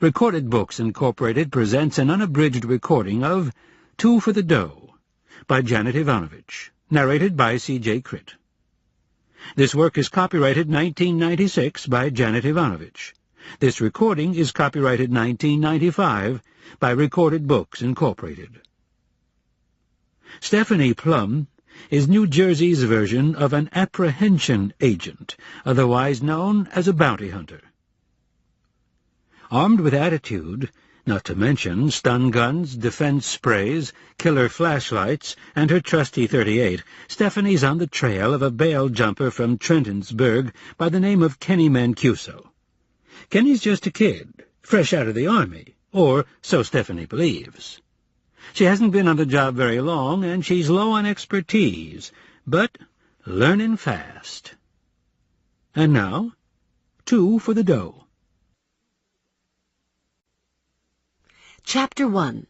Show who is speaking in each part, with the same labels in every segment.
Speaker 1: Recorded Books Incorporated presents an unabridged recording of Two for the Dough by Janet Evanovich, narrated by C.J. Critt. This work is copyrighted 1996 by Janet Evanovich. This recording is copyrighted 1995 by Recorded Books Incorporated. Stephanie Plum is New Jersey's version of an apprehension agent, otherwise known as a bounty hunter. Armed with attitude, not to mention stun guns, defense sprays, killer flashlights, and her trusty .38, Stephanie's on the trail of a bail jumper from Trentonsburg by the name of Kenny Mancuso. Kenny's just a kid, fresh out of the army, or so Stephanie believes. She hasn't been on the job very long, and she's low on expertise, but learning fast. And now, Two for the Dough.
Speaker 2: Chapter 1.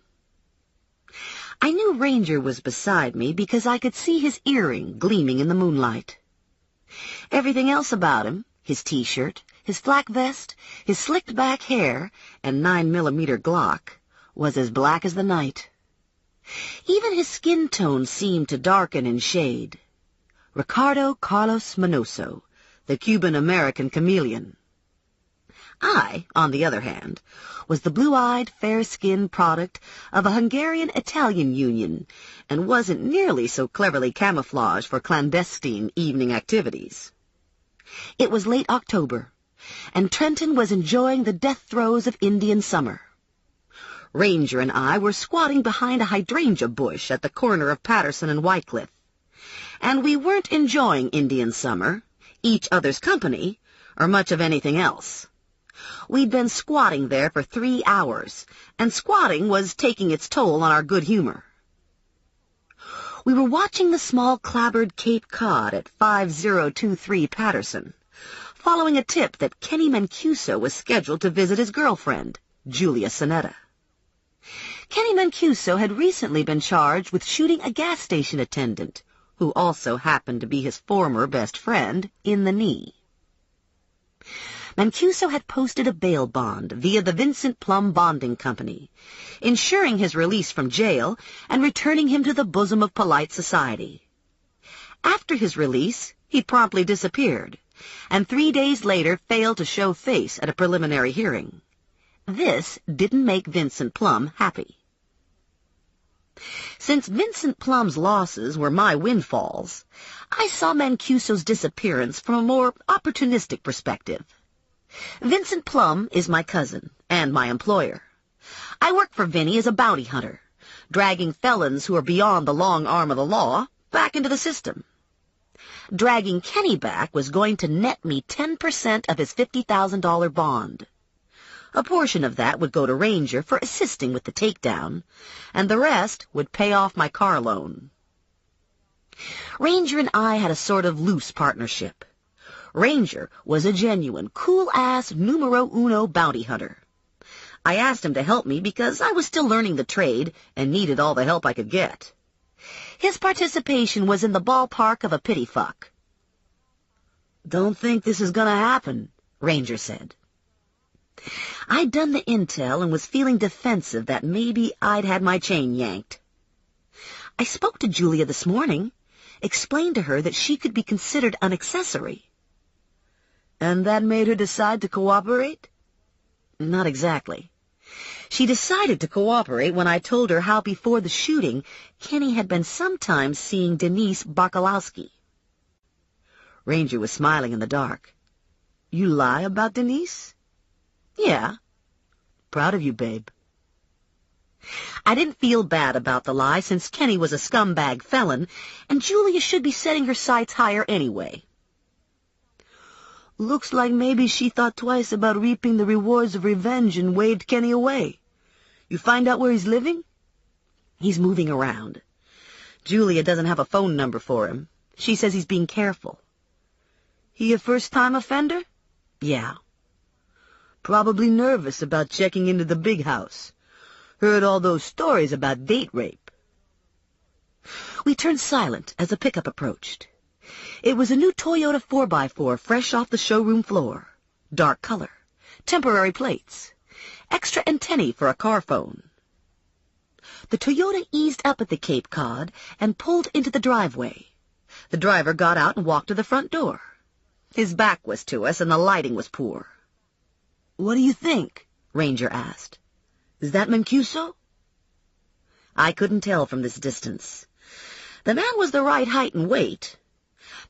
Speaker 2: I knew Ranger was beside me because I could see his earring gleaming in the moonlight. Everything else about him, his T-shirt, his flak vest, his slicked-back hair, and 9mm Glock, was as black as the night. Even his skin tone seemed to darken and shade. Ricardo Carlos Manoso, the Cuban-American chameleon. I, on the other hand, was the blue-eyed, fair-skinned product of a Hungarian-Italian union, and wasn't nearly so cleverly camouflaged for clandestine evening activities. It was late October, and Trenton was enjoying the death throes of Indian summer. Ranger and I were squatting behind a hydrangea bush at the corner of Patterson and Whitecliff, and we weren't enjoying Indian summer, each other's company, or much of anything else. We'd been squatting there for 3 hours, and squatting was taking its toll on our good humor. We were watching the small clapboard Cape Cod at 5023 Patterson, following a tip that Kenny Mancuso was scheduled to visit his girlfriend, Julia Sonetta. Kenny Mancuso had recently been charged with shooting a gas station attendant, who also happened to be his former best friend, in the knee. Mancuso had posted a bail bond via the Vincent Plum Bonding Company, ensuring his release from jail and returning him to the bosom of polite society. After his release, he promptly disappeared, and 3 days later failed to show face at a preliminary hearing. This didn't make Vincent Plum happy. Since Vincent Plum's losses were my windfalls, I saw Mancuso's disappearance from a more opportunistic perspective. Vincent Plum is my cousin and my employer. I work for Vinny as a bounty hunter, dragging felons who are beyond the long arm of the law back into the system. Dragging Kenny back was going to net me 10% of his $50,000 bond. A portion of that would go to Ranger for assisting with the takedown, and the rest would pay off my car loan. Ranger and I had a sort of loose partnership. Ranger was a genuine, cool-ass numero uno bounty hunter. I asked him to help me because I was still learning the trade and needed all the help I could get. His participation was in the ballpark of a pity fuck. "Don't think this is gonna happen," Ranger said. I'd done the intel and was feeling defensive that maybe I'd had my chain yanked. I spoke to Julia this morning, explained to her that she could be considered an accessory. "And that made her decide to cooperate?" "Not exactly. She decided to cooperate when I told her how before the shooting Kenny had been sometimes seeing Denise Bakalowski." Ranger was smiling in the dark. "You lie about Denise?" "Yeah." "Proud of you, babe." I didn't feel bad about the lie since Kenny was a scumbag felon, and Julia should be setting her sights higher anyway. "Looks like maybe she thought twice about reaping the rewards of revenge and waved Kenny away. You find out where he's living?" "He's moving around. Julia doesn't have a phone number for him. She says he's being careful." "He a first-time offender?" "Yeah." "Probably nervous about checking into the big house. Heard all those stories about date rape." We turned silent as the pickup approached. It was a new Toyota 4x4 fresh off the showroom floor. Dark color, temporary plates, Extra antennae for a car phone. The Toyota eased up at the Cape Cod and pulled into the driveway. The driver got out and walked to the front door. His back was to us and the lighting was poor. "What do you think?" Ranger asked. "Is that Mancuso?" I couldn't tell from this distance. The man was the right height and weight.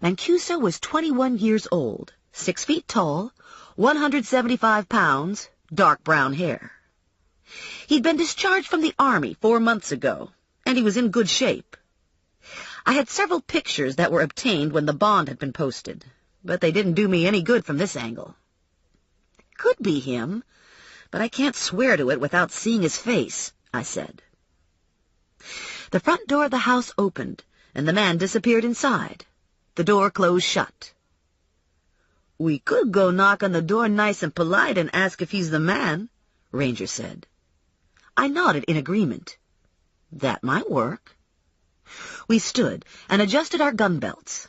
Speaker 2: Mancuso was 21 years old, 6 feet tall, 175 pounds, dark brown hair. He'd been discharged from the Army 4 months ago, and he was in good shape. I had several pictures that were obtained when the bond had been posted, but they didn't do me any good from this angle. "Could be him, but I can't swear to it without seeing his face," I said. The front door of the house opened, and the man disappeared inside. The door closed shut. "We could go knock on the door nice and polite and ask if he's the man," Ranger said. I nodded in agreement. That might work. We stood and adjusted our gun belts.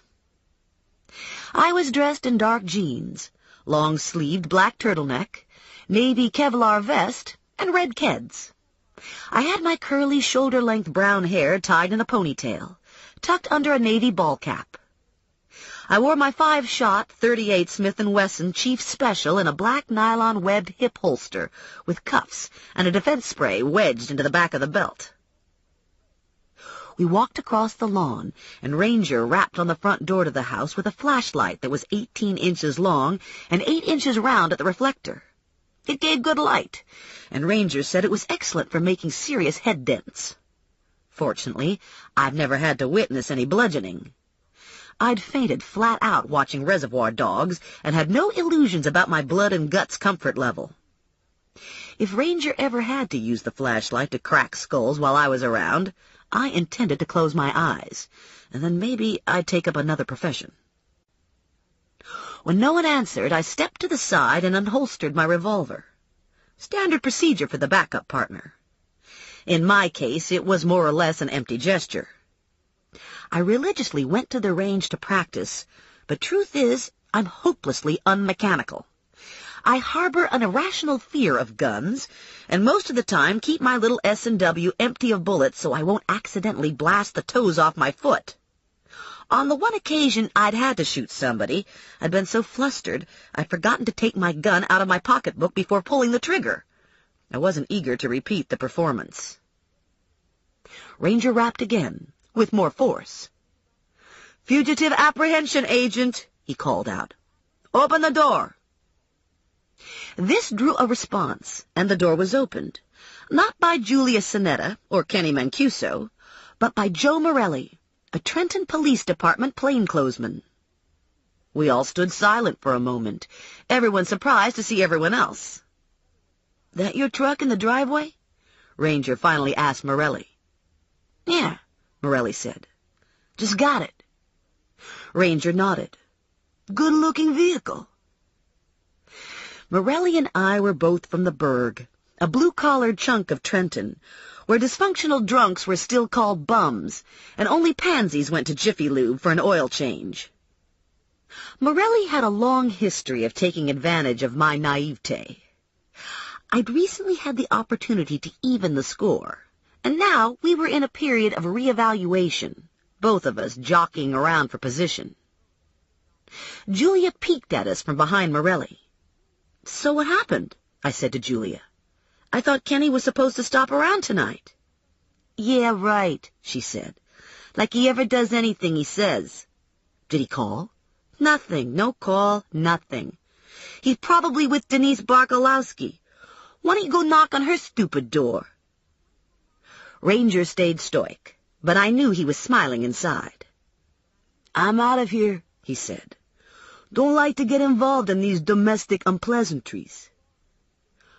Speaker 2: I was dressed in dark jeans, long-sleeved black turtleneck, navy Kevlar vest, and red Keds. I had my curly, shoulder-length brown hair tied in a ponytail, tucked under a navy ball cap. I wore my 5-shot .38 Smith & Wesson Chief Special in a black nylon webbed hip holster with cuffs and a defense spray wedged into the back of the belt. We walked across the lawn, and Ranger rapped on the front door to the house with a flashlight that was 18 inches long and 8 inches round at the reflector. It gave good light, and Ranger said it was excellent for making serious head dents. Fortunately, I've never had to witness any bludgeoning. I'd fainted flat out watching Reservoir Dogs and had no illusions about my blood and guts comfort level. If Ranger ever had to use the flashlight to crack skulls while I was around, I intended to close my eyes, and then maybe I'd take up another profession. When no one answered, I stepped to the side and unholstered my revolver. Standard procedure for the backup partner. In my case, it was more or less an empty gesture. I religiously went to the range to practice, but truth is, I'm hopelessly unmechanical. I harbor an irrational fear of guns, and most of the time keep my little S&W empty of bullets so I won't accidentally blast the toes off my foot. On the one occasion I'd had to shoot somebody, I'd been so flustered I'd forgotten to take my gun out of my pocketbook before pulling the trigger. I wasn't eager to repeat the performance. Ranger rapped again, with more force. "Fugitive apprehension agent," he called out. "Open the door." This drew a response, and the door was opened, not by Julia Sinetta or Kenny Mancuso, but by Joe Morelli, a Trenton Police Department plainclothesman. We all stood silent for a moment, everyone surprised to see everyone else. "That your truck in the driveway?" Ranger finally asked Morelli. "Yeah," Morelli said. "Just got it." Ranger nodded. "Good-looking vehicle." Morelli and I were both from the Burg, a blue-collared chunk of Trenton, where dysfunctional drunks were still called bums, and only pansies went to Jiffy Lube for an oil change. Morelli had a long history of taking advantage of my naivete. I'd recently had the opportunity to even the score, and now we were in a period of reevaluation, both of us jockeying around for position. Julia peeked at us from behind Morelli. "So what happened?" I said to Julia. "I thought Kenny was supposed to stop around tonight." "Yeah, right," she said. "Like he ever does anything he says." "Did he call?" "Nothing. No call. Nothing. He's probably with Denise Barkolowski. Why don't you go knock on her stupid door?" Ranger stayed stoic, but I knew he was smiling inside. "I'm out of here," he said. "Don't like to get involved in these domestic unpleasantries."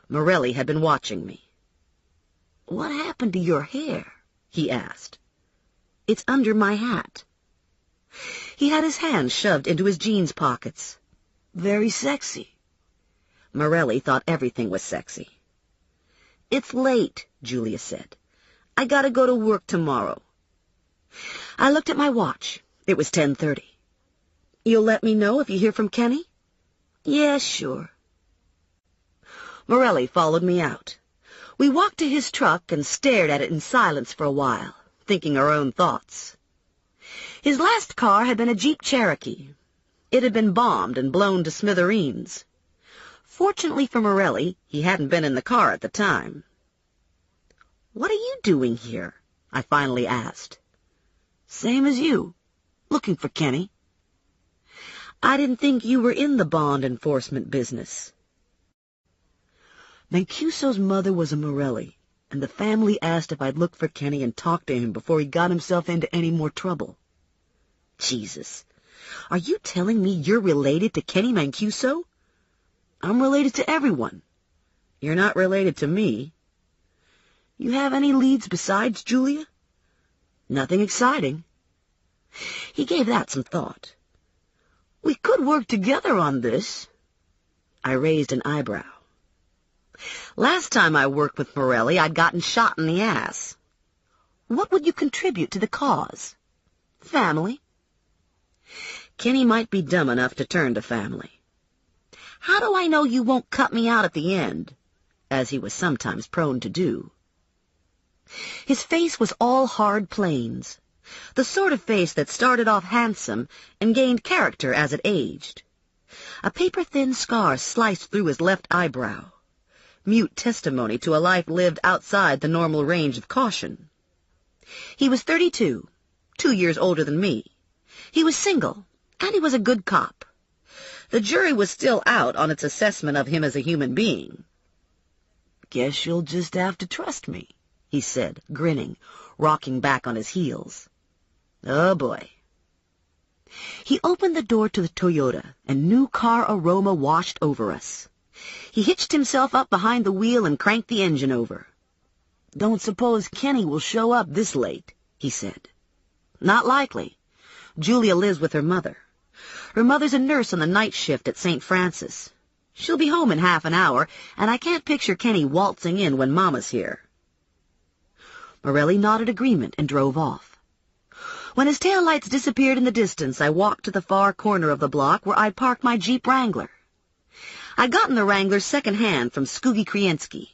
Speaker 2: Morelli had been watching me. "What happened to your hair?" he asked. "It's under my hat." He had his hands shoved into his jeans pockets. "Very sexy." Morelli thought everything was sexy. "It's late," Julia said. "I gotta go to work tomorrow." I looked at my watch. It was 10:30. "You'll let me know if you hear from Kenny?" "Yeah, sure." Morelli followed me out. We walked to his truck and stared at it in silence for a while, thinking our own thoughts. His last car had been a Jeep Cherokee. It had been bombed and blown to smithereens. Fortunately for Morelli, he hadn't been in the car at the time. "What are you doing here?" I finally asked. "Same as you. Looking for Kenny." "I didn't think you were in the bond enforcement business." Mancuso's mother was a Morelli, and the family asked if I'd look for Kenny and talk to him before he got himself into any more trouble. Jesus, are you telling me you're related to Kenny Mancuso? I'm related to everyone. You're not related to me. You have any leads besides Julia? Nothing exciting. He gave that some thought. We could work together on this. I raised an eyebrow. Last time I worked with Morelli, I'd gotten shot in the ass. What would you contribute to the cause? Family. Kenny might be dumb enough to turn to family. How do I know you won't cut me out at the end? As he was sometimes prone to do. His face was all hard planes, the sort of face that started off handsome and gained character as it aged. A paper-thin scar sliced through his left eyebrow, mute testimony to a life lived outside the normal range of caution. He was 32, 2 years older than me. He was single, and he was a good cop. The jury was still out on its assessment of him as a human being. "Guess you'll just have to trust me," he said, grinning, rocking back on his heels. Oh, boy. He opened the door to the Toyota, and new car aroma washed over us. He hitched himself up behind the wheel and cranked the engine over. "Don't suppose Kenny will show up this late," he said. "Not likely. Julia lives with her mother. Her mother's a nurse on the night shift at St. Francis. She'll be home in half an hour, and I can't picture Kenny waltzing in when Mama's here." Morelli nodded agreement and drove off. When his taillights disappeared in the distance, I walked to the far corner of the block where I'd parked my Jeep Wrangler. I'd gotten the Wrangler second-hand from Skoogie Kriensky.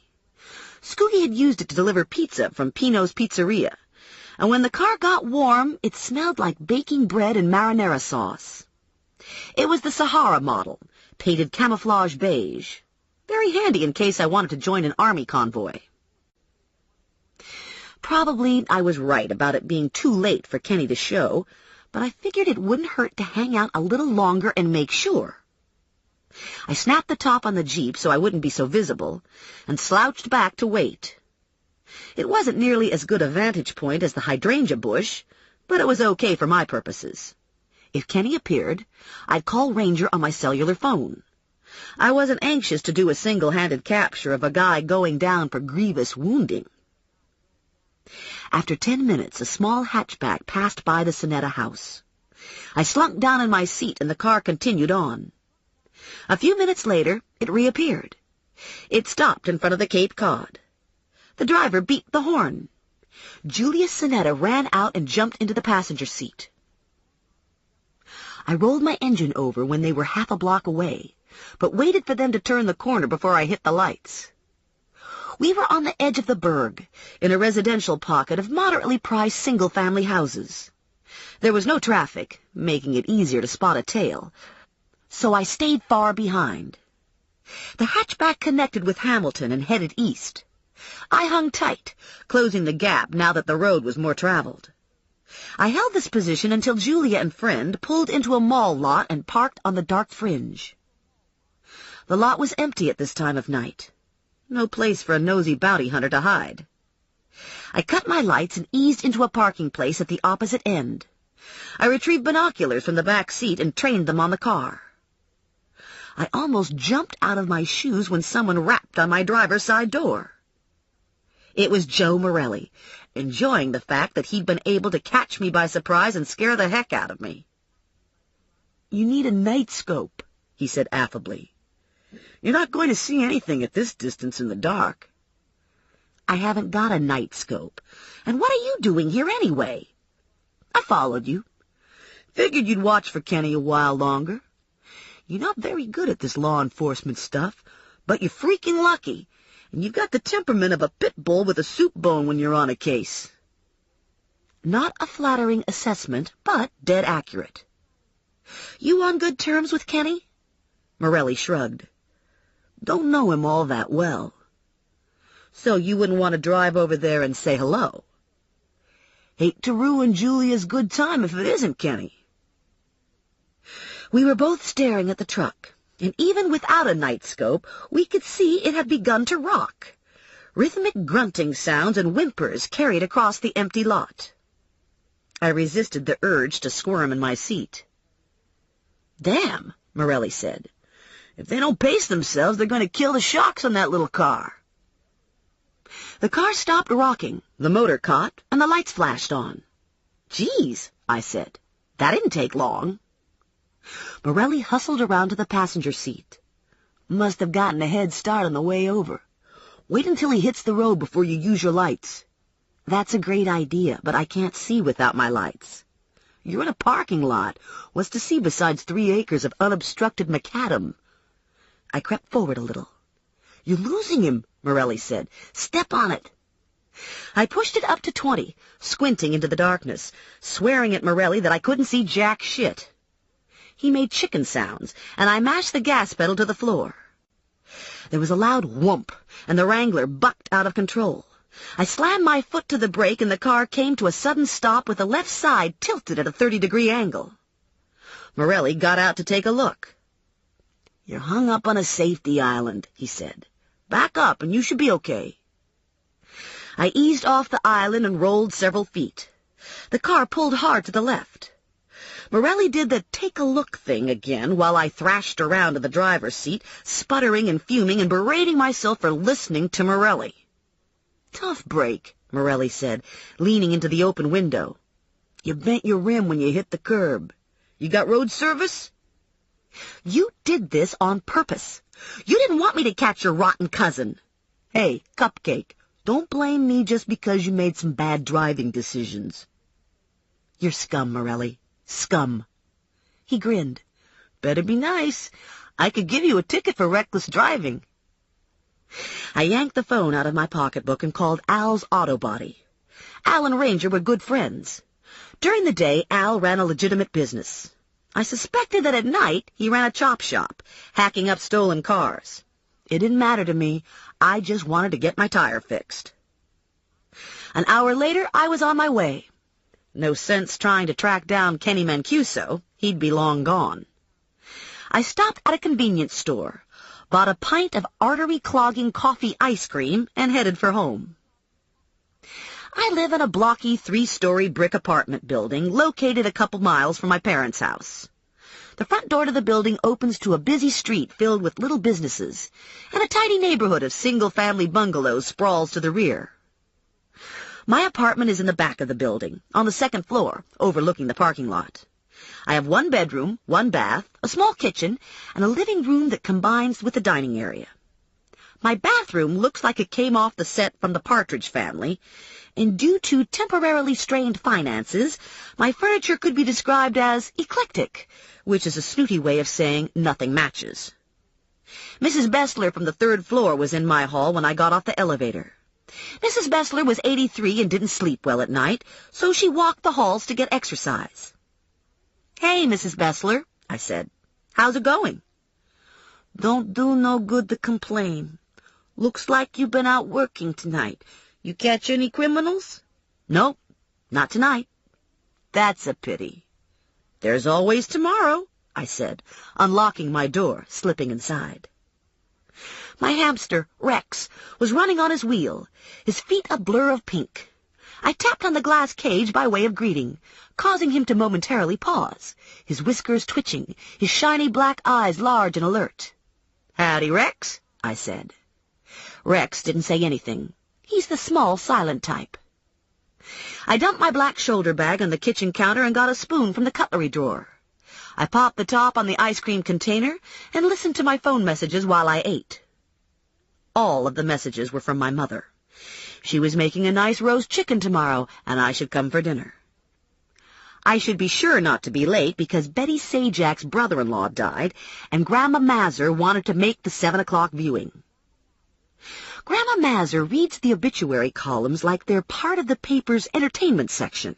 Speaker 2: Skoogie had used it to deliver pizza from Pino's Pizzeria, and when the car got warm, it smelled like baking bread and marinara sauce. It was the Sahara model, painted camouflage beige. Very handy in case I wanted to join an army convoy. Probably I was right about it being too late for Kenny to show, but I figured it wouldn't hurt to hang out a little longer and make sure. I snapped the top on the Jeep so I wouldn't be so visible, and slouched back to wait. It wasn't nearly as good a vantage point as the hydrangea bush, but it was okay for my purposes. If Kenny appeared, I'd call Ranger on my cellular phone. I wasn't anxious to do a single-handed capture of a guy going down for grievous wounding. After 10 minutes, a small hatchback passed by the Sonetta house. I slunk down in my seat and the car continued on. A few minutes later, it reappeared. It stopped in front of the Cape Cod. The driver beat the horn. Julia Sonetta ran out and jumped into the passenger seat. I rolled my engine over when they were half a block away, but waited for them to turn the corner before I hit the lights. We were on the edge of the burg, in a residential pocket of moderately priced single-family houses. There was no traffic, making it easier to spot a tail, so I stayed far behind. The hatchback connected with Hamilton and headed east. I hung tight, closing the gap now that the road was more traveled. I held this position until Julia and friend pulled into a mall lot and parked on the dark fringe. The lot was empty at this time of night. No place for a nosy bounty hunter to hide. I cut my lights and eased into a parking place at the opposite end. I retrieved binoculars from the back seat and trained them on the car. I almost jumped out of my shoes when someone rapped on my driver's side door. It was Joe Morelli, enjoying the fact that he'd been able to catch me by surprise and scare the heck out of me. "You need a night scope," he said affably. "You're not going to see anything at this distance in the dark." "I haven't got a night scope. And what are you doing here anyway?" "I followed you. Figured you'd watch for Kenny a while longer. You're not very good at this law enforcement stuff, But you're freaking lucky, and you've got the temperament of a pit bull with a soup bone when you're on a case. Not a flattering assessment, but dead accurate. You on good terms with Kenny? Morelli shrugged. Don't know him all that well. So you wouldn't want to drive over there and say hello? Hate to ruin Julia's good time if it isn't Kenny. We were both staring at the truck, and even without a night scope, we could see it had begun to rock. Rhythmic grunting sounds and whimpers carried across the empty lot. I resisted the urge to squirm in my seat. Damn, Morelli said. If they don't pace themselves, they're going to kill the shocks on that little car. The car stopped rocking, the motor caught, and the lights flashed on. Geez, I said. That didn't take long. Morelli hustled around to the passenger seat. Must have gotten a head start on the way over. Wait until he hits the road before you use your lights. That's a great idea, but I can't see without my lights. You're in a parking lot. What's to see besides 3 acres of unobstructed macadam? I crept forward a little. You're losing him, Morelli said. Step on it. I pushed it up to 20, squinting into the darkness, swearing at Morelli that I couldn't see jack shit. He made chicken sounds, and I mashed the gas pedal to the floor. There was a loud whoomp, and the Wrangler bucked out of control. I slammed my foot to the brake, and the car came to a sudden stop with the left side tilted at a 30-degree angle. Morelli got out to take a look. You're hung up on a safety island, he said. Back up, and you should be okay. I eased off the island and rolled several feet. The car pulled hard to the left. Morelli did the take-a-look thing again while I thrashed around in the driver's seat, sputtering and fuming and berating myself for listening to Morelli. Tough break, Morelli said, leaning into the open window. You bent your rim when you hit the curb. You got road service? You did this on purpose. You didn't want me to catch your rotten cousin. Hey, Cupcake, don't blame me just because you made some bad driving decisions. You're scum, Morelli. Scum. He grinned. Better be nice. I could give you a ticket for reckless driving. I yanked the phone out of my pocketbook and called Al's Auto Body. Al and Ranger were good friends. During the day, Al ran a legitimate business. I suspected that at night he ran a chop shop, hacking up stolen cars. It didn't matter to me. I just wanted to get my tire fixed. An hour later, I was on my way. No sense trying to track down Kenny Mancuso. He'd be long gone. I stopped at a convenience store, bought a pint of artery-clogging coffee ice cream, and headed for home. I live in a blocky 3-story brick apartment building located a couple miles from my parents' house. The front door to the building opens to a busy street filled with little businesses, and a tidy neighborhood of single-family bungalows sprawls to the rear. My apartment is in the back of the building, on the 2nd floor, overlooking the parking lot. I have 1 bedroom, 1 bath, a small kitchen, and a living room that combines with the dining area. My bathroom looks like it came off the set from the Partridge Family, and due to temporarily strained finances, my furniture could be described as eclectic, which is a snooty way of saying nothing matches. Mrs. Bessler from the 3rd floor was in my hall when I got off the elevator. Mrs. Bessler was 83 and didn't sleep well at night, so she walked the halls to get exercise. "Hey, Mrs. Bessler," I said. "How's it going?" "Don't do no good to complain. Looks like you've been out working tonight. You catch any criminals?" "Nope, not tonight." "That's a pity." "There's always tomorrow," I said, unlocking my door, slipping inside. My hamster, Rex, was running on his wheel, his feet a blur of pink. I tapped on the glass cage by way of greeting, causing him to momentarily pause, his whiskers twitching, his shiny black eyes large and alert. "Howdy, Rex," I said. Rex didn't say anything. He's the small, silent type. I dumped my black shoulder bag on the kitchen counter and got a spoon from the cutlery drawer. I popped the top on the ice cream container and listened to my phone messages while I ate. All of the messages were from my mother. She was making a nice roast chicken tomorrow, and I should come for dinner. I should be sure not to be late because Betty Sajak's brother-in-law died, and Grandma Mazur wanted to make the 7 o'clock viewing. Grandma Mazur reads the obituary columns like they're part of the paper's entertainment section.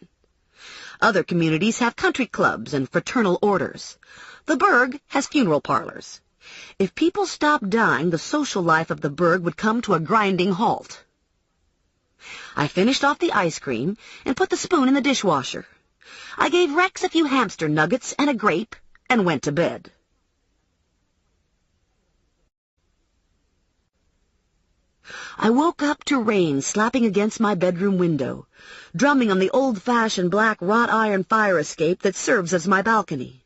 Speaker 2: Other communities have country clubs and fraternal orders. The burg has funeral parlors. If people stopped dying, the social life of the burg would come to a grinding halt. I finished off the ice cream and put the spoon in the dishwasher. I gave Rex a few hamster nuggets and a grape and went to bed. I woke up to rain slapping against my bedroom window, drumming on the old-fashioned black wrought iron fire escape that serves as my balcony.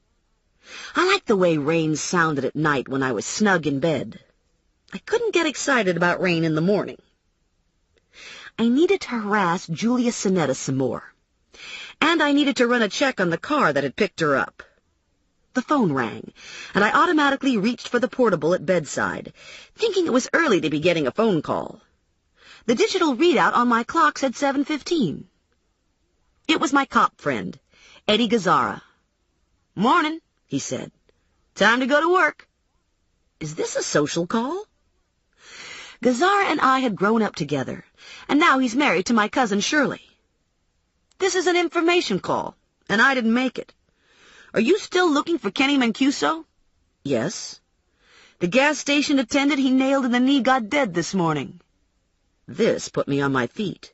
Speaker 2: I liked the way rain sounded at night when I was snug in bed. I couldn't get excited about rain in the morning. I needed to harass Julia Sonetta some more, and I needed to run a check on the car that had picked her up. The phone rang, and I automatically reached for the portable at bedside, thinking it was early to be getting a phone call. The digital readout on my clock said 7:15. It was my cop friend, Eddie Gazzara. "Morning," he said. "Time to go to work." Is this a social call? Gazzara and I had grown up together, and now he's married to my cousin Shirley. "This is an information call, and I didn't make it. Are you still looking for Kenny Mancuso?" "Yes." "The gas station attendant he nailed in the knee got dead this morning." This put me on my feet.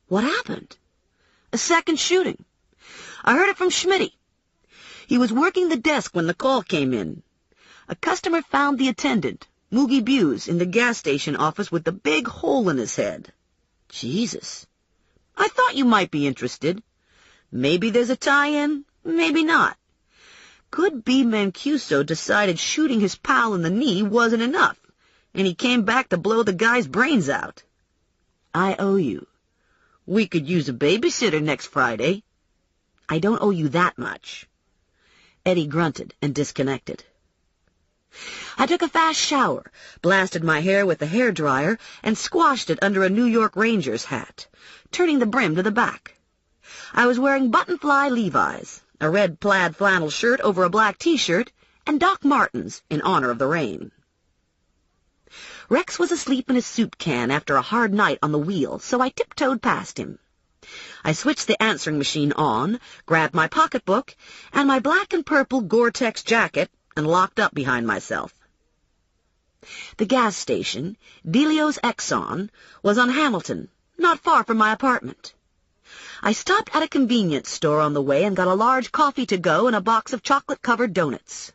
Speaker 2: What happened? "A second shooting. I heard it from Schmitty. He was working the desk when the call came in. A customer found the attendant, Moogie Buse, in the gas station office with the big hole in his head." Jesus. "I thought you might be interested. Maybe there's a tie-in, maybe not. Could be Mancuso decided shooting his pal in the knee wasn't enough, and he came back to blow the guy's brains out. I owe you. We could use a babysitter next Friday." "I don't owe you that much." Eddie grunted and disconnected. I took a fast shower, blasted my hair with the hairdryer, and squashed it under a New York Rangers hat, turning the brim to the back. I was wearing button-fly Levi's, a red plaid flannel shirt over a black T-shirt, and Doc Martens in honor of the rain. Rex was asleep in his soup can after a hard night on the wheel, so I tiptoed past him. I switched the answering machine on, grabbed my pocketbook and my black and purple Gore-Tex jacket, and locked up behind myself. The gas station, Delio's Exxon, was on Hamilton, not far from my apartment. I stopped at a convenience store on the way and got a large coffee to go and a box of chocolate-covered donuts.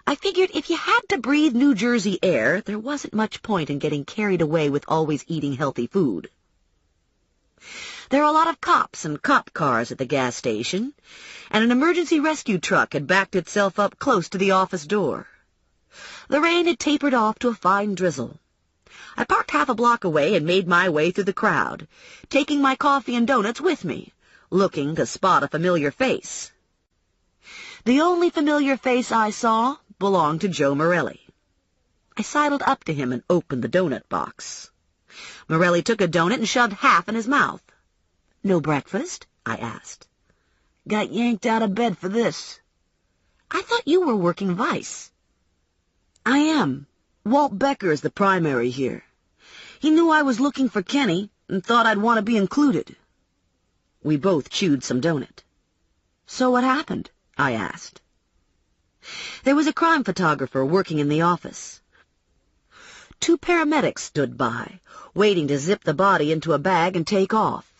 Speaker 2: I figured if you had to breathe New Jersey air, there wasn't much point in getting carried away with always eating healthy food. There were a lot of cops and cop cars at the gas station, and an emergency rescue truck had backed itself up close to the office door. The rain had tapered off to a fine drizzle. I parked half a block away and made my way through the crowd, taking my coffee and donuts with me, looking to spot a familiar face. The only familiar face I saw belonged to Joe Morelli. I sidled up to him and opened the donut box. Morelli took a donut and shoved half in his mouth. "No breakfast?" I asked. "Got yanked out of bed for this." "I thought you were working Vice." "I am. Walt Becker is the primary here. He knew I was looking for Kenny and thought I'd want to be included." We both chewed some donut. "So what happened?" I asked. There was a crime photographer working in the office. 2 paramedics stood by, waiting to zip the body into a bag and take off.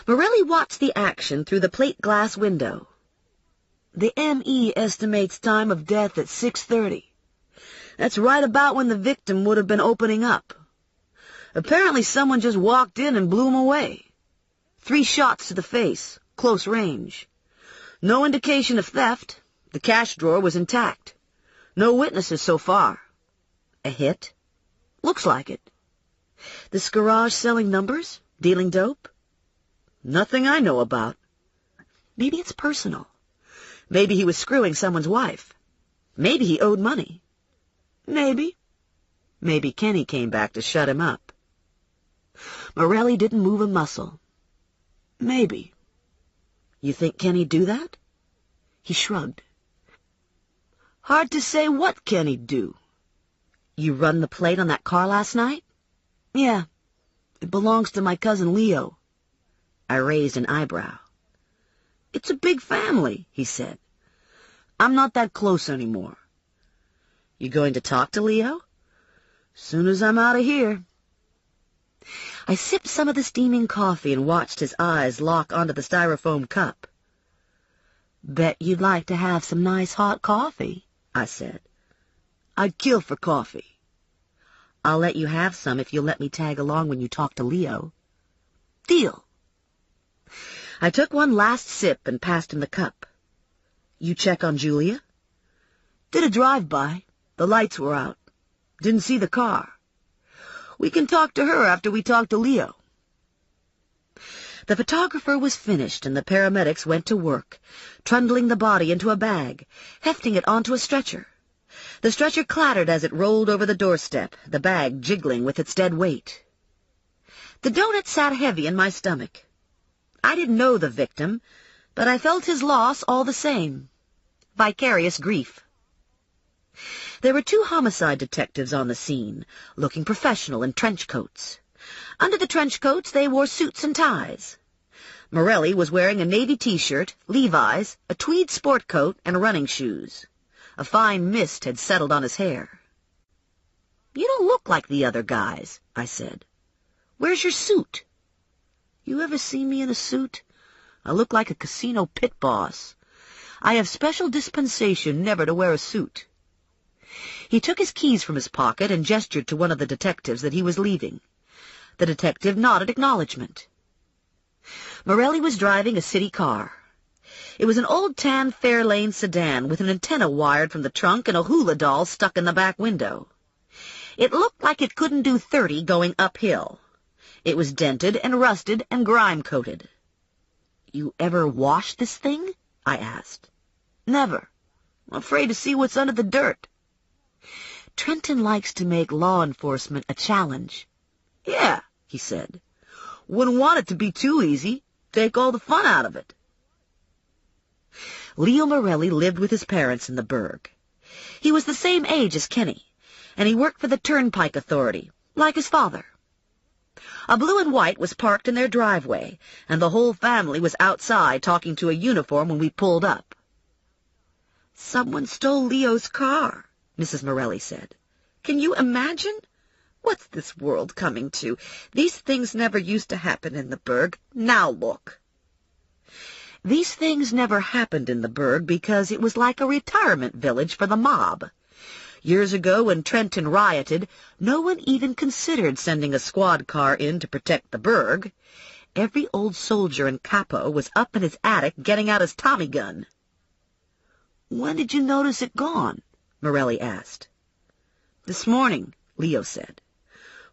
Speaker 2: Morelli watched the action through the plate glass window. "The M.E. estimates time of death at 6:30. That's right about when the victim would have been opening up. Apparently someone just walked in and blew him away. 3 shots to the face, close range. No indication of theft. The cash drawer was intact. No witnesses so far." "A hit?" "Looks like it." "This garage selling numbers? Dealing dope?" "Nothing I know about." "Maybe it's personal. Maybe he was screwing someone's wife. Maybe he owed money. Maybe. Maybe Kenny came back to shut him up." Morelli didn't move a muscle. "Maybe." You think Kenny'd do that? He shrugged. Hard to say what Kenny'd do. You run the plate on that car last night? Yeah. It belongs to my cousin Leo. I raised an eyebrow. It's a big family, he said. I'm not that close anymore. You going to talk to Leo? Soon as I'm out of here. I sipped some of the steaming coffee and watched his eyes lock onto the styrofoam cup. Bet you'd like to have some nice hot coffee, I said. I'd kill for coffee. I'll let you have some if you'll let me tag along when you talk to Leo. Deal. I took one last sip and passed him the cup. You check on Julia? Did a drive-by. The lights were out. Didn't see the car. We can talk to her after we talk to Leo. The photographer was finished, and the paramedics went to work, trundling the body into a bag, hefting it onto a stretcher. The stretcher clattered as it rolled over the doorstep, the bag jiggling with its dead weight. The donut sat heavy in my stomach. I didn't know the victim, but I felt his loss all the same. Vicarious grief. There were 2 homicide detectives on the scene, looking professional in trench coats. Under the trench coats they wore suits and ties. Morelli was wearing a navy T-shirt, Levi's, a tweed sport coat, and running shoes. A fine mist had settled on his hair. You don't look like the other guys, I said. Where's your suit? You ever seen me in a suit? I look like a casino pit boss. I have special dispensation never to wear a suit. He took his keys from his pocket and gestured to one of the detectives that he was leaving. The detective nodded acknowledgment. Morelli was driving a city car. It was an old tan Fairlane sedan with an antenna wired from the trunk and a hula doll stuck in the back window. It looked like it couldn't do 30 going uphill. It was dented and rusted and grime-coated. You ever wash this thing? I asked. Never. I'm afraid to see what's under the dirt. Trenton likes to make law enforcement a challenge. Yeah, he said. Wouldn't want it to be too easy. Take all the fun out of it. Leo Morelli lived with his parents in the burg. He was the same age as Kenny, and he worked for the Turnpike Authority, like his father. A blue and white was parked in their driveway, and the whole family was outside talking to a uniform when we pulled up. Someone stole Leo's car, Mrs. Morelli said. Can you imagine? What's this world coming to? These things never used to happen in the burg. Now look. These things never happened in the burg because it was like a retirement village for the mob. Years ago, when Trenton rioted, no one even considered sending a squad car in to protect the burg. Every old soldier and capo was up in his attic getting out his Tommy gun. When did you notice it gone? Morelli asked. This morning, Leo said.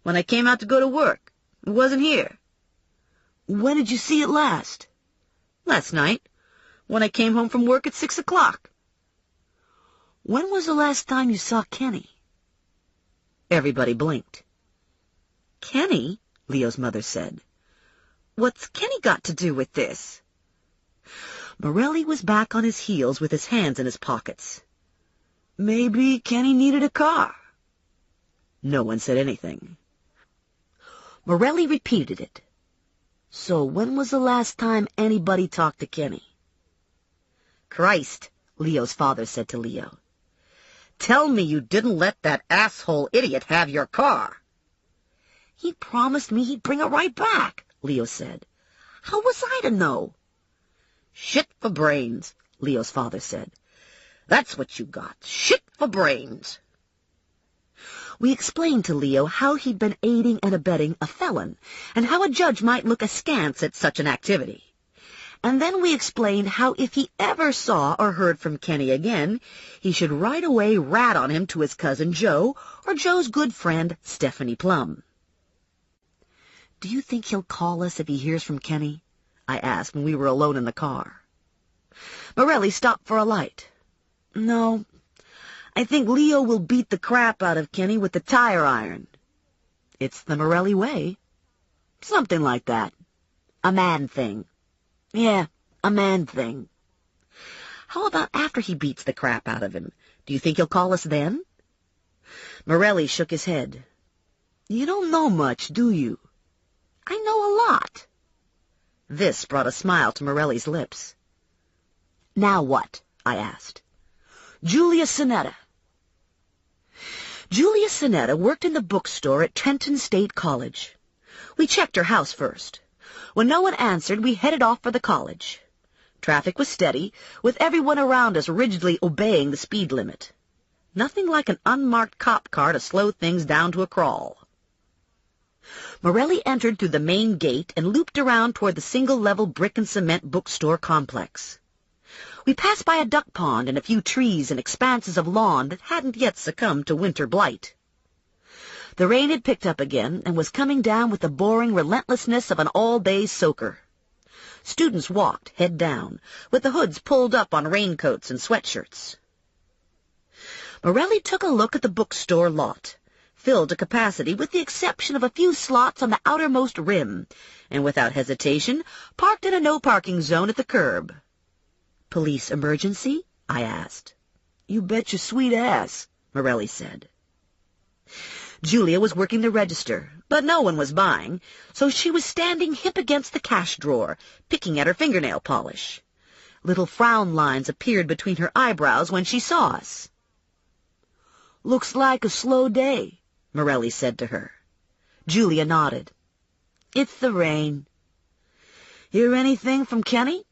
Speaker 2: When I came out to go to work. It wasn't here. When did you see it last? Last night, when I came home from work at 6 o'clock. When was the last time you saw Kenny? Everybody blinked. Kenny? Leo's mother said. What's Kenny got to do with this? Morelli was back on his heels with his hands in his pockets. Maybe Kenny needed a car. No one said anything. Morelli repeated it. So when was the last time anybody talked to Kenny? Christ, Leo's father said to Leo. Tell me you didn't let that asshole idiot have your car. He promised me he'd bring it right back, Leo said. How was I to know? Shit for brains, Leo's father said. That's what you got, shit for brains. We explained to Leo how he'd been aiding and abetting a felon, and how a judge might look askance at such an activity. And then we explained how if he ever saw or heard from Kenny again, he should right away rat on him to his cousin Joe or Joe's good friend Stephanie Plum. Do you think he'll call us if he hears from Kenny? I asked when we were alone in the car. Morelli stopped for a light. No, I think Leo will beat the crap out of Kenny with the tire iron. It's the Morelli way. Something like that. A man thing. Yeah, A man thing. How about after he beats the crap out of him? Do you think he'll call us then? Morelli shook his head. You don't know much, do you? I know a lot. This brought a smile to Morelli's lips. Now what? I asked. Julia Sinetta. Julia Sinetta worked in the bookstore at Trenton State College. We checked her house first. When no one answered, we headed off for the college. Traffic was steady, with everyone around us rigidly obeying the speed limit. Nothing like an unmarked cop car to slow things down to a crawl. Morelli entered through the main gate and looped around toward the single-level brick-and-cement bookstore complex. We passed by a duck pond and a few trees and expanses of lawn that hadn't yet succumbed to winter blight. The rain had picked up again and was coming down with the boring relentlessness of an all-day soaker. Students walked, head down, with the hoods pulled up on raincoats and sweatshirts. Morelli took a look at the bookstore lot, filled to capacity with the exception of a few slots on the outermost rim, and without hesitation parked in a no-parking zone at the curb. Police emergency? I asked. You bet your sweet ass, Morelli said. Julia was working the register, but no one was buying, so she was standing hip against the cash drawer, picking at her fingernail polish. Little frown lines appeared between her eyebrows when she saw us. Looks like a slow day, Morelli said to her. Julia nodded. It's the rain. Hear anything from Kenny?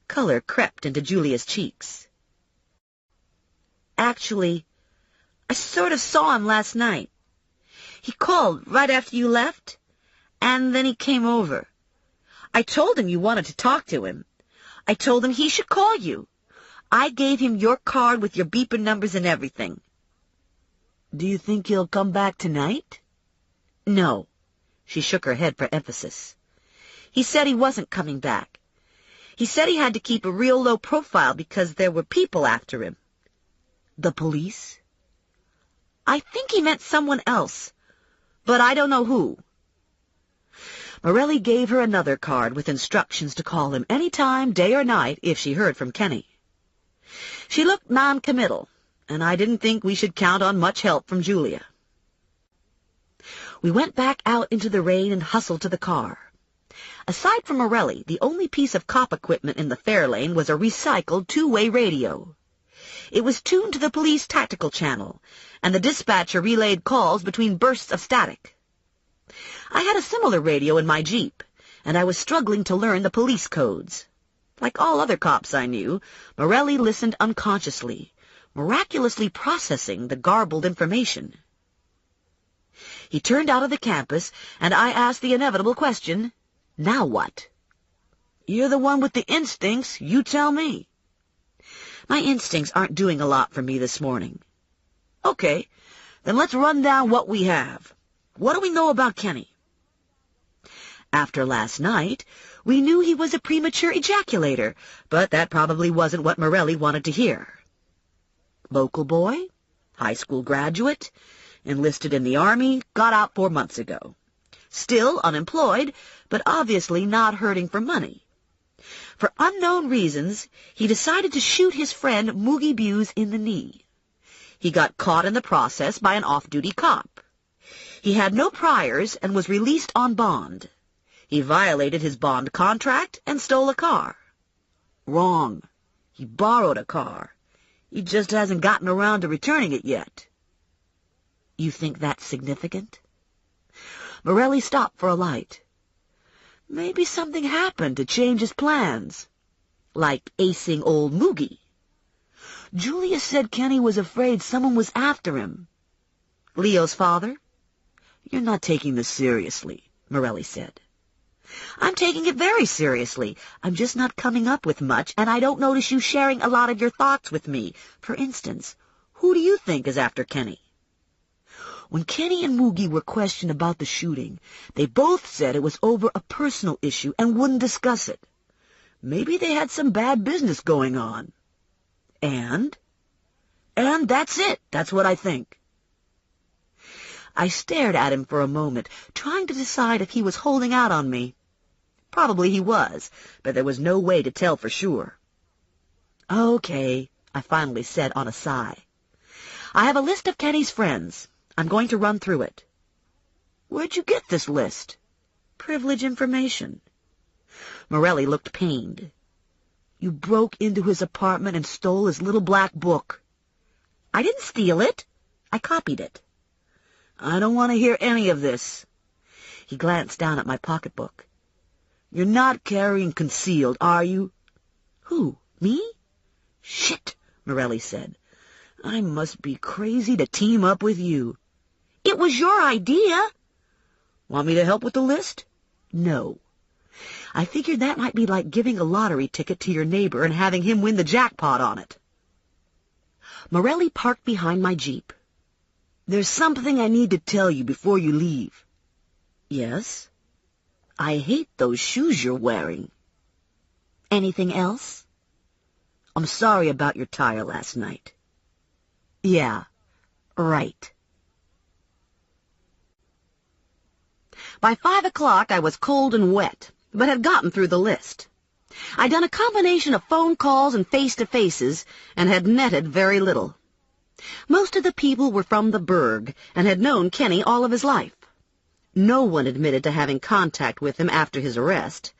Speaker 2: Color crept into Julia's cheeks. Actually, I sort of saw him last night. He called right after you left, and then he came over. I told him you wanted to talk to him. I told him he should call you. I gave him your card with your beeper numbers and everything. Do you think he'll come back tonight? No. She shook her head for emphasis. He said he wasn't coming back. He said he had to keep a real low profile because there were people after him. The police? I think he meant someone else, but I don't know who. Morelli gave her another card with instructions to call him any time, day or night, if she heard from Kenny. She looked non-committal, and I didn't think we should count on much help from Julia. We went back out into the rain and hustled to the car. Aside from Morelli, the only piece of cop equipment in the Fairlane was a recycled two-way radio. It was tuned to the police tactical channel, and the dispatcher relayed calls between bursts of static. I had a similar radio in my Jeep, and I was struggling to learn the police codes. Like all other cops I knew, Morelli listened unconsciously, miraculously processing the garbled information. He turned out of the campus, and I asked the inevitable question, now what? You're the one with the instincts, you tell me. My instincts aren't doing a lot for me this morning. Okay, then let's run down what we have. What do we know about Kenny? After last night, we knew he was a premature ejaculator, but that probably wasn't what Morelli wanted to hear. Local boy, high school graduate, enlisted in the Army, got out 4 months ago. Still unemployed, but obviously not hurting for money. For unknown reasons, he decided to shoot his friend Moogie Buse in the knee. He got caught in the process by an off-duty cop. He had no priors and was released on bond. He violated his bond contract and stole a car. Wrong. He borrowed a car. He just hasn't gotten around to returning it yet. You think that's significant? Morelli stopped for a light. Maybe something happened to change his plans. Like acing old Moogie. Julia said Kenny was afraid someone was after him. Leo's father? You're not taking this seriously, Morelli said. I'm taking it very seriously. I'm just not coming up with much, and I don't notice you sharing a lot of your thoughts with me. For instance, who do you think is after Kenny? When Kenny and Moogie were questioned about the shooting, they both said it was over a personal issue and wouldn't discuss it. Maybe they had some bad business going on. And that's it. That's what I think. I stared at him for a moment, trying to decide if he was holding out on me. Probably he was, but there was no way to tell for sure. "Okay," I finally said on a sigh. "I have a list of Kenny's friends. I'm going to run through it." "Where'd you get this list?" "Privilege information." Morelli looked pained. "You broke into his apartment and stole his little black book." "I didn't steal it. I copied it." "I don't want to hear any of this." He glanced down at my pocketbook. "You're not carrying concealed, are you?" "Who, me?" "Shit," Morelli said. "I must be crazy to team up with you." "It was your idea." "Want me to help with the list?" "No. I figured that might be like giving a lottery ticket to your neighbor and having him win the jackpot on it." Morelli parked behind my Jeep. "There's something I need to tell you before you leave." "Yes?" "I hate those shoes you're wearing." "Anything else?" "I'm sorry about your tire last night." "Yeah, right." By 5 o'clock I was cold and wet, but had gotten through the list. I'd done a combination of phone calls and face-to-faces, and had netted very little. Most of the people were from the burg, and had known Kenny all of his life. No one admitted to having contact with him after his arrest,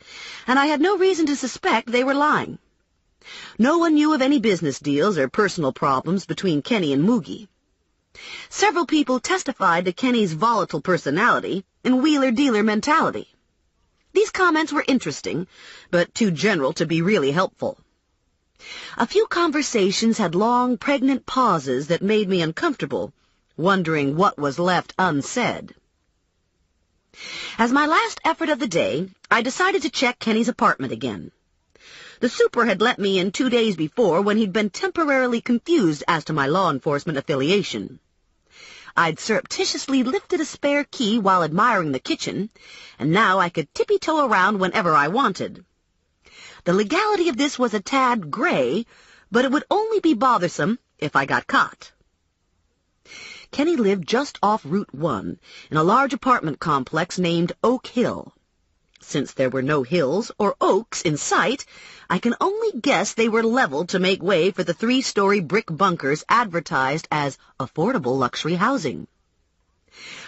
Speaker 2: and I had no reason to suspect they were lying. No one knew of any business deals or personal problems between Kenny and Moogie. Several people testified to Kenny's volatile personality and wheeler-dealer mentality. These comments were interesting, but too general to be really helpful. A few conversations had long, pregnant pauses that made me uncomfortable, wondering what was left unsaid. As my last effort of the day, I decided to check Kenny's apartment again. The super had let me in 2 days before when he'd been temporarily confused as to my law enforcement affiliation. I'd surreptitiously lifted a spare key while admiring the kitchen, and now I could tippy-toe around whenever I wanted. The legality of this was a tad gray, but it would only be bothersome if I got caught. Kenny lived just off Route 1 in a large apartment complex named Oak Hill. Since there were no hills or oaks in sight, I can only guess they were leveled to make way for the 3-story brick bunkers advertised as affordable luxury housing.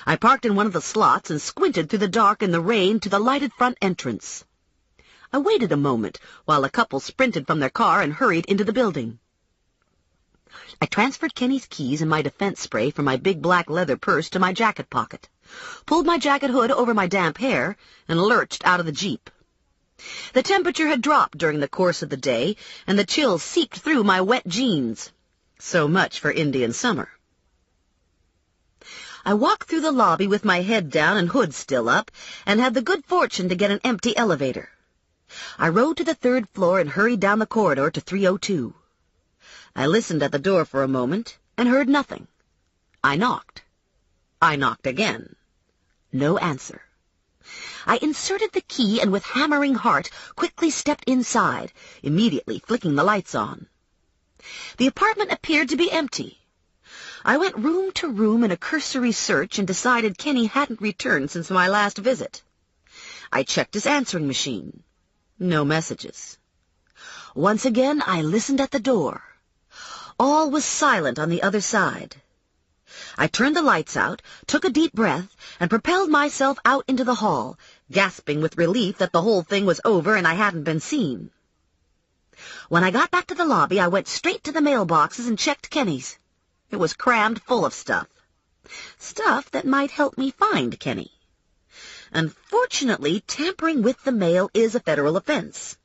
Speaker 2: I parked in one of the slots and squinted through the dark and the rain to the lighted front entrance. I waited a moment while a couple sprinted from their car and hurried into the building. I transferred Kenny's keys and my defense spray from my big black leather purse to my jacket pocket, pulled my jacket hood over my damp hair, and lurched out of the Jeep. The temperature had dropped during the course of the day, and the chill seeped through my wet jeans. So much for Indian summer. I walked through the lobby with my head down and hood still up, and had the good fortune to get an empty elevator. I rode to the 3rd floor and hurried down the corridor to 302. I listened at the door for a moment and heard nothing. I knocked. I knocked again. No answer. I inserted the key and with hammering heart quickly stepped inside, immediately flicking the lights on. The apartment appeared to be empty. I went room to room in a cursory search and decided Kenny hadn't returned since my last visit. I checked his answering machine. No messages. Once again I listened at the door. All was silent on the other side. I turned the lights out, took a deep breath, and propelled myself out into the hall, gasping with relief that the whole thing was over and I hadn't been seen. When I got back to the lobby, I went straight to the mailboxes and checked Kenny's. It was crammed full of stuff. Stuff that might help me find Kenny. Unfortunately, tampering with the mail is a federal offense.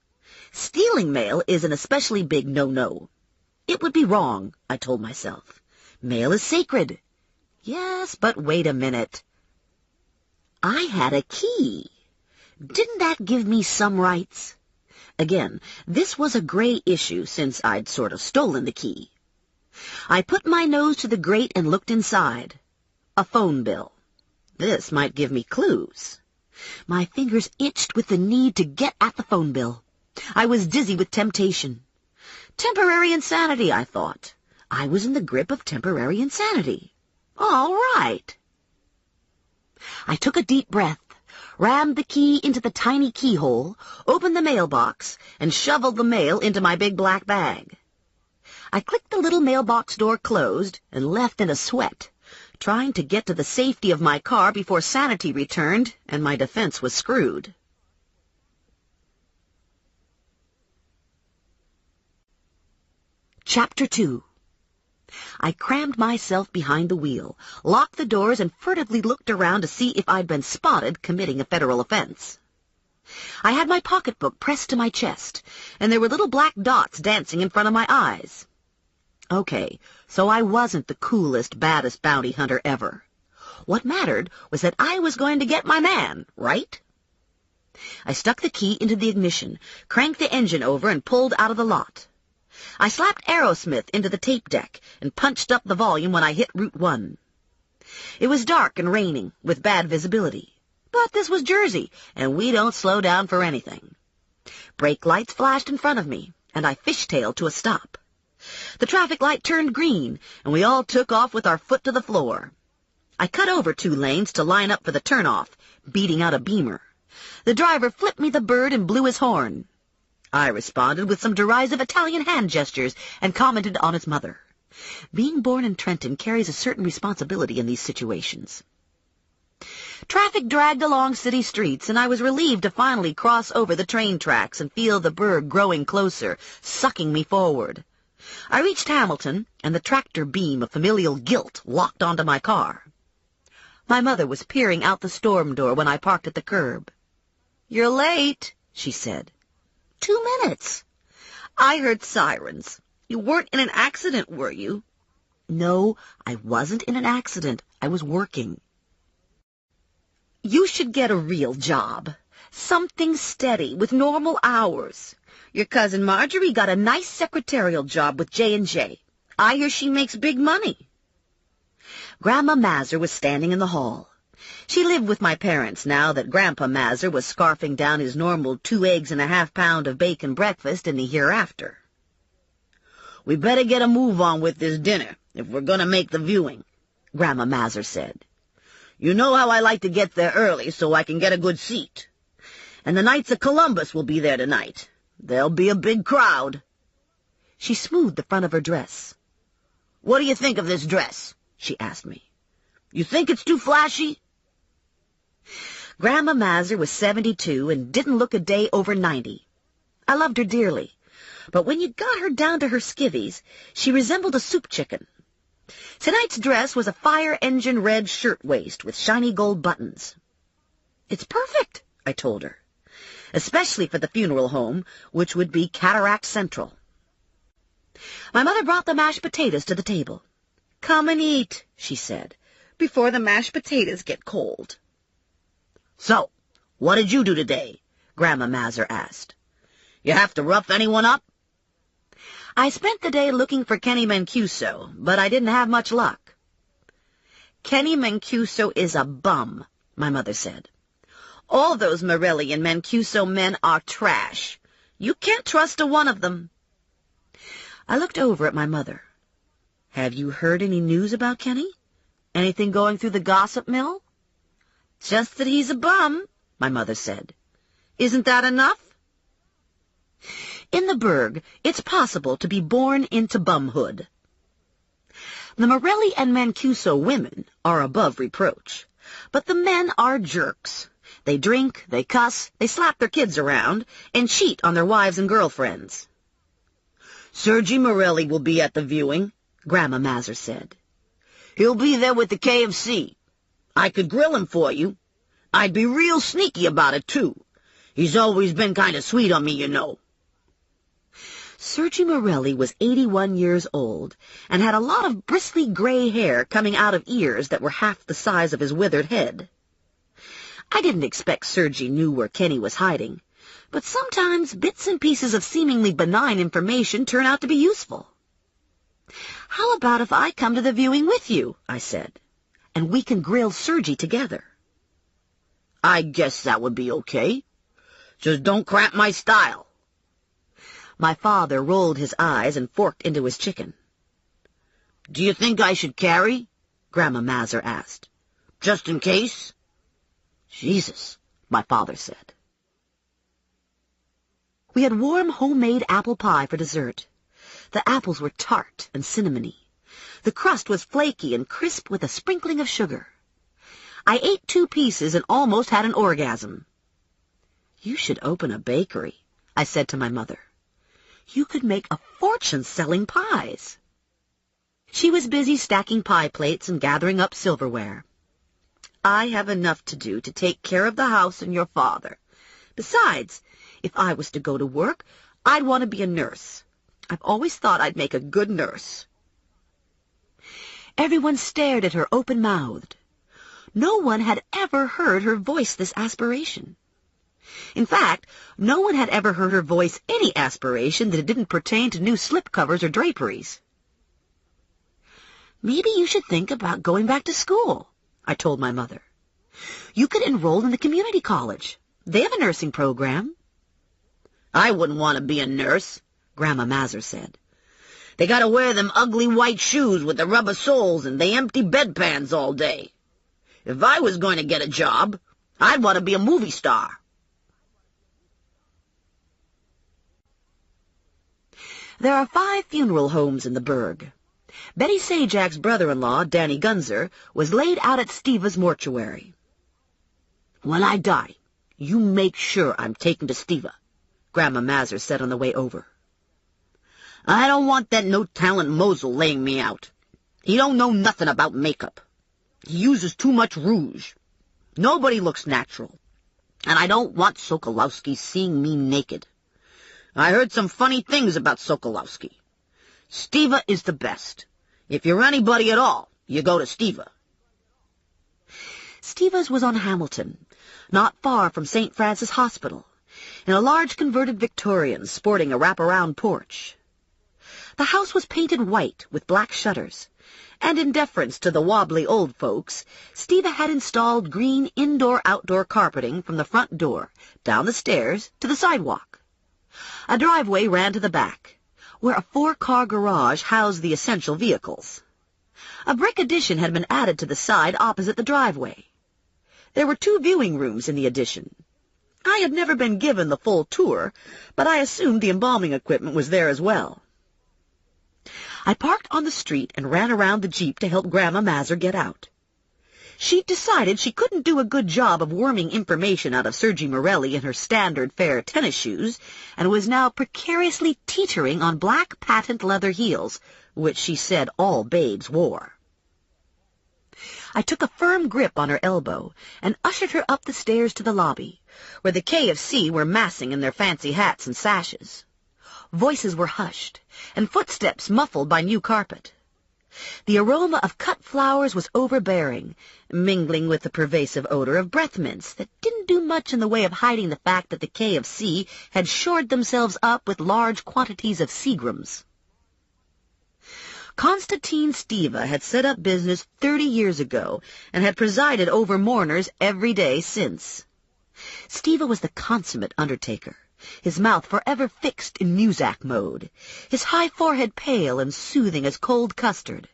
Speaker 2: Stealing mail is an especially big no-no. It would be wrong, I told myself. Mail is sacred. Yes, but wait a minute. I had a key. Didn't that give me some rights? Again, this was a gray issue since I'd sort of stolen the key. I put my nose to the grate and looked inside. A phone bill. This might give me clues. My fingers itched with the need to get at the phone bill. I was dizzy with temptation. Temporary insanity, I thought. I was in the grip of temporary insanity. All right. I took a deep breath, rammed the key into the tiny keyhole, opened the mailbox, and shoveled the mail into my big black bag. I clicked the little mailbox door closed and left in a sweat, trying to get to the safety of my car before sanity returned and my defense was screwed. Chapter 2. I crammed myself behind the wheel, locked the doors, and furtively looked around to see if I'd been spotted committing a federal offense. I had my pocketbook pressed to my chest, and there were little black dots dancing in front of my eyes. Okay, so I wasn't the coolest, baddest bounty hunter ever. What mattered was that I was going to get my man, right? I stuck the key into the ignition, cranked the engine over, and pulled out of the lot. I slapped Aerosmith into the tape deck and punched up the volume when I hit Route 1. It was dark and raining, with bad visibility. But this was Jersey, and we don't slow down for anything. Brake lights flashed in front of me, and I fishtailed to a stop. The traffic light turned green, and we all took off with our foot to the floor. I cut over 2 lanes to line up for the turnoff, beating out a Beamer. The driver flipped me the bird and blew his horn. I responded with some derisive Italian hand gestures and commented on his mother. Being born in Trenton carries a certain responsibility in these situations. Traffic dragged along city streets, and I was relieved to finally cross over the train tracks and feel the berg growing closer, sucking me forward. I reached Hamilton, and the tractor beam of familial guilt locked onto my car. My mother was peering out the storm door when I parked at the curb. "You're late," she said. 2 minutes. I heard sirens. You weren't in an accident, were you? No, I wasn't in an accident. I was working. You should get a real job. Something steady, with normal hours. Your cousin Marjorie got a nice secretarial job with J&J. I hear she makes big money. Grandma Mazur was standing in the hall. She lived with my parents now that Grandpa Mazur was scarfing down his normal 2 eggs and a half pound of bacon breakfast in the hereafter. "We better get a move on with this dinner if we're going to make the viewing," Grandma Mazur said. "You know how I like to get there early so I can get a good seat. And the Knights of Columbus will be there tonight. There'll be a big crowd." She smoothed the front of her dress. "What do you think of this dress?" she asked me. "You think it's too flashy?" Grandma Mazur was 72 and didn't look a day over 90. I loved her dearly, but when you got her down to her skivvies, she resembled a soup chicken. Tonight's dress was a fire-engine red shirtwaist with shiny gold buttons. "It's perfect," I told her, "especially for the funeral home, which would be Cataract Central." My mother brought the mashed potatoes to the table. "Come and eat," she said, "before the mashed potatoes get cold." "So, what did you do today?" Grandma Mazur asked. "You have to rough anyone up?" I spent the day looking for Kenny Mancuso, but I didn't have much luck. "Kenny Mancuso is a bum," my mother said. "All those Morelli and Mancuso men are trash. You can't trust a one of them." I looked over at my mother. "Have you heard any news about Kenny? Anything going through the gossip mill?" "Just that he's a bum," my mother said. "Isn't that enough?" In the Berg, it's possible to be born into bumhood. The Morelli and Mancuso women are above reproach, but the men are jerks. They drink, they cuss, they slap their kids around, and cheat on their wives and girlfriends. "Sergei Morelli will be at the viewing," Grandma Mazur said. "He'll be there with the KFC. I could grill him for you. I'd be real sneaky about it, too. He's always been kind of sweet on me, you know." Sergei Morelli was 81 years old and had a lot of bristly gray hair coming out of ears that were half the size of his withered head. I didn't expect Sergei knew where Kenny was hiding, but sometimes bits and pieces of seemingly benign information turn out to be useful. "How about if I come to the viewing with you?" I said, "and we can grill Sergei together." "I guess that would be okay. Just don't cramp my style." My father rolled his eyes and forked into his chicken. "Do you think I should carry?" Grandma Mazur asked. "Just in case?" Jesus, my father said. We had warm homemade apple pie for dessert. The apples were tart and cinnamony. The crust was flaky and crisp with a sprinkling of sugar. I ate 2 pieces and almost had an orgasm. "You should open a bakery," I said to my mother. "You could make a fortune selling pies." She was busy stacking pie plates and gathering up silverware. "I have enough to do to take care of the house and your father. Besides, if I was to go to work, I'd want to be a nurse. I've always thought I'd make a good nurse." Everyone stared at her open-mouthed. No one had ever heard her voice this aspiration. In fact, no one had ever heard her voice any aspiration that didn't pertain to new slipcovers or draperies. "Maybe you should think about going back to school," I told my mother. "You could enroll in the community college. They have a nursing program." "I wouldn't want to be a nurse," Grandma Mazur said. "They got to wear them ugly white shoes with the rubber soles, and they empty bedpans all day. If I was going to get a job, I'd want to be a movie star." There are 5 funeral homes in the burg. Betty Sajak's brother-in-law, Danny Gunzer, was laid out at Steva's mortuary. "When I die, you make sure I'm taken to Steva," Grandma Mazur said on the way over. "I don't want that no-talent Mosel laying me out. He don't know nothing about makeup. He uses too much rouge. Nobody looks natural. And I don't want Sokolowski seeing me naked. I heard some funny things about Sokolowski. Steva is the best. If you're anybody at all, you go to Steva." Steva's was on Hamilton, not far from St. Francis Hospital, in a large converted Victorian sporting a wraparound porch. The house was painted white with black shutters, and in deference to the wobbly old folks, Steva had installed green indoor-outdoor carpeting from the front door, down the stairs, to the sidewalk. A driveway ran to the back, where a 4-car garage housed the essential vehicles. A brick addition had been added to the side opposite the driveway. There were 2 viewing rooms in the addition. I had never been given the full tour, but I assumed the embalming equipment was there as well. I parked on the street and ran around the Jeep to help Grandma Mazur get out. She'd decided she couldn't do a good job of worming information out of Sergi Morelli in her standard fare tennis shoes, and was now precariously teetering on black patent leather heels, which she said all babes wore. I took a firm grip on her elbow and ushered her up the stairs to the lobby, where the KFC were massing in their fancy hats and sashes. Voices were hushed, and footsteps muffled by new carpet. The aroma of cut flowers was overbearing, mingling with the pervasive odor of breath mints that didn't do much in the way of hiding the fact that the KFC had shored themselves up with large quantities of Seagrams. Konstantin Steva had set up business 30 years ago and had presided over mourners every day since. Steva was the consummate undertaker, his mouth forever fixed in Muzak mode, his high forehead pale and soothing as cold custard,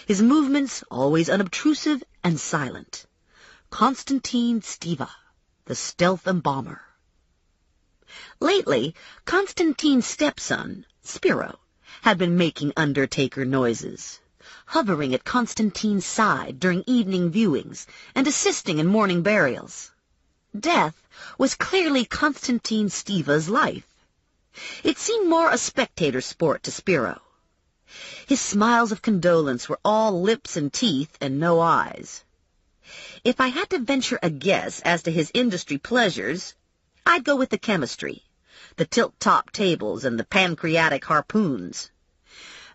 Speaker 2: his movements always unobtrusive and silent. Konstantin Steva, the stealth embalmer. Lately, Konstantin's stepson, Spiro, had been making undertaker noises, hovering at Konstantin's side during evening viewings and assisting in morning burials. Death was clearly Konstantin Steva's life. It seemed more a spectator sport to Spiro. His smiles of condolence were all lips and teeth and no eyes. If I had to venture a guess as to his industry pleasures, I'd go with the chemistry, the tilt-top tables and the pancreatic harpoons.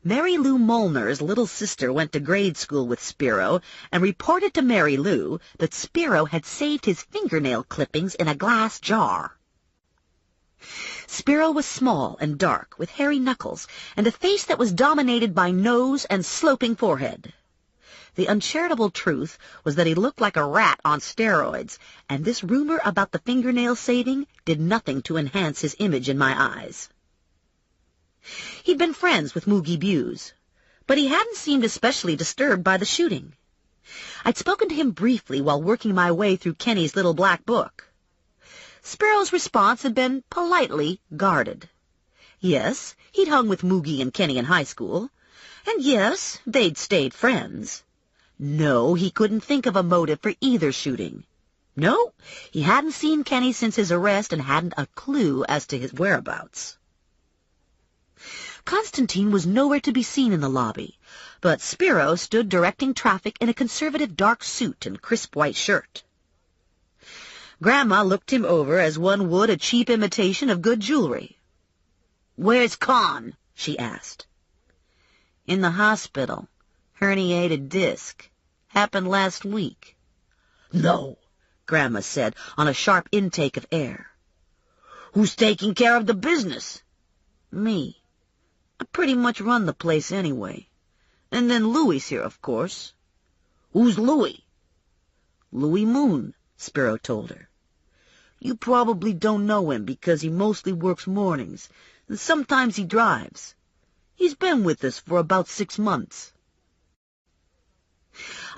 Speaker 2: Mary Lou Molnar's little sister went to grade school with Spiro and reported to Mary Lou that Spiro had saved his fingernail clippings in a glass jar. Spiro was small and dark, with hairy knuckles, and a face that was dominated by nose and sloping forehead. The uncharitable truth was that he looked like a rat on steroids, and this rumor about the fingernail saving did nothing to enhance his image in my eyes. He'd been friends with Moogie Buse, but he hadn't seemed especially disturbed by the shooting. I'd spoken to him briefly while working my way through Kenny's little black book. Sparrow's response had been politely guarded. Yes, he'd hung with Moogie and Kenny in high school, and yes, they'd stayed friends. No, he couldn't think of a motive for either shooting. No, he hadn't seen Kenny since his arrest and hadn't a clue as to his whereabouts. Constantine was nowhere to be seen in the lobby, but Spiro stood directing traffic in a conservative dark suit and crisp white shirt. Grandma looked him over as one would a cheap imitation of good jewelry. "Where's Con?" she asked. "In the hospital. Herniated disc. Happened last week." "No," Grandma said on a sharp intake of air. "Who's taking care of the business?" "Me. I pretty much run the place anyway. And then Louie's here, of course." "Who's Louie?" "Louie Moon," Spiro told her. "You probably don't know him because he mostly works mornings, and sometimes he drives. He's been with us for about 6 months.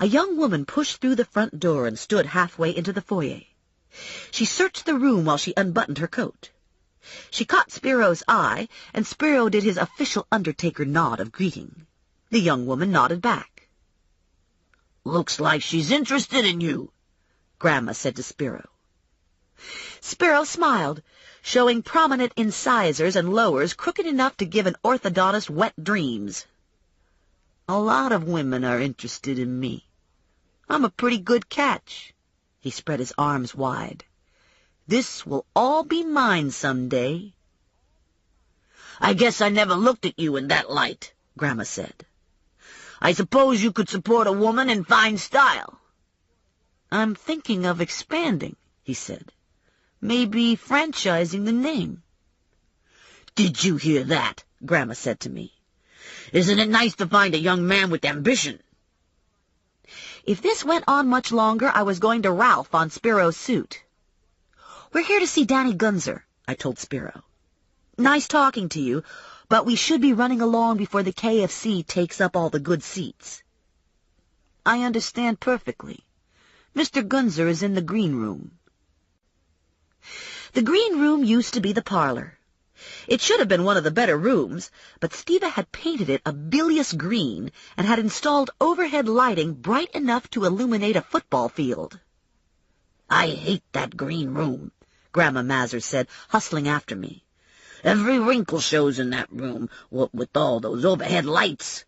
Speaker 2: A young woman pushed through the front door and stood halfway into the foyer. She searched the room while she unbuttoned her coat. She caught Spiro's eye, and Spiro did his official undertaker nod of greeting. The young woman nodded back. "Looks like she's interested in you," Grandma said to Spiro. Spiro smiled, showing prominent incisors and lowers crooked enough to give an orthodontist wet dreams. "A lot of women are interested in me. I'm a pretty good catch." He spread his arms wide. "This will all be mine someday." "I guess I never looked at you in that light," Grandma said. "I suppose you could support a woman in fine style." "I'm thinking of expanding," he said. "Maybe franchising the name." "Did you hear that?" Grandma said to me. "Isn't it nice to find a young man with ambition?" If this went on much longer, I was going to Ralph on Spiro's suit. "We're here to see Danny Gunzer," I told Spiro. "Nice talking to you, but we should be running along before the KFC takes up all the good seats." "I understand perfectly. Mr. Gunzer is in the green room." The green room used to be the parlor. It should have been one of the better rooms, but Steva had painted it a bilious green and had installed overhead lighting bright enough to illuminate a football field. "I hate that green room," Grandma Mazur said, hustling after me. "Every wrinkle shows in that room, what with all those overhead lights.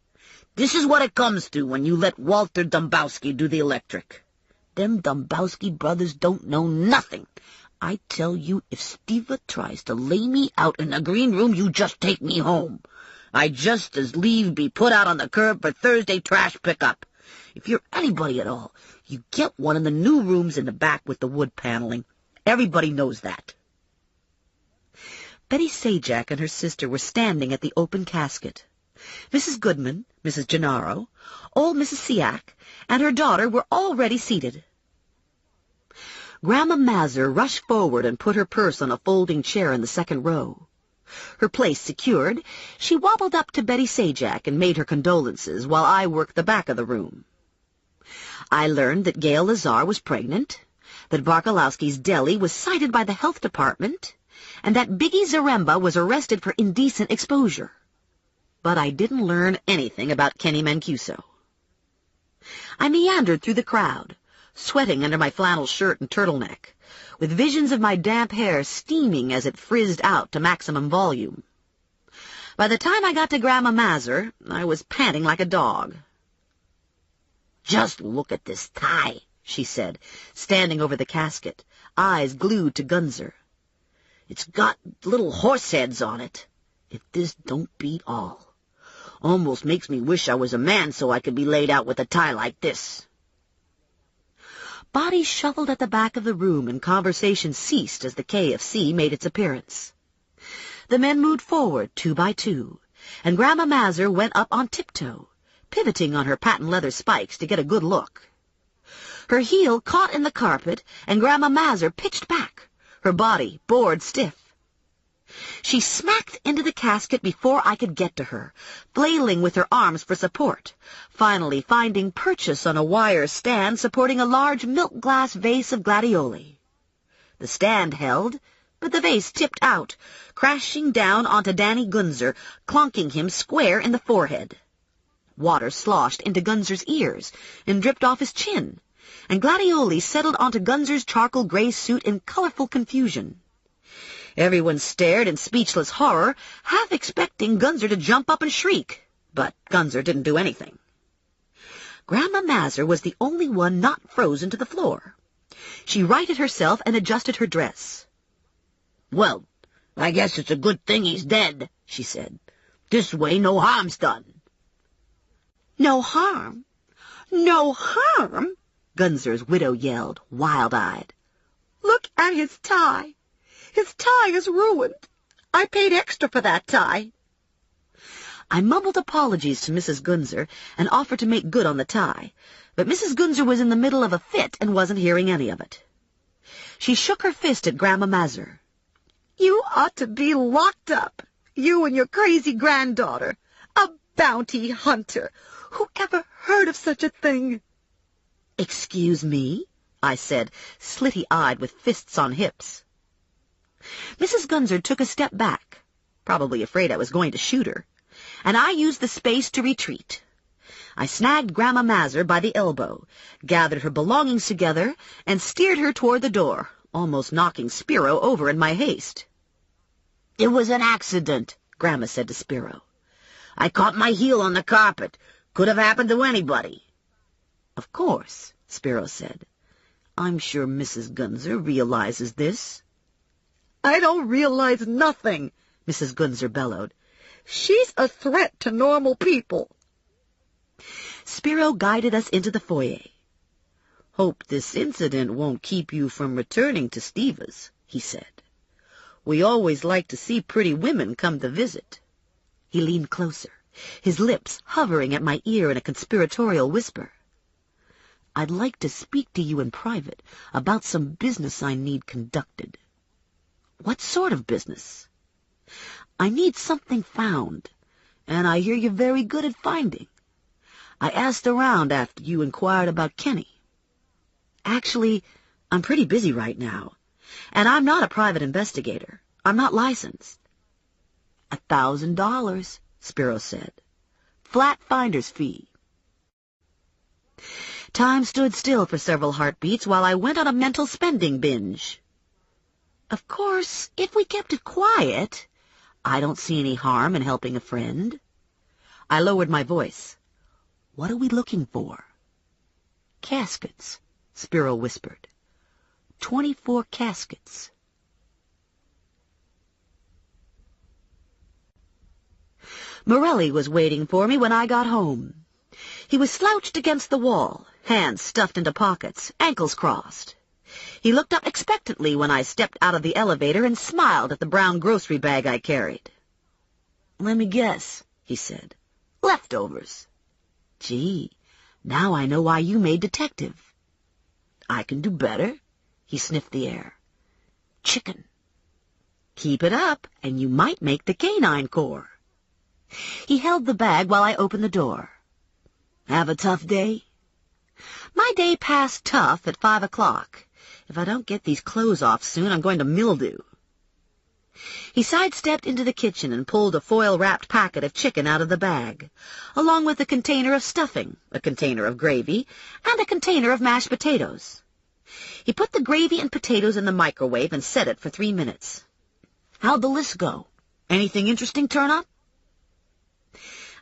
Speaker 2: This is what it comes to when you let Walter Dombowski do the electric. Them Dombowski brothers don't know nothing. I tell you, if Steva tries to lay me out in a green room, you just take me home. I'd just as leave be put out on the curb for Thursday trash pickup. If you're anybody at all, you get one in the new rooms in the back with the wood paneling. Everybody knows that." Betty Sajak and her sister were standing at the open casket. Mrs. Goodman, Mrs. Gennaro, old Mrs. Siak, and her daughter were already seated. Grandma Mazur rushed forward and put her purse on a folding chair in the second row. Her place secured, she wobbled up to Betty Sajak and made her condolences while I worked the back of the room. I learned that Gail Lazar was pregnant, that Barkalowski's deli was cited by the health department, and that Biggie Zaremba was arrested for indecent exposure. But I didn't learn anything about Kenny Mancuso. I meandered through the crowd, sweating under my flannel shirt and turtleneck, with visions of my damp hair steaming as it frizzed out to maximum volume. By the time I got to Grandma Mazur, I was panting like a dog. "Just look at this tie," she said, standing over the casket, eyes glued to Gunzer. "It's got little horse heads on it. If this don't beat all. Almost makes me wish I was a man so I could be laid out with a tie like this." Bodies shuffled at the back of the room, and conversation ceased as the KFC made its appearance. The men moved forward 2 by 2, and Grandma Mazur went up on tiptoe, pivoting on her patent leather spikes to get a good look. Her heel caught in the carpet, and Grandma Mazur pitched back, her body bored stiff. She smacked into the casket before I could get to her, flailing with her arms for support, finally finding purchase on a wire stand supporting a large milk-glass vase of gladioli. The stand held, but the vase tipped out, crashing down onto Danny Gunzer, clonking him square in the forehead. Water sloshed into Gunzer's ears and dripped off his chin, and gladioli settled onto Gunzer's charcoal gray suit in colorful confusion. Everyone stared in speechless horror, half expecting Gunzer to jump up and shriek, but Gunzer didn't do anything. Grandma Mazur was the only one not frozen to the floor. She righted herself and adjusted her dress. "Well, I guess it's a good thing he's dead," she said. "This way no harm's done." "No harm? No harm?" Gunzer's widow yelled, wild-eyed. "Look at his tie. His tie is ruined. I paid extra for that tie." I mumbled apologies to Mrs. Gunzer and offered to make good on the tie, but Mrs. Gunzer was in the middle of a fit and wasn't hearing any of it. She shook her fist at Grandma Mazur. "You ought to be locked up, you and your crazy granddaughter. A bounty hunter. Who ever heard of such a thing?" "Excuse me?" I said, slitty-eyed with fists on hips. Mrs. Gunzer took a step back, probably afraid I was going to shoot her, and I used the space to retreat. I snagged Grandma Mazur by the elbow, gathered her belongings together, and steered her toward the door, almost knocking Spiro over in my haste. "It was an accident," Grandma said to Spiro. "I caught my heel on the carpet. Could have happened to anybody." "Of course," Spiro said. "I'm sure Mrs. Gunzer realizes this." "I don't realize nothing," Mrs. Gunzer bellowed. "She's a threat to normal people." Spiro guided us into the foyer. "Hope this incident won't keep you from returning to Steva's," he said. "We always like to see pretty women come to visit." He leaned closer, his lips hovering at my ear in a conspiratorial whisper. "I'd like to speak to you in private about some business I need conducted." "What sort of business?" "I need something found, and I hear you're very good at finding. I asked around after you inquired about Kenny. Actually, I'm pretty busy right now, and I'm not a private investigator. I'm not licensed." $1,000, Spiro said. "Flat finder's fee." Time stood still for several heartbeats while I went on a mental spending binge. Of course, if we kept it quiet, I don't see any harm in helping a friend. I lowered my voice. "What are we looking for?" "Caskets," Spiro whispered. 24 caskets. Morelli was waiting for me when I got home. He was slouched against the wall, hands stuffed into pockets, ankles crossed. He looked up expectantly when I stepped out of the elevator and smiled at the brown grocery bag I carried. "Let me guess," he said. "Leftovers." "Gee, now I know why you made detective." "I can do better." He sniffed the air. "Chicken." "Keep it up, and you might make the Canine Corps." He held the bag while I opened the door. "Have a tough day?" "My day passed tough at 5 o'clock. If I don't get these clothes off soon, I'm going to mildew." He sidestepped into the kitchen and pulled a foil-wrapped packet of chicken out of the bag, along with a container of stuffing, a container of gravy, and a container of mashed potatoes. He put the gravy and potatoes in the microwave and set it for 3 minutes. "How'd the list go? Anything interesting turn up?"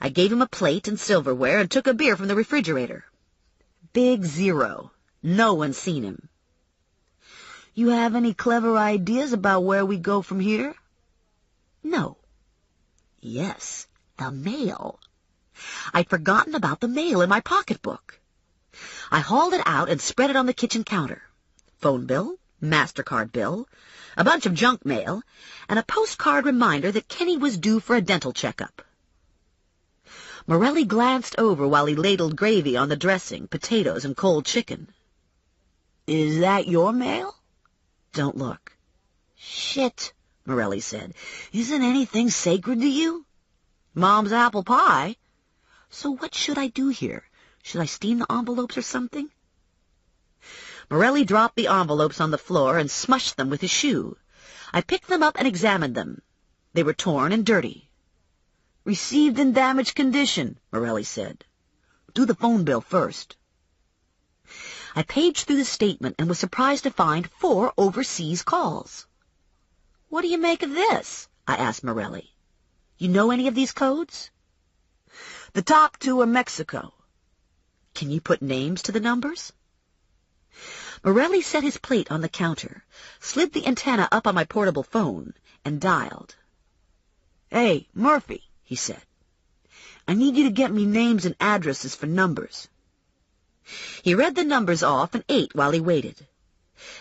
Speaker 2: I gave him a plate and silverware and took a beer from the refrigerator. Big 0. No one's seen him. "You have any clever ideas about where we go from here?" "No." "Yes, the mail." I'd forgotten about the mail in my pocketbook. I hauled it out and spread it on the kitchen counter. Phone bill, MasterCard bill, a bunch of junk mail, and a postcard reminder that Kenny was due for a dental checkup. Morelli glanced over while he ladled gravy on the dressing, potatoes, and cold chicken. "Is that your mail?" "Don't look." "Shit," Morelli said. "Isn't anything sacred to you?" "Mom's apple pie." "So what should I do here? Should I steam the envelopes or something?" Morelli dropped the envelopes on the floor and smushed them with his shoe. I picked them up and examined them. They were torn and dirty. "Received in damaged condition," Morelli said. "Do the phone bill first." I paged through the statement and was surprised to find 4 overseas calls. "What do you make of this?" I asked Morelli. "You know any of these codes?" "The top 2 are Mexico." "Can you put names to the numbers?" Morelli set his plate on the counter, slid the antenna up on my portable phone, and dialed. "Hey, Murphy," he said. "I need you to get me names and addresses for numbers." He read the numbers off and ate while he waited.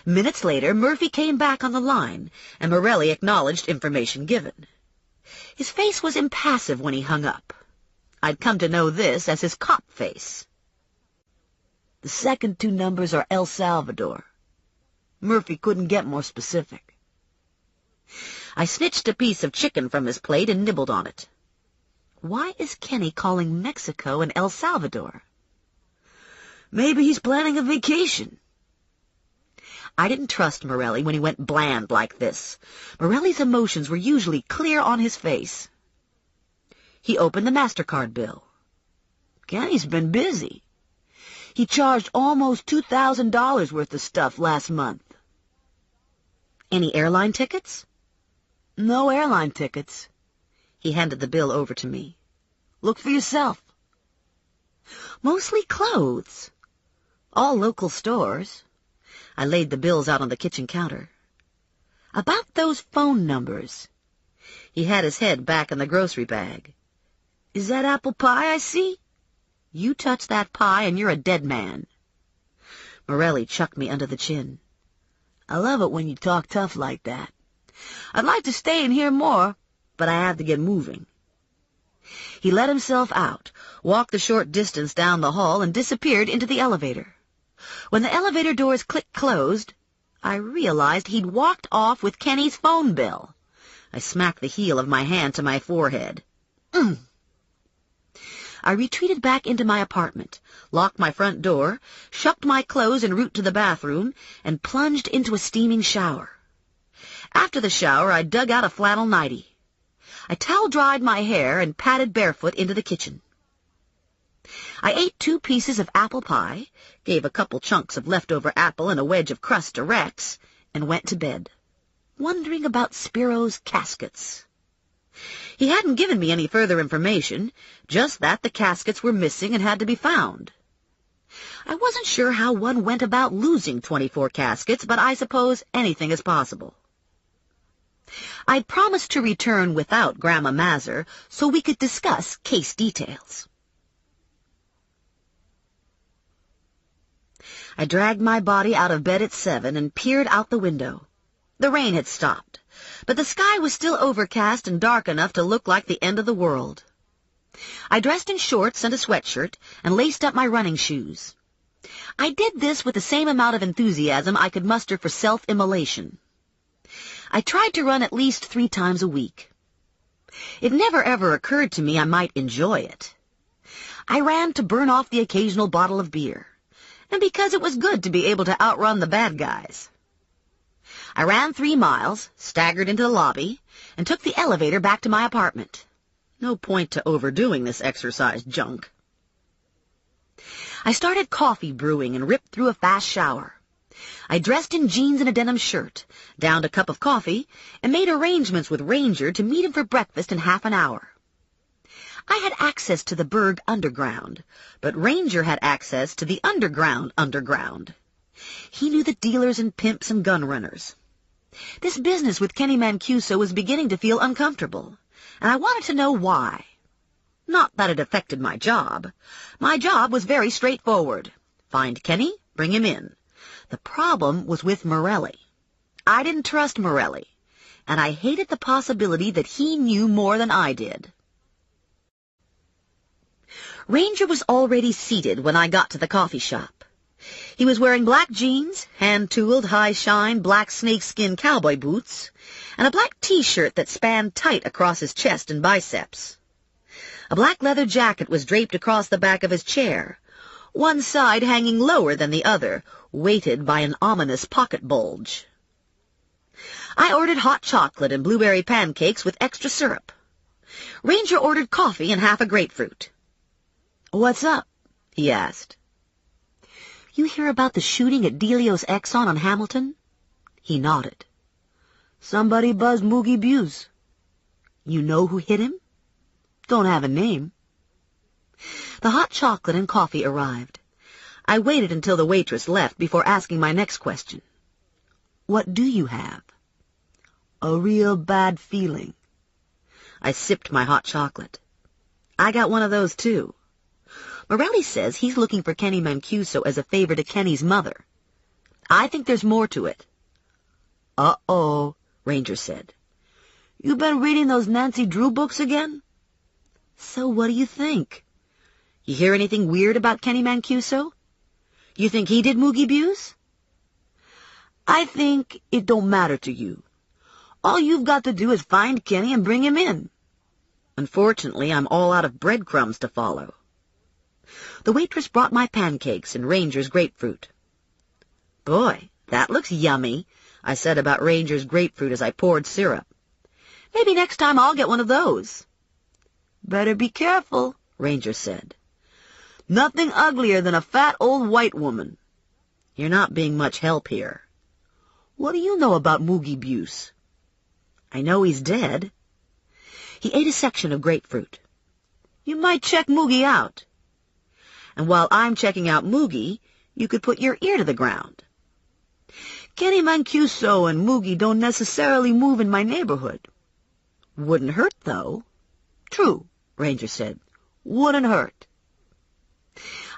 Speaker 2: Minutes later, Murphy came back on the line, and Morelli acknowledged information given. His face was impassive when he hung up. I'd come to know this as his cop face. "The second 2 numbers are El Salvador." Murphy couldn't get more specific. I snitched a piece of chicken from his plate and nibbled on it. Why is Kenny calling Mexico and El Salvador? "Maybe he's planning a vacation." I didn't trust Morelli when he went bland like this. Morelli's emotions were usually clear on his face. He opened the MasterCard bill. "Kenny's been busy. He charged almost $2,000 worth of stuff last month." "Any airline tickets?" "No airline tickets." He handed the bill over to me. "Look for yourself." "Mostly clothes." "All local stores." I laid the bills out on the kitchen counter. "About those phone numbers." He had his head back in the grocery bag. "Is that apple pie I see?" "You touch that pie and you're a dead man." Morelli chucked me under the chin. "I love it when you talk tough like that. I'd like to stay and hear more, but I have to get moving." He let himself out, walked the short distance down the hall, and disappeared into the elevator. When the elevator doors clicked closed, I realized he'd walked off with Kenny's phone bill. I smacked the heel of my hand to my forehead. I retreated back into my apartment, locked my front door, shucked my clothes en route to the bathroom, and plunged into a steaming shower. After the shower, I dug out a flannel nightie. I towel-dried my hair and padded barefoot into the kitchen. I ate 2 pieces of apple pie, gave a couple chunks of leftover apple and a wedge of crust to Rex, and went to bed, wondering about Spiro's caskets. He hadn't given me any further information, just that the caskets were missing and had to be found. I wasn't sure how one went about losing 24 caskets, but I suppose anything is possible. I'd promised to return without Grandma Mazur so we could discuss case details. I dragged my body out of bed at 7 and peered out the window. The rain had stopped, but the sky was still overcast and dark enough to look like the end of the world. I dressed in shorts and a sweatshirt and laced up my running shoes. I did this with the same amount of enthusiasm I could muster for self-immolation. I tried to run at least 3 times a week. It never ever occurred to me I might enjoy it. I ran to burn off the occasional bottle of beer, and because it was good to be able to outrun the bad guys. I ran 3 miles, staggered into the lobby, and took the elevator back to my apartment. No point to overdoing this exercise junk. I started coffee brewing and ripped through a fast shower. I dressed in jeans and a denim shirt, downed a cup of coffee, and made arrangements with Ranger to meet him for breakfast in half an hour. I had access to the Berg underground, but Ranger had access to the underground. He knew the dealers and pimps and gun runners. This business with Kenny Mancuso was beginning to feel uncomfortable, and I wanted to know why. Not that it affected my job. My job was very straightforward. Find Kenny, bring him in. The problem was with Morelli. I didn't trust Morelli, and I hated the possibility that he knew more than I did. Ranger was already seated when I got to the coffee shop. He was wearing black jeans, hand-tooled, high-shine, black snakeskin cowboy boots, and a black T-shirt that spanned tight across his chest and biceps. A black leather jacket was draped across the back of his chair, one side hanging lower than the other, weighted by an ominous pocket bulge. I ordered hot chocolate and blueberry pancakes with extra syrup. Ranger ordered coffee and half a grapefruit. "What's up?" he asked. "You hear about the shooting at Delio's Exxon on Hamilton?" He nodded. "Somebody buzzed Moogie Buse." "You know who hit him?" "Don't have a name." The hot chocolate and coffee arrived. I waited until the waitress left before asking my next question. "What do you have?" "A real bad feeling." I sipped my hot chocolate. "I got one of those, too. Morelli says he's looking for Kenny Mancuso as a favor to Kenny's mother. I think there's more to it." "Uh-oh," Ranger said. "You been reading those Nancy Drew books again?" "So what do you think? You hear anything weird about Kenny Mancuso? You think he did Moogie Buse?" "I think it don't matter to you. All you've got to do is find Kenny and bring him in." Unfortunately, I'm all out of breadcrumbs to follow. The waitress brought my pancakes and Ranger's grapefruit. "Boy, that looks yummy," I said about Ranger's grapefruit as I poured syrup. "Maybe next time I'll get one of those." "Better be careful," Ranger said. "Nothing uglier than a fat old white woman." "You're not being much help here." "What do you know about Moogie Buse?" "I know he's dead." He ate a section of grapefruit. "You might check Moogie out. And while I'm checking out Moogie, you could put your ear to the ground. Kenny Mancuso and Moogie don't necessarily move in my neighborhood." "Wouldn't hurt, though." "True," Ranger said. "Wouldn't hurt."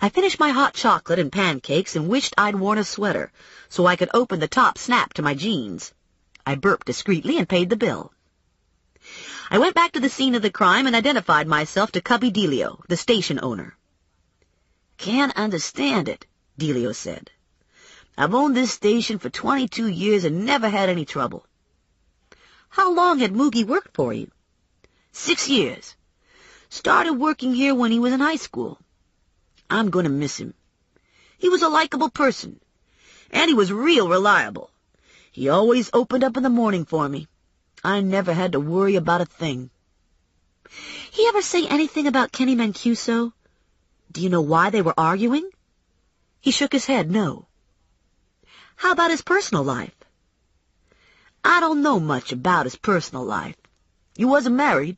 Speaker 2: I finished my hot chocolate and pancakes and wished I'd worn a sweater so I could open the top snap to my jeans. I burped discreetly and paid the bill. I went back to the scene of the crime and identified myself to Cubby Delio, the station owner. "Can't understand it," Delio said. "I've owned this station for 22 years and never had any trouble." "How long had Moogie worked for you?" 6 years. Started working here when he was in high school. I'm going to miss him. He was a likable person, and he was real reliable. He always opened up in the morning for me. I never had to worry about a thing." "He ever say anything about Kenny Mancuso? Do you know why they were arguing?" He shook his head, no. "How about his personal life?" "I don't know much about his personal life. He wasn't married.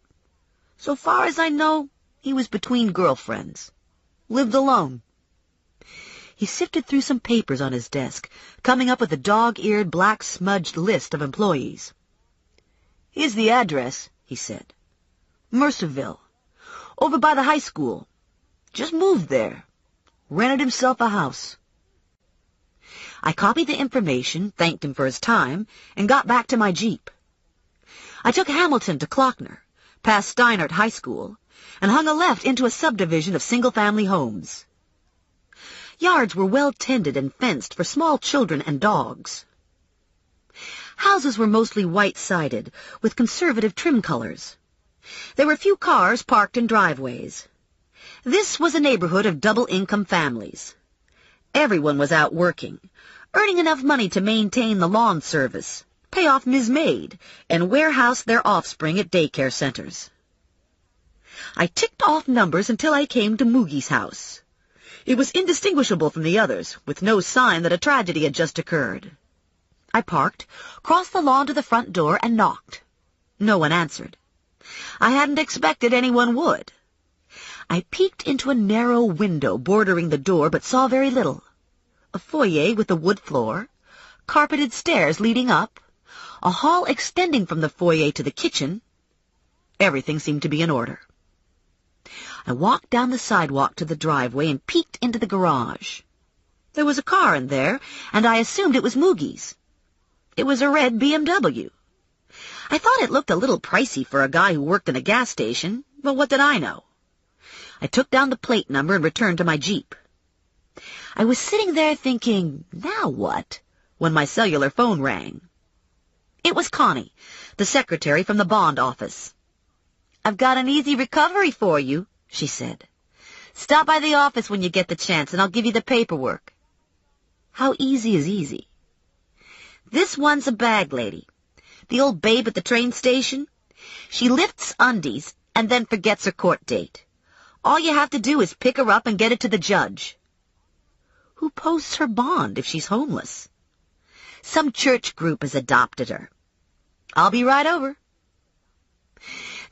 Speaker 2: So far as I know, he was between girlfriends. Lived alone." He sifted through some papers on his desk, coming up with a dog-eared, black-smudged list of employees. "Here's the address," he said. "Mercerville. Over by the high school. Just moved there. Rented himself a house." I copied the information, thanked him for his time, and got back to my Jeep. I took Hamilton to Klockner, past Steinert High School, and hung a left into a subdivision of single-family homes. Yards were well-tended and fenced for small children and dogs. Houses were mostly white-sided, with conservative trim colors. There were few cars parked in driveways. This was a neighborhood of double-income families. Everyone was out working, earning enough money to maintain the lawn service, pay off Ms. Maid, and warehouse their offspring at daycare centers. I ticked off numbers until I came to Moogie's house. It was indistinguishable from the others, with no sign that a tragedy had just occurred. I parked, crossed the lawn to the front door, and knocked. No one answered. I hadn't expected anyone would. I peeked into a narrow window bordering the door, but saw very little. A foyer with a wood floor, carpeted stairs leading up, a hall extending from the foyer to the kitchen. Everything seemed to be in order. I walked down the sidewalk to the driveway and peeked into the garage. There was a car in there, and I assumed it was Moogie's. It was a red BMW. I thought it looked a little pricey for a guy who worked in a gas station, but what did I know? I took down the plate number and returned to my Jeep. I was sitting there thinking, now what, when my cellular phone rang. It was Connie, the secretary from the bond office. "I've got an easy recovery for you," she said. "Stop by the office when you get the chance, and I'll give you the paperwork." How easy is easy? This one's a bag lady. The old babe at the train station. She lifts undies and then forgets her court date. All you have to do is pick her up and get it to the judge. Who posts her bond if she's homeless? Some church group has adopted her. I'll be right over.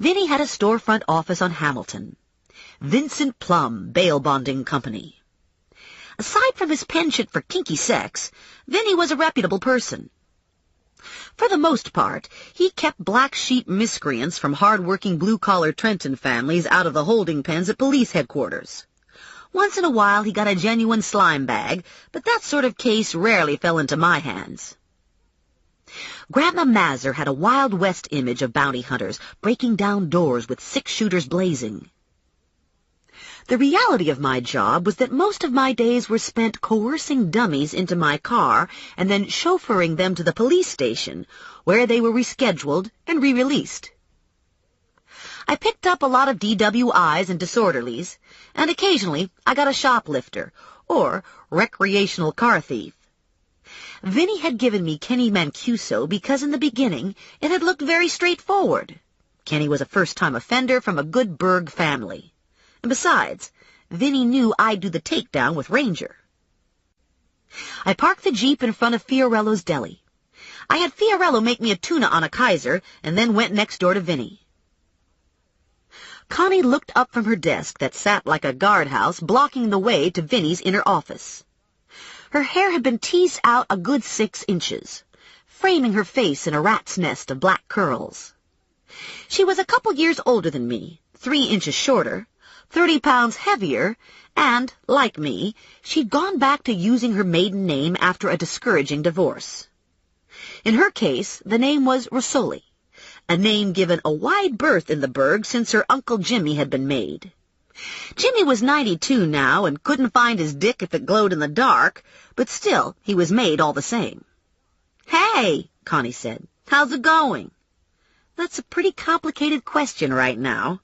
Speaker 2: Vinny had a storefront office on Hamilton. Vincent Plum, Bail Bonding Company. Aside from his penchant for kinky sex, Vinny was a reputable person. For the most part, he kept black sheep miscreants from hard-working blue-collar Trenton families out of the holding pens at police headquarters. Once in a while he got a genuine slime bag, but that sort of case rarely fell into my hands. Grandma Mazur had a Wild West image of bounty hunters breaking down doors with six-shooters blazing. The reality of my job was that most of my days were spent coercing dummies into my car and then chauffeuring them to the police station, where they were rescheduled and re-released. I picked up a lot of DWIs and disorderlies, and occasionally I got a shoplifter, or recreational car thief. Vinny had given me Kenny Mancuso because in the beginning it had looked very straightforward. Kenny was a first-time offender from a good burg family. And besides, Vinny knew I'd do the takedown with Ranger. I parked the Jeep in front of Fiorello's Deli. I had Fiorello make me a tuna on a Kaiser and then went next door to Vinny. Connie looked up from her desk that sat like a guardhouse blocking the way to Vinny's inner office. Her hair had been teased out a good 6 inches, framing her face in a rat's nest of black curls. She was a couple years older than me, 3 inches shorter, 30 pounds heavier, and, like me, she'd gone back to using her maiden name after a discouraging divorce. In her case, the name was Rosoli, a name given a wide berth in the burg since her Uncle Jimmy had been made. Jimmy was 92 now and couldn't find his dick if it glowed in the dark, but still, he was made all the same. "Hey," Connie said, "how's it going?" "That's a pretty complicated question right now.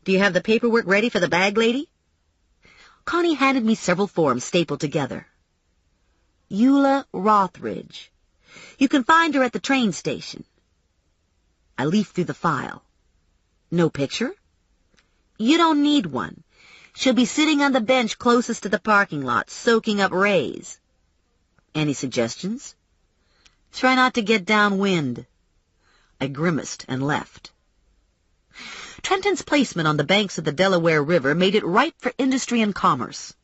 Speaker 2: Do you have the paperwork ready for the bag lady?" Connie handed me several forms stapled together. "Eula Rothridge. You can find her at the train station." I leafed through the file. "No picture?" "You don't need one. She'll be sitting on the bench closest to the parking lot, soaking up rays." "Any suggestions?" "Try not to get downwind." I grimaced and left. Trenton's placement on the banks of the Delaware River made it ripe for industry and commerce.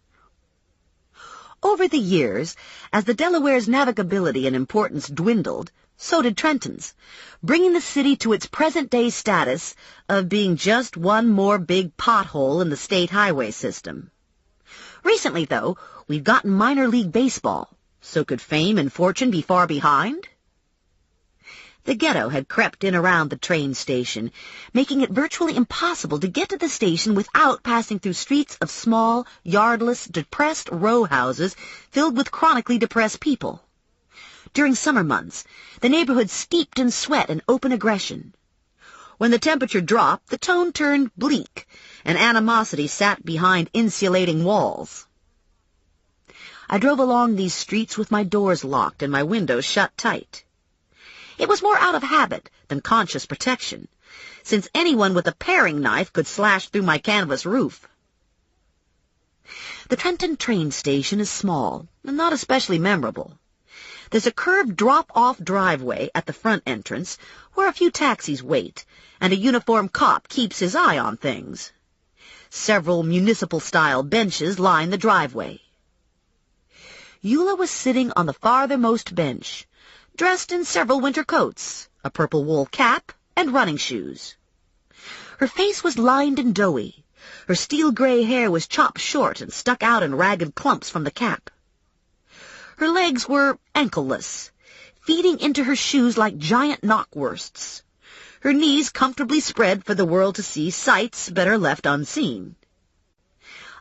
Speaker 2: Over the years, as the Delaware's navigability and importance dwindled, so did Trenton's, bringing the city to its present-day status of being just one more big pothole in the state highway system. Recently, though, we've gotten minor league baseball, so could fame and fortune be far behind? The ghetto had crept in around the train station, making it virtually impossible to get to the station without passing through streets of small, yardless, depressed row houses filled with chronically depressed people. During summer months, the neighborhood steeped in sweat and open aggression. When the temperature dropped, the tone turned bleak, and animosity sat behind insulating walls. I drove along these streets with my doors locked and my windows shut tight. It was more out of habit than conscious protection, since anyone with a paring knife could slash through my canvas roof. The Trenton train station is small and not especially memorable. There's a curved drop-off driveway at the front entrance where a few taxis wait, and a uniformed cop keeps his eye on things. Several municipal-style benches line the driveway. Eula was sitting on the farthermost bench, dressed in several winter coats, a purple wool cap, and running shoes. Her face was lined and doughy. Her steel-gray hair was chopped short and stuck out in ragged clumps from the cap. Her legs were ankleless, feeding into her shoes like giant knockwursts. Her knees comfortably spread for the world to see sights better left unseen.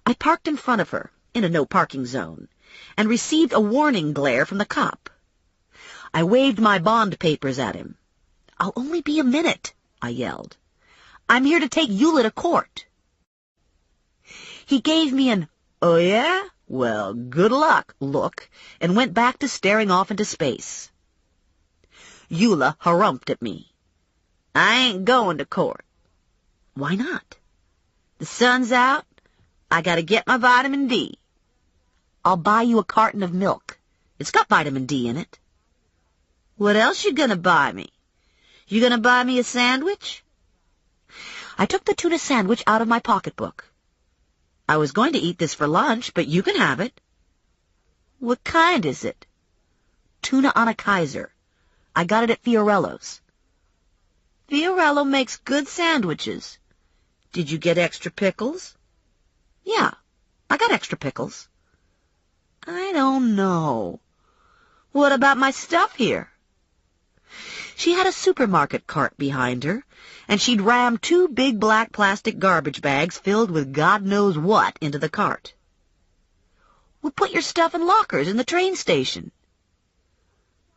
Speaker 2: I parked in front of her, in a no-parking zone, and received a warning glare from the cop. I waved my bond papers at him. "I'll only be a minute," I yelled. "I'm here to take Eula to court." He gave me an "oh yeah" Well, good luck, look, and went back to staring off into space. Eula harumphed at me. I ain't going to court. Why not? The sun's out. I gotta get my vitamin D. I'll buy you a carton of milk. It's got vitamin D in it. What else you gonna buy me? You gonna buy me a sandwich? I took the tuna sandwich out of my pocketbook. I was going to eat this for lunch, but you can have it. What kind is it? Tuna on a Kaiser. I got it at Fiorello's. Fiorello makes good sandwiches. Did you get extra pickles? Yeah, I got extra pickles. I don't know. What about my stuff here? She had a supermarket cart behind her, and she'd rammed 2 big black plastic garbage bags filled with God knows what into the cart. We'll put your stuff in lockers in the train station.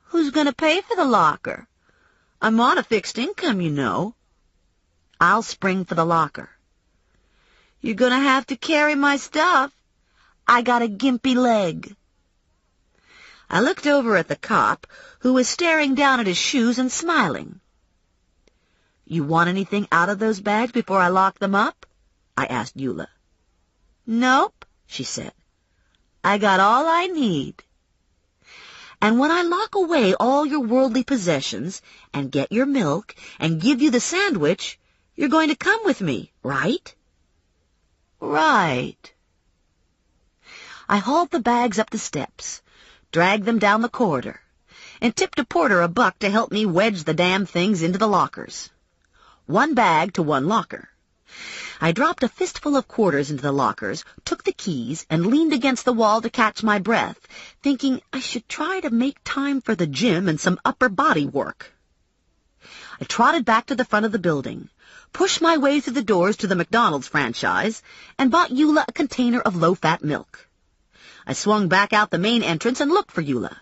Speaker 2: Who's going to pay for the locker? I'm on a fixed income, you know. I'll spring for the locker. You're going to have to carry my stuff. I got a gimpy leg. I looked over at the cop, who was staring down at his shoes and smiling. You want anything out of those bags before I lock them up? I asked Eula. Nope, she said. I got all I need. And when I lock away all your worldly possessions and get your milk and give you the sandwich, you're going to come with me, right? Right. I hauled the bags up the steps, dragged them down the corridor, and tipped a porter a buck to help me wedge the damn things into the lockers. 1 bag to 1 locker. I dropped a fistful of quarters into the lockers, took the keys, and leaned against the wall to catch my breath, thinking I should try to make time for the gym and some upper body work. I trotted back to the front of the building, pushed my way through the doors to the McDonald's franchise, and bought Eula a container of low-fat milk. I swung back out the main entrance and looked for Eula.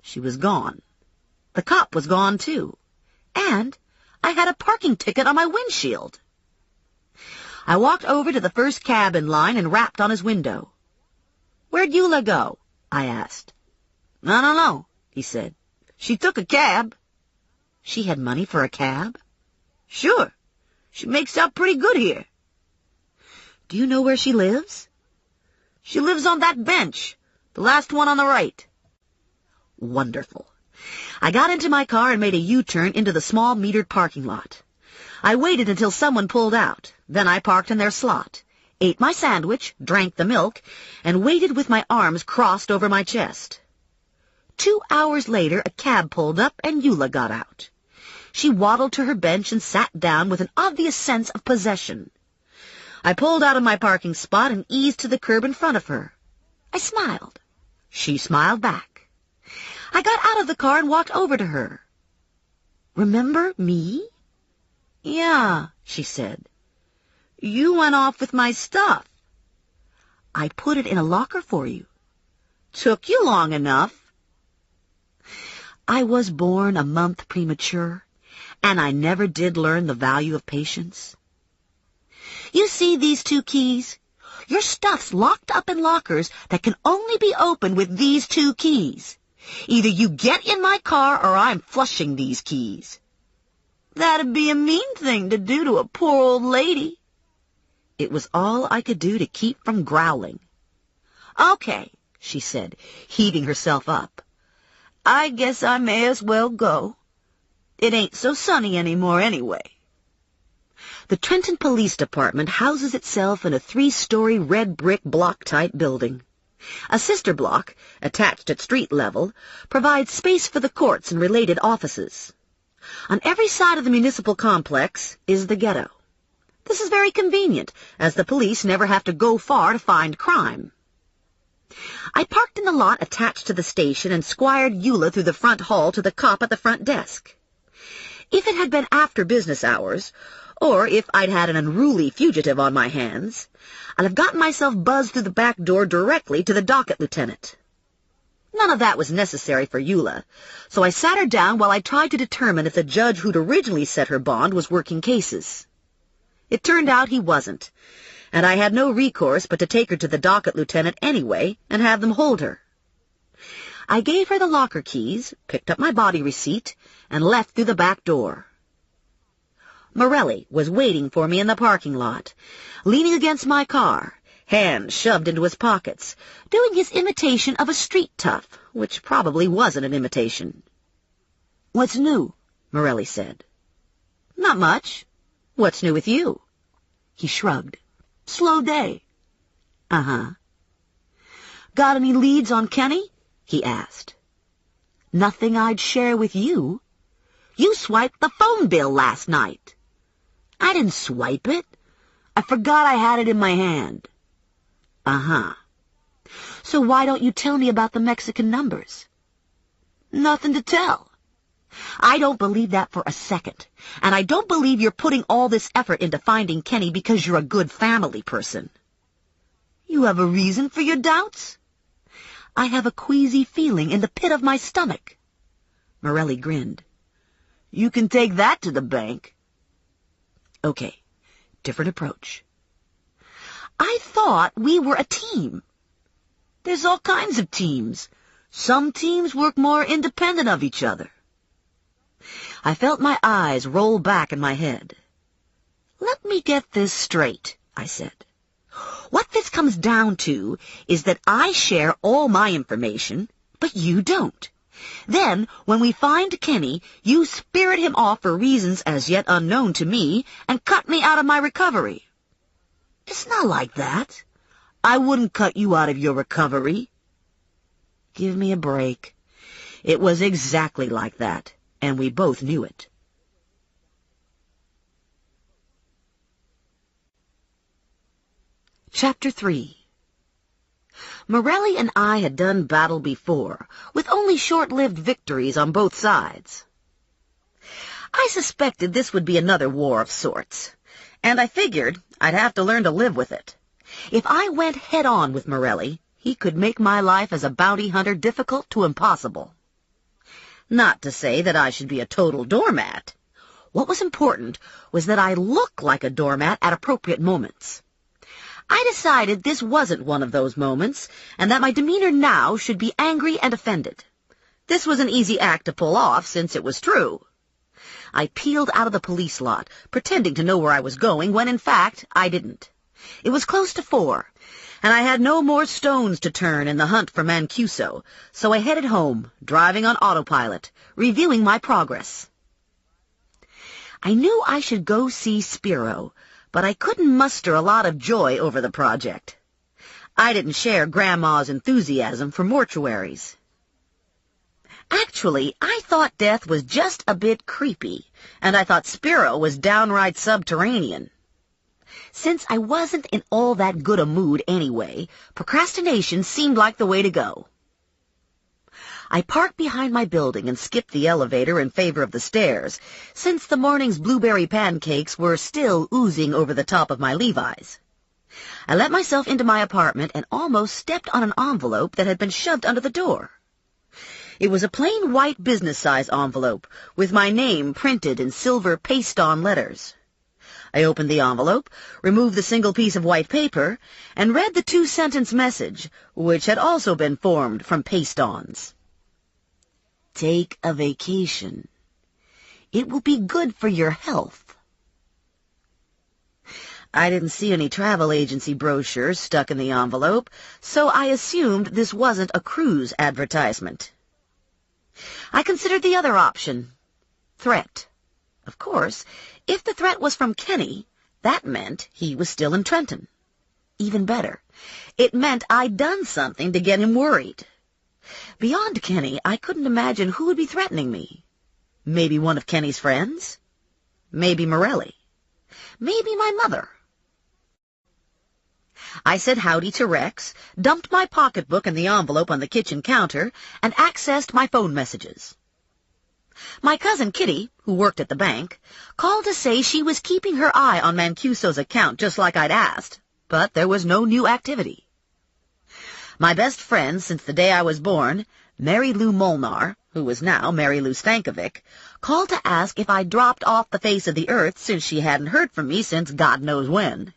Speaker 2: She was gone. The cop was gone, too. And I had a parking ticket on my windshield. I walked over to the first cab in line and rapped on his window. Where'd Eula go? I asked. I don't know, he said. She took a cab. She had money for a cab? Sure. She makes out pretty good here. Do you know where she lives? She lives on that bench, the last one on the right. Wonderful. I got into my car and made a U-turn into the small metered parking lot. I waited until someone pulled out. Then I parked in their slot, ate my sandwich, drank the milk, and waited with my arms crossed over my chest. 2 hours later, a cab pulled up and Eula got out. She waddled to her bench and sat down with an obvious sense of possession. I pulled out of my parking spot and eased to the curb in front of her. I smiled. She smiled back. I got out of the car and walked over to her. Remember me? Yeah, she said. You went off with my stuff. I put it in a locker for you. Took you long enough. I was born a month premature, and I never did learn the value of patience. You see these 2 keys? Your stuff's locked up in lockers that can only be opened with these 2 keys. Either you get in my car or I'm flushing these keys. That'd be a mean thing to do to a poor old lady. It was all I could do to keep from growling. Okay, she said, heaving herself up. I guess I may as well go. It ain't so sunny anymore anyway. The Trenton Police Department houses itself in a 3-story red brick block-type building. A sister block, attached at street level, provides space for the courts and related offices. On every side of the municipal complex is the ghetto. This is very convenient, as the police never have to go far to find crime. I parked in the lot attached to the station and squired Eula through the front hall to the cop at the front desk. If it had been after business hours, or if I'd had an unruly fugitive on my hands, I'd have gotten myself buzzed through the back door directly to the docket lieutenant. None of that was necessary for Eula, so I sat her down while I tried to determine if the judge who'd originally set her bond was working cases. It turned out he wasn't, and I had no recourse but to take her to the docket lieutenant anyway and have them hold her. I gave her the locker keys, picked up my body receipt, and left through the back door. Morelli was waiting for me in the parking lot, leaning against my car, hands shoved into his pockets, doing his imitation of a street tough, which probably wasn't an imitation. "What's new?" Morelli said. "Not much. What's new with you?" He shrugged. "Slow day." "Uh-huh." "Got any leads on Kenny?" he asked. "Nothing I'd share with you. You swiped the phone bill last night." "I didn't swipe it. I forgot I had it in my hand." "Uh-huh. So why don't you tell me about the Mexican numbers?" "Nothing to tell. I don't believe that for a second, and I don't believe you're putting all this effort into finding Kenny because you're a good family person." "You have a reason for your doubts?" "I have a queasy feeling in the pit of my stomach." Morelli grinned. "You can take that to the bank." "Okay, different approach." "I thought we were a team." "There's all kinds of teams. Some teams work more independent of each other." I felt my eyes roll back in my head. "Let me get this straight," I said. "What this comes down to is that I share all my information, but you don't. Then, when we find Kenny, you spirit him off for reasons as yet unknown to me and cut me out of my recovery." "It's not like that. I wouldn't cut you out of your recovery." Give me a break. It was exactly like that, and we both knew it. Chapter 3. Morelli and I had done battle before, with only short-lived victories on both sides. I suspected this would be another war of sorts, and I figured I'd have to learn to live with it. If I went head-on with Morelli, he could make my life as a bounty hunter difficult to impossible. Not to say that I should be a total doormat. What was important was that I look like a doormat at appropriate moments. I decided this wasn't one of those moments, and that my demeanor now should be angry and offended. This was an easy act to pull off, since it was true. I peeled out of the police lot, pretending to know where I was going, when in fact I didn't. It was close to 4, and I had no more stones to turn in the hunt for Mancuso, so I headed home, driving on autopilot, reviewing my progress. I knew I should go see Spiro, but I couldn't muster a lot of joy over the project. I didn't share Grandma's enthusiasm for mortuaries. Actually, I thought death was just a bit creepy, and I thought Spiro was downright subterranean. Since I wasn't in all that good a mood anyway, procrastination seemed like the way to go. I parked behind my building and skipped the elevator in favor of the stairs, since the morning's blueberry pancakes were still oozing over the top of my Levi's. I let myself into my apartment and almost stepped on an envelope that had been shoved under the door. It was a plain white business-size envelope, with my name printed in silver paste-on letters. I opened the envelope, removed the single piece of white paper, and read the 2-sentence message, which had also been formed from paste-ons. Take a vacation. It will be good for your health. I didn't see any travel agency brochures stuck in the envelope, so I assumed this wasn't a cruise advertisement. I considered the other option. Threat. Of course, if the threat was from Kenny, that meant he was still in Trenton. Even better, it meant I'd done something to get him worried. Beyond Kenny, I couldn't imagine who would be threatening me. Maybe one of Kenny's friends? Maybe Morelli. Maybe my mother. I said howdy to Rex, dumped my pocketbook and the envelope on the kitchen counter, and accessed my phone messages. My cousin Kitty, who worked at the bank, called to say she was keeping her eye on Mancuso's account just like I'd asked, but there was no new activity. My best friend since the day I was born, Mary Lou Molnar, who was now Mary Lou Stankovic, called to ask if I'd dropped off the face of the earth since she hadn't heard from me since God knows when.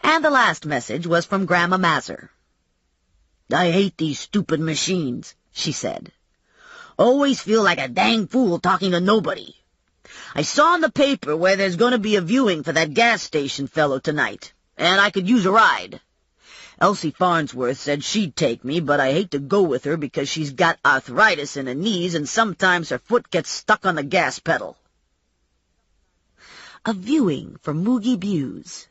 Speaker 2: And the last message was from Grandma Mazur. "I hate these stupid machines," she said. "Always feel like a dang fool talking to nobody. I saw in the paper where there's going to be a viewing for that gas station fellow tonight, and I could use a ride. Elsie Farnsworth said she'd take me, but I hate to go with her because she's got arthritis in her knees and sometimes her foot gets stuck on the gas pedal." A viewing for Moogie Buse.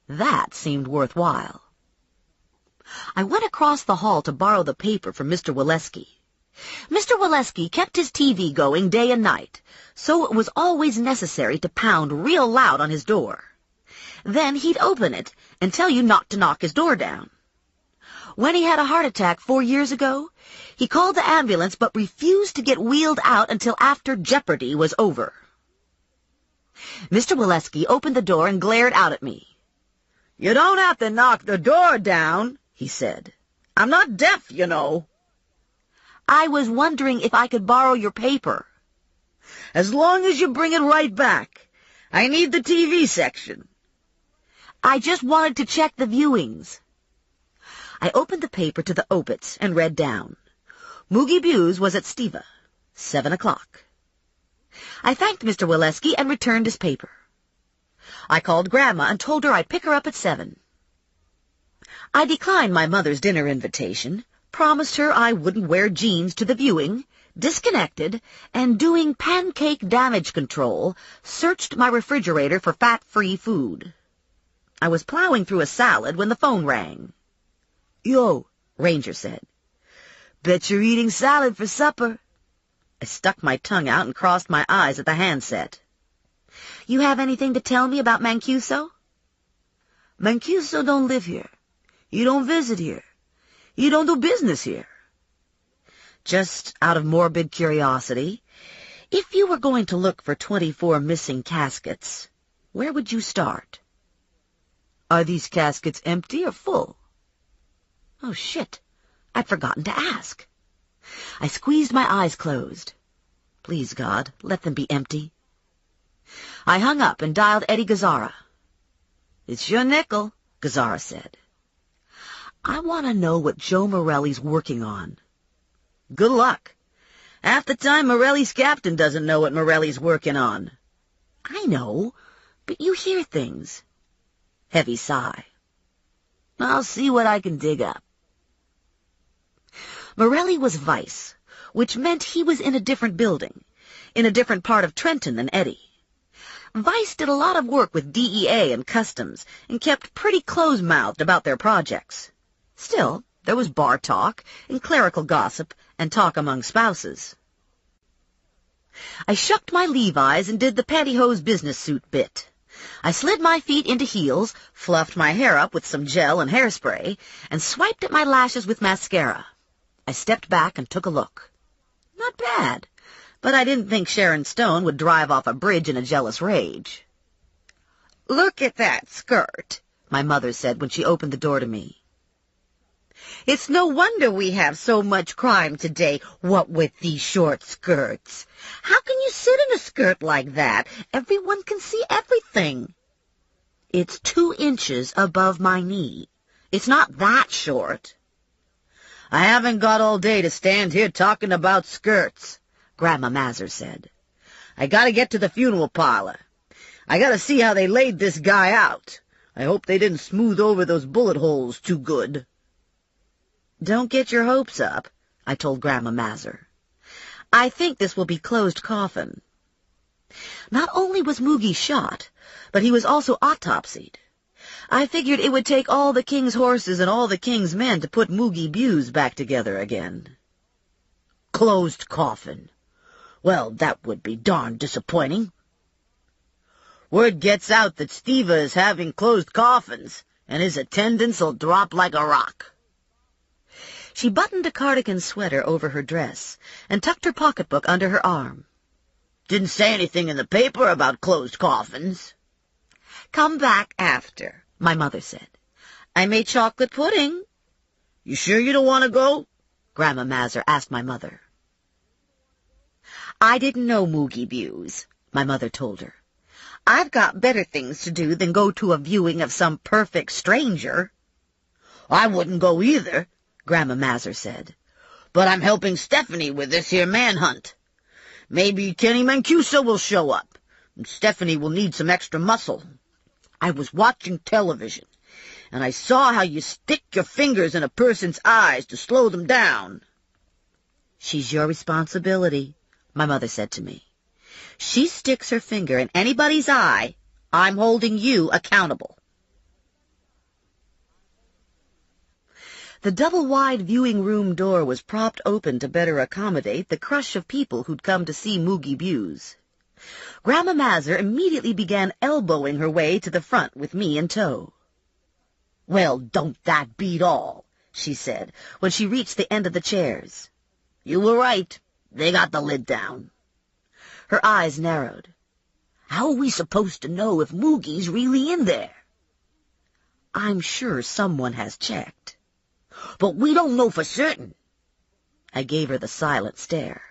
Speaker 2: That seemed worthwhile. I went across the hall to borrow the paper from Mr. Waleski. Mr. Waleski kept his TV going day and night, so it was always necessary to pound real loud on his door. Then he'd open it and tell you not to knock his door down. When he had a heart attack 4 years ago, he called the ambulance but refused to get wheeled out until after Jeopardy was over. Mr. Waleski opened the door and glared out at me. "You don't have to knock the door down," he said. "I'm not deaf, you know." "I was wondering if I could borrow your paper." "As long as you bring it right back. I need the TV section." "I just wanted to check the viewings." I opened the paper to the obits and read down. Moogie Buse was at Stiva, 7 o'clock. I thanked Mr. Waleski and returned his paper. I called Grandma and told her I'd pick her up at 7. I declined my mother's dinner invitation, promised her I wouldn't wear jeans to the viewing, disconnected, and doing pancake damage control, searched my refrigerator for fat-free food. I was plowing through a salad when the phone rang. "Yo," Ranger said. "Bet you're eating salad for supper." I stuck my tongue out and crossed my eyes at the handset. "You have anything to tell me about Mancuso?" "Mancuso don't live here. He don't visit here. He don't do business here." Just out of morbid curiosity, if you were going to look for 24 missing caskets, where would you start? "Are these caskets empty or full?" Oh, shit. I'd forgotten to ask. I squeezed my eyes closed. Please, God, let them be empty. I hung up and dialed Eddie Gazzara. "It's your nickel," Gazzara said. "I want to know what Joe Morelli's working on." "Good luck. Half the time Morelli's captain doesn't know what Morelli's working on." "I know, but you hear things." Heavy sigh. "I'll see what I can dig up." Morelli was vice, which meant he was in a different building, in a different part of Trenton than Eddie. Vice did a lot of work with DEA and Customs and kept pretty close-mouthed about their projects. Still, there was bar talk and clerical gossip and talk among spouses. I shucked my Levi's and did the pantyhose business suit bit. I slid my feet into heels, fluffed my hair up with some gel and hairspray, and swiped at my lashes with mascara. I stepped back and took a look. Not bad, but I didn't think Sharon Stone would drive off a bridge in a jealous rage. "Look at that skirt," my mother said when she opened the door to me. "It's no wonder we have so much crime today, what with these short skirts. How can you sit in a skirt like that? Everyone can see everything." "It's 2 inches above my knee. It's not that short." "I haven't got all day to stand here talking about skirts," Grandma Mazur said. "I gotta get to the funeral parlor. I gotta see how they laid this guy out. I hope they didn't smooth over those bullet holes too good." "Don't get your hopes up," I told Grandma Mazur. "I think this will be closed coffin." Not only was Moogie shot, but he was also autopsied. I figured it would take all the king's horses and all the king's men to put Moogie Buse back together again. Closed coffin. Well, that would be darn disappointing. Word gets out that Stiva is having closed coffins, and his attendance'll drop like a rock. She buttoned a cardigan sweater over her dress and tucked her pocketbook under her arm. "Didn't say anything in the paper about closed coffins." "Come back after," my mother said. "I made chocolate pudding." "You sure you don't want to go?" Grandma Mazur asked my mother. "I didn't know Moogie Buse," my mother told her. I've got better things to do than go to a viewing of some perfect stranger. I wouldn't go either, Grandma Mazur said. But I'm helping Stephanie with this here manhunt. Maybe Kenny Mancuso will show up, and Stephanie will need some extra muscle. I was watching television, and I saw how you stick your fingers in a person's eyes to slow them down. She's your responsibility, my mother said to me. She sticks her finger in anybody's eye, I'm holding you accountable. The double-wide viewing room door was propped open to better accommodate the crush of people who'd come to see Moogie Buse. Grandma Mazur immediately began elbowing her way to the front with me in tow. "Well, don't that beat all?" she said, when she reached the end of the chairs. "You were right. They got the lid down." Her eyes narrowed. "How are we supposed to know if Moogie's really in there?" "I'm sure someone has checked." "But we don't know for certain." I gave her the silent stare.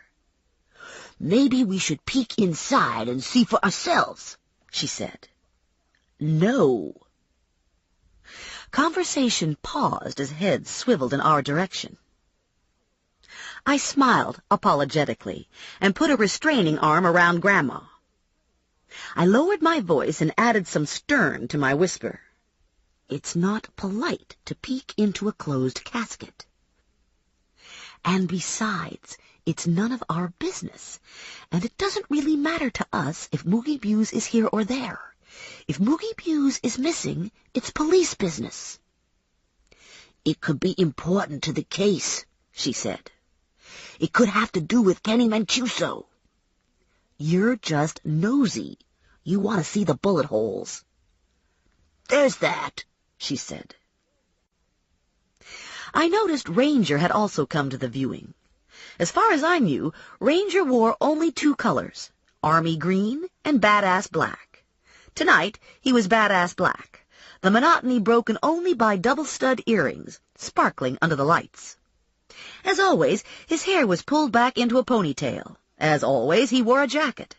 Speaker 2: "Maybe we should peek inside and see for ourselves," she said. "No." Conversation paused as heads swiveled in our direction. I smiled apologetically and put a restraining arm around Grandma. I lowered my voice and added some stern to my whisper. It's not polite to peek into a closed casket. And besides, it's none of our business, and it doesn't really matter to us if Moogie Buse is here or there. If Moogie Buse is missing, it's police business. "It could be important to the case," she said. "It could have to do with Kenny Mancuso." "You're just nosy. You want to see the bullet holes." "There's that," she said. I noticed Ranger had also come to the viewing. As far as I knew, Ranger wore only two colors, army green and badass black. Tonight he was badass black, the monotony broken only by double-stud earrings, sparkling under the lights. As always, his hair was pulled back into a ponytail. As always, he wore a jacket.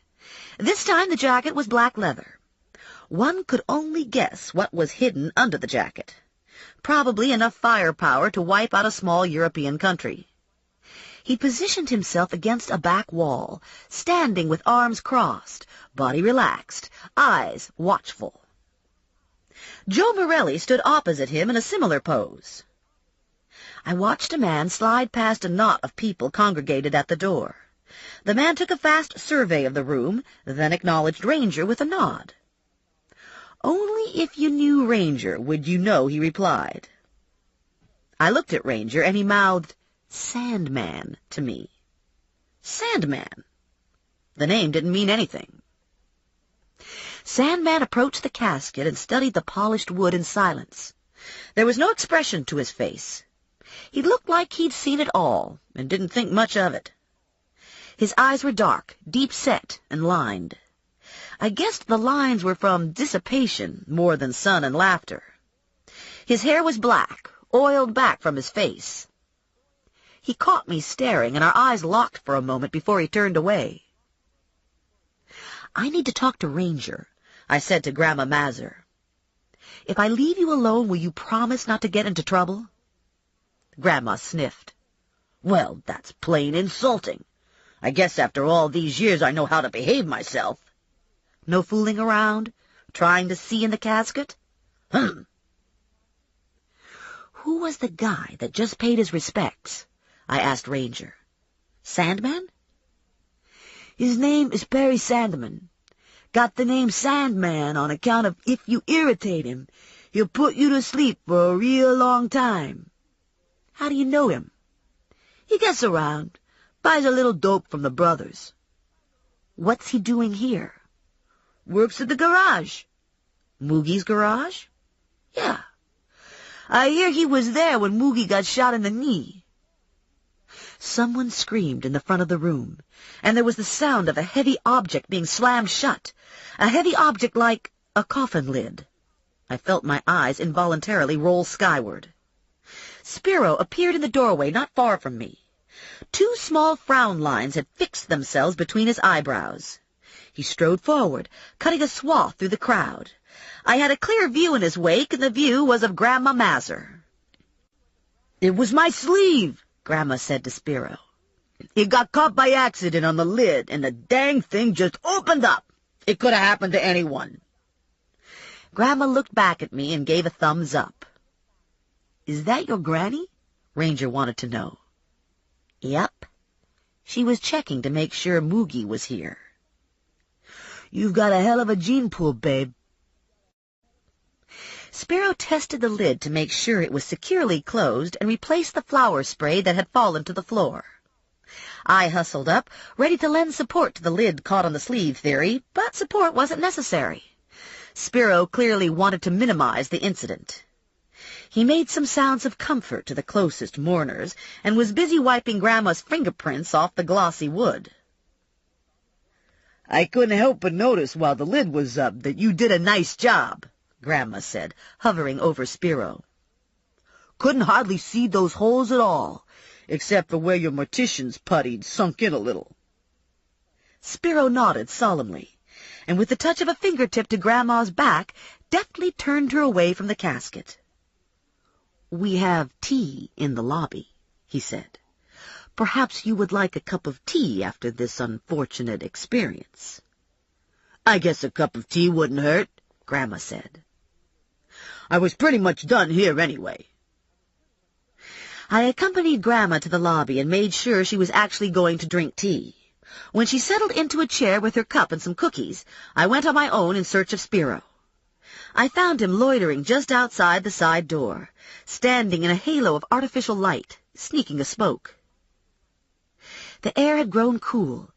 Speaker 2: This time the jacket was black leather. One could only guess what was hidden under the jacket. Probably enough firepower to wipe out a small European country. He positioned himself against a back wall, standing with arms crossed, body relaxed, eyes watchful. Joe Morelli stood opposite him in a similar pose. I watched a man slide past a knot of people congregated at the door. The man took a fast survey of the room, then acknowledged Ranger with a nod. "Only if you knew Ranger would you know," he replied. I looked at Ranger, and he mouthed, "Sandman," to me. Sandman. The name didn't mean anything. Sandman approached the casket and studied the polished wood in silence. There was no expression to his face. He looked like he'd seen it all, and didn't think much of it. His eyes were dark, deep-set, and lined. I guessed the lines were from dissipation more than sun and laughter. His hair was black, oiled back from his face. He caught me staring, and our eyes locked for a moment before he turned away. "I need to talk to Ranger," I said to Grandma Mazur. "If I leave you alone, will you promise not to get into trouble?" Grandma sniffed. "Well, that's plain insulting. I guess after all these years I know how to behave myself." "No fooling around? Trying to see in the casket?" "Hm." "Who was the guy that just paid his respects?" I asked Ranger. "Sandman?" "His name is Perry Sandman. Got the name Sandman on account of if you irritate him, he'll put you to sleep for a real long time." "How do you know him?" "He gets around, buys a little dope from the brothers." "What's he doing here?" "Works at the garage." "Moogie's garage?" "Yeah. I hear he was there when Moogie got shot in the knee." Someone screamed in the front of the room, and there was the sound of a heavy object being slammed shut, a heavy object like a coffin lid. I felt my eyes involuntarily roll skyward. Spiro appeared in the doorway not far from me. Two small frown lines had fixed themselves between his eyebrows. He strode forward, cutting a swath through the crowd. I had a clear view in his wake, and the view was of Grandma Mazur. "It was my sleeve," Grandma said to Spiro. "It got caught by accident on the lid, and the dang thing just opened up. It could have happened to anyone." Grandma looked back at me and gave a thumbs up. "Is that your granny?" Ranger wanted to know. "Yep." She was checking to make sure Moogie was here. "You've got a hell of a gene pool, babe." Spiro tested the lid to make sure it was securely closed and replaced the flour spray that had fallen to the floor. I hustled up, ready to lend support to the lid caught on the sleeve theory, but support wasn't necessary. Spiro clearly wanted to minimize the incident. He made some sounds of comfort to the closest mourners and was busy wiping Grandma's fingerprints off the glossy wood. "I couldn't help but notice while the lid was up that you did a nice job," Grandma said, hovering over Spiro. "Couldn't hardly see those holes at all, except for where your mortician's putty'd sunk in a little." Spiro nodded solemnly, and with the touch of a fingertip to Grandma's back, deftly turned her away from the casket. "We have tea in the lobby," he said. "Perhaps you would like a cup of tea after this unfortunate experience." "I guess a cup of tea wouldn't hurt," Grandma said. "I was pretty much done here anyway." I accompanied Grandma to the lobby and made sure she was actually going to drink tea. When she settled into a chair with her cup and some cookies, I went on my own in search of Spiro. I found him loitering just outside the side door, standing in a halo of artificial light, sneaking a smoke. The air had grown cool,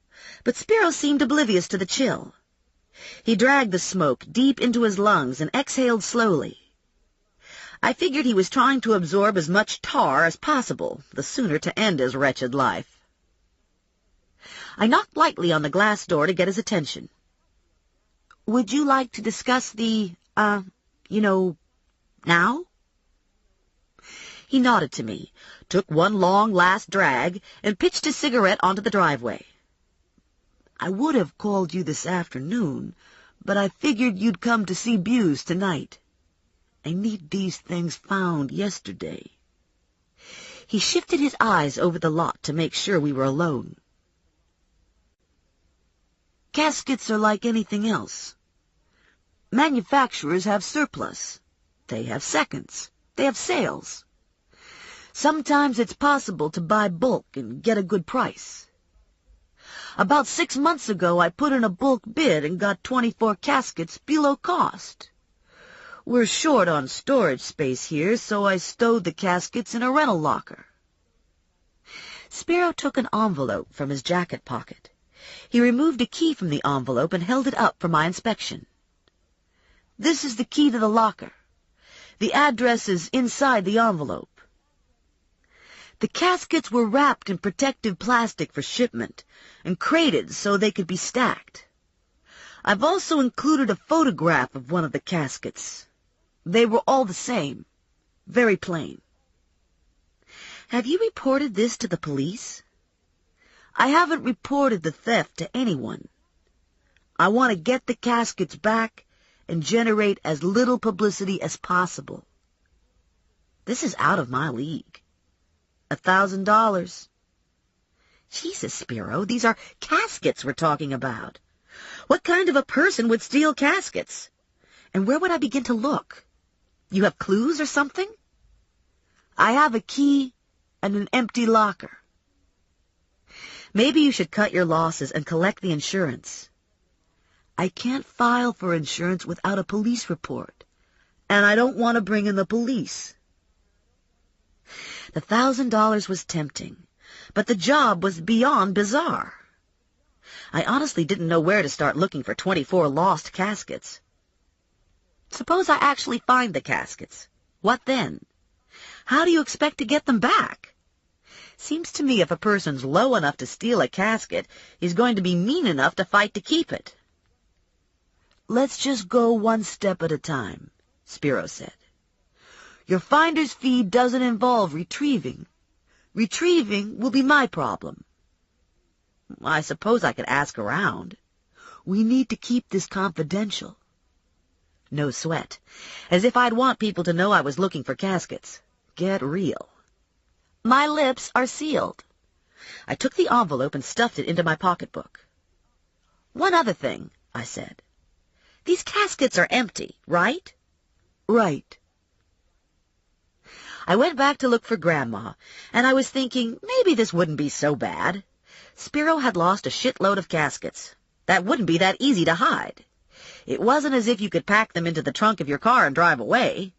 Speaker 2: but Spiro seemed oblivious to the chill. He dragged the smoke deep into his lungs and exhaled slowly. I figured he was trying to absorb as much tar as possible, the sooner to end his wretched life. I knocked lightly on the glass door to get his attention. "Would you like to discuss now?" He nodded to me, took one long last drag, and pitched his cigarette onto the driveway. "I would have called you this afternoon, but I figured you'd come to see Buse tonight. I need these things found yesterday." He shifted his eyes over the lot to make sure we were alone. "Caskets are like anything else. Manufacturers have surplus. They have seconds. They have sales. Sometimes it's possible to buy bulk and get a good price. About 6 months ago, I put in a bulk bid and got 24 caskets below cost. We're short on storage space here, so I stowed the caskets in a rental locker." Spiro took an envelope from his jacket pocket. He removed a key from the envelope and held it up for my inspection. "This is the key to the locker. The address is inside the envelope." The caskets were wrapped in protective plastic for shipment and crated so they could be stacked. I've also included a photograph of one of the caskets. They were all the same, very plain. "Have you reported this to the police?" "I haven't reported the theft to anyone. I want to get the caskets back and generate as little publicity as possible." This is out of my league. $1,000. Jesus, Spiro, these are caskets we're talking about. What kind of a person would steal caskets? And where would I begin to look? You have clues or something? "I have a key and an empty locker." "Maybe you should cut your losses and collect the insurance." "I can't file for insurance without a police report, and I don't want to bring in the police." The $1,000 was tempting, but the job was beyond bizarre. I honestly didn't know where to start looking for 24 lost caskets. Suppose I actually find the caskets. What then? How do you expect to get them back? Seems to me if a person's low enough to steal a casket, he's going to be mean enough to fight to keep it. "Let's just go one step at a time," Spiro said. "Your finder's fee doesn't involve retrieving. Retrieving will be my problem." "I suppose I could ask around." We need to keep this confidential. No sweat. As if I'd want people to know I was looking for caskets. Get real. My lips are sealed. I took the envelope and stuffed it into my pocketbook. One other thing, I said. These caskets are empty, right? Right. I went back to look for Grandma, and I was thinking maybe this wouldn't be so bad. Spiro had lost a shitload of caskets. That wouldn't be that easy to hide. It wasn't as if you could pack them into the trunk of your car and drive away.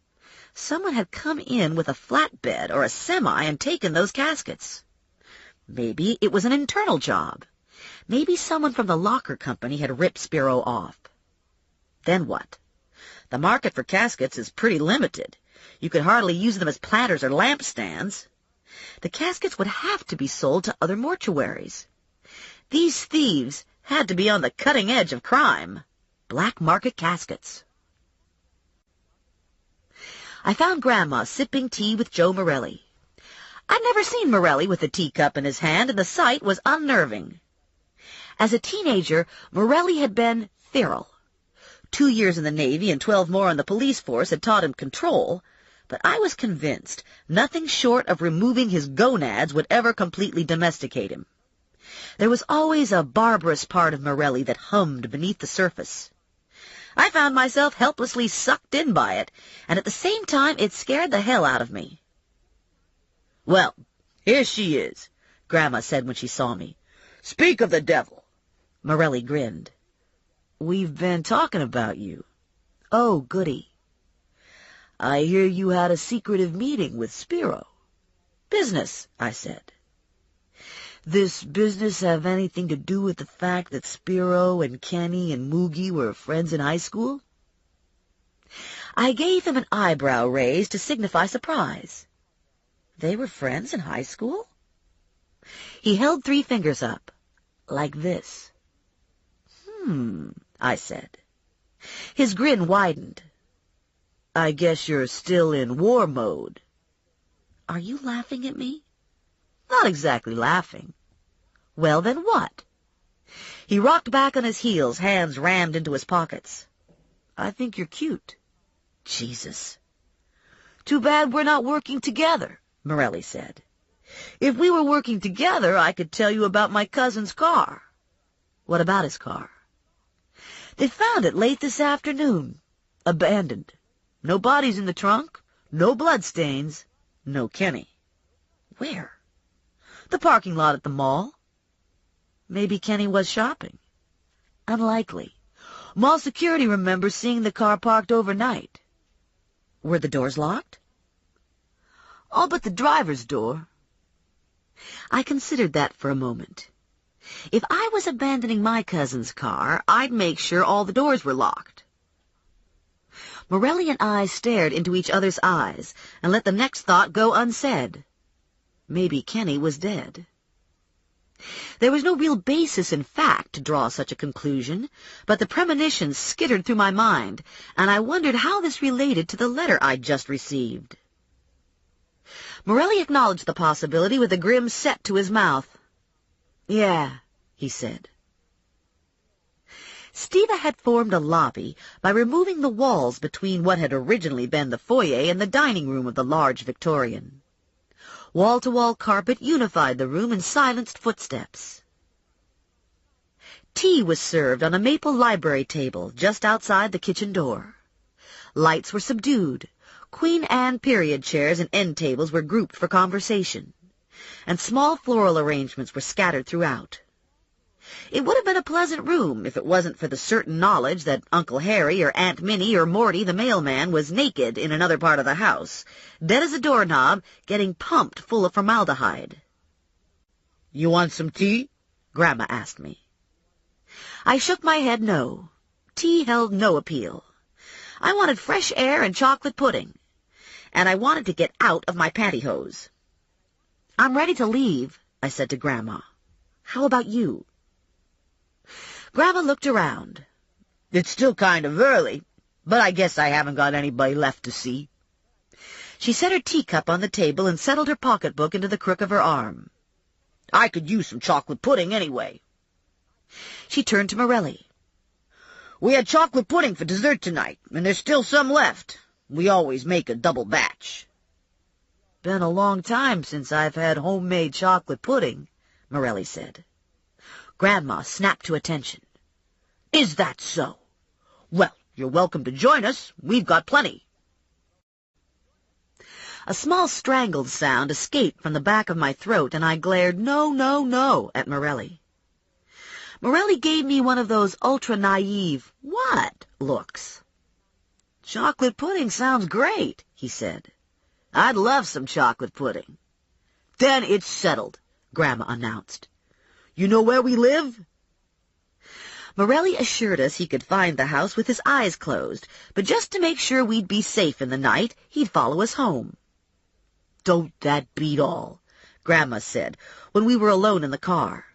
Speaker 2: Someone had come in with a flatbed or a semi and taken those caskets. Maybe it was an internal job. Maybe someone from the locker company had ripped Spiro off. Then what? The market for caskets is pretty limited. You could hardly use them as platters or lampstands. The caskets would have to be sold to other mortuaries. These thieves had to be on the cutting edge of crime. Black market caskets. I found Grandma sipping tea with Joe Morelli. I'd never seen Morelli with a teacup in his hand, and the sight was unnerving. As a teenager, Morelli had been feral. 2 years in the Navy and 12 more on the police force had taught him control, but I was convinced nothing short of removing his gonads would ever completely domesticate him. There was always a barbarous part of Morelli that hummed beneath the surface. I found myself helplessly sucked in by it, and at the same time it scared the hell out of me. "Well, here she is," Grandma said when she saw me. "Speak of the devil." Morelli grinned. "We've been talking about you." "Oh, goody." "I hear you had a secretive meeting with Spiro." "Business," I said. "This business have anything to do with the fact that Spiro and Kenny and Moogie were friends in high school?" I gave him an eyebrow raise to signify surprise. They were friends in high school? He held 3 fingers up, like this. I said. His grin widened. "I guess you're still in war mode." "Are you laughing at me?" "Not exactly laughing." "Well, then what?" He rocked back on his heels, hands rammed into his pockets. "I think you're cute." "Jesus." "Too bad we're not working together," Morelli said. "If we were working together, I could tell you about my cousin's car." "What about his car?" "They found it late this afternoon. Abandoned. No bodies in the trunk, no bloodstains, no Kenny." "Where?" "The parking lot at the mall." "Maybe Kenny was shopping." "Unlikely. Mall security remembers seeing the car parked overnight." "Were the doors locked?" "All but the driver's door." I considered that for a moment. If I was abandoning my cousin's car, I'd make sure all the doors were locked. Morelli and I stared into each other's eyes and let the next thought go unsaid. Maybe Kenny was dead. There was no real basis in fact to draw such a conclusion, but the premonition skittered through my mind, and I wondered how this related to the letter I'd just received. Morelli acknowledged the possibility with a grim set to his mouth. "Yeah," he said. Stiva had formed a lobby by removing the walls between what had originally been the foyer and the dining room of the large Victorian. Wall-to-wall carpet unified the room and silenced footsteps. Tea was served on a maple library table just outside the kitchen door. Lights were subdued. Queen Anne period chairs and end tables were grouped for conversation, and small floral arrangements were scattered throughout. It would have been a pleasant room if it wasn't for the certain knowledge that Uncle Harry or Aunt Minnie or Morty the mailman was naked in another part of the house, dead as a doorknob, getting pumped full of formaldehyde. "You want some tea?" Grandma asked me. I shook my head no. Tea held no appeal. I wanted fresh air and chocolate pudding, and I wanted to get out of my pantyhose. "I'm ready to leave," I said to Grandma. "How about you?" Grandma looked around. "It's still kind of early, but I guess I haven't got anybody left to see." She set her teacup on the table and settled her pocketbook into the crook of her arm. "I could use some chocolate pudding anyway." She turned to Morelli.
Speaker 3: We had chocolate pudding for dessert tonight, and there's still some left. We always make a double batch."
Speaker 2: "Been a long time since I've had homemade chocolate pudding," Morelli said. Grandma snapped to attention.
Speaker 3: "Is that so? Well, you're welcome to join us. We've got plenty."
Speaker 2: A small strangled sound escaped from the back of my throat, and I glared "no, no, no" at Morelli. Morelli gave me one of those ultra-naive "what" looks. "Chocolate pudding sounds great," he said. "I'd love some chocolate pudding."
Speaker 3: "Then it's settled," Grandma announced. "You know where we live?"
Speaker 2: Morelli assured us he could find the house with his eyes closed, but just to make sure we'd be safe in the night, he'd follow us home.
Speaker 3: "Don't that beat all?" Grandma said when we were alone in the car.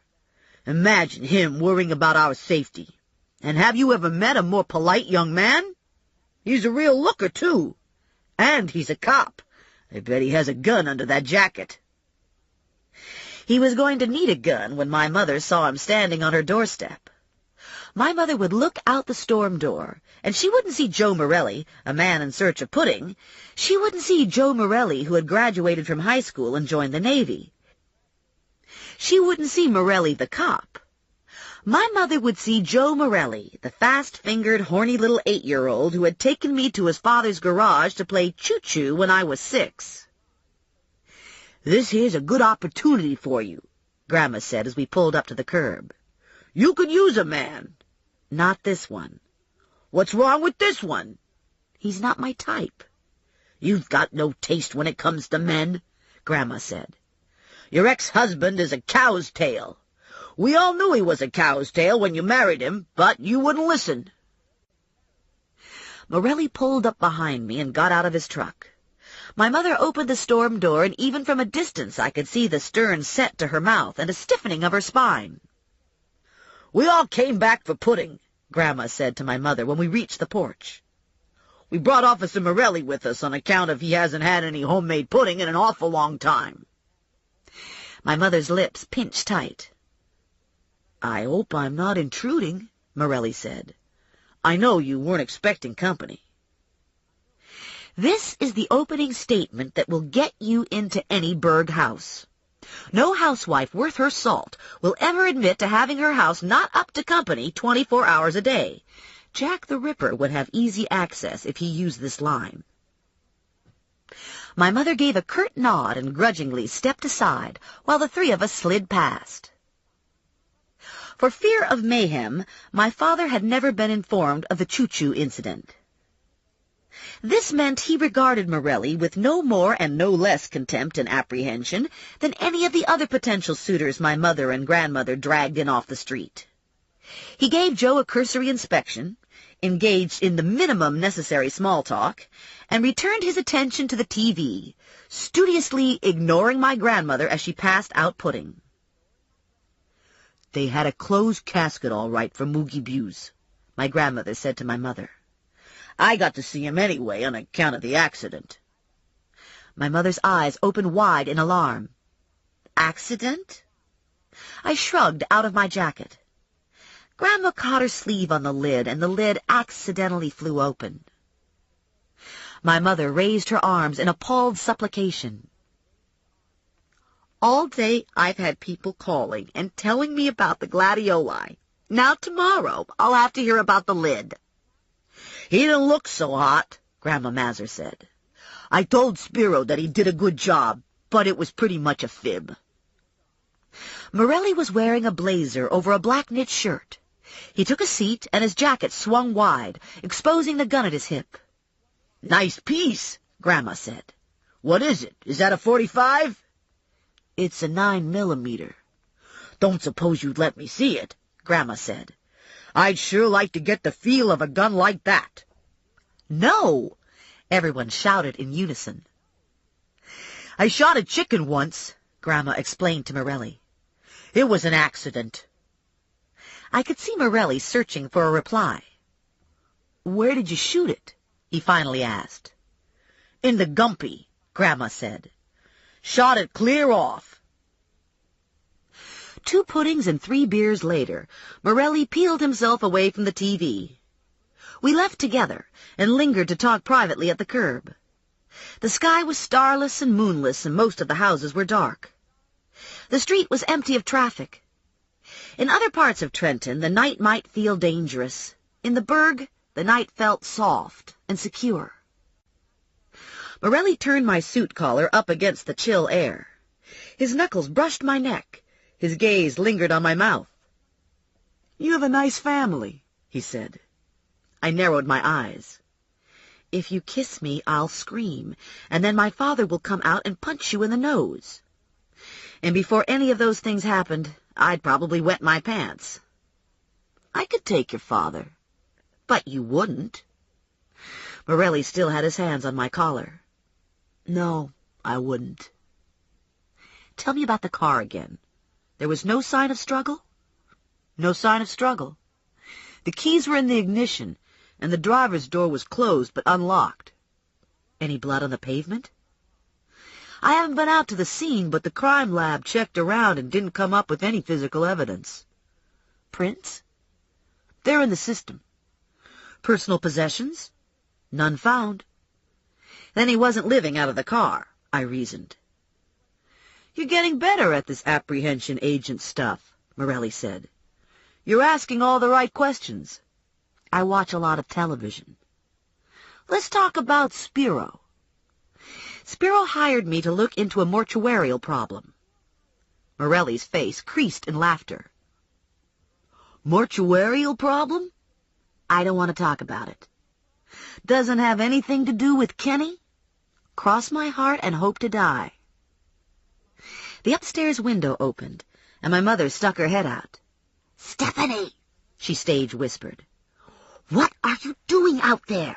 Speaker 3: "Imagine him worrying about our safety. And have you ever met a more polite young man? He's a real looker, too. And he's a cop. I bet he has a gun under that jacket."
Speaker 2: He was going to need a gun when my mother saw him standing on her doorstep. My mother would look out the storm door, and she wouldn't see Joe Morelli, a man in search of pudding. She wouldn't see Joe Morelli, who had graduated from high school and joined the Navy. She wouldn't see Morelli the cop. My mother would see Joe Morelli, the fast-fingered, horny little 8-year-old who had taken me to his father's garage to play choo-choo when I was 6.
Speaker 3: "This here's a good opportunity for you," Grandma said as we pulled up to the curb. "You could use a man."
Speaker 2: "Not this one."
Speaker 3: "What's wrong with this one?"
Speaker 2: "He's not my type."
Speaker 3: "You've got no taste when it comes to men," Grandma said. "Your ex-husband is a cow's tail. We all knew he was a cow's tail when you married him, but you wouldn't listen."
Speaker 2: Morelli pulled up behind me and got out of his truck. My mother opened the storm door, and even from a distance I could see the stern set to her mouth and a stiffening of her spine.
Speaker 3: "We all came back for pudding," Grandma said to my mother when we reached the porch. "We brought Officer Morelli with us on account of he hasn't had any homemade pudding in an awful long time."
Speaker 2: My mother's lips pinched tight.
Speaker 3: "I hope I'm not intruding," Morelli said. "I know you weren't expecting company."
Speaker 2: This is the opening statement that will get you into any Berg house. No housewife worth her salt will ever admit to having her house not up to company 24 hours a day. Jack the Ripper would have easy access if he used this line. My mother gave a curt nod and grudgingly stepped aside while the three of us slid past. For fear of mayhem, my father had never been informed of the choo-choo incident. This meant he regarded Morelli with no more and no less contempt and apprehension than any of the other potential suitors my mother and grandmother dragged in off the street. He gave Joe a cursory inspection, engaged in the minimum necessary small talk, and returned his attention to the TV, studiously ignoring my grandmother as she passed out pudding.
Speaker 3: "They had a closed casket all right for Moogie Buse," my grandmother said to my mother. "I got to see him anyway on account of the accident."
Speaker 2: My mother's eyes opened wide in alarm. "Accident?" I shrugged out of my jacket. Grandma caught her sleeve on the lid, and the lid accidentally flew open. My mother raised her arms in appalled supplication. "All day I've had people calling and telling me about the gladioli. Now tomorrow I'll have to hear about the lid."
Speaker 3: "He didn't look so hot," Grandma Mazur said. "I told Spiro that he did a good job, but it was pretty much a fib."
Speaker 2: Morelli was wearing a blazer over a black knit shirt. He took a seat, and his jacket swung wide, exposing the gun at his hip.
Speaker 3: "Nice piece," Grandma said. "What is it? Is that a .45?
Speaker 2: "It's a 9mm.
Speaker 3: "Don't suppose you'd let me see it," Grandma said. "I'd sure like to get the feel of a gun like that."
Speaker 2: "No!" everyone shouted in unison.
Speaker 3: "I shot a chicken once," Grandma explained to Morelli. "It was an accident."
Speaker 2: I could see Morelli searching for a reply. "Where did you shoot it?" he finally asked.
Speaker 3: "In the gumpy," Grandma said. "Shot it clear off."
Speaker 2: 2 puddings and 3 beers later, Morelli peeled himself away from the TV. We left together and lingered to talk privately at the curb. The sky was starless and moonless, and most of the houses were dark. The street was empty of traffic. In other parts of Trenton, the night might feel dangerous. In the burg, the night felt soft and secure. Morelli turned my suit collar up against the chill air. His knuckles brushed my neck. His gaze lingered on my mouth. "You have a nice family," he said. I narrowed my eyes. "If you kiss me, I'll scream, and then my father will come out and punch you in the nose. And before any of those things happened, I'd probably wet my pants." "I could take your father." "But you wouldn't." Morelli still had his hands on my collar. "No, I wouldn't." "Tell me about the car again. There was no sign of struggle?" "No sign of struggle. The keys were in the ignition, and the driver's door was closed but unlocked." "Any blood on the pavement?" "I haven't been out to the scene, but the crime lab checked around and didn't come up with any physical evidence." "Prints?" "They're in the system." "Personal possessions?" "None found." "Then he wasn't living out of the car," I reasoned. "You're getting better at this apprehension agent stuff," Morelli said. "You're asking all the right questions." "I watch a lot of television." "Let's talk about Spiro." Spiro hired me to look into a mortuarial problem. Morelli's face creased in laughter. "Mortuarial problem?" "I don't want to talk about it." "Doesn't have anything to do with Kenny?" "Cross my heart and hope to die." The upstairs window opened, and my mother stuck her head out. "Stephanie," she stage whispered, "what are you doing out there?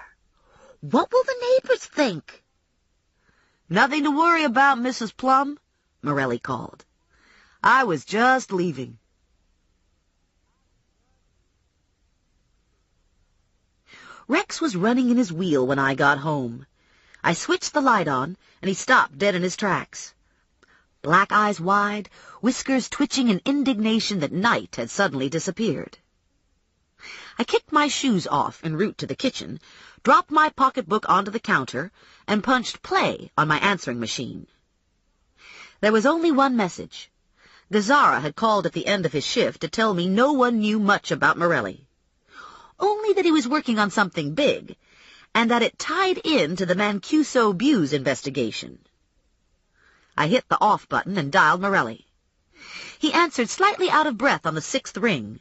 Speaker 2: What will the neighbors think?" "Nothing to worry about, Mrs. Plum," Morelli called. "I was just leaving." Rex was running in his wheel when I got home. I switched the light on, and he stopped dead in his tracks. Black eyes wide, whiskers twitching in indignation that night had suddenly disappeared. I kicked my shoes off en route to the kitchen, dropped my pocketbook onto the counter, and punched play on my answering machine. There was only one message. Gazzara had called at the end of his shift to tell me no one knew much about Morelli. Only that he was working on something big, and that it tied in to the Mancuso-Buse investigation. I hit the off button and dialed Morelli. He answered slightly out of breath on the 6th ring.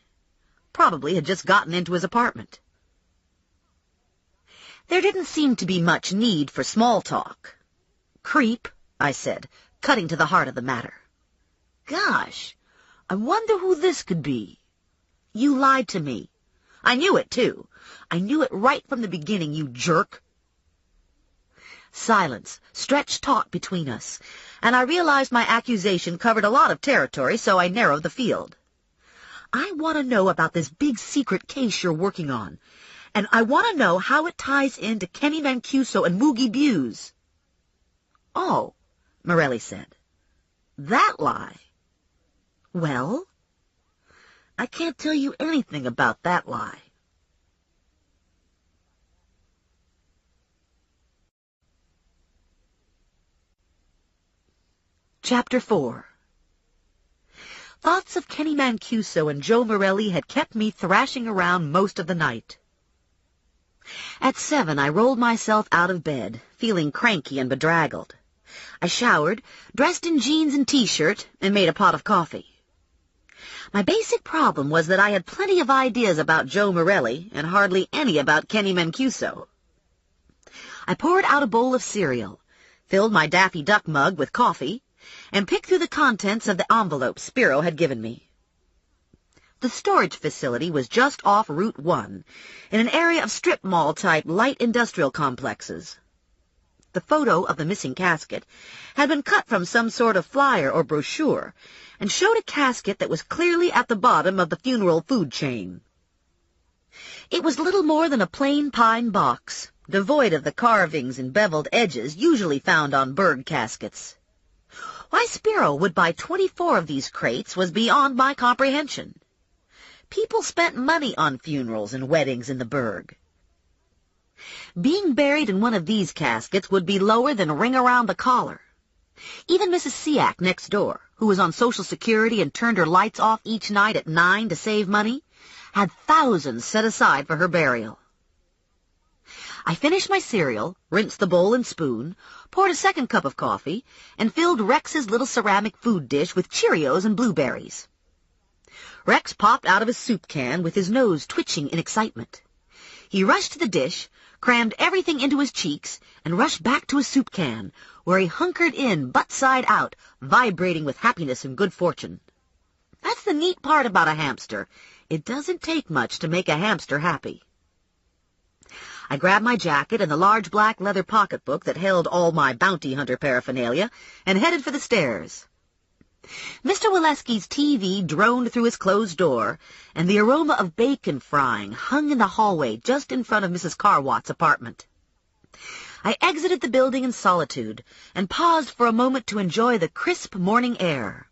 Speaker 2: Probably had just gotten into his apartment. There didn't seem to be much need for small talk. "Creep," I said, cutting to the heart of the matter. "Gosh, I wonder who this could be." "You lied to me. I knew it, too. I knew it right from the beginning, you jerk." Silence stretched taut between us, and I realized my accusation covered a lot of territory, so I narrowed the field. "I want to know about this big secret case you're working on, and I want to know how it ties into Kenny Mancuso and Moogie Buse." "Oh," Morelli said. "That lie." "Well?" "I can't tell you anything about that lie." Chapter 4. Thoughts of Kenny Mancuso and Joe Morelli had kept me thrashing around most of the night. At 7, I rolled myself out of bed, feeling cranky and bedraggled. I showered, dressed in jeans and T-shirt, and made a pot of coffee. My basic problem was that I had plenty of ideas about Joe Morelli and hardly any about Kenny Mancuso. I poured out a bowl of cereal, filled my Daffy Duck mug with coffee, and picked through the contents of the envelope Spiro had given me. The storage facility was just off Route 1, in an area of strip mall-type light industrial complexes. The photo of the missing casket had been cut from some sort of flyer or brochure, and showed a casket that was clearly at the bottom of the funeral food chain. It was little more than a plain pine box, devoid of the carvings and beveled edges usually found on Berg caskets. Why Spiro would buy 24 of these crates was beyond my comprehension. People spent money on funerals and weddings in the Berg. Being buried in one of these caskets would be lower than a ring around the collar. Even Mrs. Siak next door, who was on Social Security and turned her lights off each night at 9 to save money, had thousands set aside for her burial. I finished my cereal, rinsed the bowl and spoon, poured a second cup of coffee, and filled Rex's little ceramic food dish with Cheerios and blueberries. Rex popped out of his soup can with his nose twitching in excitement. He rushed to the dish, crammed everything into his cheeks, and rushed back to his soup can, where he hunkered in butt side out, vibrating with happiness and good fortune. That's the neat part about a hamster. It doesn't take much to make a hamster happy. I grabbed my jacket and the large black leather pocketbook that held all my bounty hunter paraphernalia and headed for the stairs. Mr. Waleski's TV droned through his closed door, and the aroma of bacon frying hung in the hallway just in front of Mrs. Carwatt's apartment. I exited the building in solitude and paused for a moment to enjoy the crisp morning air.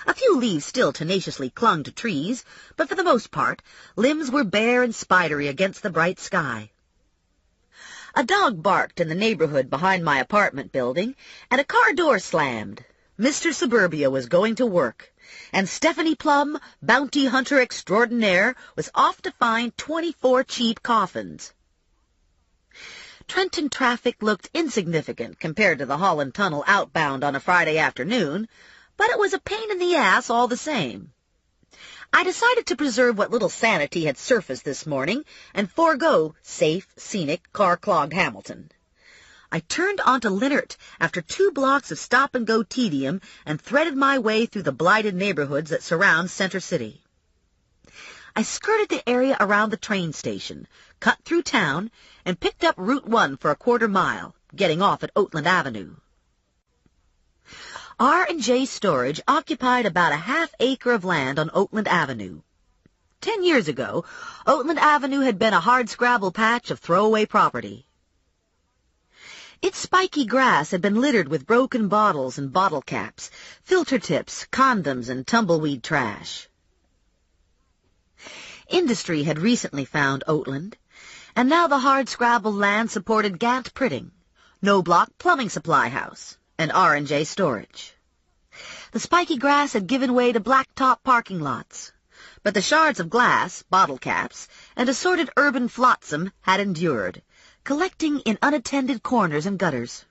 Speaker 2: A few leaves still tenaciously clung to trees, but for the most part, limbs were bare and spidery against the bright sky. A dog barked in the neighborhood behind my apartment building, and a car door slammed. Mr. Suburbia was going to work, and Stephanie Plum, bounty hunter extraordinaire, was off to find 24 cheap coffins. Trenton traffic looked insignificant compared to the Holland Tunnel outbound on a Friday afternoon, but it was a pain in the ass all the same. I decided to preserve what little sanity had surfaced this morning and forego safe, scenic, car-clogged Hamilton. I turned onto Linnert after 2 blocks of stop-and-go tedium and threaded my way through the blighted neighborhoods that surround Center City. I skirted the area around the train station, cut through town, and picked up Route 1 for a quarter mile, getting off at Oatland Avenue. R&J Storage occupied about a half-acre of land on Oatland Avenue. 10 years ago, Oatland Avenue had been a hardscrabble patch of throwaway property. Its spiky grass had been littered with broken bottles and bottle caps, filter tips, condoms, and tumbleweed trash. Industry had recently found Oatland, and now the hardscrabble land supported Gant Pritting, No-Block Plumbing Supply House, and R&J Storage. The spiky grass had given way to blacktop parking lots, but the shards of glass, bottle caps, and assorted urban flotsam had endured, collecting in unattended corners and gutters.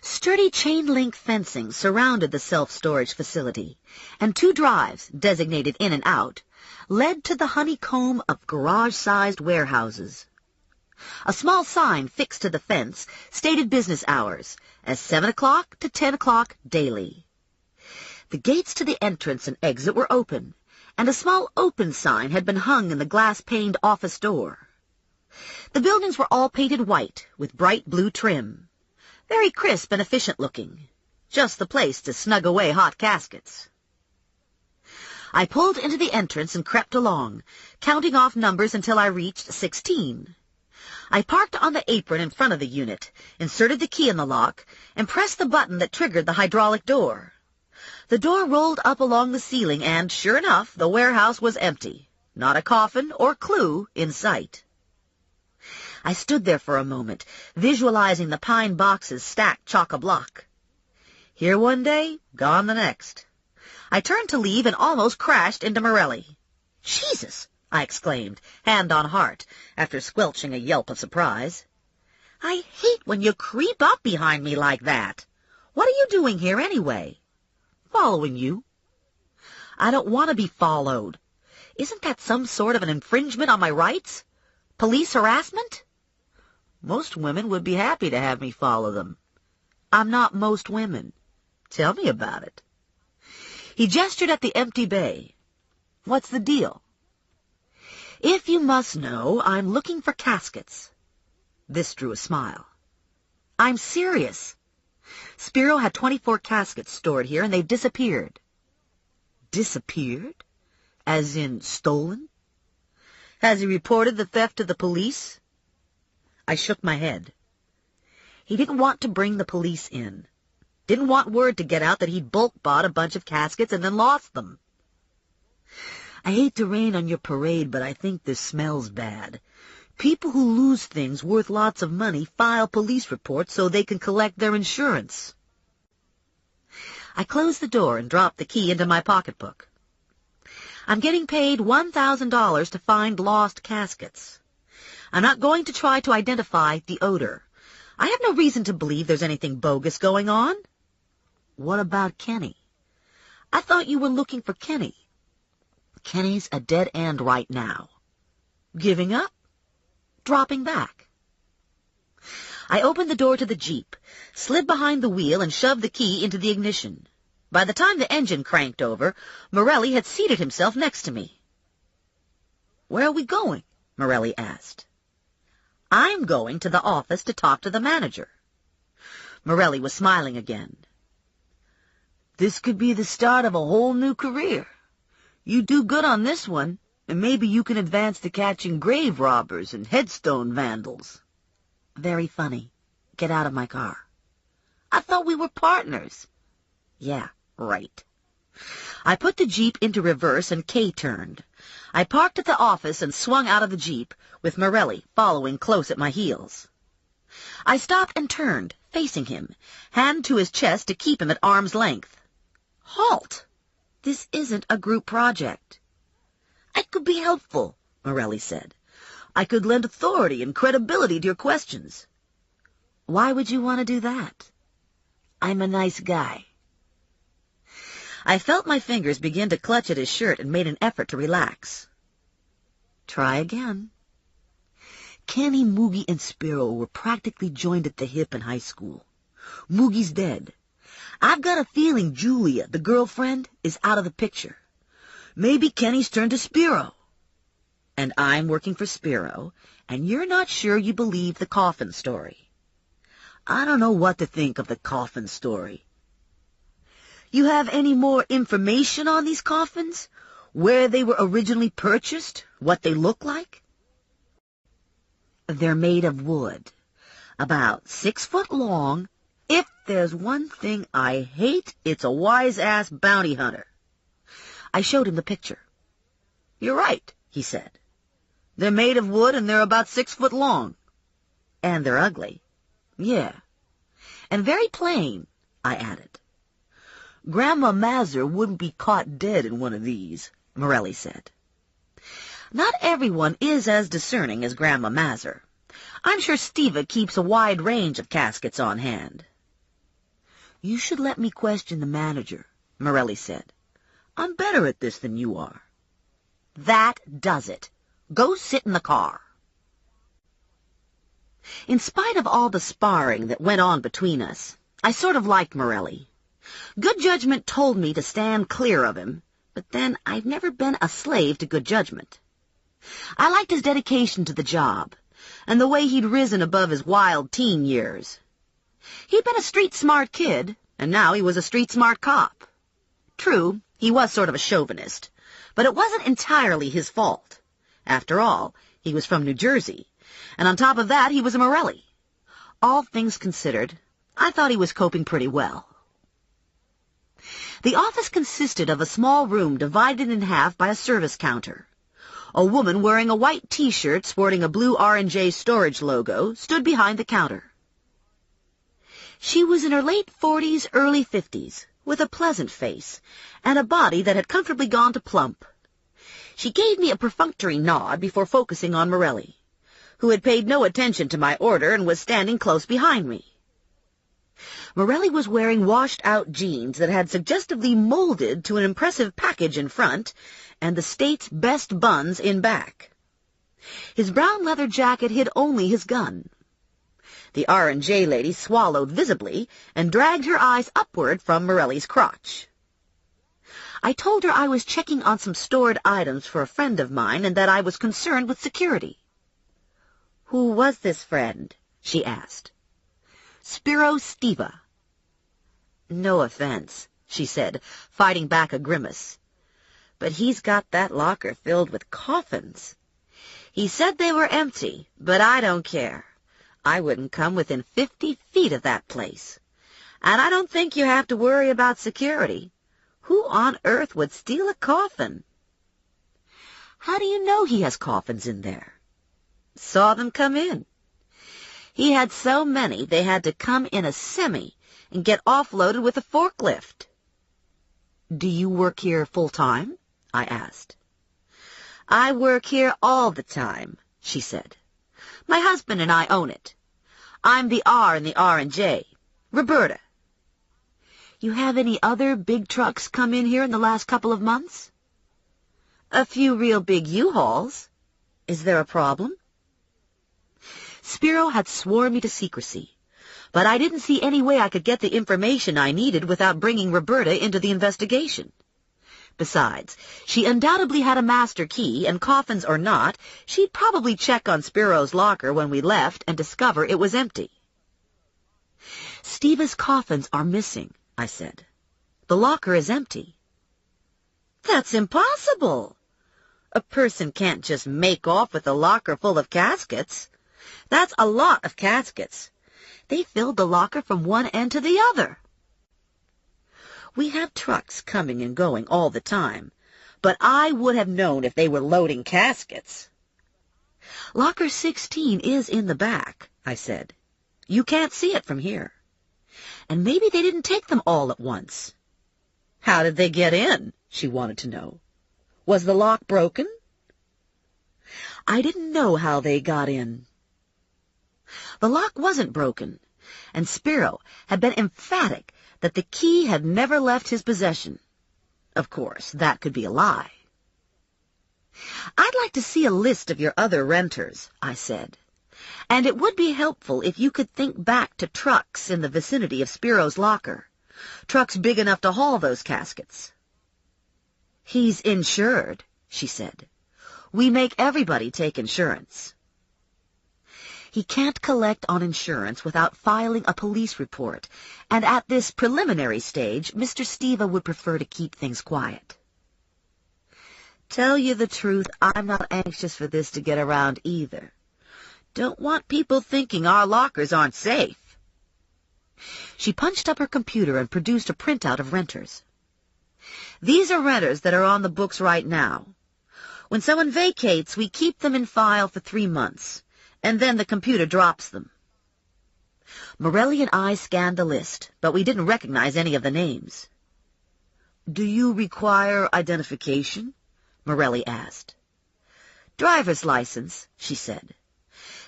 Speaker 2: Sturdy chain-link fencing surrounded the self-storage facility, and 2 drives, designated in and out, led to the honeycomb of garage-sized warehouses. A small sign fixed to the fence stated business hours as 7 o'clock to 10 o'clock daily. The gates to the entrance and exit were open, and a small open sign had been hung in the glass-paned office door. The buildings were all painted white with bright blue trim, very crisp and efficient-looking, just the place to snug away hot caskets. I pulled into the entrance and crept along, counting off numbers until I reached 16. I parked on the apron in front of the unit, inserted the key in the lock, and pressed the button that triggered the hydraulic door. The door rolled up along the ceiling, and, sure enough, the warehouse was empty. Not a coffin or clue in sight. I stood there for a moment, visualizing the pine boxes stacked chock-a-block. Here one day, gone the next. I turned to leave and almost crashed into Morelli. "Jesus!" I exclaimed, hand on heart, after squelching a yelp of surprise. "I hate when you creep up behind me like that. What are you doing here, anyway?" "Following you." "I don't want to be followed. Isn't that some sort of an infringement on my rights? Police harassment?" "Most women would be happy to have me follow them." "I'm not most women." "Tell me about it." He gestured at the empty bay. "What's the deal?" "If you must know, I'm looking for caskets." This drew a smile. "I'm serious. Spiro had 24 caskets stored here, and they've disappeared." "Disappeared? As in stolen? Has he reported the theft to the police?" I shook my head. He didn't want to bring the police in. Didn't want word to get out that he'd bulk bought a bunch of caskets and then lost them. "I hate to rain on your parade, but I think this smells bad.
Speaker 3: People who lose things worth lots of money file police reports so they can collect their insurance.
Speaker 2: I closed the door and dropped the key into my pocketbook. I'm getting paid $1,000 to find lost caskets. I'm not going to try to identify the odor. I have no reason to believe there's anything bogus going on. What about Kenny? I thought you were looking for Kenny. Kenny's a dead end right now. Giving up? Dropping back. I opened the door to the Jeep, slid behind the wheel, and shoved the key into the ignition. By the time the engine cranked over, Morelli had seated himself next to me. "Where are we going?" Morelli asked. "I'm going to the office to talk to the manager." Morelli was smiling again. "This could be the start of a whole new career. You do good on this one, and maybe you can advance to catching grave robbers and headstone vandals." "Very funny. Get out of my car." "I thought we were partners." "Yeah, right." I put the Jeep into reverse and K-turned. I parked at the office and swung out of the Jeep, with Morelli following close at my heels. I stopped and turned, facing him, hand to his chest to keep him at arm's length. "Halt! This isn't a group project." "I could be helpful," Morelli said. "I could lend authority and credibility to your questions." "Why would you want to do that?" "I'm a nice guy." I felt my fingers begin to clutch at his shirt and made an effort to relax. "Try again." Kenny, Moogie, and Spiro were practically joined at the hip in high school. Moogie's dead. I've got a feeling Julia, the girlfriend, is out of the picture. Maybe Kenny's turned to Spiro. And I'm working for Spiro, and you're not sure you believe the coffin story. I don't know what to think of the coffin story. You have any more information on these coffins? Where they were originally purchased? What they look like? They're made of wood, about 6 foot long. If there's one thing I hate, it's a wise-ass bounty hunter. I showed him the picture. You're right, he said. They're made of wood and they're about 6 foot long. And they're ugly. Yeah. And very plain, I added. Grandma Mazur wouldn't be caught dead in one of these, Morelli said. Not everyone is as discerning as Grandma Mazur. I'm sure Stiva keeps a wide range of caskets on hand. You should let me question the manager, Morelli said. I'm better at this than you are. That does it. Go sit in the car. In spite of all the sparring that went on between us, I sort of liked Morelli. Good judgment told me to stand clear of him, but then I've never been a slave to good judgment. I liked his dedication to the job, and the way he'd risen above his wild teen years. He'd been a street-smart kid, and now he was a street-smart cop. True, he was sort of a chauvinist, but it wasn't entirely his fault. After all, he was from New Jersey, and on top of that, he was a Morelli. All things considered, I thought he was coping pretty well. The office consisted of a small room divided in half by a service counter. A woman wearing a white T-shirt sporting a blue R&J storage logo stood behind the counter. She was in her late 40s, early 50s, with a pleasant face and a body that had comfortably gone to plump. She gave me a perfunctory nod before focusing on Morelli, who had paid no attention to my order and was standing close behind me. Morelli was wearing washed-out jeans that had suggestively molded to an impressive package in front and the state's best buns in back. His brown leather jacket hid only his gun. The R&J lady swallowed visibly and dragged her eyes upward from Morelli's crotch. I told her I was checking on some stored items for a friend of mine and that I was concerned with security. Who was this friend? She asked. Spiro Stiva. No offense, she said, fighting back a grimace. But he's got that locker filled with coffins. He said they were empty, but I don't care. I wouldn't come within 50 feet of that place. And I don't think you have to worry about security. Who on earth would steal a coffin? How do you know he has coffins in there? Saw them come in. He had so many they had to come in a semi and get offloaded with a forklift. Do you work here full-time? I asked. I work here all the time, she said. My husband and I own it. I'm the R in the R&J. Roberta. You have any other big trucks come in here in the last couple of months? A few real big U-Hauls. Is there a problem? Spiro had sworn me to secrecy, but I didn't see any way I could get the information I needed without bringing Roberta into the investigation. Besides, she undoubtedly had a master key, and coffins or not, she'd probably check on Spiro's locker when we left and discover it was empty. Steva's coffins are missing, I said. The locker is empty. That's impossible. A person can't just make off with a locker full of caskets. That's a lot of caskets. They filled the locker from one end to the other. We have trucks coming and going all the time, but I would have known if they were loading caskets. Locker 16 is in the back, I said. You can't see it from here. And maybe they didn't take them all at once. How did they get in? She wanted to know. Was the lock broken? I didn't know how they got in. The lock wasn't broken, and Spiro had been emphatic that the key had never left his possession. Of course, that could be a lie. I'd like to see a list of your other renters, I said, and it would be helpful if you could think back to trucks in the vicinity of Spiro's locker, trucks big enough to haul those caskets. He's insured, she said. We make everybody take insurance. He can't collect on insurance without filing a police report, and at this preliminary stage, Mr. Steva would prefer to keep things quiet. Tell you the truth, I'm not anxious for this to get around either. Don't want people thinking our lockers aren't safe. She punched up her computer and produced a printout of renters. These are renters that are on the books right now. When someone vacates, we keep them in file for 3 months, and then the computer drops them. Morelli and I scanned the list, but we didn't recognize any of the names. Do you require identification? Morelli asked. Driver's license, she said.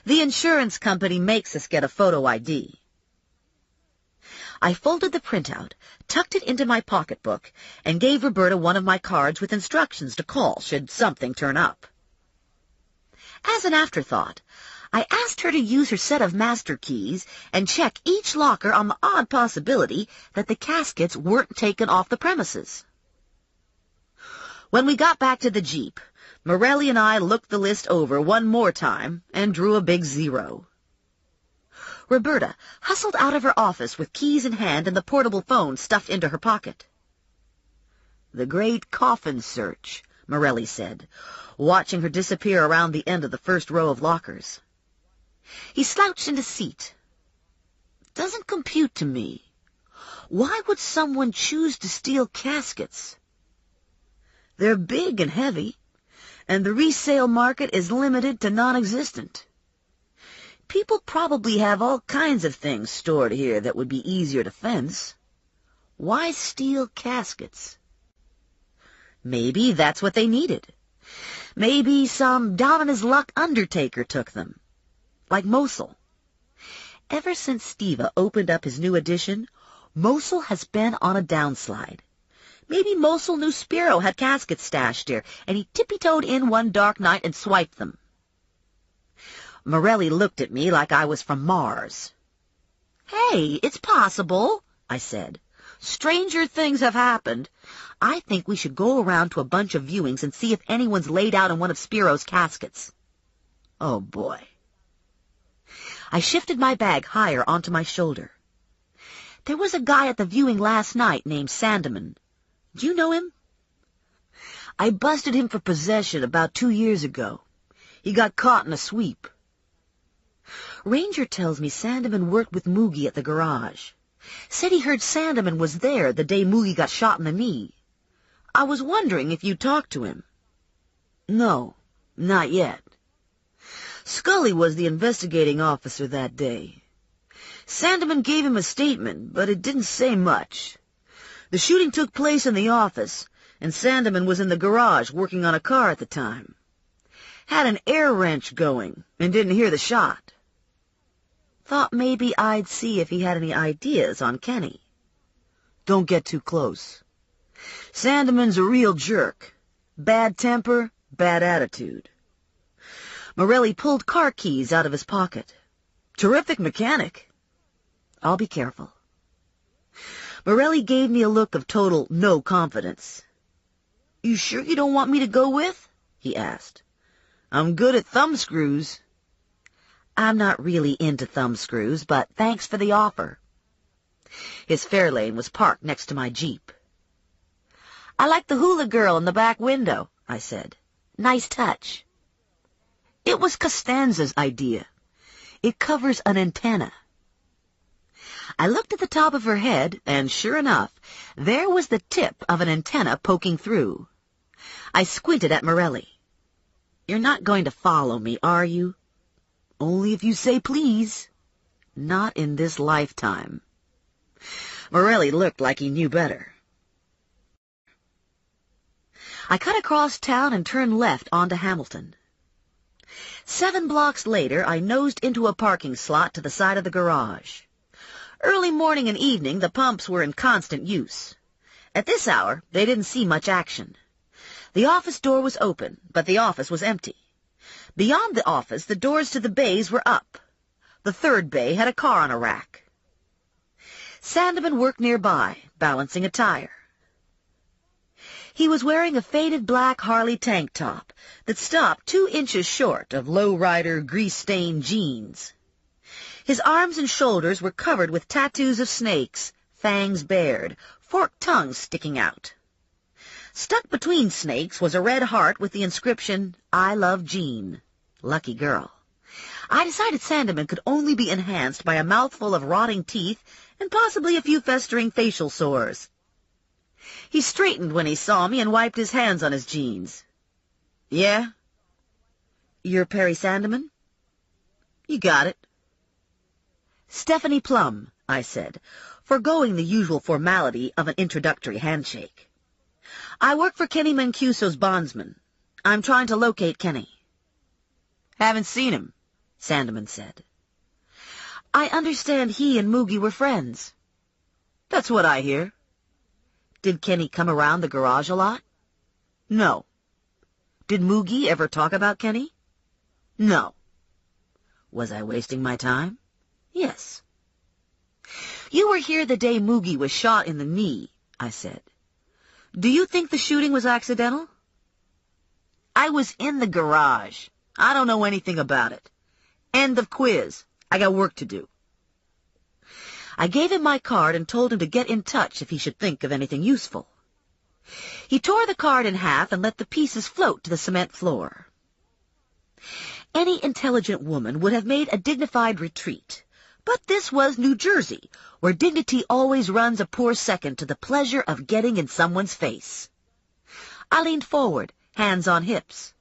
Speaker 2: The insurance company makes us get a photo ID. I folded the printout, tucked it into my pocketbook, and gave Roberta one of my cards with instructions to call should something turn up. As an afterthought, I asked her to use her set of master keys and check each locker on the odd possibility that the caskets weren't taken off the premises. When we got back to the Jeep, Morelli and I looked the list over one more time and drew a big 0. Roberta hustled out of her office with keys in hand and the portable phone stuffed into her pocket. The great coffin search, Morelli said, watching her disappear around the end of the first row of lockers. He slouched into seat. Doesn't compute to me. Why would someone choose to steal caskets? They're big and heavy, and the resale market is limited to non-existent. People probably have all kinds of things stored here that would be easier to fence. Why steal caskets? Maybe that's what they needed. Maybe some down-on-his-luck undertaker took them. Like Mosul. Ever since Steva opened up his new addition, Mosul has been on a downslide. Maybe Mosul knew Spiro had caskets stashed here, and he tippy-toed in one dark night and swiped them. Morelli looked at me like I was from Mars. Hey, it's possible, I said. Stranger things have happened. I think we should go around to a bunch of viewings and see if anyone's laid out in one of Spiro's caskets. Oh, boy. I shifted my bag higher onto my shoulder. There was a guy at the viewing last night named Sandeman. Do you know him? I busted him for possession about 2 years ago. He got caught in a sweep. Ranger tells me Sandeman worked with Moogie at the garage. Said he heard Sandeman was there the day Moogie got shot in the knee. I was wondering if you talked to him. No, not yet.
Speaker 3: Scully was the investigating officer that day. Sandeman gave him a statement, but it didn't say much. The shooting took place in the office, and Sandeman was in the garage working on a car at the time. Had an air wrench going, and didn't hear the shot. Thought maybe I'd see if he had any ideas on Kenny. Don't get too close. Sandeman's a real jerk. Bad temper, bad attitude. Morelli pulled car keys out of his pocket. Terrific mechanic. I'll be careful. Morelli gave me a look of total no confidence. You sure you don't want me to go with? He asked. I'm good at thumbscrews. I'm not really into thumbscrews, but thanks for the offer. His Fairlane was parked next to my Jeep. I like the hula girl in the back window, I said. Nice touch. It was Costanza's idea. It covers an antenna. I looked at the top of her head, and sure enough, there was the tip of an antenna poking through. I squinted at Morelli. You're not going to follow me, are you? Only if you say please. Not in this lifetime. Morelli looked like he knew better. I cut across town and turned left onto Hamilton. 7 blocks later, I nosed into a parking slot to the side of the garage. Early morning and evening, the pumps were in constant use. At this hour, they didn't see much action. The office door was open, but the office was empty. Beyond the office, the doors to the bays were up. The third bay had a car on a rack. Sandeman worked nearby, balancing a tire. He was wearing a faded black Harley tank top that stopped 2 inches short of low-rider, grease-stained jeans. His arms and shoulders were covered with tattoos of snakes, fangs bared, forked tongues sticking out. Stuck between snakes was a red heart with the inscription, I love Jean. Lucky girl. I decided Sandeman could only be enhanced by a mouthful of rotting teeth and possibly a few festering facial sores. He straightened when he saw me and wiped his hands on his jeans. Yeah? You're Perry Sandeman? You got it. Stephanie Plum, I said, foregoing the usual formality of an introductory handshake. I work for Kenny Mancuso's bondsman. I'm trying to locate Kenny. Haven't seen him, Sandeman said. I understand he and Moogie were friends. That's what I hear. Did Kenny come around the garage a lot? No. Did Moogie ever talk about Kenny? No. Was I wasting my time? Yes. You were here the day Moogie was shot in the knee, I said. Do you think the shooting was accidental? I was in the garage. I don't know anything about it. End of quiz. I got work to do. I gave him my card and told him to get in touch if he should think of anything useful. He tore the card in half and let the pieces float to the cement floor. Any intelligent woman would have made a dignified retreat, but this was New Jersey, where dignity always runs a poor second to the pleasure of getting in someone's face. I leaned forward, hands on hips.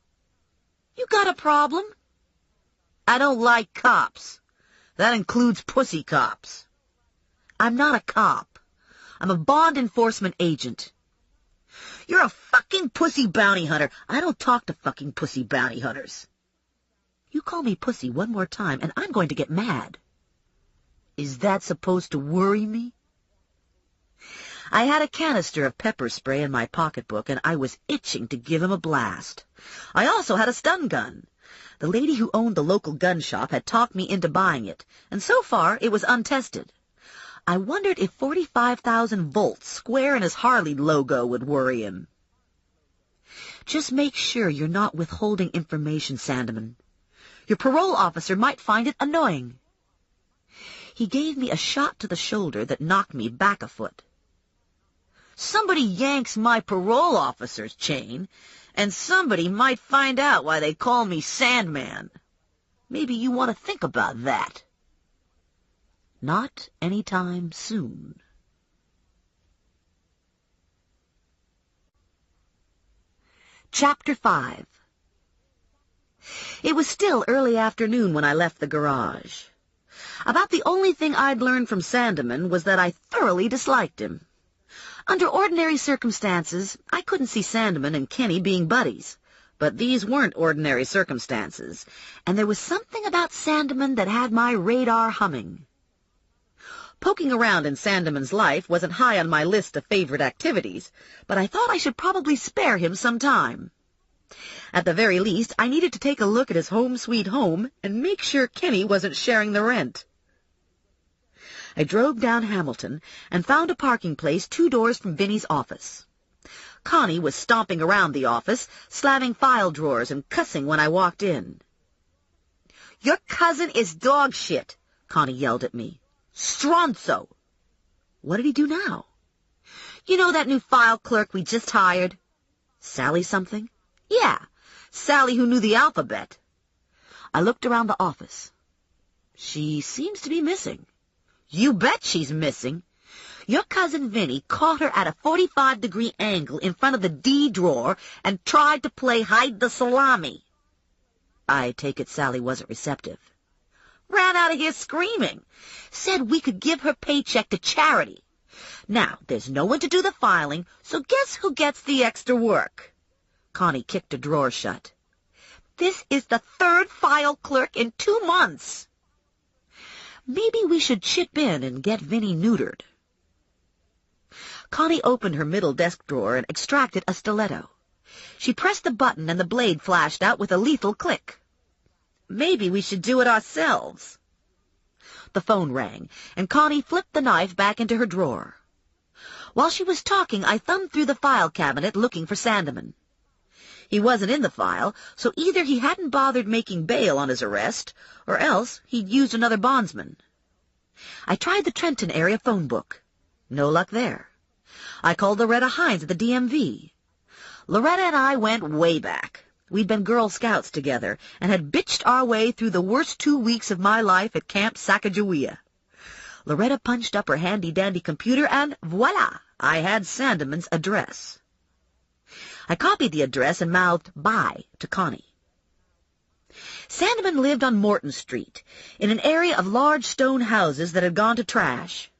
Speaker 3: You got a problem? I don't like cops. That includes pussy cops. I'm not a cop. I'm a bond enforcement agent. You're a fucking pussy bounty hunter. I don't talk to fucking pussy bounty hunters. You call me pussy one more time, and I'm going to get mad. Is that supposed to worry me? I had a canister of pepper spray in my pocketbook, and I was itching to give him a blast. I also had a stun gun. The lady who owned the local gun shop had talked me into buying it, and so far it was untested. I wondered if 45,000 volts square in his Harley logo would worry him. Just make sure you're not withholding information, Sandeman. Your parole officer might find it annoying. He gave me a shot to the shoulder that knocked me back a foot. Somebody yanks my parole officer's chain, and somebody might find out why they call me Sandman. Maybe you want to think about that. Not any time soon. Chapter 5.
Speaker 2: It was still early afternoon when I left the garage. About the only thing I'd learned from Sandeman was that I thoroughly disliked him. Under ordinary circumstances, I couldn't see Sandeman and Kenny being buddies. But these weren't ordinary circumstances, and there was something about Sandeman that had my radar humming. Poking around in Sandeman's life wasn't high on my list of favorite activities, but I thought I should probably spare him some time. At the very least, I needed to take a look at his home sweet home and make sure Kenny wasn't sharing the rent. I drove down Hamilton and found a parking place 2 doors from Vinny's office. Connie was stomping around the office, slamming file drawers and cussing when I walked in. "Your cousin is dog shit," Connie yelled at me. "Stronzo." What did he do now? "You know that new file clerk we just hired? Sally something?" "Yeah, Sally who knew the alphabet." I looked around the office. She seems to be missing. "You bet she's missing. Your cousin Vinny caught her at a 45-degree angle in front of the D drawer and tried to play hide the salami." I take it Sally wasn't receptive. "Ran out of here screaming. Said we could give her paycheck to charity. Now, there's no one to do the filing, so guess who gets the extra work?" Connie kicked a drawer shut. "This is the 3rd file clerk in 2 months. Maybe we should chip in and get Vinny neutered." Connie opened her middle desk drawer and extracted a stiletto. She pressed the button and the blade flashed out with a lethal click. "Maybe we should do it ourselves." The phone rang, and Connie flipped the knife back into her drawer. While she was talking, I thumbed through the file cabinet looking for Sandeman. He wasn't in the file, so either he hadn't bothered making bail on his arrest, or else he'd used another bondsman. I tried the Trenton area phone book. No luck there. I called Loretta Hines at the DMV. Loretta and I went way back. We'd been Girl Scouts together and had bitched our way through the worst 2 weeks of my life at Camp Sacagawea. Loretta punched up her handy-dandy computer and voila, I had Sandeman's address. I copied the address and mouthed bye to Connie. Sandeman lived on Morton Street, in an area of large stone houses that had gone to trash.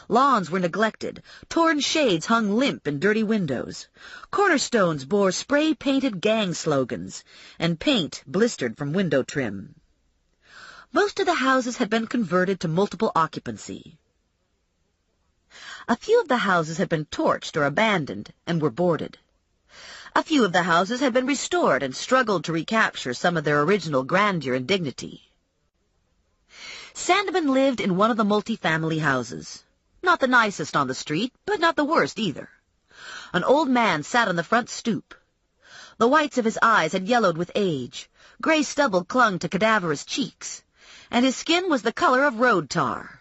Speaker 2: Lawns were neglected, torn shades hung limp in dirty windows, cornerstones bore spray-painted gang slogans, and paint blistered from window trim. Most of the houses had been converted to multiple occupancy. A few of the houses had been torched or abandoned and were boarded. A few of the houses had been restored and struggled to recapture some of their original grandeur and dignity. Sandeman lived in one of the multi-family houses. Not the nicest on the street, but not the worst either. An old man sat on the front stoop. The whites of his eyes had yellowed with age, gray stubble clung to cadaverous cheeks, and his skin was the color of road tar.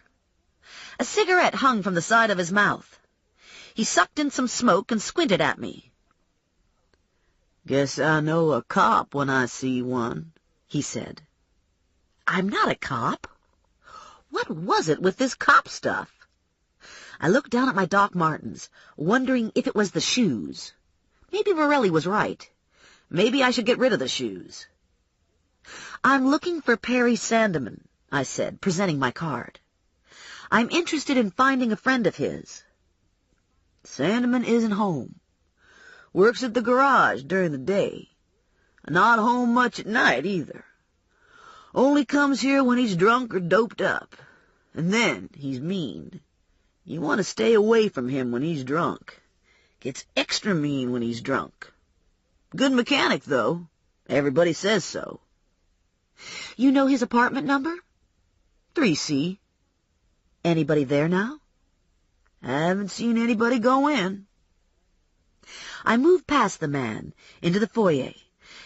Speaker 2: A cigarette hung from the side of his mouth. He sucked in some smoke and squinted at me. "Guess I know a cop when I see one," he said. "I'm not a cop. What was it with this cop stuff?" I looked down at my Doc Martens, wondering if it was the shoes. Maybe Morelli was right. Maybe I should get rid of the shoes. "I'm looking for Perry Sandeman," I said, presenting my card. "I'm interested in finding a friend of his." "Sandeman isn't home. Works at the garage during the day. Not home much at night, either. Only comes here when he's drunk or doped up. And then he's mean. You want to stay away from him when he's drunk. Gets extra mean when he's drunk. Good mechanic, though. Everybody says so." "You know his apartment number?" 3C. "Anybody there now?" "Haven't seen anybody go in." I moved past the man, into the foyer,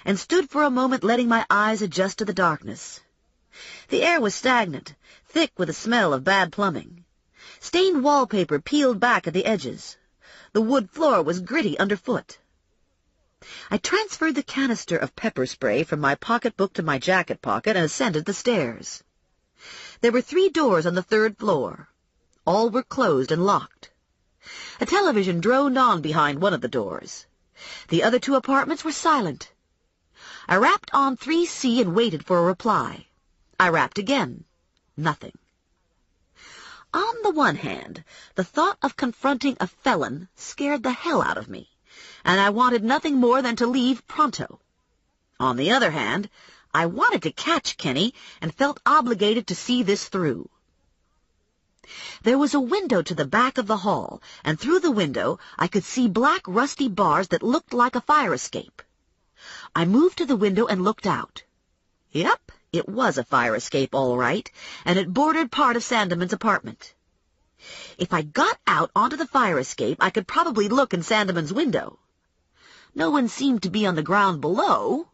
Speaker 2: and stood for a moment letting my eyes adjust to the darkness. The air was stagnant, thick with the smell of bad plumbing. Stained wallpaper peeled back at the edges. The wood floor was gritty underfoot. I transferred the canister of pepper spray from my pocketbook to my jacket pocket and ascended the stairs. There were 3 doors on the 3rd floor. All were closed and locked. A television droned on behind one of the doors. The other 2 apartments were silent. I rapped on 3C and waited for a reply. I rapped again. Nothing. On the one hand, the thought of confronting a felon scared the hell out of me, and I wanted nothing more than to leave pronto. On the other hand, I wanted to catch Kenny and felt obligated to see this through. There was a window to the back of the hall, and through the window I could see black rusty bars that looked like a fire escape. I moved to the window and looked out. Yep, it was a fire escape all right, and it bordered part of Sandeman's apartment. If I got out onto the fire escape, I could probably look in Sandeman's window. No one seemed to be on the ground below.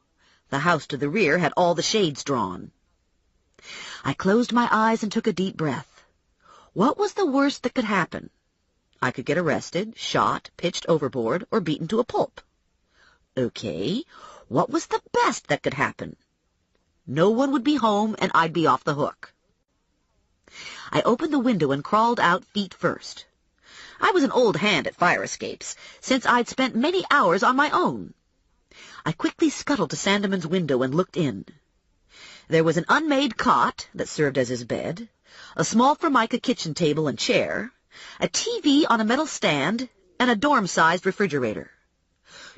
Speaker 2: The house to the rear had all the shades drawn. I closed my eyes and took a deep breath. What was the worst that could happen? I could get arrested, shot, pitched overboard, or beaten to a pulp. Okay, what was the best that could happen? No one would be home, and I'd be off the hook. I opened the window and crawled out feet first. I was an old hand at fire escapes, since I'd spent many hours on my own. I quickly scuttled to Sandeman's window and looked in. There was an unmade cot that served as his bed, a small Formica kitchen table and chair, a TV on a metal stand, and a dorm-sized refrigerator.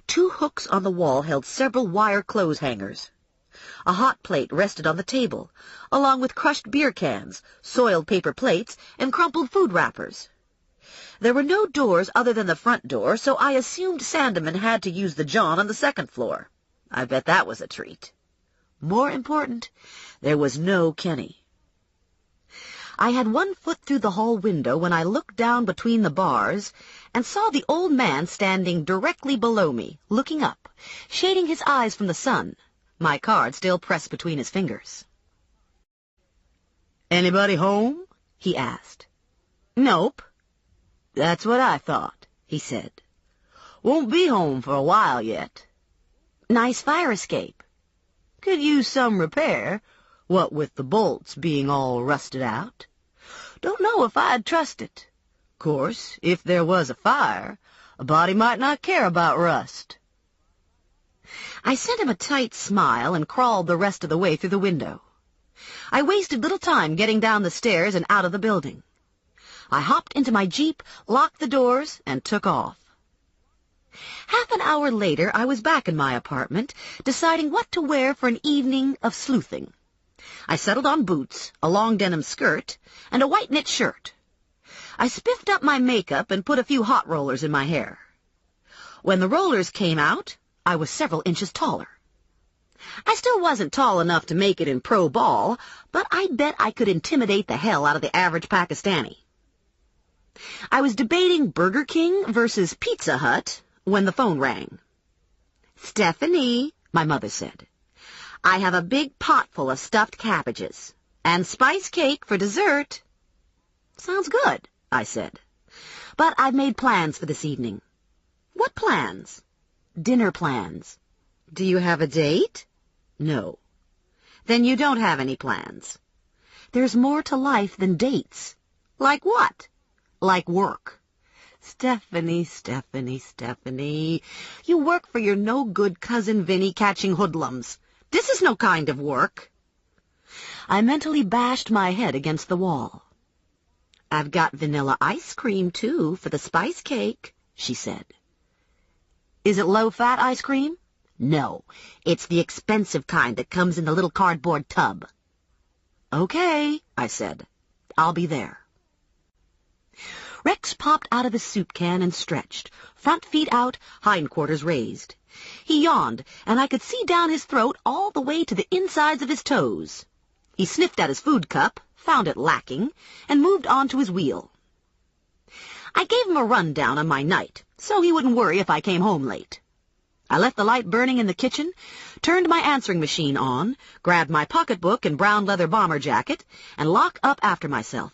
Speaker 2: 2 hooks on the wall held several wire clothes hangers. A hot plate rested on the table, along with crushed beer cans, soiled paper plates, and crumpled food wrappers. There were no doors other than the front door, so I assumed Sandeman had to use the john on the second floor. I bet that was a treat. More important, there was no Kenny. I had 1 foot through the hall window when I looked down between the bars and saw the old man standing directly below me, looking up, shading his eyes from the sun, my card still pressed between his fingers.
Speaker 3: "Anybody home?"
Speaker 2: he asked.
Speaker 3: "Nope."
Speaker 2: "That's what I thought," he said.
Speaker 3: "Won't be home for a while yet."
Speaker 2: "Nice fire escape."
Speaker 3: "Could use some repair, what with the bolts being all rusted out. Don't know if I'd trust it. Course, if there was a fire, a body might not care about rust."
Speaker 2: I sent him a tight smile and crawled the rest of the way through the window. I wasted little time getting down the stairs and out of the building. I hopped into my Jeep, locked the doors, and took off. Half an hour later, I was back in my apartment, deciding what to wear for an evening of sleuthing. I settled on boots, a long denim skirt, and a white knit shirt. I spiffed up my makeup and put a few hot rollers in my hair. When the rollers came out, I was several inches taller. I still wasn't tall enough to make it in pro ball, but I bet I could intimidate the hell out of the average Pakistani. I was debating Burger King versus Pizza Hut when the phone rang. "Stephanie," my mother said, "I have a big pot full of stuffed cabbages, and spice cake for dessert." "Sounds good," I said. "But I've made plans for this evening." "What plans?" "Dinner plans." "Do you have a date?" "No." "Then you don't have any plans." "There's more to life than dates." "Like what?" "Like work." "Stephanie, Stephanie, Stephanie, you work for your no-good cousin Vinny catching hoodlums. This is no kind of work." I mentally bashed my head against the wall. "I've got vanilla ice cream, too, for the spice cake," she said. "Is it low-fat ice cream?" "No, it's the expensive kind that comes in the little cardboard tub." "Okay," I said. "I'll be there." Rex popped out of his soup can and stretched, front feet out, hindquarters raised. He yawned, and I could see down his throat all the way to the insides of his toes. He sniffed at his food cup, found it lacking, and moved on to his wheel. I gave him a rundown on my night, so he wouldn't worry if I came home late. I left the light burning in the kitchen, turned my answering machine on, grabbed my pocketbook and brown leather bomber jacket, and locked up after myself.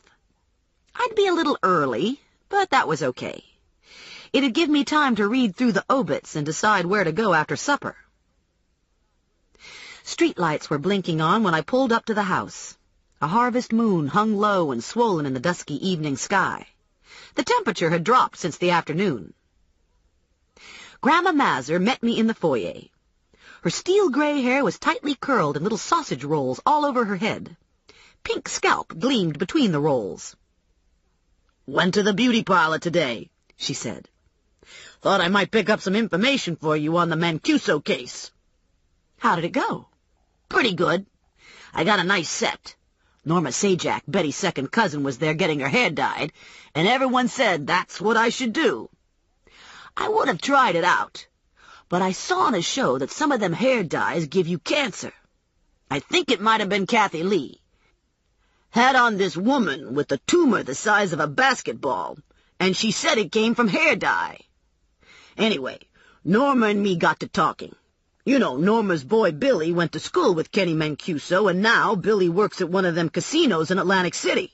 Speaker 2: I'd be a little early, but that was okay. It'd give me time to read through the obits and decide where to go after supper. Streetlights were blinking on when I pulled up to the house. A harvest moon hung low and swollen in the dusky evening sky. The temperature had dropped since the afternoon. Grandma Mazur met me in the foyer. Her steel-gray hair was tightly curled in little sausage rolls all over her head. Pink scalp gleamed between the rolls.
Speaker 3: "Went to the beauty parlor today," she said. "Thought I might pick up some information for you on the Mancuso case."
Speaker 2: How did it go?
Speaker 3: "Pretty good. I got a nice set. Norma Sajak, Betty's second cousin, was there getting her hair dyed, and everyone said that's what I should do. I would have tried it out, but I saw on a show that some of them hair dyes give you cancer. I think it might have been Kathy Lee. Had on this woman with a tumor the size of a basketball, and she said it came from hair dye. Anyway, Norma and me got to talking. You know, Norma's boy Billy went to school with Kenny Mancuso, and now Billy works at one of them casinos in Atlantic City.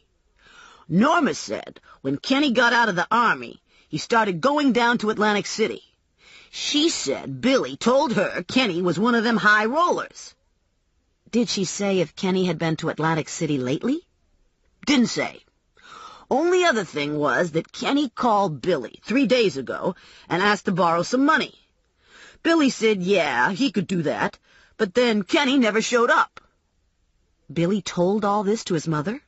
Speaker 3: Norma said when Kenny got out of the Army, he started going down to Atlantic City. She said Billy told her Kenny was one of them high rollers."
Speaker 2: Did she say if Kenny had been to Atlantic City lately?
Speaker 3: "Didn't say. Only other thing was that Kenny called Billy 3 days ago and asked to borrow some money. Billy said yeah, he could do that, but then Kenny never showed up."
Speaker 2: Billy told all this to his mother?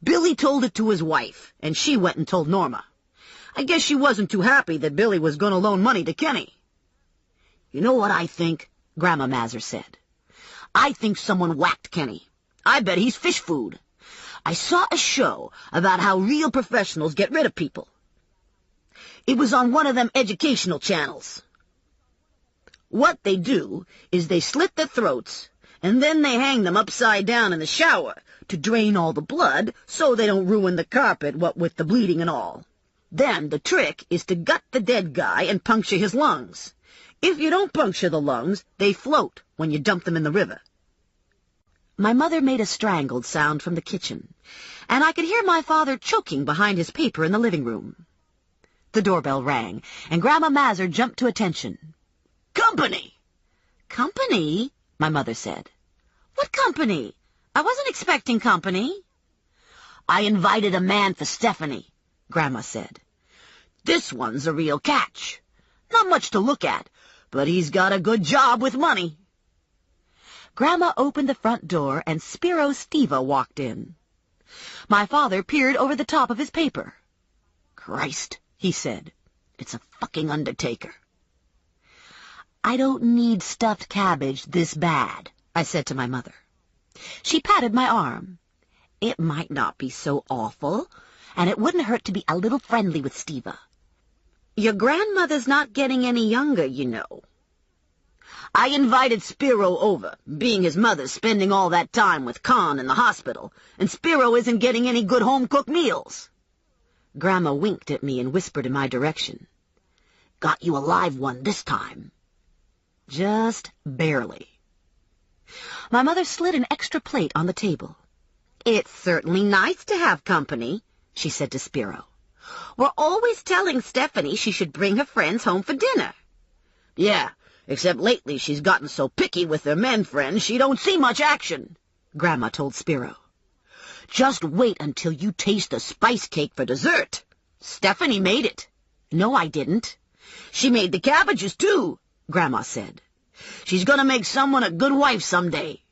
Speaker 3: "Billy told it to his wife, and she went and told Norma. I guess she wasn't too happy that Billy was going to loan money to Kenny." "You know what I think?" Grandma Mazur said. "I think someone whacked Kenny. I bet he's fish food. I saw a show about how real professionals get rid of people. It was on one of them educational channels. What they do is they slit their throats, and then they hang them upside down in the shower to drain all the blood so they don't ruin the carpet, what with the bleeding and all. Then the trick is to gut the dead guy and puncture his lungs. If you don't puncture the lungs, they float when you dump them in the river."
Speaker 2: My mother made a strangled sound from the kitchen, and I could hear my father choking behind his paper in the living room. The doorbell rang, and Grandma Mazur jumped to attention.
Speaker 3: "Company!"
Speaker 2: "Company?" my mother said. "What company? I wasn't expecting company."
Speaker 3: "I invited a man for Stephanie," Grandma said. "This one's a real catch. Not much to look at, but he's got a good job with money."
Speaker 2: Grandma opened the front door, and Spiro Steva walked in. My father peered over the top of his paper.
Speaker 3: "Christ," he said, "it's a fucking undertaker."
Speaker 2: "I don't need stuffed cabbage this bad," I said to my mother. She patted my arm. "It might not be so awful, and it wouldn't hurt to be a little friendly with Steva. Your grandmother's not getting any younger, you know."
Speaker 3: "I invited Spiro over, being his mother's spending all that time with Con in the hospital, and Spiro isn't getting any good home-cooked meals."
Speaker 2: Grandma winked at me and whispered in my direction.
Speaker 3: "Got you a live one this time."
Speaker 2: Just barely. My mother slid an extra plate on the table. "It's certainly nice to have company," she said to Spiro. "We're always telling Stephanie she should bring her friends home for dinner."
Speaker 3: "Yeah, except lately she's gotten so picky with her men friends she don't see much action," Grandma told Spiro. "Just wait until you taste the spice cake for dessert. Stephanie made it."
Speaker 2: "No, I didn't."
Speaker 3: "She made the cabbages, too," Grandma said. "She's going to make someone a good wife someday."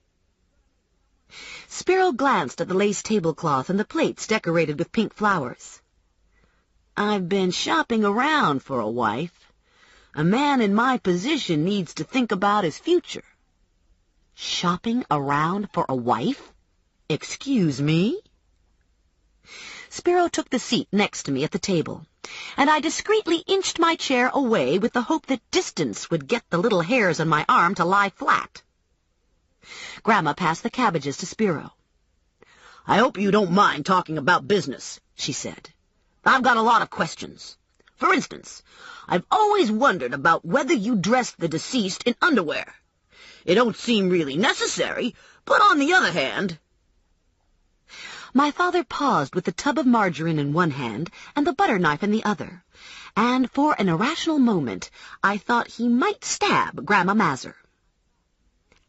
Speaker 2: Spiro glanced at the lace tablecloth and the plates decorated with pink flowers. "I've been shopping around for a wife. A man in my position needs to think about his future." "Shopping around for a wife? Excuse me?" Spiro took the seat next to me at the table, and I discreetly inched my chair away with the hope that distance would get the little hairs on my arm to lie flat. Grandma passed the cabbages to Spiro.
Speaker 3: "I hope you don't mind talking about business," she said. "I've got a lot of questions. For instance, I've always wondered about whether you dressed the deceased in underwear. It don't seem really necessary, but on the other hand—"
Speaker 2: My father paused with the tub of margarine in one hand and the butter knife in the other, and for an irrational moment I thought he might stab Grandma Mazur.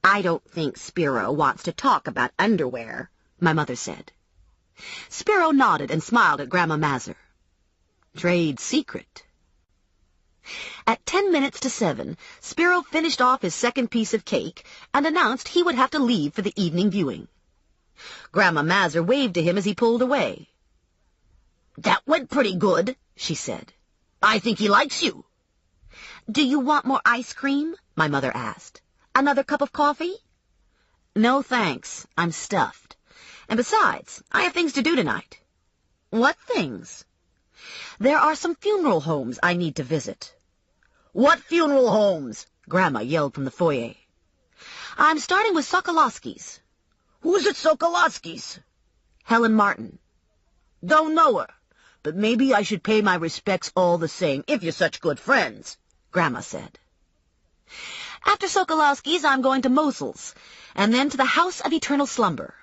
Speaker 2: "I don't think Spiro wants to talk about underwear," my mother said. Spiro nodded and smiled at Grandma Mazur. "Trade secret." At 10 minutes to 7, Spiro finished off his second piece of cake and announced he would have to leave for the evening viewing. Grandma Mazur waved to him as he pulled away. "That went pretty good," she said. "I think he likes you." "Do you want more ice cream?" my mother asked. "Another cup of coffee?" "No, thanks. I'm stuffed. And besides, I have things to do tonight." "What things?" "There are some funeral homes I need to visit." "What funeral homes?" Grandma yelled from the foyer. "I'm starting with Sokolowski's." "Who's at Sokolowski's?" "Helen Martin." "Don't know her, but maybe I should pay my respects all the same, if you're such good friends," Grandma said. "After Sokolowski's, I'm going to Mosel's, and then to the House of Eternal Slumber."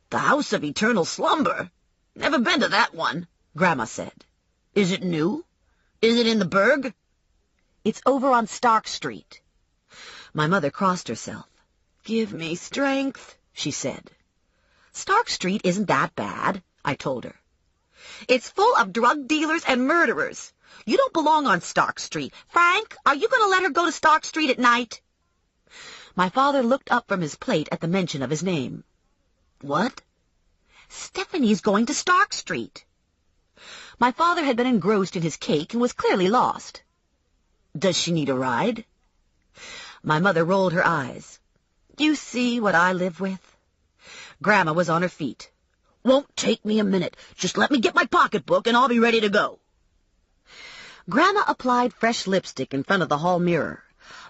Speaker 2: "The House of Eternal Slumber? Never been to that one," Grandma said. "Is it new? Is it in the burg?" "It's over on Stark Street." My mother crossed herself. "Give me strength," she said. "Stark Street isn't that bad," I told her. "It's full of drug dealers and murderers. You don't belong on Stark Street. Frank, are you going to let her go to Stark Street at night?" My father looked up from his plate at the mention of his name. "What?" "Stephanie's going to Stark Street." My father had been engrossed in his cake and was clearly lost. "Does she need a ride?" My mother rolled her eyes. "You see what I live with?" Grandma was on her feet. "Won't take me a minute. Just let me get my pocketbook and I'll be ready to go." Grandma applied fresh lipstick in front of the hall mirror,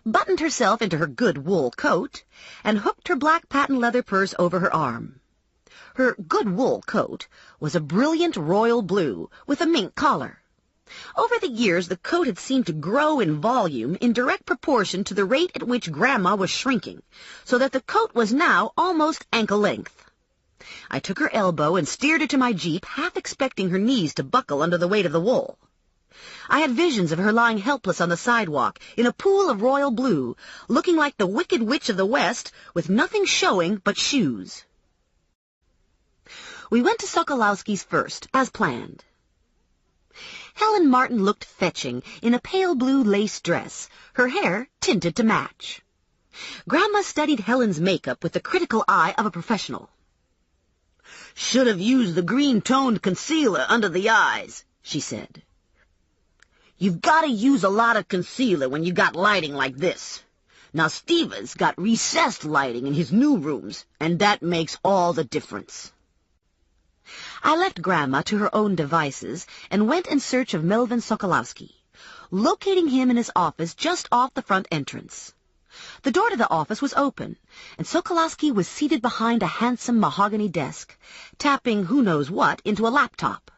Speaker 2: buttoned herself into her good wool coat, and hooked her black patent leather purse over her arm. Her good wool coat was a brilliant royal blue with a mink collar. Over the years, the coat had seemed to grow in volume in direct proportion to the rate at which Grandma was shrinking, so that the coat was now almost ankle length. I took her elbow and steered her to my jeep, half expecting her knees to buckle under the weight of the wool. I had visions of her lying helpless on the sidewalk in a pool of royal blue, looking like the Wicked Witch of the West, with nothing showing but shoes. We went to Sokolowski's first, as planned. Helen Martin looked fetching in a pale blue lace dress, her hair tinted to match. Grandma studied Helen's makeup with the critical eye of a professional. "Should have used the green-toned concealer under the eyes," she said. "You've got to use a lot of concealer when you got lighting like this. Now, Steva's got recessed lighting in his new rooms, and that makes all the difference." I left Grandma to her own devices and went in search of Melvin Sokolowski, locating him in his office just off the front entrance. The door to the office was open, and Sokolowski was seated behind a handsome mahogany desk, tapping who knows what into a laptop.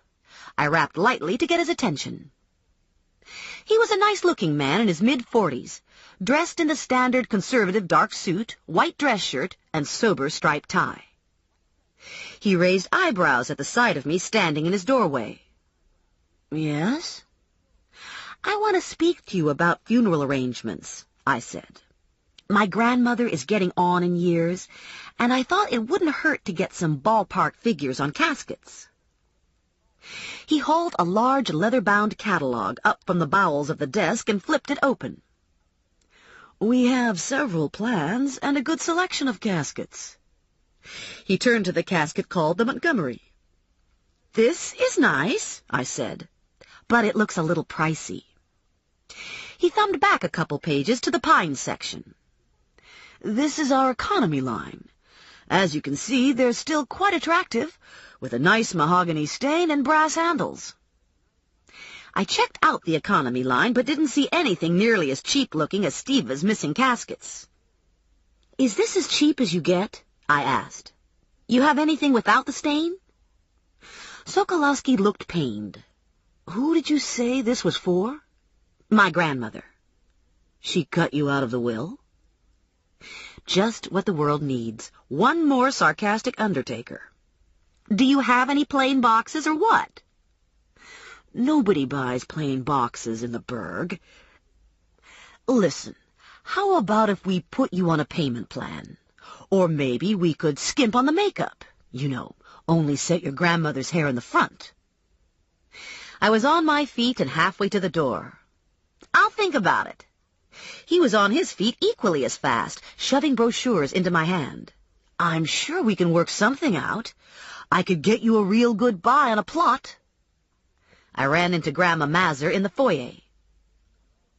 Speaker 2: I rapped lightly to get his attention. He was a nice-looking man in his mid-40s, dressed in the standard conservative dark suit, white dress shirt, and sober striped tie. He raised eyebrows at the sight of me standing in his doorway. "Yes?" "I want to speak to you about funeral arrangements," I said. "My grandmother is getting on in years, and I thought it wouldn't hurt to get some ballpark figures on caskets." He hauled a large leather-bound catalog up from the bowels of the desk and flipped it open. "We have several plans and a good selection of caskets." He turned to the casket called the Montgomery. "This is nice," I said, "but it looks a little pricey." He thumbed back a couple pages to the pine section. "This is our economy line. As you can see, they're still quite attractive, with a nice mahogany stain and brass handles." I checked out the economy line, but didn't see anything nearly as cheap-looking as Steva's missing caskets. "Is this as cheap as you get?" I asked. "You have anything without the stain?" Sokolowski looked pained. "Who did you say this was for?" "My grandmother." "She cut you out of the will?" Just what the world needs. One more sarcastic undertaker. "Do you have any plain boxes or what?" "Nobody buys plain boxes in the burg. Listen, how about if we put you on a payment plan? Or maybe we could skimp on the makeup. You know, only set your grandmother's hair in the front." I was on my feet and halfway to the door. I'll think about it. He was on his feet equally as fast, shoving brochures into my hand. I'm sure we can work something out. I could get you a real good buy on a plot. I ran into Grandma Mazur in the foyer.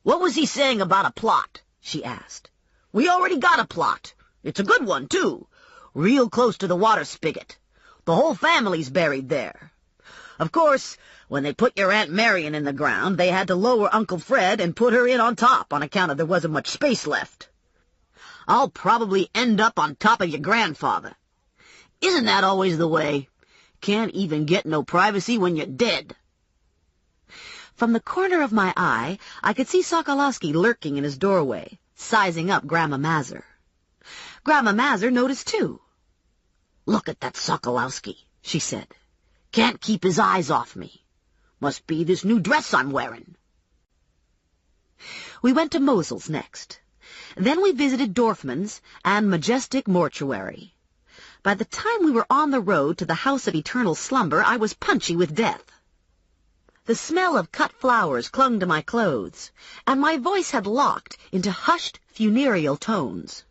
Speaker 3: "What was he saying about a plot?" she asked. "We already got a plot. It's a good one, too. Real close to the water spigot. The whole family's buried there. Of course, when they put your Aunt Marion in the ground, they had to lower Uncle Fred and put her in on top on account of there wasn't much space left. I'll probably end up on top of your grandfather. Isn't that always the way? Can't even get no privacy when you're dead."
Speaker 2: From the corner of my eye, I could see Sokolowski lurking in his doorway, sizing up Grandma Mazur. Grandma Mazur noticed, too.
Speaker 3: "Look at that Sokolowski," she said. "Can't keep his eyes off me. Must be this new dress I'm wearing."
Speaker 2: We went to Mosel's next. Then we visited Dorfman's and Majestic Mortuary. By the time we were on the road to the House of Eternal Slumber, I was punchy with death. The smell of cut flowers clung to my clothes, and my voice had locked into hushed, funereal tones.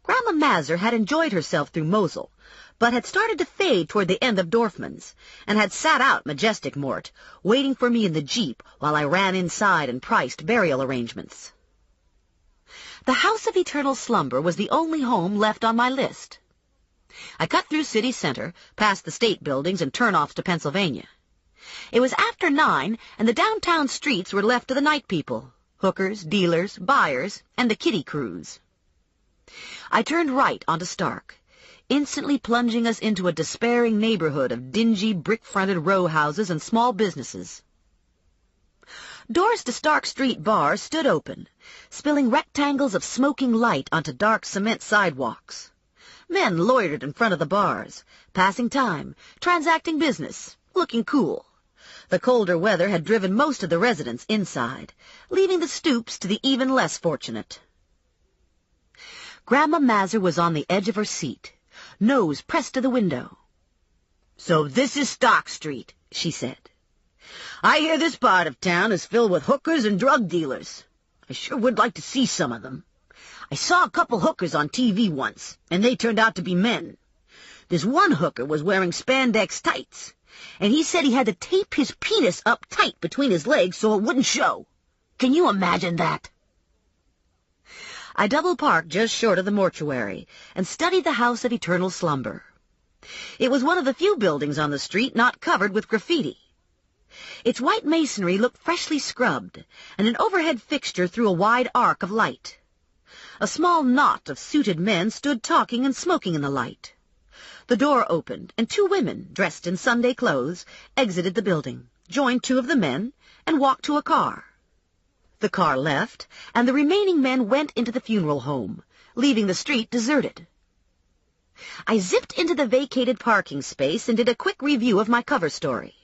Speaker 2: Grandma Mazur had enjoyed herself through Mosel, but had started to fade toward the end of Dorfman's, and had sat out Majestic Mort, waiting for me in the jeep while I ran inside and priced burial arrangements. The House of Eternal Slumber was the only home left on my list. I cut through city center, past the state buildings and turnoffs to Pennsylvania. It was after 9, and the downtown streets were left to the night people, hookers, dealers, buyers, and the kiddie crews. I turned right onto Stark, instantly plunging us into a despairing neighborhood of dingy, brick-fronted row houses and small businesses. Doors to Stark Street bars stood open, spilling rectangles of smoking light onto dark cement sidewalks. Men loitered in front of the bars, passing time, transacting business, looking cool. The colder weather had driven most of the residents inside, leaving the stoops to the even less fortunate. Grandma Mazur was on the edge of her seat, nose pressed to the window.
Speaker 3: "So this is Stark Street," she said. "I hear this part of town is filled with hookers and drug dealers. I sure would like to see some of them. I saw a couple hookers on TV once, and they turned out to be men. This one hooker was wearing spandex tights, and he said he had to tape his penis up tight between his legs so it wouldn't show. Can you imagine that?"
Speaker 2: I double-parked just short of the mortuary and studied the House of Eternal Slumber. It was one of the few buildings on the street not covered with graffiti. Its white masonry looked freshly scrubbed, and an overhead fixture threw a wide arc of light. A small knot of suited men stood talking and smoking in the light. The door opened, and 2 women, dressed in Sunday clothes, exited the building, joined 2 of the men, and walked to a car. The car left, and the remaining men went into the funeral home, leaving the street deserted. I zipped into the vacated parking space and did a quick review of my cover story.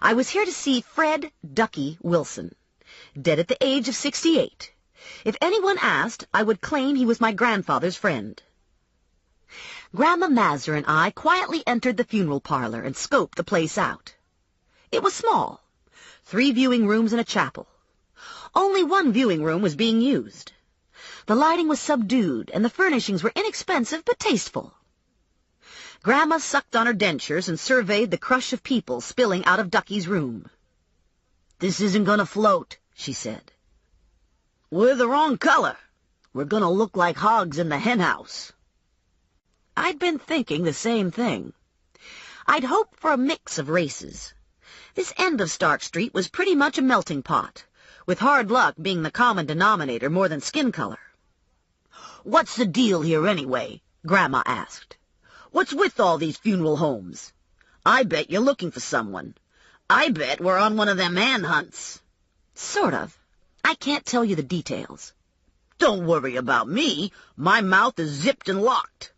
Speaker 2: I was here to see Fred Ducky Wilson, dead at the age of 68. If anyone asked, I would claim he was my grandfather's friend. Grandma Mazur and I quietly entered the funeral parlor and scoped the place out. It was small, 3 viewing rooms and a chapel. Only one viewing room was being used. The lighting was subdued, and the furnishings were inexpensive but tasteful. Grandma sucked on her dentures and surveyed the crush of people spilling out of Ducky's room.
Speaker 3: "This isn't going to float," she said. "We're the wrong color. We're going to look like hogs in the henhouse."
Speaker 2: I'd been thinking the same thing. I'd hoped for a mix of races. This end of Stark Street was pretty much a melting pot, with hard luck being the common denominator more than skin color.
Speaker 3: "What's the deal here anyway?" Grandma asked. "What's with all these funeral homes? I bet you're looking for someone. I bet we're on one of them manhunts."
Speaker 2: "Sort of. I can't tell you the details."
Speaker 3: "Don't worry about me. My mouth is zipped and locked."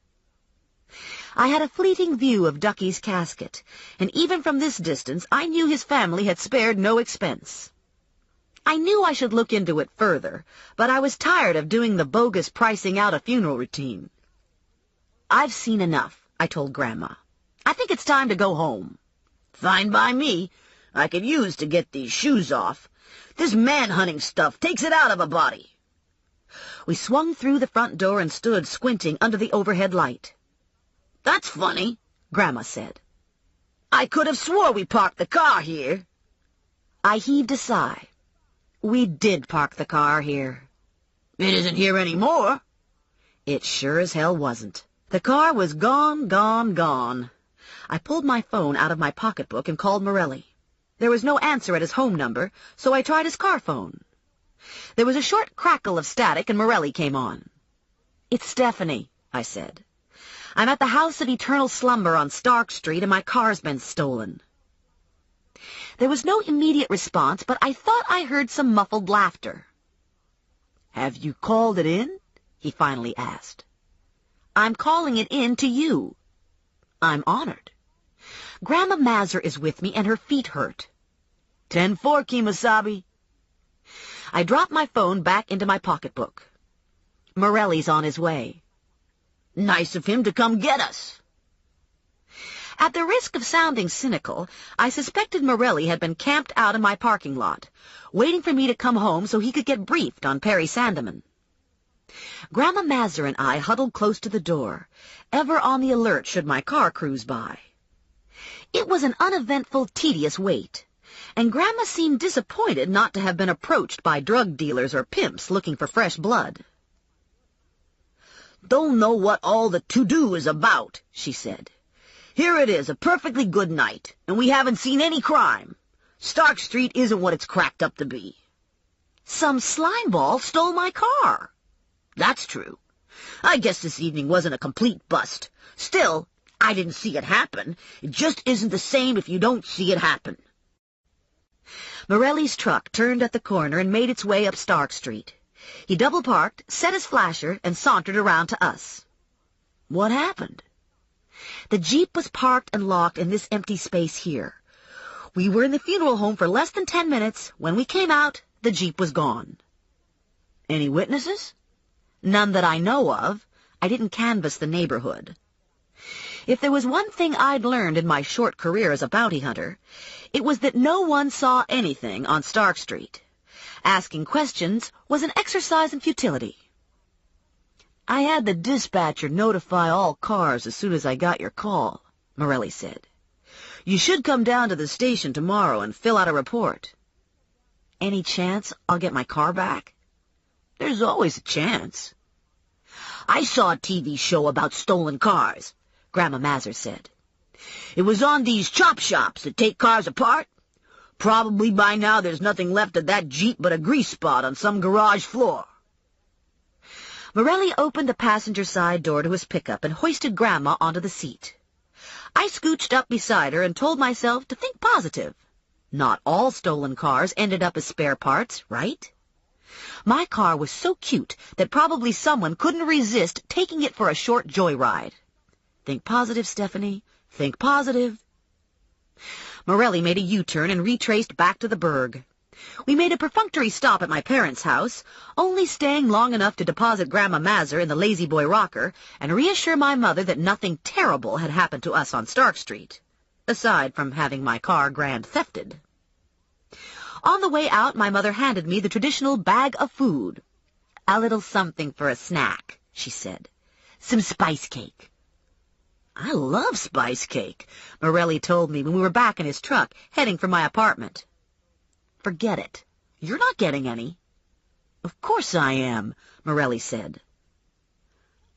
Speaker 2: I had a fleeting view of Ducky's casket, and even from this distance I knew his family had spared no expense. I knew I should look into it further, but I was tired of doing the bogus pricing out a funeral routine. "I've seen enough," I told Grandma. "I think it's time to go home."
Speaker 3: "Fine by me. I could use to get these shoes off. This man-hunting stuff takes it out of a body.
Speaker 2: We swung through the front door and stood squinting under the overhead light.
Speaker 3: That's funny,
Speaker 2: Grandma said.
Speaker 3: I could have swore we parked the car here.
Speaker 2: I heaved a sigh. We did park the car here.
Speaker 3: It isn't here anymore.
Speaker 2: It sure as hell wasn't. The car was gone, gone, gone. I pulled my phone out of my pocketbook and called Morelli. There was no answer at his home number, so I tried his car phone. There was a short crackle of static, and Morelli came on. "It's Stephanie," I said. "I'm at the House of Eternal Slumber on Stark Street, and my car's been stolen." There was no immediate response, but I thought I heard some muffled laughter. "Have you called it in?" he finally asked. "I'm calling it in to you." "I'm honored." "Grandma Mazur is with me, and her feet hurt."
Speaker 3: 10-4, Kemosabe.
Speaker 2: I dropped my phone back into my pocketbook. "Morelli's on his way."
Speaker 3: Nice of him to come get us.
Speaker 2: At the risk of sounding cynical, I suspected Morelli had been camped out in my parking lot, waiting for me to come home so he could get briefed on Perry Sandeman. Grandma Mazur and I huddled close to the door, ever on the alert should my car cruise by. It was an uneventful, tedious wait, and Grandma seemed disappointed not to have been approached by drug dealers or pimps looking for fresh blood.
Speaker 3: Don't know what all the to-do is about, she said. Here it is, a perfectly good night, and we haven't seen any crime. Stark Street isn't what it's cracked up to be.
Speaker 2: Some slimeball stole my car.
Speaker 3: That's true. I guess this evening wasn't a complete bust. Still, I didn't see it happen. It just isn't the same if you don't see it happen.
Speaker 2: Morelli's truck turned at the corner and made its way up Stark Street. He double-parked, set his flasher, and sauntered around to us.
Speaker 3: What happened?
Speaker 2: The Jeep was parked and locked in this empty space here. We were in the funeral home for less than 10 minutes. When we came out, the Jeep was gone.
Speaker 3: Any witnesses?
Speaker 2: None that I know of. I didn't canvass the neighborhood. If there was one thing I'd learned in my short career as a bounty hunter, it was that no one saw anything on Stark Street. Asking questions was an exercise in futility.
Speaker 3: I had the dispatcher notify all cars as soon as I got your call, Morelli said. You should come down to the station tomorrow and fill out a report.
Speaker 2: Any chance I'll get my car back?
Speaker 3: There's always a chance. I saw a TV show about stolen cars, Grandma Mazur said. It was on these chop shops that take cars apart. Probably by now there's nothing left of that Jeep but a grease spot on some garage floor.
Speaker 2: Morelli opened the passenger side door to his pickup and hoisted Grandma onto the seat. I scooched up beside her and told myself to think positive. Not all stolen cars ended up as spare parts, right? My car was so cute that probably someone couldn't resist taking it for a short joyride. Think positive, Stephanie. Think positive. Morelli made a U-turn and retraced back to the burg. We made a perfunctory stop at my parents' house, only staying long enough to deposit Grandma Mazur in the lazy boy rocker and reassure my mother that nothing terrible had happened to us on Stark Street, aside from having my car grand thefted. On the way out, my mother handed me the traditional bag of food. "A little something for a snack," she said. "Some spice cake."
Speaker 3: I love spice cake,
Speaker 2: Morelli told me when we were back in his truck, heading for my apartment. "Forget it. You're not getting any."
Speaker 3: Of course I am, Morelli said.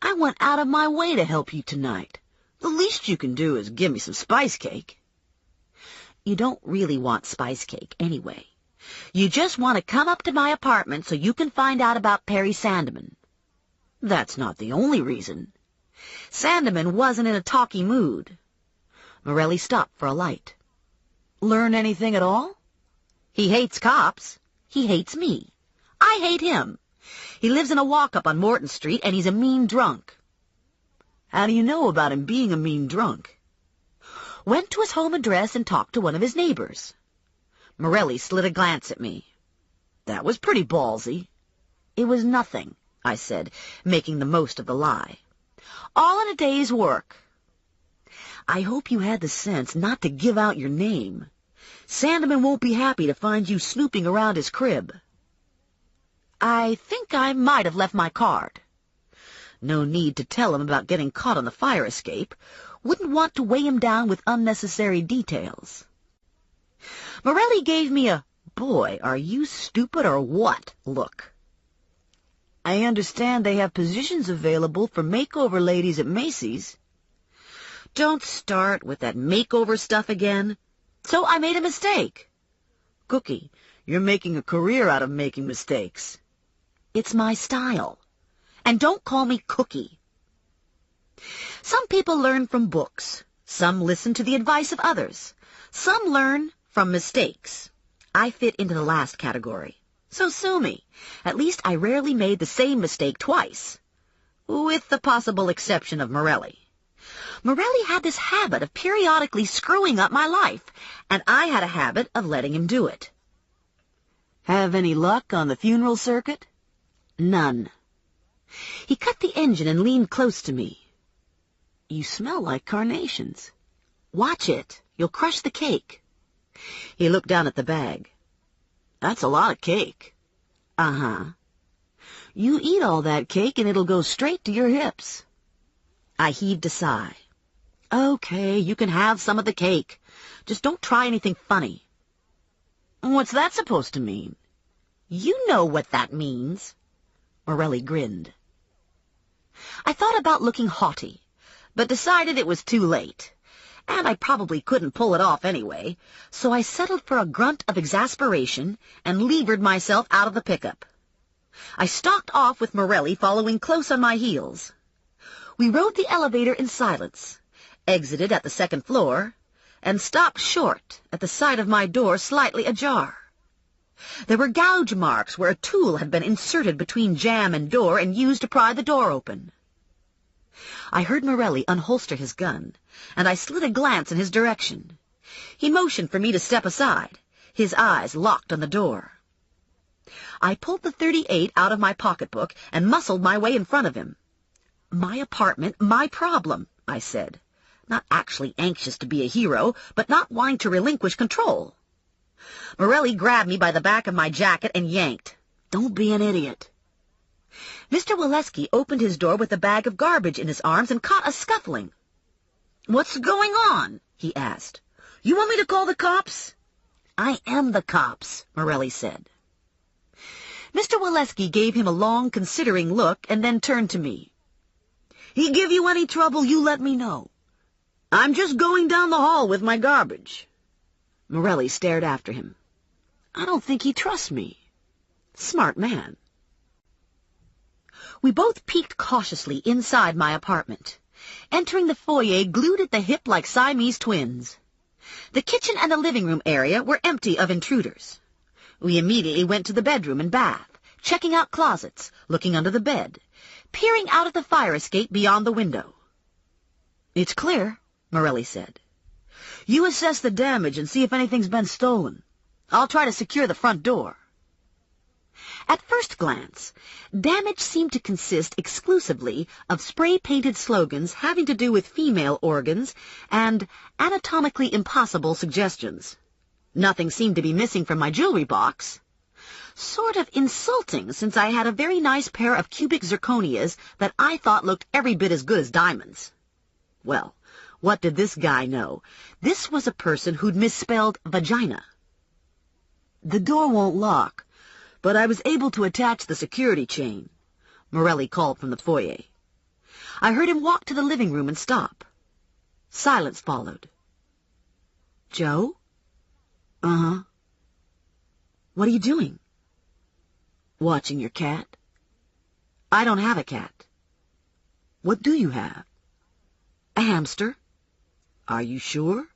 Speaker 2: "I went out of my way to help you tonight.
Speaker 3: The least you can do is give me some spice cake."
Speaker 2: "You don't really want spice cake anyway. You just want to come up to my apartment so you can find out about Perry Sandeman."
Speaker 3: "That's not the only reason."
Speaker 2: Sandeman wasn't in a talky mood. Morelli stopped for a light.
Speaker 3: "Learn anything at all?"
Speaker 2: "He hates cops. He hates me. I hate him. He lives in a walk-up on Morton Street, and he's a mean drunk."
Speaker 3: "How do you know about him being a mean drunk?"
Speaker 2: "Went to his home address and talked to one of his neighbors." Morelli slid a glance at me.
Speaker 3: "That was pretty ballsy."
Speaker 2: "It was nothing," I said, making the most of the lie. "All in a day's work."
Speaker 3: "I hope you had the sense not to give out your name. Sandeman won't be happy to find you snooping around his crib."
Speaker 2: "I think I might have left my card."
Speaker 3: No need to tell him about getting caught on the fire escape. Wouldn't want to weigh him down with unnecessary details. Morelli gave me a "boy, are you stupid or what?" look. "I understand they have positions available for makeover ladies at Macy's." "Don't start with that makeover stuff again." "So I made a mistake." "Cookie, you're making a career out of making mistakes." "It's my style. And don't call me Cookie." Some people learn from books. Some listen to the advice of others. Some learn from mistakes. I fit into the last category. So sue me. At least I rarely made the same mistake twice. With the possible exception of Morelli. Morelli had this habit of periodically screwing up my life, and I had a habit of letting him do it.
Speaker 2: "Have any luck on the funeral circuit?"
Speaker 3: None. He cut the engine and leaned close to me.
Speaker 2: "You smell like carnations."
Speaker 3: "Watch it. You'll crush the cake." He looked down at the bag.
Speaker 2: "That's a lot of cake."
Speaker 3: "Uh-huh."
Speaker 2: "You eat all that cake and it'll go straight to your hips."
Speaker 3: I heaved a sigh.
Speaker 2: "Okay, you can have some of the cake. Just don't try anything funny." "What's that supposed to mean?"
Speaker 3: "You know what that means." Morelli grinned. I thought about looking haughty, but decided it was too late, and I probably couldn't pull it off anyway, so I settled for a grunt of exasperation and levered myself out of the pickup. I stalked off with Morelli following close on my heels. We rode the elevator in silence, exited at the second floor, and stopped short at the sight of my door slightly ajar. There were gouge marks where a tool had been inserted between jamb and door and used to pry the door open. I heard Morelli unholster his gun, and I slid a glance in his direction. He motioned for me to step aside, his eyes locked on the door. I pulled the .38 out of my pocketbook and muscled my way in front of him. "My apartment, my problem," I said, not actually anxious to be a hero, but not wanting to relinquish control. Morelli grabbed me by the back of my jacket and yanked.
Speaker 2: "Don't be an idiot."
Speaker 3: Mr. Waleski opened his door with a bag of garbage in his arms and caught us scuffling. "What's going on?" he asked. "You want me to call the cops?"
Speaker 2: "I am the cops," Morelli said.
Speaker 3: Mr. Waleski gave him a long, considering look and then turned to me. "He give you any trouble, you let me know. I'm just going down the hall with my garbage." Morelli stared after him.
Speaker 2: "I don't think he trusts me."
Speaker 3: Smart man. We both peeked cautiously inside my apartment, entering the foyer glued at the hip like Siamese twins. The kitchen and the living room area were empty of intruders. We immediately went to the bedroom and bath, checking out closets, looking under the bed, peering out at the fire escape beyond the window. "It's clear," Morelli said. "You assess the damage and see if anything's been stolen. I'll try to secure the front door." At first glance, damage seemed to consist exclusively of spray-painted slogans having to do with female organs and anatomically impossible suggestions. Nothing seemed to be missing from my jewelry box. Sort of insulting, since I had a very nice pair of cubic zirconias that I thought looked every bit as good as diamonds. Well, what did this guy know? This was a person who'd misspelled vagina.
Speaker 2: "The door won't lock, but I was able to attach the security chain,"
Speaker 3: Morelli called from the foyer. I heard him walk to the living room and stop. Silence followed.
Speaker 2: "Joe?"
Speaker 3: "Uh-huh." "What are you doing?"
Speaker 2: "Watching your cat."
Speaker 3: "I don't have a cat."
Speaker 2: "What do you have?"
Speaker 3: "A hamster."
Speaker 2: "Are you sure?"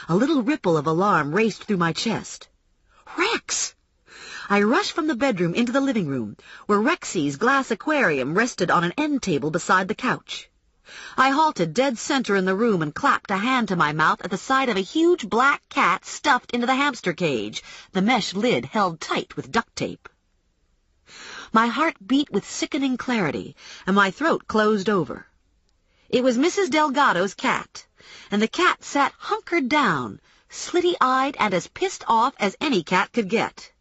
Speaker 3: A little ripple of alarm raced through my chest. Rex! I rushed from the bedroom into the living room, where Rexy's glass aquarium rested on an end table beside the couch. I halted dead center in the room and clapped a hand to my mouth at the sight of a huge black cat stuffed into the hamster cage, the mesh lid held tight with duct tape. My heart beat with sickening clarity, and my throat closed over. It was Mrs. Delgado's cat, and the cat sat hunkered down,
Speaker 2: slitty-eyed and as pissed off as any cat could get.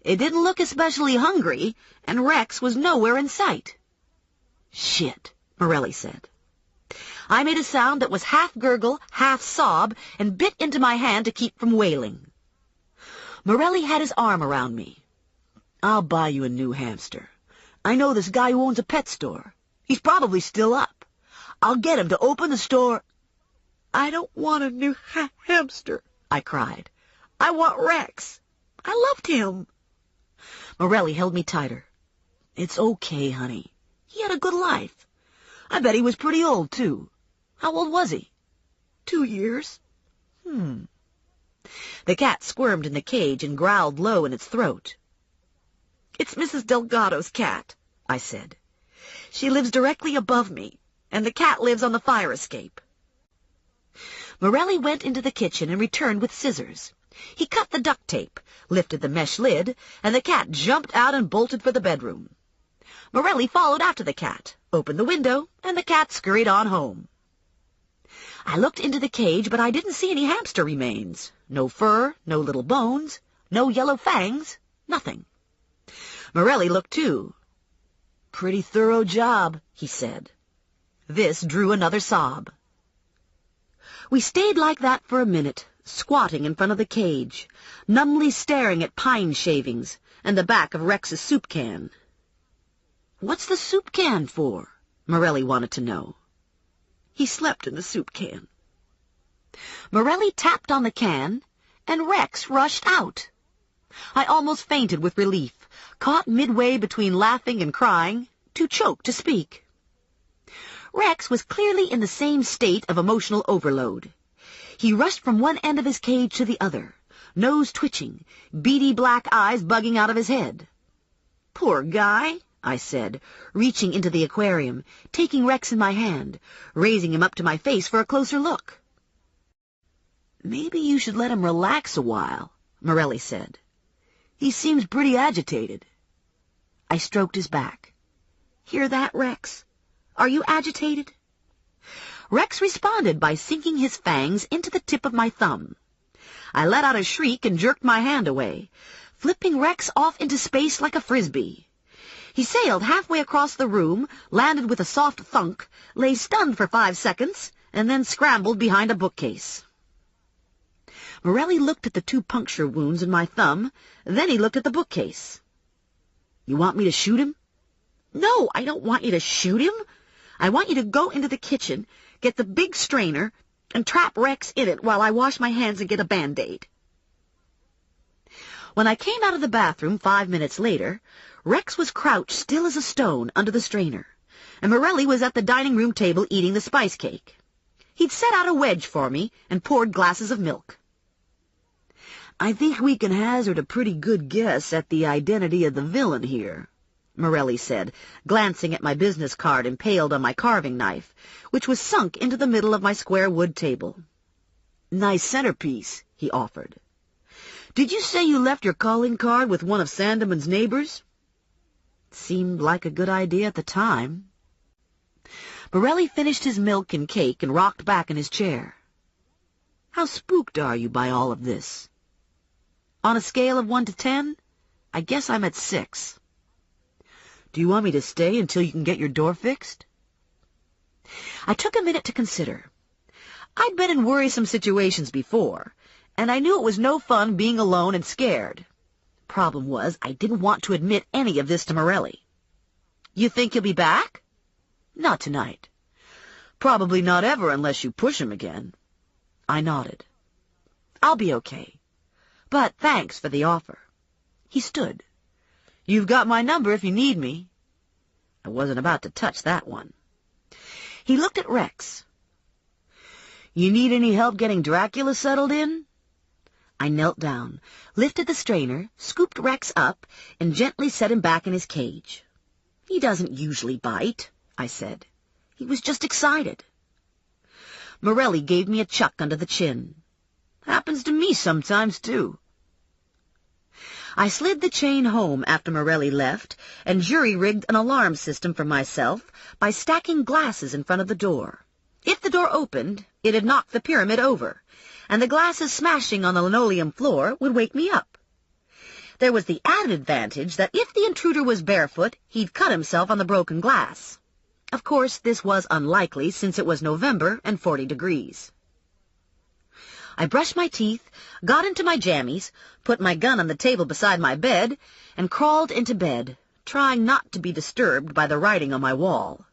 Speaker 2: It didn't look especially hungry, and Rex was nowhere in sight. "Shit," Morelli said. I made a sound that was half gurgle, half sob, and bit into my hand to keep from wailing. Morelli had his arm around me. "I'll buy you a new hamster. I know this guy who owns a pet store. He's probably still up. I'll get him to open the store." "I don't want a new hamster," I cried. "I want Rex. I loved him." Morelli held me tighter. "It's okay, honey. He had a good life. I bet he was pretty old, too. How old was he?" 2 years. The cat squirmed in the cage and growled low in its throat. "It's Mrs. Delgado's cat," I said. "She lives directly above me, and the cat lives on the fire escape." Morelli went into the kitchen and returned with scissors. He cut the duct tape, lifted the mesh lid, and the cat jumped out and bolted for the bedroom. Morelli followed after the cat, opened the window, and the cat scurried on home. I looked into the cage, but I didn't see any hamster remains. No fur, no little bones, no yellow fangs, nothing. Morelli looked too. "Pretty thorough job," he said. This drew another sob. We stayed like that for a minute, squatting in front of the cage, numbly staring at pine shavings and the back of Rex's soup can. "What's the soup can for?" Morelli wanted to know. "He slept in the soup can." Morelli tapped on the can, and Rex rushed out. I almost fainted with relief, caught midway between laughing and crying, too choked to speak. Rex was clearly in the same state of emotional overload. He rushed from one end of his cage to the other, nose twitching, beady black eyes bugging out of his head. "Poor guy," I said, reaching into the aquarium, taking Rex in my hand, raising him up to my face for a closer look. "Maybe you should let him relax a while," Morelli said. "He seems pretty agitated." I stroked his back. "Hear that, Rex? Are you agitated?" Rex responded by sinking his fangs into the tip of my thumb. I let out a shriek and jerked my hand away, flipping Rex off into space like a frisbee. He sailed halfway across the room, landed with a soft thunk, lay stunned for 5 seconds, and then scrambled behind a bookcase. Morelli looked at the 2 puncture wounds in my thumb, then he looked at the bookcase. "You want me to shoot him?" "No, I don't want you to shoot him. I want you to go into the kitchen, get the big strainer, and trap Rex in it while I wash my hands and get a Band-Aid." When I came out of the bathroom 5 minutes later, Rex was crouched still as a stone under the strainer, and Morelli was at the dining room table eating the spice cake. He'd set out a wedge for me and poured glasses of milk. "I think we can hazard a pretty good guess at the identity of the villain here," Morelli said, glancing at my business card impaled on my carving knife, which was sunk into the middle of my square wood table. "Nice centerpiece," he offered. "Did you say you left your calling card with one of Sandeman's neighbors?" Seemed like a good idea at the time. Morelli finished his milk and cake and rocked back in his chair. "How spooked are you by all of this?" "On a scale of 1 to 10, I guess I'm at 6. "Do you want me to stay until you can get your door fixed?" I took a minute to consider. I'd been in worrisome situations before, and I knew it was no fun being alone and scared. Problem was, I didn't want to admit any of this to Morelli. "You think you'll be back?" "Not tonight. Probably not ever unless you push him again." I nodded. "I'll be okay. But thanks for the offer." He stood. "You've got my number if you need me." I wasn't about to touch that one. He looked at Rex. "You need any help getting Dracula settled in?" I knelt down, lifted the strainer, scooped Rex up, and gently set him back in his cage. "He doesn't usually bite," I said. "He was just excited." Morelli gave me a chuck under the chin. "Happens to me sometimes, too." I slid the chain home after Morelli left and jury-rigged an alarm system for myself by stacking glasses in front of the door. If the door opened, it'd knock the pyramid over, and the glasses smashing on the linoleum floor would wake me up. There was the added advantage that if the intruder was barefoot, he'd cut himself on the broken glass. Of course, this was unlikely since it was November and 40 degrees. I brushed my teeth, got into my jammies, put my gun on the table beside my bed, and crawled into bed, trying not to be disturbed by the writing on my wall.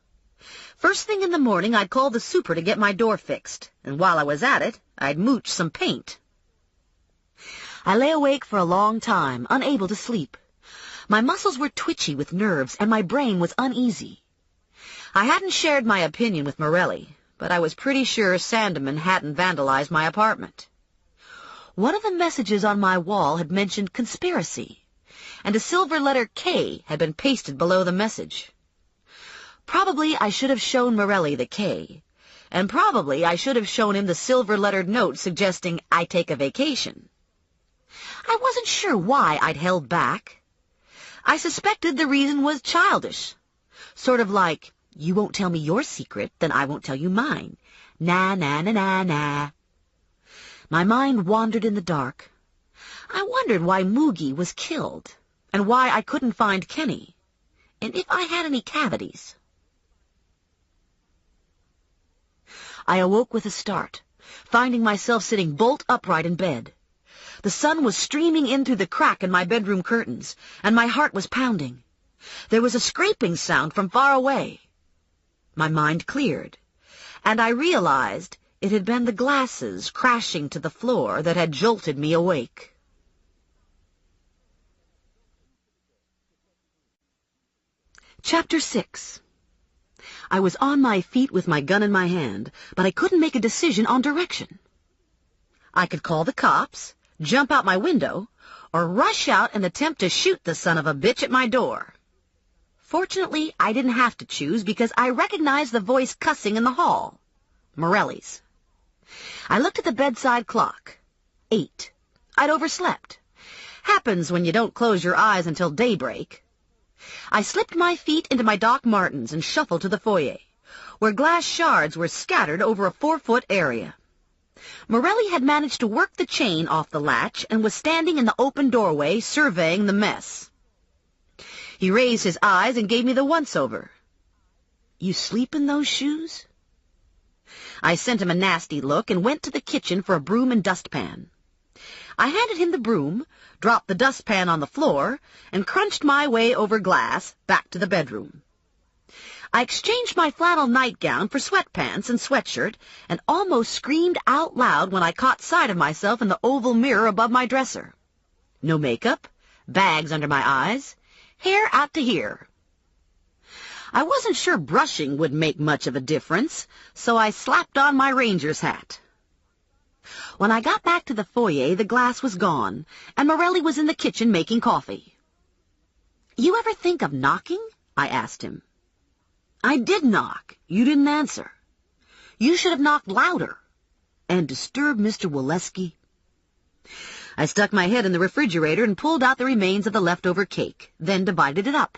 Speaker 2: First thing in the morning, I'd call the super to get my door fixed, and while I was at it, I'd mooch some paint. I lay awake for a long time, unable to sleep. My muscles were twitchy with nerves, and my brain was uneasy. I hadn't shared my opinion with Morelli, but I was pretty sure Sandeman hadn't vandalized my apartment. One of the messages on my wall had mentioned conspiracy, and a silver letter K had been pasted below the message. Probably I should have shown Morelli the K, and probably I should have shown him the silver-lettered note suggesting I take a vacation. I wasn't sure why I'd held back. I suspected the reason was childish, sort of like, you won't tell me your secret, then I won't tell you mine. Na, na, na, na, na. My mind wandered in the dark. I wondered why Moogie was killed, and why I couldn't find Kenny, and if I had any cavities. I awoke with a start, finding myself sitting bolt upright in bed. The sun was streaming in through the crack in my bedroom curtains, and my heart was pounding. There was a scraping sound from far away. My mind cleared, and I realized it had been the glasses crashing to the floor that had jolted me awake. Chapter 6. I was on my feet with my gun in my hand, but I couldn't make a decision on direction. I could call the cops, jump out my window, or rush out and attempt to shoot the son of a bitch at my door. Fortunately, I didn't have to choose because I recognized the voice cussing in the hall. Morelli's. I looked at the bedside clock. 8. I'd overslept. Happens when you don't close your eyes until daybreak. I slipped my feet into my Doc Martens and shuffled to the foyer, where glass shards were scattered over a 4-foot area. Morelli had managed to work the chain off the latch and was standing in the open doorway surveying the mess. He raised his eyes and gave me the once-over. You sleep in those shoes? I sent him a nasty look and went to the kitchen for a broom and dustpan. I handed him the broom, dropped the dustpan on the floor, and crunched my way over glass back to the bedroom. I exchanged my flannel nightgown for sweatpants and sweatshirt, and almost screamed out loud when I caught sight of myself in the oval mirror above my dresser. No makeup, bags under my eyes, hair out to here. I wasn't sure brushing would make much of a difference, so I slapped on my ranger's hat. When I got back to the foyer, the glass was gone, and Morelli was in the kitchen making coffee. You ever think of knocking? I asked him. I did knock. You didn't answer. You should have knocked louder and disturbed Mr. Waleski. I stuck my head in the refrigerator and pulled out the remains of the leftover cake, then divided it up.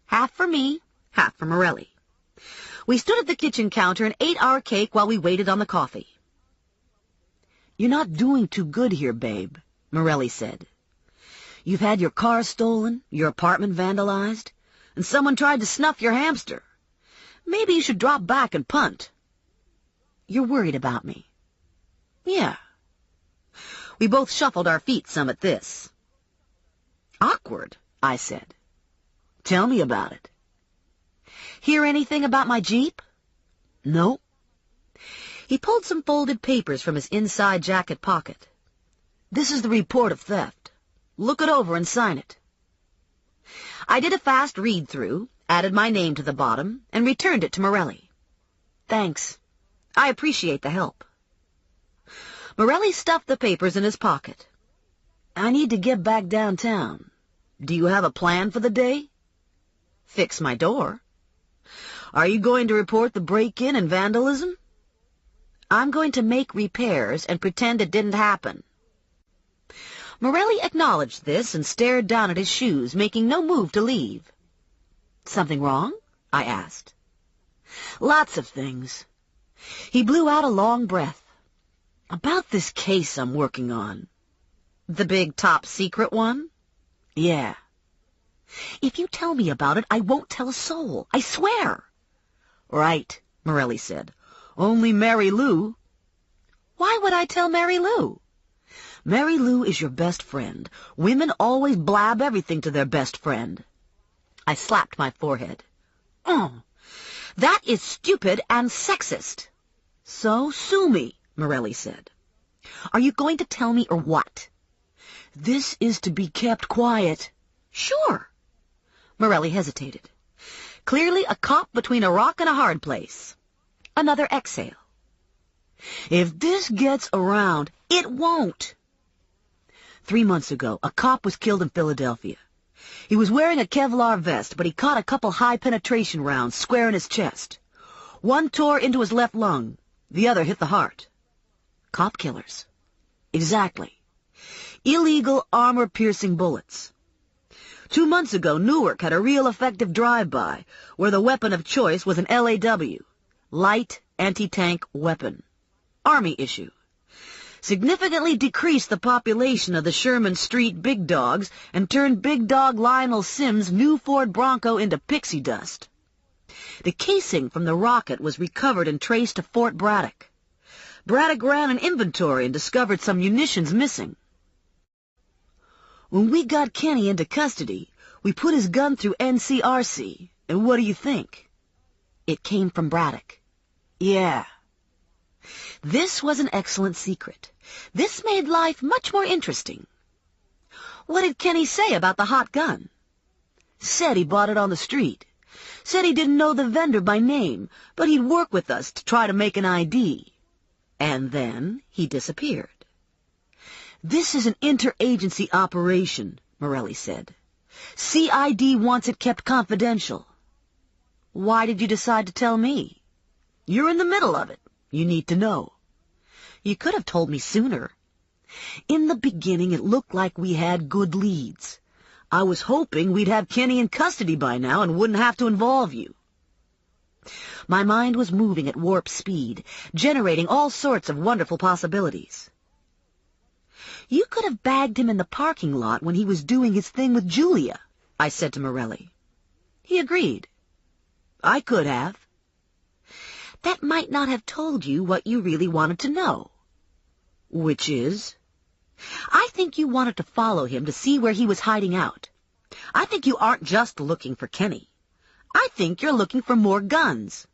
Speaker 2: Half for me, half for Morelli. We stood at the kitchen counter and ate our cake while we waited on the coffee. You're not doing too good here, babe, Morelli said. You've had your car stolen, your apartment vandalized, and someone tried to snuff your hamster. Maybe you should drop back and punt. You're worried about me. Yeah. We both shuffled our feet some at this. Awkward, I said. Tell me about it. Hear anything about my Jeep? No. He pulled some folded papers from his inside jacket pocket. This is the report of theft. Look it over and sign it. I did a fast read-through, added my name to the bottom, and returned it to Morelli. Thanks. I appreciate the help. Morelli stuffed the papers in his pocket. I need to get back downtown. Do you have a plan for the day? Fix my door. Are you going to report the break-in and vandalism? I'm going to make repairs and pretend it didn't happen. Morelli acknowledged this and stared down at his shoes, making no move to leave. Something wrong? I asked. Lots of things. He blew out a long breath. About this case I'm working on. The big top-secret one? Yeah. If you tell me about it, I won't tell a soul. I swear. Right, Morelli said. Only Mary Lou. Why would I tell Mary Lou? Mary Lou is your best friend. Women always blab everything to their best friend. I slapped my forehead. Oh, that is stupid and sexist. So sue me, Morelli said. Are you going to tell me or what? This is to be kept quiet. Sure. Morelli hesitated. Clearly a cop between a rock and a hard place. Another exhale. If this gets around, it won't. 3 months ago, a cop was killed in Philadelphia. He was wearing a Kevlar vest, but he caught a couple high-penetration rounds square in his chest. One tore into his left lung. The other hit the heart. Cop killers. Exactly. Illegal armor-piercing bullets. 2 months ago, Newark had a real effective drive-by, where the weapon of choice was an LAW, light anti-tank weapon. Army issue. Significantly decreased the population of the Sherman Street big dogs and turned big dog Lionel Sims' new Ford Bronco into pixie dust. The casing from the rocket was recovered and traced to Fort Braddock. Braddock ran an inventory and discovered some munitions missing. When we got Kenny into custody, we put his gun through NCRC, and what do you think? It came from Braddock. Yeah. This was an excellent secret. This made life much more interesting. What did Kenny say about the hot gun? Said he bought it on the street. Said he didn't know the vendor by name, but he'd work with us to try to make an ID. And then he disappeared. This is an interagency operation, Morelli said. CID wants it kept confidential. Why did you decide to tell me? You're in the middle of it. You need to know. You could have told me sooner. In the beginning, it looked like we had good leads. I was hoping we'd have Kenny in custody by now and wouldn't have to involve you. My mind was moving at warp speed, generating all sorts of wonderful possibilities. You could have bagged him in the parking lot when he was doing his thing with Julia, I said to Morelli. He agreed. I could have. That might not have told you what you really wanted to know. Which is? I think you wanted to follow him to see where he was hiding out. I think you aren't just looking for Kenny. I think you're looking for more guns.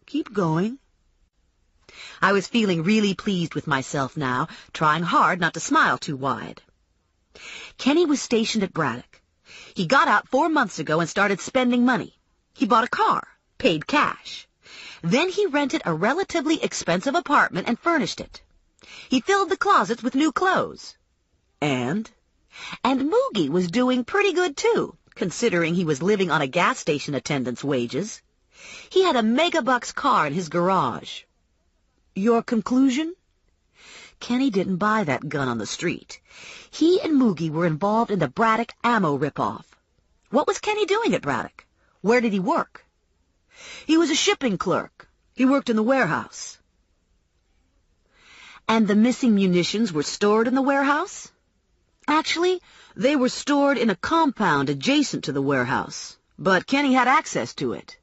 Speaker 2: Keep going. I was feeling really pleased with myself now, trying hard not to smile too wide. Kenny was stationed at Braddock. He got out 4 months ago and started spending money. He bought a car, paid cash. Then he rented a relatively expensive apartment and furnished it. He filled the closets with new clothes. And Moogie was doing pretty good, too, considering he was living on a gas station attendant's wages. He had a megabucks car in his garage. Your conclusion? Kenny didn't buy that gun on the street. He and Moogie were involved in the Braddock ammo ripoff. What was Kenny doing at Braddock? Where did he work? He was a shipping clerk. He worked in the warehouse. And the missing munitions were stored in the warehouse? Actually, they were stored in a compound adjacent to the warehouse, but Kenny had access to it.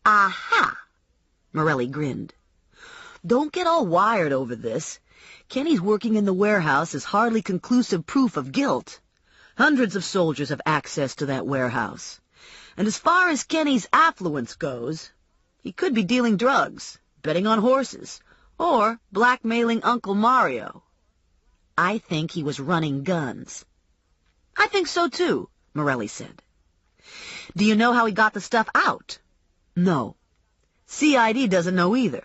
Speaker 2: Aha! Morelli grinned. Don't get all wired over this. Kenny's working in the warehouse is hardly conclusive proof of guilt. Hundreds of soldiers have access to that warehouse. And as far as Kenny's affluence goes, he could be dealing drugs, betting on horses, or blackmailing Uncle Mario. I think he was running guns. I think so, too, Morelli said. Do you know how he got the stuff out? No. CID doesn't know either.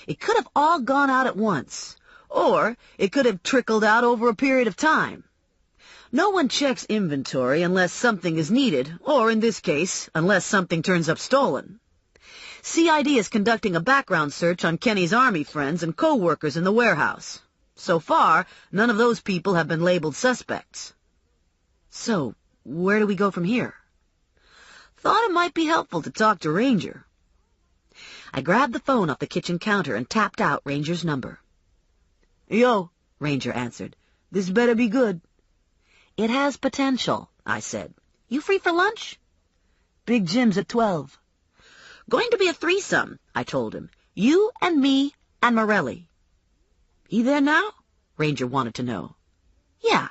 Speaker 2: It could have all gone out at once, or it could have trickled out over a period of time. No one checks inventory unless something is needed, or in this case, unless something turns up stolen. CID is conducting a background search on Kenny's army friends and co-workers in the warehouse. So far, none of those people have been labeled suspects. So, where do we go from here? Thought it might be helpful to talk to Ranger. I grabbed the phone off the kitchen counter and tapped out Ranger's number. "Yo," Ranger answered. "This better be good." "It has potential," I said. "You free for lunch?" "Big Jim's at 12. "Going to be a threesome," I told him. "You and me and Morelli." "He there now?" Ranger wanted to know. "Yeah."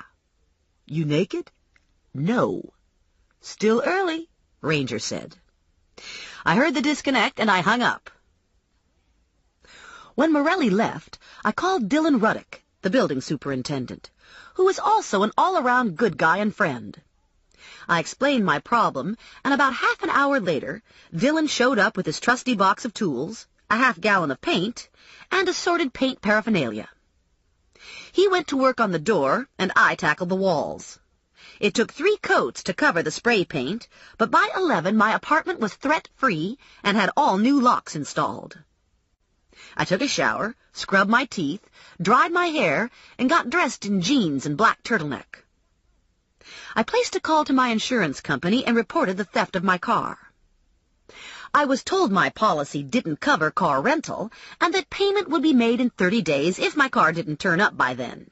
Speaker 2: "You naked?" "No." "Still early," Ranger said. I heard the disconnect, and I hung up. When Morelli left, I called Dillon Ruddock, the building superintendent, who was also an all-around good guy and friend. I explained my problem, and about half an hour later, Dillon showed up with his trusty box of tools, a half-gallon of paint, and assorted paint paraphernalia. He went to work on the door, and I tackled the walls. It took 3 coats to cover the spray paint, but by 11 my apartment was threat-free and had all new locks installed. I took a shower, scrubbed my teeth, dried my hair, and got dressed in jeans and black turtleneck. I placed a call to my insurance company and reported the theft of my car. I was told my policy didn't cover car rental and that payment would be made in 30 days if my car didn't turn up by then.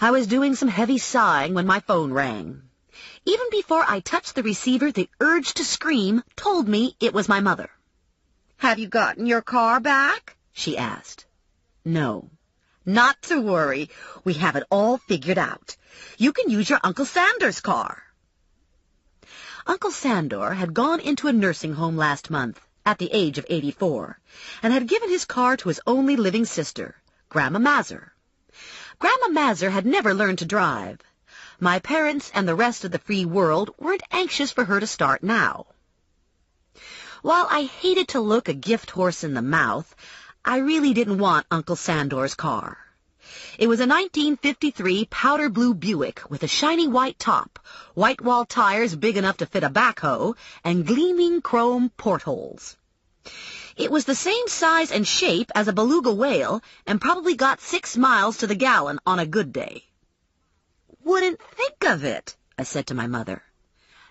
Speaker 2: I was doing some heavy sighing when my phone rang. Even before I touched the receiver, the urge to scream told me it was my mother. "Have you gotten your car back?" she asked. "No." "Not to worry. We have it all figured out. You can use your Uncle Sandor's car." Uncle Sandor had gone into a nursing home last month, at the age of 84, and had given his car to his only living sister, Grandma Mazur. Grandma Mazur had never learned to drive. My parents and the rest of the free world weren't anxious for her to start now. While I hated to look a gift horse in the mouth, I really didn't want Uncle Sandor's car. It was a 1953 powder blue Buick with a shiny white top, white-wall tires big enough to fit a backhoe, and gleaming chrome portholes. It was the same size and shape as a beluga whale and probably got 6 miles to the gallon on a good day. "Wouldn't think of it," I said to my mother.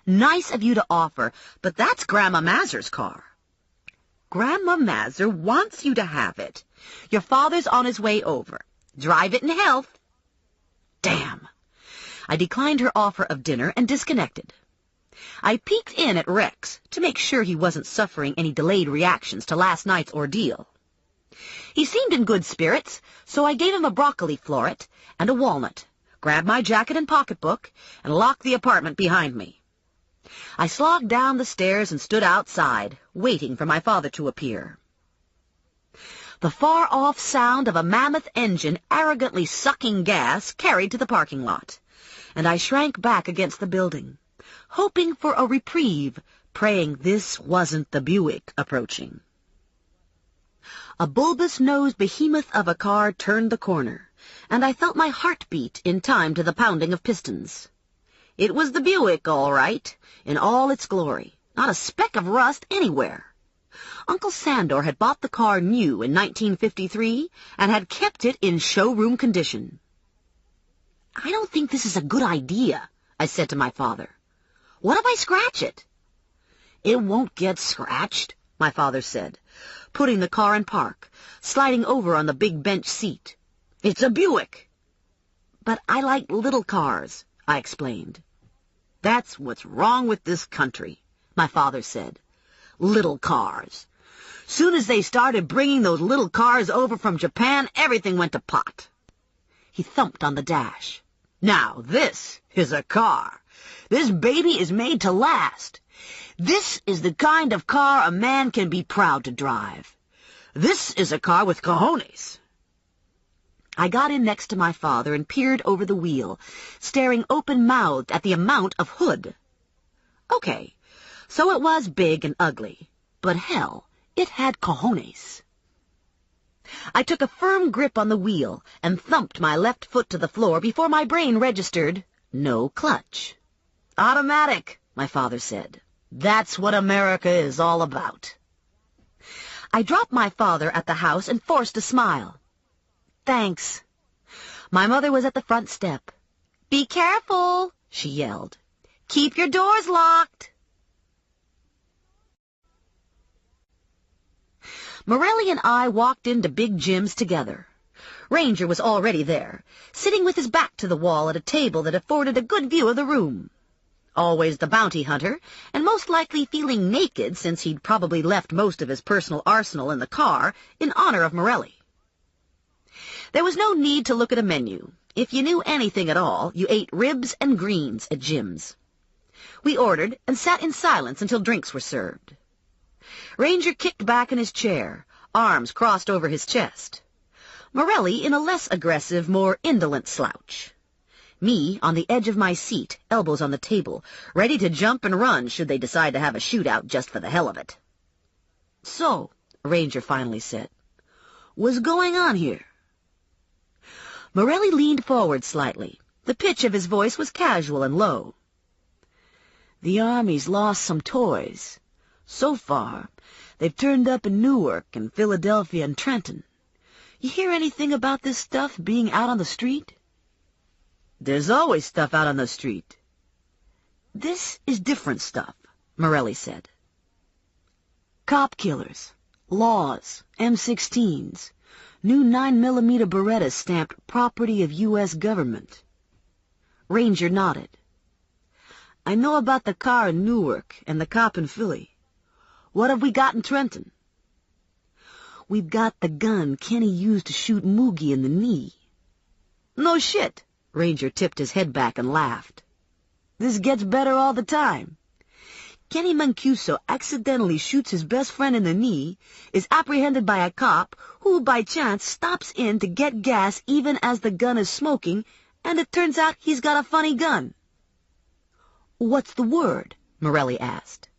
Speaker 2: "Nice of you to offer, but that's Grandma Mazur's car." "Grandma Mazur wants you to have it. Your father's on his way over. Drive it in health." Damn. I declined her offer of dinner and disconnected. I peeked in at Rex to make sure he wasn't suffering any delayed reactions to last night's ordeal. He seemed in good spirits, so I gave him a broccoli floret and a walnut, grabbed my jacket and pocketbook, and locked the apartment behind me. I slogged down the stairs and stood outside, waiting for my father to appear. The far-off sound of a mammoth engine arrogantly sucking gas carried to the parking lot, and I shrank back against the building, hoping for a reprieve, praying this wasn't the Buick approaching. A bulbous-nosed behemoth of a car turned the corner, and I felt my heart beat in time to the pounding of pistons. It was the Buick, all right, in all its glory, not a speck of rust anywhere. Uncle Sandor had bought the car new in 1953 and had kept it in showroom condition. "I don't think this is a good idea," I said to my father. "What if I scratch it?" "It won't get scratched," my father said, putting the car in park, sliding over on the big bench seat. "It's a Buick." "But I like little cars," I explained. "That's what's wrong with this country," my father said. "Little cars. Soon as they started bringing those little cars over from Japan, everything went to pot." He thumped on the dash. "Now, this is a car. This baby is made to last. This is the kind of car a man can be proud to drive. This is a car with cojones." I got in next to my father and peered over the wheel, staring open-mouthed at the amount of hood. Okay, so it was big and ugly, but hell, it had cojones. I took a firm grip on the wheel and thumped my left foot to the floor before my brain registered no clutch. "Automatic," my father said. "That's what America is all about." I dropped my father at the house and forced a smile. "Thanks." My mother was at the front step. "Be careful," she yelled. "Keep your doors locked." Morelli and I walked into Big Jim's together. Ranger was already there, sitting with his back to the wall at a table that afforded a good view of the room. Always the bounty hunter, and most likely feeling naked since he'd probably left most of his personal arsenal in the car in honor of Morelli. There was no need to look at a menu. If you knew anything at all, you ate ribs and greens at Jim's. We ordered and sat in silence until drinks were served. Ranger kicked back in his chair, arms crossed over his chest. Morelli in a less aggressive, more indolent slouch. Me on the edge of my seat, elbows on the table, ready to jump and run should they decide to have a shootout just for the hell of it.
Speaker 3: "So," Ranger finally said, "what's going on here?"
Speaker 2: Morelli leaned forward slightly. The pitch of his voice was casual and low.
Speaker 3: "The Army's lost some toys. So far, they've turned up in Newark and Philadelphia and Trenton. You hear anything about this stuff being out on the street?" "There's always stuff out on the street."
Speaker 2: "This is different stuff," Morelli said.
Speaker 3: "Cop killers, laws, M16s, new 9mm Berettas stamped property of U.S. government."
Speaker 2: Ranger nodded.
Speaker 3: "I know about the car in Newark and the cop in Philly. What have we got in Trenton?" "We've got the gun Kenny used to shoot Moogie in the knee."
Speaker 2: "No shit." Ranger tipped his head back and laughed.
Speaker 3: "This gets better all the time. Kenny Mancuso accidentally shoots his best friend in the knee, is apprehended by a cop who, by chance, stops in to get gas even as the gun is smoking, and it turns out he's got a funny gun."
Speaker 2: "What's the word?" Morelli asked.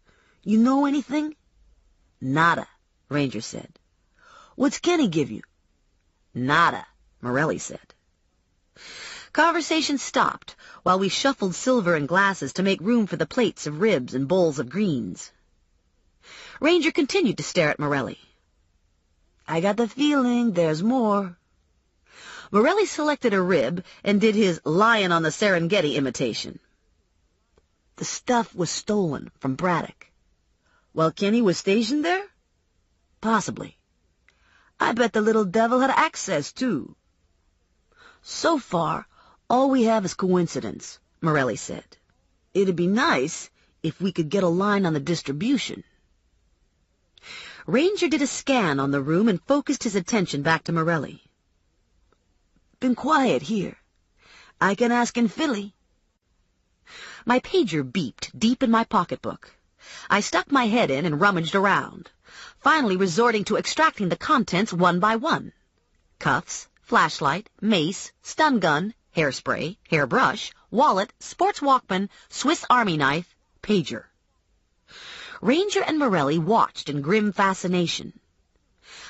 Speaker 3: "You know anything?"
Speaker 2: "Nada," Ranger said.
Speaker 3: "What's Kenny give you?"
Speaker 2: "Nada," Morelli said. Conversation stopped while we shuffled silver and glasses to make room for the plates of ribs and bowls of greens. Ranger continued to stare at Morelli.
Speaker 3: "I got the feeling there's more."
Speaker 2: Morelli selected a rib and did his lion on the Serengeti imitation.
Speaker 3: "The stuff was stolen from Braddock."
Speaker 2: "While Kenny was stationed there?"
Speaker 3: "Possibly. I bet the little devil had access, too." "So far, all we have is coincidence," Morelli said. "It'd be nice if we could get a line on the distribution."
Speaker 2: Ranger did a scan on the room and focused his attention back to Morelli.
Speaker 3: "Been quiet here. I can ask in Philly."
Speaker 2: My pager beeped deep in my pocketbook. I stuck my head in and rummaged around, finally resorting to extracting the contents one by one. Cuffs, flashlight, mace, stun gun, hairspray, hairbrush, wallet, sports Walkman, Swiss Army knife, pager. Ranger and Morelli watched in grim fascination.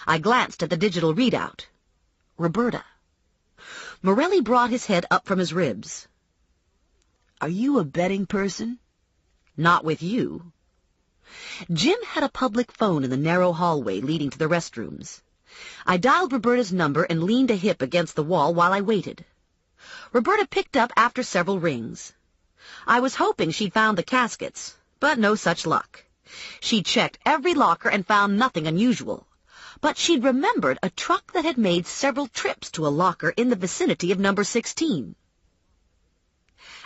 Speaker 2: I glanced at the digital readout. Roberta. Morelli brought his head up from his ribs.
Speaker 3: "Are you a betting person?"
Speaker 2: "Not with you." Jim had a public phone in the narrow hallway leading to the restrooms. I dialed Roberta's number and leaned a hip against the wall while I waited. Roberta picked up after several rings. I was hoping she'd found the caskets, but no such luck. She'd checked every locker and found nothing unusual, but she'd remembered a truck that had made several trips to a locker in the vicinity of number 16.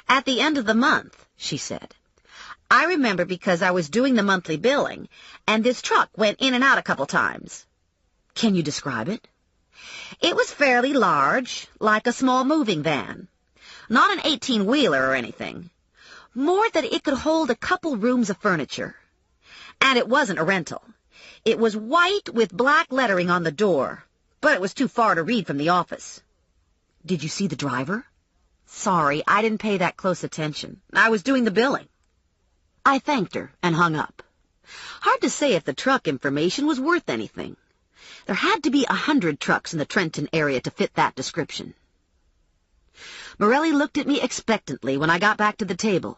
Speaker 2: "At the end of the month," she said. "I remember because I was doing the monthly billing, and this truck went in and out a couple times." "Can you describe it?" "It was fairly large, like a small moving van. Not an 18-wheeler or anything. More that it could hold a couple rooms of furniture. And it wasn't a rental. It was white with black lettering on the door, but it was too far to read from the office." "Did you see the driver?" "Sorry, I didn't pay that close attention. I was doing the billing." I thanked her and hung up. Hard to say if the truck information was worth anything. There had to be 100 trucks in the Trenton area to fit that description. Morelli looked at me expectantly when I got back to the table.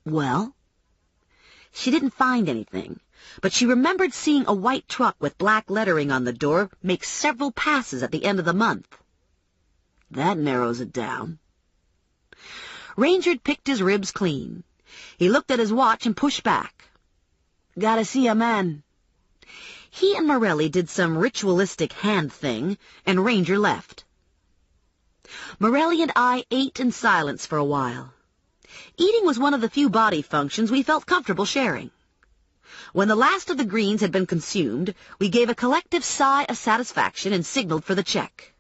Speaker 2: "Well?" She didn't find anything, but she remembered seeing a white truck with black lettering on the door make several passes at the end of the month.
Speaker 3: "That narrows it down."
Speaker 2: Ranger picked his ribs clean. He looked at his watch and pushed back.
Speaker 3: "Gotta see a man."
Speaker 2: He and Morelli did some ritualistic hand thing, and Ranger left. Morelli and I ate in silence for a while. Eating was one of the few body functions we felt comfortable sharing. When the last of the greens had been consumed, we gave a collective sigh of satisfaction and signaled for the check.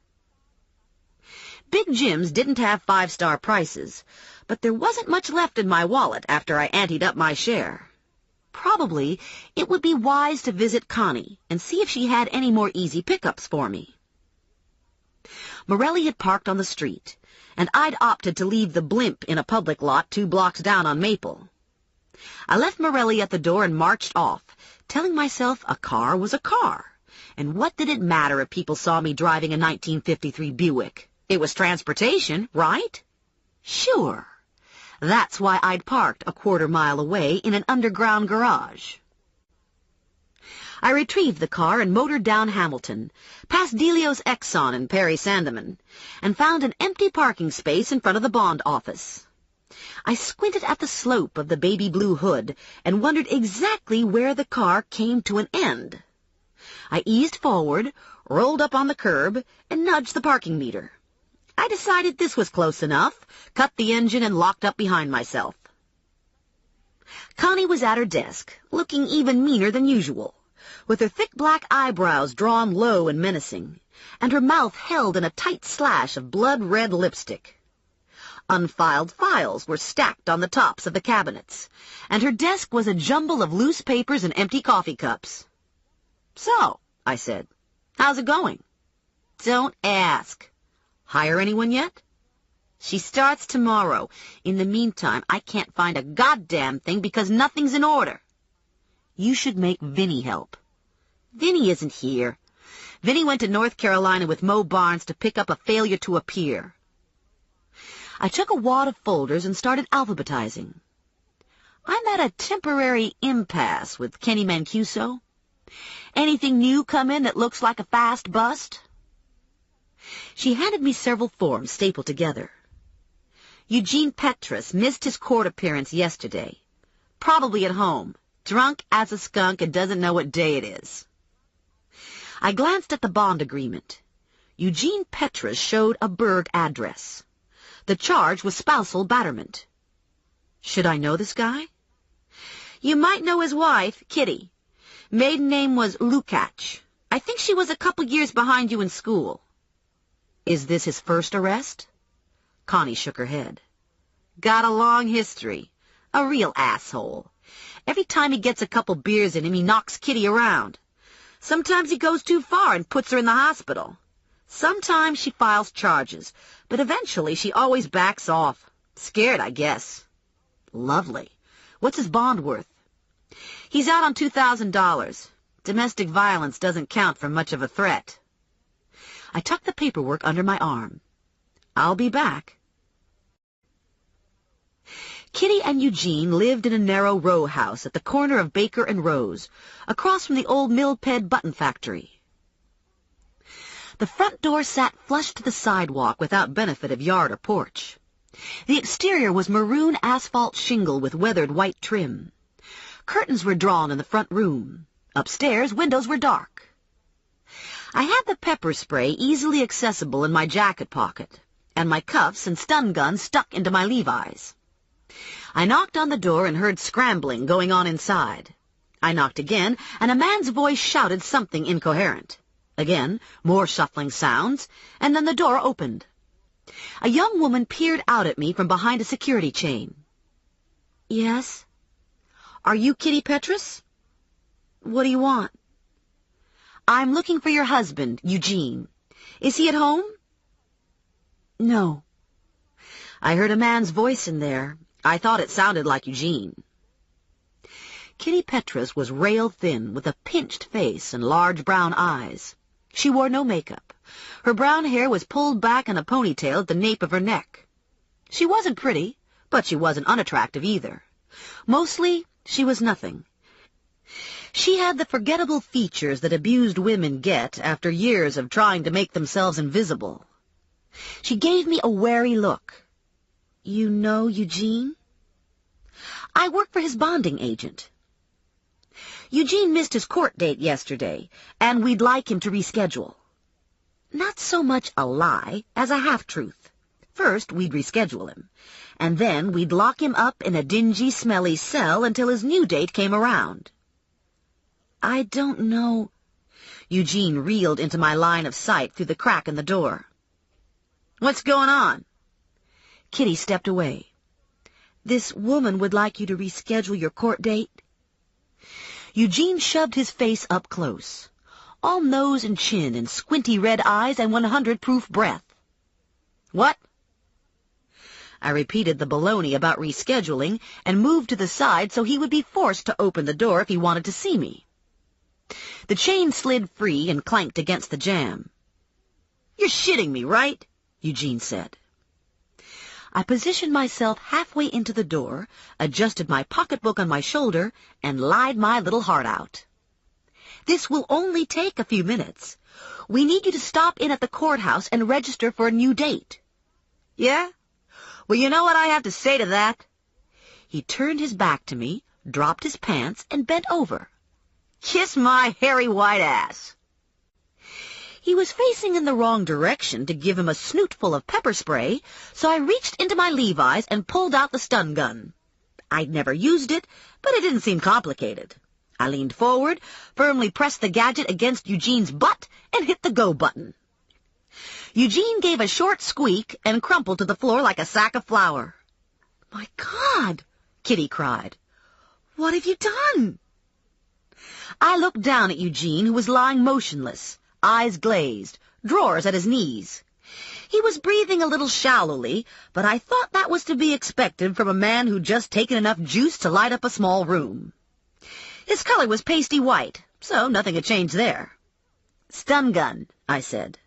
Speaker 2: Big Jim's didn't have five-star prices, but there wasn't much left in my wallet after I anteed up my share. Probably it would be wise to visit Connie and see if she had any more easy pickups for me. Morelli had parked on the street, and I'd opted to leave the blimp in a public lot 2 blocks down on Maple. I left Morelli at the door and marched off, telling myself a car was a car, and what did it matter if people saw me driving a 1953 Buick? It was transportation, right? Sure. That's why I'd parked a quarter-mile away in an underground garage. I retrieved the car and motored down Hamilton, past Delio's Exxon and Perry Sandeman, and found an empty parking space in front of the bond office. I squinted at the slope of the baby blue hood and wondered exactly where the car came to an end. I eased forward, rolled up on the curb, and nudged the parking meter. I decided this was close enough, cut the engine, and locked up behind myself. Connie was at her desk, looking even meaner than usual, with her thick black eyebrows drawn low and menacing, and her mouth held in a tight slash of blood-red lipstick. Unfiled files were stacked on the tops of the cabinets, and her desk was a jumble of loose papers and empty coffee cups. "So," I said, "how's it going?" "Don't ask." "Hire anyone yet?" "She starts tomorrow. In the meantime, I can't find a goddamn thing because nothing's in order." "You should make Vinny help." "Vinny isn't here. Vinny went to North Carolina with Mo Barnes to pick up a failure to appear." I took a wad of folders and started alphabetizing. "I'm at a temporary impasse with Kenny Mancuso. Anything new come in that looks like a fast bust?" She handed me several forms stapled together. "Eugene Petrus missed his court appearance yesterday. Probably at home, drunk as a skunk and doesn't know what day it is." I glanced at the bond agreement. Eugene Petrus showed a Berg address. The charge was spousal batterment. Should I know this guy? "You might know his wife, Kitty. Maiden name was Lukács. I think she was a couple years behind you in school." "Is this his first arrest?" Connie shook her head. "Got a long history. A real asshole. Every time he gets a couple beers in him, he knocks Kitty around. Sometimes he goes too far and puts her in the hospital. Sometimes she files charges, but eventually she always backs off. Scared, I guess." "Lovely. What's his bond worth?" "He's out on $2,000. Domestic violence doesn't count for much of a threat." I tucked the paperwork under my arm. "I'll be back." Kitty and Eugene lived in a narrow row house at the corner of Baker and Rose, across from the old Millped button factory. The front door sat flush to the sidewalk without benefit of yard or porch. The exterior was maroon asphalt shingle with weathered white trim. Curtains were drawn in the front room. Upstairs, windows were dark. I had the pepper spray easily accessible in my jacket pocket, and my cuffs and stun gun stuck into my Levi's. I knocked on the door and heard scrambling going on inside. I knocked again, and a man's voice shouted something incoherent. Again, more shuffling sounds, and then the door opened. A young woman peered out at me from behind a security chain. "Yes?" "Are you Kitty Petrus?" "What do you want?" "I'm looking for your husband, Eugene. Is he at home?" "No." I heard a man's voice in there. I thought it sounded like Eugene. Kitty Petrus was rail thin, with a pinched face and large brown eyes. She wore no makeup. Her brown hair was pulled back in a ponytail at the nape of her neck. She wasn't pretty, but she wasn't unattractive either. Mostly, she was nothing. She had the forgettable features that abused women get after years of trying to make themselves invisible. She gave me a wary look. "You know Eugene?" "I work for his bonding agent." Eugene missed his court date yesterday, and we'd like him to reschedule. Not so much a lie as a half-truth. First, we'd reschedule him, and then we'd lock him up in a dingy, smelly cell until his new date came around. I don't know. Eugene reeled into my line of sight through the crack in the door. What's going on? Kitty stepped away. This woman would like you to reschedule your court date. Eugene shoved his face up close, all nose and chin and squinty red eyes and 100-proof breath. What? I repeated the baloney about rescheduling and moved to the side so he would be forced to open the door if he wanted to see me. The chain slid free and clanked against the jamb. You're shitting me, right? Eugene said. I positioned myself halfway into the door, adjusted my pocketbook on my shoulder, and lied my little heart out. This will only take a few minutes. We need you to stop in at the courthouse and register for a new date. Yeah? Well, you know what I have to say to that? He turned his back to me, dropped his pants, and bent over. Kiss my hairy white ass. He was facing in the wrong direction to give him a snootful of pepper spray, so I reached into my Levi's and pulled out the stun gun. I'd never used it, but it didn't seem complicated. I leaned forward, firmly pressed the gadget against Eugene's butt, and hit the go button. Eugene gave a short squeak and crumpled to the floor like a sack of flour. My God, Kitty cried. What have you done? I looked down at Eugene, who was lying motionless, eyes glazed, drawers at his knees. He was breathing a little shallowly, but I thought that was to be expected from a man who'd just taken enough juice to light up a small room. His color was pasty white, so nothing had changed there. Stun gun, I said.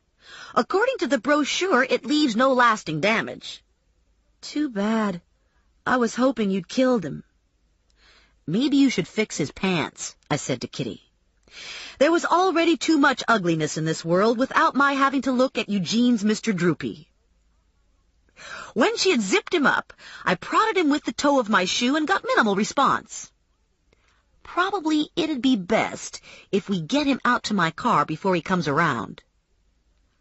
Speaker 2: According to the brochure, it leaves no lasting damage. Too bad. I was hoping you'd killed him. Maybe you should fix his pants, I said to Kitty. There was already too much ugliness in this world without my having to look at Eugene's Mr. Droopy. When she had zipped him up, I prodded him with the toe of my shoe and got minimal response. Probably it'd be best if we get him out to my car before he comes around.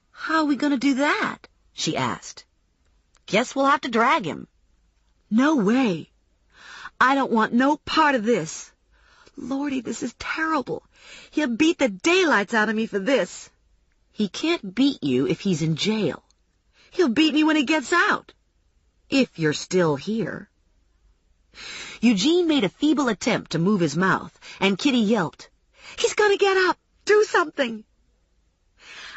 Speaker 2: How are we going to do that? She asked. Guess we'll have to drag him. No way. I don't want no part of this. Lordy, this is terrible. He'll beat the daylights out of me for this. He can't beat you if he's in jail. He'll beat me when he gets out. If you're still here. Eugene made a feeble attempt to move his mouth, and Kitty yelped, He's going to get up. Do something.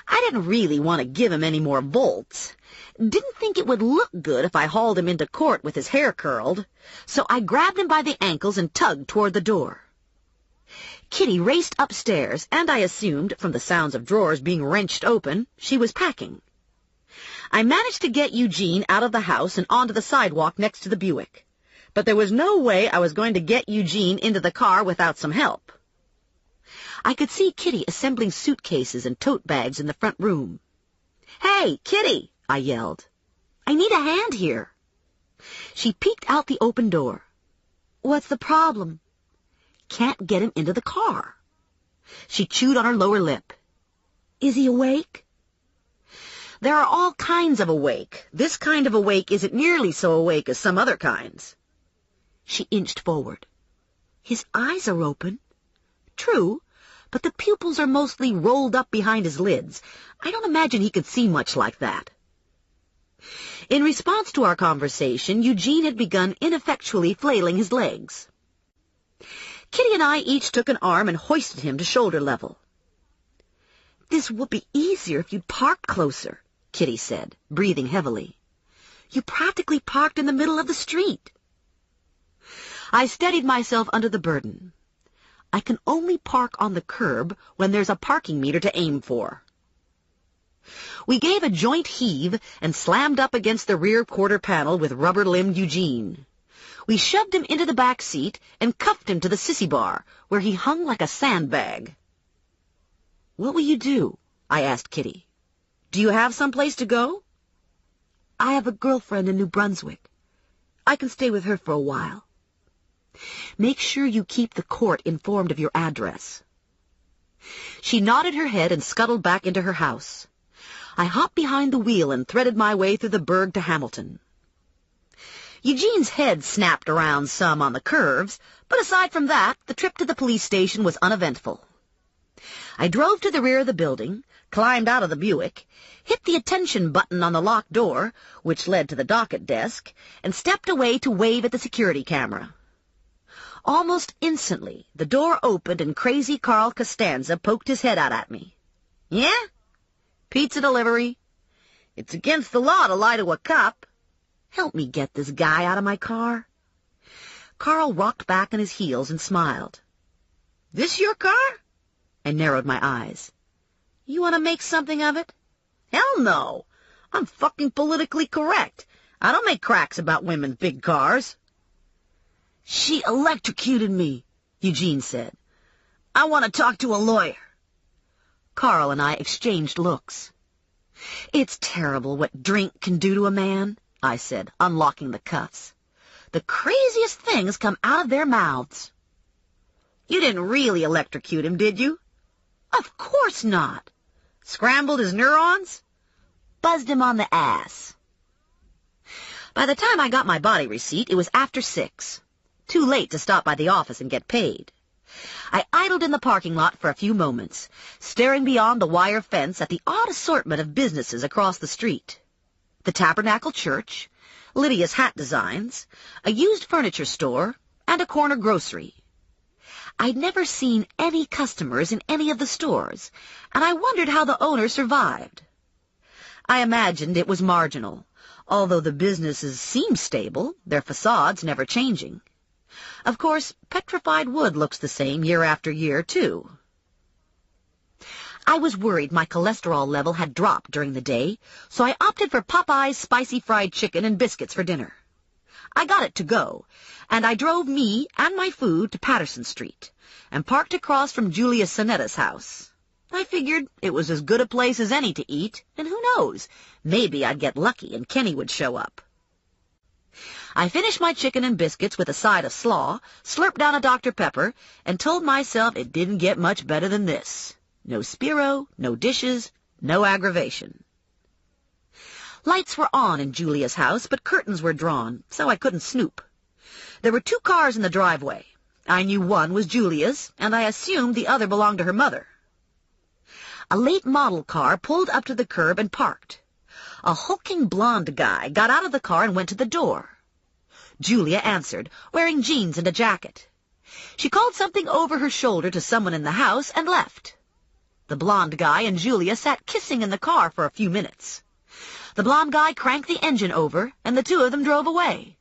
Speaker 2: I didn't really want to give him any more volts. Didn't think it would look good if I hauled him into court with his hair curled, so I grabbed him by the ankles and tugged toward the door. Kitty raced upstairs, and I assumed, from the sounds of drawers being wrenched open, she was packing. I managed to get Eugene out of the house and onto the sidewalk next to the Buick, but there was no way I was going to get Eugene into the car without some help. I could see Kitty assembling suitcases and tote bags in the front room. Hey, Kitty, I yelled. I need a hand here. She peeked out the open door. What's the problem? Can't get him into the car. She chewed on her lower lip. Is he awake? There are all kinds of awake. This kind of awake isn't nearly so awake as some other kinds. She inched forward. His eyes are open. True, but the pupils are mostly rolled up behind his lids. I don't imagine he could see much like that. In response to our conversation, Eugene had begun ineffectually flailing his legs. Kitty and I each took an arm and hoisted him to shoulder level. This would be easier if you'd parked closer, Kitty said, breathing heavily. You practically parked in the middle of the street. I steadied myself under the burden. I can only park on the curb when there's a parking meter to aim for. We gave a joint heave and slammed up against the rear quarter panel with rubber-limbed Eugene. We shoved him into the back seat and cuffed him to the sissy bar, where he hung like a sandbag. What will you do? I asked Kitty. Do you have some place to go? I have a girlfriend in New Brunswick. I can stay with her for a while. Make sure you keep the court informed of your address." She nodded her head and scuttled back into her house. I hopped behind the wheel and threaded my way through the burg to Hamilton. Eugene's head snapped around some on the curves, but aside from that, the trip to the police station was uneventful. I drove to the rear of the building, climbed out of the Buick, hit the attention button on the locked door, which led to the docket desk, and stepped away to wave at the security camera. Almost instantly, the door opened and crazy Carl Costanza poked his head out at me. "Yeah? Pizza delivery. It's against the law to lie to a cop. Help me get this guy out of my car." Carl rocked back on his heels and smiled. "This your car?" I narrowed my eyes. "You want to make something of it?" "Hell no. I'm fucking politically correct. I don't make cracks about women's big cars." "She electrocuted me," Eugene said. "I want to talk to a lawyer." Carl and I exchanged looks. "It's terrible what drink can do to a man," I said, unlocking the cuffs. "The craziest things come out of their mouths." "You didn't really electrocute him, did you?" "Of course not." "Scrambled his neurons?" "Buzzed him on the ass." By the time I got my body receipt, it was after 6. Too late to stop by the office and get paid. I idled in the parking lot for a few moments, staring beyond the wire fence at the odd assortment of businesses across the street. The Tabernacle Church, Lydia's Hat Designs, a used furniture store, and a corner grocery. I'd never seen any customers in any of the stores, and I wondered how the owner survived. I imagined it was marginal, although the businesses seemed stable, their facades never changing. Of course, petrified wood looks the same year after year, too. I was worried my cholesterol level had dropped during the day, so I opted for Popeye's spicy fried chicken and biscuits for dinner. I got it to go, and I drove me and my food to Patterson Street and parked across from Julia Sonetta's house. I figured it was as good a place as any to eat, and who knows, maybe I'd get lucky and Kenny would show up. I finished my chicken and biscuits with a side of slaw, slurped down a Dr. Pepper, and told myself it didn't get much better than this. No Spiro, no dishes, no aggravation. Lights were on in Julia's house, but curtains were drawn, so I couldn't snoop. There were 2 cars in the driveway. I knew one was Julia's, and I assumed the other belonged to her mother. A late model car pulled up to the curb and parked. A hulking blonde guy got out of the car and went to the door. Julia answered, wearing jeans and a jacket. She called something over her shoulder to someone in the house and left. The blonde guy and Julia sat kissing in the car for a few minutes. The blonde guy cranked the engine over, and the 2 of them drove away.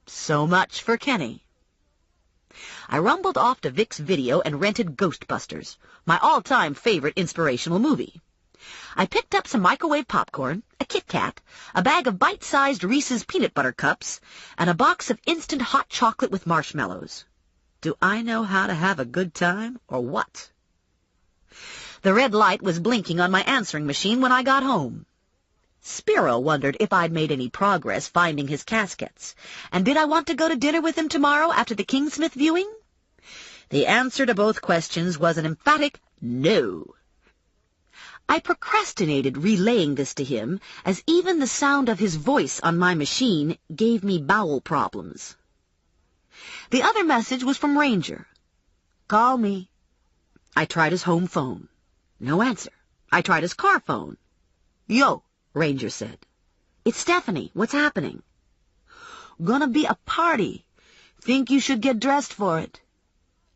Speaker 2: So much for Kenny. I rumbled off to Vic's Video and rented Ghostbusters, my all-time favorite inspirational movie. I picked up some microwave popcorn, a Kit Kat, a bag of bite-sized Reese's peanut butter cups, and a box of instant hot chocolate with marshmallows. Do I know how to have a good time, or what? The red light was blinking on my answering machine when I got home. Spiro wondered if I'd made any progress finding his caskets, and did I want to go to dinner with him tomorrow after the Kingsmith viewing? The answer to both questions was an emphatic no. I procrastinated relaying this to him, as even the sound of his voice on my machine gave me bowel problems. The other message was from Ranger. "Call me." I tried his home phone. No answer. I tried his car phone. "Yo," Ranger said. "It's Stephanie. What's happening?" "Gonna be a party. Think you should get dressed for it."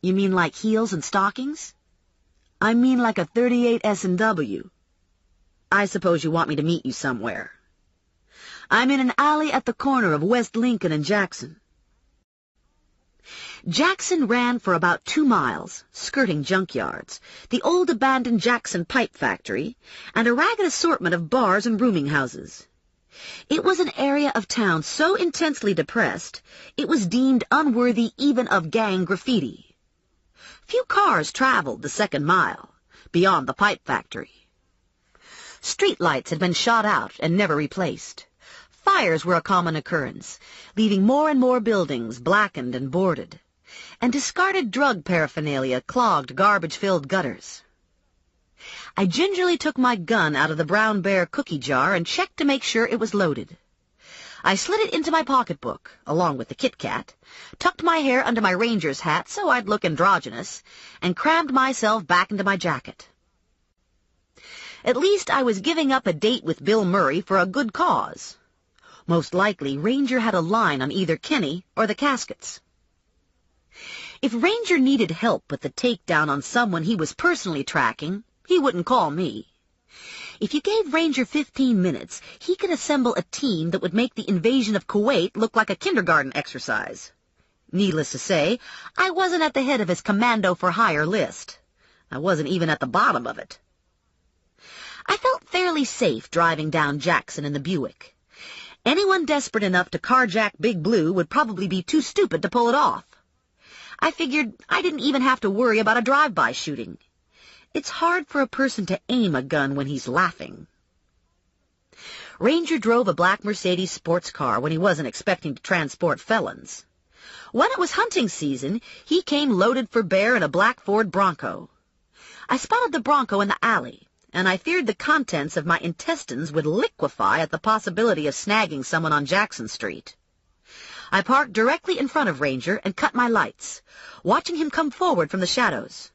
Speaker 2: "You mean like heels and stockings?" "I mean like a 38 S&W. "I suppose you want me to meet you somewhere." "I'm in an alley at the corner of West Lincoln and Jackson." Jackson ran for about 2 miles, skirting junkyards, the old abandoned Jackson Pipe Factory, and a ragged assortment of bars and rooming houses. It was an area of town so intensely depressed, it was deemed unworthy even of gang graffiti. Few cars traveled the 2nd mile, beyond the pipe factory. Street lights had been shot out and never replaced. Fires were a common occurrence, leaving more and more buildings blackened and boarded. and discarded drug paraphernalia clogged garbage-filled gutters. I gingerly took my gun out of the Brown Bear cookie jar and checked to make sure it was loaded. I slid it into my pocketbook, along with the Kit Kat, tucked my hair under my ranger's hat so I'd look androgynous, and crammed myself back into my jacket. At least I was giving up a date with Bill Murray for a good cause. Most likely, Ranger had a line on either Kenny or the caskets. If Ranger needed help with the takedown on someone he was personally tracking, he wouldn't call me. If you gave Ranger 15 minutes, he could assemble a team that would make the invasion of Kuwait look like a kindergarten exercise. Needless to say, I wasn't at the head of his commando-for-hire list. I wasn't even at the bottom of it. I felt fairly safe driving down Jackson in the Buick. Anyone desperate enough to carjack Big Blue would probably be too stupid to pull it off. I figured I didn't even have to worry about a drive-by shooting. It's hard for a person to aim a gun when he's laughing. Ranger drove a black Mercedes sports car when he wasn't expecting to transport felons. When it was hunting season, he came loaded for bear in a black Ford Bronco. I spotted the Bronco in the alley, and I feared the contents of my intestines would liquefy at the possibility of snagging someone on Jackson Street. I parked directly in front of Ranger and cut my lights, watching him come forward from the shadows.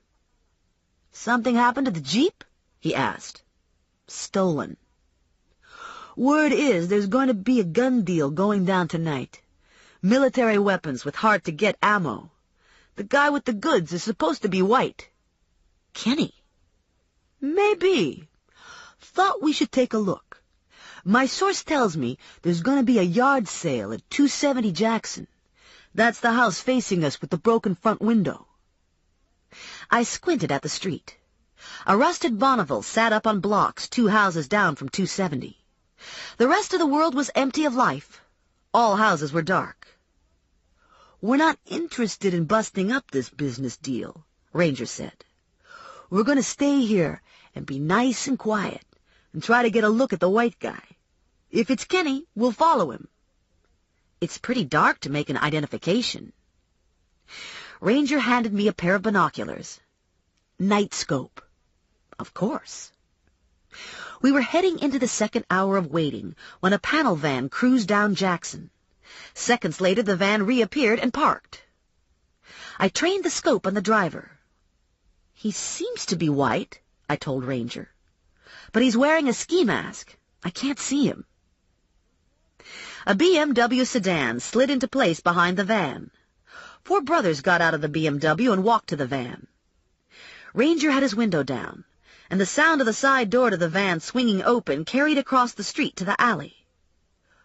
Speaker 2: "Something happened to the Jeep?" he asked. "Stolen. Word is there's going to be a gun deal going down tonight. Military weapons with hard-to-get ammo. The guy with the goods is supposed to be white." "Kenny?" "Maybe. Thought we should take a look. My source tells me there's going to be a yard sale at 270 Jackson. That's the house facing us with the broken front window." I squinted at the street. A rusted Bonneville sat up on blocks 2 houses down from 270. The rest of the world was empty of life. All houses were dark. "We're not interested in busting up this business deal," Ranger said. "We're going to stay here and be nice and quiet and try to get a look at the white guy. If it's Kenny, we'll follow him." "It's pretty dark to make an identification." Ranger handed me a pair of binoculars. "Night scope." "Of course." We were heading into the second hour of waiting when a panel van cruised down Jackson. Seconds later, the van reappeared and parked. I trained the scope on the driver. "He seems to be white," I told Ranger. "But he's wearing a ski mask. I can't see him." A BMW sedan slid into place behind the van. 4 brothers got out of the BMW and walked to the van. Ranger had his window down, and the sound of the side door to the van swinging open carried across the street to the alley.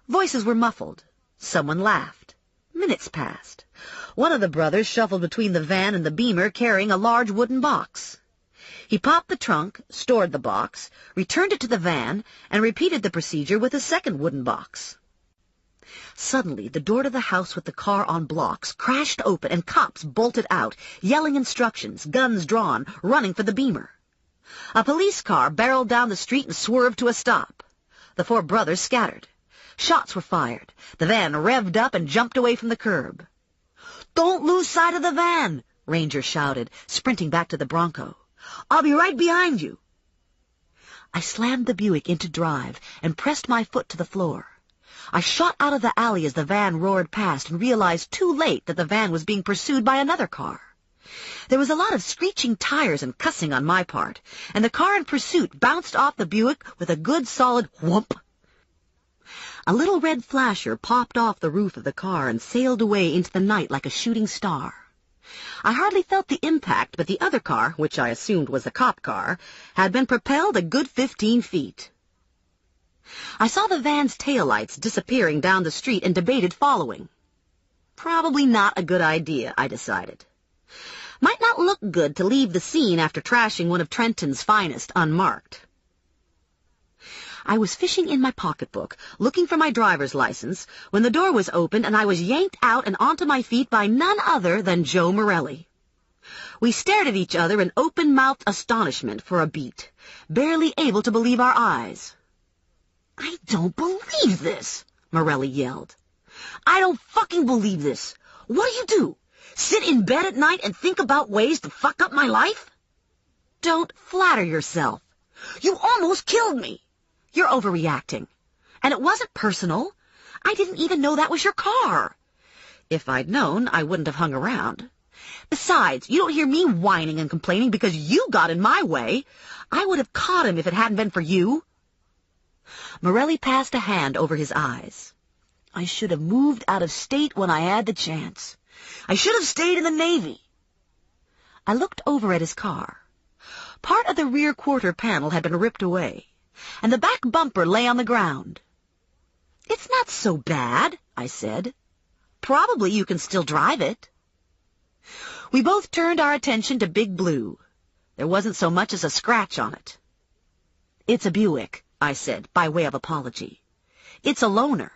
Speaker 2: Voices were muffled. Someone laughed. Minutes passed. One of the brothers shuffled between the van and the Beamer carrying a large wooden box. He popped the trunk, stored the box, returned it to the van, and repeated the procedure with a second wooden box. Suddenly, the door to the house with the car on blocks crashed open and cops bolted out, yelling instructions, guns drawn, running for the Beamer. A police car barreled down the street and swerved to a stop. The 4 brothers scattered. Shots were fired. The van revved up and jumped away from the curb. "Don't lose sight of the van!" Ranger shouted, sprinting back to the Bronco. "I'll be right behind you." I slammed the Buick into drive and pressed my foot to the floor. I shot out of the alley as the van roared past and realized too late that the van was being pursued by another car. There was a lot of screeching tires and cussing on my part, and the car in pursuit bounced off the Buick with a good solid whoomp. A little red flasher popped off the roof of the car and sailed away into the night like a shooting star. I hardly felt the impact, but the other car, which I assumed was a cop car, had been propelled a good 15 feet. I saw the van's taillights disappearing down the street and debated following. Probably not a good idea, I decided. Might not look good to leave the scene after trashing one of Trenton's finest unmarked. I was fishing in my pocketbook, looking for my driver's license, when the door was opened and I was yanked out and onto my feet by none other than Joe Morelli. We stared at each other in open-mouthed astonishment for a beat, barely able to believe our eyes. "I don't believe this," Morelli yelled. "I don't fucking believe this. What'll you do? Sit in bed at night and think about ways to fuck up my life? Don't flatter yourself. You almost killed me. You're overreacting. And it wasn't personal. I didn't even know that was your car. If I'd known, I wouldn't have hung around. Besides, you don't hear me whining and complaining because you got in my way. I would have caught him if it hadn't been for you. Morelli passed a hand over his eyes. I should have moved out of state when I had the chance. I should have stayed in the Navy. I looked over at his car. Part of the rear quarter panel had been ripped away, and the back bumper lay on the ground. It's not so bad, I said. Probably you can still drive it. We both turned our attention to Big Blue. There wasn't so much as a scratch on it. It's a Buick, I said, by way of apology. It's a loaner.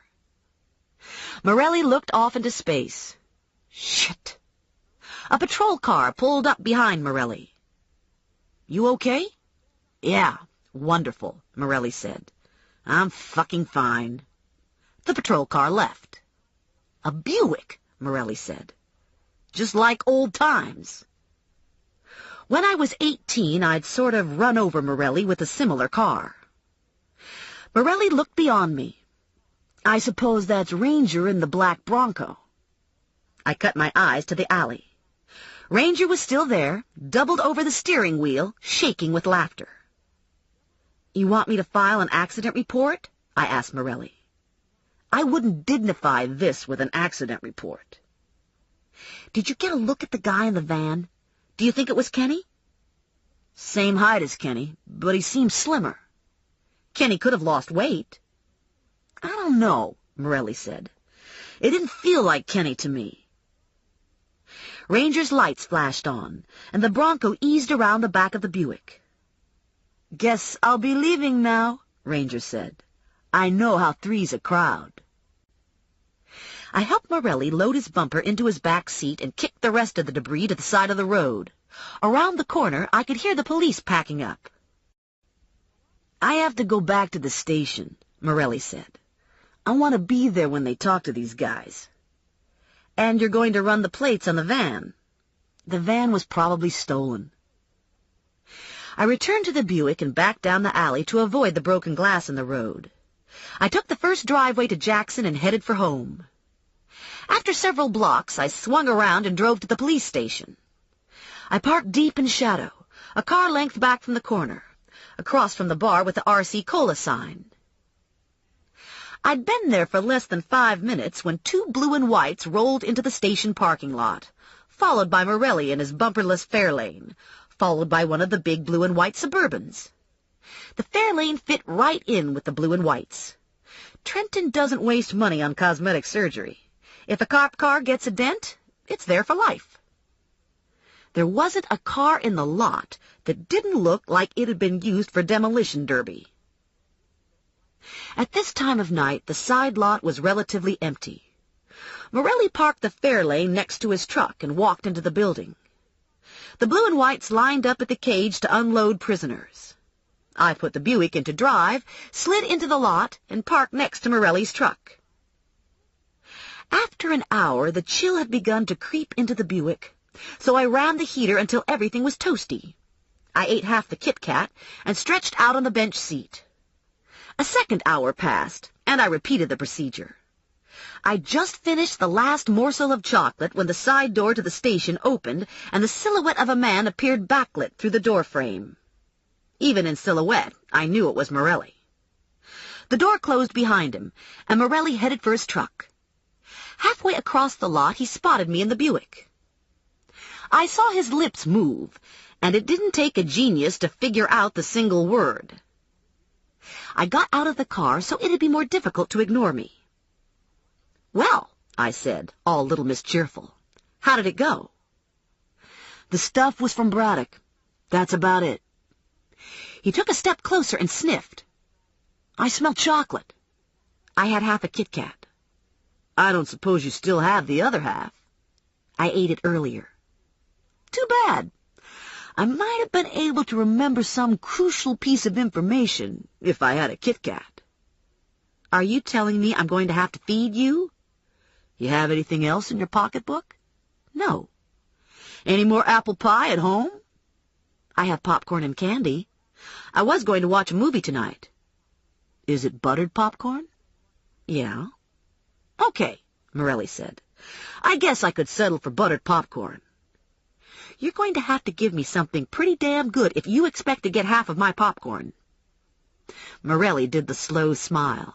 Speaker 2: Morelli looked off into space. Shit. A patrol car pulled up behind Morelli. You okay? Yeah, wonderful, Morelli said. I'm fucking fine. The patrol car left. A Buick, Morelli said. Just like old times. When I was 18, I'd sort of run over Morelli with a similar car. Morelli looked beyond me. I suppose that's Ranger in the black Bronco. I cut my eyes to the alley. Ranger was still there, doubled over the steering wheel, shaking with laughter. You want me to file an accident report? I asked Morelli. I wouldn't dignify this with an accident report. Did you get a look at the guy in the van? Do you think it was Kenny? Same height as Kenny, but he seemed slimmer. Kenny could have lost weight. I don't know, Morelli said. It didn't feel like Kenny to me. Ranger's lights flashed on, and the Bronco eased around the back of the Buick. Guess I'll be leaving now, Ranger said. I know how three's a crowd. I helped Morelli load his bumper into his back seat and kicked the rest of the debris to the side of the road. Around the corner, I could hear the police packing up. I have to go back to the station, Morelli said. I want to be there when they talk to these guys. And you're going to run the plates on the van. The van was probably stolen. I returned to the Buick and backed down the alley to avoid the broken glass in the road. I took the first driveway to Jackson and headed for home. After several blocks, I swung around and drove to the police station. I parked deep in shadow, a car length back from the corner, across from the bar with the RC Cola sign. I'd been there for less than 5 minutes when 2 blue and whites rolled into the station parking lot, followed by Morelli in his bumperless Fairlane, followed by one of the big blue and white Suburbans. The Fairlane fit right in with the blue and whites. Trenton doesn't waste money on cosmetic surgery. If a cop car gets a dent, it's there for life. There wasn't a car in the lot that didn't look like it had been used for demolition derby. At this time of night, the side lot was relatively empty. Morelli parked the Fairlane next to his truck and walked into the building. The blue and whites lined up at the cage to unload prisoners. I put the Buick into drive, slid into the lot, and parked next to Morelli's truck. After an hour, the chill had begun to creep into the Buick, so I ran the heater until everything was toasty. I ate half the Kit Kat and stretched out on the bench seat. A second hour passed, and I repeated the procedure. I just finished the last morsel of chocolate when the side door to the station opened and the silhouette of a man appeared backlit through the door frame. Even in silhouette, I knew it was Morelli. The door closed behind him, and Morelli headed for his truck. Halfway across the lot, he spotted me in the Buick. I saw his lips move, and it didn't take a genius to figure out the single word. I got out of the car so it'd be more difficult to ignore me. Well, I said, all a little mischeerful. How did it go? The stuff was from Braddock. That's about it. He took a step closer and sniffed. I smelled chocolate. I had half a Kit Kat. I don't suppose you still have the other half. I ate it earlier. Too bad. I might have been able to remember some crucial piece of information if I had a Kit Kat. Are you telling me I'm going to have to feed you? You have anything else in your pocketbook? No. Any more apple pie at home? I have popcorn and candy. I was going to watch a movie tonight. Is it buttered popcorn? Yeah. Okay, Morelli said. I guess I could settle for buttered popcorn. You're going to have to give me something pretty damn good if you expect to get half of my popcorn. Morelli did the slow smile.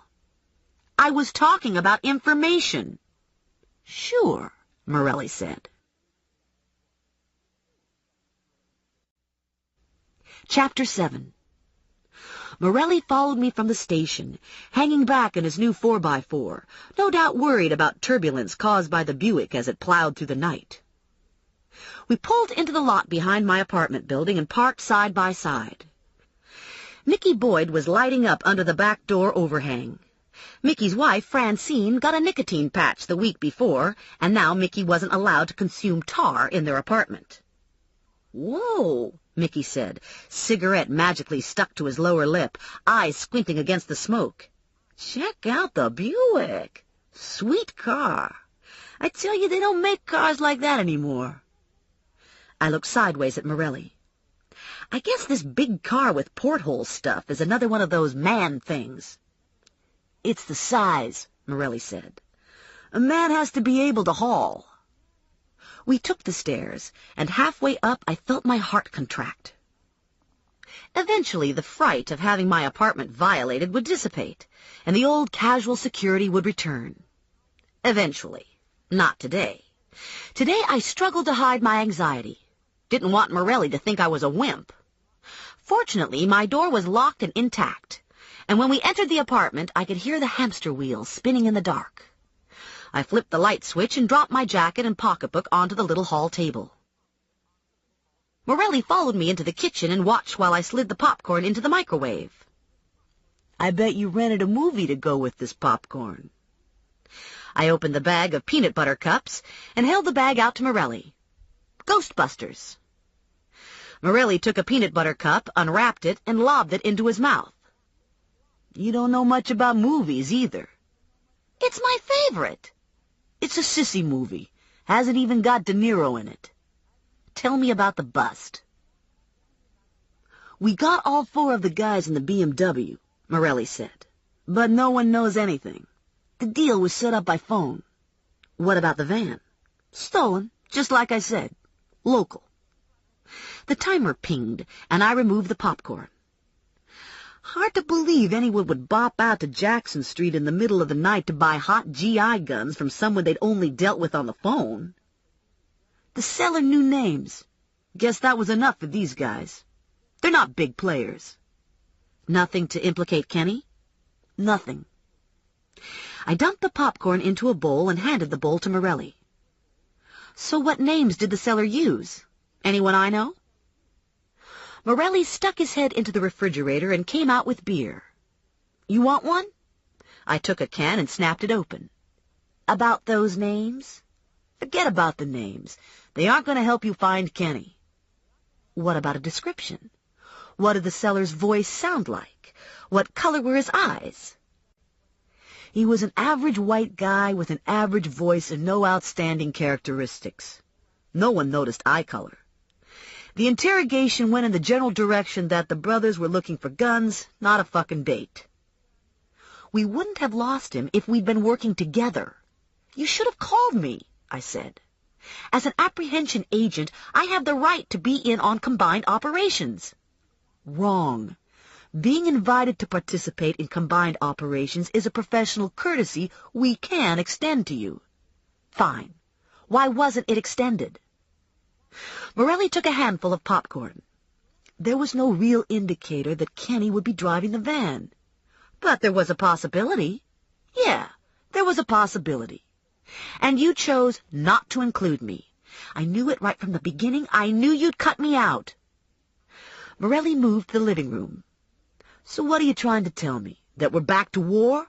Speaker 2: I was talking about information. Sure, Morelli said. Chapter 7. Morelli followed me from the station, hanging back in his new 4x4, no doubt worried about turbulence caused by the Buick as it plowed through the night. We pulled into the lot behind my apartment building and parked side by side. Mickey Boyd was lighting up under the back door overhang. Mickey's wife, Francine, got a nicotine patch the week before, and now Mickey wasn't allowed to consume tar in their apartment. Whoa, Mickey said, cigarette magically stuck to his lower lip, eyes squinting against the smoke. Check out the Buick. Sweet car. I tell you, they don't make cars like that anymore. I looked sideways at Morelli. I guess this big car with porthole stuff is another one of those man things. It's the size, Morelli said. A man has to be able to haul. We took the stairs, and halfway up I felt my heart contract. Eventually the fright of having my apartment violated would dissipate, and the old casual security would return. Eventually. Not today. Today I struggled to hide my anxiety. Didn't want Morelli to think I was a wimp. Fortunately, my door was locked and intact, and when we entered the apartment, I could hear the hamster wheel spinning in the dark. I flipped the light switch and dropped my jacket and pocketbook onto the little hall table. Morelli followed me into the kitchen and watched while I slid the popcorn into the microwave. I bet you rented a movie to go with this popcorn. I opened the bag of peanut butter cups and held the bag out to Morelli. Ghostbusters. Morelli took a peanut butter cup, unwrapped it, and lobbed it into his mouth. You don't know much about movies, either. It's my favorite. It's a sissy movie. Hasn't even got De Niro in it. Tell me about the bust. We got all 4 of the guys in the BMW, Morelli said, but no one knows anything. The deal was set up by phone. What about the van? Stolen, just like I said. Local. The timer pinged, and I removed the popcorn. Hard to believe anyone would bop out to Jackson Street in the middle of the night to buy hot GI guns from someone they'd only dealt with on the phone. The seller knew names. Guess that was enough for these guys. They're not big players. Nothing to implicate Kenny? Nothing. I dumped the popcorn into a bowl and handed the bowl to Morelli. So what names did the seller use? Anyone I know? Morelli stuck his head into the refrigerator and came out with beer. You want one? I took a can and snapped it open. About those names? Forget about the names. They aren't going to help you find Kenny. What about a description? What did the seller's voice sound like? What color were his eyes? He was an average white guy with an average voice and no outstanding characteristics. No one noticed eye color. The interrogation went in the general direction that the brothers were looking for guns, not a fucking date. We wouldn't have lost him if we'd been working together. You should have called me, I said. As an apprehension agent, I have the right to be in on combined operations. Wrong. Being invited to participate in combined operations is a professional courtesy we can extend to you. Fine. Why wasn't it extended? Morelli took a handful of popcorn. There was no real indicator that Kenny would be driving the van. But there was a possibility. Yeah, there was a possibility. And you chose not to include me. I knew it right from the beginning. I knew you'd cut me out. Morelli moved to the living room. So what are you trying to tell me? That we're back to war?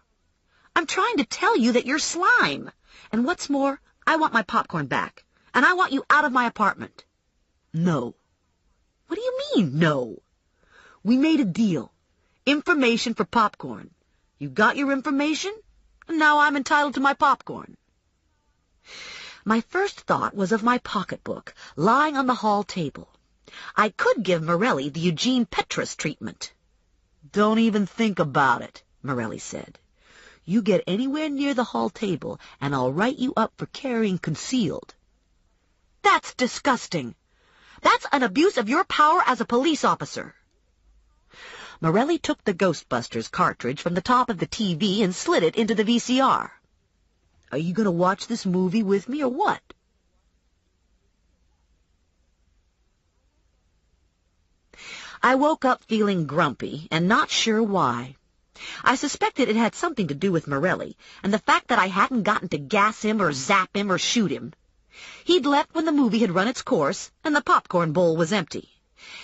Speaker 2: I'm trying to tell you that you're slime. And what's more, I want my popcorn back. And I want you out of my apartment. No. What do you mean, no? We made a deal. Information for popcorn. You got your information? And now I'm entitled to my popcorn. My first thought was of my pocketbook, lying on the hall table. I could give Morelli the Eugene Petrus treatment.
Speaker 3: "Don't even think about it," Morelli said. "You get anywhere near the hall table, and I'll write you up for carrying concealed."
Speaker 2: That's disgusting. That's an abuse of your power as a police officer. Morelli took the Ghostbusters cartridge from the top of the TV and slid it into the VCR.
Speaker 3: "Are you going to watch this movie with me or what?"
Speaker 2: I woke up feeling grumpy and not sure why. I suspected it had something to do with Morelli and the fact that I hadn't gotten to gas him or zap him or shoot him. He'd left when the movie had run its course and the popcorn bowl was empty.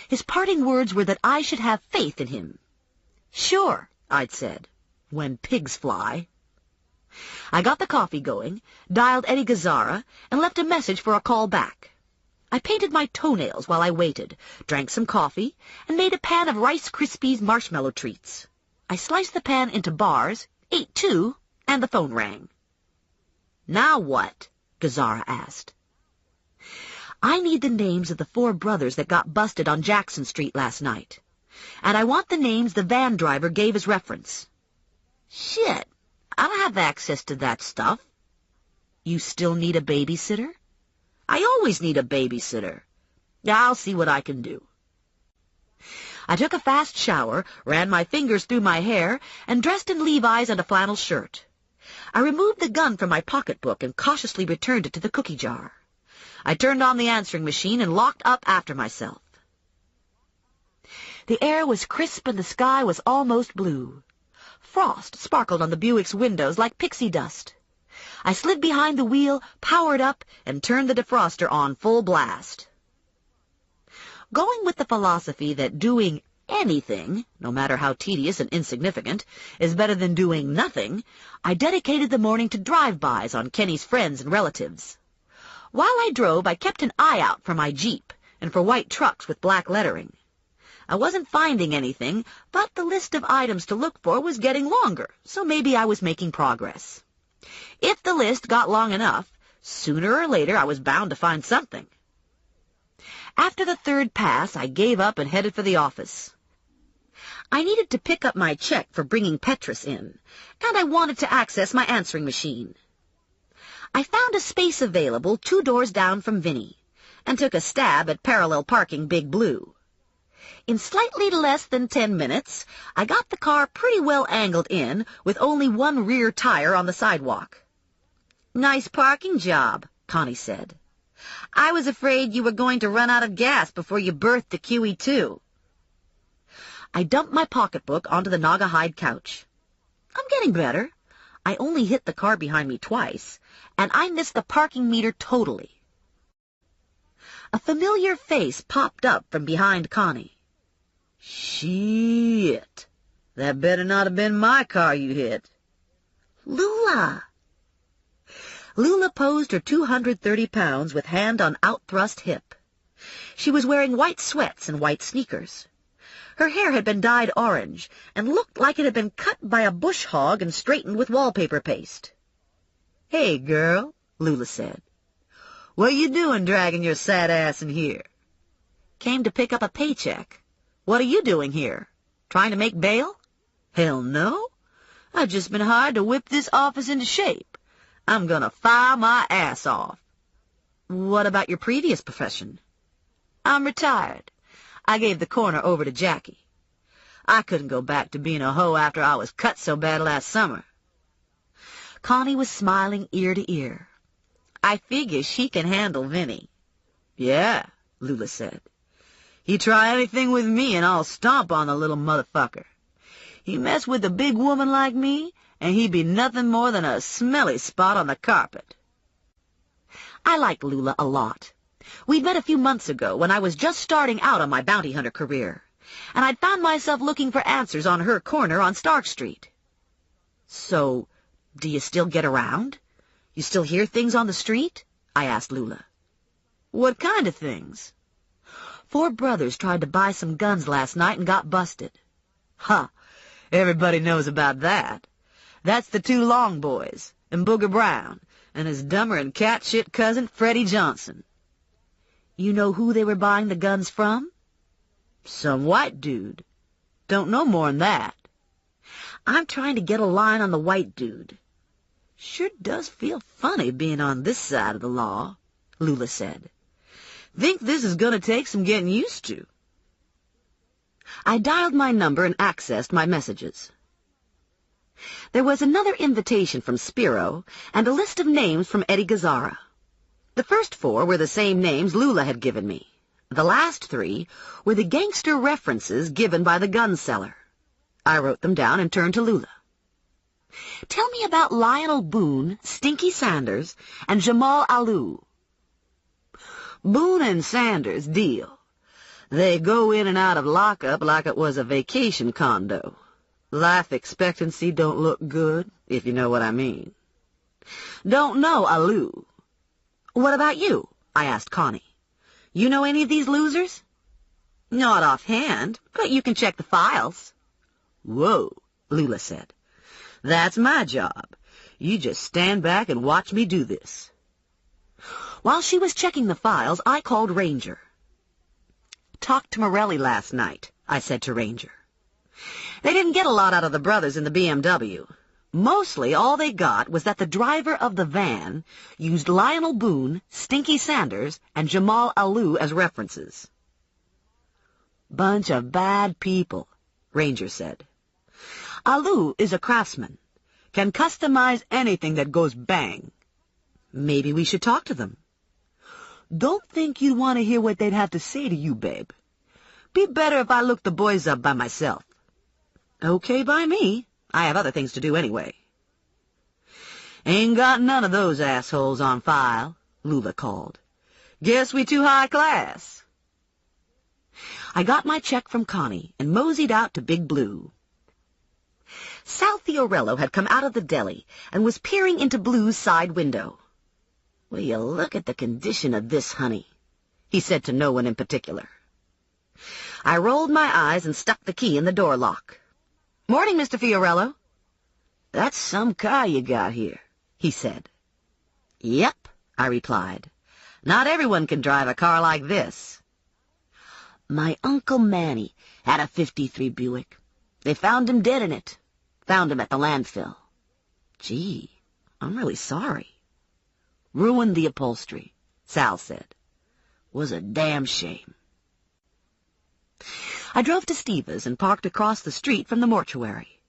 Speaker 2: His parting words were that I should have faith in him. "Sure," I'd said, "when pigs fly." I got the coffee going, dialed Eddie Gazzara, and left a message for a call back. I painted my toenails while I waited, drank some coffee, and made a pan of Rice Krispies marshmallow treats. I sliced the pan into bars, ate two, and the phone rang. "Now what?" Gazzara asked. "I need the names of the 4 brothers that got busted on Jackson Street last night. And I want the names the van driver gave as reference." "Shit, I don't have access to that stuff." "You still need a babysitter?" "I always need a babysitter. I'll see what I can do." I took a fast shower, ran my fingers through my hair, and dressed in Levi's and a flannel shirt. I removed the gun from my pocketbook and cautiously returned it to the cookie jar. I turned on the answering machine and locked up after myself. The air was crisp and the sky was almost blue. Frost sparkled on the Buick's windows like pixie dust. I slid behind the wheel, powered up, and turned the defroster on full blast. Going with the philosophy that doing anything, no matter how tedious and insignificant, is better than doing nothing, I dedicated the morning to drive-bys on Kenny's friends and relatives. While I drove, I kept an eye out for my Jeep and for white trucks with black lettering. I wasn't finding anything, but the list of items to look for was getting longer, so maybe I was making progress. If the list got long enough, sooner or later I was bound to find something. After the 3rd pass, I gave up and headed for the office. I needed to pick up my check for bringing Petrus in, and I wanted to access my answering machine. I found a space available 2 doors down from Vinny, and took a stab at parallel parking Big Blue. In slightly less than 10 minutes, I got the car pretty well angled in, with only one rear tire on the sidewalk. "Nice parking job," Connie said. "I was afraid you were going to run out of gas before you berthed the QE2. I dumped my pocketbook onto the Naugahyde couch. I'm getting better. I only hit the car behind me twice, and I missed the parking meter totally. A familiar face popped up from behind Connie.
Speaker 3: "Shit. That better not have been my car you hit."
Speaker 2: "Lula!" Lula posed her 230 pounds with hand on outthrust hip. She was wearing white sweats and white sneakers. Her hair had been dyed orange and looked like it had been cut by a bush hog and straightened with wallpaper paste.
Speaker 3: "Hey, girl," Lula said. "What you doing dragging your sad ass in here?"
Speaker 2: "Came to pick up a paycheck. What are you doing here? Trying to make bail?"
Speaker 3: "Hell no. I've just been hired to whip this office into shape. I'm gonna fire my ass off."
Speaker 2: "What about your previous profession?"
Speaker 3: "I'm retired. I gave the corner over to Jackie. I couldn't go back to being a hoe after I was cut so bad last summer."
Speaker 2: Connie was smiling ear to ear.
Speaker 3: "I figure she can handle Vinny." "Yeah," Lula said. "He try anything with me and I'll stomp on the little motherfucker. He mess with a big woman like me, and he'd be nothing more than a smelly spot on the carpet."
Speaker 2: I liked Lula a lot. We'd met a few months ago when I was just starting out on my bounty hunter career, and I'd found myself looking for answers on her corner on Stark Street. "So, do you still get around? You still hear things on the street?" I asked Lula.
Speaker 3: "What kind of things?"
Speaker 2: 4 brothers tried to buy some guns last night and got busted."
Speaker 3: "Huh, everybody knows about that. That's the 2 Long boys,
Speaker 2: and Booger Brown, and his dumber and cat shit cousin, Freddie Johnson. You know who they were buying the guns from? Some white dude. Don't know more'n that. I'm trying to get a line on the white dude. Sure does feel funny being on this side of the law, Lula said. Think this is going to take some getting used to. I dialed my number and accessed my messages. There was another invitation from Spiro and a list of names from Eddie Gazzara. The first 4 were the same names Lula had given me. The last 3 were the gangster references given by the gun seller. I wrote them down and turned to Lula. Tell me about Lionel Boone, Stinky Sanders, and Jamal Alou. Boone and Sanders deal. They go in and out of lockup like it was a vacation condo. Life expectancy don't look good, if you know what I mean. Don't know Alou. What about you? I asked Connie. You know any of these losers? Not offhand, but you can check the files. Whoa, Lula said. That's my job. You just stand back and watch me do this. While she was checking the files, I called Ranger. Talked to Morelli last night, I said to Ranger. They didn't get a lot out of the brothers in the BMW. Mostly all they got was that the driver of the van used Lionel Boone, Stinky Sanders, and Jamal Alou as references. Bunch of bad people, Ranger said. Alou is a craftsman, can customize anything that goes bang. Maybe we should talk to them. Don't think you'd want to hear what they'd have to say to you, babe. Be better if I look the boys up by myself. Okay by me. I have other things to do anyway. Ain't got none of those assholes on file, Lula called. Guess we too high class. I got my check from Connie and moseyed out to Big Blue. Sal Fiorello had come out of the deli and was peering into Blue's side window. Will you look at the condition of this, honey? He said to no one in particular. I rolled my eyes and stuck the key in the door lock. Morning, Mr. Fiorello. That's some car you got here, he said. Yep, I replied. Not everyone can drive a car like this. My Uncle Manny had a '53 Buick. They found him dead in it. Found him at the landfill. Gee, I'm really sorry. Ruined the upholstery, Sal said. Was a damn shame. I drove to Steva's and parked across the street from the mortuary.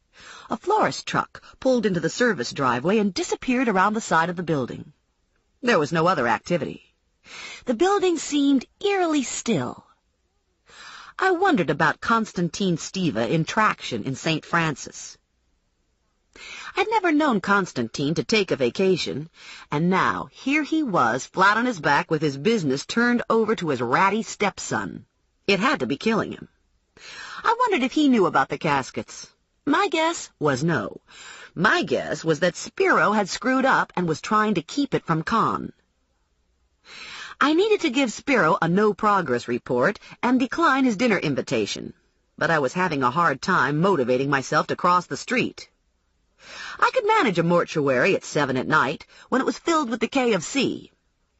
Speaker 2: A florist truck pulled into the service driveway and disappeared around the side of the building. There was no other activity. The building seemed eerily still. I wondered about Constantine Steva in traction in St. Francis. I'd never known Constantine to take a vacation, and now here he was flat on his back with his business turned over to his ratty stepson. It had to be killing him. I wondered if he knew about the caskets. My guess was no. My guess was that Spiro had screwed up and was trying to keep it from Con. I needed to give Spiro a no-progress report and decline his dinner invitation, but I was having a hard time motivating myself to cross the street. I could manage a mortuary at 7 at night when it was filled with the KFC.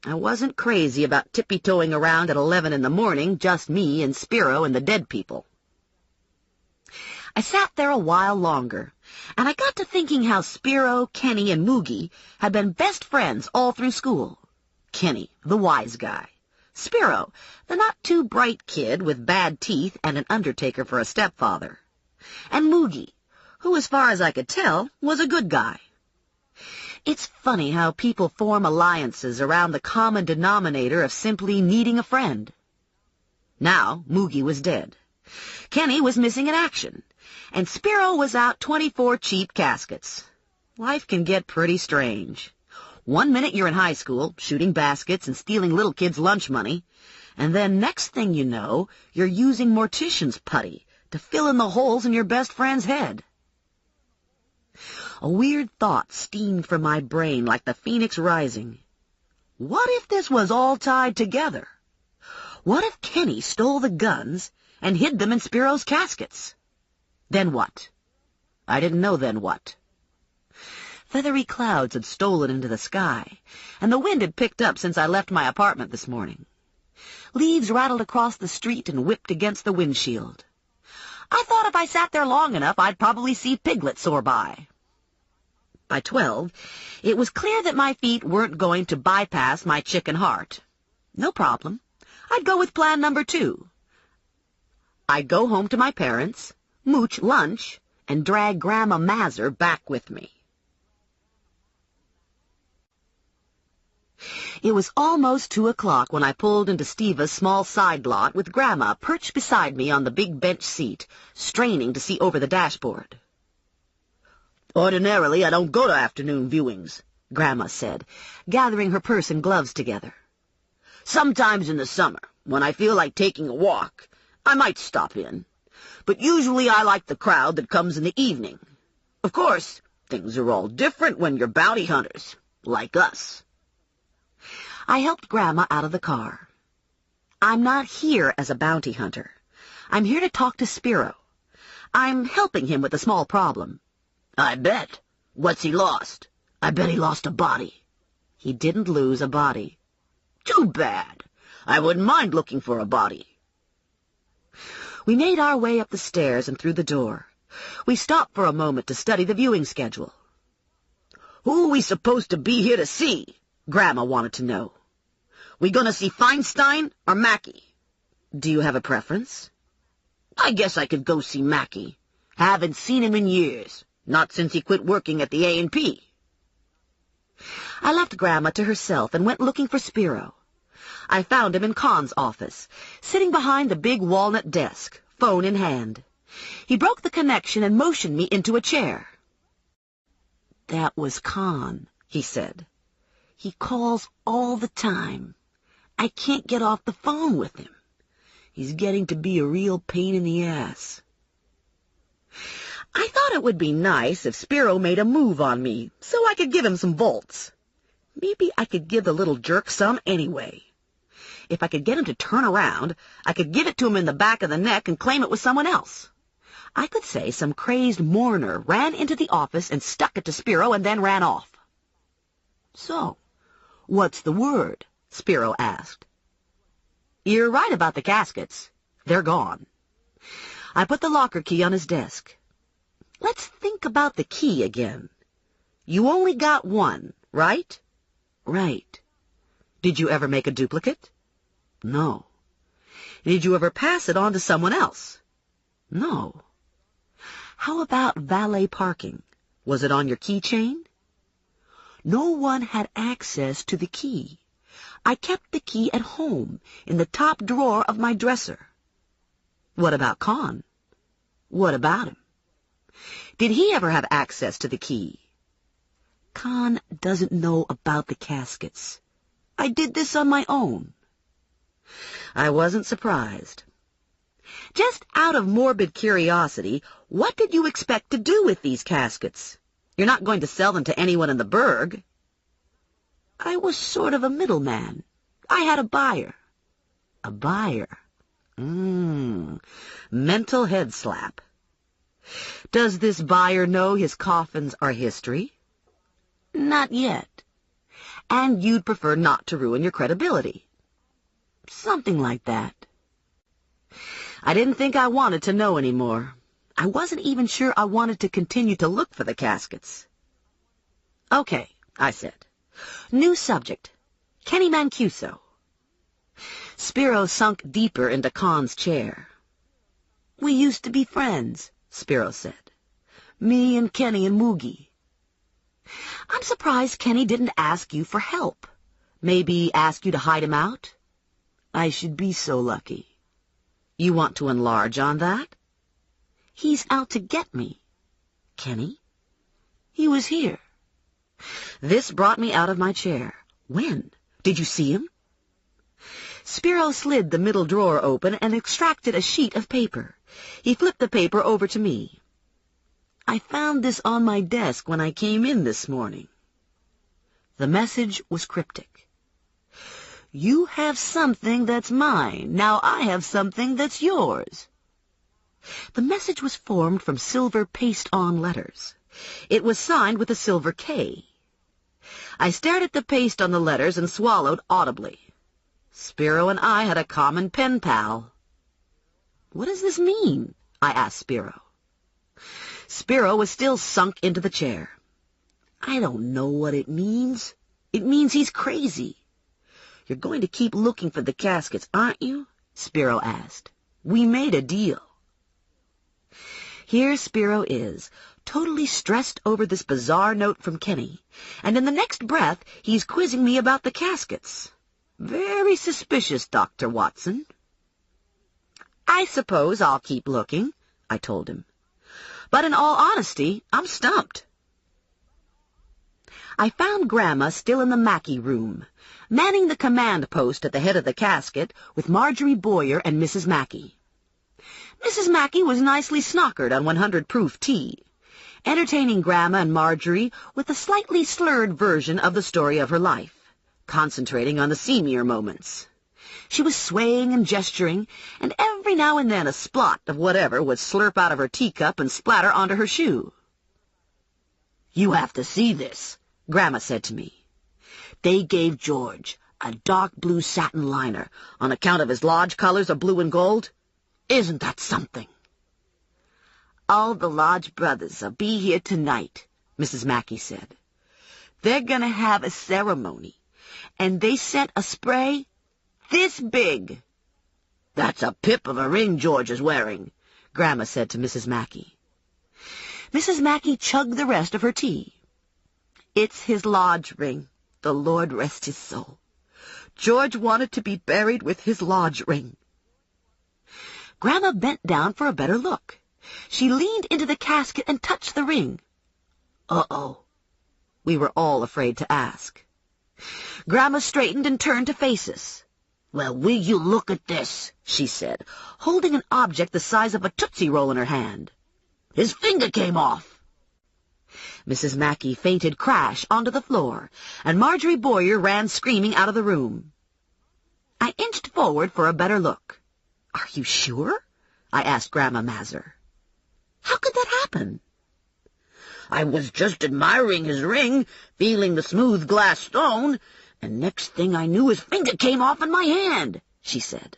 Speaker 2: I wasn't crazy about tippy-toeing around at 11 in the morning, just me and Spiro and the dead people. I sat there a while longer, and I got to thinking how Spiro, Kenny, and Moogie had been best friends all through school. Kenny, the wise guy. Spiro, the not-too-bright kid with bad teeth and an undertaker for a stepfather. And Moogie, who, as far as I could tell, was a good guy. It's funny how people form alliances around the common denominator of simply needing a friend. Now Moogie was dead. Kenny was missing in action, and Spiro was out 24 cheap caskets. Life can get pretty strange. 1 minute you're in high school, shooting baskets and stealing little kids' lunch money, and then next thing you know, you're using mortician's putty to fill in the holes in your best friend's head. A weird thought steamed from my brain like the phoenix rising. What if this was all tied together? What if Kenny stole the guns and hid them in Spiro's caskets? Then what? I didn't know then what. Feathery clouds had stolen into the sky, and the wind had picked up since I left my apartment this morning. Leaves rattled across the street and whipped against the windshield. I thought if I sat there long enough, I'd probably see Piglet soar by. By 12, it was clear that my feet weren't going to bypass my chicken heart. No problem. I'd go with plan number 2. I'd go home to my parents, mooch lunch, and drag Grandma Mazur back with me. It was almost 2 o'clock when I pulled into Steva's small side lot with Grandma perched beside me on the big bench seat, straining to see over the dashboard. "Ordinarily, I don't go to afternoon viewings," Grandma said, gathering her purse and gloves together. "Sometimes in the summer, when I feel like taking a walk, I might stop in. But usually I like the crowd that comes in the evening. Of course, things are all different when you're bounty hunters, like us." I helped Grandma out of the car. "I'm not here as a bounty hunter. I'm here to talk to Spiro. I'm helping him with a small problem." "I bet. What's he lost?" "I bet he lost a body." "He didn't lose a body." "Too bad. I wouldn't mind looking for a body." We made our way up the stairs and through the door. We stopped for a moment to study the viewing schedule. "Who are we supposed to be here to see?" Grandma wanted to know. "We gonna see Feinstein or Mackey?" "Do you have a preference?" "I guess I could go see Mackey. Haven't seen him in years. Not since he quit working at the A&P. I left Grandma to herself and went looking for Spiro. I found him in Kahn's office, sitting behind the big walnut desk, phone in hand. He broke the connection and motioned me into a chair. "That was Kahn," he said. "He calls all the time. I can't get off the phone with him. He's getting to be a real pain in the ass." I thought it would be nice if Spiro made a move on me, so I could give him some volts. Maybe I could give the little jerk some anyway. If I could get him to turn around, I could give it to him in the back of the neck and claim it was someone else. I could say some crazed mourner ran into the office and stuck it to Spiro and then ran off. "So, what's the word?" Spiro asked. "You're right about the caskets. They're gone." I put the locker key on his desk. "Let's think about the key again. You only got one, right?" "Right." "Did you ever make a duplicate?" "No." "Did you ever pass it on to someone else?" "No." "How about valet parking? Was it on your keychain?" "No one had access to the key. I kept the key at home, in the top drawer of my dresser." "What about Kahn?" "What about him?" "Did he ever have access to the key?" "Kahn doesn't know about the caskets. I did this on my own." I wasn't surprised. "Just out of morbid curiosity, what did you expect to do with these caskets? You're not going to sell them to anyone in the burg." "I was sort of a middleman. I had a buyer." "A buyer? Mental head slap. Does this buyer know his coffins are history?" "Not yet." "And you'd prefer not to ruin your credibility?" "Something like that." I didn't think I wanted to know any more. I wasn't even sure I wanted to continue to look for the caskets. "Okay," I said. "New subject. Kenny Mancuso." Spiro sunk deeper into Kahn's chair. "We used to be friends," Spiro said. "Me and Kenny and Moogie." "I'm surprised Kenny didn't ask you for help. Maybe ask you to hide him out?" "I should be so lucky." "You want to enlarge on that?" "He's out to get me." "Kenny?" "He was here." This brought me out of my chair. "When? Did you see him?" Spiro slid the middle drawer open and extracted a sheet of paper. He flipped the paper over to me. "I found this on my desk when I came in this morning." The message was cryptic. "You have something that's mine. Now I have something that's yours." The message was formed from silver paste-on letters. It was signed with a silver K. I stared at the paste on the letters and swallowed audibly. Spiro and I had a common pen pal. "What does this mean?" I asked Spiro. Spiro was still sunk into the chair. "I don't know what it means. It means he's crazy." "You're going to keep looking for the caskets, aren't you?" Spiro asked. "We made a deal." Here Spiro is, totally stressed over this bizarre note from Kenny, and in the next breath he's quizzing me about the caskets. Very suspicious, Dr. Watson. "I suppose I'll keep looking," I told him. "But in all honesty, I'm stumped." I found Grandma still in the Mackey room, manning the command post at the head of the casket with Marjorie Boyer and Mrs. Mackey. Mrs. Mackey was nicely snockered on 100 proof tea, entertaining Grandma and Marjorie with a slightly slurred version of the story of her life, concentrating on the seamier moments. She was swaying and gesturing, and every now and then a splot of whatever would slurp out of her teacup and splatter onto her shoe. "You have to see this," Grandma said to me. "They gave George a dark blue satin liner on account of his lodge colors of blue and gold. Isn't that something?" "All the lodge brothers'll be here tonight," Mrs. Mackey said. "They're going to have a ceremony, and they sent a spray this big." "That's a pip of a ring George is wearing," Grandma said to Mrs. Mackey. Mrs. Mackey chugged the rest of her tea. "It's his lodge ring, the Lord rest his soul. George wanted to be buried with his lodge ring." Grandma bent down for a better look. She leaned into the casket and touched the ring. "Uh-oh," we were all afraid to ask. Grandma straightened and turned to face us. "Well, will you look at this," she said, holding an object the size of a Tootsie Roll in her hand. "His finger came off." Mrs. Mackey fainted crash onto the floor, and Marjorie Boyer ran screaming out of the room. I inched forward for a better look. "Are you sure?" I asked Grandma Mazur. "How could that happen?" "I was just admiring his ring, feeling the smooth glass stone, and next thing I knew his finger came off in my hand," she said.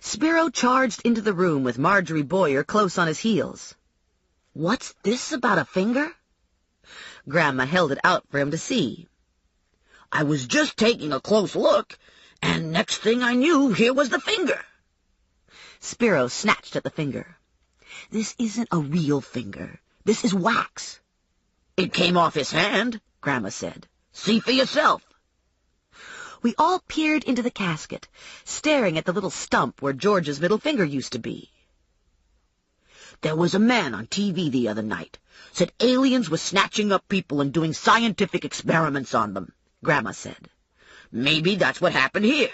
Speaker 2: Spiro charged into the room with Marjorie Boyer close on his heels. "What's this about a finger?" Grandma held it out for him to see. "I was just taking a close look, and next thing I knew, here was the finger." Spiro snatched at the finger. "This isn't a real finger. This is wax." "It came off his hand," Grandma said. "See for yourself." We all peered into the casket, staring at the little stump where George's middle finger used to be. "There was a man on TV the other night. Said aliens were snatching up people and doing scientific experiments on them," Grandma said. "Maybe that's what happened here.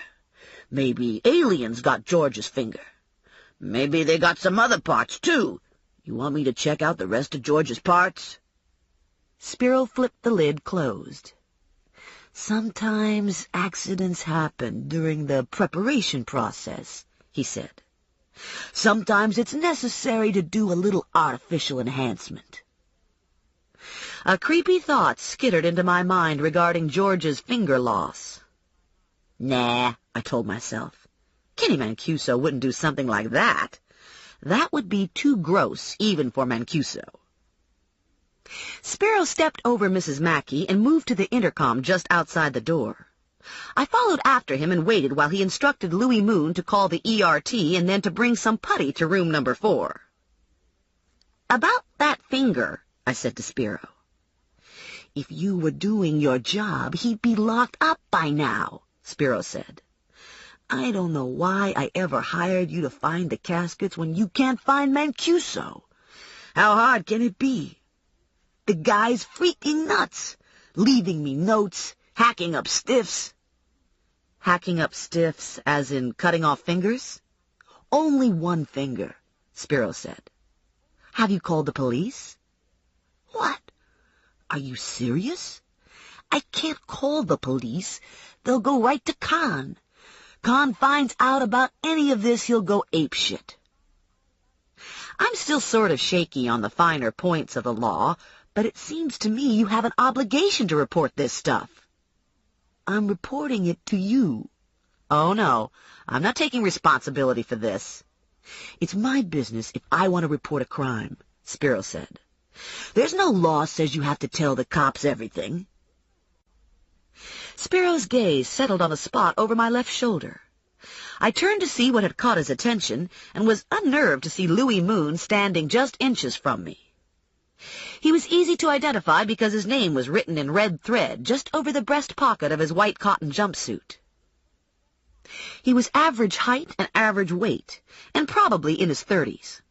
Speaker 2: Maybe aliens got George's finger. Maybe they got some other parts, too. You want me to check out the rest of George's parts?" Spiro flipped the lid closed. "Sometimes accidents happen during the preparation process," he said. "Sometimes it's necessary to do a little artificial enhancement." A creepy thought skittered into my mind regarding George's finger loss. "Nah," I told myself. Kenny Mancuso wouldn't do something like that. That would be too gross, even for Mancuso. Spiro stepped over Mrs. Mackey and moved to the intercom just outside the door. I followed after him and waited while he instructed Louis Moon to call the ERT and then to bring some putty to room number 4. "About that finger," I said to Spiro. "If you were doing your job, he'd be locked up by now," Spiro said. "I don't know why I ever hired you to find the caskets when you can't find Mancuso. How hard can it be? The guy's freaking nuts, leaving me notes, hacking up stiffs." "Hacking up stiffs as in cutting off fingers?" "Only one finger," Spiro said. "Have you called the police?" "What? Are you serious? I can't call the police. They'll go right to Khan. Khan finds out about any of this, he'll go apeshit." I'm still sort of shaky on the finer points of the law, but it seems to me you have an obligation to report this stuff. I'm reporting it to you. Oh, no, I'm not taking responsibility for this. It's my business if I want to report a crime, Spiro said. There's no law says you have to tell the cops everything. Spiro's gaze settled on a spot over my left shoulder. I turned to see what had caught his attention and was unnerved to see Louis Moon standing just inches from me. He was easy to identify because his name was written in red thread just over the breast pocket of his white cotton jumpsuit. He was average height and average weight, and probably in his 30s.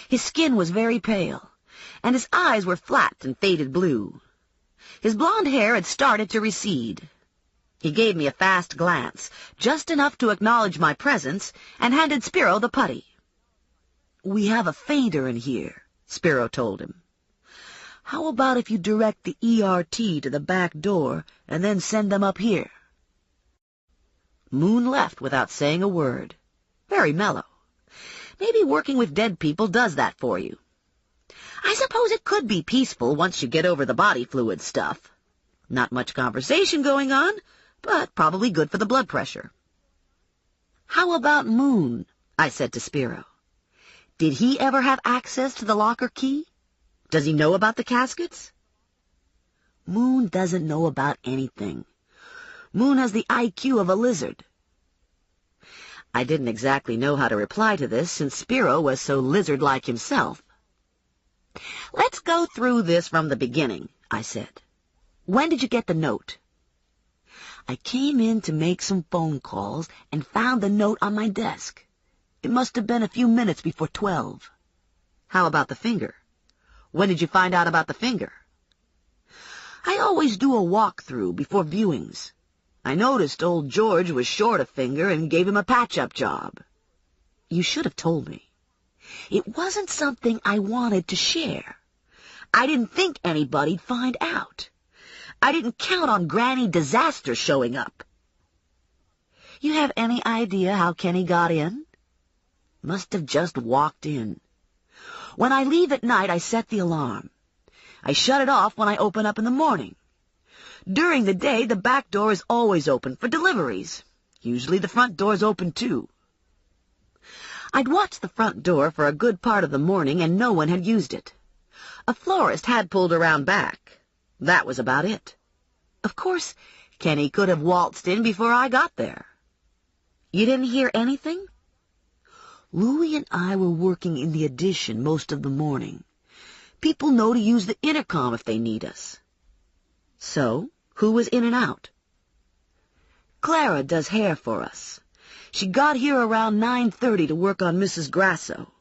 Speaker 2: His skin was very pale, and his eyes were flat and faded blue. His blonde hair had started to recede. He gave me a fast glance, just enough to acknowledge my presence, and handed Spiro the putty. "We have a fainter in here," Spiro told him. "How about if you direct the ERT to the back door and then send them up here?" Moon left without saying a word. Very mellow. Maybe working with dead people does that for you. I suppose it could be peaceful once you get over the body fluid stuff. Not much conversation going on, but probably good for the blood pressure. "How about Moon?" I said to Spiro. "Did he ever have access to the locker key? Does he know about the caskets?" "Moon doesn't know about anything. Moon has the IQ of a lizard." I didn't exactly know how to reply to this, since Spiro was so lizard-like himself. "Let's go through this from the beginning," I said. "When did you get the note?" "I came in to make some phone calls and found the note on my desk. It must have been a few minutes before 12. "How about the finger? When did you find out about the finger?" "I always do a walk-through before viewings. I noticed old George was short a finger and gave him a patch-up job." "You should have told me." "It wasn't something I wanted to share. I didn't think anybody'd find out. I didn't count on Granny Disaster showing up." "You have any idea how Kenny got in?" "Must have just walked in. When I leave at night, I set the alarm. I shut it off when I open up in the morning. During the day, the back door is always open for deliveries. Usually the front door's open, too." I'd watched the front door for a good part of the morning, and no one had used it. A florist had pulled around back. That was about it. Of course, Kenny could have waltzed in before I got there. "You didn't hear anything?" "Louis and I were working in the addition most of the morning. People know to use the intercom if they need us." "So, who was in and out?" "Clara does hair for us. She got here around 9:30 to work on Mrs. Grasso.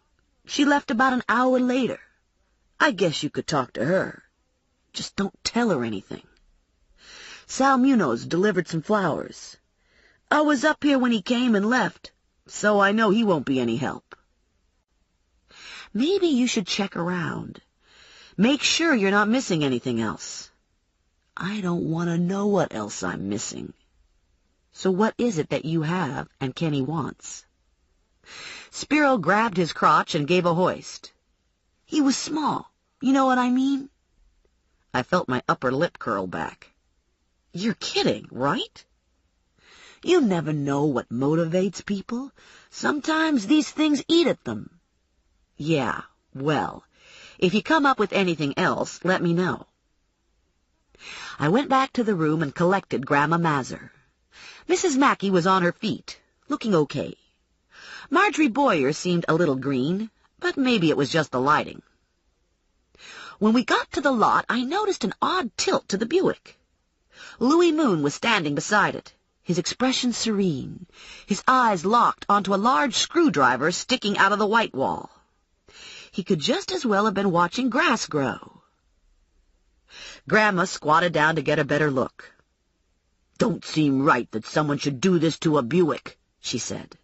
Speaker 2: She left about an hour later. I guess you could talk to her. Just don't tell her anything. Sal Munoz delivered some flowers. I was up here when he came and left, so I know he won't be any help." "Maybe you should check around. Make sure you're not missing anything else." "I don't want to know what else I'm missing." "So what is it that you have and Kenny wants?" Spiro grabbed his crotch and gave a hoist. "He was small. You know what I mean?" I felt my upper lip curl back. "You're kidding, right?" "You never know what motivates people. Sometimes these things eat at them." "Yeah, well, if you come up with anything else, let me know." I went back to the room and collected Grandma Mazur. Mrs. Mackey was on her feet, looking okay. Marjorie Boyer seemed a little green, but maybe it was just the lighting. When we got to the lot, I noticed an odd tilt to the Buick. Louis Moon was standing beside it, his expression serene, his eyes locked onto a large screwdriver sticking out of the white wall. He could just as well have been watching grass grow. Grandma squatted down to get a better look. "Don't seem right that someone should do this to a Buick," she said.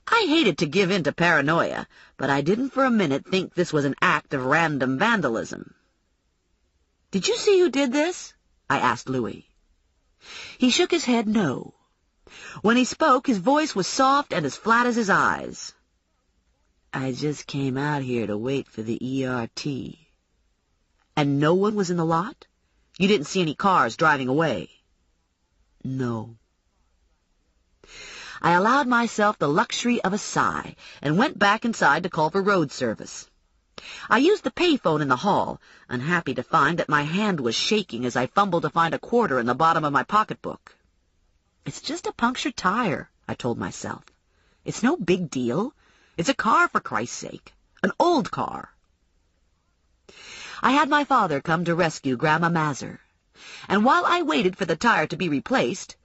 Speaker 2: I hated to give in to paranoia, but I didn't for a minute think this was an act of random vandalism. "Did you see who did this?" I asked Louis. He shook his head no. When he spoke, his voice was soft and as flat as his eyes. I just came out here to wait for the ERT. And no one was in the lot? You didn't see any cars driving away? No. I allowed myself the luxury of a sigh and went back inside to call for road service. I used the payphone in the hall, unhappy to find that my hand was shaking as I fumbled to find a quarter in the bottom of my pocketbook. It's just a punctured tire, I told myself. It's no big deal. It's a car, for Christ's sake. An old car. I had my father come to rescue Grandma Mazur, and while I waited for the tire to be replaced,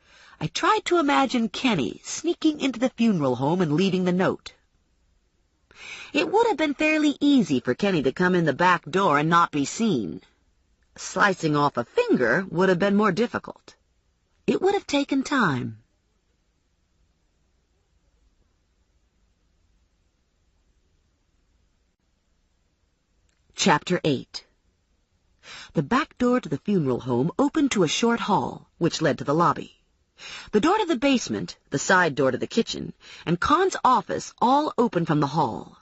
Speaker 2: I tried to imagine Kenny sneaking into the funeral home and leaving the note. It would have been fairly easy for Kenny to come in the back door and not be seen. Slicing off a finger would have been more difficult. It would have taken time. Chapter 8. The back door to the funeral home opened to a short hall, which led to the lobby. The door to the basement, the side door to the kitchen, and Con's office all opened from the hall.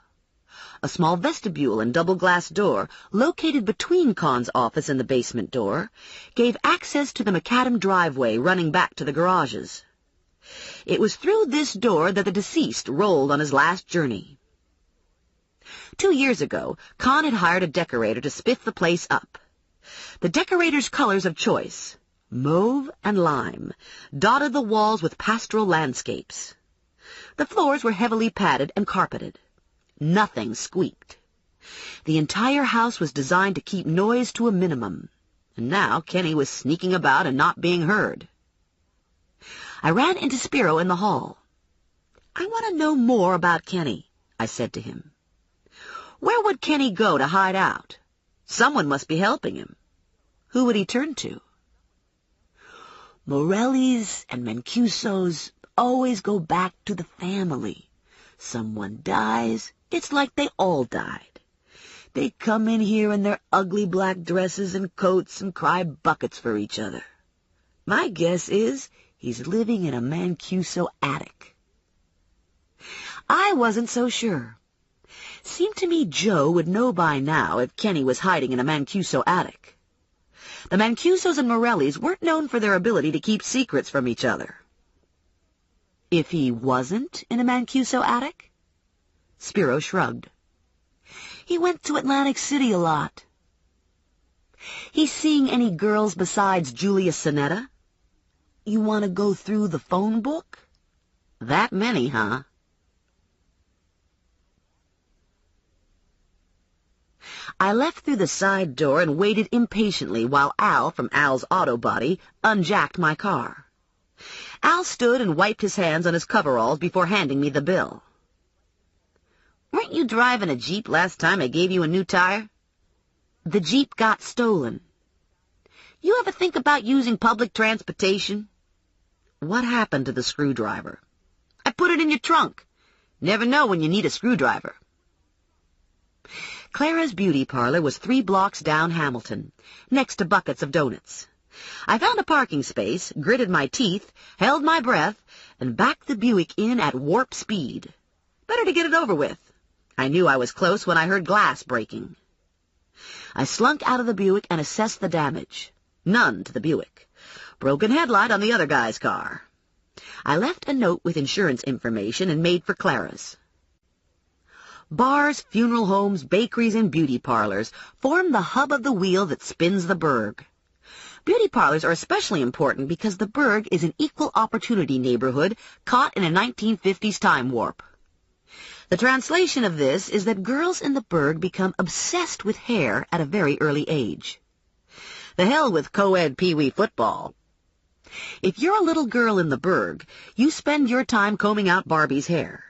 Speaker 2: A small vestibule and double-glass door, located between Con's office and the basement door, gave access to the macadam driveway running back to the garages. It was through this door that the deceased rolled on his last journey. 2 years ago, Con had hired a decorator to spiff the place up. The decorator's colors of choice, mauve and lime, dotted the walls with pastoral landscapes. The floors were heavily padded and carpeted. Nothing squeaked. The entire house was designed to keep noise to a minimum, and now Kenny was sneaking about and not being heard. I ran into Spiro in the hall. "I want to know more about Kenny," I said to him. "Where would Kenny go to hide out? Someone must be helping him. Who would he turn to?" "Morellis and Mancusos always go back to the family. Someone dies, it's like they all died. They come in here in their ugly black dresses and coats and cry buckets for each other. My guess is he's living in a Mancuso attic." I wasn't so sure. Seemed to me Joe would know by now if Kenny was hiding in a Mancuso attic. The Mancusos and Morellis weren't known for their ability to keep secrets from each other. If he wasn't in a Mancuso attic? Spiro shrugged. He went to Atlantic City a lot. He seeing any girls besides Julia Sonetta? You want to go through the phone book? That many, huh? I left through the side door and waited impatiently while Al, from Al's Auto Body, unjacked my car. Al stood and wiped his hands on his coveralls before handing me the bill. "Weren't you driving a Jeep last time I gave you a new tire?" "The Jeep got stolen." "You ever think about using public transportation?" "What happened to the screwdriver?" "I put it in your trunk. Never know when you need a screwdriver." Clara's beauty parlor was 3 blocks down Hamilton, next to buckets of donuts. I found a parking space, gritted my teeth, held my breath, and backed the Buick in at warp speed. Better to get it over with. I knew I was close when I heard glass breaking. I slunk out of the Buick and assessed the damage. None to the Buick. Broken headlight on the other guy's car. I left a note with insurance information and made for Clara's. Bars, funeral homes, bakeries, and beauty parlors form the hub of the wheel that spins the burg. Beauty parlors are especially important because the burg is an equal opportunity neighborhood caught in a 1950s time warp. The translation of this is that girls in the burg become obsessed with hair at a very early age. The hell with co-ed pee-wee football. If you're a little girl in the burg, you spend your time combing out Barbie's hair.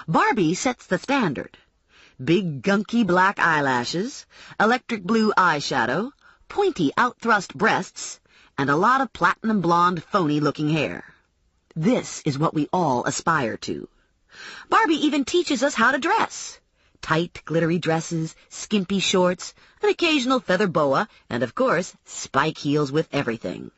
Speaker 2: Barbie sets the standard. Big, gunky black eyelashes, electric blue eyeshadow, pointy out-thrust breasts, and a lot of platinum blonde phony-looking hair. This is what we all aspire to. Barbie even teaches us how to dress. Tight, glittery dresses, skimpy shorts, an occasional feather boa, and, of course, spike heels with everything.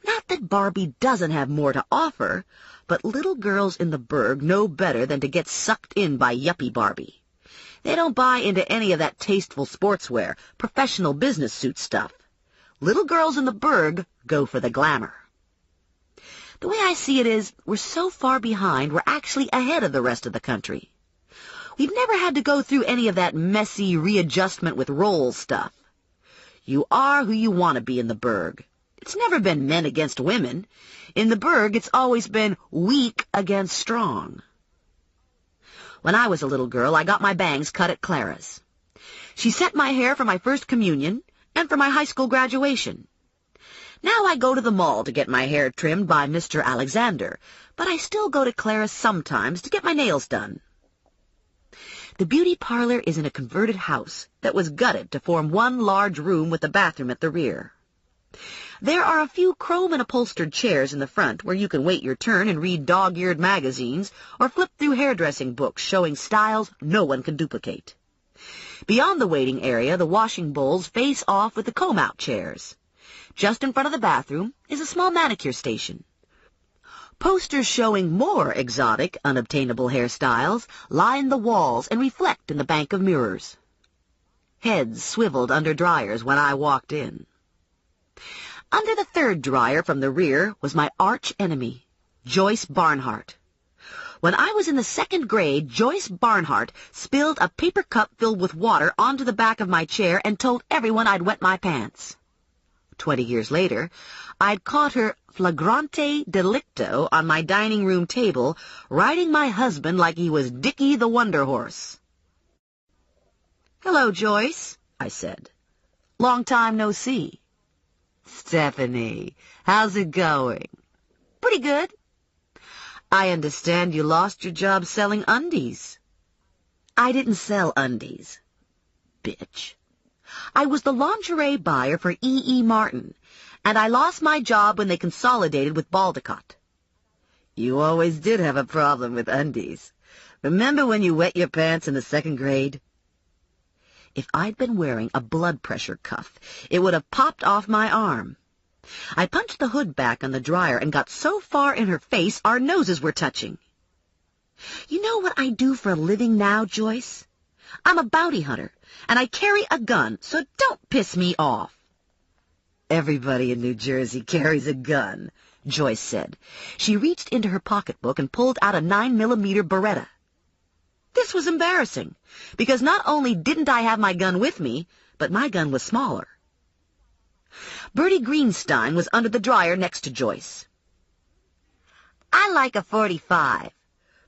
Speaker 2: Not that Barbie doesn't have more to offer, but little girls in the burg know better than to get sucked in by yuppie Barbie. They don't buy into any of that tasteful sportswear, professional business suit stuff. Little girls in the burg go for the glamour. The way I see it is, we're so far behind, we're actually ahead of the rest of the country. We've never had to go through any of that messy readjustment with roles stuff. You are who you want to be in the burg. It's never been men against women. In the burg, it's always been weak against strong. When I was a little girl, I got my bangs cut at Clara's. She set my hair for my first communion and for my high school graduation. Now I go to the mall to get my hair trimmed by Mr. Alexander, but I still go to Clara's sometimes to get my nails done. The beauty parlor is in a converted house that was gutted to form one large room with a bathroom at the rear. There are a few chrome and upholstered chairs in the front where you can wait your turn and read dog-eared magazines or flip through hairdressing books showing styles no one can duplicate. Beyond the waiting area, the washing bowls face off with the comb-out chairs. Just in front of the bathroom is a small manicure station. Posters showing more exotic, unobtainable hairstyles line the walls and reflect in the bank of mirrors. Heads swiveled under dryers when I walked in. Under the third dryer from the rear was my arch enemy, Joyce Barnhart. When I was in the second grade, Joyce Barnhart spilled a paper cup filled with water onto the back of my chair and told everyone I'd wet my pants. 20 years later, I'd caught her flagrante delicto on my dining room table, riding my husband like he was Dickie the Wonder Horse. "Hello, Joyce," I said. "Long time no see." "Stephanie, how's it going?" "Pretty good." "I understand you lost your job selling undies." "I didn't sell undies." Bitch. "I was the lingerie buyer for E.E. Martin, and I lost my job when they consolidated with Baldecott." "You always did have a problem with undies. Remember when you wet your pants in the second grade?" If I'd been wearing a blood pressure cuff, it would have popped off my arm. I punched the hood back on the dryer and got so far in her face our noses were touching. "You know what I do for a living now, Joyce? I'm a bounty hunter, and I carry a gun, so don't piss me off." "Everybody in New Jersey carries a gun," Joyce said. She reached into her pocketbook and pulled out a 9mm Beretta. This was embarrassing, because not only didn't I have my gun with me, but my gun was smaller. Bertie Greenstein was under the dryer next to Joyce. "I like a .45,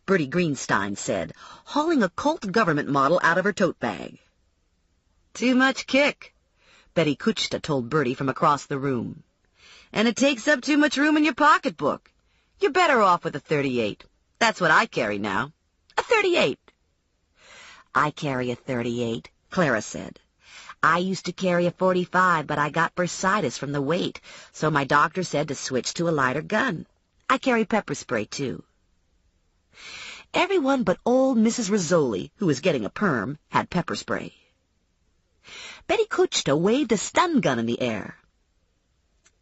Speaker 2: Bertie Greenstein said, hauling a Colt government model out of her tote bag. "Too much kick," Betty Kuchta told Bertie from across the room. "And it takes up too much room in your pocketbook. You're better off with a .38. That's what I carry now. A .38. "I carry a .38, Clara said. "I used to carry a .45, but I got bursitis from the weight, so my doctor said to switch to a lighter gun. I carry pepper spray, too." Everyone but old Mrs. Rizzoli, who was getting a perm, had pepper spray. Betty Kuchta waved a stun gun in the air.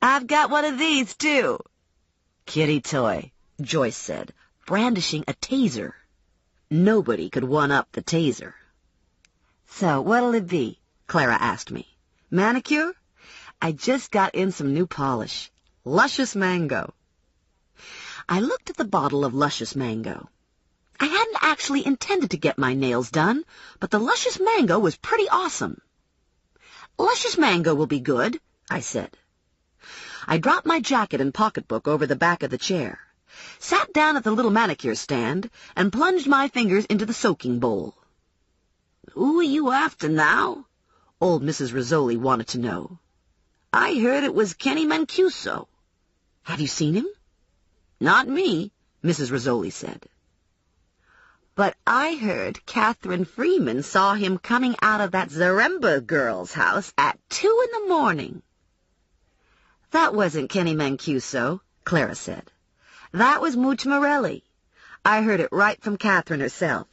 Speaker 2: "I've got one of these, too." "Kitty toy," Joyce said, brandishing a taser. Nobody could one-up the taser. "So what'll it be?" Clara asked me. "Manicure? I just got in some new polish. Luscious Mango." I looked at the bottle of Luscious Mango. I hadn't actually intended to get my nails done, but the Luscious Mango was pretty awesome. "Luscious Mango will be good," I said. I dropped my jacket and pocketbook over the back of the chair, sat down at the little manicure stand, and plunged my fingers into the soaking bowl. "Who are you after now?" old Mrs. Rizzoli wanted to know. "I heard it was Kenny Mancuso." "Have you seen him?" "Not me," Mrs. Rizzoli said. "But I heard Catherine Freeman saw him coming out of that Zaremba girl's house at 2 a.m. "That wasn't Kenny Mancuso," Clara said. "That was Mooch Morelli. I heard it right from Catherine herself.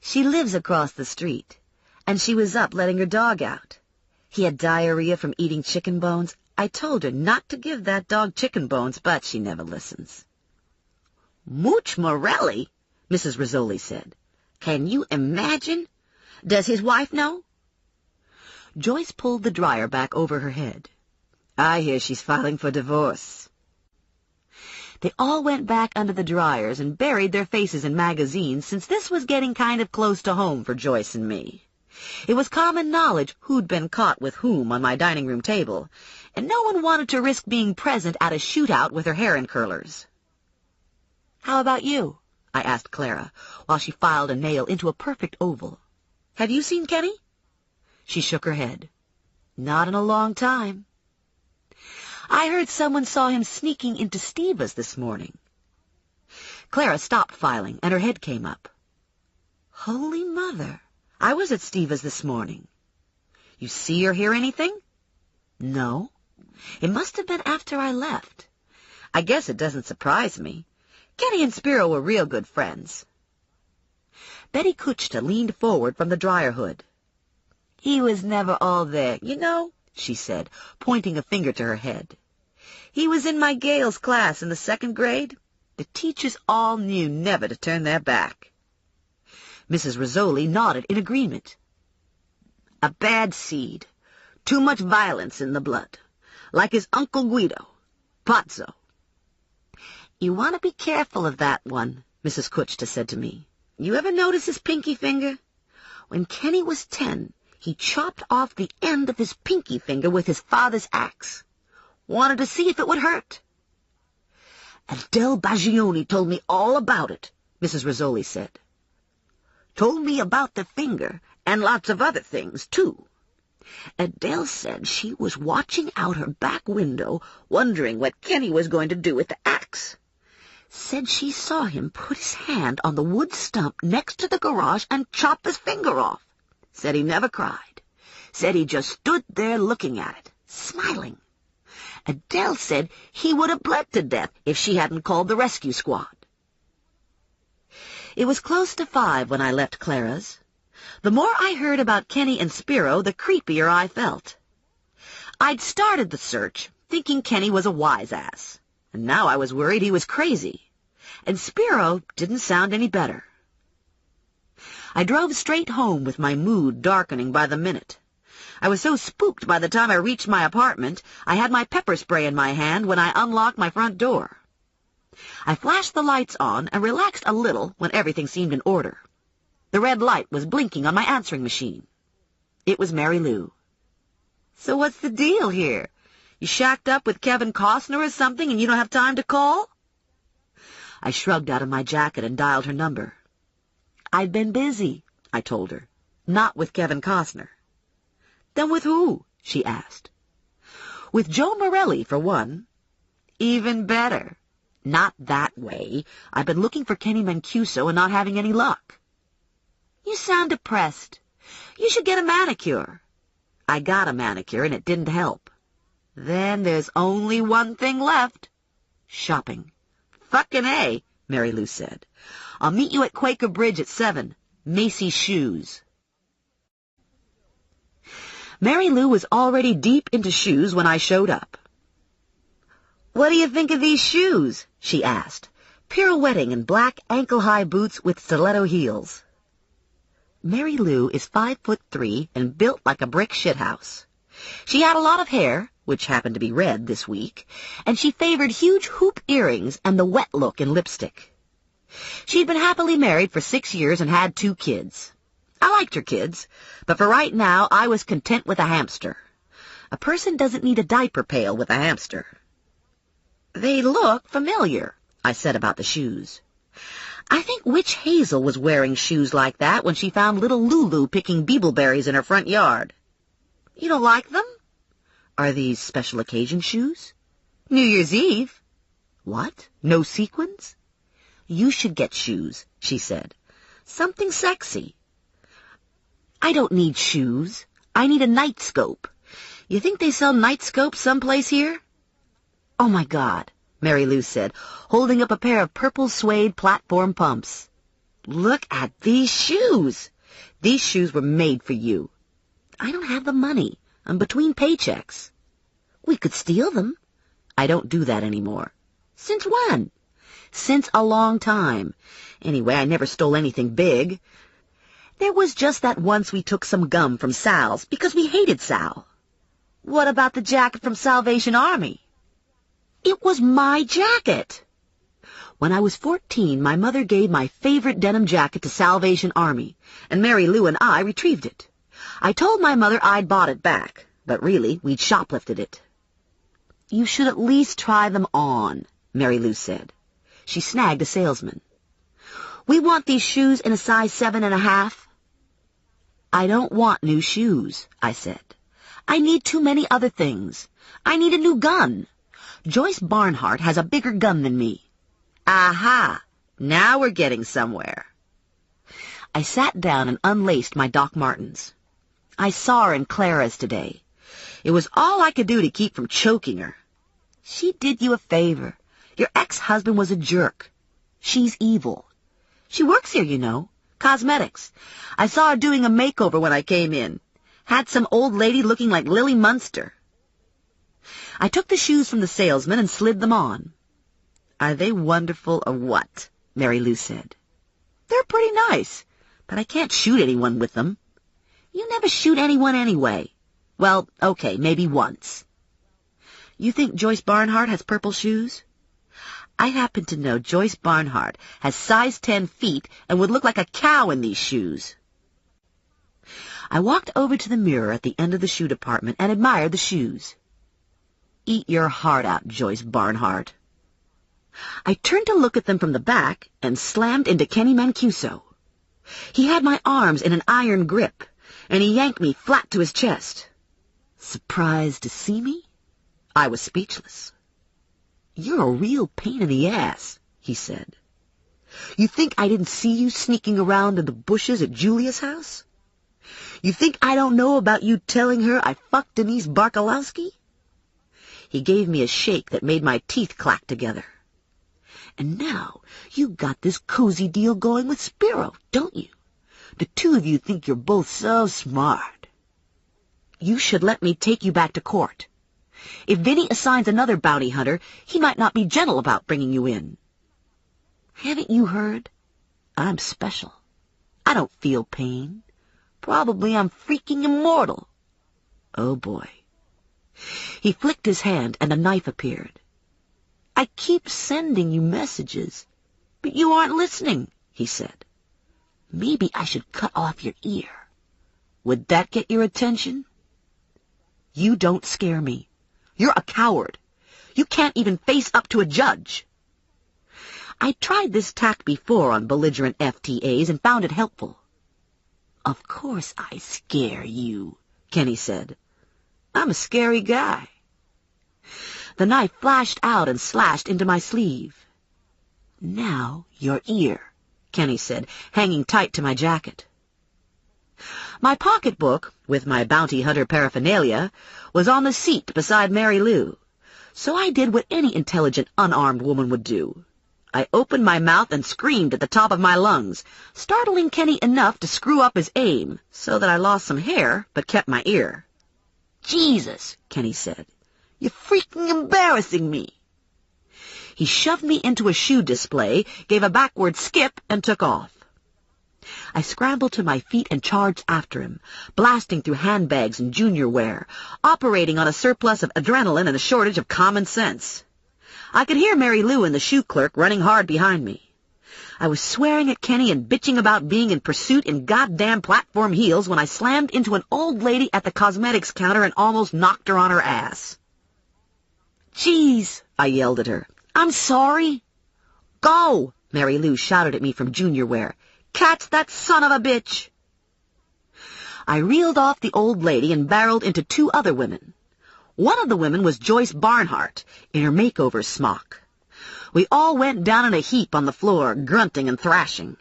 Speaker 2: She lives across the street, and she was up letting her dog out. He had diarrhea from eating chicken bones. I told her not to give that dog chicken bones, but she never listens. Mooch Morelli, Mrs. Rizzoli said. Can you imagine? Does his wife know? Joyce pulled the dryer back over her head. I hear she's filing for divorce. They all went back under the dryers and buried their faces in magazines, since this was getting kind of close to home for Joyce and me. It was common knowledge who'd been caught with whom on my dining room table, and no one wanted to risk being present at a shootout with her hair in curlers. How about you? I asked Clara, while she filed a nail into a perfect oval. Have you seen Kenny? She shook her head. Not in a long time. I heard someone saw him sneaking into Steva's this morning. Clara stopped filing, and her head came up. Holy Mother! I was at Steva's this morning. You see or hear anything? No. It must have been after I left. I guess it doesn't surprise me. Kenny and Spiro were real good friends. Betty Kuchta leaned forward from the dryer hood. He was never all there, you know, she said, pointing a finger to her head. He was in my Gales class in the 2nd grade. The teachers all knew never to turn their back. Mrs. Rizzoli nodded in agreement. A bad seed. Too much violence in the blood. Like his Uncle Guido. Pazzo. You want to be careful of that one, Mrs. Kuchta said to me. You ever notice his pinky finger? When Kenny was 10, he chopped off the end of his pinky finger with his father's axe. Wanted to see if it would hurt. Adele Baggioni told me all about it, Mrs. Rizzoli said. Told me about the finger and lots of other things, too. Adele said she was watching out her back window, wondering what Kenny was going to do with the axe. Said she saw him put his hand on the wood stump next to the garage and chop his finger off. Said he never cried. Said he just stood there looking at it, smiling. Adele said he would have bled to death if she hadn't called the rescue squad. It was close to 5 when I left Clara's. The more I heard about Kenny and Spiro, the creepier I felt. I'd started the search, thinking Kenny was a wise ass, and now I was worried he was crazy, and Spiro didn't sound any better. I drove straight home with my mood darkening by the minute. I was so spooked by the time I reached my apartment, I had my pepper spray in my hand when I unlocked my front door. I flashed the lights on and relaxed a little when everything seemed in order. The red light was blinking on my answering machine. It was Mary Lou. So what's the deal here? You shacked up with Kevin Costner or something and you don't have time to call? I shrugged out of my jacket and dialed her number. I'd been busy, I told her. Not with Kevin Costner. Then with who? She asked. With Joe Morelli, for one. Even better. Not that way. I've been looking for Kenny Mancuso and not having any luck. You sound depressed. You should get a manicure. I got a manicure and it didn't help. Then there's only one thing left. Shopping. Fucking A, Mary Lou said. I'll meet you at Quaker Bridge at 7. Macy's Shoes. Mary Lou was already deep into shoes when I showed up. What do you think of these shoes? She asked, pirouetting in black ankle-high boots with stiletto heels. Mary Lou is 5'3" and built like a brick shithouse. She had a lot of hair, which happened to be red this week, and she favored huge hoop earrings and the wet look in lipstick. She'd been happily married for 6 years and had 2 kids. I liked her kids, but for right now I was content with a hamster. A person doesn't need a diaper pail with a hamster. They look familiar, I said about the shoes. I think Witch Hazel was wearing shoes like that when she found little Lulu picking beetleberries in her front yard. You don't like them? Are these special occasion shoes? New Year's Eve. What? No sequins? You should get shoes, she said. Something sexy. I don't need shoes. I need a night scope. You think they sell night scopes someplace here? Oh, my God, Mary Lou said, holding up a pair of purple suede platform pumps. Look at these shoes. These shoes were made for you. I don't have the money. I'm between paychecks. We could steal them. I don't do that anymore. Since when? Since a long time. Anyway, I never stole anything big. There was just that once we took some gum from Sal's because we hated Sal. What about the jacket from Salvation Army? It was my jacket. When I was 14, my mother gave my favorite denim jacket to Salvation Army, and Mary Lou and I retrieved it. I told my mother I'd bought it back, but really, we'd shoplifted it. You should at least try them on, Mary Lou said. She snagged a salesman. We want these shoes in a size 7.5. I don't want new shoes, I said. I need too many other things. I need a new gun. Joyce Barnhart has a bigger gun than me. Aha! Now we're getting somewhere. I sat down and unlaced my Doc Martens. I saw her in Clara's today. It was all I could do to keep from choking her. She did you a favor. Your ex-husband was a jerk. She's evil. She works here, you know. Cosmetics. I saw her doing a makeover when I came in. Had some old lady looking like Lily Munster. I took the shoes from the salesman and slid them on. Are they wonderful or what? Mary Lou said. They're pretty nice, but I can't shoot anyone with them. You never shoot anyone anyway. Well, okay, maybe once. You think Joyce Barnhart has purple shoes? I happen to know Joyce Barnhart has size 10 feet and would look like a cow in these shoes. I walked over to the mirror at the end of the shoe department and admired the shoes. Eat your heart out, Joyce Barnhart. I turned to look at them from the back and slammed into Kenny Mancuso. He had my arms in an iron grip, and he yanked me flat to his chest. Surprised to see me? I was speechless. You're a real pain in the ass, he said. You think I didn't see you sneaking around in the bushes at Julia's house? You think I don't know about you telling her I fucked Denise Barkalowski? He gave me a shake that made my teeth clack together. And now you got this cozy deal going with Spiro, don't you? The two of you think you're both so smart. You should let me take you back to court. If Vinny assigns another bounty hunter, he might not be gentle about bringing you in. Haven't you heard? I'm special. I don't feel pain. Probably I'm freaking immortal. Oh, boy. He flicked his hand, and a knife appeared. I keep sending you messages, but you aren't listening, he said. Maybe I should cut off your ear. Would that get your attention? You don't scare me. You're a coward. You can't even face up to a judge. I tried this tack before on belligerent FTAs and found it helpful. Of course I scare you, Kenny said. I'm a scary guy. The knife flashed out and slashed into my sleeve. Now your ear, Kenny said, hanging tight to my jacket. My pocketbook, with my bounty hunter paraphernalia, was on the seat beside Mary Lou, so I did what any intelligent, unarmed woman would do. I opened my mouth and screamed at the top of my lungs, startling Kenny enough to screw up his aim, so that I lost some hair but kept my ear. Jesus, Kenny said. You're freaking embarrassing me. He shoved me into a shoe display, gave a backward skip, and took off. I scrambled to my feet and charged after him, blasting through handbags and junior wear, operating on a surplus of adrenaline and a shortage of common sense. I could hear Mary Lou and the shoe clerk running hard behind me. I was swearing at Kenny and bitching about being in pursuit in goddamn platform heels when I slammed into an old lady at the cosmetics counter and almost knocked her on her ass. Jeez, I yelled at her. I'm sorry. Go, Mary Lou shouted at me from junior wear. Catch that son of a bitch. I reeled off the old lady and barreled into two other women. One of the women was Joyce Barnhart, in her makeover smock. We all went down in a heap on the floor, grunting and thrashing.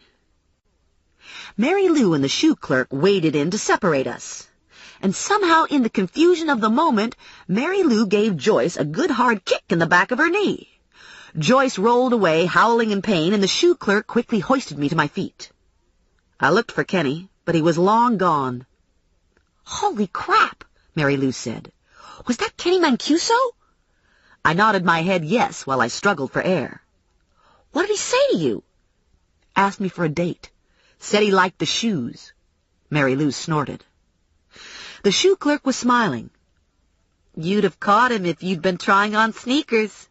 Speaker 2: Mary Lou and the shoe clerk waded in to separate us. And somehow, in the confusion of the moment, Mary Lou gave Joyce a good hard kick in the back of her knee. Joyce rolled away, howling in pain, and the shoe clerk quickly hoisted me to my feet. I looked for Kenny, but he was long gone. Holy crap, Mary Lou said. Was that Kenny Mancuso? I nodded my head yes while I struggled for air. What did he say to you? Asked me for a date. Said he liked the shoes. Mary Lou snorted. The shoe clerk was smiling. You'd have caught him if you'd been trying on sneakers.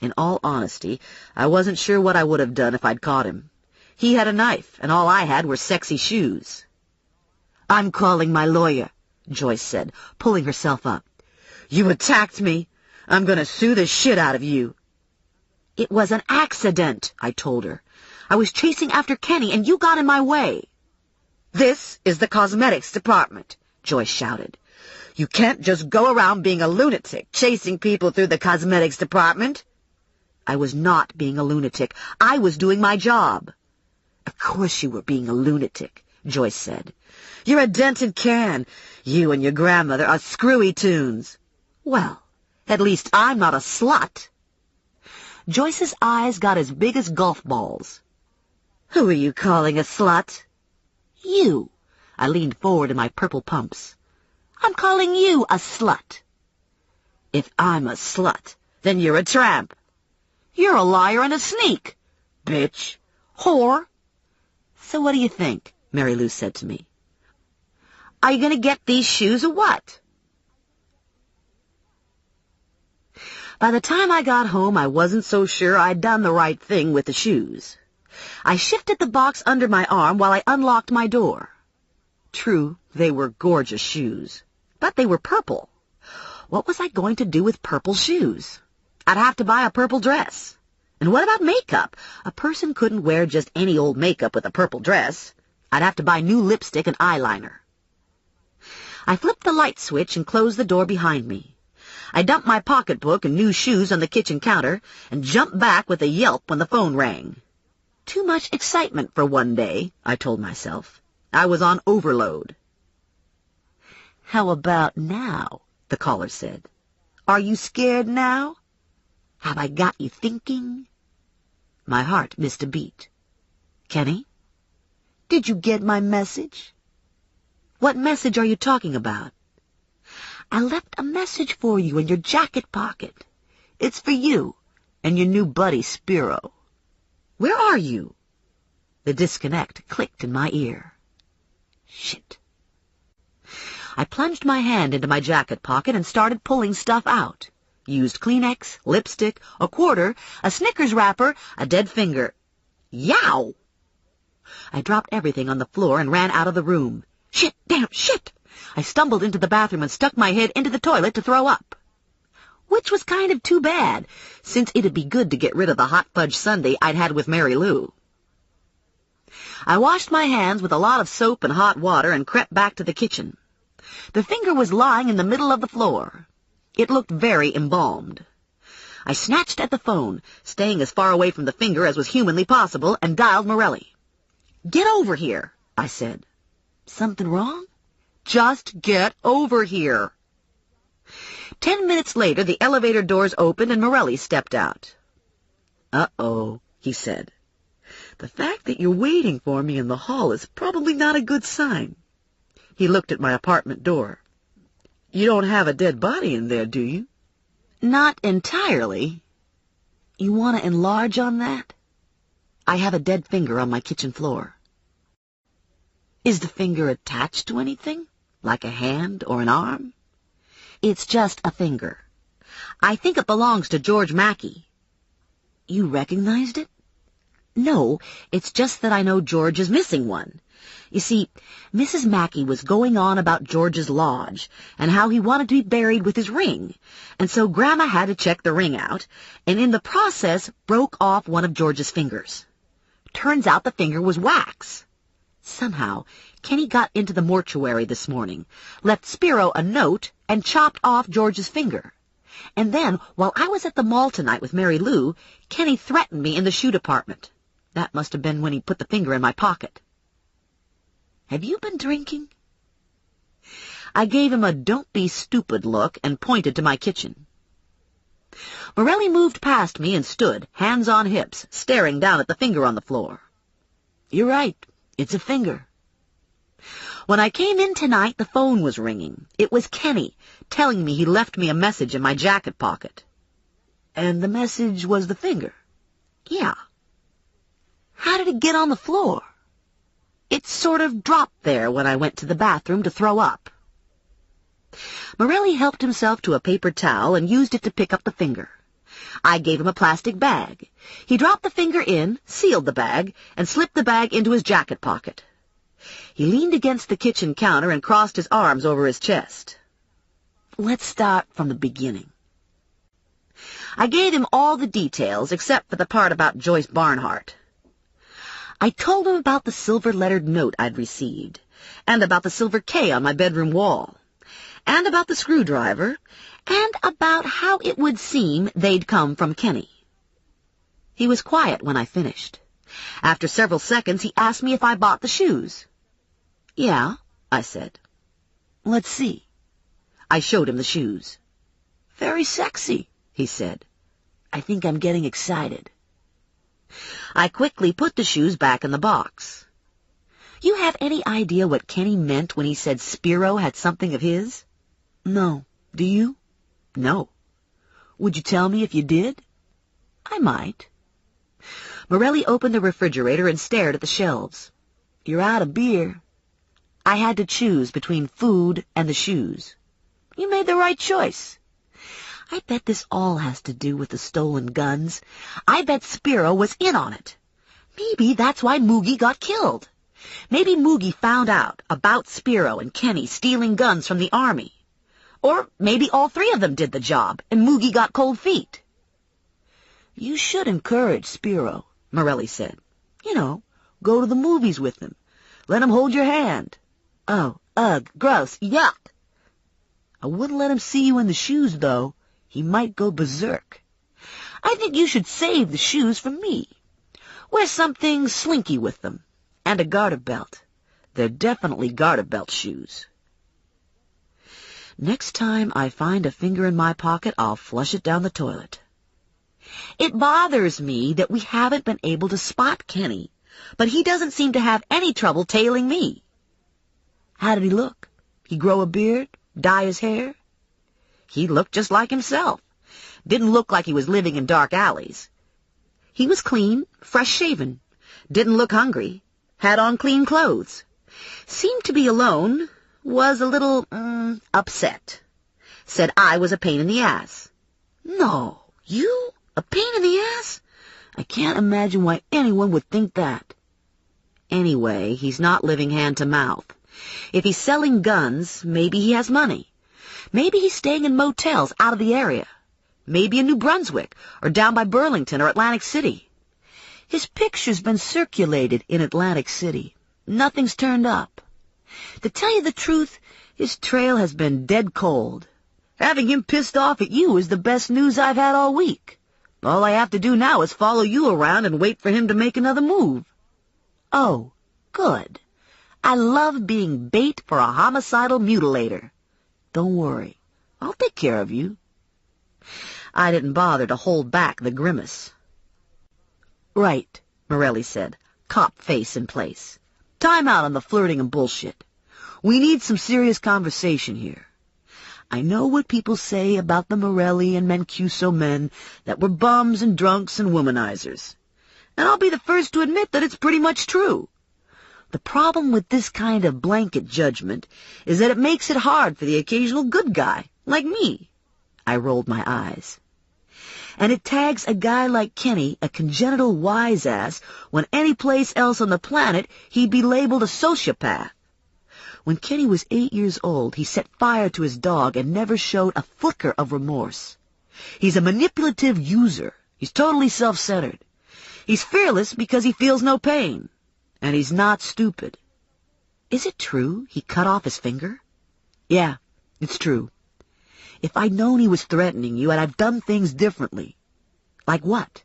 Speaker 2: In all honesty, I wasn't sure what I would have done if I'd caught him. He had a knife, and all I had were sexy shoes. I'm calling my lawyer, Joyce said, pulling herself up. You attacked me. I'm going to sue the shit out of you. It was an accident, I told her. I was chasing after Kenny, and you got in my way. This is the cosmetics department, Joyce shouted. You can't just go around being a lunatic, chasing people through the cosmetics department. I was not being a lunatic. I was doing my job. Of course you were being a lunatic, Joyce said. You're a dented can. You and your grandmother are screwy tunes. Well, at least I'm not a slut. Joyce's eyes got as big as golf balls. Who are you calling a slut? You. I leaned forward in my purple pumps. I'm calling you a slut. If I'm a slut, then you're a tramp. You're a liar and a sneak. Bitch. Whore. So what do you think? Mary Lou said to me. Are you going to get these shoes or what? By the time I got home, I wasn't so sure I'd done the right thing with the shoes. I shifted the box under my arm while I unlocked my door. True, they were gorgeous shoes, but they were purple. What was I going to do with purple shoes? I'd have to buy a purple dress. And what about makeup? A person couldn't wear just any old makeup with a purple dress. I'd have to buy new lipstick and eyeliner. I flipped the light switch and closed the door behind me. I dumped my pocketbook and new shoes on the kitchen counter and jumped back with a yelp when the phone rang. Too much excitement for one day, I told myself. I was on overload. How about now? The caller said. Are you scared now? Have I got you thinking? My heart missed a beat. Kenny? Did you get my message? What message are you talking about? I left a message for you in your jacket pocket. It's for you and your new buddy, Spiro. Where are you? The disconnect clicked in my ear. Shit. I plunged my hand into my jacket pocket and started pulling stuff out. Used Kleenex, lipstick, a quarter, a Snickers wrapper, a dead finger. Yow! I dropped everything on the floor and ran out of the room. Shit, damn, shit! I stumbled into the bathroom and stuck my head into the toilet to throw up. Which was kind of too bad, since it'd be good to get rid of the hot fudge sundae I'd had with Mary Lou. I washed my hands with a lot of soap and hot water and crept back to the kitchen. The finger was lying in the middle of the floor. It looked very embalmed. I snatched at the phone, staying as far away from the finger as was humanly possible, and dialed Morelli. Get over here, I said. Something wrong? Just get over here. 10 minutes later, the elevator doors opened and Morelli stepped out. Uh-oh, he said. The fact that you're waiting for me in the hall is probably not a good sign. He looked at my apartment door. You don't have a dead body in there, do you? Not entirely. You want to enlarge on that? I have a dead finger on my kitchen floor. Is the finger attached to anything? Like a hand or an arm? It's just a finger. I think it belongs to George Mackey. You recognized it? No, it's just that I know George is missing one. You see, Mrs. Mackey was going on about George's lodge and how he wanted to be buried with his ring, and so Grandma had to check the ring out, and in the process broke off one of George's fingers. Turns out the finger was wax. Somehow, Kenny got into the mortuary this morning, left Spiro a note, and chopped off George's finger. And then, while I was at the mall tonight with Mary Lou, Kenny threatened me in the shoe department. That must have been when he put the finger in my pocket. Have you been drinking? I gave him a don't be stupid look and pointed to my kitchen. Morelli moved past me and stood, hands on hips, staring down at the finger on the floor. You're right, it's a finger. When I came in tonight, the phone was ringing. It was Kenny, telling me he left me a message in my jacket pocket. And the message was the finger. Yeah. How did it get on the floor? It sort of dropped there when I went to the bathroom to throw up. Morelli helped himself to a paper towel and used it to pick up the finger. I gave him a plastic bag. He dropped the finger in, sealed the bag, and slipped the bag into his jacket pocket. He leaned against the kitchen counter and crossed his arms over his chest. Let's start from the beginning. I gave him all the details except for the part about Joyce Barnhart. I told him about the silver-lettered note I'd received, and about the silver K on my bedroom wall, and about the screwdriver, and about how it would seem they'd come from Kenny. He was quiet when I finished. After several seconds, he asked me if I bought the shoes. Yeah, I said. Let's see. I showed him the shoes. Very sexy, he said. I think I'm getting excited. I quickly put the shoes back in the box. You have any idea what Kenny meant when he said Spiro had something of his? No. Do you? No. Would you tell me if you did? I might. Morelli opened the refrigerator and stared at the shelves. You're out of beer. I had to choose between food and the shoes. You made the right choice. I bet this all has to do with the stolen guns. I bet Spiro was in on it. Maybe that's why Moogie got killed. Maybe Moogie found out about Spiro and Kenny stealing guns from the army. Or maybe all three of them did the job, and Moogie got cold feet. You should encourage Spiro, Morelli said. You know, go to the movies with him. Let him hold your hand. Oh, ugh, gross, yuck. I wouldn't let him see you in the shoes, though. He might go berserk. I think you should save the shoes for me. Wear something slinky with them, and a garter belt. They're definitely garter belt shoes. Next time I find a finger in my pocket, I'll flush it down the toilet. It bothers me that we haven't been able to spot Kenny, but he doesn't seem to have any trouble tailing me. How did he look? He grow a beard? Dye his hair? He looked just like himself. Didn't look like he was living in dark alleys. He was clean, fresh-shaven. Didn't look hungry. Had on clean clothes. Seemed to be alone. Was a little, upset. Said I was a pain in the ass. No, you? A pain in the ass? I can't imagine why anyone would think that. Anyway, he's not living hand to mouth. If he's selling guns, maybe he has money. Maybe he's staying in motels out of the area. Maybe in New Brunswick, or down by Burlington or Atlantic City. His picture's been circulated in Atlantic City. Nothing's turned up. To tell you the truth, his trail has been dead cold. Having him pissed off at you is the best news I've had all week. All I have to do now is follow you around and wait for him to make another move. Oh, good. I love being bait for a homicidal mutilator. Don't worry. I'll take care of you. I didn't bother to hold back the grimace. Right, Morelli said, cop face in place. Time out on the flirting and bullshit. We need some serious conversation here. I know what people say about the Morelli and Mancuso men, that we're bums and drunks and womanizers. And I'll be the first to admit that it's pretty much true. The problem with this kind of blanket judgment is that it makes it hard for the occasional good guy, like me. I rolled my eyes. And it tags a guy like Kenny a congenital wise-ass when any place else on the planet he'd be labeled a sociopath. When Kenny was 8 years old, he set fire to his dog and never showed a flicker of remorse. He's a manipulative user. He's totally self-centered. He's fearless because he feels no pain. And he's not stupid. Is it true he cut off his finger? Yeah, it's true. If I'd known he was threatening you, I'd have done things differently. Like what?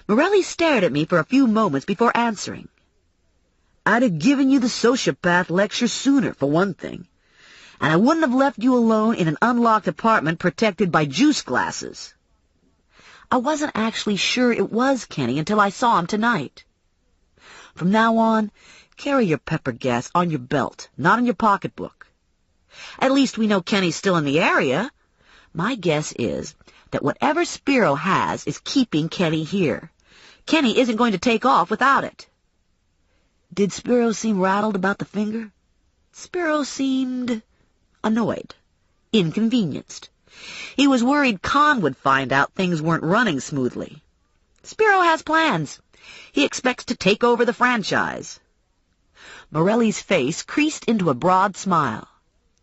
Speaker 2: Morelli stared at me for a few moments before answering. I'd have given you the sociopath lecture sooner, for one thing. And I wouldn't have left you alone in an unlocked apartment protected by juice glasses. I wasn't actually sure it was Kenny until I saw him tonight. From now on, Carry your pepper gas on your belt, not in your pocketbook. At least we know Kenny's still in the area. My guess is that whatever Spiro has is keeping Kenny here. Kenny isn't going to take off without it. Did Spiro seem rattled about the finger? Spiro seemed annoyed, inconvenienced. He was worried Con would find out things weren't running smoothly. Spiro has plans. He expects to take over the franchise. Morelli's face creased into a broad smile.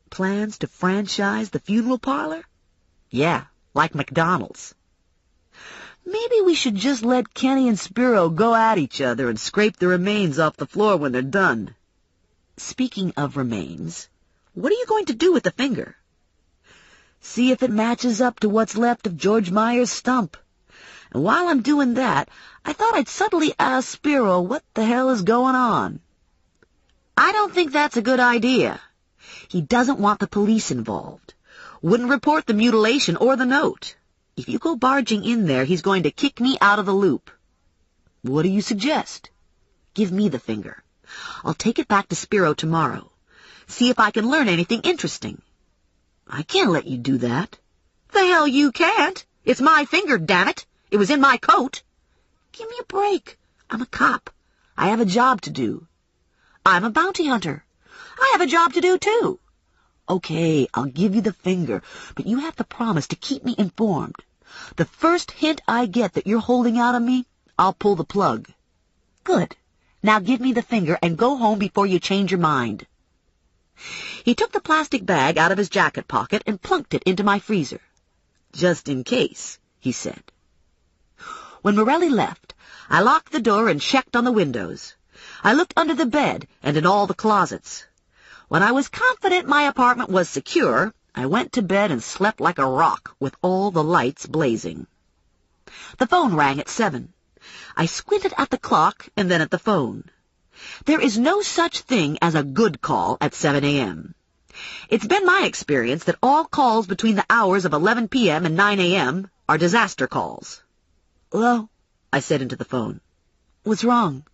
Speaker 2: Plans to franchise the funeral parlor? Yeah, like McDonald's. Maybe we should just let Kenny and Spiro go at each other and scrape the remains off the floor when they're done. Speaking of remains, what are you going to do with the finger? See if it matches up to what's left of George Meyer's stump. And while I'm doing that, I thought I'd subtly ask Spiro what the hell is going on. I don't think that's a good idea. He doesn't want the police involved. Wouldn't report the mutilation or the note. If you go barging in there, he's going to kick me out of the loop. What do you suggest? Give me the finger. I'll take it back to Spiro tomorrow. See if I can learn anything interesting. I can't let you do that. The hell you can't. It's my finger, damn it. It was in my coat. Give me a break. I'm a cop. I have a job to do. I'm a bounty hunter. I have a job to do, too. Okay, I'll give you the finger, but you have to promise to keep me informed. The first hint I get that you're holding out on me, I'll pull the plug. Good. Now give me the finger and go home before you change your mind. He took the plastic bag out of his jacket pocket and plunked it into my freezer. Just in case, he said. When Morelli left, I locked the door and checked on the windows. I looked under the bed and in all the closets. When I was confident my apartment was secure, I went to bed and slept like a rock with all the lights blazing. The phone rang at 7. I squinted at the clock and then at the phone. There is no such thing as a good call at 7 a.m. It's been my experience that all calls between the hours of 11 p.m. and 9 a.m. are disaster calls. Hello, I said into the phone. What's wrong?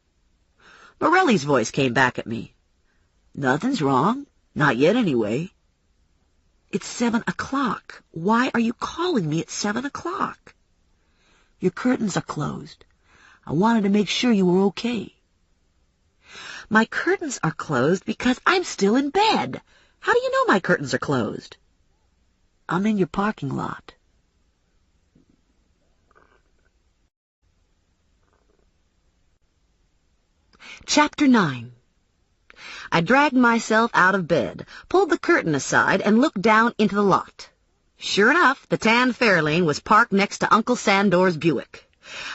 Speaker 2: Morelli's voice came back at me. Nothing's wrong. Not yet, anyway. It's 7 o'clock. Why are you calling me at 7 o'clock? Your curtains are closed. I wanted to make sure you were okay. My curtains are closed because I'm still in bed. How do you know my curtains are closed? I'm in your parking lot. Chapter 9. I dragged myself out of bed, pulled the curtain aside, and looked down into the lot. Sure enough, the tan Fairlane was parked next to Uncle Sandor's Buick.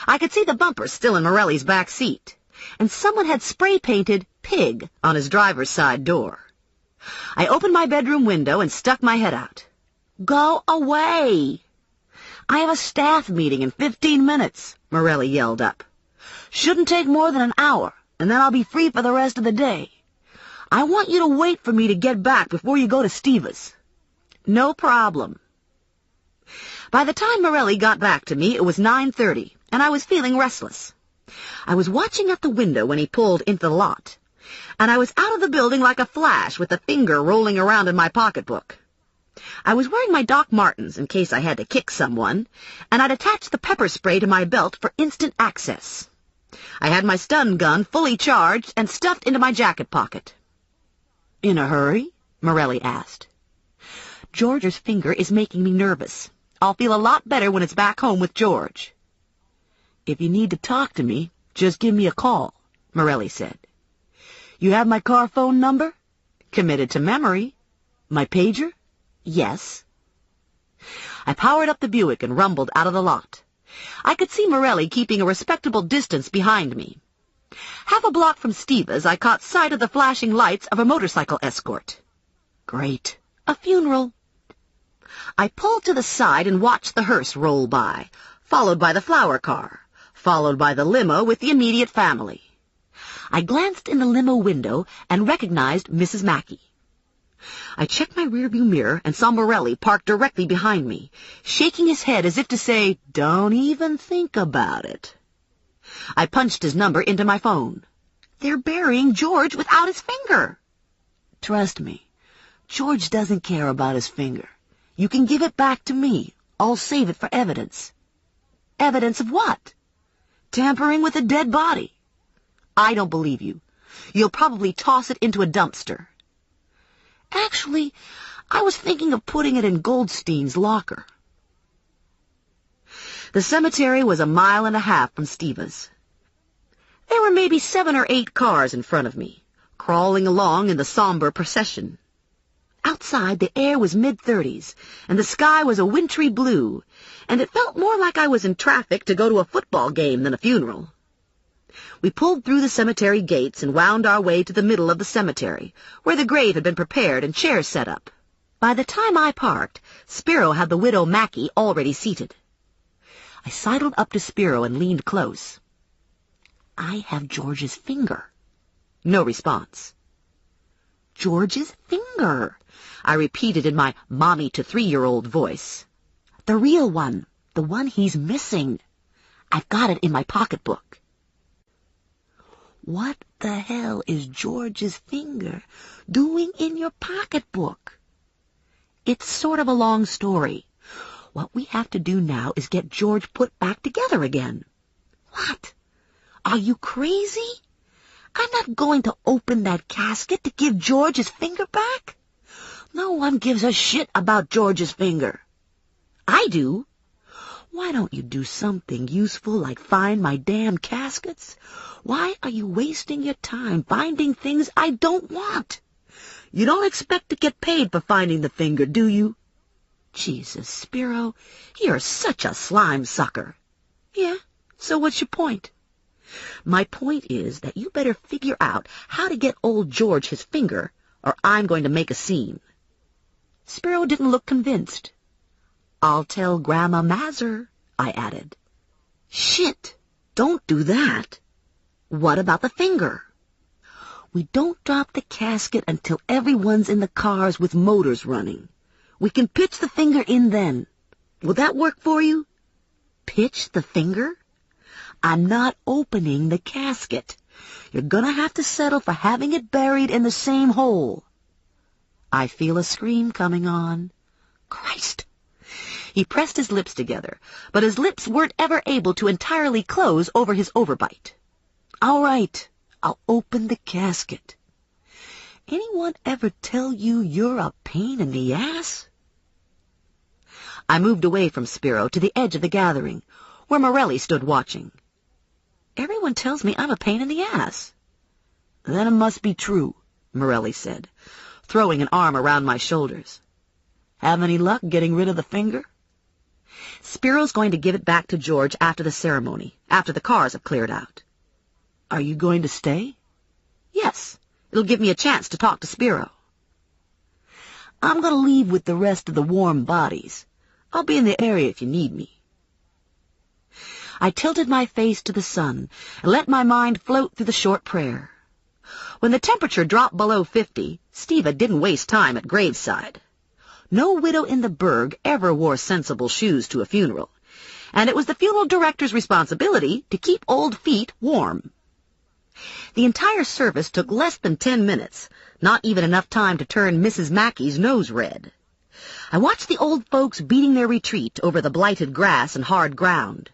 Speaker 2: I could see the bumper still in Morelli's back seat, and someone had spray-painted Pig on his driver's side door. I opened my bedroom window and stuck my head out. Go away! I have a staff meeting in 15 minutes, Morelli yelled up. Shouldn't take more than an hour, and then I'll be free for the rest of the day. I want you to wait for me to get back before you go to Steva's. No problem. By the time Morelli got back to me, it was 9:30, and I was feeling restless. I was watching at the window when he pulled into the lot, and I was out of the building like a flash with a finger rolling around in my pocketbook. I was wearing my Doc Martens in case I had to kick someone, and I'd attached the pepper spray to my belt for instant access. I had my stun gun fully charged and stuffed into my jacket pocket. In a hurry? Morelli asked. George's finger is making me nervous. I'll feel a lot better when it's back home with George. If you need to talk to me, just give me a call, Morelli said. You have my car phone number? Committed to memory. My pager? Yes. I powered up the Buick and rumbled out of the lot. I could see Morelli keeping a respectable distance behind me. Half a block from Steva's, I caught sight of the flashing lights of a motorcycle escort. Great. A funeral. I pulled to the side and watched the hearse roll by, followed by the flower car, followed by the limo with the immediate family. I glanced in the limo window and recognized Mrs. Mackey. I checked my rearview mirror and saw Morelli parked directly behind me, shaking his head as if to say, "Don't even think about it." I punched his number into my phone. They're burying George without his finger. Trust me, George doesn't care about his finger. You can give it back to me. I'll save it for evidence. Evidence of what? Tampering with a dead body. I don't believe you. You'll probably toss it into a dumpster. Actually, I was thinking of putting it in Goldstein's locker. The cemetery was 1.5 miles from Steva's. There were maybe 7 or 8 cars in front of me, crawling along in the somber procession. Outside, the air was mid-30s, and the sky was a wintry blue, and it felt more like I was in traffic to go to a football game than a funeral. We pulled through the cemetery gates and wound our way to the middle of the cemetery, where the grave had been prepared and chairs set up. By the time I parked, Spiro had the widow Mackey already seated. I sidled up to Spiro and leaned close. I have George's finger. No response. George's finger, I repeated in my mommy-to-3-year-old voice. The real one, the one he's missing. I've got it in my pocketbook. What the hell is George's finger doing in your pocketbook? It's sort of a long story. What we have to do now is get George put back together again. What? Are you crazy? I'm not going to open that casket to give George his finger back. No one gives a shit about George's finger. I do. Why don't you do something useful like find my damn caskets? Why are you wasting your time finding things I don't want? You don't expect to get paid for finding the finger, do you? Jesus, Spiro, you're such a slime sucker. Yeah, so what's your point? My point is that you better figure out how to get old George his finger, or I'm going to make a scene. Spiro didn't look convinced. I'll tell Grandma Mazur, I added. Shit, don't do that. What about the finger? We don't drop the casket until everyone's in the cars with motors running. We can pitch the finger in then. Will that work for you? Pitch the finger? I'm not opening the casket. You're gonna have to settle for having it buried in the same hole. I feel a scream coming on. Christ! He pressed his lips together, but his lips weren't ever able to entirely close over his overbite. All right, I'll open the casket. Anyone ever tell you you're a pain in the ass? I moved away from Spiro to the edge of the gathering, where Morelli stood watching. Everyone tells me I'm a pain in the ass. Then it must be true, Morelli said, throwing an arm around my shoulders. Have any luck getting rid of the finger? Spiro's going to give it back to George after the ceremony, after the cars have cleared out. Are you going to stay? Yes, it'll give me a chance to talk to Spiro. I'm going to leave with the rest of the warm bodies. I'll be in the area if you need me. I tilted my face to the sun and let my mind float through the short prayer. When the temperature dropped below 50, Steva didn't waste time at graveside. No widow in the burg ever wore sensible shoes to a funeral, and it was the funeral director's responsibility to keep old feet warm. The entire service took less than 10 minutes, not even enough time to turn Mrs. Mackey's nose red. I watched the old folks beating their retreat over the blighted grass and hard ground.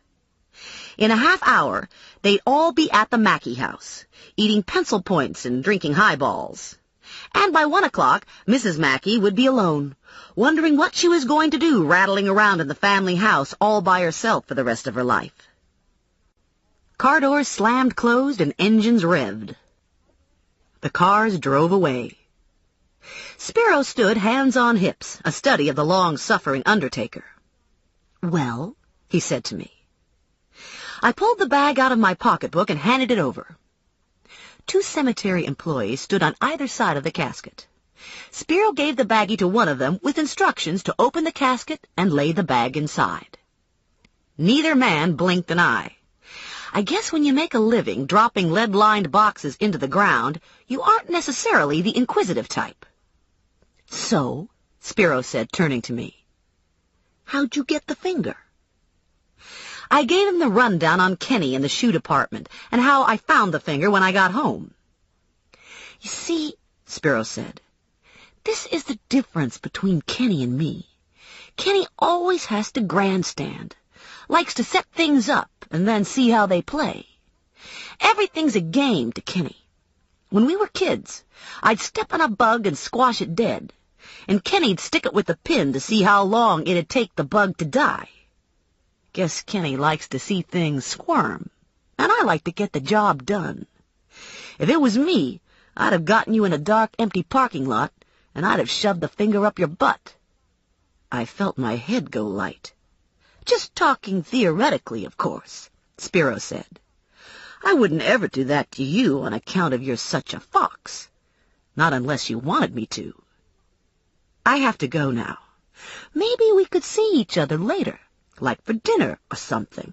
Speaker 2: In a half hour, they'd all be at the Mackey house, eating pencil points and drinking highballs. And by 1 o'clock, Mrs. Mackey would be alone, wondering what she was going to do rattling around in the family house all by herself for the rest of her life. Car doors slammed closed and engines revved. The cars drove away. Spiro stood hands on hips, a study of the long-suffering undertaker. Well, he said to me. I pulled the bag out of my pocketbook and handed it over. 2 cemetery employees stood on either side of the casket. Spiro gave the baggie to one of them with instructions to open the casket and lay the bag inside. Neither man blinked an eye. I guess when you make a living dropping lead-lined boxes into the ground, you aren't necessarily the inquisitive type. So, Spiro said, turning to me, how'd you get the finger? I gave him the rundown on Kenny in the shoe department and how I found the finger when I got home. You see, Spiro said, this is the difference between Kenny and me. Kenny always has to grandstand, likes to set things up and then see how they play. Everything's a game to Kenny. When we were kids, I'd step on a bug and squash it dead, and Kenny'd stick it with a pin to see how long it'd take the bug to die. Guess Kenny likes to see things squirm, and I like to get the job done. If it was me, I'd have gotten you in a dark, empty parking lot, and I'd have shoved the finger up your butt. I felt my head go light. Just talking theoretically, of course, Spiro said. I wouldn't ever do that to you on account of you're such a fox. Not unless you wanted me to. I have to go now. Maybe we could see each other later, like for dinner or something.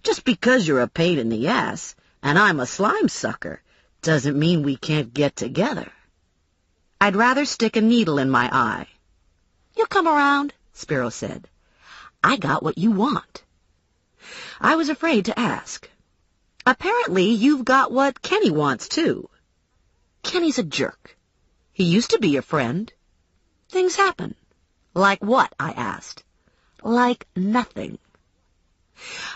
Speaker 2: Just because you're a pain in the ass and I'm a slime sucker doesn't mean we can't get together. I'd rather stick a needle in my eye. You'll come around, Spiro said. I got what you want. I was afraid to ask. Apparently, you've got what Kenny wants, too. Kenny's a jerk. He used to be your friend. Things happen. Like what? I asked. Like nothing.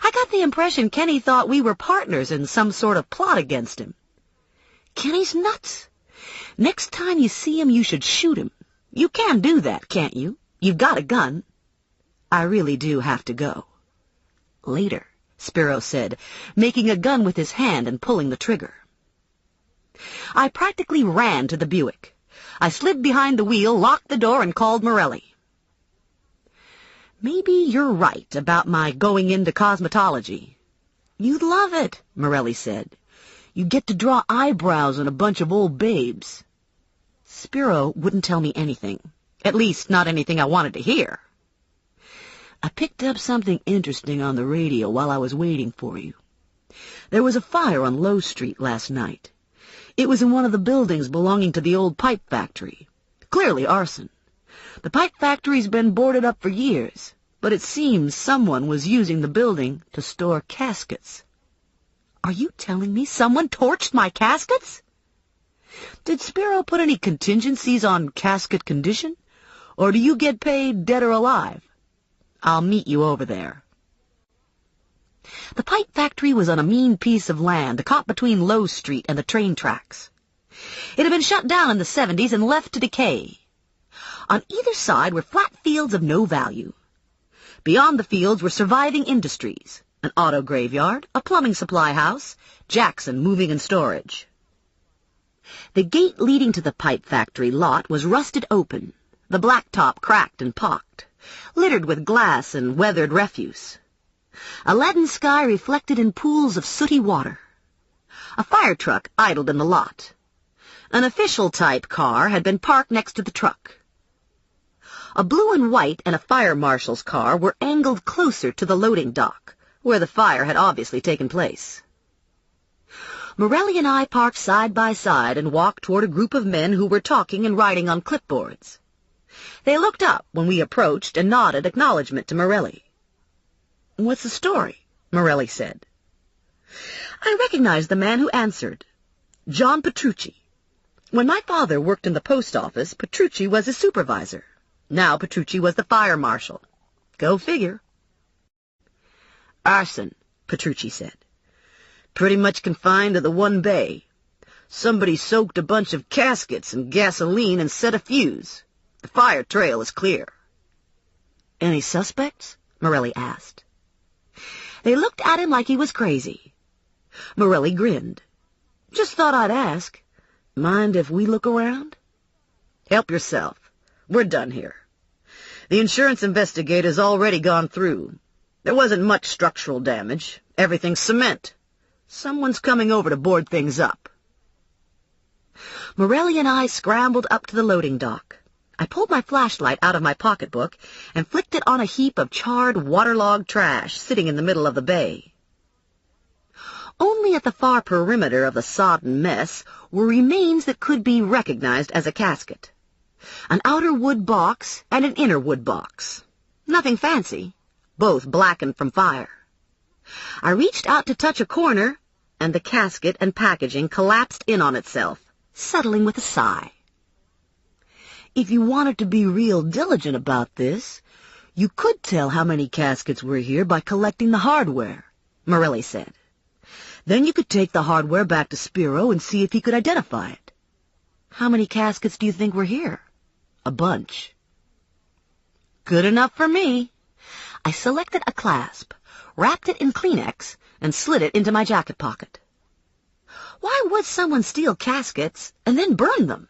Speaker 2: I got the impression Kenny thought we were partners in some sort of plot against him. Kenny's nuts. Next time you see him, you should shoot him. You can do that, can't you? You've got a gun. I really do have to go. Later, Spiro said, making a gun with his hand and pulling the trigger. I practically ran to the Buick. I slid behind the wheel, locked the door, and called Morelli. Maybe you're right about my going into cosmetology. You'd love it, Morelli said. You get to draw eyebrows on a bunch of old babes. Spiro wouldn't tell me anything, at least not anything I wanted to hear. I picked up something interesting on the radio while I was waiting for you. There was a fire on Low Street last night. It was in one of the buildings belonging to the old pipe factory. Clearly arson. The pipe factory's been boarded up for years, but it seems someone was using the building to store caskets. Are you telling me someone torched my caskets? Did Spiro put any contingencies on casket condition, or do you get paid dead or alive? I'll meet you over there. The pipe factory was on a mean piece of land caught between Low Street and the train tracks. It had been shut down in the 70s and left to decay. On either side were flat fields of no value. Beyond the fields were surviving industries, an auto graveyard, a plumbing supply house, Jackson Moving and Storage. The gate leading to the pipe factory lot was rusted open, the blacktop cracked and pocked, littered with glass and weathered refuse. A leaden sky reflected in pools of sooty water. A fire truck idled in the lot. An official-type car had been parked next to the truck. A blue and white and a fire marshal's car were angled closer to the loading dock, where the fire had obviously taken place. Morelli and I parked side by side and walked toward a group of men who were talking and writing on clipboards. They looked up when we approached and nodded acknowledgment to Morelli. "What's the story?" Morelli said. I recognized the man who answered. John Petrucci. When my father worked in the post office, Petrucci was his supervisor. Now Petrucci was the fire marshal. Go figure. "Arson," Petrucci said. "Pretty much confined to the one bay. Somebody soaked a bunch of caskets in gasoline and set a fuse. The fire trail is clear." "Any suspects?" Morelli asked. They looked at him like he was crazy. Morelli grinned. "Just thought I'd ask. Mind if we look around?" "Help yourself. We're done here. The insurance investigator's already gone through. There wasn't much structural damage. Everything's cement. Someone's coming over to board things up." Morelli and I scrambled up to the loading dock. I pulled my flashlight out of my pocketbook and flicked it on a heap of charred, waterlogged trash sitting in the middle of the bay. Only at the far perimeter of the sodden mess were remains that could be recognized as a casket. An outer wood box and an inner wood box. Nothing fancy, both blackened from fire. I reached out to touch a corner, and the casket and packaging collapsed in on itself, settling with a sigh. If you wanted to be real diligent about this, you could tell how many caskets were here by collecting the hardware, Morelli said. Then you could take the hardware back to Spiro and see if he could identify it. How many caskets do you think were here? A bunch. Good enough for me. I selected a clasp, wrapped it in Kleenex, and slid it into my jacket pocket. Why would someone steal caskets and then burn them?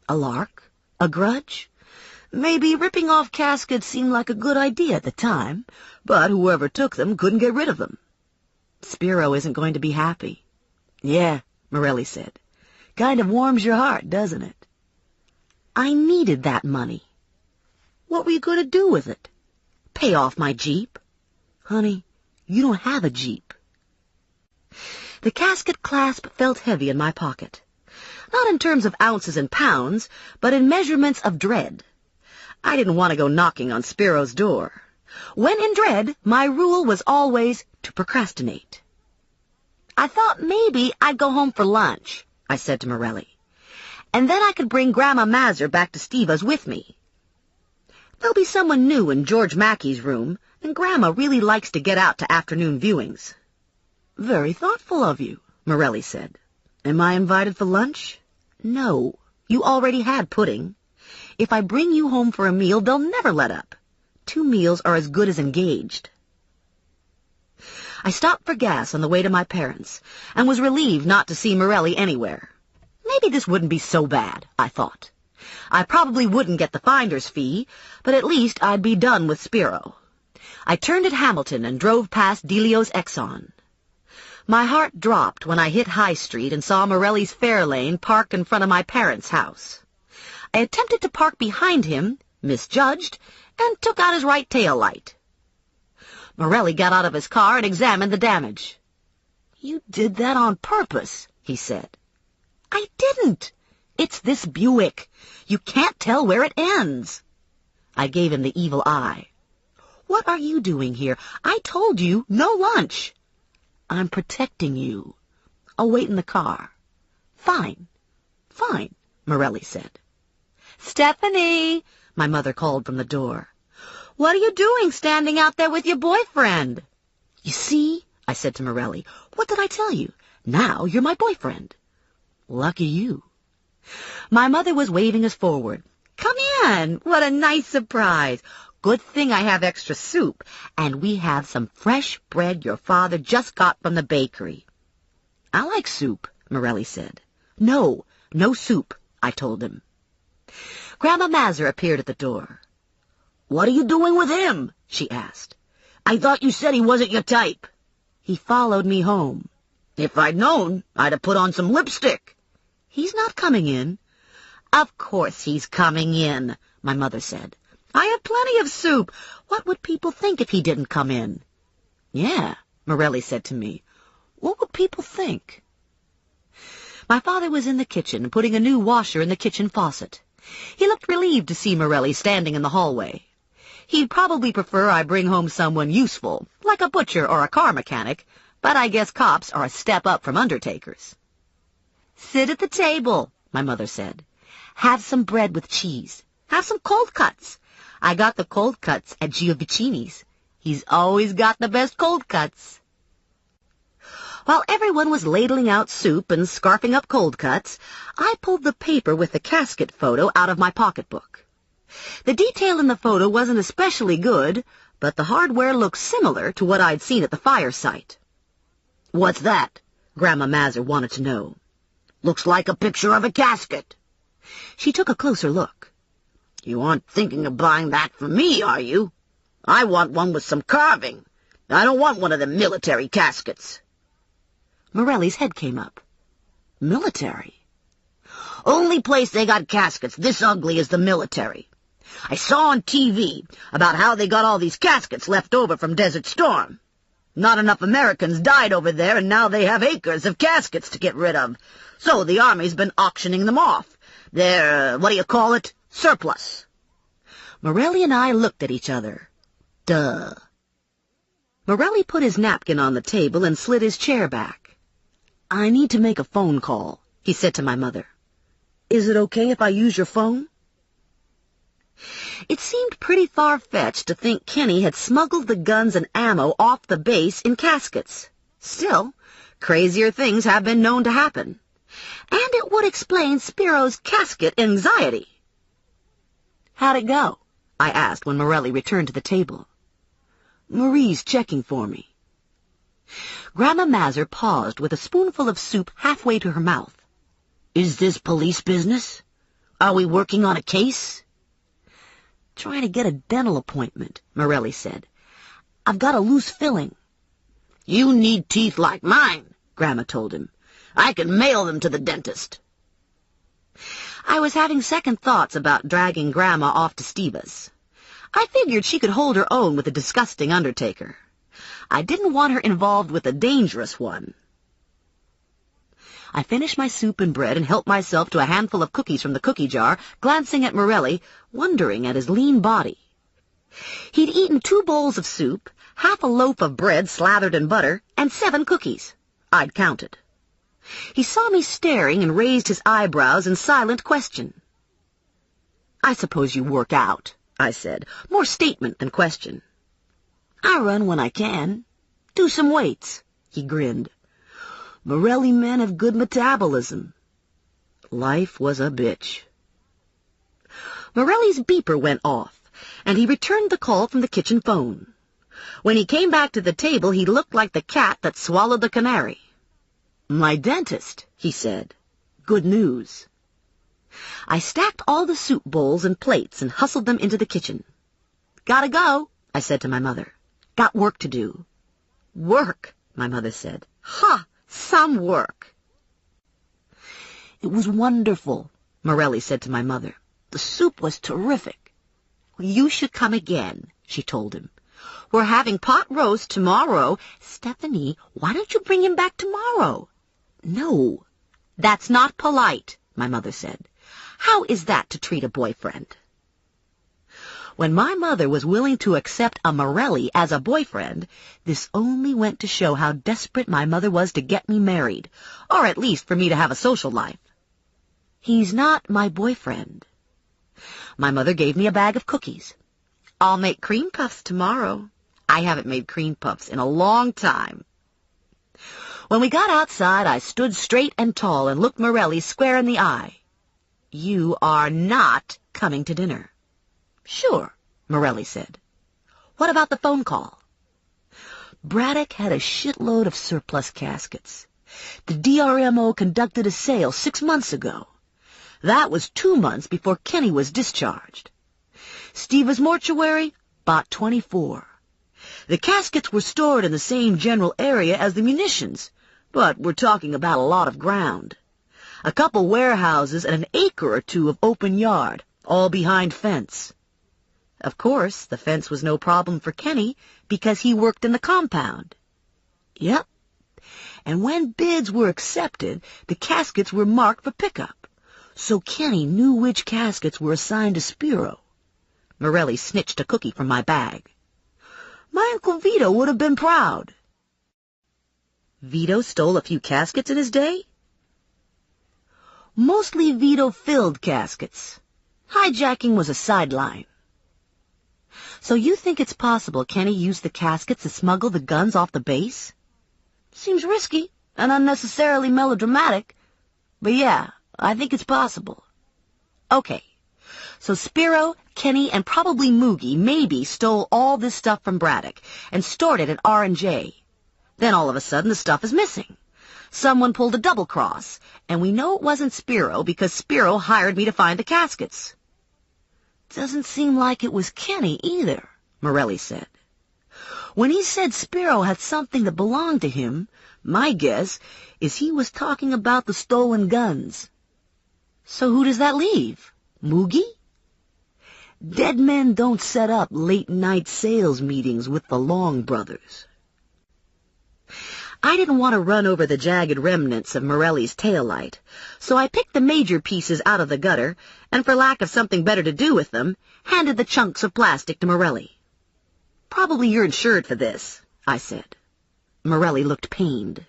Speaker 2: A lark? A grudge? Maybe ripping off caskets seemed like a good idea at the time, but whoever took them couldn't get rid of them. Spiro isn't going to be happy. Yeah, Morelli said. Kind of warms your heart, doesn't it? I needed that money. What were you going to do with it? Pay off my Jeep? Honey, you don't have a Jeep. The casket clasp felt heavy in my pocket. Not in terms of ounces and pounds, but in measurements of dread. I didn't want to go knocking on Spiro's door. When in dread, my rule was always to procrastinate. I thought maybe I'd go home for lunch, I said to Morelli. And then I could bring Grandma Mazur back to Steva's with me. There'll be someone new in George Mackey's room, and Grandma really likes to get out to afternoon viewings. Very thoughtful of you, Morelli said. Am I invited for lunch? No, you already had pudding. If I bring you home for a meal, they'll never let up. 2 meals are as good as engaged. I stopped for gas on the way to my parents', and was relieved not to see Morelli anywhere. Maybe this wouldn't be so bad, I thought. I probably wouldn't get the finder's fee, but at least I'd be done with Spiro. I turned at Hamilton and drove past Delio's Exxon. My heart dropped when I hit High Street and saw Morelli's Fairlane parked in front of my parents' house. I attempted to park behind him, misjudged, and took out his right tail light. Morelli got out of his car and examined the damage. You did that on purpose, he said. I didn't. It's this Buick. You can't tell where it ends. I gave him the evil eye. What are you doing here? I told you no lunch. I'm protecting you. I'll wait in the car. Fine, fine, Morelli said. Stephanie, my mother called from the door. What are you doing standing out there with your boyfriend? You see, I said to Morelli, what did I tell you? Now you're my boyfriend. Lucky you. My mother was waving us forward. Come in. What a nice surprise. Good thing I have extra soup, and we have some fresh bread your father just got from the bakery. I like soup, Morelli said. No soup, I told him. Grandma Mazur appeared at the door. What are you doing with him? She asked. I thought you said he wasn't your type. He followed me home. If I'd known, I'd have put on some lipstick. He's not coming in. Of course he's coming in, my mother said. I have plenty of soup. What would people think if he didn't come in? Yeah, Morelli said to me. What would people think? My father was in the kitchen, putting a new washer in the kitchen faucet. He looked relieved to see Morelli standing in the hallway. He'd probably prefer I bring home someone useful, like a butcher or a car mechanic, but I guess cops are a step up from undertakers. Sit at the table, my mother said. Have some bread with cheese. Have some cold cuts. I got the cold cuts at Giovicini's. He's always got the best cold cuts. While everyone was ladling out soup and scarfing up cold cuts, I pulled the paper with the casket photo out of my pocketbook. The detail in the photo wasn't especially good, but the hardware looked similar to what I'd seen at the fire site. What's that? Grandma Mazur wanted to know. Looks like a picture of a casket. She took a closer look. You aren't thinking of buying that for me, are you? I want one with some carving. I don't want one of them military caskets. Morelli's head came up. Military? Only place they got caskets this ugly is the military. I saw on TV about how they got all these caskets left over from Desert Storm. Not enough Americans died over there, and now they have acres of caskets to get rid of. So the Army's been auctioning them off. They're, surplus. Morelli and I looked at each other. Duh. Morelli put his napkin on the table and slid his chair back. I need to make a phone call, he said to my mother.
Speaker 3: Is it okay if I use your phone?
Speaker 2: It seemed pretty far-fetched to think Kenny had smuggled the guns and ammo off the base in caskets. Still, crazier things have been known to happen. And it would explain Spiro's casket anxiety. "How'd it go?" I asked when Morelli returned to the table. "Marie's checking for me." Grandma Mazur paused with a spoonful of soup halfway to her mouth. "Is this police business? Are we working on a case?" "Trying to get a dental appointment," Morelli said. "I've got a loose filling." "You need teeth like mine," Grandma told him. "I can mail them to the dentist." I was having second thoughts about dragging Grandma off to Steva's. I figured she could hold her own with a disgusting undertaker. I didn't want her involved with a dangerous one. I finished my soup and bread and helped myself to a handful of cookies from the cookie jar, glancing at Morelli, wondering at his lean body. He'd eaten 2 bowls of soup, half a loaf of bread slathered in butter, and 7 cookies. I'd counted. He saw me staring and raised his eyebrows in silent question. "I suppose you work out," I said, more statement than question. "I run when I can. Do some weights," he grinned. "Morelli men have good metabolism." Life was a bitch. Morelli's beeper went off, and he returned the call from the kitchen phone. When he came back to the table, he looked like the cat that swallowed the canary. "My dentist," he said. "Good news." I stacked all the soup bowls and plates and hustled them into the kitchen. "Gotta go," I said to my mother. "Got work to do." "Work," my mother said. "Ha! Some work." "It was wonderful," Morelli said to my mother. "The soup was terrific." "You should come again," she told him. "We're having pot roast tomorrow." "Stephanie, why don't you bring him back tomorrow?" "No, that's not polite," my mother said. "How is that to treat a boyfriend?" When my mother was willing to accept a Morelli as a boyfriend, this only went to show how desperate my mother was to get me married, or at least for me to have a social life. "He's not my boyfriend." My mother gave me a bag of cookies. "I'll make cream puffs tomorrow. I haven't made cream puffs in a long time." When we got outside, I stood straight and tall and looked Morelli square in the eye. "You are not coming to dinner." "Sure," Morelli said. "What about the phone call?" Braddock had a shitload of surplus caskets. The DRMO conducted a sale 6 months ago. That was 2 months before Kenny was discharged. Steva's mortuary bought 24. The caskets were stored in the same general area as the munitions, but we're talking about a lot of ground. A couple warehouses and an acre or 2 of open yard, all behind fence. Of course, the fence was no problem for Kenny because he worked in the compound. Yep. And when bids were accepted, the caskets were marked for pickup. So Kenny knew which caskets were assigned to Spiro. Morelli snitched a cookie from my bag. My Uncle Vito would have been proud. Vito stole a few caskets in his day? Mostly Vito-filled caskets. Hijacking was a sideline. So you think it's possible Kenny used the caskets to smuggle the guns off the base? Seems risky and unnecessarily melodramatic, but yeah, I think it's possible. Okay, so Spiro, Kenny, and probably Moogie maybe stole all this stuff from Braddock and stored it at R&J. Then all of a sudden the stuff is missing. Someone pulled a double cross, and we know it wasn't Spiro because Spiro hired me to find the caskets. Doesn't seem like it was Kenny either, Morelli said. When he said Spiro had something that belonged to him, my guess is he was talking about the stolen guns. So who does that leave? Moogie? Dead men don't set up late-night sales meetings with the Long brothers. I didn't want to run over the jagged remnants of Morelli's taillight, so I picked the major pieces out of the gutter, and for lack of something better to do with them, handed the chunks of plastic to Morelli. "Probably you're insured for this," I said. Morelli looked pained.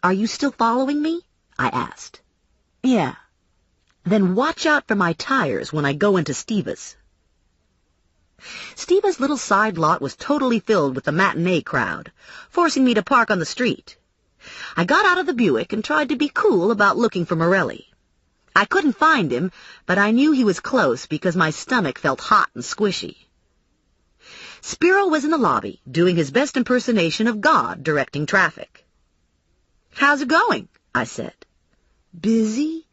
Speaker 2: "Are you still following me?" I asked. Yeah. Then watch out for my tires when I go into Steva's. Steva's little side lot was totally filled with the matinee crowd, forcing me to park on the street. I got out of the Buick and tried to be cool about looking for Morelli. I couldn't find him, but I knew he was close because my stomach felt hot and squishy. Spiro was in the lobby, doing his best impersonation of God directing traffic. "How's it going?" I said. "Busy.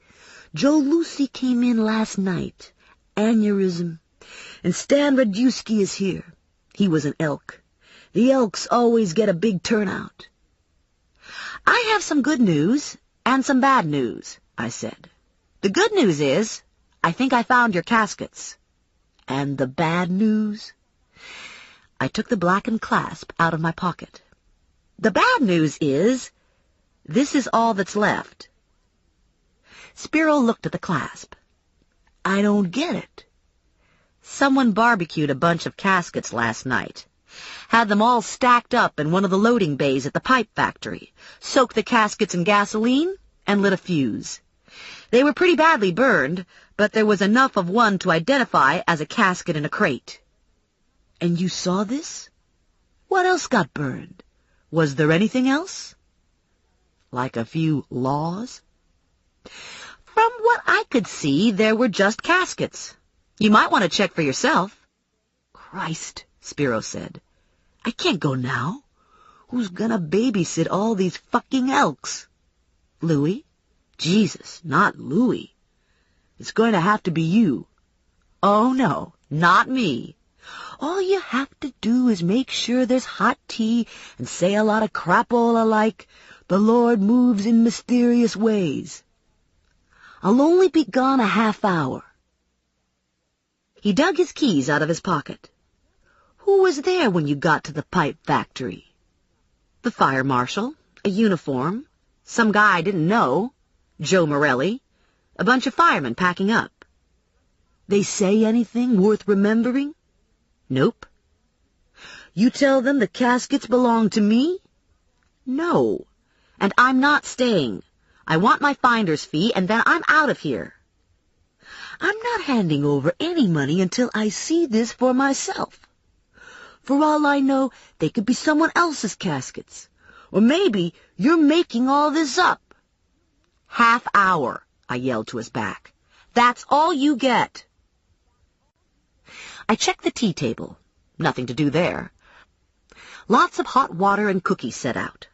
Speaker 2: Joe Lucy came in last night. Aneurysm. And Stan Radusky is here. He was an elk. The elks always get a big turnout." "I have some good news and some bad news," I said. "The good news is, I think I found your caskets." "And the bad news?" I took the blackened clasp out of my pocket. "The bad news is, this is all that's left." Spiro looked at the clasp. "I don't get it." "Someone barbecued a bunch of caskets last night. Had them all stacked up in one of the loading bays at the pipe factory, soaked the caskets in gasoline, and lit a fuse. They were pretty badly burned, but there was enough of one to identify as a casket in a crate." "And you saw this? What else got burned? Was there anything else? Like a few laws?" "From what I could see, there were just caskets. You might want to check for yourself." "Christ," Spiro said. "I can't go now. Who's gonna babysit all these fucking elks? Louie? Jesus, not Louie. It's going to have to be you." "Oh, no, not me. All you have to do is make sure there's hot tea and say a lot of crapola like, 'The Lord moves in mysterious ways.' I'll only be gone a half hour." He dug his keys out of his pocket. "Who was there when you got to the pipe factory?" "The fire marshal, a uniform, some guy I didn't know, Joe Morelli, a bunch of firemen packing up." "They say anything worth remembering?" "Nope." "You tell them the caskets belong to me?" "No, and I'm not staying. I want my finder's fee, and then I'm out of here." "I'm not handing over any money until I see this for myself. For all I know, they could be someone else's caskets. Or maybe you're making all this up." "Half hour," I yelled to his back. "That's all you get." I checked the tea table. Nothing to do there. Lots of hot water and cookies set out.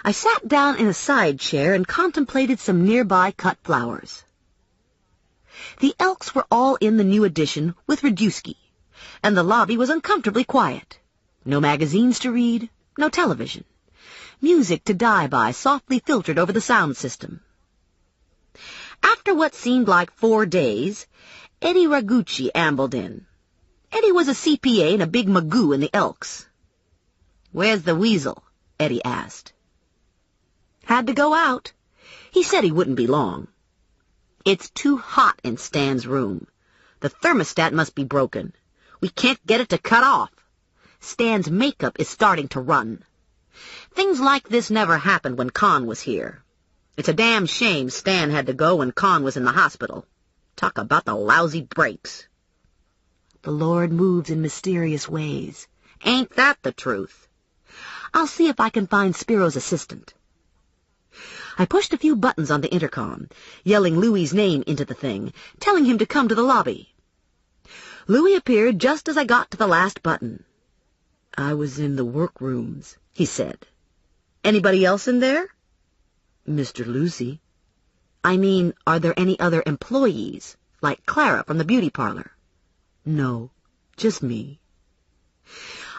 Speaker 2: I sat down in a side chair and contemplated some nearby cut flowers. The elks were all in the new edition with Radusky, and the lobby was uncomfortably quiet. No magazines to read, no television. Music to die by softly filtered over the sound system. After what seemed like 4 days, Eddie Ragucci ambled in. Eddie was a CPA and a big magoo in the elks. "Where's the weasel?" Eddie asked. "Had to go out. He said he wouldn't be long." "It's too hot in Stan's room. The thermostat must be broken. We can't get it to cut off. Stan's makeup is starting to run. Things like this never happened when Con was here. It's a damn shame Stan had to go when Con was in the hospital. Talk about the lousy breaks." "The Lord moves in mysterious ways. Ain't that the truth? I'll see if I can find Spiro's assistant." I pushed a few buttons on the intercom, yelling Louie's name into the thing, telling him to come to the lobby. Louie appeared just as I got to the last button. "I was in the workrooms," he said. "Anybody else in there?" "Mr. Lucy." "I mean, are there any other employees, like Clara from the beauty parlor?" "No, just me."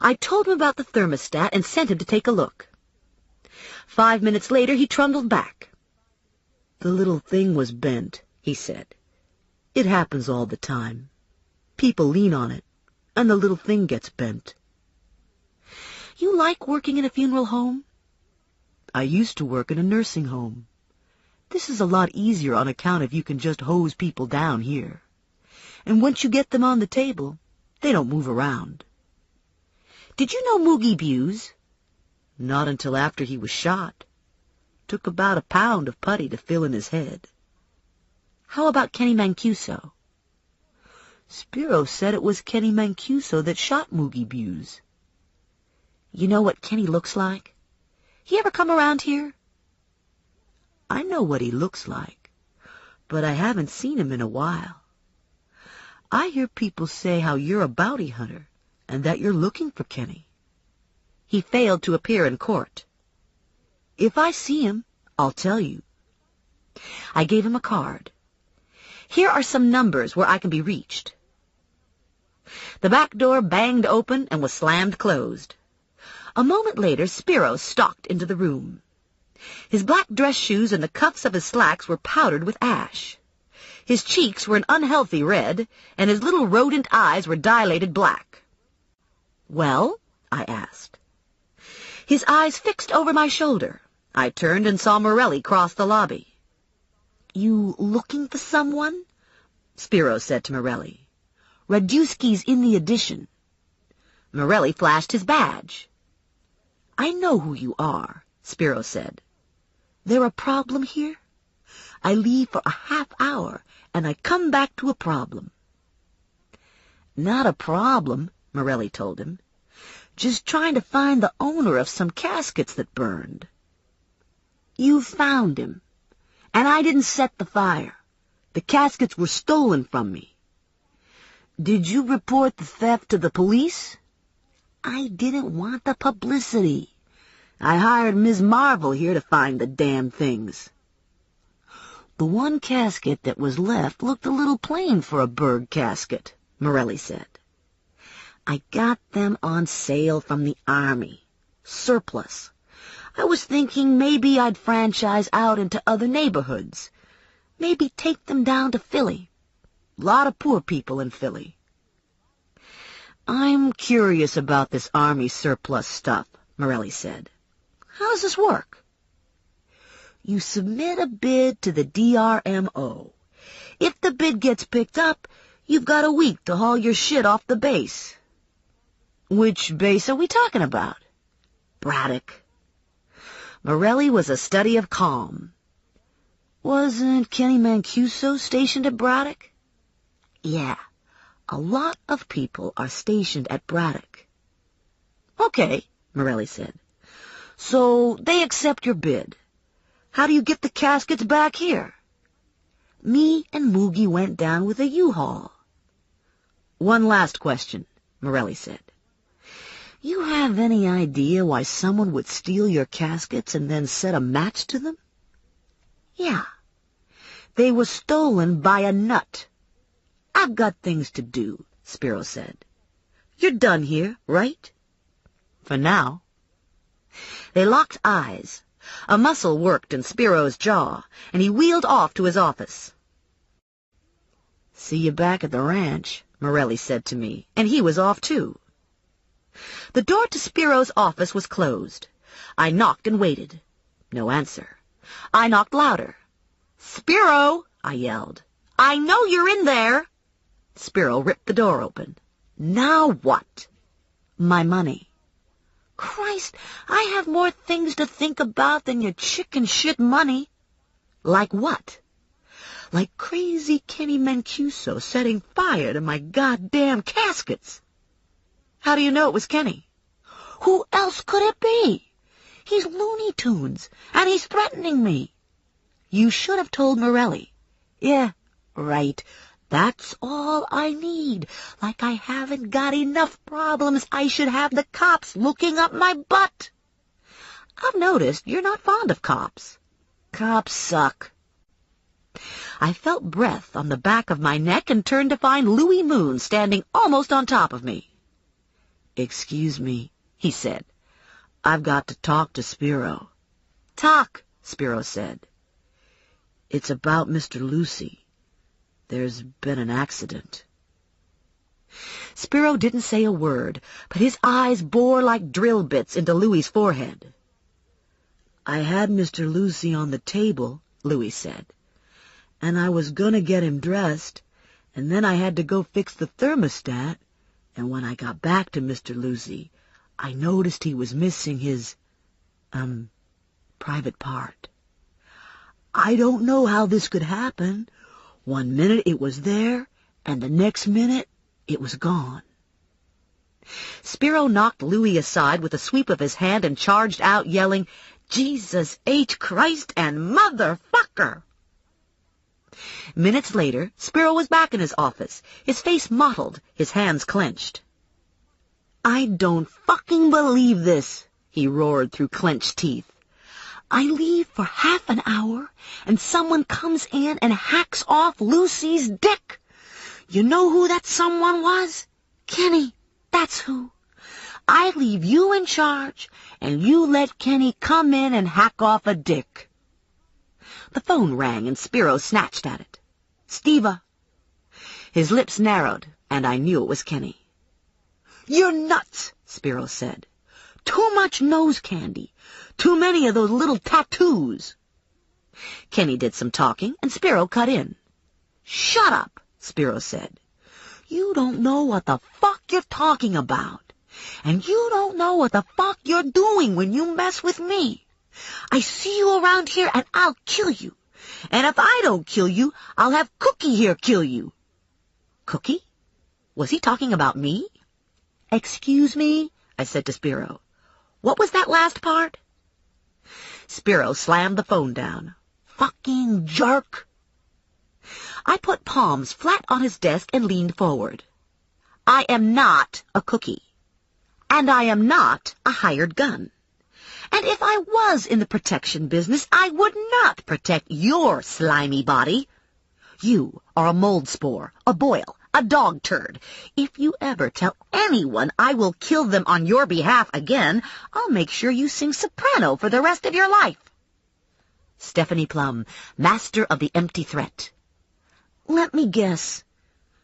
Speaker 2: I told him about the thermostat and sent him to take a look. 5 minutes later, he trundled back. "The little thing was bent," he said. "It happens all the time. People lean on it, and the little thing gets bent." "You like working in a funeral home?" "I used to work in a nursing home. This is a lot easier on account of you can just hose people down here. And once you get them on the table, they don't move around." "Did you know Moogie Buse?" "Not until after he was shot. Took about a pound of putty to fill in his head." How about Kenny Mancuso? Spiro said it was Kenny Mancuso that shot Moogie Buse. You know what Kenny looks like? He ever come around here? I know what he looks like, but I haven't seen him in a while. I hear people say how you're a bounty hunter and that you're looking for Kenny. He failed to appear in court. If I see him, I'll tell you. I gave him a card. Here are some numbers where I can be reached. The back door banged open and was slammed closed. A moment later, Spiro stalked into the room. His black dress shoes and the cuffs of his slacks were powdered with ash. His cheeks were an unhealthy red, and his little rodent eyes were dilated black. "Well?" I asked. His eyes fixed over my shoulder. I turned and saw Morelli cross the lobby. "You looking for someone?" Spiro said to Morelli. "Radusky's in the addition." Morelli flashed his badge. "I know who you are," Spiro said. "There a problem here? I leave for a half hour, and I come back to a problem." "Not a problem," Morelli told him. "Just trying to find the owner of some caskets that burned." "You found him, and I didn't set the fire. The caskets were stolen from me." "Did you report the theft to the police?" "I didn't want the publicity. I hired Ms. Marvel here to find the damn things." "The one casket that was left looked a little plain for a Berg casket," Morelli said. "I got them on sale from the Army. Surplus. I was thinking maybe I'd franchise out into other neighborhoods. Maybe take them down to Philly. Lot of poor people in Philly." "I'm curious about this Army surplus stuff," Morelli said. "How does this work?" "You submit a bid to the DRMO. If the bid gets picked up, you've got a week to haul your shit off the base." "Which base are we talking about?" "Braddock." Morelli was a study of calm. "Wasn't Kenny Mancuso stationed at Braddock?" "Yeah, a lot of people are stationed at Braddock." "Okay," Morelli said. "So they accept your bid. How do you get the caskets back here?" "Me and Moogie went down with a U-Haul." "One last question," Morelli said. "You have any idea why someone would steal your caskets and then set a match to them?" "Yeah. They were stolen by a nut." "I've got things to do," Spiro said. "You're done here, right?" "For now." They locked eyes. A muscle worked in Spiro's jaw, and he wheeled off to his office. "See you back at the ranch," Morelli said to me, and he was off too. The door to Spiro's office was closed. I knocked and waited. No answer. I knocked louder. "Spiro!" I yelled. "I know you're in there!" Spiro ripped the door open. "Now what?" "My money." "Christ, I have more things to think about than your chicken shit money." "Like what?" "Like crazy Kenny Mancuso setting fire to my goddamn caskets." "How do you know it was Kenny?" "Who else could it be? He's Looney Tunes, and he's threatening me." "You should have told Morelli." "Yeah, right. That's all I need. Like I haven't got enough problems, I should have the cops looking up my butt." "I've noticed you're not fond of cops." "Cops suck." I felt breath on the back of my neck and turned to find Louis Moon standing almost on top of me. "Excuse me," he said. "I've got to talk to Spiro." "Talk," Spiro said. "It's about Mr. Lucy. There's been an accident." Spiro didn't say a word, but his eyes bore like drill bits into Louis's forehead. "I had Mr. Lucy on the table," Louis said, "and I was gonna get him dressed, and then I had to go fix the thermostat, and when I got back to Mr. Lucy, I noticed he was missing his, private part. I don't know how this could happen,
Speaker 3: 1 minute it was there, and the next minute it was gone.
Speaker 2: Spiro knocked Louis aside with a sweep of his hand and charged out, yelling, "Jesus H. Christ and motherfucker!" Minutes later, Spiro was back in his office, his face mottled, his hands clenched. "I don't fucking believe this," he roared through clenched teeth. "I leave for half an hour, and someone comes in and hacks off Lucy's dick. You know who that someone was? Kenny, that's who. I leave you in charge, and you let Kenny come in and hack off a dick." The phone rang, and Spiro snatched at it. "Steva." His lips narrowed, and I knew it was Kenny. "You're nuts," Spiro said. "Too much nose candy. Too many of those little tattoos." Kenny did some talking, and Spiro cut in. "Shut up," Spiro said. "You don't know what the fuck you're talking about. And you don't know what the fuck you're doing when you mess with me. I see you around here, and I'll kill you. And if I don't kill you, I'll have Cookie here kill you." Cookie? Was he talking about me? "Excuse me?" I said to Spiro. "What was that last part?" Spiro slammed the phone down. "Fucking jerk!" I put palms flat on his desk and leaned forward. "I am not a cookie. And I am not a hired gun. And if I was in the protection business, I would not protect your slimy body. You are a mold spore, a boil, a dog turd. If you ever tell anyone I will kill them on your behalf again, I'll make sure you sing soprano for the rest of your life." Stephanie Plum, master of the empty threat. "Let me guess.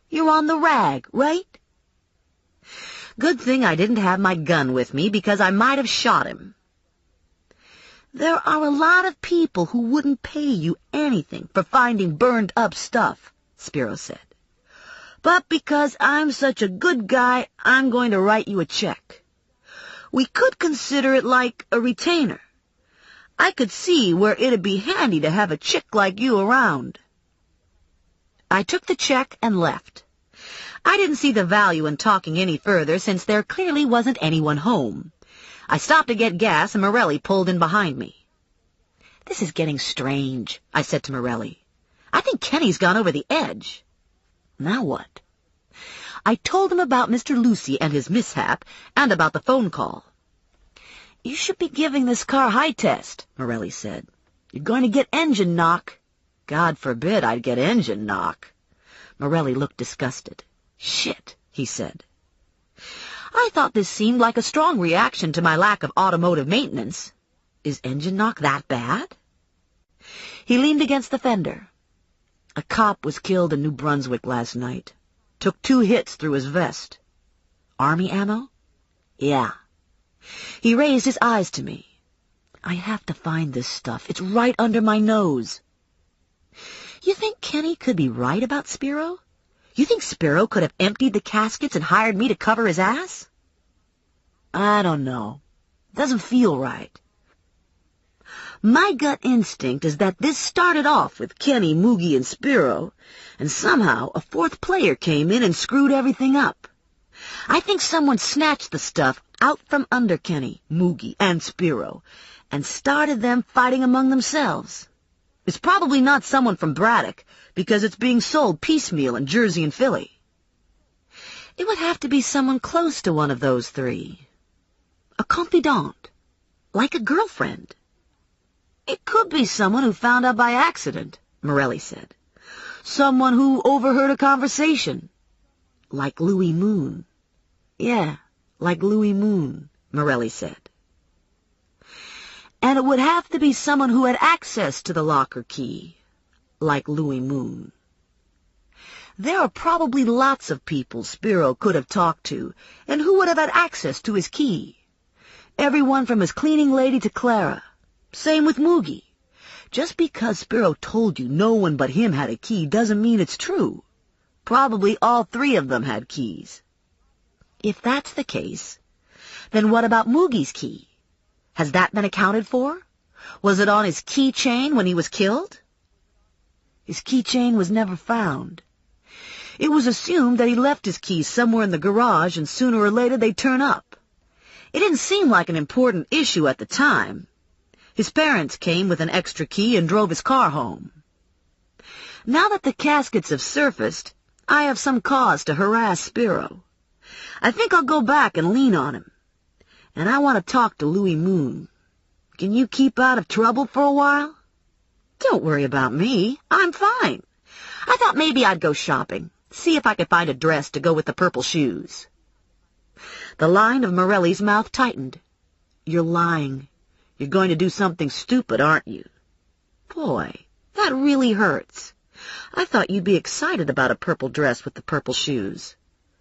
Speaker 2: You're on the rag, right?" Good thing I didn't have my gun with me, because I might have shot him. "There are a lot of people who wouldn't pay you anything for finding burned-up stuff," Spiro said. "But because I'm such a good guy, I'm going to write you a check. We could consider it like a retainer. I could see where it'd be handy to have a chick like you around." I took the check and left. I didn't see the value in talking any further, since there clearly wasn't anyone home. I stopped to get gas, and Morelli pulled in behind me. "This is getting strange," I said to Morelli. "I think Kenny's gone over the edge." "Now what?" I told him about Mr. Lucy and his mishap, and about the phone call. "You should be giving this car high test," Morelli said. "You're going to get engine knock." "God forbid I'd get engine knock." Morelli looked disgusted. "Shit," he said. I thought this seemed like a strong reaction to my lack of automotive maintenance. Is engine knock that bad? He leaned against the fender. "A cop was killed in New Brunswick last night. Took 2 hits through his vest." "Army ammo?" "Yeah." He raised his eyes to me. "I have to find this stuff. It's right under my nose." "You think Kenny could be right about Spiro? You think Spiro could have emptied the caskets and hired me to cover his ass?" "I don't know. Doesn't feel right. My gut instinct is that this started off with Kenny, Moogie, and Spiro, and somehow a 4th player came in and screwed everything up. I think someone snatched the stuff out from under Kenny, Moogie, and Spiro, and started them fighting among themselves. It's probably not someone from Braddock, because it's being sold piecemeal in Jersey and Philly. It would have to be someone close to one of those 3. A confidant, like a girlfriend." "It could be someone who found out by accident," Morelli said. "Someone who overheard a conversation." "Like Louis Moon." "Yeah, like Louis Moon," Morelli said. "And it would have to be someone who had access to the locker key, like Louis Moon. There are probably lots of people Spiro could have talked to, and who would have had access to his key. Everyone from his cleaning lady to Clara. Same with Moogie. Just because Spiro told you no one but him had a key doesn't mean it's true. Probably all 3 of them had keys." "If that's the case, then what about Moogie's key? Has that been accounted for? Was it on his keychain when he was killed?" His keychain was never found. It was assumed that he left his keys somewhere in the garage, and sooner or later they'd turn up. It didn't seem like an important issue at the time. His parents came with an extra key and drove his car home. Now that the caskets have surfaced, I have some cause to harass Spiro. I think I'll go back and lean on him. And I want to talk to Louis Moon. Can you keep out of trouble for a while? Don't worry about me. I'm fine. I thought maybe I'd go shopping, see if I could find a dress to go with the purple shoes. The line of Morelli's mouth tightened. You're lying. You're going to do something stupid, aren't you? Boy, that really hurts. I thought you'd be excited about a purple dress with the purple shoes.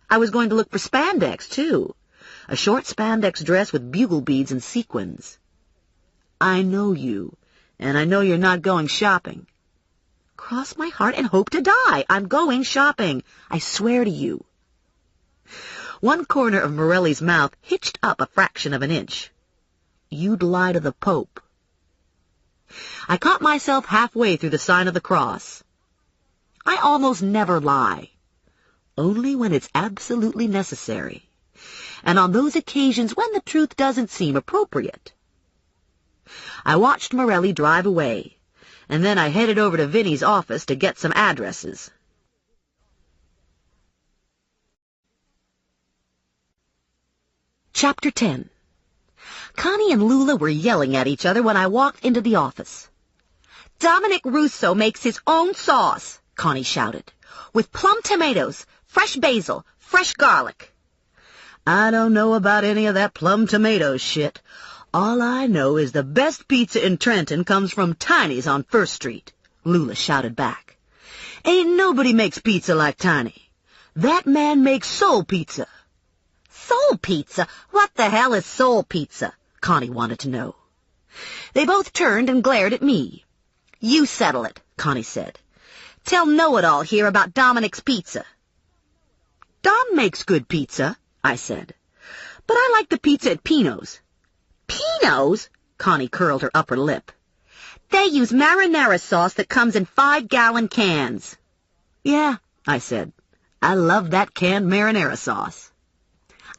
Speaker 2: I was going to look for spandex, too. A short spandex dress with bugle beads and sequins. I know you, and I know you're not going shopping. Cross my heart and hope to die. I'm going shopping. I swear to you. One corner of Morelli's mouth hitched up a fraction of an inch. You'd lie to the Pope. I caught myself halfway through the sign of the cross. I almost never lie. Only when it's absolutely necessary. And on those occasions when the truth doesn't seem appropriate. I watched Morelli drive away, and then I headed over to Vinny's office to get some addresses. Chapter 10. Connie and Lula were yelling at each other when I walked into the office. Dominic Russo makes his own sauce, Connie shouted, with plum tomatoes, fresh basil, fresh garlic. I don't know about any of that plum tomatoes shit. All I know is the best pizza in Trenton comes from Tiny's on First Street, Lula shouted back. Ain't nobody makes pizza like Tiny. That man makes soul pizza. Soul pizza? What the hell is soul pizza? Connie wanted to know. They both turned and glared at me. You settle it, Connie said. Tell Know-It-All here about Dominic's pizza. Dom makes good pizza, I said. But I like the pizza at Pino's. Pino's? Connie curled her upper lip. They use marinara sauce that comes in 5-gallon cans. Yeah, I said. I love that canned marinara sauce.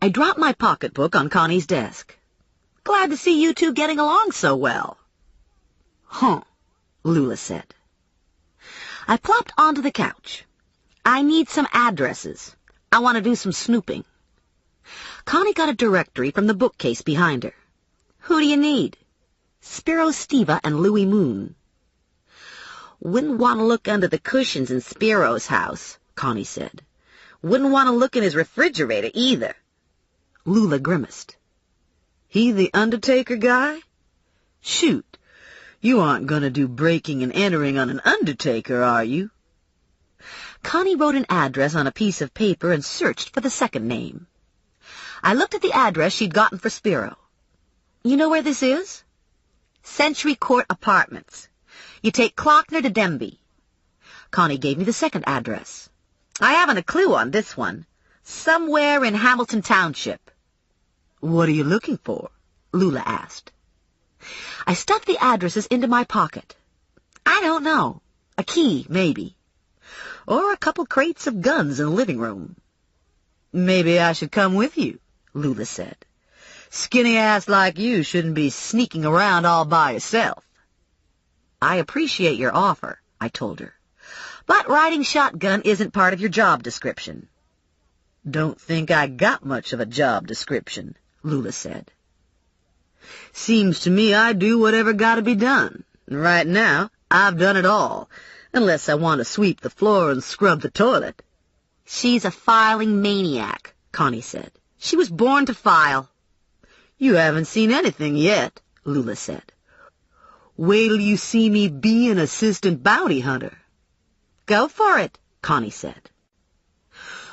Speaker 2: I dropped my pocketbook on Connie's desk. Glad to see you two getting along so well. Huh, Lula said. I plopped onto the couch. I need some addresses. I want to do some snooping. Connie got a directory from the bookcase behind her. Who do you need? Spiro Steva and Louis Moon. Wouldn't want to look under the cushions in Spiro's house, Connie said. Wouldn't want to look in his refrigerator either. Lula grimaced. He the undertaker guy? Shoot, you aren't going to do breaking and entering on an undertaker, are you? Connie wrote an address on a piece of paper and searched for the second name. I looked at the address she'd gotten for Spiro. You know where this is? Century Court Apartments. You take Klockner to Denby. Connie gave me the second address. I haven't a clue on this one. Somewhere in Hamilton Township. What are you looking for? Lula asked. I stuffed the addresses into my pocket. I don't know. A key, maybe. Or a couple crates of guns in the living room. Maybe I should come with you, Lula said. Skinny ass like you shouldn't be sneaking around all by yourself. I appreciate your offer, I told her. But riding shotgun isn't part of your job description. Don't think I got much of a job description, Lula said. Seems to me I do whatever gotta be done. And right now, I've done it all, unless I want to sweep the floor and scrub the toilet. She's a filing maniac, Connie said. She was born to file. You haven't seen anything yet, Lula said. Wait till you see me be an assistant bounty hunter. Go for it, Connie said.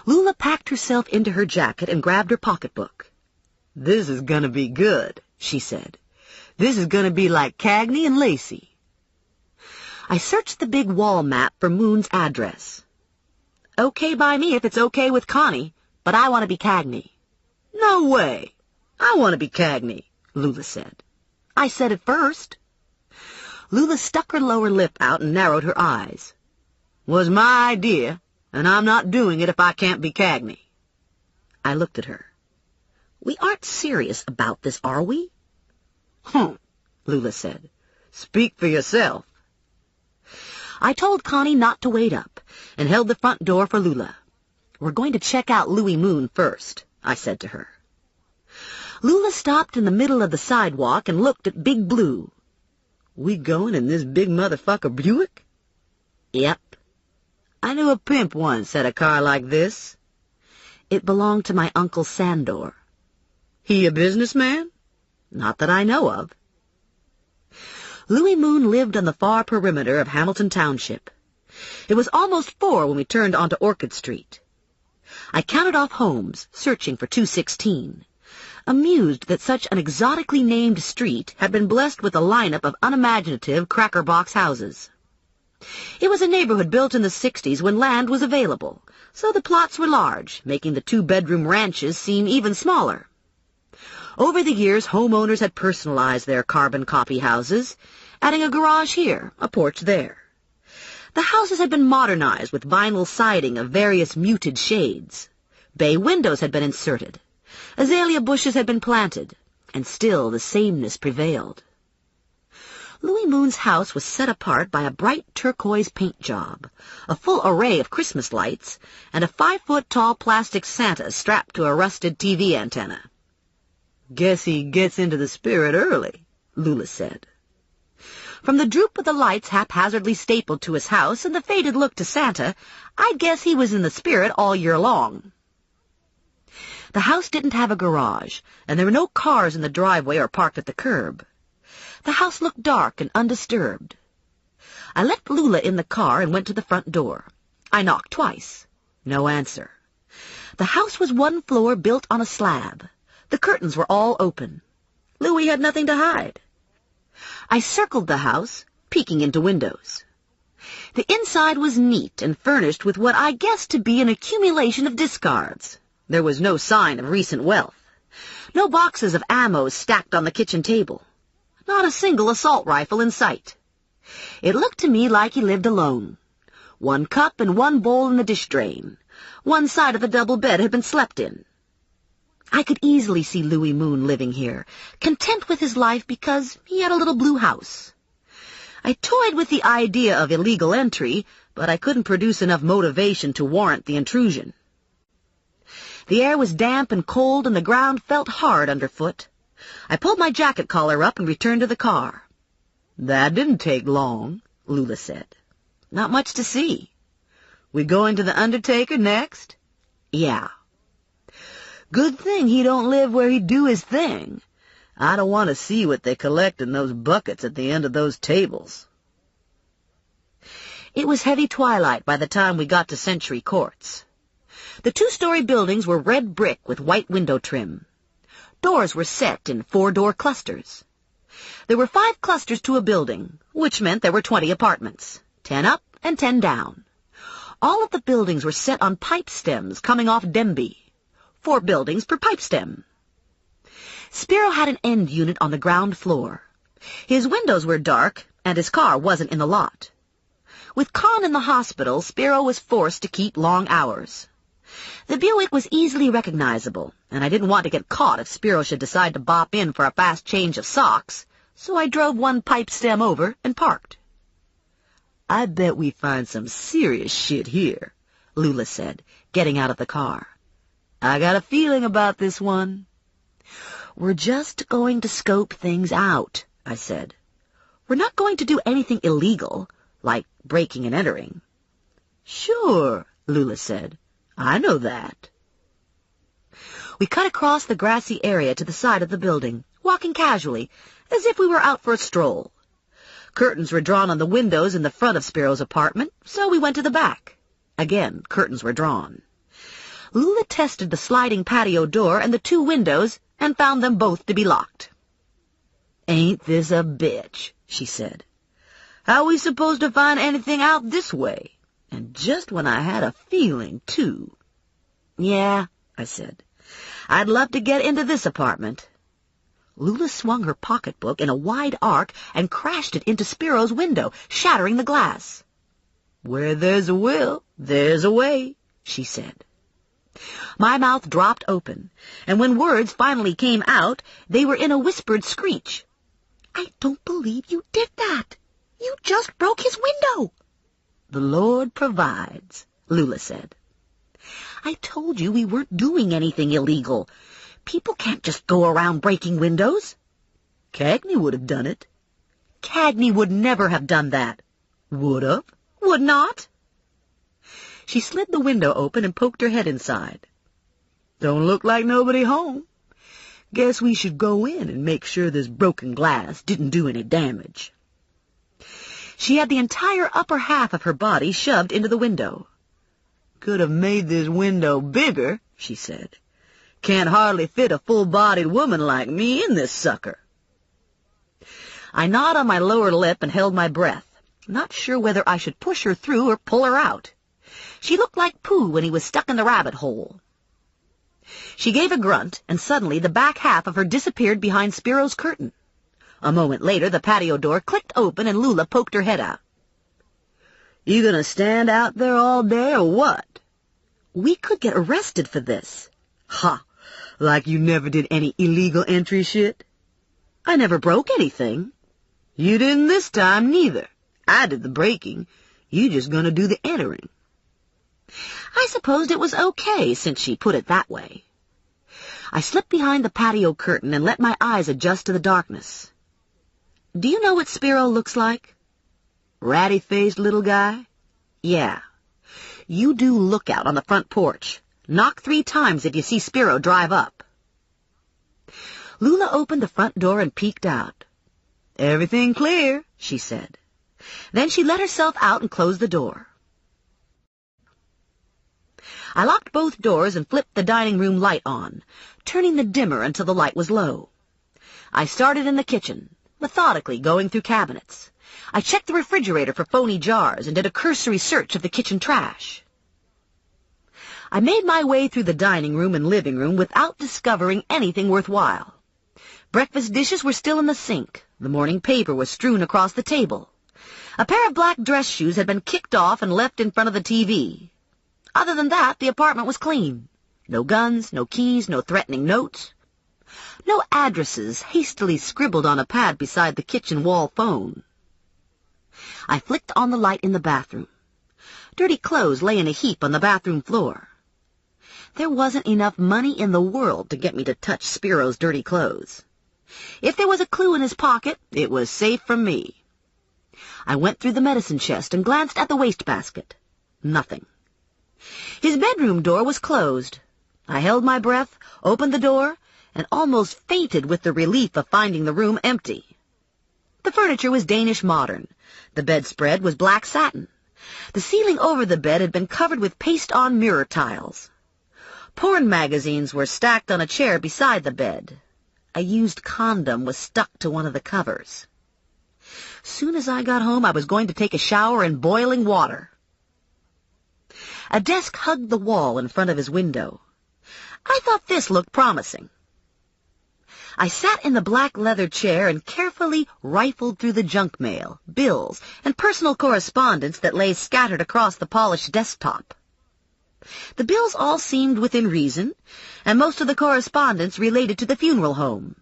Speaker 2: Lula packed herself into her jacket and grabbed her pocketbook. This is gonna be good, she said. This is gonna be like Cagney and Lacey. I searched the big wall map for Moon's address. Okay by me if it's okay with Connie, but I want to be Cagney. No way. I want to be Cagney, Lula said. I said it first. Lula stuck her lower lip out and narrowed her eyes.
Speaker 3: Was my idea, and I'm not doing it if I can't be Cagney."
Speaker 2: I looked at her. "We aren't serious about this, are we?"
Speaker 3: Lula said. "Speak for yourself."
Speaker 2: I told Connie not to wait up, and held the front door for Lula. "We're going to check out Louis Moon first," I said to her. Lula stopped in the middle of the sidewalk and looked at Big Blue.
Speaker 3: "We going in this big motherfucker Buick?"
Speaker 2: "Yep."
Speaker 3: "I knew a pimp once had a car like this."
Speaker 2: "It belonged to my Uncle Sandor."
Speaker 3: "He a businessman?"
Speaker 2: "Not that I know of." Louis Moon lived on the far perimeter of Hamilton Township. It was almost 4 when we turned onto Orchid Street. I counted off homes, searching for 216, amused that such an exotically named street had been blessed with a lineup of unimaginative cracker-box houses. It was a neighborhood built in the 60s when land was available, so the plots were large, making the 2-bedroom ranches seem even smaller. Over the years, homeowners had personalized their carbon copy houses, adding a garage here, a porch there. The houses had been modernized with vinyl siding of various muted shades. Bay windows had been inserted. Azalea bushes had been planted, and still the sameness prevailed. Louis Moon's house was set apart by a bright turquoise paint job, a full array of Christmas lights, and a 5-foot-tall plastic Santa strapped to a rusted TV antenna.
Speaker 3: "Guess he gets into the spirit early,"
Speaker 2: Lula said. From the droop of the lights haphazardly stapled to his house and the faded look to Santa, I'd guess he was in the spirit all year long. The house didn't have a garage, and there were no cars in the driveway or parked at the curb. The house looked dark and undisturbed. I let Lula in the car and went to the front door. I knocked twice. No answer. The house was 1 floor built on a slab. The curtains were all open. Louis had nothing to hide. I circled the house, peeking into windows. The inside was neat and furnished with what I guessed to be an accumulation of discards. There was no sign of recent wealth. No boxes of ammo stacked on the kitchen table. Not a single assault rifle in sight. It looked to me like he lived alone. 1 cup and 1 bowl in the dish drain. One side of the double bed had been slept in. I could easily see Louis Moon living here, content with his life because he had a little blue house. I toyed with the idea of illegal entry, but I couldn't produce enough motivation to warrant the intrusion. The air was damp and cold, and the ground felt hard underfoot. I pulled my jacket collar up and returned to the car.
Speaker 3: "That didn't take long," Lula said.
Speaker 2: "Not much to see."
Speaker 3: "We going to the undertaker next?"
Speaker 2: "Yeah."
Speaker 3: "Good thing he don't live where he do his thing. I don't want to see what they collect in those buckets at the end of those tables."
Speaker 2: It was heavy twilight by the time we got to Century Courts. The 2-story buildings were red brick with white window trim. Doors were set in 4-door clusters. There were 5 clusters to a building, which meant there were 20 apartments, 10 up and 10 down. All of the buildings were set on pipe stems coming off Demby. 4 buildings per pipe stem. Spiro had an end unit on the ground floor. His windows were dark, and his car wasn't in the lot. With Con in the hospital, Spiro was forced to keep long hours. The Buick was easily recognizable, and I didn't want to get caught if Spiro should decide to bop in for a fast change of socks, so I drove 1 pipe stem over and parked.
Speaker 3: "I bet we find some serious shit here," Lula said, getting out of the car. "I got a feeling about this one."
Speaker 2: "We're just going to scope things out," I said. "We're not going to do anything illegal, like breaking and entering."
Speaker 3: "Sure," Lula said. "I know that."
Speaker 2: We cut across the grassy area to the side of the building, walking casually, as if we were out for a stroll. Curtains were drawn on the windows in the front of Spiro's apartment, so we went to the back. Again, curtains were drawn. Lula tested the sliding patio door and the 2 windows and found them both to be locked.
Speaker 3: "Ain't this a bitch?" she said. "How we supposed to find anything out this way? And just when I had a feeling, too."
Speaker 2: "Yeah," I said. "I'd love to get into this apartment." Lula swung her pocketbook in a wide arc and crashed it into Spiro's window, shattering the glass. "Where there's a will, there's a way," she said. My mouth dropped open, and when words finally came out, they were in a whispered screech. "I don't believe you did that. You just broke his window." "The Lord provides," Lula said. "I told you we weren't doing anything illegal. People can't just go around breaking windows." "Cagney would have done it." "Cagney would never have done that." "Would have." "Would not." She slid the window open and poked her head inside. "Don't look like nobody home. Guess we should go in and make sure this broken glass didn't do any damage." She had the entire upper half of her body shoved into the window. "Could have made this window bigger," she said. "Can't hardly fit a full-bodied woman like me in this sucker." I gnawed on my lower lip and held my breath, not sure whether I should push her through or pull her out. She looked like Pooh when he was stuck in the rabbit hole. She gave a grunt, and suddenly the back half of her disappeared behind Spiro's curtain. A moment later, the patio door clicked open and Lula poked her head out. "You gonna stand out there all day or what?" "We could get arrested for this." "Ha! Like you never did any illegal entry shit?" "I never broke anything." "You didn't this time, neither. I did the breaking. You just gonna do the entering." I supposed it was okay, since she put it that way. I slipped behind the patio curtain and let my eyes adjust to the darkness. "Do you know what Spiro looks like?" "Ratty-faced little guy?" "Yeah. You do look out on the front porch. Knock 3 times if you see Spiro drive up." Lula opened the front door and peeked out. "Everything clear," she said. Then she let herself out and closed the door. I locked both doors and flipped the dining room light on, turning the dimmer until the light was low. I started in the kitchen, methodically going through cabinets. I checked the refrigerator for phony jars and did a cursory search of the kitchen trash. I made my way through the dining room and living room without discovering anything worthwhile. Breakfast dishes were still in the sink. The morning paper was strewn across the table. A pair of black dress shoes had been kicked off and left in front of the TV. Other than that, the apartment was clean. No guns, no keys, no threatening notes. No addresses hastily scribbled on a pad beside the kitchen wall phone. I flicked on the light in the bathroom. Dirty clothes lay in a heap on the bathroom floor. There wasn't enough money in the world to get me to touch Spiro's dirty clothes. If there was a clue in his pocket, it was safe from me. I went through the medicine chest and glanced at the wastebasket. Nothing. His bedroom door was closed. I held my breath, opened the door, and almost fainted with the relief of finding the room empty. The furniture was Danish modern. The bedspread was black satin. The ceiling over the bed had been covered with paste-on mirror tiles. Porn magazines were stacked on a chair beside the bed. A used condom was stuck to one of the covers. Soon as I got home, I was going to take a shower in boiling water. A desk hugged the wall in front of his window. I thought this looked promising. I sat in the black leather chair and carefully rifled through the junk mail, bills, and personal correspondence that lay scattered across the polished desktop. The bills all seemed within reason, and most of the correspondence related to the funeral home.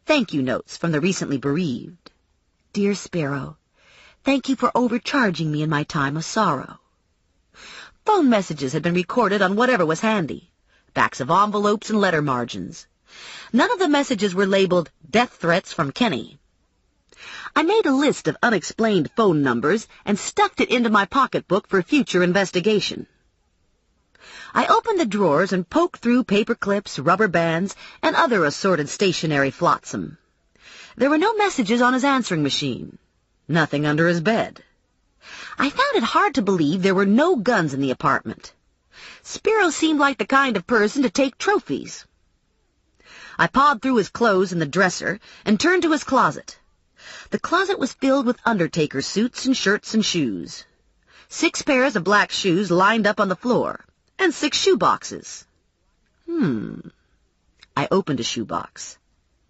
Speaker 2: Thank you notes from the recently bereaved. Dear Spiro, thank you for overcharging me in my time of sorrow. Phone messages had been recorded on whatever was handy, backs of envelopes and letter margins. None of the messages were labeled death threats from Kenny. I made a list of unexplained phone numbers and stuffed it into my pocketbook for future investigation. I opened the drawers and poked through paper clips, rubber bands, and other assorted stationery flotsam. There were no messages on his answering machine. Nothing under his bed. I found it hard to believe there were no guns in the apartment. Spiro seemed like the kind of person to take trophies. I pawed through his clothes in the dresser and turned to his closet. The closet was filled with undertaker suits and shirts and shoes. 6 pairs of black shoes lined up on the floor, and 6 shoe boxes. I opened a shoe box.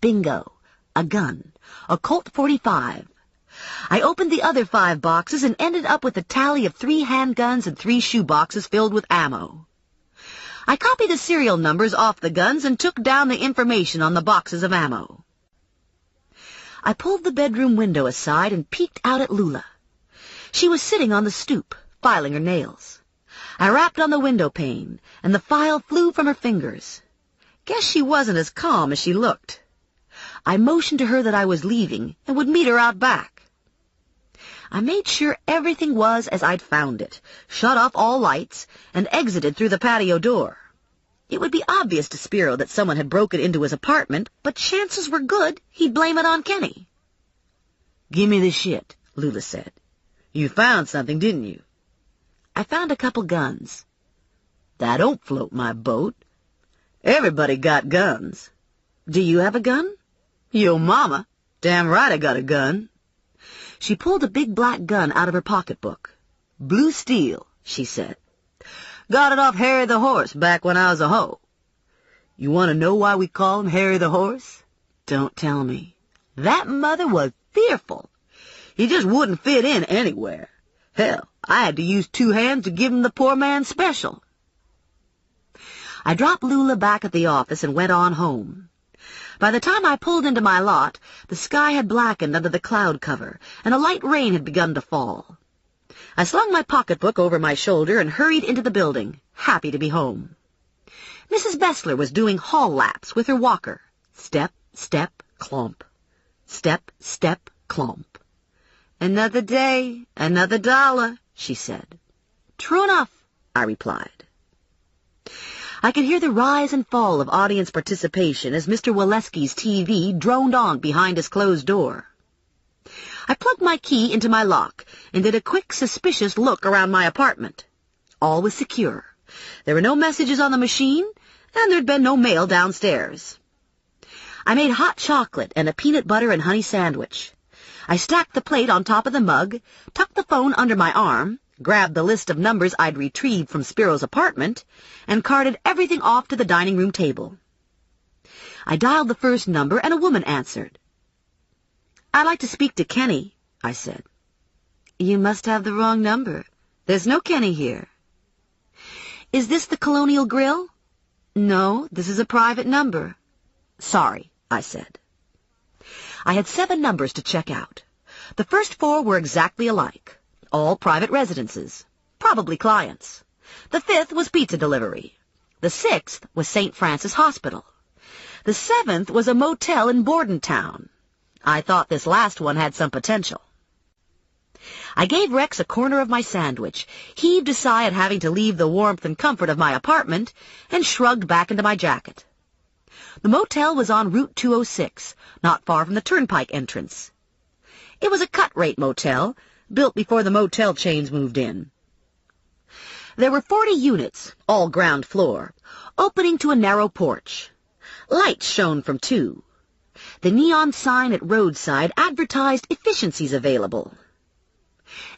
Speaker 2: Bingo. A gun. A Colt 45. I opened the other 5 boxes and ended up with a tally of 3 handguns and 3 shoe boxes filled with ammo. I copied the serial numbers off the guns and took down the information on the boxes of ammo. I pulled the bedroom window aside and peeked out at Lula. She was sitting on the stoop, filing her nails. I rapped on the window pane, and the file flew from her fingers. Guess she wasn't as calm as she looked. I motioned to her that I was leaving and would meet her out back. I made sure everything was as I'd found it, shut off all lights, and exited through the patio door. It would be obvious to Spiro that someone had broken into his apartment, but chances were good he'd blame it on Kenny. "Give me the shit," Lula said. "You found something, didn't you?" "I found a couple guns." "That don't float my boat. Everybody got guns." "Do you have a gun?" "Yo mama. Damn right I got a gun." She pulled a big black gun out of her pocketbook. "Blue steel," she said. "Got it off Harry the Horse back when I was a hoe." "You want to know why we call him Harry the Horse?" "Don't tell me." "That mother was fearful. He just wouldn't fit in anywhere. Hell, I had to use 2 hands to give him the poor man's special." I dropped Lula back at the office and went on home. By the time I pulled into my lot, the sky had blackened under the cloud cover, and a light rain had begun to fall. I slung my pocketbook over my shoulder and hurried into the building, happy to be home. Mrs. Bessler was doing hall laps with her walker. Step, step, clomp. Step, step, clomp. "Another day, another $1, she said. "True enough," I replied. I could hear the rise and fall of audience participation as Mr. Waleski's TV droned on behind his closed door. I plugged my key into my lock and did a quick, suspicious look around my apartment. All was secure. There were no messages on the machine, and there'd been no mail downstairs. I made hot chocolate and a peanut butter and honey sandwich. I stacked the plate on top of the mug, tucked the phone under my arm, grabbed the list of numbers I'd retrieved from Spiro's apartment, and carted everything off to the dining room table. I dialed the first number, and a woman answered. "I'd like to speak to Kenny," I said. "You must have the wrong number. There's no Kenny here." "Is this the Colonial Grill?" "No, this is a private number." "Sorry," I said. I had 7 numbers to check out. The first 4 were exactly alike, all private residences, probably clients. The 5th was pizza delivery. The 6th was St. Francis Hospital. The 7th was a motel in Bordentown. I thought this last one had some potential. I gave Rex a corner of my sandwich, heaved a sigh at having to leave the warmth and comfort of my apartment, and shrugged back into my jacket. The motel was on Route 206, not far from the turnpike entrance. It was a cut-rate motel, built before the motel chains moved in. There were 40 units, all ground floor, opening to a narrow porch. Lights shone from 2. The neon sign at roadside advertised efficiencies available.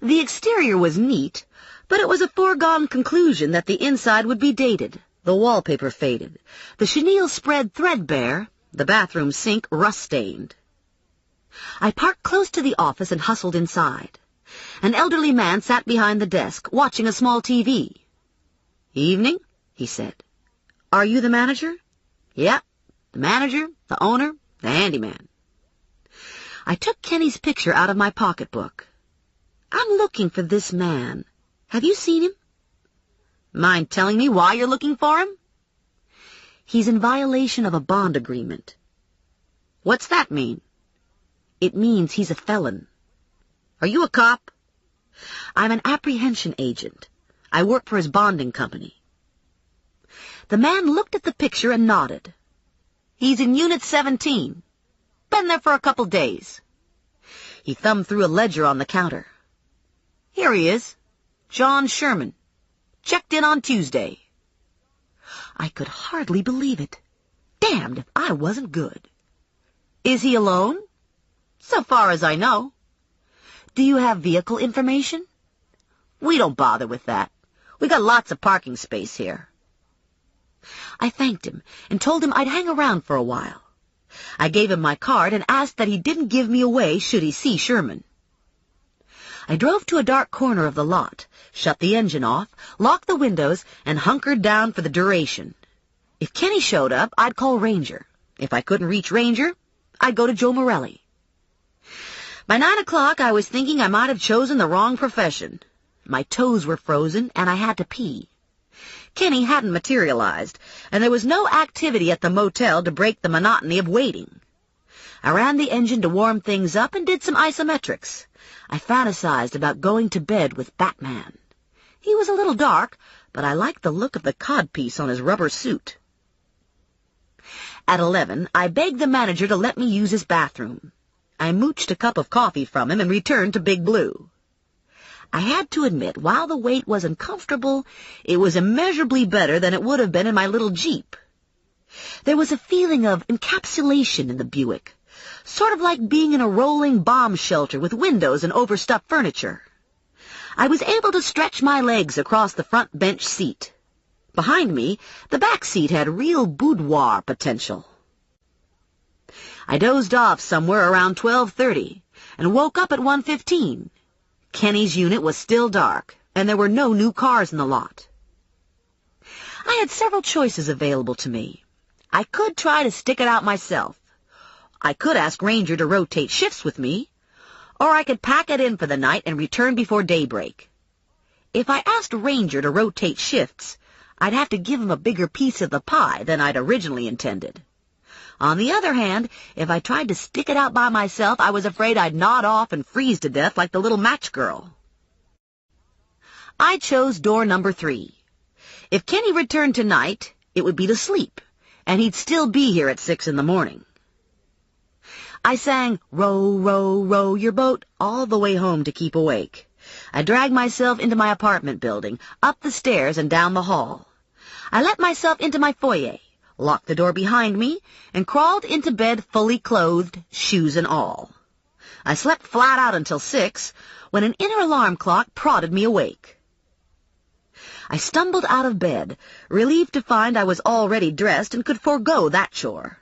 Speaker 2: The exterior was neat, but it was a foregone conclusion that the inside would be dated, the wallpaper faded, the chenille spread threadbare, the bathroom sink rust-stained. I parked close to the office and hustled inside. An elderly man sat behind the desk, watching a small TV. "Evening," he said. "Are you the manager?" "Yep, the manager, the owner, the handyman." I took Kenny's picture out of my pocketbook. "I'm looking for this man. Have you seen him?" "Mind telling me why you're looking for him?" "He's in violation of a bond agreement." "What's that mean?" "It means he's a felon." "Are you a cop?" "I'm an apprehension agent. I work for his bonding company." The man looked at the picture and nodded. "He's in Unit 17. Been there for a couple days." He thumbed through a ledger on the counter. "Here he is. John Sherman. Checked in on Tuesday." I could hardly believe it. Damned if I wasn't good. "Is he alone?" "So far as I know." "Do you have vehicle information?" "We don't bother with that. We got lots of parking space here." I thanked him and told him I'd hang around for a while. I gave him my card and asked that he didn't give me away should he see Sherman. I drove to a dark corner of the lot, shut the engine off, locked the windows, and hunkered down for the duration. If Kenny showed up, I'd call Ranger. If I couldn't reach Ranger, I'd go to Joe Morelli. By 9 o'clock, I was thinking I might have chosen the wrong profession. My toes were frozen, and I had to pee. Kenny hadn't materialized, and there was no activity at the motel to break the monotony of waiting. I ran the engine to warm things up and did some isometrics. I fantasized about going to bed with Batman. He was a little dark, but I liked the look of the codpiece on his rubber suit. At 11, I begged the manager to let me use his bathroom. I mooched a cup of coffee from him and returned to Big Blue. I had to admit, while the wait was uncomfortable, it was immeasurably better than it would have been in my little Jeep. There was a feeling of encapsulation in the Buick, sort of like being in a rolling bomb shelter with windows and overstuffed furniture. I was able to stretch my legs across the front bench seat. Behind me, the back seat had real boudoir potential. I dozed off somewhere around 12:30 and woke up at 1:15. Kenny's unit was still dark, and there were no new cars in the lot. I had several choices available to me. I could try to stick it out myself. I could ask Ranger to rotate shifts with me, or I could pack it in for the night and return before daybreak. If I asked Ranger to rotate shifts, I'd have to give him a bigger piece of the pie than I'd originally intended. On the other hand, if I tried to stick it out by myself, I was afraid I'd nod off and freeze to death like the little match girl. I chose door number 3. If Kenny returned tonight, it would be to sleep, and he'd still be here at 6 in the morning. I sang "Row, row, row your boat" all the way home to keep awake. I dragged myself into my apartment building, up the stairs and down the hall. I let myself into my foyer, locked the door behind me, and crawled into bed fully clothed, shoes and all. I slept flat out until 6, when an inner alarm clock prodded me awake. I stumbled out of bed, relieved to find I was already dressed and could forego that chore.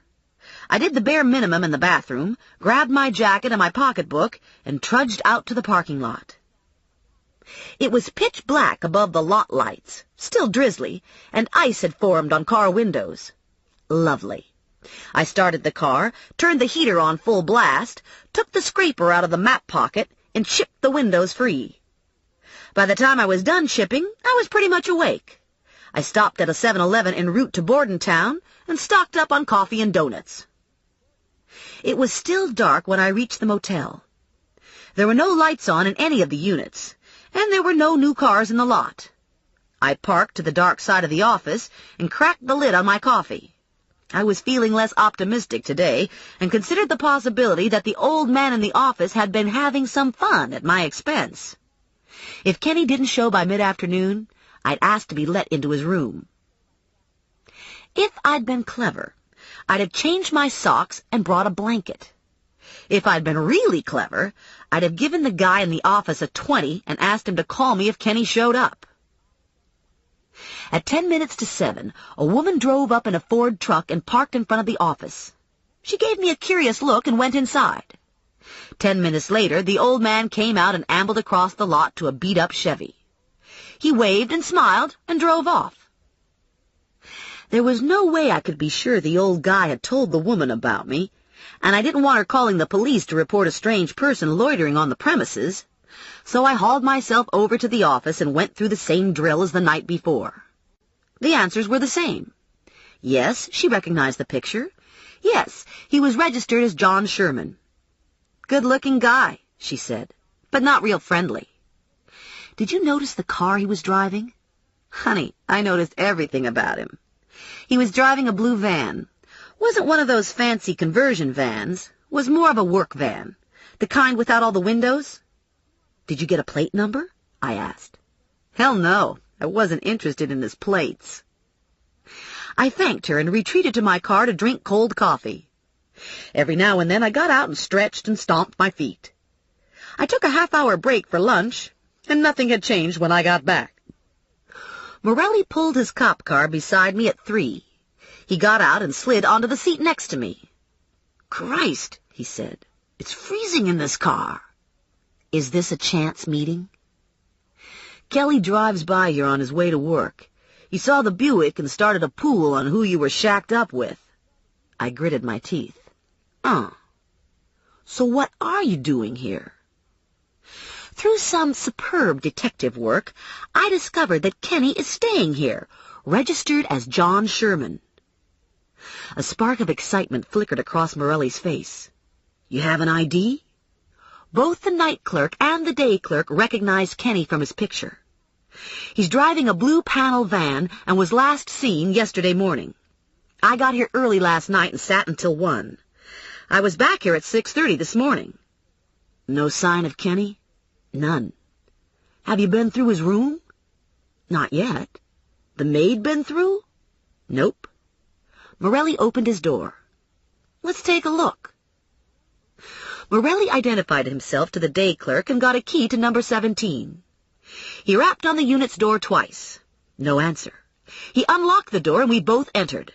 Speaker 2: I did the bare minimum in the bathroom, grabbed my jacket and my pocketbook, and trudged out to the parking lot. It was pitch black above the lot lights, still drizzly, and ice had formed on car windows. Lovely. I started the car, turned the heater on full blast, took the scraper out of the map pocket, and chipped the windows free. By the time I was done chipping, I was pretty much awake. I stopped at a 7-Eleven en route to Bordentown and stocked up on coffee and donuts. It was still dark when I reached the motel. There were no lights on in any of the units, and there were no new cars in the lot. I parked to the dark side of the office and cracked the lid on my coffee. I was feeling less optimistic today and considered the possibility that the old man in the office had been having some fun at my expense. If Kenny didn't show by mid-afternoon, I'd ask to be let into his room. If I'd been clever, I'd have changed my socks and brought a blanket. If I'd been really clever, I'd have given the guy in the office a 20 and asked him to call me if Kenny showed up. At 10 minutes to 7, a woman drove up in a Ford truck and parked in front of the office. She gave me a curious look and went inside. 10 minutes later, the old man came out and ambled across the lot to a beat-up Chevy. He waved and smiled and drove off. There was no way I could be sure the old guy had told the woman about me, and I didn't want her calling the police to report a strange person loitering on the premises, so I hauled myself over to the office and went through the same drill as the night before. The answers were the same. Yes, she recognized the picture. Yes, he was registered as John Sherman. "Good-looking guy," she said, "but not real friendly." "Did you notice the car he was driving?" "Honey, I noticed everything about him. He was driving a blue van. Wasn't one of those fancy conversion vans. Was more of a work van. The kind without all the windows." "Did you get a plate number?" I asked. "Hell no. I wasn't interested in his plates." I thanked her and retreated to my car to drink cold coffee. Every now and then I got out and stretched and stomped my feet. I took a half-hour break for lunch, and nothing had changed when I got back. Morelli pulled his cop car beside me at 3. He got out and slid onto the seat next to me. "Christ," he said, "it's freezing in this car." Is this a chance meeting? Kelly drives by here on his way to work. He saw the Buick and started a pool on who you were shacked up with. I gritted my teeth. So what are you doing here? Through some superb detective work, I discovered that Kenny is staying here, registered as John Sherman. A spark of excitement flickered across Morelli's face. You have an ID? Both the night clerk and the day clerk recognized Kenny from his picture. He's driving a blue panel van and was last seen yesterday morning. I got here early last night and sat until 1. I was back here at 6:30 this morning. No sign of Kenny? None. Have you been through his room? Not yet. The maid been through? Nope. Morelli opened his door. Let's take a look. Morelli identified himself to the day clerk and got a key to number 17. He rapped on the unit's door twice. No answer. He unlocked the door and we both entered.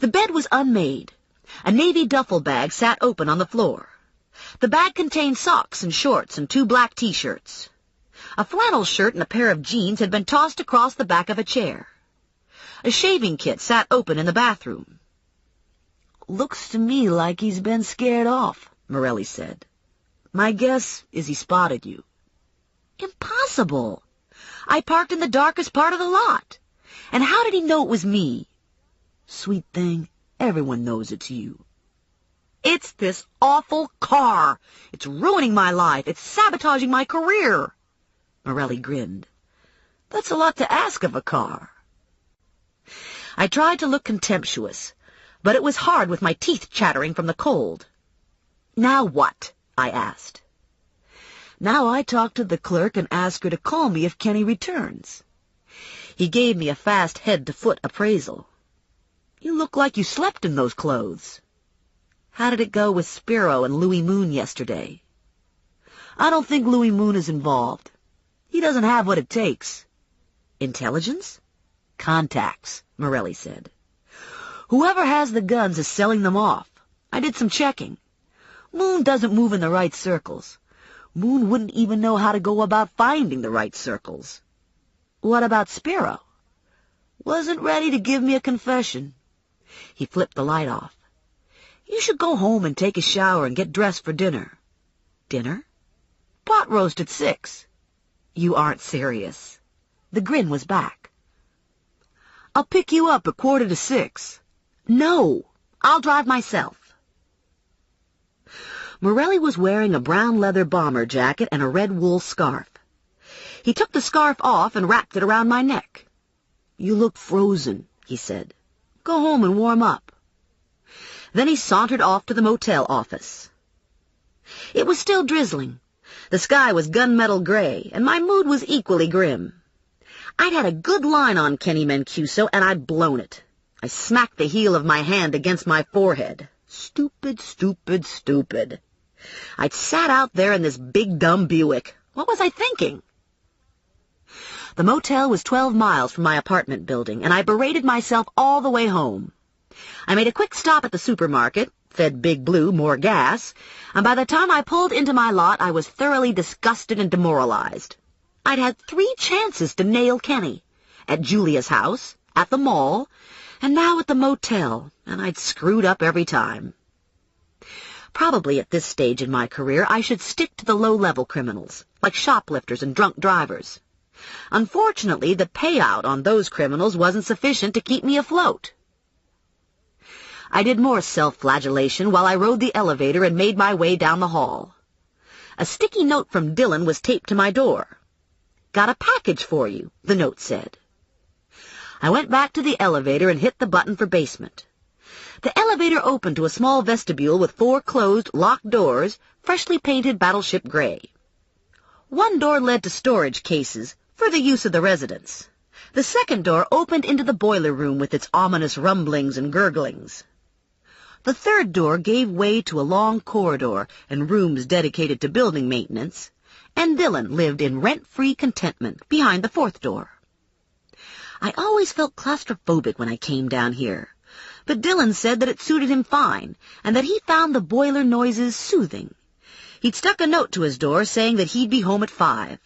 Speaker 2: The bed was unmade. A navy duffel bag sat open on the floor. The bag contained socks and shorts and 2 black T-shirts. A flannel shirt and a pair of jeans had been tossed across the back of a chair. A shaving kit sat open in the bathroom. Looks to me like he's been scared off, Morelli said. My guess is he spotted you. Impossible. I parked in the darkest part of the lot. And how did he know it was me? Sweet thing, everyone knows it's you. It's this awful car. It's ruining my life. It's sabotaging my career. Morelli grinned. That's a lot to ask of a car. I tried to look contemptuous, but it was hard with my teeth chattering from the cold. Now what? I asked. Now I talk to the clerk and ask her to call me if Kenny returns. He gave me a fast head-to-foot appraisal. You look like you slept in those clothes. How did it go with Spiro and Louis Moon yesterday? I don't think Louis Moon is involved. He doesn't have what it takes. Intelligence? Contacts, Morelli said. Whoever has the guns is selling them off. I did some checking. Moon doesn't move in the right circles. Moon wouldn't even know how to go about finding the right circles. What about Spiro? Wasn't ready to give me a confession. He flipped the light off. You should go home and take a shower and get dressed for dinner. Dinner? Pot roast at 6. You aren't serious. The grin was back. I'll pick you up at 5:45. No, I'll drive myself. Morelli was wearing a brown leather bomber jacket and a red wool scarf. He took the scarf off and wrapped it around my neck. You look frozen, he said. Go home and warm up. Then he sauntered off to the motel office. It was still drizzling. The sky was gunmetal gray, and my mood was equally grim. I'd had a good line on Kenny Mancuso, and I'd blown it. I smacked the heel of my hand against my forehead. Stupid, stupid, stupid. I'd sat out there in this big dumb Buick. What was I thinking? The motel was 12 miles from my apartment building, and I berated myself all the way home. I made a quick stop at the supermarket, fed Big Blue more gas, and by the time I pulled into my lot, I was thoroughly disgusted and demoralized. I'd had 3 chances to nail Kenny. At Julia's house, at the mall, and now at the motel, and I'd screwed up every time. Probably at this stage in my career, I should stick to the low-level criminals, like shoplifters and drunk drivers. Unfortunately, the payout on those criminals wasn't sufficient to keep me afloat. I did more self-flagellation while I rode the elevator and made my way down the hall. A sticky note from Dylan was taped to my door. Got a package for you, the note said. I went back to the elevator and hit the button for basement. The elevator opened to a small vestibule with 4 closed, locked doors, freshly painted battleship gray. One door led to storage cases for the use of the residents. The second door opened into the boiler room with its ominous rumblings and gurglings. The third door gave way to a long corridor and rooms dedicated to building maintenance, and Dylan lived in rent-free contentment behind the 4th door. I always felt claustrophobic when I came down here, but Dylan said that it suited him fine, and that he found the boiler noises soothing. He'd stuck a note to his door saying that he'd be home at 5.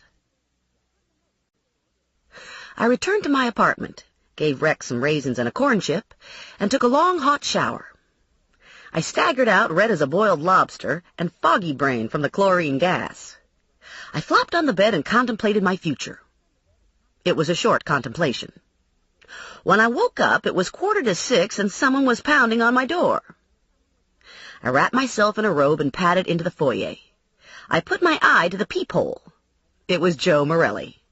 Speaker 2: I returned to my apartment, gave Rex some raisins and a corn chip, and took a long hot shower. I staggered out red as a boiled lobster and foggy-brained from the chlorine gas. I flopped on the bed and contemplated my future. It was a short contemplation. When I woke up, it was 5:45 and someone was pounding on my door. I wrapped myself in a robe and padded into the foyer. I put my eye to the peephole. It was Joe Morelli.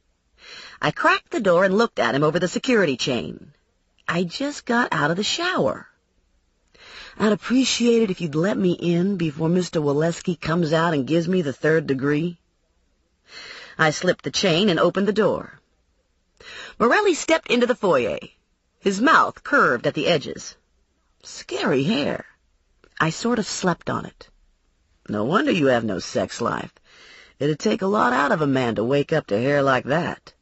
Speaker 2: I cracked the door and looked at him over the security chain. I just got out of the shower. "I'd appreciate it if you'd let me in before Mr. Waleski comes out and gives me the 3rd degree." I slipped the chain and opened the door. Morelli stepped into the foyer. His mouth curved at the edges. Scary hair. I sort of slept on it. "No wonder you have no sex life. It'd take a lot out of a man to wake up to hair like that."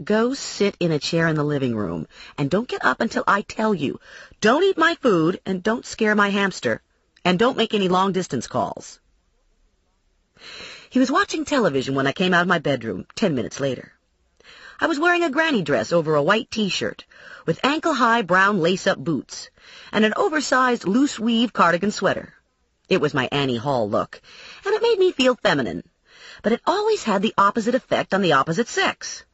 Speaker 2: "Go sit in a chair in the living room, and don't get up until I tell you. Don't eat my food, and don't scare my hamster, and don't make any long-distance calls." He was watching television when I came out of my bedroom 10 minutes later. I was wearing a granny dress over a white T-shirt, with ankle-high brown lace-up boots, and an oversized loose-weave cardigan sweater. It was my Annie Hall look, and it made me feel feminine, but it always had the opposite effect on the opposite sex.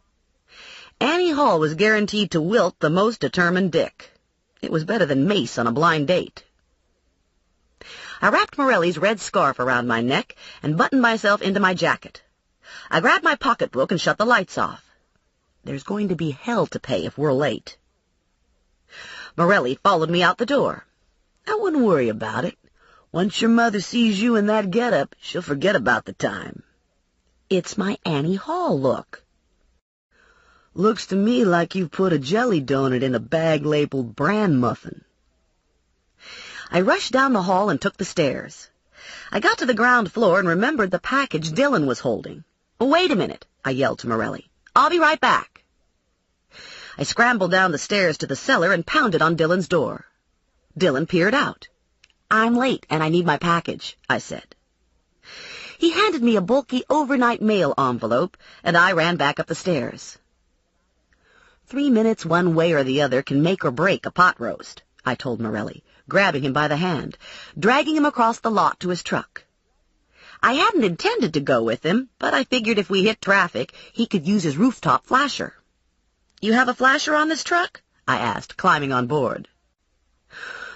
Speaker 2: Annie Hall was guaranteed to wilt the most determined dick. It was better than mace on a blind date. I wrapped Morelli's red scarf around my neck and buttoned myself into my jacket. I grabbed my pocketbook and shut the lights off. There's going to be hell to pay if we're late. Morelli followed me out the door. "I wouldn't worry about it. Once your mother sees you in that getup, she'll forget about the time." "It's my Annie Hall look." "Looks to me like you've put a jelly donut in a bag labeled bran muffin." I rushed down the hall and took the stairs. I got to the ground floor and remembered the package Dillon was holding. "Wait a minute," I yelled to Morelli. "I'll be right back." I scrambled down the stairs to the cellar and pounded on Dillon's door. Dillon peered out. "I'm late, and I need my package," I said. He handed me a bulky overnight mail envelope, and I ran back up the stairs. 3 minutes one way or the other can make or break a pot roast, I told Morelli, grabbing him by the hand, dragging him across the lot to his truck. I hadn't intended to go with him, but I figured if we hit traffic, he could use his rooftop flasher. "You have a flasher on this truck?" I asked, climbing on board.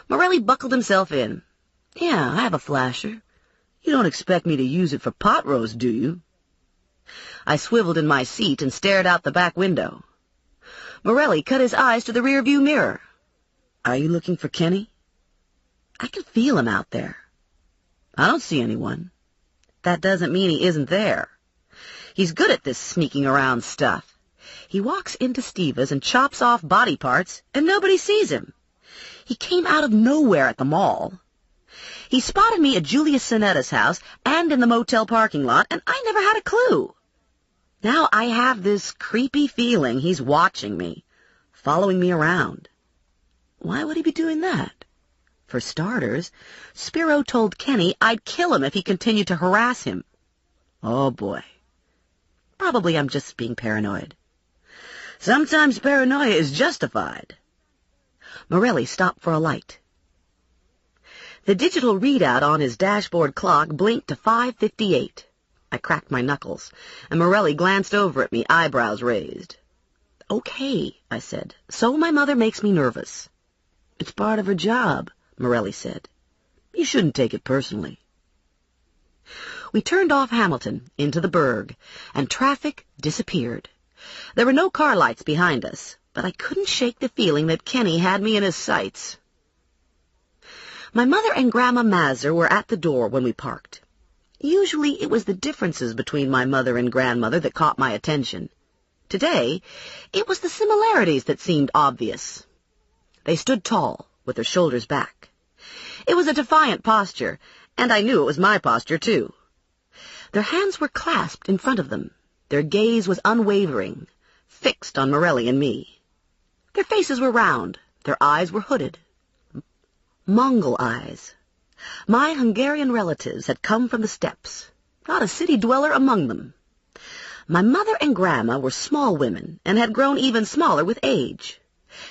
Speaker 2: Morelli buckled himself in. "Yeah, I have a flasher. You don't expect me to use it for pot roast, do you?" I swiveled in my seat and stared out the back window. Morelli cut his eyes to the rearview mirror. "Are you looking for Kenny?" "I can feel him out there." "I don't see anyone." "That doesn't mean he isn't there. He's good at this sneaking around stuff. He walks into Steva's and chops off body parts, and nobody sees him. He came out of nowhere at the mall. He spotted me at Julius Sinetta's house and in the motel parking lot, and I never had a clue. Now I have this creepy feeling he's watching me, following me around. Why would he be doing that? For starters, Spiro told Kenny I'd kill him if he continued to harass him. Oh, boy. Probably I'm just being paranoid. Sometimes paranoia is justified. Morelli stopped for a light. The digital readout on his dashboard clock blinked to 5:58. I cracked my knuckles, and Morelli glanced over at me, eyebrows raised. "Okay," I said. "So my mother makes me nervous." "It's part of her job," Morelli said. "You shouldn't take it personally." We turned off Hamilton into the Burg, and traffic disappeared. There were no car lights behind us, but I couldn't shake the feeling that Kenny had me in his sights. My mother and Grandma Mazur were at the door when we parked. Usually it was the differences between my mother and grandmother that caught my attention. Today, it was the similarities that seemed obvious. They stood tall, with their shoulders back. It was a defiant posture, and I knew it was my posture, too. Their hands were clasped in front of them. Their gaze was unwavering, fixed on Morelli and me. Their faces were round. Their eyes were hooded. Mongol eyes. My Hungarian relatives had come from the steppes, not a city dweller among them. My mother and Grandma were small women and had grown even smaller with age.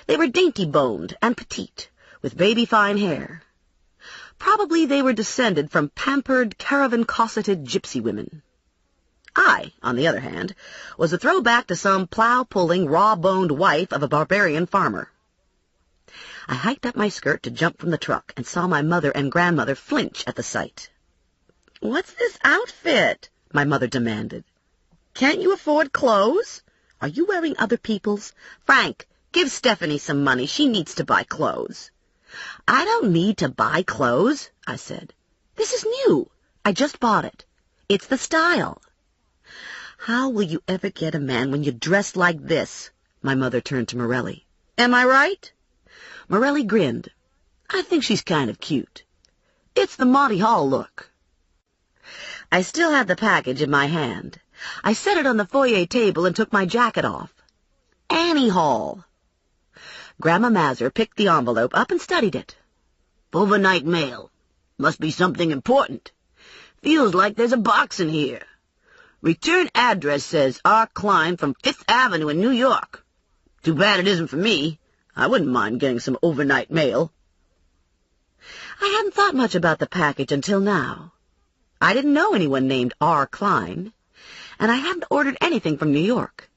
Speaker 2: They were dainty-boned and petite, with baby-fine hair. Probably they were descended from pampered, caravan-cosseted gypsy women. I, on the other hand, was a throwback to some plow-pulling, raw-boned wife of a barbarian farmer. I hiked up my skirt to jump from the truck and saw my mother and grandmother flinch at the sight. "What's this outfit?" my mother demanded. "Can't you afford clothes? Are you wearing other people's? Frank, give Stephanie some money. She needs to buy clothes." "I don't need to buy clothes," I said. "This is new. I just bought it. It's the style." "How will you ever get a man when you dress like this?" My mother turned to Morelli. "Am I right?" Morelli grinned. "I think she's kind of cute. It's the Monty Hall look." I still had the package in my hand. I set it on the foyer table and took my jacket off. Annie Hall. Grandma Mazur picked the envelope up and studied it. "Overnight mail. Must be something important. Feels like there's a box in here. Return address says R. Klein from 5th Avenue in New York. Too bad it isn't for me. I wouldn't mind getting some overnight mail." I hadn't thought much about the package until now. I didn't know anyone named R. Klein, and I hadn't ordered anything from New York.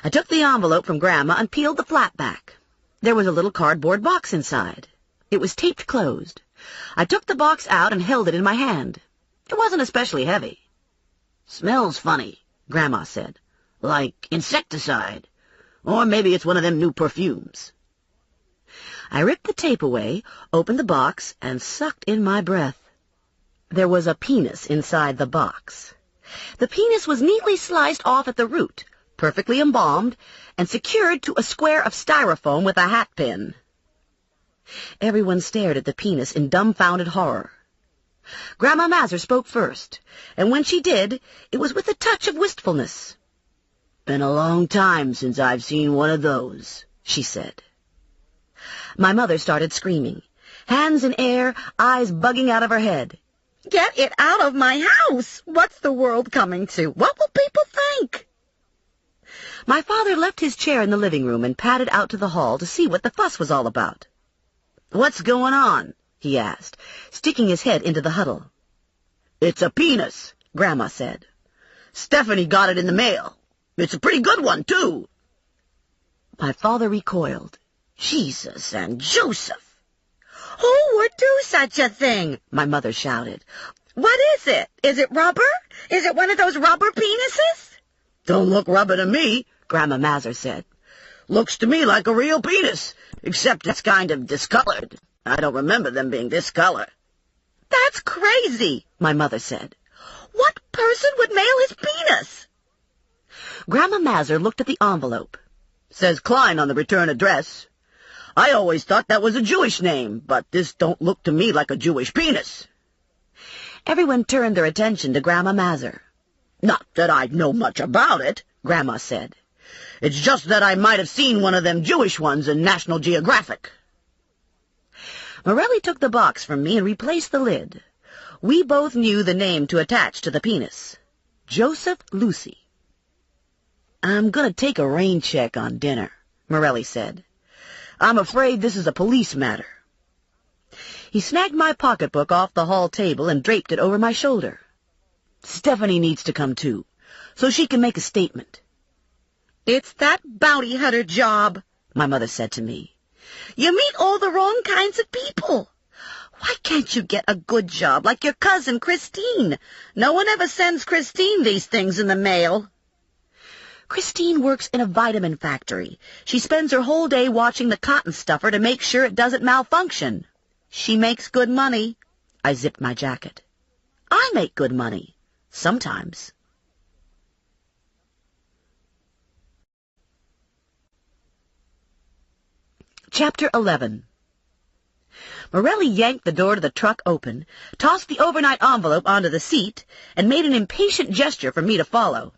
Speaker 2: I took the envelope from Grandma and peeled the flap back. There was a little cardboard box inside. It was taped closed. I took the box out and held it in my hand. It wasn't especially heavy. "Smells funny," Grandma said. "Like insecticide. Or maybe it's one of them new perfumes." I ripped the tape away, opened the box, and sucked in my breath. There was a penis inside the box. The penis was neatly sliced off at the root, perfectly embalmed, and secured to a square of styrofoam with a hat pin. Everyone stared at the penis in dumbfounded horror. Grandma Mazur spoke first, and when she did, it was with a touch of wistfulness. "Been a long time since I've seen one of those," she said. My mother started screaming, hands in air, eyes bugging out of her head. "Get it out of my house! What's the world coming to? What will people think?" My father left his chair in the living room and padded out to the hall to see what the fuss was all about. "What's going on?" he asked, sticking his head into the huddle. "It's a penis," Grandma said. "Stephanie got it in the mail. It's a pretty good one, too." My father recoiled. "Jesus and Joseph!" "Who would do such a thing?" my mother shouted. "What is it? Is it rubber? Is it one of those rubber penises?" "Don't look rubber to me," Grandma Mazur said. "Looks to me like a real penis, except it's kind of discolored. I don't remember them being this color." "That's crazy," my mother said. "What person would mail his penis?" Grandma Mazur looked at the envelope. "Says Klein on the return address. I always thought that was a Jewish name, but this don't look to me like a Jewish penis." Everyone turned their attention to Grandma Mazur. "Not that I'd know much about it," Grandma said. "It's just that I might have seen one of them Jewish ones in National Geographic." Morelli took the box from me and replaced the lid. We both knew the name to attach to the penis. Joseph Lucy. "I'm going to take a rain check on dinner," Morelli said. "I'm afraid this is a police matter." He snagged my pocketbook off the hall table and draped it over my shoulder. "Stephanie needs to come too, so she can make a statement." "It's that bounty hunter job," my mother said to me. "You meet all the wrong kinds of people. Why can't you get a good job like your cousin Christine? No one ever sends Christine these things in the mail." "Christine works in a vitamin factory. She spends her whole day watching the cotton stuffer to make sure it doesn't malfunction. She makes good money." I zipped my jacket. "I make good money. Sometimes." Chapter 11. Morelli yanked the door to the truck open, tossed the overnight envelope onto the seat, and made an impatient gesture for me to follow.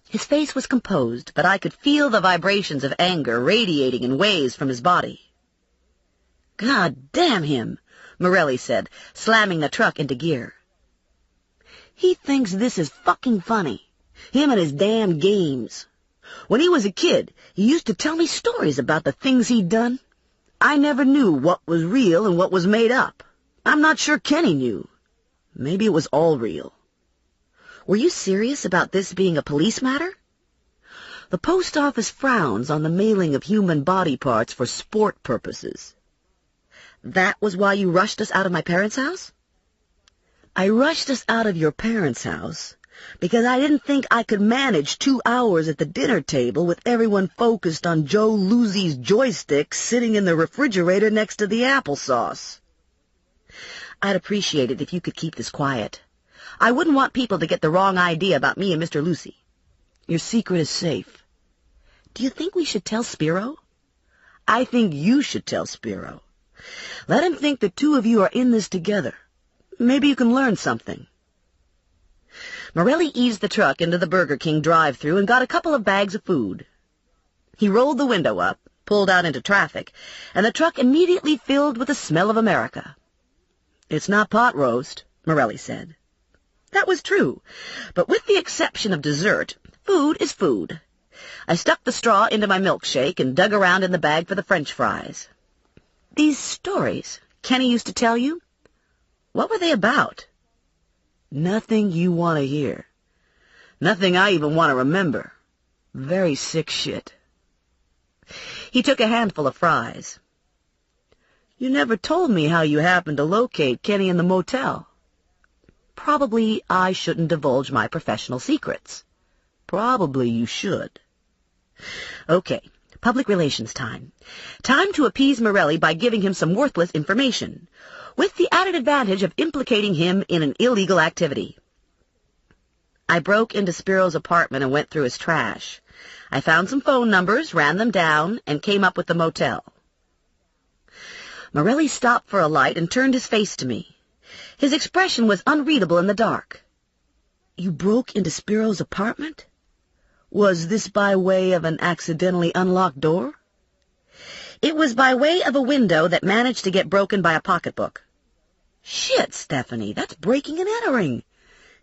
Speaker 2: His face was composed, but I could feel the vibrations of anger radiating in waves from his body. "God damn him!" Morelli said, slamming the truck into gear. He thinks this is fucking funny. Him and his damn games. When he was a kid, he used to tell me stories about the things he'd done. I never knew what was real and what was made up. I'm not sure Kenny knew. Maybe it was all real. Were you serious about this being a police matter? The post office frowns on the mailing of human body parts for sport purposes. That was why you rushed us out of my parents' house? I rushed us out of your parents' house because I didn't think I could manage 2 hours at the dinner table with everyone focused on Joe Lucy's joystick sitting in the refrigerator next to the applesauce. I'd appreciate it if you could keep this quiet. I wouldn't want people to get the wrong idea about me and Mr. Lucy. Your secret is safe. Do you think we should tell Spiro? I think you should tell Spiro. Let him think the two of you are in this together. Maybe you can learn something. Morelli eased the truck into the Burger King drive-thru and got a couple of bags of food. He rolled the window up, pulled out into traffic, and the truck immediately filled with the smell of America. It's not pot roast, Morelli said. That was true, but with the exception of dessert, food is food. I stuck the straw into my milkshake and dug around in the bag for the French fries. These stories Kenny used to tell you, what were they about? Nothing you want to hear. Nothing I even want to remember. Very sick shit. He took a handful of fries. You never told me how you happened to locate Kenny in the motel. Probably I shouldn't divulge my professional secrets. Probably you should. Okay, public relations time. Time to appease Morelli by giving him some worthless information, with the added advantage of implicating him in an illegal activity. I broke into Spiro's apartment and went through his trash. I found some phone numbers, ran them down, and came up with the motel. Morelli stopped for a light and turned his face to me. His expression was unreadable in the dark. You broke into Spiro's apartment? Was this by way of an accidentally unlocked door? It was by way of a window that managed to get broken by a pocketbook. Shit, Stephanie, that's breaking and entering.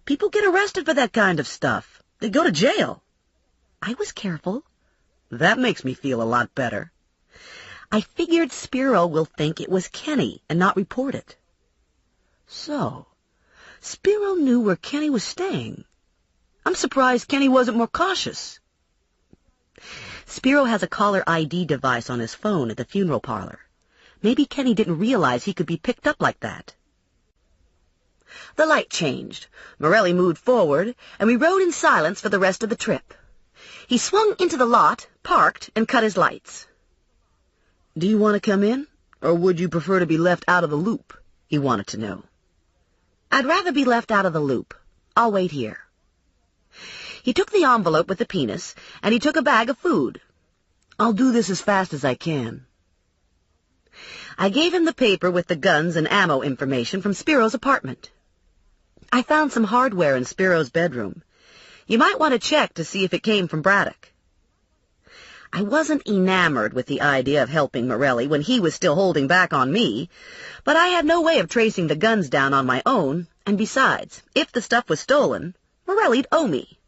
Speaker 2: People get arrested for that kind of stuff. They go to jail. I was careful. That makes me feel a lot better. I figured Spiro will think it was Kenny and not report it. So, Spiro knew where Kenny was staying. I'm surprised Kenny wasn't more cautious. Spiro has a caller ID device on his phone at the funeral parlor. Maybe Kenny didn't realize he could be picked up like that. The light changed. Morelli moved forward, and we rode in silence for the rest of the trip. He swung into the lot, parked, and cut his lights. Do you want to come in, or would you prefer to be left out of the loop? He wanted to know. I'd rather be left out of the loop. I'll wait here. He took the envelope with the penis, and he took a bag of food. I'll do this as fast as I can. I gave him the paper with the guns and ammo information from Spiro's apartment. I found some hardware in Spiro's bedroom. You might want to check to see if it came from Braddock. I wasn't enamored with the idea of helping Morelli when he was still holding back on me, but I had no way of tracing the guns down on my own, and besides, if the stuff was stolen, Morelli'd owe me.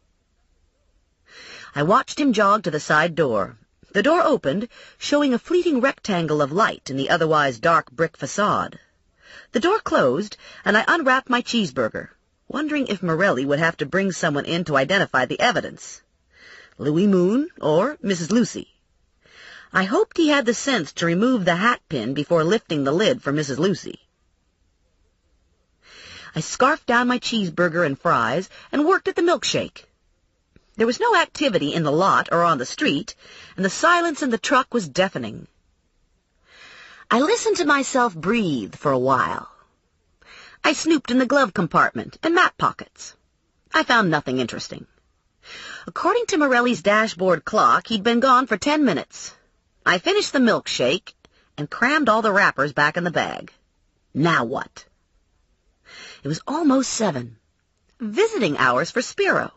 Speaker 2: I watched him jog to the side door. The door opened, showing a fleeting rectangle of light in the otherwise dark brick facade. The door closed, and I unwrapped my cheeseburger, wondering if Morelli would have to bring someone in to identify the evidence. Louis Moon or Mrs. Lucy. I hoped he had the sense to remove the hat pin before lifting the lid for Mrs. Lucy. I scarfed down my cheeseburger and fries and worked at the milkshake. There was no activity in the lot or on the street, and the silence in the truck was deafening. I listened to myself breathe for a while. I snooped in the glove compartment and map pockets. I found nothing interesting. According to Morelli's dashboard clock, he'd been gone for 10 minutes. I finished the milkshake and crammed all the wrappers back in the bag. Now what? It was almost 7. Visiting hours for Spiro.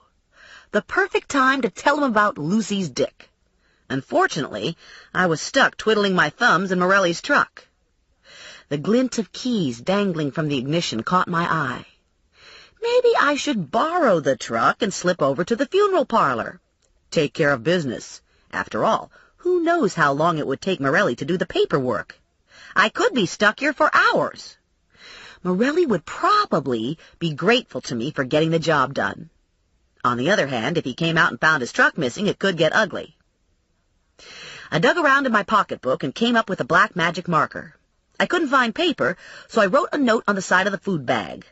Speaker 2: The perfect time to tell him about Lucy's dick. Unfortunately, I was stuck twiddling my thumbs in Morelli's truck. The glint of keys dangling from the ignition caught my eye. Maybe I should borrow the truck and slip over to the funeral parlor. Take care of business. After all, who knows how long it would take Morelli to do the paperwork? I could be stuck here for hours. Morelli would probably be grateful to me for getting the job done. On the other hand, if he came out and found his truck missing, it could get ugly. I dug around in my pocketbook and came up with a black magic marker. I couldn't find paper, so I wrote a note on the side of the food bag.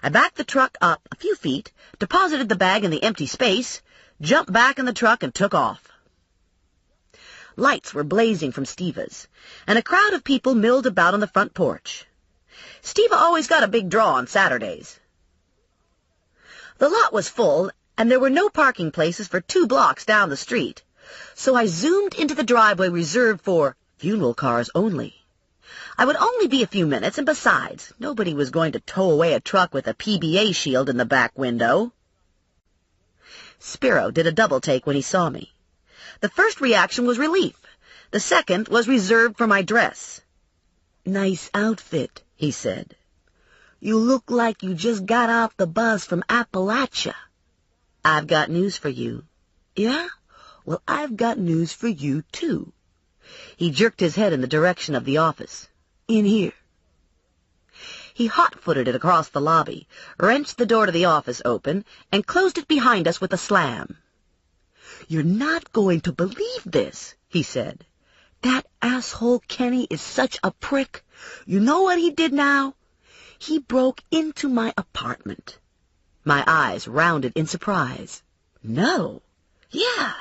Speaker 2: I backed the truck up a few feet, deposited the bag in the empty space, jumped back in the truck, and took off. Lights were blazing from Steva's, and a crowd of people milled about on the front porch. Steva always got a big draw on Saturdays. The lot was full, and there were no parking places for 2 blocks down the street, so I zoomed into the driveway reserved for funeral cars only. I would only be a few minutes, and besides, nobody was going to tow away a truck with a PBA shield in the back window. Spiro did a double-take when he saw me. The first reaction was relief. The second was reserved for my dress. "Nice outfit," he said. "You look like you just got off the bus from Appalachia." "I've got news for you." "Yeah? Well, I've got news for you, too." He jerked his head in the direction of the office. "In here." He hot-footed it across the lobby, wrenched the door to the office open, and closed it behind us with a slam. "You're not going to believe this," he said. "That asshole Kenny is such a prick. You know what he did now? He broke into my apartment." My eyes rounded in surprise. "No." "Yeah.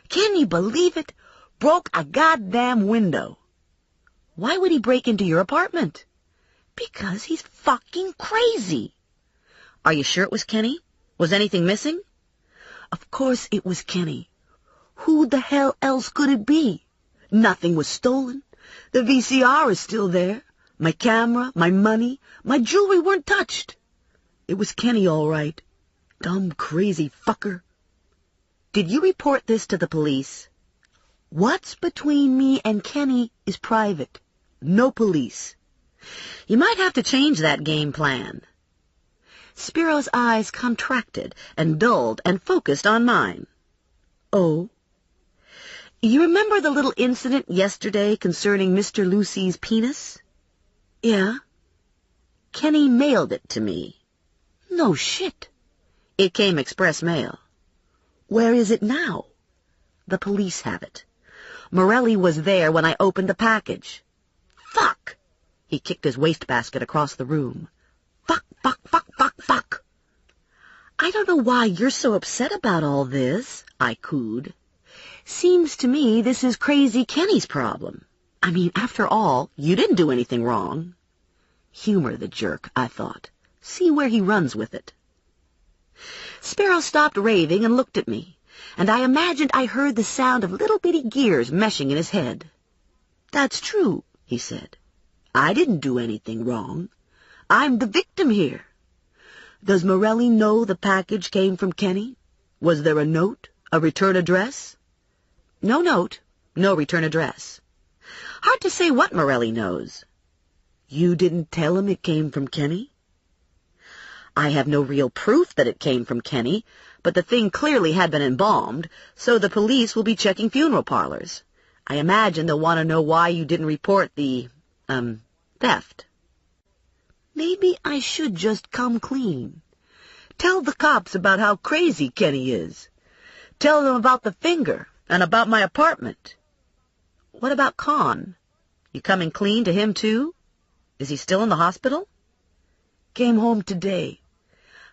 Speaker 2: Can you believe it? Broke a goddamn window." "Why would he break into your apartment?" "Because he's fucking crazy." "Are you sure it was Kenny? Was anything missing?" "Of course it was Kenny. Who the hell else could it be? Nothing was stolen. The VCR is still there. My camera, my money, my jewelry weren't touched. It was Kenny, all right. Dumb, crazy fucker." "Did you report this to the police?" "What's between me and Kenny is private. No police." "You might have to change that game plan." Spiro's eyes contracted and dulled and focused on mine. "Oh? You remember the little incident yesterday concerning Mr. Lucy's penis?" "Yeah." "Kenny mailed it to me." "No shit." "It came express mail." "Where is it now?" "The police have it. Morelli was there when I opened the package." "Fuck!" He kicked his wastebasket across the room. "Fuck, fuck, fuck, fuck, fuck!" "I don't know why you're so upset about all this," I cooed. "Seems to me this is Crazy Kenny's problem. I mean, after all, you didn't do anything wrong." Humor the jerk, I thought. See where he runs with it. Spiro stopped raving and looked at me, and I imagined I heard the sound of little bitty gears meshing in his head. "That's true," he said. "I didn't do anything wrong. I'm the victim here. Does Morelli know the package came from Kenny? Was there a note, a return address?" "No note, no return address." "Hard to say what Morelli knows." "You didn't tell him it came from Kenny?" "I have no real proof that it came from Kenny, but the thing clearly had been embalmed, so the police will be checking funeral parlors. I imagine they'll want to know why you didn't report the, theft." "Maybe I should just come clean. Tell the cops about how crazy Kenny is. Tell them about the finger and about my apartment." "What about Con? You coming clean to him, too? Is he still in the hospital?" "Came home today.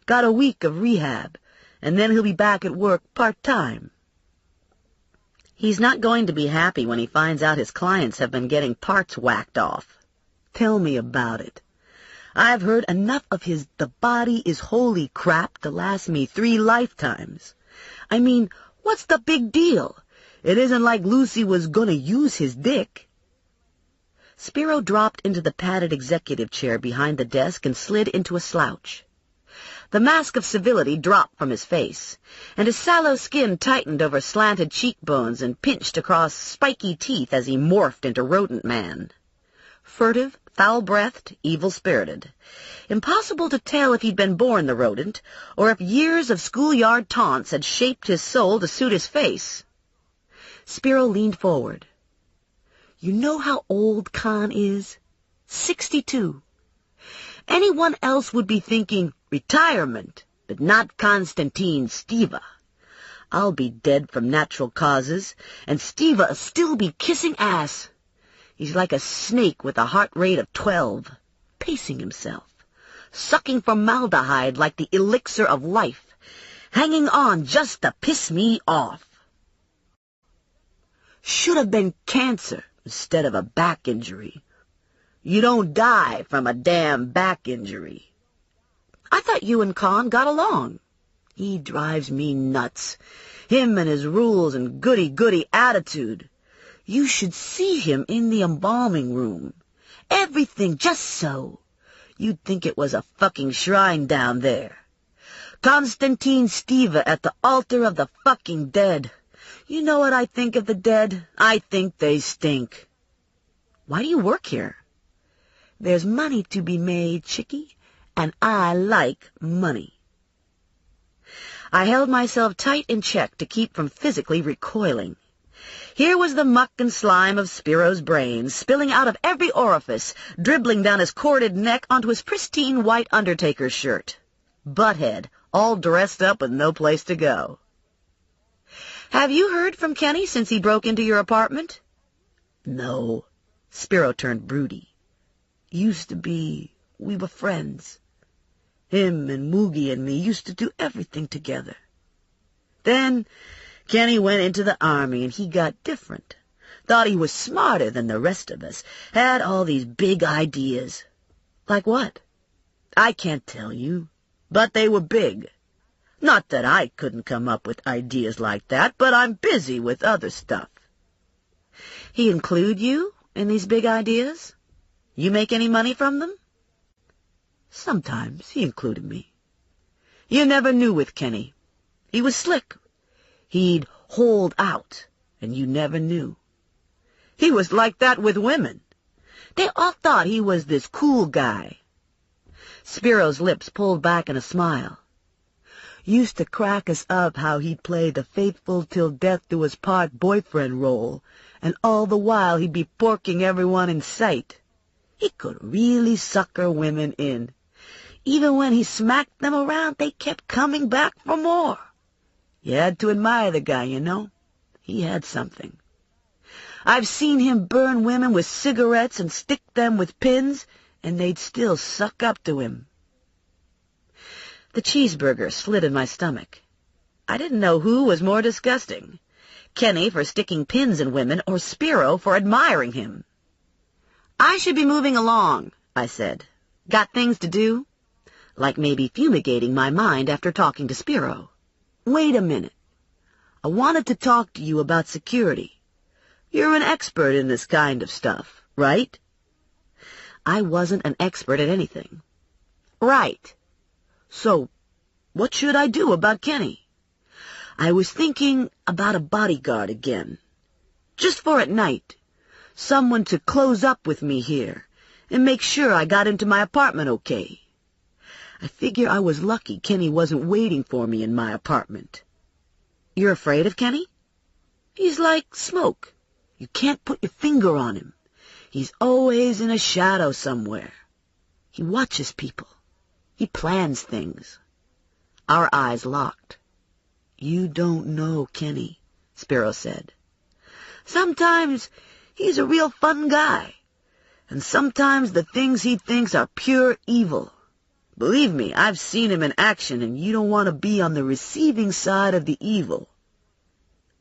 Speaker 2: Got a week of rehab, and then he'll be back at work part-time." "He's not going to be happy when he finds out his clients have been getting parts whacked off." "Tell me about it. I've heard enough of his 'the body is holy' crap to last me 3 lifetimes. I mean, what's the big deal? It isn't like Lucy was gonna use his dick." Spiro dropped into the padded executive chair behind the desk and slid into a slouch. The mask of civility dropped from his face, and his sallow skin tightened over slanted cheekbones and pinched across spiky teeth as he morphed into Rodent Man. Furtive, foul-breathed, evil-spirited. Impossible to tell if he'd been born the rodent, or if years of schoolyard taunts had shaped his soul to suit his face. Spiro leaned forward. You know how old Khan is? 62. Anyone else would be thinking retirement, but not Konstantin Stiva. I'll be dead from natural causes, and Stiva'll still be kissing ass. He's like a snake with a heart rate of 12, pacing himself, sucking formaldehyde like the elixir of life, hanging on just to piss me off. Should have been cancer instead of a back injury. You don't die from a damn back injury. I thought you and Khan got along. He drives me nuts. Him and his rules and goody-goody attitude. You should see him in the embalming room. Everything just so. You'd think it was a fucking shrine down there. Konstantin Stiva at the altar of the fucking dead. You know what I think of the dead? I think they stink. Why do you work here? There's money to be made, chickie, and I like money. I held myself tight in check to keep from physically recoiling. Here was the muck and slime of Spiro's brains, spilling out of every orifice, dribbling down his corded neck onto his pristine white undertaker's shirt. Butthead, all dressed up with no place to go. Have you heard from Kenny since he broke into your apartment? No. Spiro turned broody. Used to be, we were friends. Him and Moogie and me used to do everything together. Then Kenny went into the army and he got different. Thought he was smarter than the rest of us. Had all these big ideas. Like what? I can't tell you, but they were big. Not that I couldn't come up with ideas like that, but I'm busy with other stuff. He include you in these big ideas? You make any money from them? Sometimes he included me. You never knew with Kenny. He was slick. He'd hold out, and you never knew. He was like that with women. They all thought he was this cool guy. Spiro's lips pulled back in a smile. Used to crack us up how he'd play the faithful till death do us part boyfriend role, and all the while he'd be porking everyone in sight. He could really sucker women in. Even when he smacked them around, they kept coming back for more. You had to admire the guy, you know. He had something. I've seen him burn women with cigarettes and stick them with pins, and they'd still suck up to him. The cheeseburger slid in my stomach. I didn't know who was more disgusting, Kenny for sticking pins in women or Spiro for admiring him. I should be moving along, I said. Got things to do? Like maybe fumigating my mind after talking to Spiro. Wait a minute. I wanted to talk to you about security. You're an expert in this kind of stuff, right? I wasn't an expert at anything. Right. So, what should I do about Kenny? I was thinking about a bodyguard again. Just for at night. Someone to close up with me here and make sure I got into my apartment okay. I figure I was lucky Kenny wasn't waiting for me in my apartment. You're afraid of Kenny? He's like smoke. You can't put your finger on him. He's always in a shadow somewhere. He watches people. He plans things. Our eyes locked. You don't know Kenny, Spiro said. Sometimes he's a real fun guy, and sometimes the things he thinks are pure evil. Believe me, I've seen him in action, and you don't want to be on the receiving side of the evil.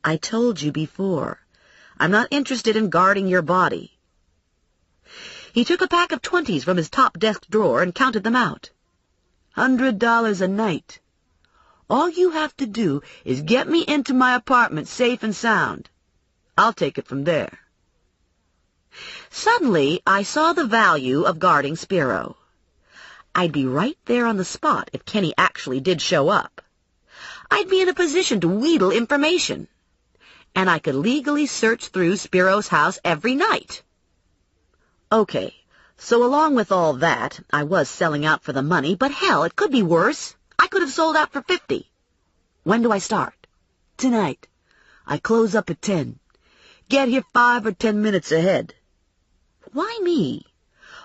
Speaker 2: I told you before, I'm not interested in guarding your body. He took a pack of 20s from his top desk drawer and counted them out. $100 a night. All you have to do is get me into my apartment safe and sound. I'll take it from there. Suddenly, I saw the value of guarding Spiro. I'd be right there on the spot if Kenny actually did show up. I'd be in a position to wheedle information. And I could legally search through Spiro's house every night. Okay, so along with all that, I was selling out for the money, but hell, it could be worse. I could have sold out for 50. When do I start?
Speaker 3: Tonight. I close up at 10. Get here 5 or 10 minutes ahead.
Speaker 2: Why me?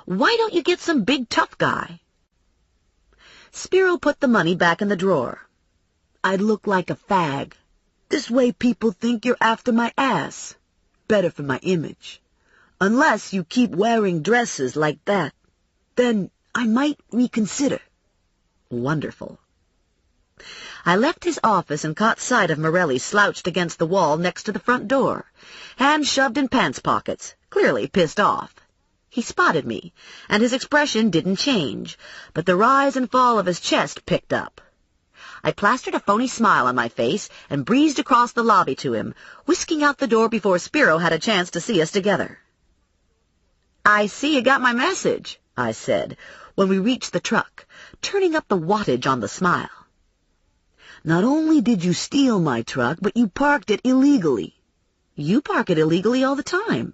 Speaker 2: Why don't you get some big tough guy? Spiro put the money back in the drawer.
Speaker 3: I'd look like a fag. This way people think you're after my ass. Better for my image. Unless you keep wearing dresses like that. Then I might reconsider.
Speaker 2: Wonderful. I left his office and caught sight of Morelli slouched against the wall next to the front door, hands shoved in pants pockets, clearly pissed off. He spotted me, and his expression didn't change, but the rise and fall of his chest picked up. I plastered a phony smile on my face and breezed across the lobby to him, whisking out the door before Spiro had a chance to see us together. "I see you got my message," I said, when we reached the truck, turning up the wattage on the smile.
Speaker 3: Not only did you steal my truck, but you parked it illegally.
Speaker 2: You park it illegally all the time.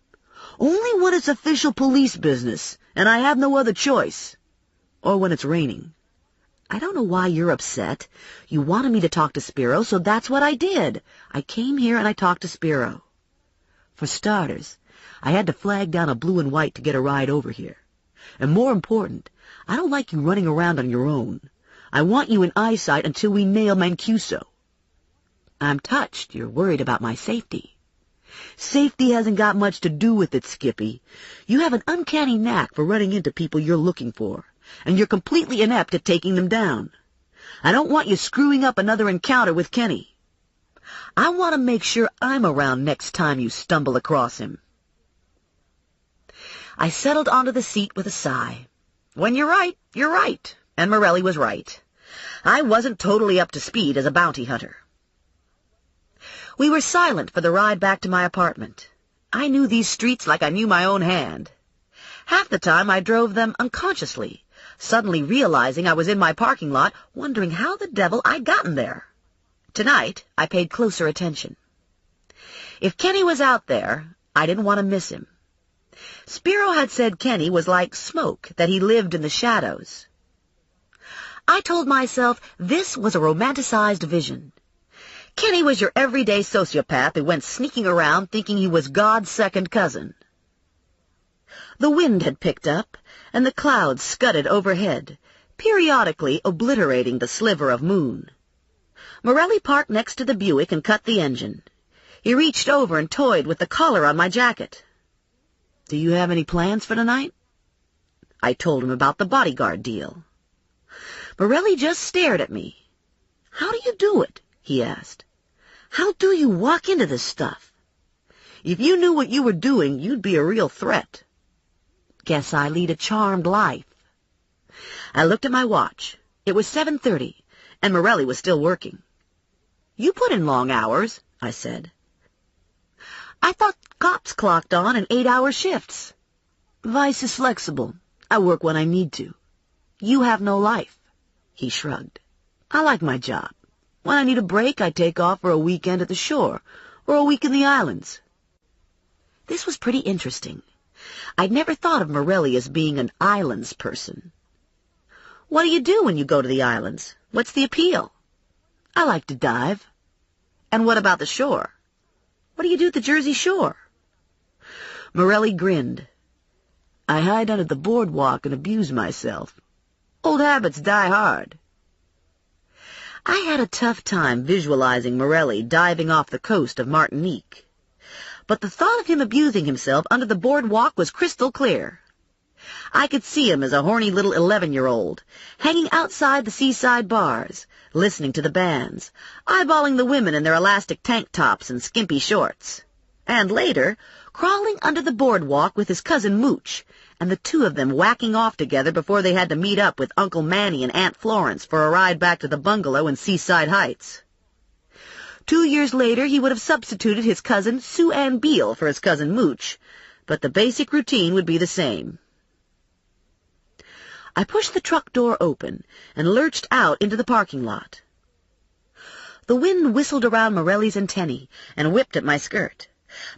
Speaker 3: Only when it's official police business, and I have no other choice. Or when it's raining.
Speaker 2: I don't know why you're upset. You wanted me to talk to Spiro, so that's what I did. I came here and I talked to Spiro.
Speaker 3: For starters, I had to flag down a blue and white to get a ride over here. And more important, I don't like you running around on your own. I want you in eyesight until we nail Mancuso.
Speaker 2: I'm touched. You're worried about my safety.
Speaker 3: Safety hasn't got much to do with it, Skippy. You have an uncanny knack for running into people you're looking for, and you're completely inept at taking them down. I don't want you screwing up another encounter with Kenny. I want to make sure I'm around next time you stumble across him.
Speaker 2: I settled onto the seat with a sigh. When you're right, you're right. And Morelli was right. I wasn't totally up to speed as a bounty hunter. We were silent for the ride back to my apartment. I knew these streets like I knew my own hand. Half the time I drove them unconsciously, suddenly realizing I was in my parking lot, wondering how the devil I'd gotten there. Tonight, I paid closer attention. If Kenny was out there, I didn't want to miss him. Spiro had said Kenny was like smoke, that he lived in the shadows. I told myself this was a romanticized vision. Kenny was your everyday sociopath who went sneaking around thinking he was God's second cousin. The wind had picked up, and the clouds scudded overhead, periodically obliterating the sliver of moon. Morelli parked next to the Buick and cut the engine. He reached over and toyed with the collar on my jacket.
Speaker 3: "Do you have any plans for tonight?"
Speaker 2: I told him about the bodyguard deal. Morelli just stared at me.
Speaker 3: "How do you do it?" he asked. "How do you walk into this stuff? If you knew what you were doing, you'd be a real threat."
Speaker 2: Guess I lead a charmed life. I looked at my watch. It was 7:30, and Morelli was still working. "You put in long hours," I said. "I thought cops clocked on in 8-hour shifts."
Speaker 3: "Vice is flexible. I work when I need to."
Speaker 2: "You have no life."
Speaker 3: He shrugged. "I like my job. When I need a break, I take off for a weekend at the shore, or a week in the islands."
Speaker 2: This was pretty interesting. I'd never thought of Morelli as being an islands person. "What do you do when you go to the islands? What's the appeal?"
Speaker 3: "I like to dive."
Speaker 2: "And what about the shore? What do you do at the Jersey Shore?"
Speaker 3: Morelli grinned. "I hide under the boardwalk and abuse myself. Old habits die hard."
Speaker 2: I had a tough time visualizing Morelli diving off the coast of Martinique. But the thought of him abusing himself under the boardwalk was crystal clear. I could see him as a horny little 11-year-old, hanging outside the seaside bars, listening to the bands, eyeballing the women in their elastic tank tops and skimpy shorts, and later, crawling under the boardwalk with his cousin Mooch, and the two of them whacking off together before they had to meet up with Uncle Manny and Aunt Florence for a ride back to the bungalow in Seaside Heights. 2 years later, he would have substituted his cousin Sue Ann Beale for his cousin Mooch, but the basic routine would be the same. I pushed the truck door open and lurched out into the parking lot. The wind whistled around Morelli's antennae and whipped at my skirt,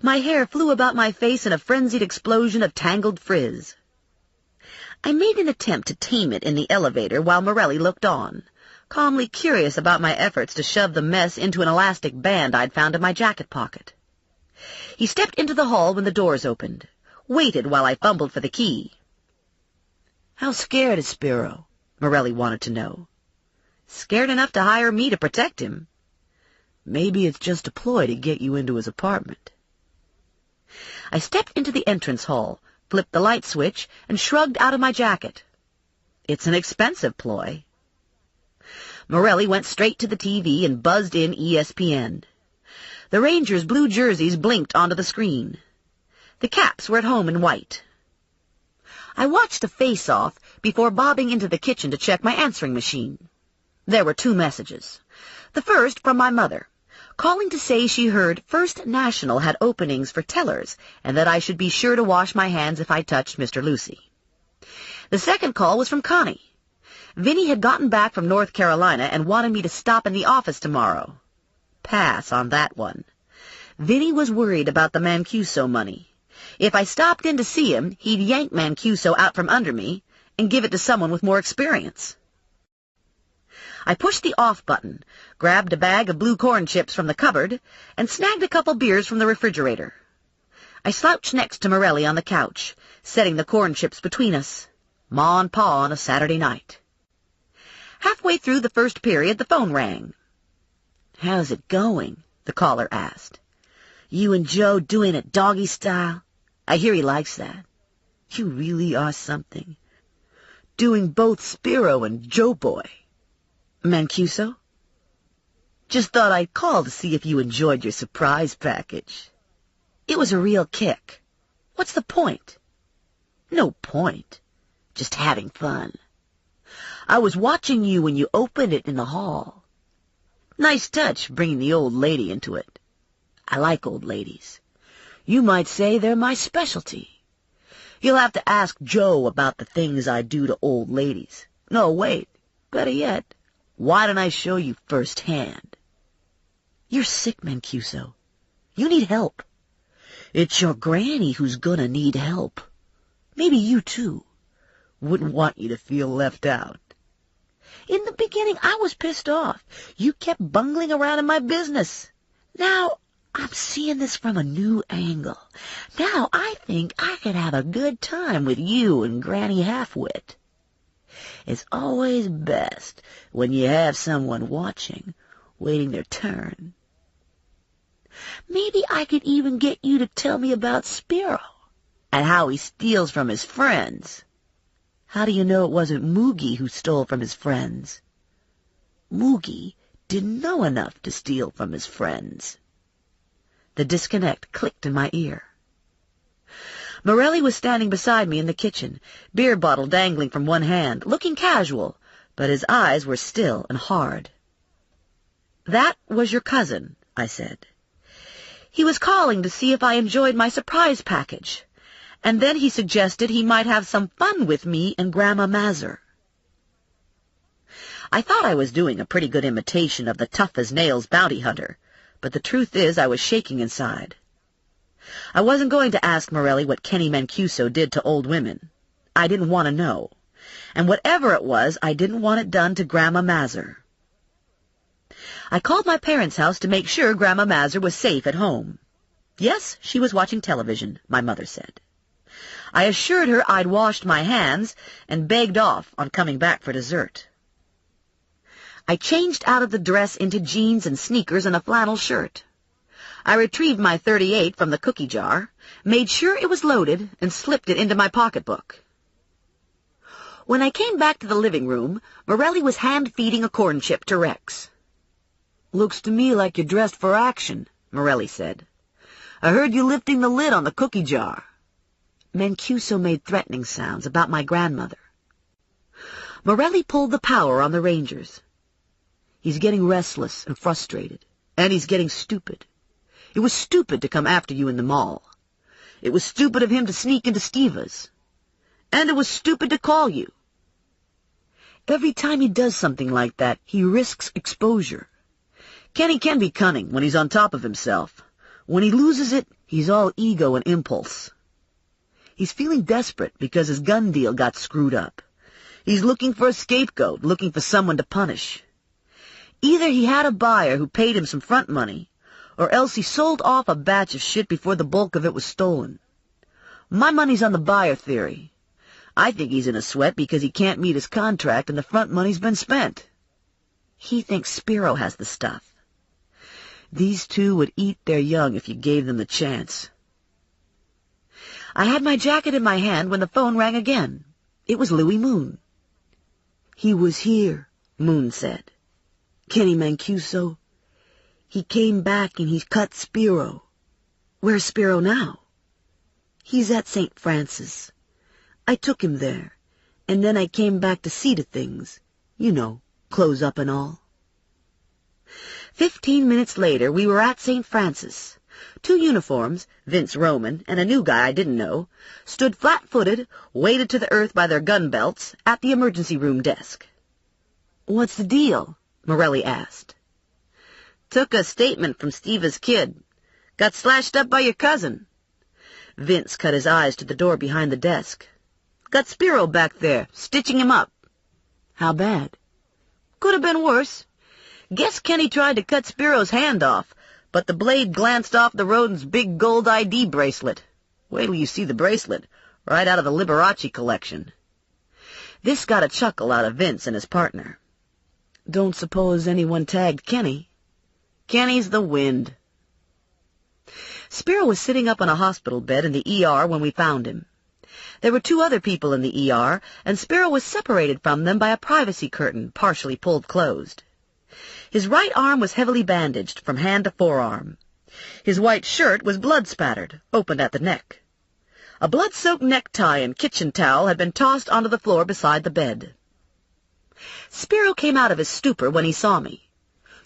Speaker 2: My hair flew about my face in a frenzied explosion of tangled frizz. I made an attempt to tame it in the elevator while Morelli looked on, calmly curious about my efforts to shove the mess into an elastic band I'd found in my jacket pocket. He stepped into the hall when the doors opened, waited while I fumbled for the key. "How scared is Spiro?" Morelli wanted to know. "Scared enough to hire me to protect him." "Maybe it's just a ploy to get you into his apartment." I stepped into the entrance hall, flipped the light switch, and shrugged out of my jacket. It's an expensive ploy. Morelli went straight to the TV and buzzed in ESPN. The Rangers' blue jerseys blinked onto the screen. The Caps were at home in white. I watched the face-off before bobbing into the kitchen to check my answering machine. There were 2 messages. The first from my mother, calling to say she heard First National had openings for tellers and that I should be sure to wash my hands if I touched Mr. Lucy. The second call was from Connie. Vinny had gotten back from North Carolina and wanted me to stop in the office tomorrow. Pass on that one. Vinny was worried about the Mancuso money. If I stopped in to see him, he'd yank Mancuso out from under me and give it to someone with more experience. I pushed the off button, grabbed a bag of blue corn chips from the cupboard, and snagged a couple beers from the refrigerator. I slouched next to Morelli on the couch, setting the corn chips between us. Ma and Pa on a Saturday night. Halfway through the first period, the phone rang. "How's it going?" the caller asked. "You and Joe doing it doggy style? I hear he likes that. You really are something. Doing both Spiro and Joe Boy." "Mancuso?" "Just thought I'd call to see if you enjoyed your surprise package." "It was a real kick. What's the point?" "No point. Just having fun. I was watching you when you opened it in the hall. Nice touch, bringing the old lady into it. I like old ladies. You might say they're my specialty. You'll have to ask Joe about the things I do to old ladies. No, wait. Better yet, why don't I show you firsthand?" "You're sick, Mancuso. You need help." "It's your granny who's gonna need help. Maybe you, too. Wouldn't want you to feel left out. In the beginning, I was pissed off. You kept bungling around in my business. Now, I'm seeing this from a new angle. Now I think I could have a good time with you and Granny Halfwit. It's always best when you have someone watching, waiting their turn. Maybe I could even get you to tell me about Spiro and how he steals from his friends." "How do you know it wasn't Moogie who stole from his friends?" "Moogie didn't know enough to steal from his friends." The disconnect clicked in my ear. Morelli was standing beside me in the kitchen, beer bottle dangling from one hand, looking casual, but his eyes were still and hard. "That was your cousin," I said. "He was calling to see if I enjoyed my surprise package, and then he suggested he might have some fun with me and Grandma Mazur." I thought I was doing a pretty good imitation of the tough-as-nails bounty hunter, but the truth is I was shaking inside. I wasn't going to ask Morelli what Kenny Mancuso did to old women. I didn't want to know. And whatever it was, I didn't want it done to Grandma Mazur. I called my parents' house to make sure Grandma Mazur was safe at home. Yes, she was watching television, my mother said. I assured her I'd washed my hands and begged off on coming back for dessert. I changed out of the dress into jeans and sneakers and a flannel shirt. I retrieved my .38 from the cookie jar, made sure it was loaded, and slipped it into my pocketbook. When I came back to the living room, Morelli was hand-feeding a corn chip to Rex. "Looks to me like you're dressed for action," Morelli said. "I heard you lifting the lid on the cookie jar." Mancuso made threatening sounds about my grandmother. Morelli pulled the power on the Rangers. "He's getting restless and frustrated, and he's getting stupid. It was stupid to come after you in the mall. It was stupid of him to sneak into Steva's. And it was stupid to call you. Every time he does something like that, he risks exposure. Kenny can be cunning when he's on top of himself. When he loses it,
Speaker 3: He's all ego and impulse. He's feeling desperate because his gun deal got screwed up. He's looking for a scapegoat, looking for someone to punish. Either he had a buyer who paid him some front money, or else he sold off a batch of shit before the bulk of it was stolen. My money's on the buyer theory. I think he's in a sweat because he can't meet his contract and the front money's been spent. He thinks Spiro has the stuff. These two would eat their young if you gave them the chance. I had my jacket in my hand when the phone rang again. It was Louis Moon. "He was here," Moon said. "Kenny Mancuso. He came back and he's cut Spiro." "Where's Spiro now?" "He's at St. Francis. I took him there, and then I came back to see to things. You know, close up and all." 15 minutes later, we were at St. Francis. 2 uniforms, Vince Roman and a new guy I didn't know, stood flat-footed, weighted to the earth by their gun belts, at the emergency room desk. "What's the deal?" Morelli asked. "Took a statement from Steva's kid. Got slashed up by your cousin." Vince cut his eyes to the door behind the desk. "Got Spiro back there, stitching him up." "How bad?" "Could have been worse. Guess Kenny tried to cut Spiro's hand off, but the blade glanced off the rodent's big gold ID bracelet. Wait till you see the bracelet, right out of the Liberace collection." This got a chuckle out of Vince and his partner. "Don't suppose anyone tagged Kenny?" "Kenny's the wind." Spiro was sitting up on a hospital bed in the ER when we found him. There were 2 other people in the ER, and Spiro was separated from them by a privacy curtain partially pulled closed. His right arm was heavily bandaged from hand to forearm. His white shirt was blood-spattered, opened at the neck. A blood-soaked necktie and kitchen towel had been tossed onto the floor beside the bed. Spiro came out of his stupor when he saw me.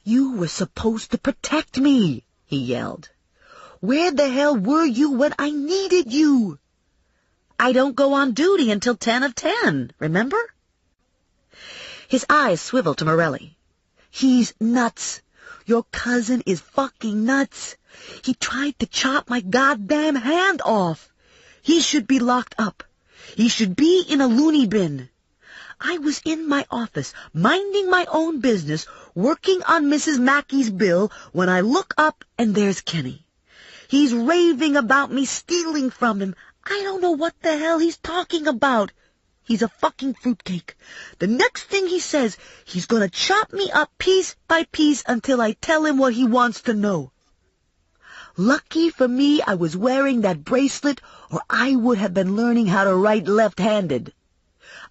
Speaker 3: "You were supposed to protect me," he yelled. "Where the hell were you when I needed you?" "I don't go on duty until 10 of 10, remember?" His eyes swiveled to Morelli. "He's nuts. Your cousin is fucking nuts. He tried to chop my goddamn hand off. He should be locked up. He should be in a loony bin. I was in my office, minding my own business, working on Mrs. Mackey's bill, when I look up and there's Kenny. He's raving about me stealing from him. I don't know what the hell he's talking about. He's a fucking fruitcake. The next thing he says, he's gonna chop me up piece by piece until I tell him what he wants to know. Lucky for me I was wearing that bracelet, or I would have been learning how to write left-handed.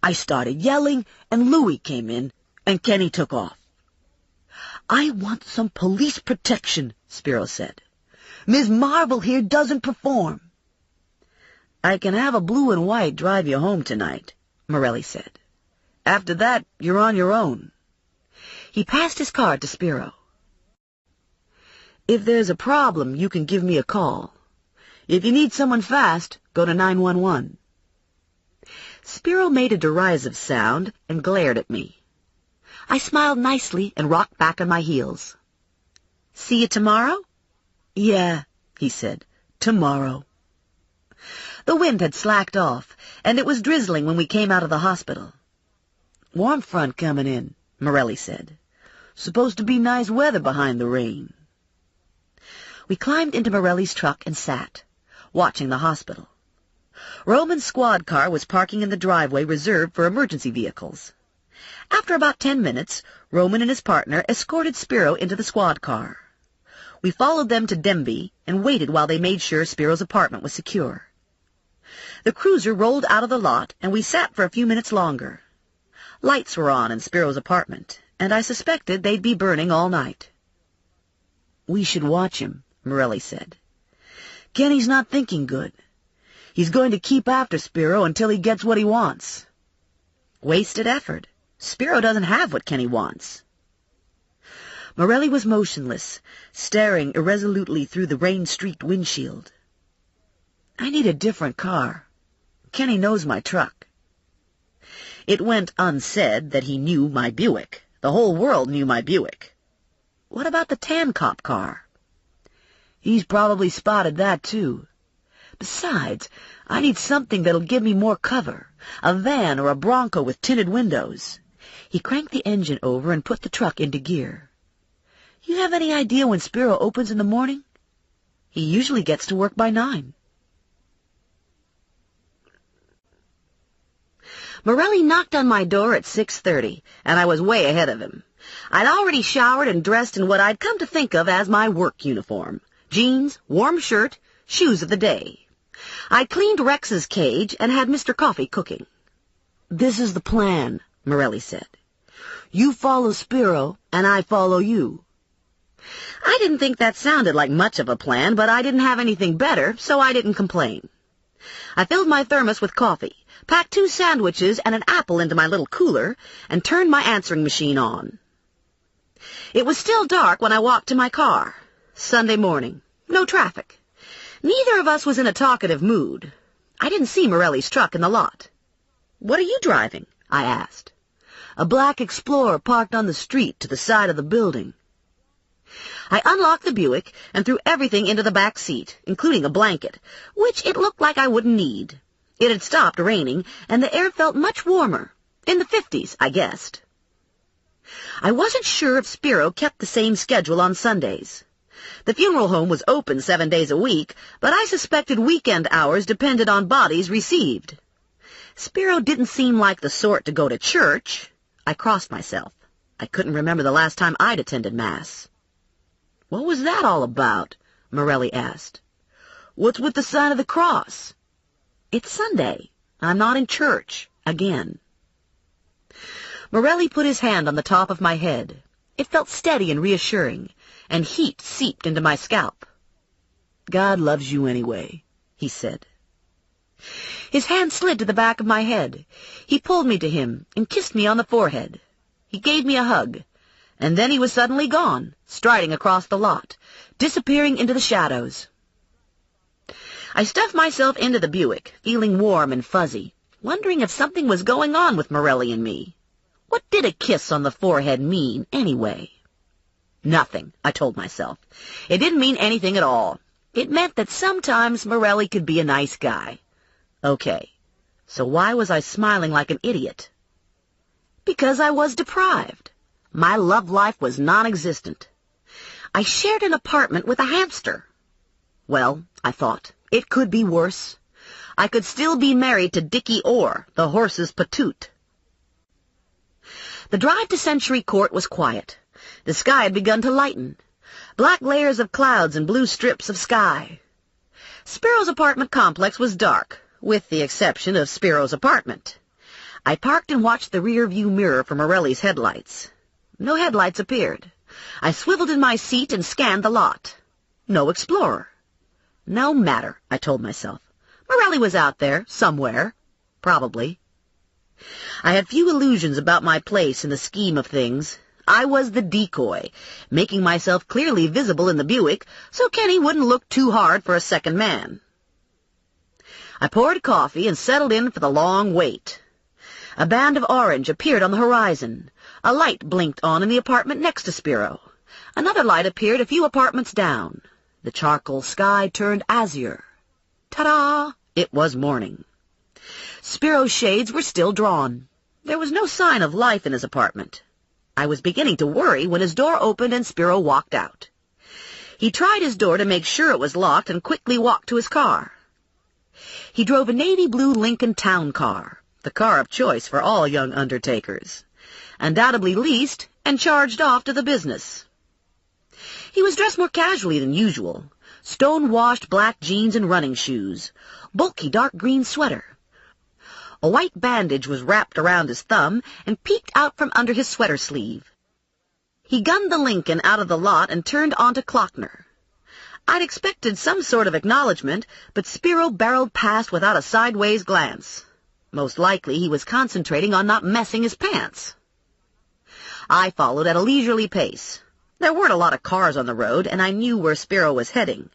Speaker 3: I started yelling, and Louis came in, and Kenny took off. "I want some police protection," Spiro said. "Ms. Marvel here doesn't perform." "I can have a blue and white drive you home tonight," Morelli said. "After that, you're on your own." He passed his card to Spiro. "If there's a problem, you can give me a call. If you need someone fast, go to 911. Spiro made a derisive sound and glared at me. I smiled nicely and rocked back on my heels. "See you tomorrow?" "Yeah," he said, "tomorrow." The wind had slacked off, and it was drizzling when we came out of the hospital. "Warm front coming in," Morelli said. "Supposed to be nice weather behind the rain." We climbed into Morelli's truck and sat, watching the hospital. Roman's squad car was parking in the driveway reserved for emergency vehicles. After about 10 minutes, Roman and his partner escorted Spiro into the squad car. We followed them to Denby and waited while they made sure Spiro's apartment was secure. The cruiser rolled out of the lot, and we sat for a few minutes longer. Lights were on in Spiro's apartment, and I suspected they'd be burning all night. "We should watch him," Morelli said. "Kenny's not thinking good. He's going to keep after Spiro until he gets what he wants." "Wasted effort. Spiro doesn't have what Kenny wants." Morelli was motionless, staring irresolutely through the rain-streaked windshield. "I need a different car. Kenny knows my truck." It went unsaid that he knew my Buick. The whole world knew my Buick. "What about the tan cop car?" He's probably spotted that, too. Besides, I need something that'll give me more cover. A van or a Bronco with tinted windows. He cranked the engine over and put the truck into gear. You have any idea when Spiro opens in the morning? He usually gets to work by 9.
Speaker 2: Morelli knocked on my door at 6:30, and I was way ahead of him. I'd already showered and dressed in what I'd come to think of as my work uniform. Jeans, warm shirt, shoes of the day. I cleaned Rex's cage and had Mr. Coffee cooking. "This is the plan," Morelli said. "You follow Spiro, and I follow you." I didn't think that sounded like much of a plan, but I didn't have anything better, so I didn't complain. I filled my thermos with coffee, packed 2 sandwiches and an apple into my little cooler, and turned my answering machine on. It was still dark when I walked to my car. Sunday morning. No traffic. Neither of us was in a talkative mood. I didn't see Morelli's truck in the lot. "What are you driving?" I asked. "A black Explorer parked on the street to the side of the building." I unlocked the Buick and threw everything into the back seat, including a blanket, which it looked like I wouldn't need. It had stopped raining, and the air felt much warmer. In the 50s, I guessed. I wasn't sure if Spiro kept the same schedule on Sundays. The funeral home was open 7 days a week, but I suspected weekend hours depended on bodies received. Spiro didn't seem like the sort to go to church. I crossed myself. I couldn't remember the last time I'd attended Mass. "What was that all about?" Morelli asked. "What's with the sign of the cross?" "It's Sunday. I'm not in church. Again." Morelli put his hand on the top of my head. It felt steady and reassuring, and heat seeped into my scalp. "God loves you anyway," he said. His hand slid to the back of my head. He pulled me to him and kissed me on the forehead. He gave me a hug, and then he was suddenly gone, striding across the lot, disappearing into the shadows. I stuffed myself into the Buick, feeling warm and fuzzy, wondering if something was going on with Morelli and me. What did a kiss on the forehead mean, anyway? Nothing, I told myself. It didn't mean anything at all. It meant that sometimes Morelli could be a nice guy. Okay, so why was I smiling like an idiot? Because I was deprived. My love life was non-existent. I shared an apartment with a hamster. Well, I thought, it could be worse. I could still be married to Dickie Orr, the horse's patoot. The drive to Century Court was quiet. The sky had begun to lighten. Black layers of clouds and blue strips of sky. Spiro's apartment complex was dark, with the exception of Spiro's apartment. I parked and watched the rear-view mirror for Morelli's headlights. No headlights appeared. I swiveled in my seat and scanned the lot. No Explorer. No matter, I told myself. Morelli was out there, somewhere. Probably. I had few illusions about my place in the scheme of things. I was the decoy, making myself clearly visible in the Buick so Kenny wouldn't look too hard for a second man. I poured coffee and settled in for the long wait. A band of orange appeared on the horizon. A light blinked on in the apartment next to Spiro. Another light appeared a few apartments down. The charcoal sky turned azure. Ta-da! It was morning. Spiro's shades were still drawn. There was no sign of life in his apartment. I was beginning to worry when his door opened and Spiro walked out. He tried his door to make sure it was locked and quickly walked to his car. He drove a navy blue Lincoln Town Car, the car of choice for all young undertakers, undoubtedly leased and charged off to the business. He was dressed more casually than usual, stone-washed black jeans and running shoes, bulky dark green sweater. A white bandage was wrapped around his thumb and peeked out from under his sweater sleeve. He gunned the Lincoln out of the lot and turned onto Klockner. I'd expected some sort of acknowledgement, but Spiro barreled past without a sideways glance. Most likely he was concentrating on not messing his pants. I followed at a leisurely pace. There weren't a lot of cars on the road, and I knew where Spiro was heading.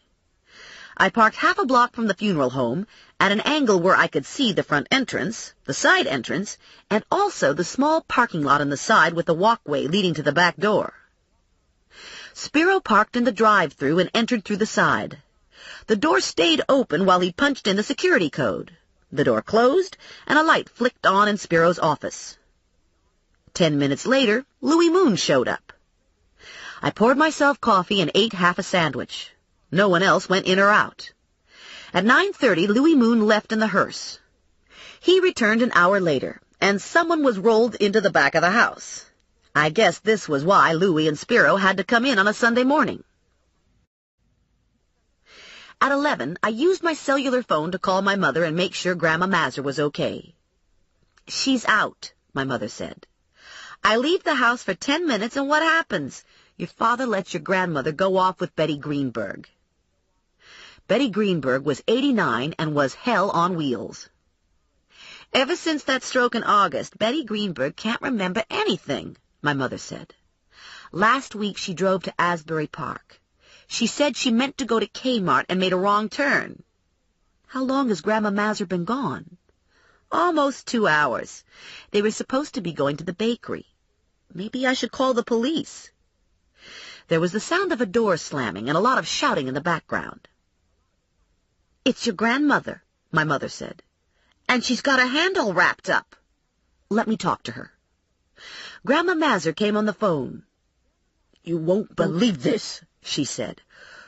Speaker 2: I parked half a block from the funeral home, at an angle where I could see the front entrance, the side entrance, and also the small parking lot on the side with the walkway leading to the back door. Spiro parked in the drive-thru and entered through the side. The door stayed open while he punched in the security code. The door closed, and a light flicked on in Spiro's office. 10 minutes later, Louis Moon showed up. I poured myself coffee and ate half a sandwich. No one else went in or out. At 9:30, Louis Moon left in the hearse. He returned an hour later, and someone was rolled into the back of the house. I guess this was why Louis and Spiro had to come in on a Sunday morning. At 11, I used my cellular phone to call my mother and make sure Grandma Mazur was okay. "She's out," my mother said. "I leave the house for 10 minutes, and what happens? Your father lets your grandmother go off with Betty Greenberg." Betty Greenberg was 89 and was hell on wheels. "Ever since that stroke in August, Betty Greenberg can't remember anything," my mother said. "Last week she drove to Asbury Park. She said she meant to go to Kmart and made a wrong turn." "How long has Grandma Mazur been gone?" "Almost 2 hours. They were supposed to be going to the bakery. Maybe I should call the police." There was the sound of a door slamming and a lot of shouting in the background. "It's your grandmother," my mother said. "And she's got her hand all wrapped up." "Let me talk to her." Grandma Mazur came on the phone. "You won't believe this," she said,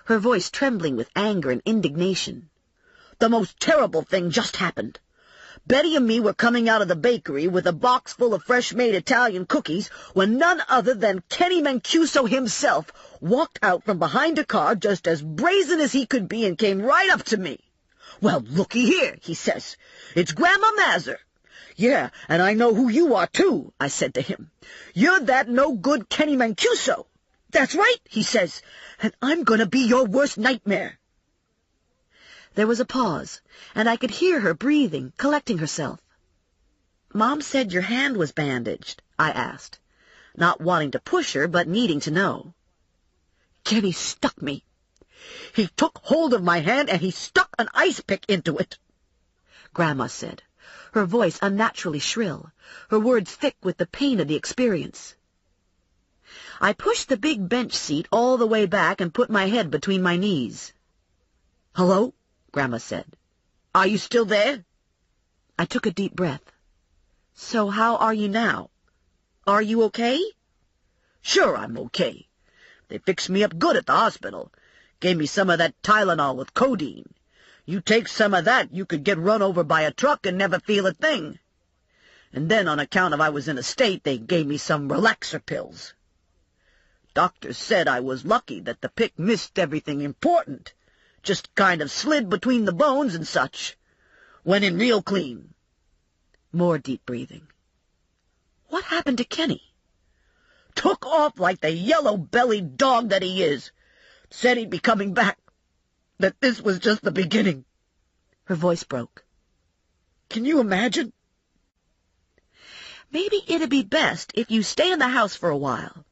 Speaker 2: her voice trembling with anger and indignation. "The most terrible thing just happened. Betty and me were coming out of the bakery with a box full of fresh-made Italian cookies when none other than Kenny Mancuso himself walked out from behind a car just as brazen as he could be and came right up to me. 'Well, looky here,' he says. 'It's Grandma Mazur.' 'Yeah, and I know who you are, too,' I said to him. 'You're that no-good Kenny Mancuso.' 'That's right,' he says, 'and I'm going to be your worst nightmare.'" There was a pause, and I could hear her breathing, collecting herself. "Mom said your hand was bandaged," I asked, not wanting to push her, but needing to know. "Kenny stuck me. He took hold of my hand, and he stuck an ice pick into it," Grandma said, her voice unnaturally shrill, her words thick with the pain of the experience. I pushed the big bench seat all the way back and put my head between my knees. "Hello?" Grandma said. "Are you still there?" I took a deep breath. "So how are you now? Are you okay?" "Sure I'm okay. They fixed me up good at the hospital. Gave me some of that Tylenol with codeine. You take some of that, you could get run over by a truck and never feel a thing. And then, on account of I was in a state, they gave me some relaxer pills. Doctors said I was lucky that the pick missed everything important. Just kind of slid between the bones and such. Went in real clean." More deep breathing. "What happened to Kenny?" "Took off like the yellow-bellied dog that he is. Said he'd be coming back. That this was just the beginning." Her voice broke. "Can you imagine?" "Maybe it'd be best if you stay in the house for a while."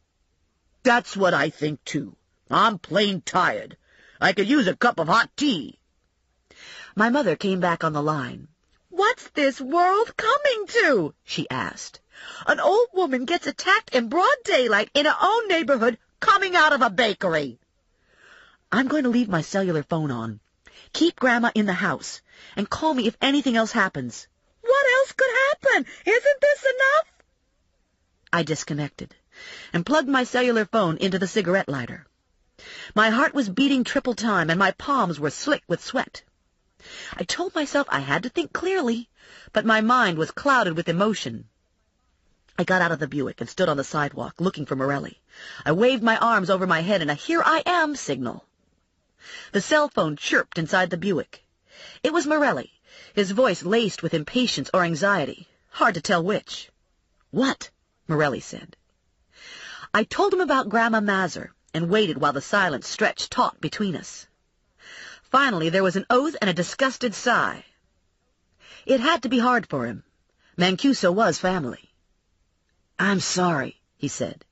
Speaker 2: "That's what I think, too. I'm plain tired. I could use a cup of hot tea." My mother came back on the line. "What's this world coming to?" she asked. "An old woman gets attacked in broad daylight in her own neighborhood coming out of a bakery." "I'm going to leave my cellular phone on. Keep Grandma in the house, and call me if anything else happens." "What else could happen? Isn't this enough?" I disconnected and plugged my cellular phone into the cigarette lighter. My heart was beating triple time, and my palms were slick with sweat. I told myself I had to think clearly, but my mind was clouded with emotion. I got out of the Buick and stood on the sidewalk, looking for Morelli. I waved my arms over my head in a "here I am" signal. The cell phone chirped inside the Buick. It was Morelli, his voice laced with impatience or anxiety, hard to tell which. "What?" Morelli said. I told him about Grandma Mazur, and waited while the silence stretched taut between us. Finally, there was an oath and a disgusted sigh. It had to be hard for him. Mancuso was family. "I'm sorry," he said.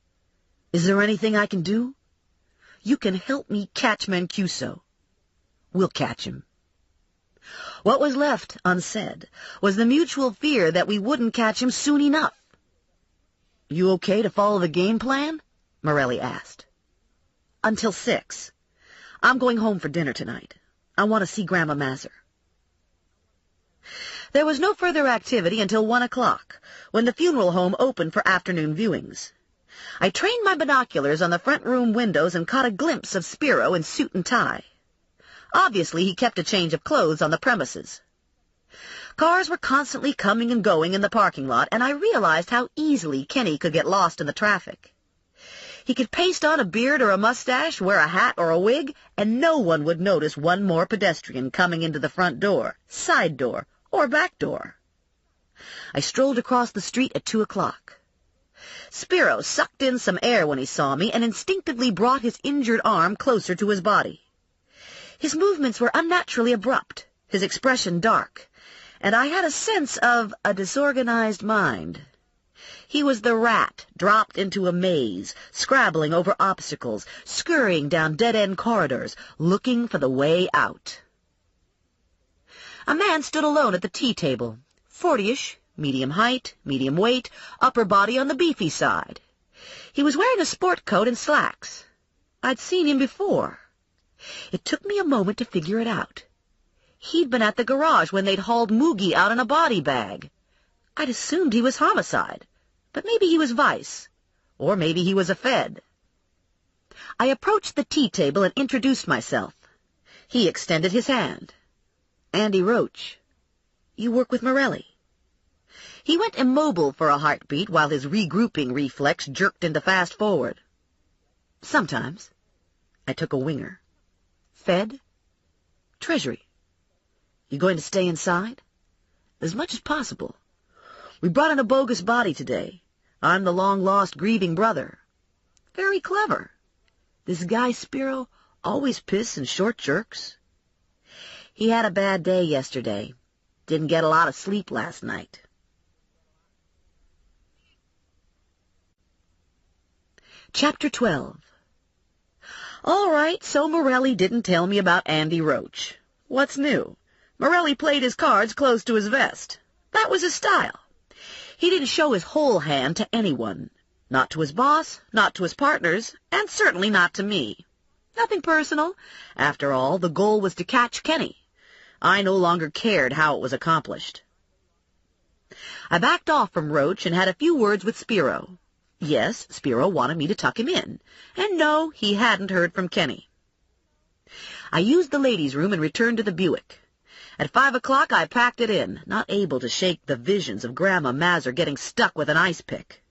Speaker 2: "Is there anything I can do?" "You can help me catch Mancuso." "We'll catch him." What was left unsaid was the mutual fear that we wouldn't catch him soon enough. "You okay to follow the game plan?" Morelli asked.
Speaker 3: Until 6. I'm going home for dinner tonight. I want to see Grandma Mazur. There was no further activity until 1 o'clock, when the funeral home opened for afternoon viewings. I trained my binoculars on the front room windows and caught a glimpse of Spiro in suit and tie. Obviously, he kept a change of clothes on the premises. Cars were constantly coming and going in the parking lot, and I realized how easily Kenny could get lost in the traffic. He could paste on a beard or a mustache, wear a hat or a wig, and no one would notice one more pedestrian coming into the front door, side door, or back door. I strolled across the street at 2 o'clock. Spiro sucked in some air when he saw me and instinctively brought his injured arm closer to his body. His movements were unnaturally abrupt, his expression dark, and I had a sense of a disorganized mind. He was the rat dropped into a maze, scrabbling over obstacles, scurrying down dead-end corridors, looking for the way out. A man stood alone at the tea table, 40-ish, medium height, medium weight, upper body on the beefy side. He was wearing a sport coat and slacks. I'd seen him before. It took me a moment to figure it out. He'd been at the garage when they'd hauled Moogie out in a body bag. I'd assumed he was homicide, but maybe he was vice, or maybe he was a fed. I approached the tea table and introduced myself. He extended his hand. Andy Roach. You work with Morelli. He went immobile for a heartbeat while his regrouping reflex jerked into fast forward. Sometimes. I took a winger. Fed? Treasury. You going to stay inside? As much as possible. We brought in a bogus body today. I'm the long-lost grieving brother. Very clever. This guy Spiro always piss in short jerks. He had a bad day yesterday. Didn't get a lot of sleep last night. Chapter 12. All right, so Morelli didn't tell me about Andy Roach. What's new? Morelli played his cards close to his vest. That was his style. He didn't show his whole hand to anyone. Not to his boss, not to his partners, and certainly not to me. Nothing personal. After all, the goal was to catch Kenny. I no longer cared how it was accomplished. I backed off from Roach and had a few words with Spiro. Yes, Spiro wanted me to tuck him in. And no, he hadn't heard from Kenny. I used the ladies' room and returned to the Buick. At 5 o'clock I packed it in, not able to shake the visions of Grandma Mazur getting stuck with an ice pick.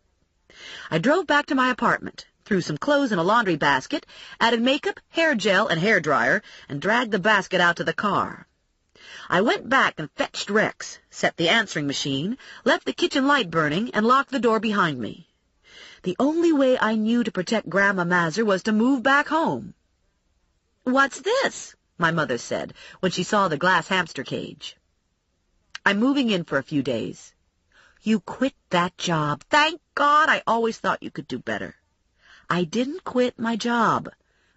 Speaker 3: I drove back to my apartment, threw some clothes in a laundry basket, added makeup, hair gel, and hair dryer, and dragged the basket out to the car. I went back and fetched Rex, set the answering machine, left the kitchen light burning, and locked the door behind me. The only way I knew to protect Grandma Mazur was to move back home. "What's this?" my mother said when she saw the glass hamster cage. "I'm moving in for a few days." "You quit that job. Thank God, I always thought you could do better." "I didn't quit my job.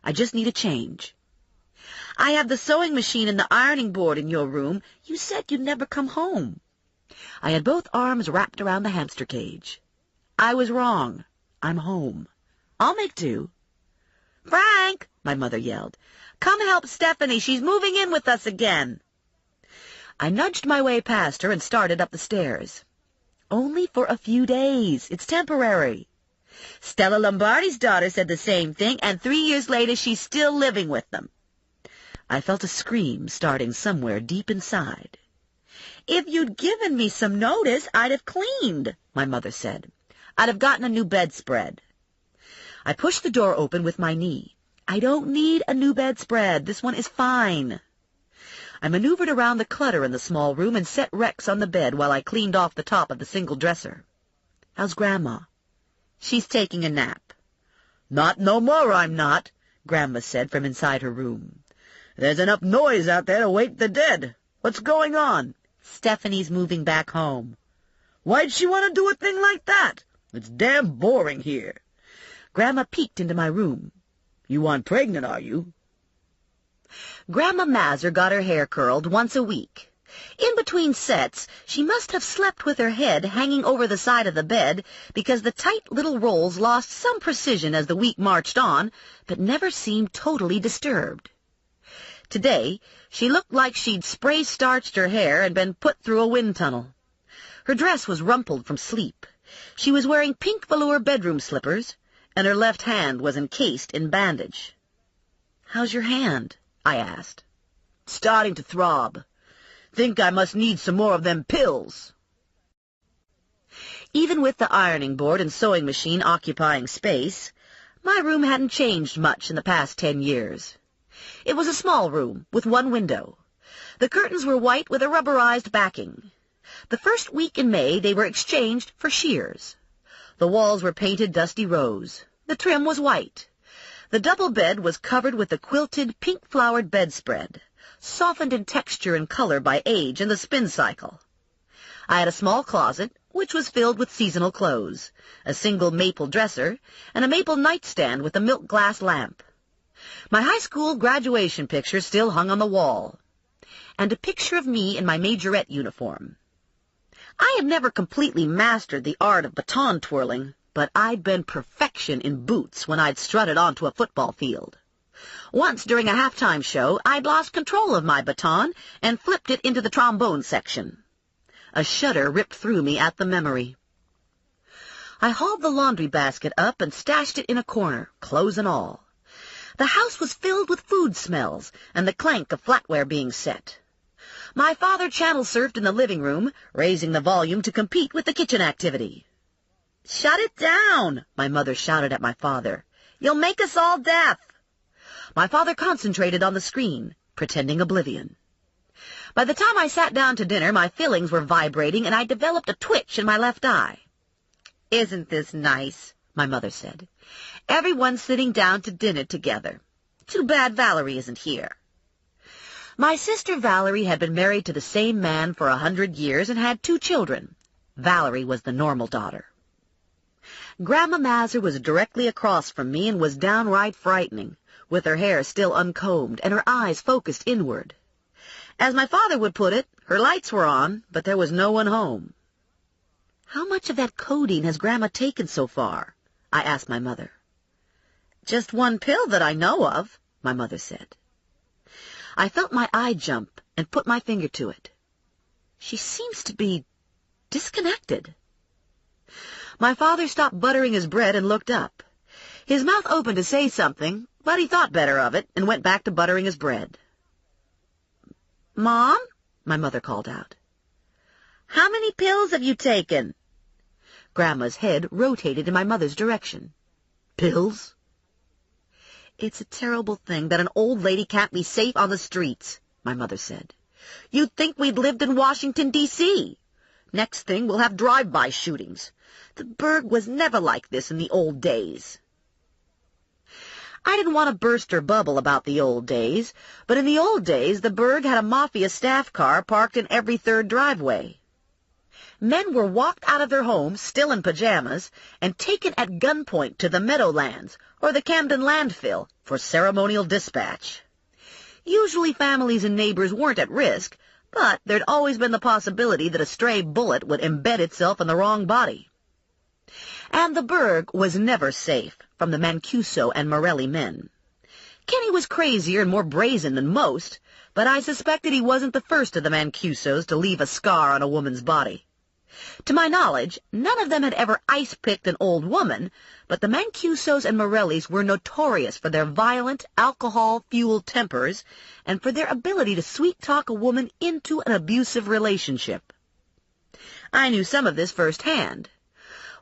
Speaker 3: I just need a change." "I have the sewing machine and the ironing board in your room. You said you'd never come home." I had both arms wrapped around the hamster cage. "I was wrong. I'm home. I'll make do." "Frank," my mother yelled, "come help Stephanie. She's moving in with us again." I nudged my way past her and started up the stairs. "Only for a few days. It's temporary." Stella Lombardi's daughter said the same thing, and 3 years later she's still living with them. I felt a scream starting somewhere deep inside. "If you'd given me some notice, I'd have cleaned," my mother said. "I'd have gotten a new bedspread." I pushed the door open with my knee. "I don't need a new bedspread. This one is fine." I maneuvered around the clutter in the small room and set Rex on the bed while I cleaned off the top of the single dresser. "How's Grandma?" "She's taking a nap." "Not no more, I'm not," Grandma said from inside her room. "There's enough noise out there to wake the dead. What's going on?" "Stephanie's moving back home." "Why'd she want to do a thing like that? It's damn boring here." Grandma peeked into my room. "You aren't pregnant, are you?" Grandma Mazur got her hair curled once a week.
Speaker 2: In between sets, she must have slept with her head hanging over the side of the bed, because the tight little rolls lost some precision as the week marched on, but never seemed totally disturbed. Today, she looked like she'd spray-starched her hair and been put through a wind tunnel. Her dress was rumpled from sleep. She was wearing pink velour bedroom slippers, and her left hand was encased in bandage. "How's your hand?" I asked. "Starting to throb. Think I must need some more of them pills." Even with the ironing board and sewing machine occupying space, my room hadn't changed much in the past 10 years. It was a small room with one window. The curtains were white with a rubberized backing. The first week in May they were exchanged for shears. The walls were painted dusty rose. The trim was white. The double bed was covered with a quilted pink-flowered bedspread, softened in texture and color by age and the spin cycle. I had a small closet, which was filled with seasonal clothes, a single maple dresser, and a maple nightstand with a milk glass lamp. My high school graduation picture still hung on the wall, and a picture of me in my majorette uniform. I had never completely mastered the art of baton twirling, but I'd been perfection in boots when I'd strutted onto a football field. Once during a halftime show, I'd lost control of my baton and flipped it into the trombone section. A shudder ripped through me at the memory. I hauled the laundry basket up and stashed it in a corner, clothes and all. The house was filled with food smells and the clank of flatware being set. My father channel surfed in the living room, raising the volume to compete with the kitchen activity. "Shut it down," my mother shouted at my father. "You'll make us all deaf." My father concentrated on the screen, pretending oblivion. By the time I sat down to dinner, my fillings were vibrating, and I developed a twitch in my left eye. "Isn't this nice?" my mother said. "Everyone's sitting down to dinner together. Too bad Valerie isn't here." My sister Valerie had been married to the same man for 100 years and had 2 children. Valerie was the normal daughter. Grandma Mazur was directly across from me and was downright frightening, with her hair still uncombed and her eyes focused inward. As my father would put it, her lights were on, but there was no one home. "How much of that codeine has Grandma taken so far?" I asked my mother. "Just 1 pill that I know of," my mother said. I felt my eye jump and put my finger to it. She seems to be disconnected. My father stopped buttering his bread and looked up. His mouth opened to say something, but he thought better of it and went back to buttering his bread. "Mom?" my mother called out. "How many pills have you taken?" Grandma's head rotated in my mother's direction. "Pills?" "It's a terrible thing that an old lady can't be safe on the streets," my mother said. "You'd think we'd lived in Washington, D.C. Next thing, we'll have drive-by shootings. The burg was never like this in the old days." I didn't want to burst her bubble about the old days, but in the old days the burg had a mafia staff car parked in every 3rd driveway. Men were walked out of their homes, still in pajamas, and taken at gunpoint to the Meadowlands or the Camden landfill for ceremonial dispatch. Usually families and neighbors weren't at risk, but there'd always been the possibility that a stray bullet would embed itself in the wrong body. And the burg was never safe from the Mancuso and Morelli men. Kenny was crazier and more brazen than most, but I suspected he wasn't the first of the Mancusos to leave a scar on a woman's body. To my knowledge, none of them had ever ice-picked an old woman, but the Mancusos and Morellis were notorious for their violent, alcohol-fueled tempers and for their ability to sweet-talk a woman into an abusive relationship. I knew some of this firsthand.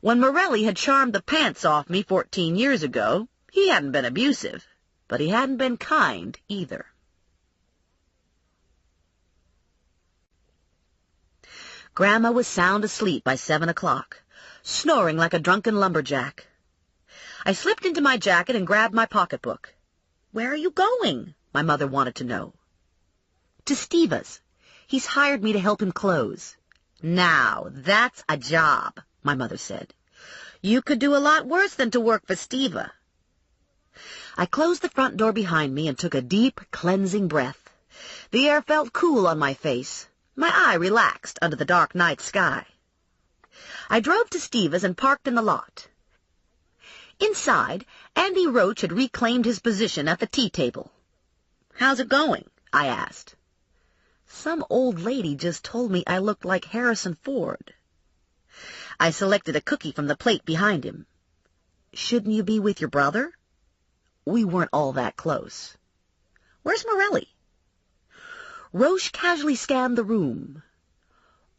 Speaker 2: When Morelli had charmed the pants off me 14 years ago, he hadn't been abusive, but he hadn't been kind either. Grandma was sound asleep by 7 o'clock, snoring like a drunken lumberjack. I slipped into my jacket and grabbed my pocketbook. "Where are you going?" my mother wanted to know. "To Steva's. He's hired me to help him close." "Now, that's a job," my mother said. "You could do a lot worse than to work for Steva." I closed the front door behind me and took a deep, cleansing breath. The air felt cool on my face. My eye relaxed under the dark night sky. I drove to Steva's and parked in the lot. Inside, Andy Roach had reclaimed his position at the tea table. "How's it going?" I asked. "Some old lady just told me I looked like Harrison Ford." I selected a cookie from the plate behind him. "Shouldn't you be with your brother?" We weren't all that close. "Where's Morelli?" Roche casually scanned the room.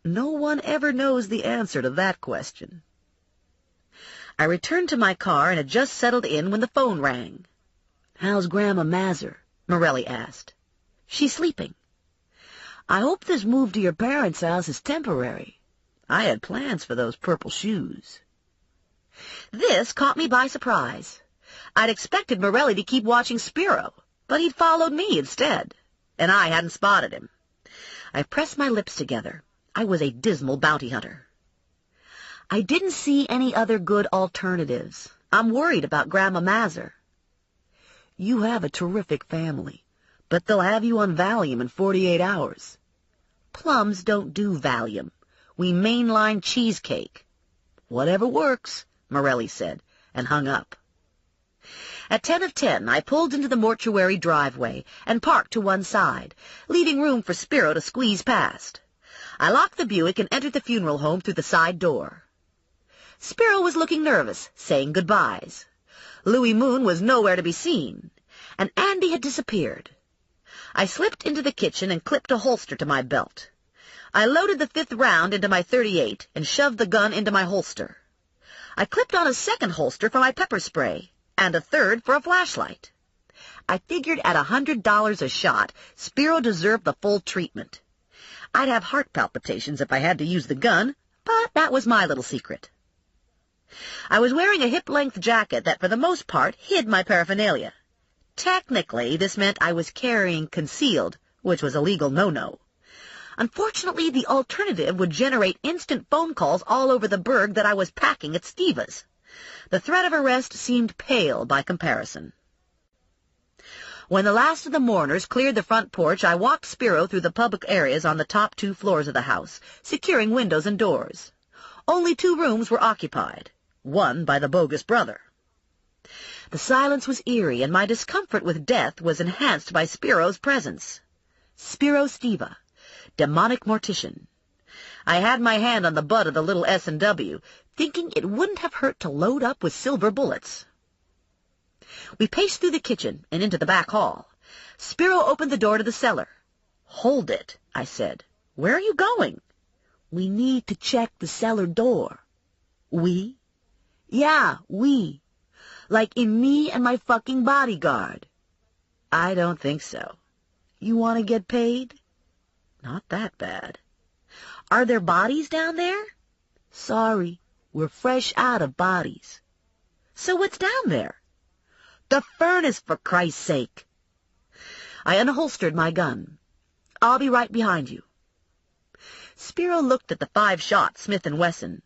Speaker 2: No one ever knows the answer to that question. I returned to my car and had just settled in when the phone rang. "How's Grandma Mazur?" Morelli asked. "She's sleeping." "I hope this move to your parents' house is temporary. I had plans for those purple shoes." This caught me by surprise. I'd expected Morelli to keep watching Spiro, but he'd followed me instead, and I hadn't spotted him. I pressed my lips together. I was a dismal bounty hunter. "I didn't see any other good alternatives. I'm worried about Grandma Mazur." "You have a terrific family, but they'll have you on Valium in 48 hours. Plums don't do Valium. We mainline cheesecake." "Whatever works," Morelli said, and hung up. At 10 of 10, I pulled into the mortuary driveway and parked to one side, leaving room for Spiro to squeeze past. I locked the Buick and entered the funeral home through the side door. Spiro was looking nervous, saying goodbyes. Louis Moon was nowhere to be seen, and Andy had disappeared. I slipped into the kitchen and clipped a holster to my belt. I loaded the 5th round into my .38 and shoved the gun into my holster. I clipped on a second holster for my pepper spray, and a third for a flashlight. I figured at $100 a shot, Spiro deserved the full treatment. I'd have heart palpitations if I had to use the gun, but that was my little secret. I was wearing a hip-length jacket that for the most part hid my paraphernalia. Technically, this meant I was carrying concealed, which was a legal no-no. Unfortunately, the alternative would generate instant phone calls all over the burg that I was packing at Steva's. The threat of arrest seemed pale by comparison. When the last of the mourners cleared the front porch, I walked Spiro through the public areas on the top 2 floors of the house, securing windows and doors. Only 2 rooms were occupied, one by the bogus brother. The silence was eerie, and my discomfort with death was enhanced by Spiro's presence. Spiro Steva, demonic mortician. I had my hand on the butt of the little S&W, thinking it wouldn't have hurt to load up with silver bullets. We paced through the kitchen and into the back hall. Spiro opened the door to the cellar. "Hold it," I said. "Where are you going?" "We need to check the cellar door." "We?" "Yeah, we. Like in me and my fucking bodyguard." "I don't think so." "You want to get paid?" "Not that bad." "Are there bodies down there?" "Sorry, we're fresh out of bodies." "So what's down there?" "The furnace, for Christ's sake." I unholstered my gun. "I'll be right behind you." Spiro looked at the 5-shot Smith & Wesson.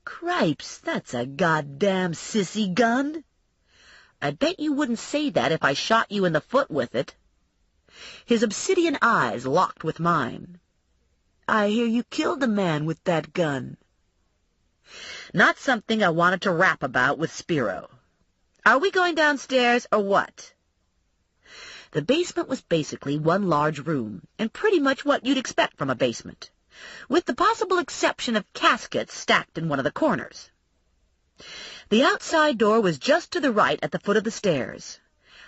Speaker 2: "Cripes, that's a goddamn sissy gun." "I bet you wouldn't say that if I shot you in the foot with it." His obsidian eyes locked with mine. "I hear you killed a man with that gun." Not something I wanted to rap about with Spiro. "Are we going downstairs or what?" The basement was basically one large room, and pretty much what you'd expect from a basement, with the possible exception of caskets stacked in one of the corners. The outside door was just to the right at the foot of the stairs.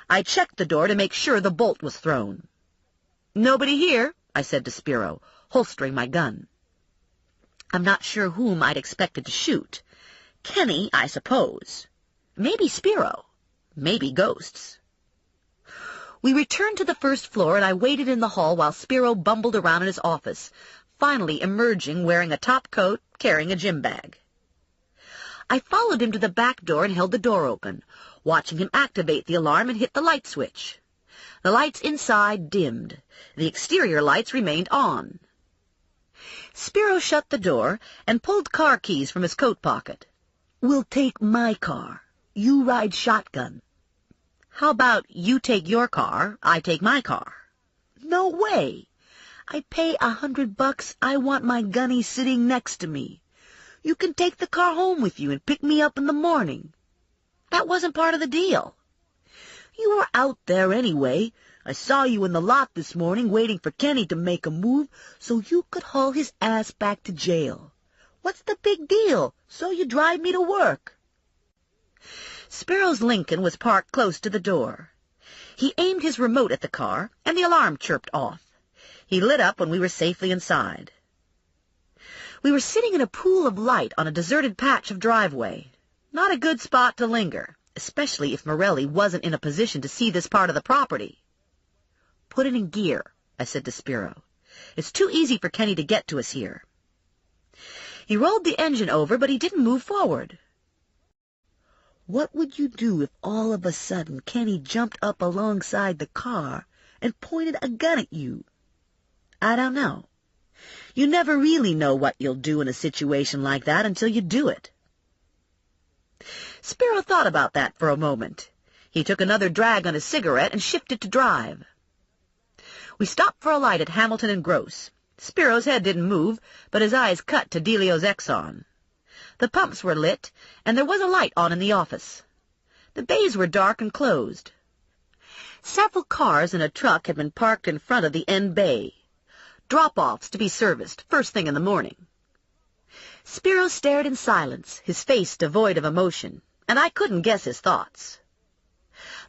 Speaker 2: I checked the door to make sure the bolt was thrown. "Nobody here," I said to Spiro, holstering my gun. I'm not sure whom I'd expected to shoot. Kenny, I suppose. Maybe Spiro. Maybe ghosts. We returned to the first floor, and I waited in the hall while Spiro bumbled around in his office, finally emerging wearing a top coat, carrying a gym bag. I followed him to the back door and held the door open, watching him activate the alarm and hit the light switch. The lights inside dimmed. The exterior lights remained on. Spiro shut the door and pulled car keys from his coat pocket. "We'll take my car. You ride shotgun." "How about you take your car, I take my car?" "No way.
Speaker 3: I pay $100. I want my gunny sitting next to me. You can take the car home with you and pick me up in the morning.
Speaker 2: That wasn't part of the deal.
Speaker 3: You were out there anyway. I saw you in the lot this morning waiting for Kenny to make a move so you could haul his ass back to jail. What's the big deal? So you drive me to work.
Speaker 2: Spiro's Lincoln was parked close to the door. He aimed his remote at the car, and the alarm chirped off. He lit up when we were safely inside. We were sitting in a pool of light on a deserted patch of driveway. Not a good spot to linger, especially if Morelli wasn't in a position to see this part of the property. "Put it in gear," I said to Spiro. "It's too easy for Kenny to get to us here." He rolled the engine over, but he didn't move forward.
Speaker 3: What would you do if all of a sudden Kenny jumped up alongside the car and pointed a gun at you?
Speaker 2: I don't know. You never really know what you'll do in a situation like that until you do it. Spiro thought about that for a moment. He took another drag on his cigarette and shifted to drive. We stopped for a light at Hamilton and Gross. Spiro's head didn't move, but his eyes cut to Delio's Exxon. The pumps were lit, and there was a light on in the office. The bays were dark and closed. Several cars and a truck had been parked in front of the end bay. Drop-offs to be serviced first thing in the morning. Spiro stared in silence, his face devoid of emotion, and I couldn't guess his thoughts.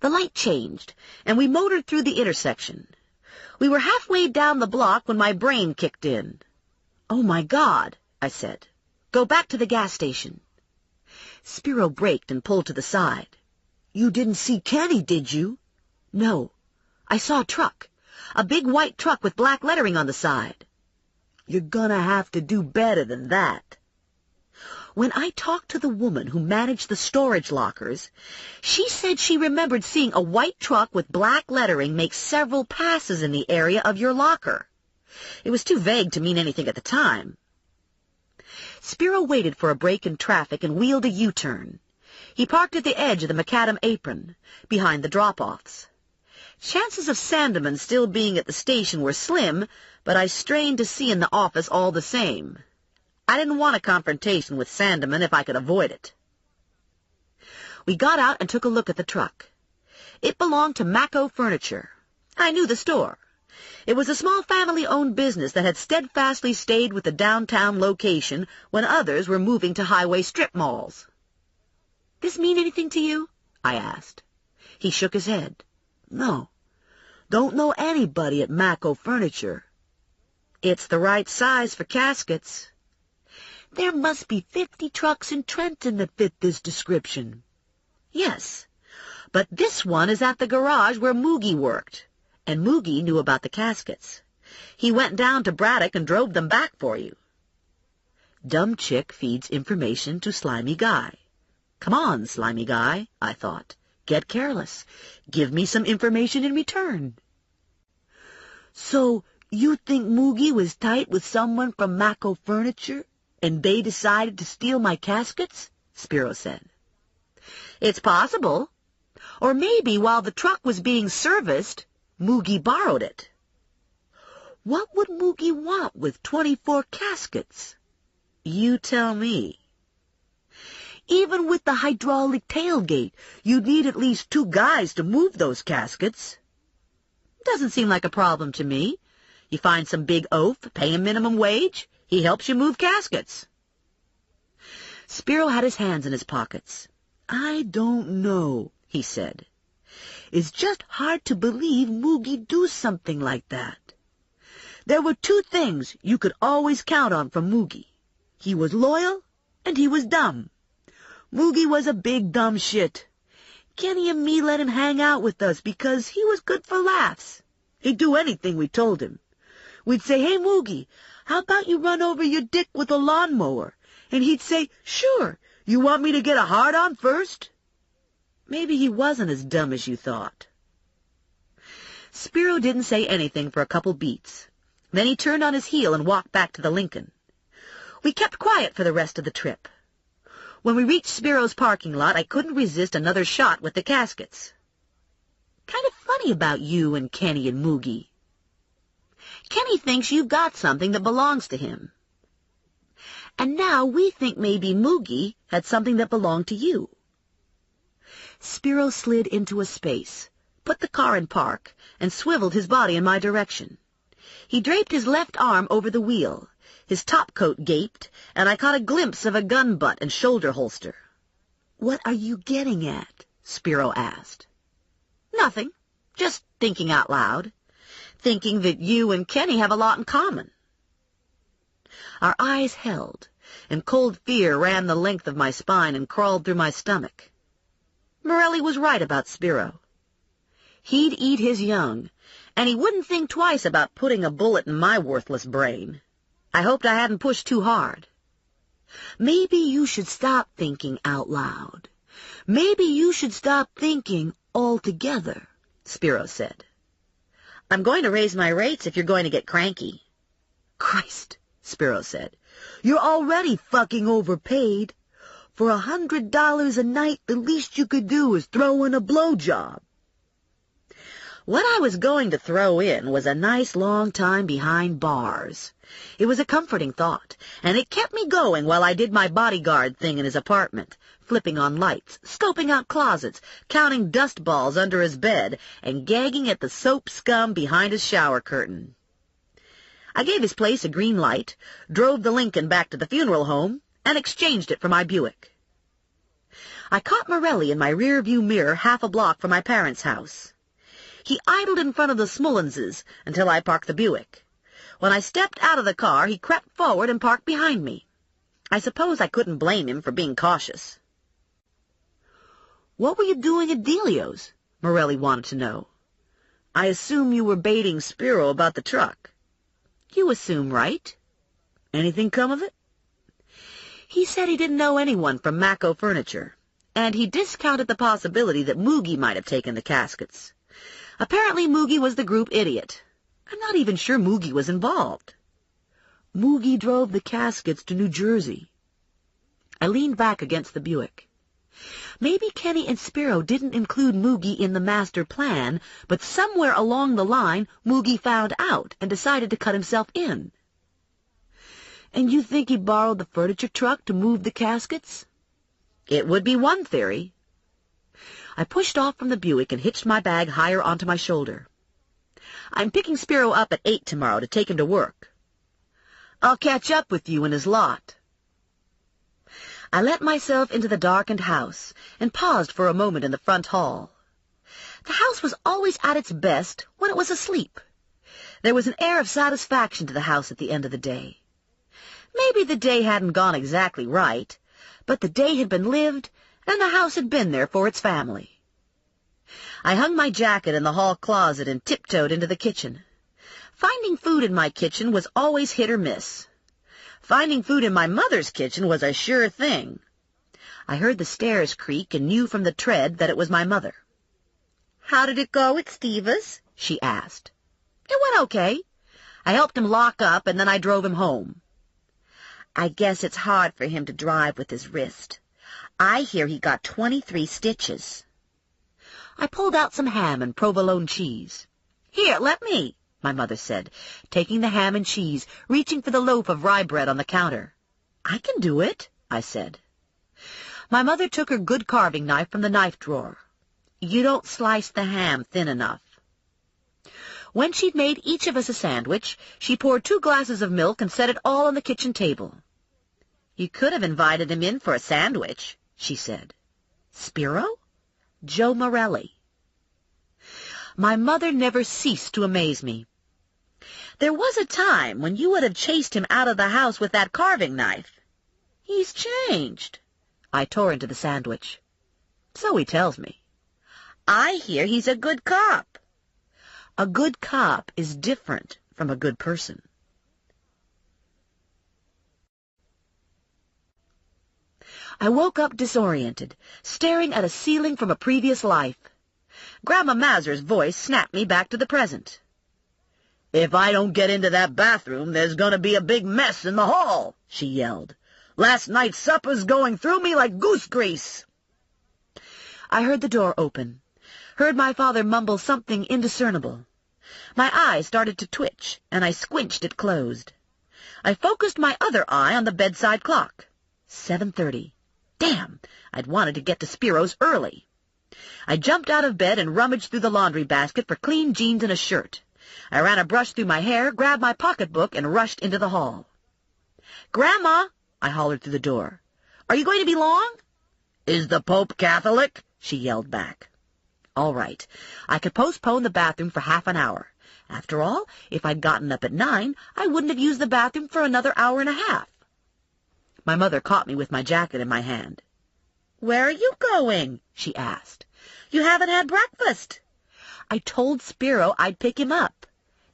Speaker 2: The light changed, and we motored through the intersection. We were halfway down the block when my brain kicked in. "Oh, my God," I said. "Go back to the gas station." Spiro braked and pulled to the side.
Speaker 3: "You didn't see Kenny, did you?"
Speaker 2: "No. I saw a truck. A big white truck with black lettering on the side."
Speaker 3: "You're gonna have to do better than that."
Speaker 2: When I talked to the woman who managed the storage lockers, she said she remembered seeing a white truck with black lettering make several passes in the area of your locker. It was too vague to mean anything at the time. Spiro waited for a break in traffic and wheeled a U-turn. He parked at the edge of the macadam apron, behind the drop-offs. Chances of Sandeman still being at the station were slim, but I strained to see in the office all the same. I didn't want a confrontation with Sandeman if I could avoid it. We got out and took a look at the truck. It belonged to Mako Furniture. I knew the store. It was a small family-owned business that had steadfastly stayed with the downtown location when others were moving to highway strip malls. "This mean anything to you?" I asked. He shook his head.
Speaker 3: "No. Don't know anybody at Mako Furniture."
Speaker 2: "It's the right size for caskets."
Speaker 3: "There must be 50 trucks in Trenton that fit this description."
Speaker 2: "Yes, but this one is at the garage where Moogie worked, and Moogie knew about the caskets. He went down to Braddock and drove them back for you." Dumb chick feeds information to slimy guy. Come on, slimy guy, I thought. Get careless. Give me some information in return.
Speaker 3: "So you think Moogie was tight with someone from Mako Furniture, and they decided to steal my caskets?"
Speaker 2: Spiro said. "It's possible. Or maybe while the truck was being serviced, Moogie borrowed it."
Speaker 3: "What would Moogie want with 24 caskets?"
Speaker 2: "You tell me."
Speaker 3: "Even with the hydraulic tailgate, you'd need at least 2 guys to move those caskets."
Speaker 2: "Doesn't seem like a problem to me. You find some big oaf, pay him minimum wage, he helps you move caskets." Spiro had his hands in his pockets.
Speaker 3: "I don't know," he said. "It's just hard to believe Moogie do something like that. There were 2 things you could always count on from Moogie. He was loyal, and he was dumb. Moogie was a big dumb shit. Kenny and me let him hang out with us because he was good for laughs. He'd do anything we told him. We'd say, 'Hey, Moogie, how about you run over your dick with a lawnmower?' And he'd say, 'Sure, you want me to get a hard-on first?'
Speaker 2: Maybe he wasn't as dumb as you thought." Spiro didn't say anything for a couple beats. Then he turned on his heel and walked back to the Lincoln. We kept quiet for the rest of the trip. When we reached Spiro's parking lot, I couldn't resist another shot with the caskets. "Kind of funny about you and Kenny and Moogie." Kenny thinks you've got something that belongs to him. And now we think maybe Moogie had something that belonged to you. Spiro slid into a space, put the car in park, and swiveled his body in my direction. He draped his left arm over the wheel. His topcoat gaped, and I caught a glimpse of a gun butt and shoulder holster. "What are you getting at?" Spiro asked. "Nothing. Just thinking out loud. Thinking that you and Kenny have a lot in common." Our eyes held, and cold fear ran the length of my spine and crawled through my stomach. Morelli was right about Spiro. He'd eat his young, and he wouldn't think twice about putting a bullet in my worthless brain. I hoped I hadn't pushed too hard. "Maybe you should stop thinking out loud. Maybe you should stop thinking altogether," Spiro said. "I'm going to raise my rates if you're going to get cranky." "Christ," Spiro said, "you're already fucking overpaid. For $100 a night, the least you could do is throw in a blowjob." What I was going to throw in was a nice long time behind bars. It was a comforting thought, and it kept me going while I did my bodyguard thing in his apartment, flipping on lights, scoping out closets, counting dust balls under his bed, and gagging at the soap scum behind his shower curtain. I gave his place a green light, drove the Lincoln back to the funeral home, and exchanged it for my Buick. I caught Morelli in my rear-view mirror half a block from my parents' house. He idled in front of the Smullenses until I parked the Buick. When I stepped out of the car, he crept forward and parked behind me. I suppose I couldn't blame him for being cautious. "What were you doing at Delio's?" Morelli wanted to know. "I assume you were baiting Spiro about the truck." "You assume right. Anything come of it?" "He said he didn't know anyone from Mako Furniture, and he discounted the possibility that Moogie might have taken the caskets. Apparently Moogie was the group idiot. I'm not even sure Moogie was involved." "Moogie drove the caskets to New Jersey." I leaned back against the Buick. Maybe Kenny and Spiro didn't include Moogie in the master plan, but somewhere along the line Moogie found out and decided to cut himself in. "And you think he borrowed the furniture truck to move the caskets?" "It would be one theory." I pushed off from the Buick and hitched my bag higher onto my shoulder. "I'm picking Spiro up at 8 tomorrow to take him to work." "I'll catch up with you in his lot." I let myself into the darkened house and paused for a moment in the front hall. The house was always at its best when it was asleep. There was an air of satisfaction to the house at the end of the day. Maybe the day hadn't gone exactly right, but the day had been lived, and the house had been there for its family. I hung my jacket in the hall closet and tiptoed into the kitchen. Finding food in my kitchen was always hit or miss. Finding food in my mother's kitchen was a sure thing. I heard the stairs creak and knew from the tread that it was my mother. "How did it go at Steve's?" she asked. "It went okay. I helped him lock up, and then I drove him home." "I guess it's hard for him to drive with his wrist. I hear he got 23 stitches. I pulled out some ham and provolone cheese. "Here, let me," my mother said, taking the ham and cheese, reaching for the loaf of rye bread on the counter. "I can do it," I said. My mother took her good carving knife from the knife drawer. "You don't slice the ham thin enough." When she'd made each of us a sandwich, she poured 2 glasses of milk and set it all on the kitchen table. "You could have invited him in for a sandwich," she said. "Spiro?" "Joe Morelli." My mother never ceased to amaze me. "There was a time when you would have chased him out of the house with that carving knife. He's changed." I tore into the sandwich. "So he tells me." "I hear he's a good cop." "A good cop is different from a good person." I woke up disoriented, staring at a ceiling from a previous life. Grandma Mazur's voice snapped me back to the present. "If I don't get into that bathroom, there's going to be a big mess in the hall," she yelled. "Last night's supper's going through me like goose grease." I heard the door open, heard my father mumble something indiscernible. My eye started to twitch, and I squinched it closed. I focused my other eye on the bedside clock. 7:30. Damn! I'd wanted to get to Spiro's early. I jumped out of bed and rummaged through the laundry basket for clean jeans and a shirt. I ran a brush through my hair, grabbed my pocketbook, and rushed into the hall. "Grandma!" I hollered through the door. "Are you going to be long?" "Is the Pope Catholic?" she yelled back. All right. I could postpone the bathroom for half an hour. After all, if I'd gotten up at 9, I wouldn't have used the bathroom for another hour and a half. My mother caught me with my jacket in my hand. "Where are you going?" she asked. "You haven't had breakfast." I told Spiro I'd pick him up.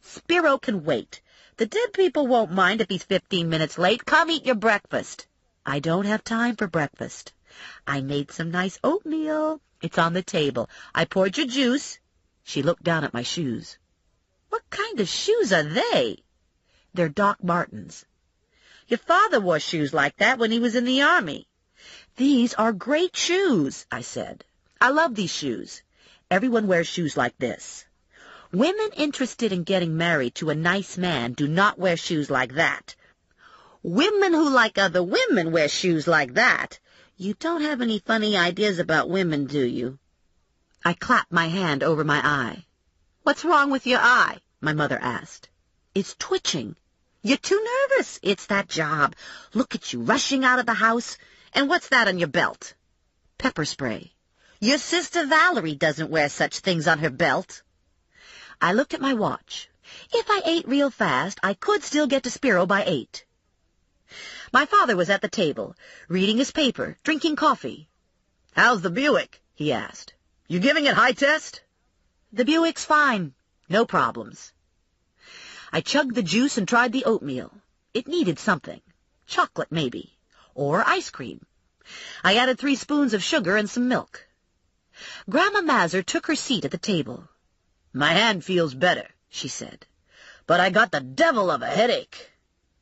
Speaker 2: "Spiro can wait. The dead people won't mind if he's 15 minutes late. Come eat your breakfast." "I don't have time for breakfast. I made some nice oatmeal. It's on the table. I poured your juice." She looked down at my shoes. "What kind of shoes are they?" "They're Doc Martens." "Your father wore shoes like that when he was in the army." "These are great shoes," I said. "I love these shoes. Everyone wears shoes like this. Women interested in getting married to a nice man do not wear shoes like that. Women who like other women wear shoes like that. You don't have any funny ideas about women, do you?" I clapped my hand over my eye. "What's wrong with your eye?" my mother asked. "It's twitching." "You're too nervous. It's that job. Look at you, rushing out of the house. And what's that on your belt?" "Pepper spray." "Your sister Valerie doesn't wear such things on her belt." I looked at my watch. If I ate real fast, I could still get to Spiro by 8. My father was at the table, reading his paper, drinking coffee. "How's the Buick?" he asked. "You giving it high test?" "The Buick's fine. No problems." I chugged the juice and tried the oatmeal. It needed something. Chocolate, maybe. Or ice cream. I added 3 spoons of sugar and some milk. Grandma Mazur took her seat at the table. "My hand feels better," she said. "But I got the devil of a headache."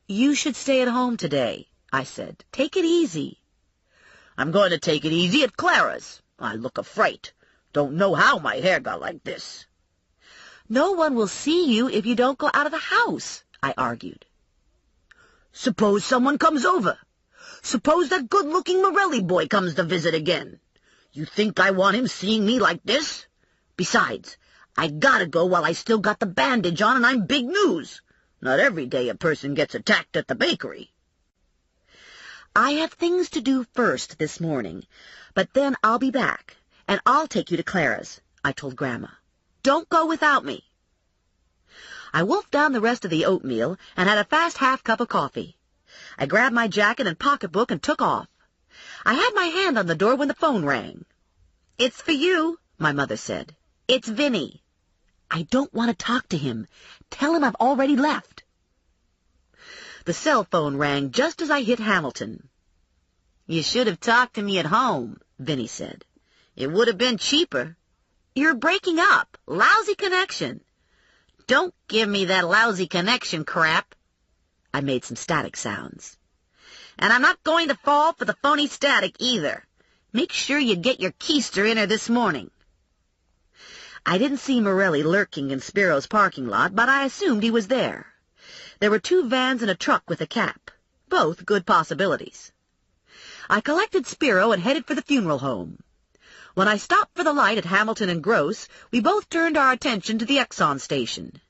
Speaker 2: "You should stay at home today," I said. "Take it easy." "I'm going to take it easy at Clara's. I look a fright. Don't know how my hair got like this." "No one will see you if you don't go out of the house," I argued. "Suppose someone comes over. Suppose that good-looking Morelli boy comes to visit again. You think I want him seeing me like this? Besides, I gotta go while I still got the bandage on and I'm big news. Not every day a person gets attacked at the bakery." "I have things to do first this morning, but then I'll be back, and I'll take you to Clara's," I told Grandma. "Don't go without me." I wolfed down the rest of the oatmeal and had a fast half-cup of coffee. I grabbed my jacket and pocketbook and took off. I had my hand on the door when the phone rang. "It's for you," my mother said. "It's Vinny." "I don't want to talk to him. Tell him I've already left." The cell phone rang just as I hit Hamilton. "You should have talked to me at home," Vinny said. "It would have been cheaper." "You're breaking up. Lousy connection." "Don't give me that lousy connection crap." I made some static sounds. "And I'm not going to fall for the phony static either. Make sure you get your keister in her this morning." I didn't see Morelli lurking in Spiro's parking lot, but I assumed he was there. There were 2 vans and a truck with a cap. Both good possibilities. I collected Spiro and headed for the funeral home. When I stopped for the light at Hamilton and Gross, we both turned our attention to the Exxon station.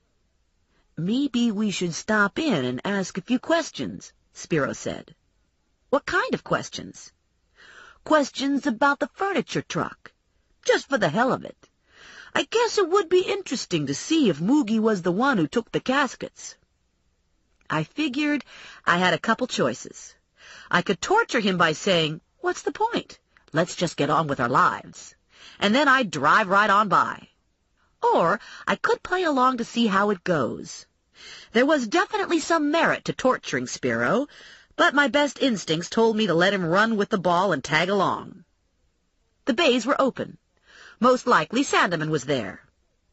Speaker 2: "Maybe we should stop in and ask a few questions," Spiro said. "What kind of questions?" "Questions about the furniture truck. Just for the hell of it. I guess it would be interesting to see if Moogie was the one who took the caskets." I figured I had a couple choices. I could torture him by saying, "What's the point? Let's just get on with our lives." And then I'd drive right on by. Or I could play along to see how it goes. There was definitely some merit to torturing Spiro, but my best instincts told me to let him run with the ball and tag along. The bays were open. Most likely Sandeman was there.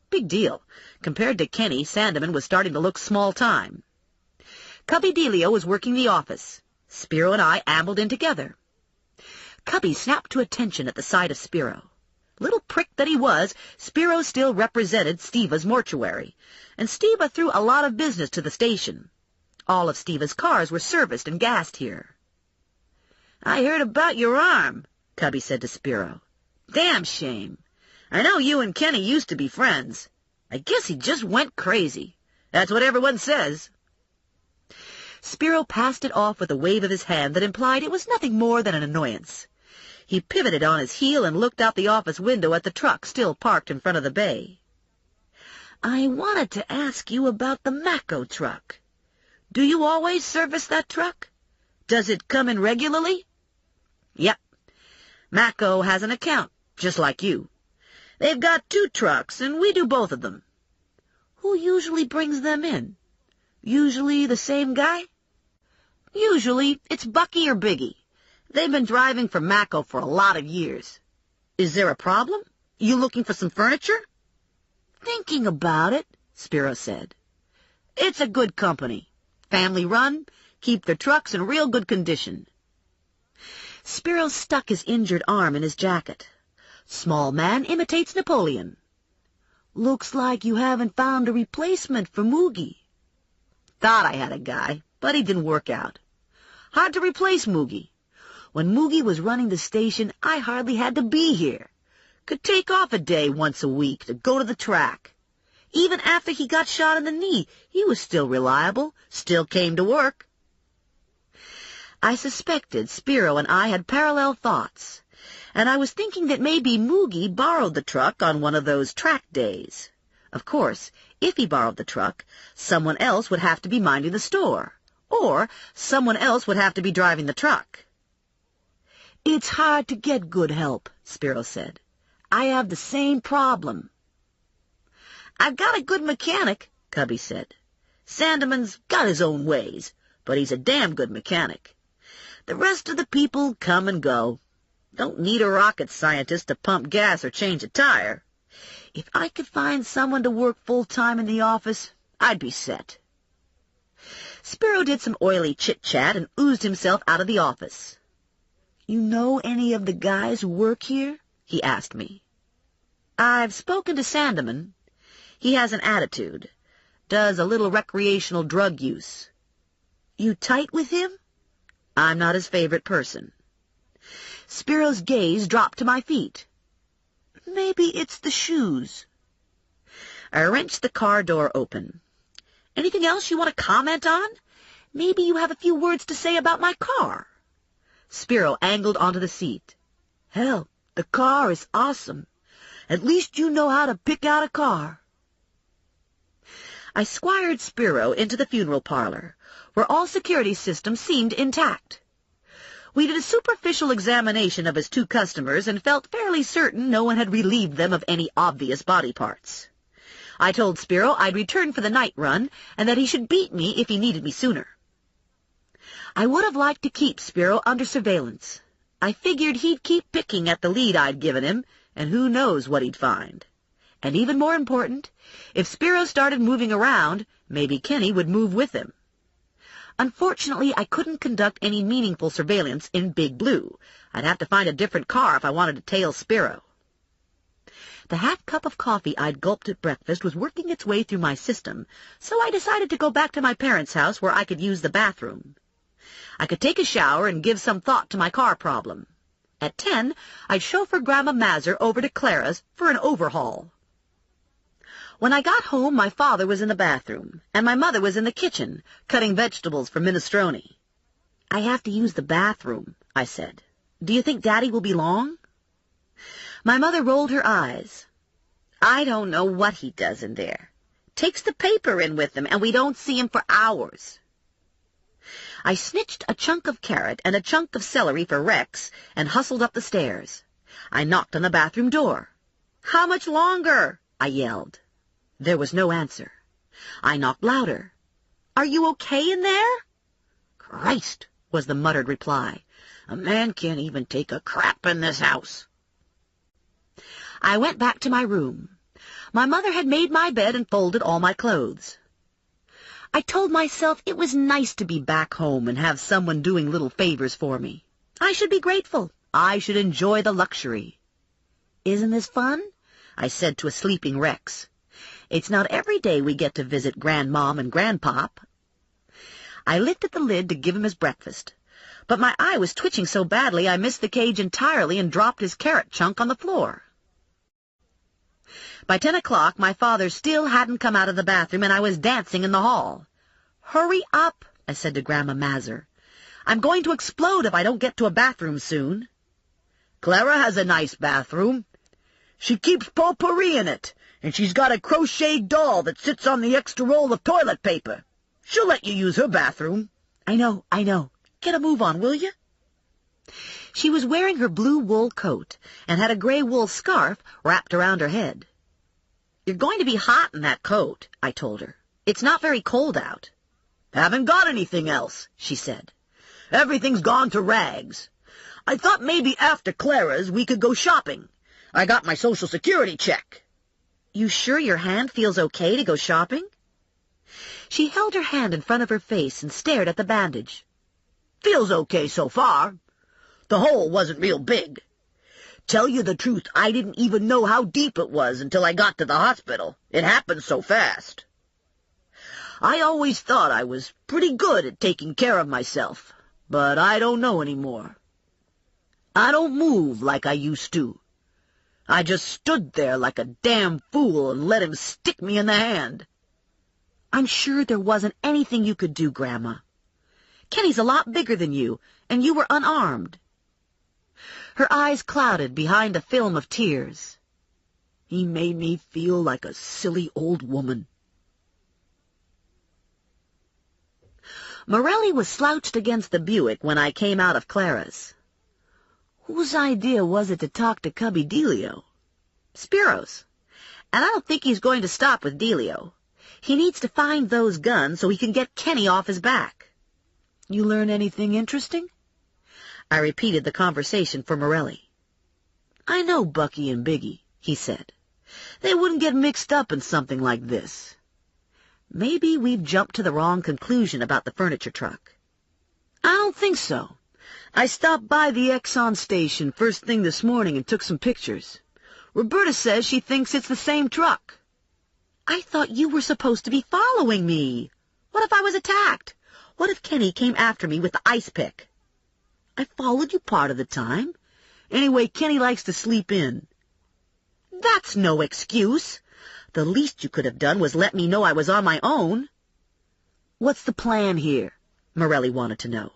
Speaker 2: Big deal. Compared to Kenny, Sandeman was starting to look small-time. Cubby Delio was working the office. Spiro and I ambled in together. Cubby snapped to attention at the sight of Spiro. Little prick that he was, Spiro still represented Steva's mortuary, and Steva threw a lot of business to the station. All of Steva's cars were serviced and gassed here. "I heard about your arm," Cubby said to Spiro. "Damn shame. I know you and Kenny used to be friends. I guess he just went crazy. That's what everyone says." Spiro passed it off with a wave of his hand that implied it was nothing more than an annoyance. He pivoted on his heel and looked out the office window at the truck still parked in front of the bay. "I wanted to ask you about the Mako truck. Do you always service that truck? Does it come in regularly?" "Yep. Mako has an account, just like you. They've got 2 trucks, and we do both of them." "Who usually brings them in? Usually the same guy?" "Usually it's Bucky or Biggie. They've been driving for Mako for a lot of years." "Is there a problem? You looking for some furniture?" "Thinking about it," Spiro said. "It's a good company. Family run, keep their trucks in real good condition." Spiro stuck his injured arm in his jacket. Small man imitates Napoleon. "Looks like you haven't found a replacement for Moogie." "Thought I had a guy, but he didn't work out. Hard to replace Moogie. When Moogie was running the station, I hardly had to be here. Could take off a day once a week to go to the track. Even after he got shot in the knee, he was still reliable, still came to work." I suspected Spiro and I had parallel thoughts, and I was thinking that maybe Moogie borrowed the truck on one of those track days. Of course, if he borrowed the truck, someone else would have to be minding the store, or someone else would have to be driving the truck. "It's hard to get good help," Spiro said. "I have the same problem." "I've got a good mechanic," Cubby said. "Sandeman's got his own ways, but he's a damn good mechanic. The rest of the people come and go. Don't need a rocket scientist to pump gas or change a tire. If I could find someone to work full-time in the office, I'd be set." Spiro did some oily chit-chat and oozed himself out of the office. "You know any of the guys who work here?" he asked me. "I've spoken to Sandeman. He has an attitude. Does a little recreational drug use." "You tight with him?" "I'm not his favorite person." Spiro's gaze dropped to my feet. "Maybe it's the shoes." I wrenched the car door open. "Anything else you want to comment on? Maybe you have a few words to say about my car." Spiro angled onto the seat. "Hell, the car is awesome. At least you know how to pick out a car." I squired Spiro into the funeral parlor, where all security systems seemed intact. We did a superficial examination of his 2 customers and felt fairly certain no one had relieved them of any obvious body parts. I told Spiro I'd return for the night run and that he should beat me if he needed me sooner. I would have liked to keep Spiro under surveillance. I figured he'd keep picking at the lead I'd given him, and who knows what he'd find. And even more important, if Spiro started moving around, maybe Kenny would move with him. Unfortunately, I couldn't conduct any meaningful surveillance in Big Blue. I'd have to find a different car if I wanted to tail Spiro. The half cup of coffee I'd gulped at breakfast was working its way through my system, so I decided to go back to my parents' house where I could use the bathroom. I could take a shower and give some thought to my car problem. At 10, I'd chauffeur Grandma Mazur over to Clara's for an overhaul. When I got home, my father was in the bathroom, and my mother was in the kitchen, cutting vegetables for minestrone. "I have to use the bathroom," I said. "Do you think Daddy will be long?" My mother rolled her eyes. "I don't know what he does in there. Takes the paper in with him, and we don't see him for hours." I snitched a chunk of carrot and a chunk of celery for Rex and hustled up the stairs. I knocked on the bathroom door. "How much longer?" I yelled. There was no answer. I knocked louder. "Are you okay in there?" "Christ," was the muttered reply. "A man can't even take a crap in this house." I went back to my room. My mother had made my bed and folded all my clothes. I told myself it was nice to be back home and have someone doing little favors for me. I should be grateful. I should enjoy the luxury. "Isn't this fun?" I said to a sleeping Rex. "It's not every day we get to visit Grandmom and Grandpop." I lifted the lid to give him his breakfast, but my eye was twitching so badly I missed the cage entirely and dropped his carrot chunk on the floor. By 10 o'clock, my father still hadn't come out of the bathroom, and I was dancing in the hall. "Hurry up," I said to Grandma Mazur. "I'm going to explode if I don't get to a bathroom soon."
Speaker 3: "Clara has a nice bathroom. She keeps potpourri in it, and she's got a crocheted doll that sits on the extra roll of toilet paper. She'll let you use her bathroom."
Speaker 2: I know. Get a move on, will you?" She was wearing her blue wool coat and had a gray wool scarf wrapped around her head. "You're going to be hot in that coat," I told her. "It's not very cold out."
Speaker 3: "Haven't got anything else," she said. "Everything's gone to rags. I thought maybe after Clara's we could go shopping. I got my Social Security check."
Speaker 2: "You sure your hand feels okay to go shopping?" She held her hand in front of her face and stared at the bandage.
Speaker 3: "Feels okay so far. The hole wasn't real big. Tell you the truth, I didn't even know how deep it was until I got to the hospital. It happened so fast. I always thought I was pretty good at taking care of myself, but I don't know anymore. I don't move like I used to. I just stood there like a damn fool and let him stick me in the hand."
Speaker 2: "I'm sure there wasn't anything you could do, Grandma. Kenny's a lot bigger than you, and you were unarmed." Her eyes clouded behind a film of tears.
Speaker 3: "He made me feel like a silly old woman."
Speaker 2: Morelli was slouched against the Buick when I came out of Clara's. "Whose idea was it to talk to Cubby Delio?" "Spiro's. And I don't think he's going to stop with Delio. He needs to find those guns so he can get Kenny off his back." "You learn anything interesting?" I repeated the conversation for Morelli. "I know Bucky and Biggie," he said. "They wouldn't get mixed up in something like this. Maybe we've jumped to the wrong conclusion about the furniture truck." "I don't think so. I stopped by the Exxon station first thing this morning and took some pictures. Roberta says she thinks it's the same truck." "I thought you were supposed to be following me. What if I was attacked? What if Kenny came after me with the ice pick?" "I followed you part of the time. Anyway, Kenny likes to sleep in." "That's no excuse. The least you could have done was let me know I was on my own." "What's the plan here?" Morelli wanted to know.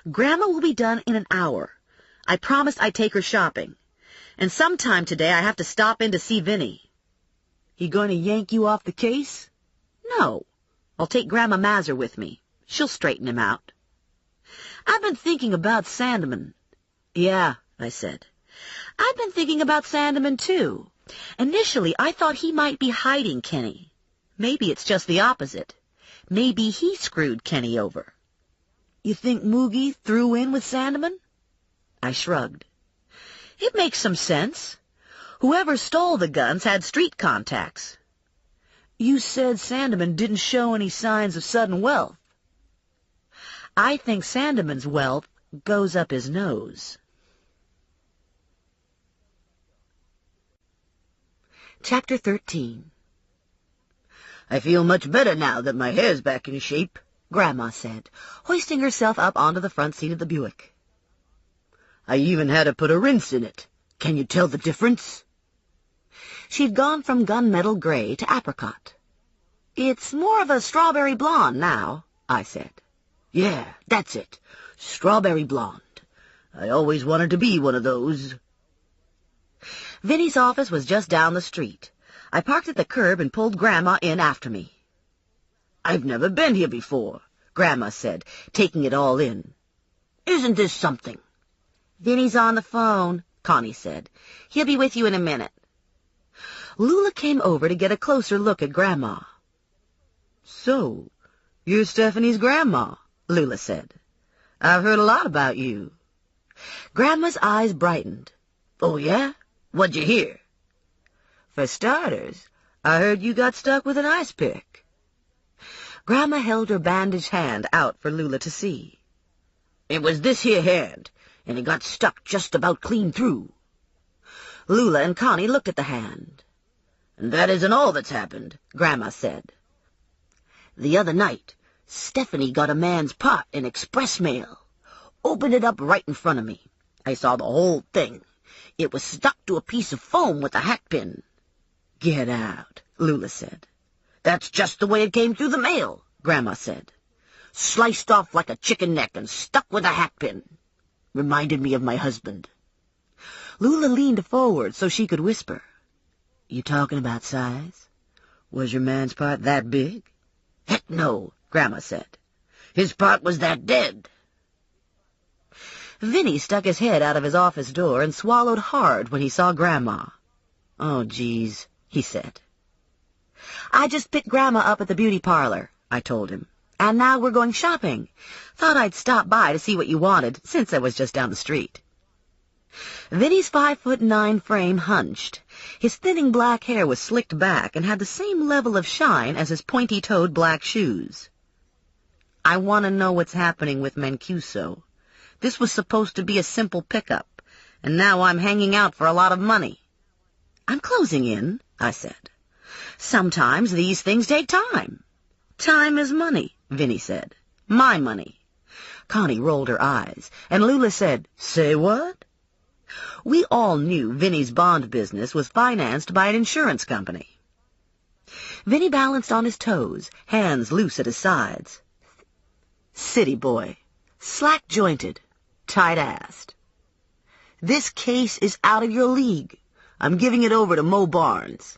Speaker 2: "Grandma will be done in an hour. I promised I'd take her shopping. And sometime today I have to stop in to see Vinny." "He going to yank you off the case?" "No. I'll take Grandma Mazur with me. She'll straighten him out." "I've been thinking about Sandeman." "Yeah," I said. "I've been thinking about Sandeman, too. Initially, I thought he might be hiding Kenny. Maybe it's just the opposite. Maybe he screwed Kenny over." "You think Moogie threw in with Sandeman?" I shrugged. "It makes some sense. Whoever stole the guns had street contacts." "You said Sandeman didn't show any signs of sudden wealth." "I think Sandeman's wealth goes up his nose." Chapter 13.
Speaker 3: "I feel much better now that my hair's back in shape,"
Speaker 2: Grandma said, hoisting herself up onto the front seat of the Buick.
Speaker 3: "I even had to put a rinse in it. Can you tell the difference?"
Speaker 2: She'd gone from gunmetal gray to apricot. "It's more of a strawberry blonde now," I said.
Speaker 3: "Yeah, that's it. Strawberry blonde. I always wanted to be one of those."
Speaker 2: Vinny's office was just down the street. I parked at the curb and pulled Grandma in after me.
Speaker 3: "I've never been here before," Grandma said, taking it all in. "Isn't this something?"
Speaker 2: "Vinny's on the phone," Connie said. "He'll be with you in a minute." Lula came over to get a closer look at Grandma.
Speaker 3: "So, you're Stephanie's grandma," Lula said. "I've heard a lot about you."
Speaker 2: Grandma's eyes brightened.
Speaker 3: "Oh, yeah? What'd you hear?"
Speaker 2: "For starters, I heard you got stuck with an ice pick." Grandma held her bandaged hand out for Lula to see.
Speaker 3: "It was this here hand, and it got stuck just about clean through."
Speaker 2: Lula and Connie looked at the hand.
Speaker 3: "And that isn't all that's happened," Grandma said.
Speaker 2: "The other night, Stephanie got a man's part in express mail. Opened it up right in front of me. I saw the whole thing. It was stuck to a piece of foam with a hat pin."
Speaker 3: "Get out," Lula said.
Speaker 2: "That's just the way it came through the mail," Grandma said. "Sliced off like a chicken neck and stuck with a hat pin. Reminded me of my husband." Lula leaned forward so she could whisper.
Speaker 3: "You talking about size? Was your man's part that big?"
Speaker 2: "Heck no," Grandma said. "His part was that dead." Vinny stuck his head out of his office door and swallowed hard when he saw Grandma.
Speaker 3: "Oh, geez," he said.
Speaker 2: "I just picked Grandma up at the beauty parlor," I told him. "And now we're going shopping. Thought I'd stop by to see what you wanted, since I was just down the street." Vinny's 5'9" frame hunched. His thinning black hair was slicked back and had the same level of shine as his pointy-toed black shoes. "I want to know what's happening with Mancuso. This was supposed to be a simple pickup, and now I'm hanging out for a lot of money." "I'm closing in," I said. "Sometimes these things take time." "Time is money," Vinny said. "My money." Connie rolled her eyes, and Lula said, "Say what?" We all knew Vinny's bond business was financed by an insurance company. Vinny balanced on his toes, hands loose at his sides. City boy, slack-jointed, tight-assed. "This case is out of your league. I'm giving it over to Mo Barnes."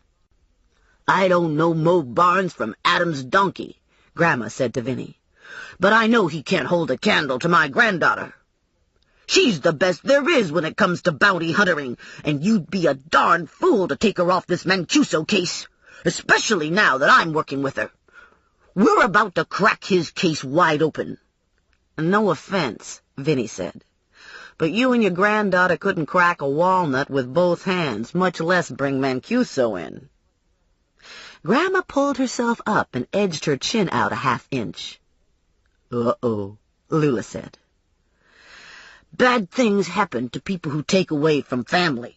Speaker 2: "I don't know Mo Barnes from Adam's donkey," Grandma said to Vinny. "But I know he can't hold a candle to my granddaughter. She's the best there is when it comes to bounty huntering, and you'd be a darn fool to take her off this Mancuso case, especially now that I'm working with her. We're about to crack his case wide open." "No offense," Vinny said, "but you and your granddaughter couldn't crack a walnut with both hands, much less bring Mancuso in." Grandma pulled herself up and edged her chin out a half-inch. "Uh-oh," Lula said. "Bad things happen to people who take away from family,"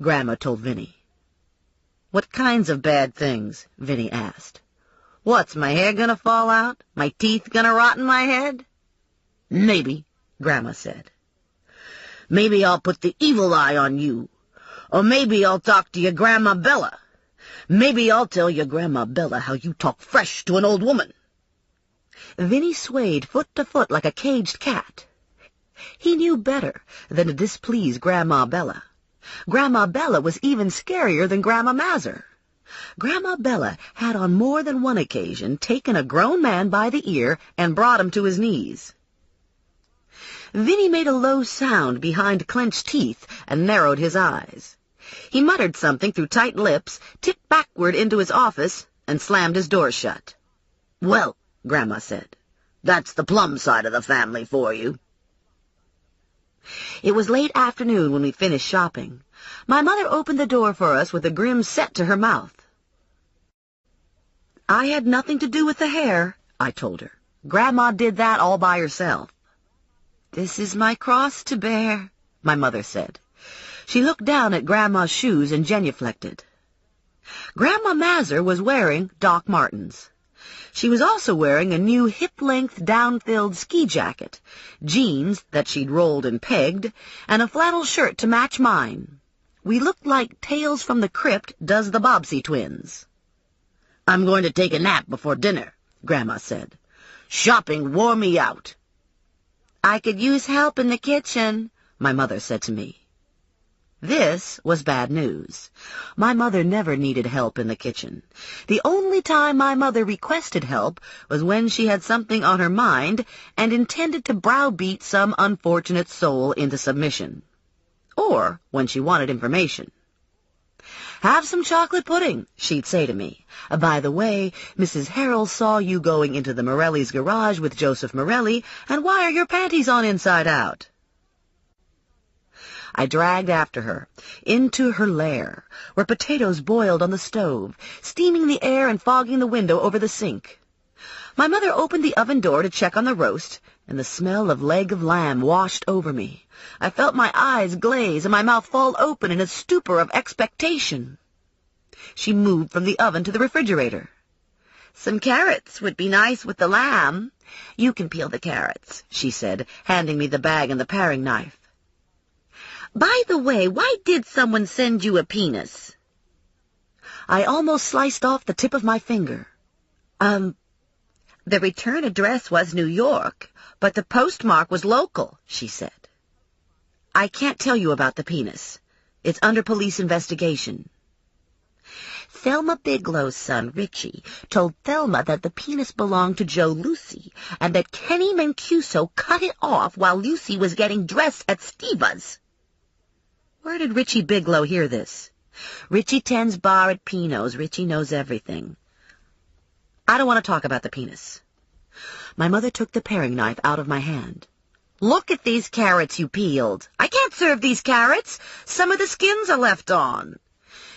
Speaker 2: Grandma told Vinny. "What kinds of bad things?" Vinny asked. "What's, my hair gonna fall out? My teeth gonna rot in my head?" "Maybe," Grandma said. "Maybe I'll put the evil eye on you. Or maybe I'll talk to your Grandma Bella. Maybe I'll tell your Grandma Bella how you talk fresh to an old woman." Vinny swayed foot to foot like a caged cat. He knew better than to displease Grandma Bella. Grandma Bella was even scarier than Grandma Mazur. Grandma Bella had on more than one occasion taken a grown man by the ear and brought him to his knees. Vinny made a low sound behind clenched teeth and narrowed his eyes. He muttered something through tight lips, tipped backward into his office, and slammed his door shut. "Well," Grandma said, "that's the Plum side of the family for you." It was late afternoon when we finished shopping. My mother opened the door for us with a grim set to her mouth. "I had nothing to do with the hair," I told her. "Grandma did that all by herself." "This is my cross to bear," my mother said. She looked down at Grandma's shoes and genuflected. Grandma Mazur was wearing Doc Martens. She was also wearing a new hip-length down-filled ski jacket, jeans that she'd rolled and pegged, and a flannel shirt to match mine. We looked like Tales from the Crypt does the Bobbsey twins. "I'm going to take a nap before dinner," Grandma said. "Shopping wore me out." "I could use help in the kitchen," my mother said to me. This was bad news. My mother never needed help in the kitchen. The only time my mother requested help was when she had something on her mind and intended to browbeat some unfortunate soul into submission. Or when she wanted information. "Have some chocolate pudding," she'd say to me. "By the way, Mrs. Harrell saw you going into the Morellis' garage with Joseph Morelli, and why are your panties on inside out?" I dragged after her, into her lair, where potatoes boiled on the stove, steaming the air and fogging the window over the sink. My mother opened the oven door to check on the roast, and the smell of leg of lamb washed over me. I felt my eyes glaze and my mouth fall open in a stupor of expectation. She moved from the oven to the refrigerator. "Some carrots would be nice with the lamb. You can peel the carrots," she said, handing me the bag and the paring knife. "By the way, why did someone send you a penis?" I almost sliced off the tip of my finger. The return address was New York, but the postmark was local," she said. "I can't tell you about the penis. It's under police investigation." Thelma Bigelow's son, Richie, told Thelma that the penis belonged to Joe Lucy, and that Kenny Mancuso cut it off while Lucy was getting dressed at Steva's. Where did Richie Bigelow hear this? Richie tends bar at Pino's. Richie knows everything. I don't want to talk about the penis. My mother took the paring knife out of my hand. "Look at these carrots you peeled. I can't serve these carrots. Some of the skins are left on."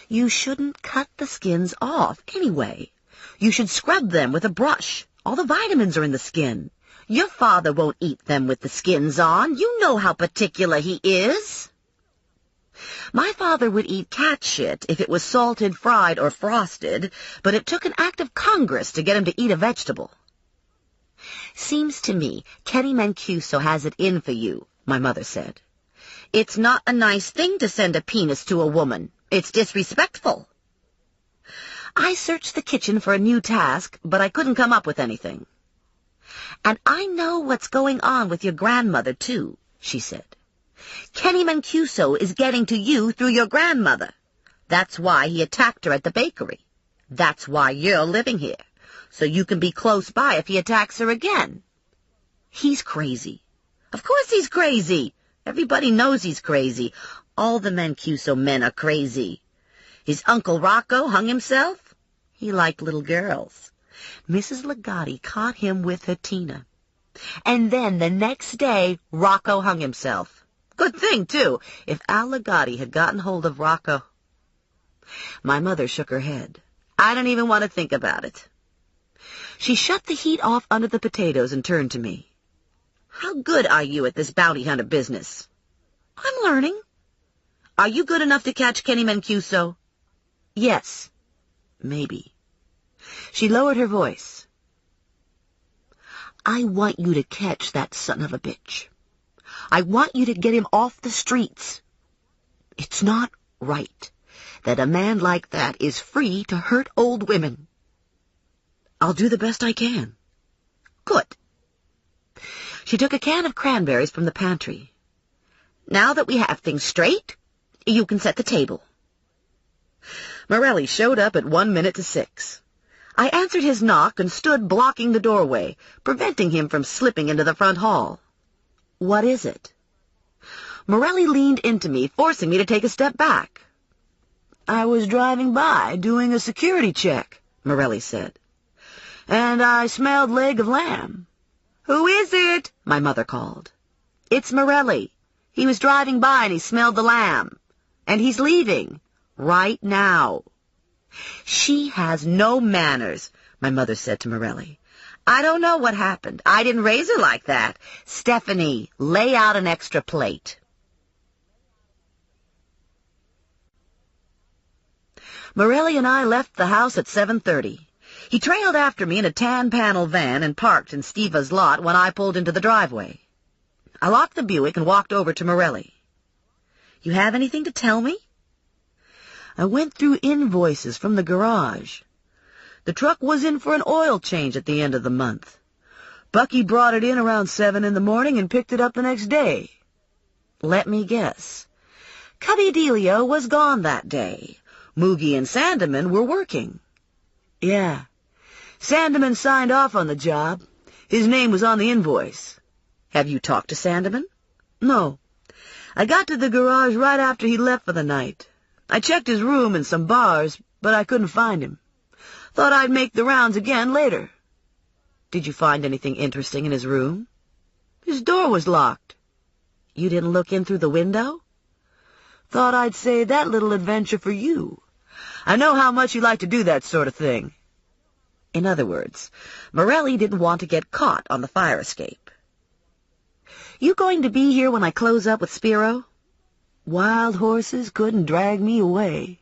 Speaker 2: "You shouldn't cut the skins off anyway. You should scrub them with a brush. All the vitamins are in the skin. Your father won't eat them with the skins on. You know how particular he is." My father would eat cat shit if it was salted, fried, or frosted, but it took an act of Congress to get him to eat a vegetable. "Seems to me Kenny Mancuso has it in for you," my mother said. "It's not a nice thing to send a penis to a woman. It's disrespectful." I searched the kitchen for a new task, but I couldn't come up with anything. "And I know what's going on with your grandmother, too," she said. "Kenny Mancuso is getting to you through your grandmother. That's why he attacked her at the bakery. That's why you're living here, so you can be close by if he attacks her again." "He's crazy." "Of course he's crazy. Everybody knows he's crazy. All the Mancuso men are crazy. His Uncle Rocco hung himself. He liked little girls. Mrs. Ligotti caught him with her Tina. And then the next day, Rocco hung himself. Good thing, too, if Al Ligotti had gotten hold of Rocco." My mother shook her head. "I don't even want to think about it." She shut the heat off under the potatoes and turned to me. "How good are you at this bounty hunter business?" "I'm learning." "Are you good enough to catch Kenny Mancuso?" "Yes, maybe." She lowered her voice. "I want you to catch that son of a bitch. I want you to get him off the streets. It's not right that a man like that is free to hurt old women." "I'll do the best I can." "Good." She took a can of cranberries from the pantry. "Now that we have things straight, you can set the table." Morelli showed up at 6:01. I answered his knock and stood blocking the doorway, preventing him from slipping into the front hall. "What is it?" Morelli leaned into me, forcing me to take a step back. "I was driving by, doing a security check," Morelli said, "and I smelled leg of lamb." "Who is it?" my mother called. "It's Morelli. He was driving by and he smelled the lamb. And he's leaving. Right now." "She has no manners," my mother said to Morelli. "I don't know what happened. I didn't raise her like that. Stephanie, lay out an extra plate." Morelli and I left the house at 7:30. He trailed after me in a tan-panel van and parked in Steva's lot when I pulled into the driveway. I locked the Buick and walked over to Morelli. "You have anything to tell me?" I went through invoices from the garage. The truck was in for an oil change at the end of the month. Bucky brought it in around 7 in the morning and picked it up the next day. Let me guess. Cubby Delio was gone that day. Moogie and Sandeman were working. Yeah. Sandeman signed off on the job. His name was on the invoice. Have you talked to Sandeman? No. I got to the garage right after he left for the night. I checked his room and some bars, but I couldn't find him. Thought I'd make the rounds again later. Did you find anything interesting in his room? His door was locked. You didn't look in through the window? Thought I'd save that little adventure for you. I know how much you like to do that sort of thing. In other words, Morelli didn't want to get caught on the fire escape. "You going to be here when I close up with Spiro?" Wild horses couldn't drag me away.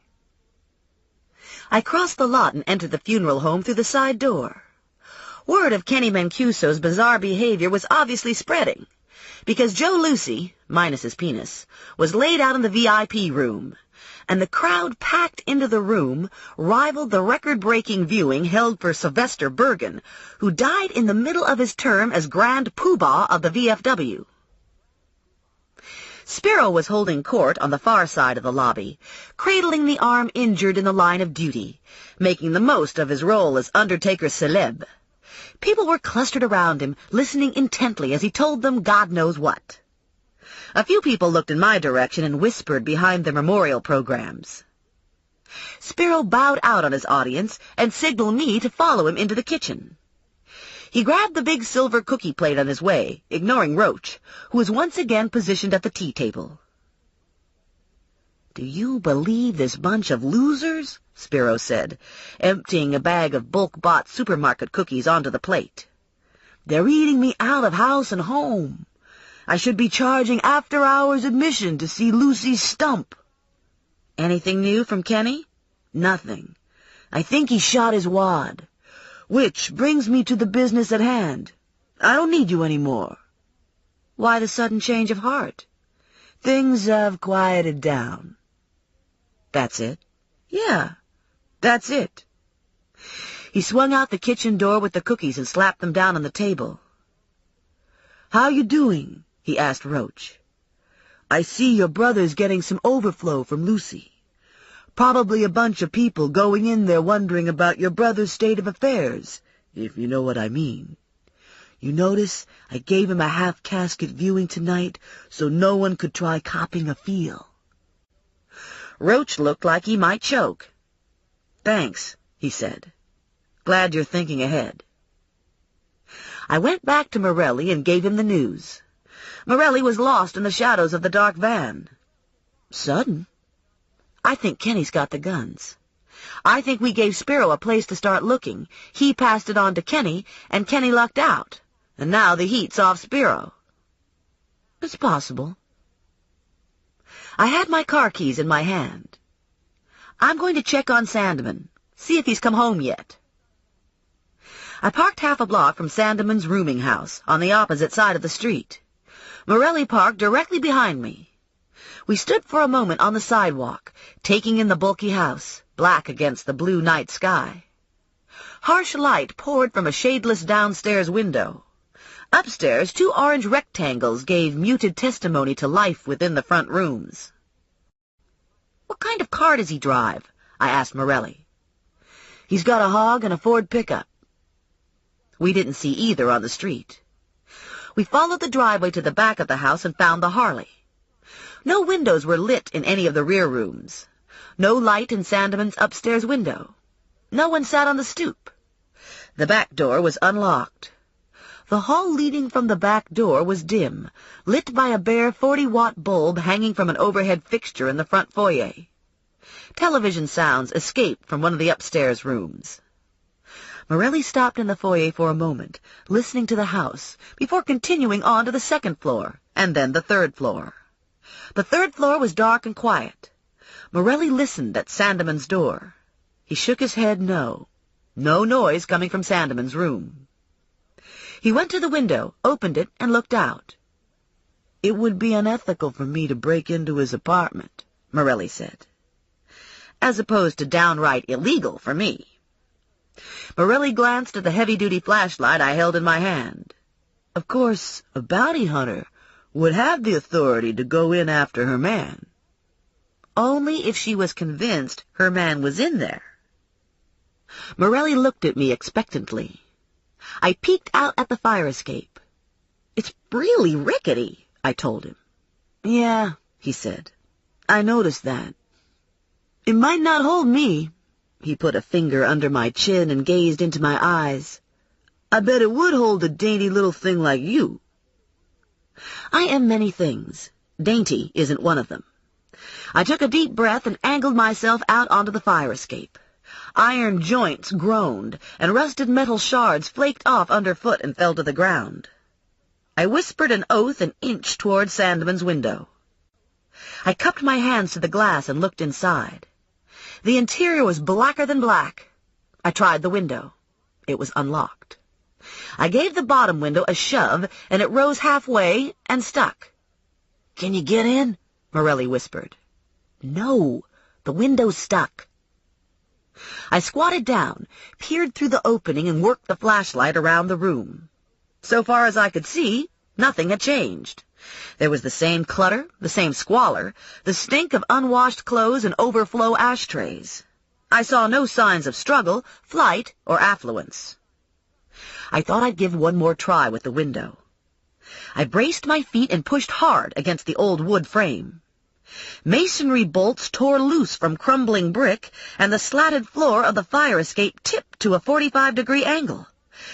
Speaker 2: I crossed the lot and entered the funeral home through the side door. Word of Kenny Mancuso's bizarre behavior was obviously spreading, because Joe Lucy, minus his penis, was laid out in the VIP room, and the crowd packed into the room rivaled the record-breaking viewing held for Sylvester Bergen, who died in the middle of his term as Grand Poobah of the VFW. Spiro was holding court on the far side of the lobby, cradling the arm injured in the line of duty, making the most of his role as Undertaker Celeb. People were clustered around him, listening intently as he told them God knows what. A few people looked in my direction and whispered behind their memorial programs. Spiro bowed out on his audience and signaled me to follow him into the kitchen. He grabbed the big silver cookie plate on his way, ignoring Roach, who was once again positioned at the tea table. "Do you believe this bunch of losers?" Spiro said, emptying a bag of bulk-bought supermarket cookies onto the plate. "They're eating me out of house and home. I should be charging after-hours admission to see Lucy's stump." "Anything new from Kenny?" "Nothing. I think he shot his wad. Which brings me to the business at hand. I don't need you anymore." "Why the sudden change of heart?" "Things have quieted down." "That's it?" "Yeah, that's it." He swung out the kitchen door with the cookies and slapped them down on the table. "How you doing?" he asked Roach. "I see your brother's getting some overflow from Lucy. Probably a bunch of people going in there wondering about your brother's state of affairs, if you know what I mean. You notice I gave him a half-casket viewing tonight so no one could try copping a feel." Roach looked like he might choke. "Thanks," he said. "Glad you're thinking ahead." I went back to Morelli and gave him the news. Morelli was lost in the shadows of the dark van. "Sudden." "I think Kenny's got the guns. I think we gave Spiro a place to start looking. He passed it on to Kenny, and Kenny lucked out. And now the heat's off Spiro." "It's possible." I had my car keys in my hand. "I'm going to check on Sandeman, see if he's come home yet." I parked half a block from Sandeman's rooming house, on the opposite side of the street. Morelli parked directly behind me. We stood for a moment on the sidewalk, taking in the bulky house, black against the blue night sky. Harsh light poured from a shadeless downstairs window. Upstairs, 2 orange rectangles gave muted testimony to life within the front rooms. "What kind of car does he drive?" I asked Morelli. "He's got a hog and a Ford pickup." We didn't see either on the street. We followed the driveway to the back of the house and found the Harley. No windows were lit in any of the rear rooms. No light in Sandeman's upstairs window. No one sat on the stoop. The back door was unlocked. The hall leading from the back door was dim, lit by a bare 40-watt bulb hanging from an overhead fixture in the front foyer. Television sounds escaped from one of the upstairs rooms. Morelli stopped in the foyer for a moment, listening to the house, before continuing on to the second floor, and then the third floor. The third floor was dark and quiet. Morelli listened at Sandeman's door. He shook his head no. No noise coming from Sandeman's room. He went to the window, opened it, and looked out. "It would be unethical for me to break into his apartment," Morelli said. "As opposed to downright illegal for me." Morelli glanced at the heavy-duty flashlight I held in my hand. "Of course, a bounty hunter would have the authority to go in after her man." "Only if she was convinced her man was in there." Morelli looked at me expectantly. I peeked out at the fire escape. "It's really rickety," I told him. "Yeah," he said. "I noticed that. It might not hold me." He put a finger under my chin and gazed into my eyes. "I bet it would hold a dainty little thing like you." I am many things. Dainty isn't one of them. I took a deep breath and angled myself out onto the fire escape. Iron joints groaned, and rusted metal shards flaked off underfoot and fell to the ground. I whispered an oath and inched toward Sandman's window. I cupped my hands to the glass and looked inside. The interior was blacker than black. I tried the window. It was unlocked. I gave the bottom window a shove, and it rose halfway and stuck. "Can you get in?" Morelli whispered. "No, the window's stuck." I squatted down, peered through the opening, and worked the flashlight around the room. So far as I could see, nothing had changed. There was the same clutter, the same squalor, the stink of unwashed clothes and overflow ashtrays. I saw no signs of struggle, flight, or affluence. I thought I'd give one more try with the window. I braced my feet and pushed hard against the old wood frame. Masonry bolts tore loose from crumbling brick, and the slatted floor of the fire escape tipped to a 45-degree angle.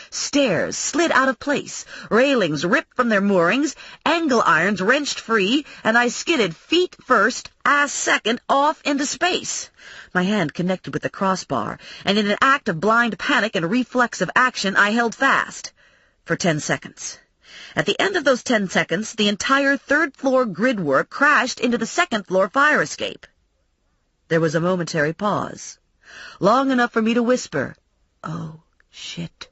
Speaker 2: Stairs slid out of place, railings ripped from their moorings, angle irons wrenched free, and I skidded feet first, ass second, off into space. My hand connected with the crossbar, and in an act of blind panic and reflexive action, I held fast for 10 seconds. At the end of those 10 seconds, the entire third-floor gridwork crashed into the second-floor fire escape. There was a momentary pause, long enough for me to whisper, "Oh, shit."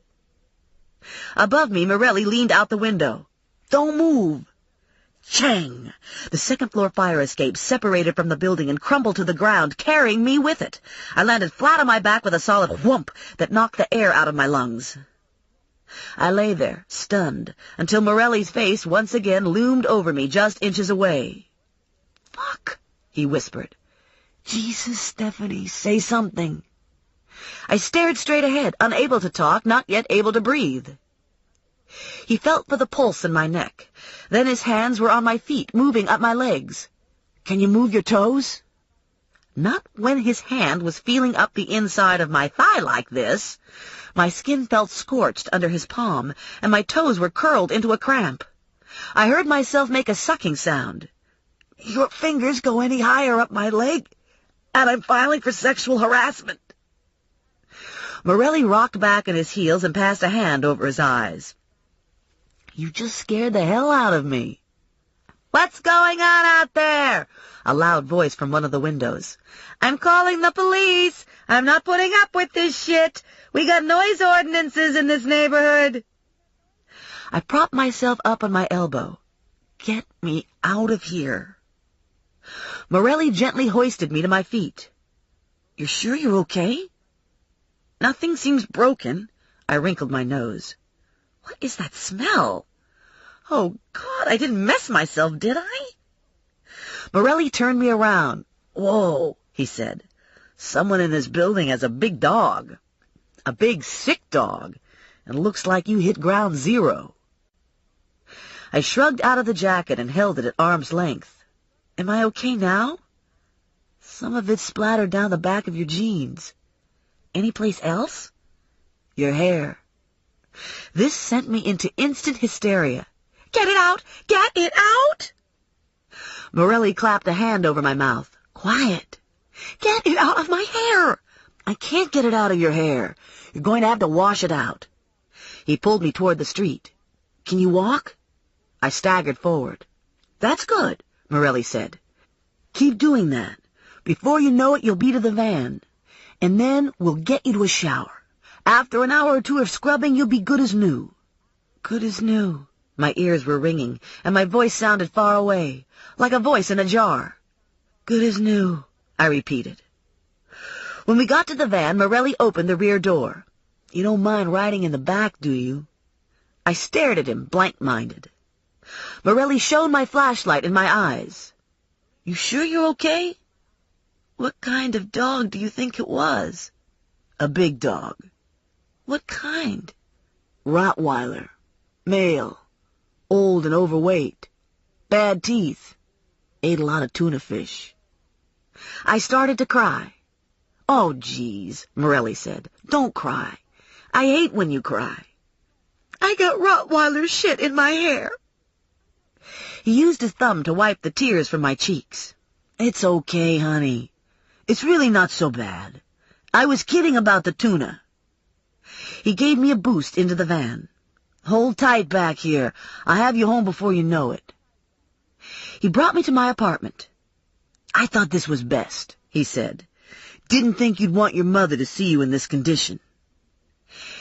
Speaker 2: Above me, Morelli leaned out the window. "Don't move." Chang! The second-floor fire escape separated from the building and crumbled to the ground, carrying me with it. I landed flat on my back with a solid whump that knocked the air out of my lungs. I lay there, stunned, until Morelli's face once again loomed over me just inches away. "Fuck," he whispered. "Jesus, Stephanie, say something." I stared straight ahead, unable to talk, not yet able to breathe. He felt for the pulse in my neck. Then his hands were on my feet, moving up my legs. "Can you move your toes?" Not when his hand was feeling up the inside of my thigh like this. My skin felt scorched under his palm, and my toes were curled into a cramp. I heard myself make a sucking sound. "Your fingers go any higher up my leg, and I'm filing for sexual harassment." Morelli rocked back on his heels and passed a hand over his eyes. "You just scared the hell out of me." "What's going on out there?" A loud voice from one of the windows. "I'm calling the police. I'm not putting up with this shit. We got noise ordinances in this neighborhood." I propped myself up on my elbow. "Get me out of here." Morelli gently hoisted me to my feet. "You're sure you're okay?" "Nothing seems broken." I wrinkled my nose. "What is that smell? Oh, God, I didn't mess myself, did I?" Morelli turned me around. "Whoa," he said. "Someone in this building has a big dog. A big, sick dog. And looks like you hit ground zero." I shrugged out of the jacket and held it at arm's length. "Am I okay now?" "Some of it splattered down the back of your jeans." "Any place else?" "Your hair." This sent me into instant hysteria. "Get it out! Get it out!" Morelli clapped a hand over my mouth. "Quiet! Get it out of my hair!" "I can't get it out of your hair. You're going to have to wash it out." He pulled me toward the street. "Can you walk?" I staggered forward. "That's good," Morelli said. "Keep doing that. Before you know it, you'll be to the van. And then we'll get you to a shower. After an hour or two of scrubbing, you'll be good as new." Good as new. My ears were ringing, and my voice sounded far away, like a voice in a jar. "Good as new," I repeated. When we got to the van, Morelli opened the rear door. "You don't mind riding in the back, do you?" I stared at him, blank-minded. Morelli shone my flashlight in my eyes. "You sure you're okay?" "What kind of dog do you think it was?" "A big dog." "What kind?" "Rottweiler. Male. Old and overweight. Bad teeth. Ate a lot of tuna fish." I started to cry. "Oh, geez," Morelli said. "Don't cry. I hate when you cry." "I got Rottweiler shit in my hair." He used his thumb to wipe the tears from my cheeks. "It's okay, honey. It's really not so bad. I was kidding about the tuna. He gave me a boost into the van. Hold tight back here. I'll have you home before you know it. He brought me to my apartment. I thought this was best, he said. Didn't think you'd want your mother to see you in this condition.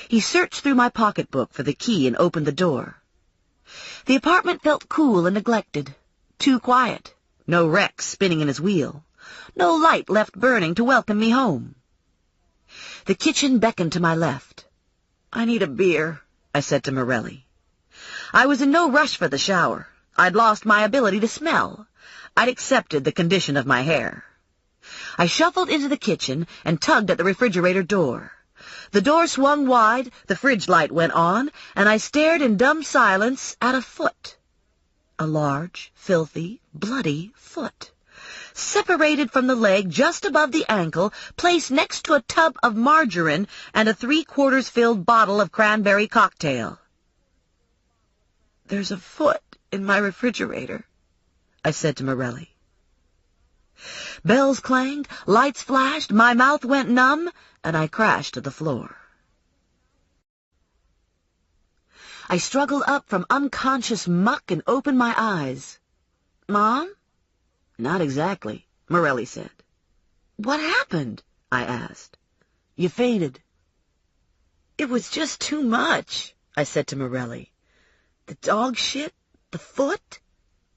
Speaker 2: He searched through my pocketbook for the key and opened the door. The apartment felt cool and neglected. Too quiet. No Rex spinning in his wheel. No light left burning to welcome me home. The kitchen beckoned to my left. I need a beer, I said to Morelli. I was in no rush for the shower. I'd lost my ability to smell. I'd accepted the condition of my hair. I shuffled into the kitchen and tugged at the refrigerator door. The door swung wide, the fridge light went on, and I stared in dumb silence at a foot. A large, filthy, bloody foot. Separated from the leg just above the ankle, placed next to a tub of margarine and a 3/4 filled bottle of cranberry cocktail. There's a foot in my refrigerator, I said to Morelli. Bells clanged, lights flashed, my mouth went numb, and I crashed to the floor. I struggled up from unconscious muck and opened my eyes. Mom? Not exactly, Morelli said. What happened? I asked. You fainted. It was just too much, I said to Morelli. The dog shit? The foot?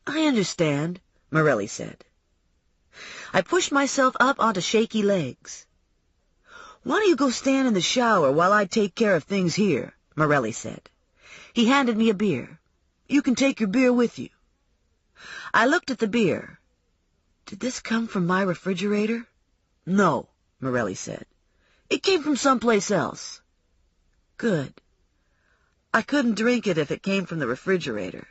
Speaker 2: I understand, Morelli said. I pushed myself up onto shaky legs. Why don't you go stand in the shower while I take care of things here, Morelli said. He handed me a beer. You can take your beer with you. I looked at the beer. Did this come from my refrigerator? No, Morelli said. It came from someplace else. Good. I couldn't drink it if it came from the refrigerator.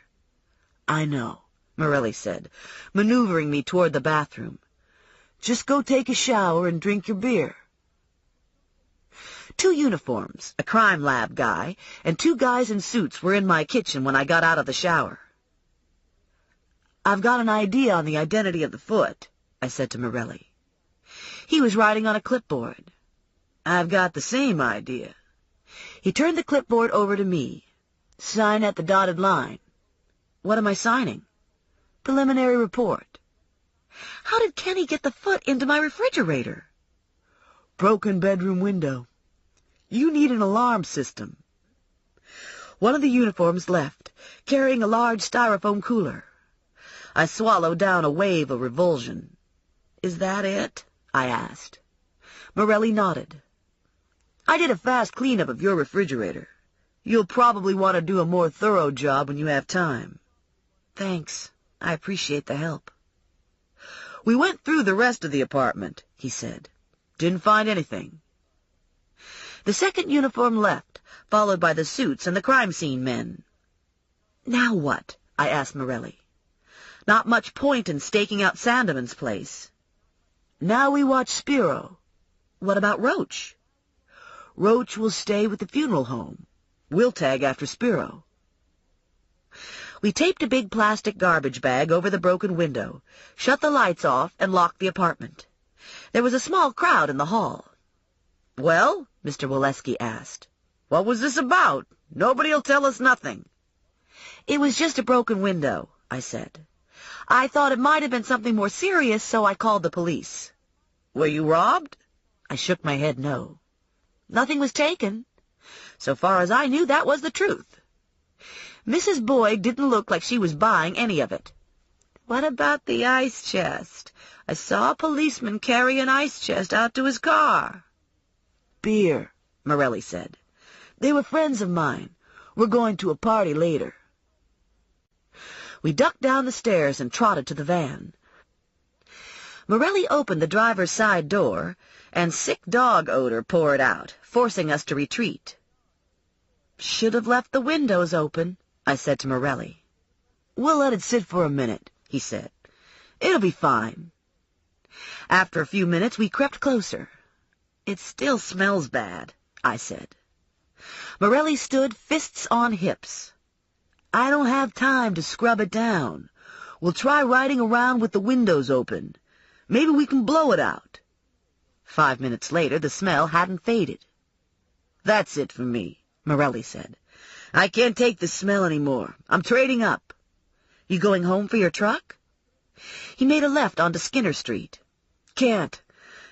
Speaker 2: I know, Morelli said, maneuvering me toward the bathroom. Just go take a shower and drink your beer. 2 uniforms, a crime lab guy, and 2 guys in suits were in my kitchen when I got out of the shower. I've got an idea on the identity of the foot, I said to Morelli. He was writing on a clipboard. I've got the same idea. He turned the clipboard over to me. Sign at the dotted line. What am I signing? Preliminary report. How did Kenny get the foot into my refrigerator? Broken bedroom window. You need an alarm system. One of the uniforms left, carrying a large styrofoam cooler. I swallowed down a wave of revulsion. Is that it? I asked. Morelli nodded. I did a fast cleanup of your refrigerator. You'll probably want to do a more thorough job when you have time. Thanks. I appreciate the help. We went through the rest of the apartment, he said. Didn't find anything. The second uniform left, followed by the suits and the crime scene men. Now what? I asked Morelli. Not much point in staking out Sandeman's place. Now we watch Spiro. What about Roach? Roach will stay with the funeral home. We'll tag after Spiro. We taped a big plastic garbage bag over the broken window, shut the lights off, and locked the apartment. There was a small crowd in the hall. Well, Mr. Walesky asked, what was this about? Nobody'll tell us nothing. It was just a broken window, I said. I thought it might have been something more serious, so I called the police. Were you robbed? I shook my head no. Nothing was taken. So far as I knew, that was the truth. Mrs. Boyd didn't look like she was buying any of it. What about the ice chest? I saw a policeman carry an ice chest out to his car. Beer, Morelli said. They were friends of mine. We're going to a party later. We ducked down the stairs and trotted to the van. Morelli opened the driver's side door, and sick dog odor poured out, forcing us to retreat. Should have left the windows open, I said to Morelli. We'll let it sit for a minute, he said. It'll be fine. After a few minutes, we crept closer. It still smells bad, I said. Morelli stood, fists on hips. I don't have time to scrub it down. We'll try riding around with the windows open. Maybe we can blow it out. 5 minutes later, the smell hadn't faded. "That's it for me," Morelli said. "I can't take the smell anymore. I'm trading up." "You going home for your truck?" He made a left onto Skinner Street. "Can't.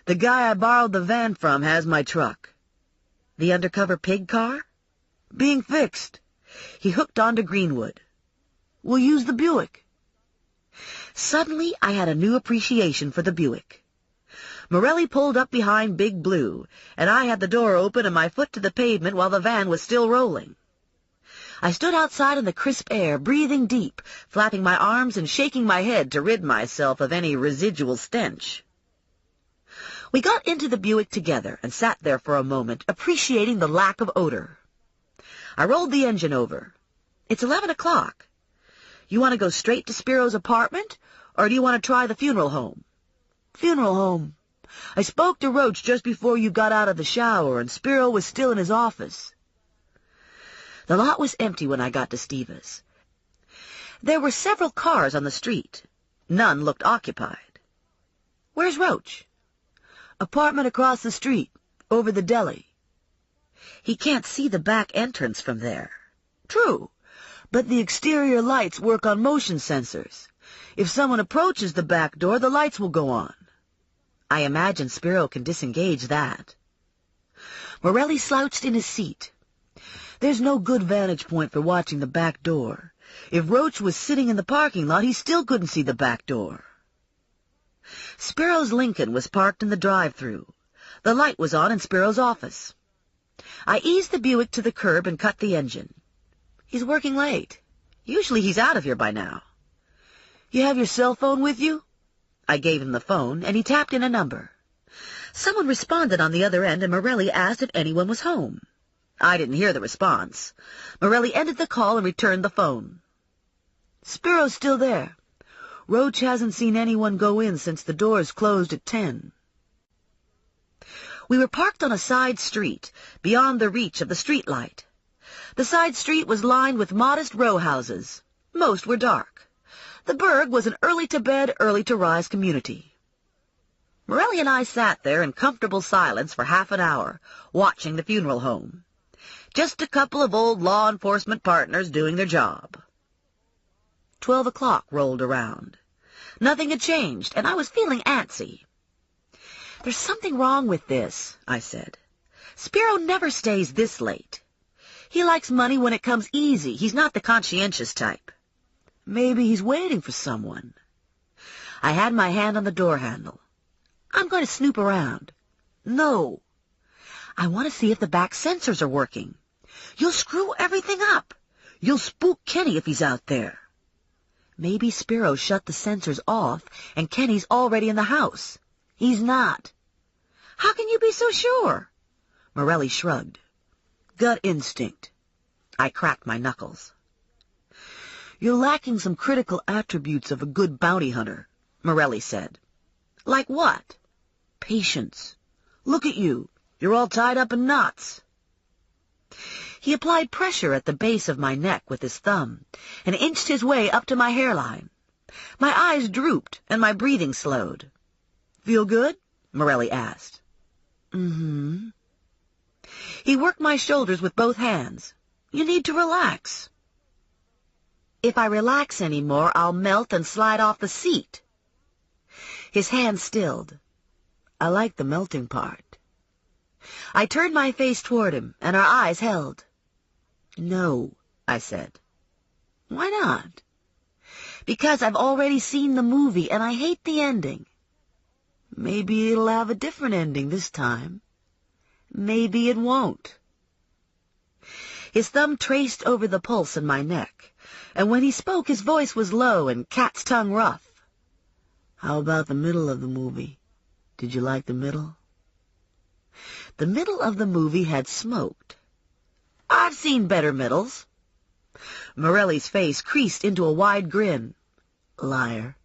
Speaker 2: The guy I borrowed the van from has my truck." "The undercover pig car?" "Being fixed." He hooked onto Greenwood. "We'll use the Buick." Suddenly, I had a new appreciation for the Buick. Morelli pulled up behind Big Blue, and I had the door open and my foot to the pavement while the van was still rolling. I stood outside in the crisp air, breathing deep, flapping my arms and shaking my head to rid myself of any residual stench. We got into the Buick together and sat there for a moment, appreciating the lack of odor. I rolled the engine over. "It's 11 o'clock. You want to go straight to Spiro's apartment, or do you want to try the funeral home?" "Funeral home. I spoke to Roach just before you got out of the shower, and Spiro was still in his office." The lot was empty when I got to Steva's. There were several cars on the street. None looked occupied. "Where's Roach?" "Apartment across the street, over the deli." "He can't see the back entrance from there." "True, but the exterior lights work on motion sensors. If someone approaches the back door, the lights will go on." "I imagine Spiro can disengage that." Morelli slouched in his seat. "There's no good vantage point for watching the back door. If Roach was sitting in the parking lot, he still couldn't see the back door." Spiro's Lincoln was parked in the drive-thru. The light was on in Spiro's office. I eased the Buick to the curb and cut the engine. "He's working late. Usually he's out of here by now." "You have your cell phone with you?" I gave him the phone, and he tapped in a number. Someone responded on the other end, and Morelli asked if anyone was home. I didn't hear the response. Morelli ended the call and returned the phone. "Spiro's still there. Roach hasn't seen anyone go in since the doors closed at 10. We were parked on a side street, beyond the reach of the street light. The side street was lined with modest row houses. Most were dark. The burg was an early-to-bed, early-to-rise community. Morelli and I sat there in comfortable silence for half an hour, watching the funeral home. Just a couple of old law enforcement partners doing their job. 12 o'clock rolled around. Nothing had changed, and I was feeling antsy. "There's something wrong with this," I said. "Spiro never stays this late. He likes money when it comes easy. He's not the conscientious type." "Maybe he's waiting for someone." I had my hand on the door handle. "I'm going to snoop around." "No." "I want to see if the back sensors are working." "You'll screw everything up. You'll spook Kenny if he's out there." "Maybe Spiro shut the sensors off and Kenny's already in the house." "He's not." "How can you be so sure?" Morelli shrugged. "Gut instinct." I cracked my knuckles. "You're lacking some critical attributes of a good bounty hunter," Morelli said. "Like what?" "Patience. Look at you. You're all tied up in knots." He applied pressure at the base of my neck with his thumb and inched his way up to my hairline. My eyes drooped and my breathing slowed. "Feel good?" Morelli asked. "Mm-hmm." He worked my shoulders with both hands. "You need to relax." "If I relax any more, I'll melt and slide off the seat." His hand stilled. "I like the melting part." I turned my face toward him, and our eyes held. "No," I said. "Why not?" "Because I've already seen the movie, and I hate the ending." "Maybe it'll have a different ending this time." "Maybe it won't." His thumb traced over the pulse in my neck, and when he spoke his voice was low and cat's tongue rough. "How about the middle of the movie? Did you like the middle?" The middle of the movie had smoked. "I've seen better middles." Morelli's face creased into a wide grin. "Liar."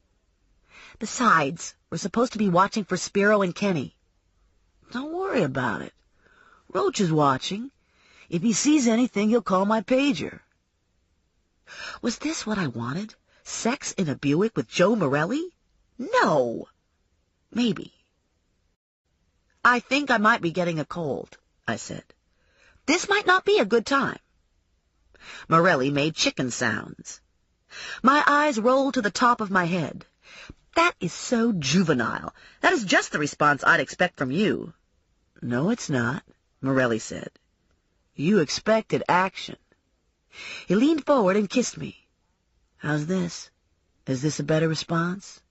Speaker 2: "Besides, we're supposed to be watching for Spiro and Kenny." "Don't worry about it. Roach is watching. If he sees anything, he'll call my pager." Was this what I wanted? Sex in a Buick with Joe Morelli? No! Maybe. "I think I might be getting a cold," I said. "This might not be a good time." Morelli made chicken sounds. My eyes rolled to the top of my head. "That is so juvenile. That is just the response I'd expect from you." "No, it's not," Morelli said. "You expected action." He leaned forward and kissed me. "How's this? Is this a better response?"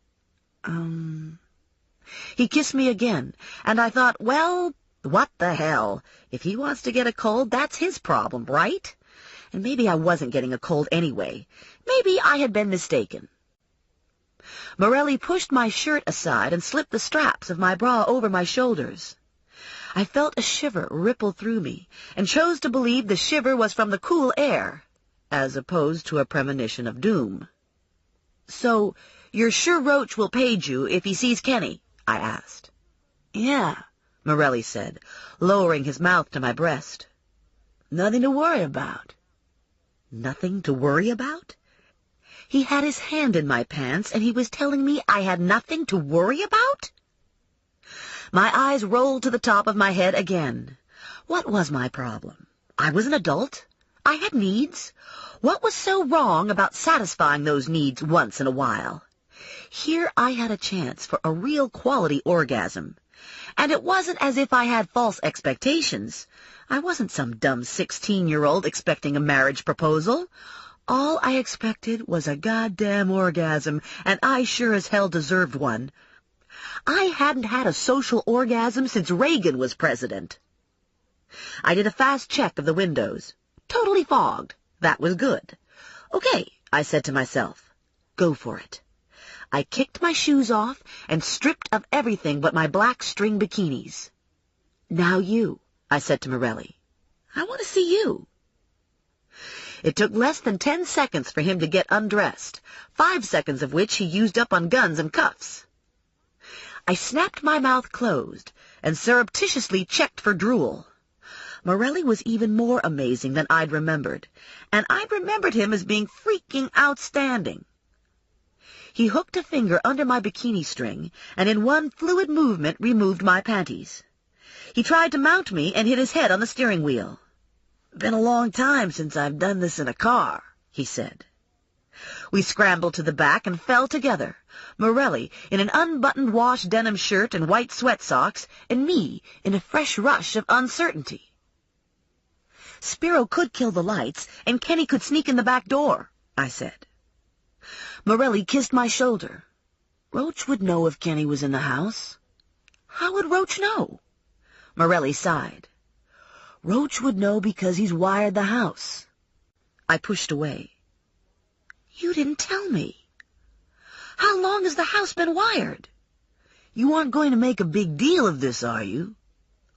Speaker 2: He kissed me again, and I thought, well, what the hell? If he wants to get a cold, that's his problem, right? And maybe I wasn't getting a cold anyway. Maybe I had been mistaken. Morelli pushed my shirt aside and slipped the straps of my bra over my shoulders. I felt a shiver ripple through me, and chose to believe the shiver was from the cool air, as opposed to a premonition of doom. "So, you're sure Roach will page you if he sees Kenny?" I asked. "Yeah," Morelli said, lowering his mouth to my breast. "Nothing to worry about." Nothing to worry about? He had his hand in my pants, and he was telling me I had nothing to worry about? My eyes rolled to the top of my head again. What was my problem? I was an adult. I had needs. What was so wrong about satisfying those needs once in a while? Here I had a chance for a real quality orgasm. And it wasn't as if I had false expectations. I wasn't some dumb 16-year-old expecting a marriage proposal. All I expected was a goddamn orgasm, and I sure as hell deserved one. I hadn't had a social orgasm since Reagan was president. I did a fast check of the windows. Totally fogged. That was good. "Okay," I said to myself. "Go for it." I kicked my shoes off and stripped of everything but my black string bikinis. "Now you," I said to Morelli. "I want to see you." It took less than 10 seconds for him to get undressed, 5 seconds of which he used up on guns and cuffs. I snapped my mouth closed and surreptitiously checked for drool. Morelli was even more amazing than I'd remembered, and I'd remembered him as being freaking outstanding. He hooked a finger under my bikini string, and in one fluid movement removed my panties. He tried to mount me and hit his head on the steering wheel. "Been a long time since I've done this in a car," he said. We scrambled to the back and fell together, Morelli in an unbuttoned wash denim shirt and white sweat socks, and me in a fresh rush of uncertainty. "Spiro could kill the lights, and Kenny could sneak in the back door," I said. Morelli kissed my shoulder. "Roach would know if Kenny was in the house." "How would Roach know?" Morelli sighed. "Roach would know because he's wired the house." I pushed away. "You didn't tell me. How long has the house been wired?" "You aren't going to make a big deal of this, are you?"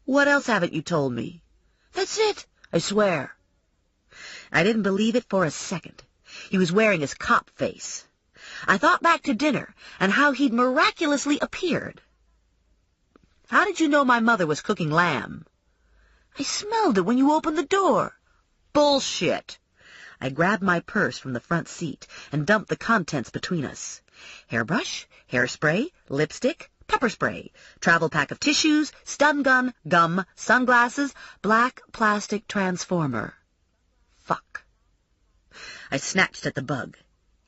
Speaker 2: "What else haven't you told me?" "That's it, I swear." I didn't believe it for a second. He was wearing his cop face. I thought back to dinner and how he'd miraculously appeared. "How did you know my mother was cooking lamb?" "I smelled it when you opened the door." "Bullshit." I grabbed my purse from the front seat and dumped the contents between us. Hairbrush, hairspray, lipstick, pepper spray, travel pack of tissues, stun gun, gum, sunglasses, black plastic transformer. Fuck. I snatched at the bug.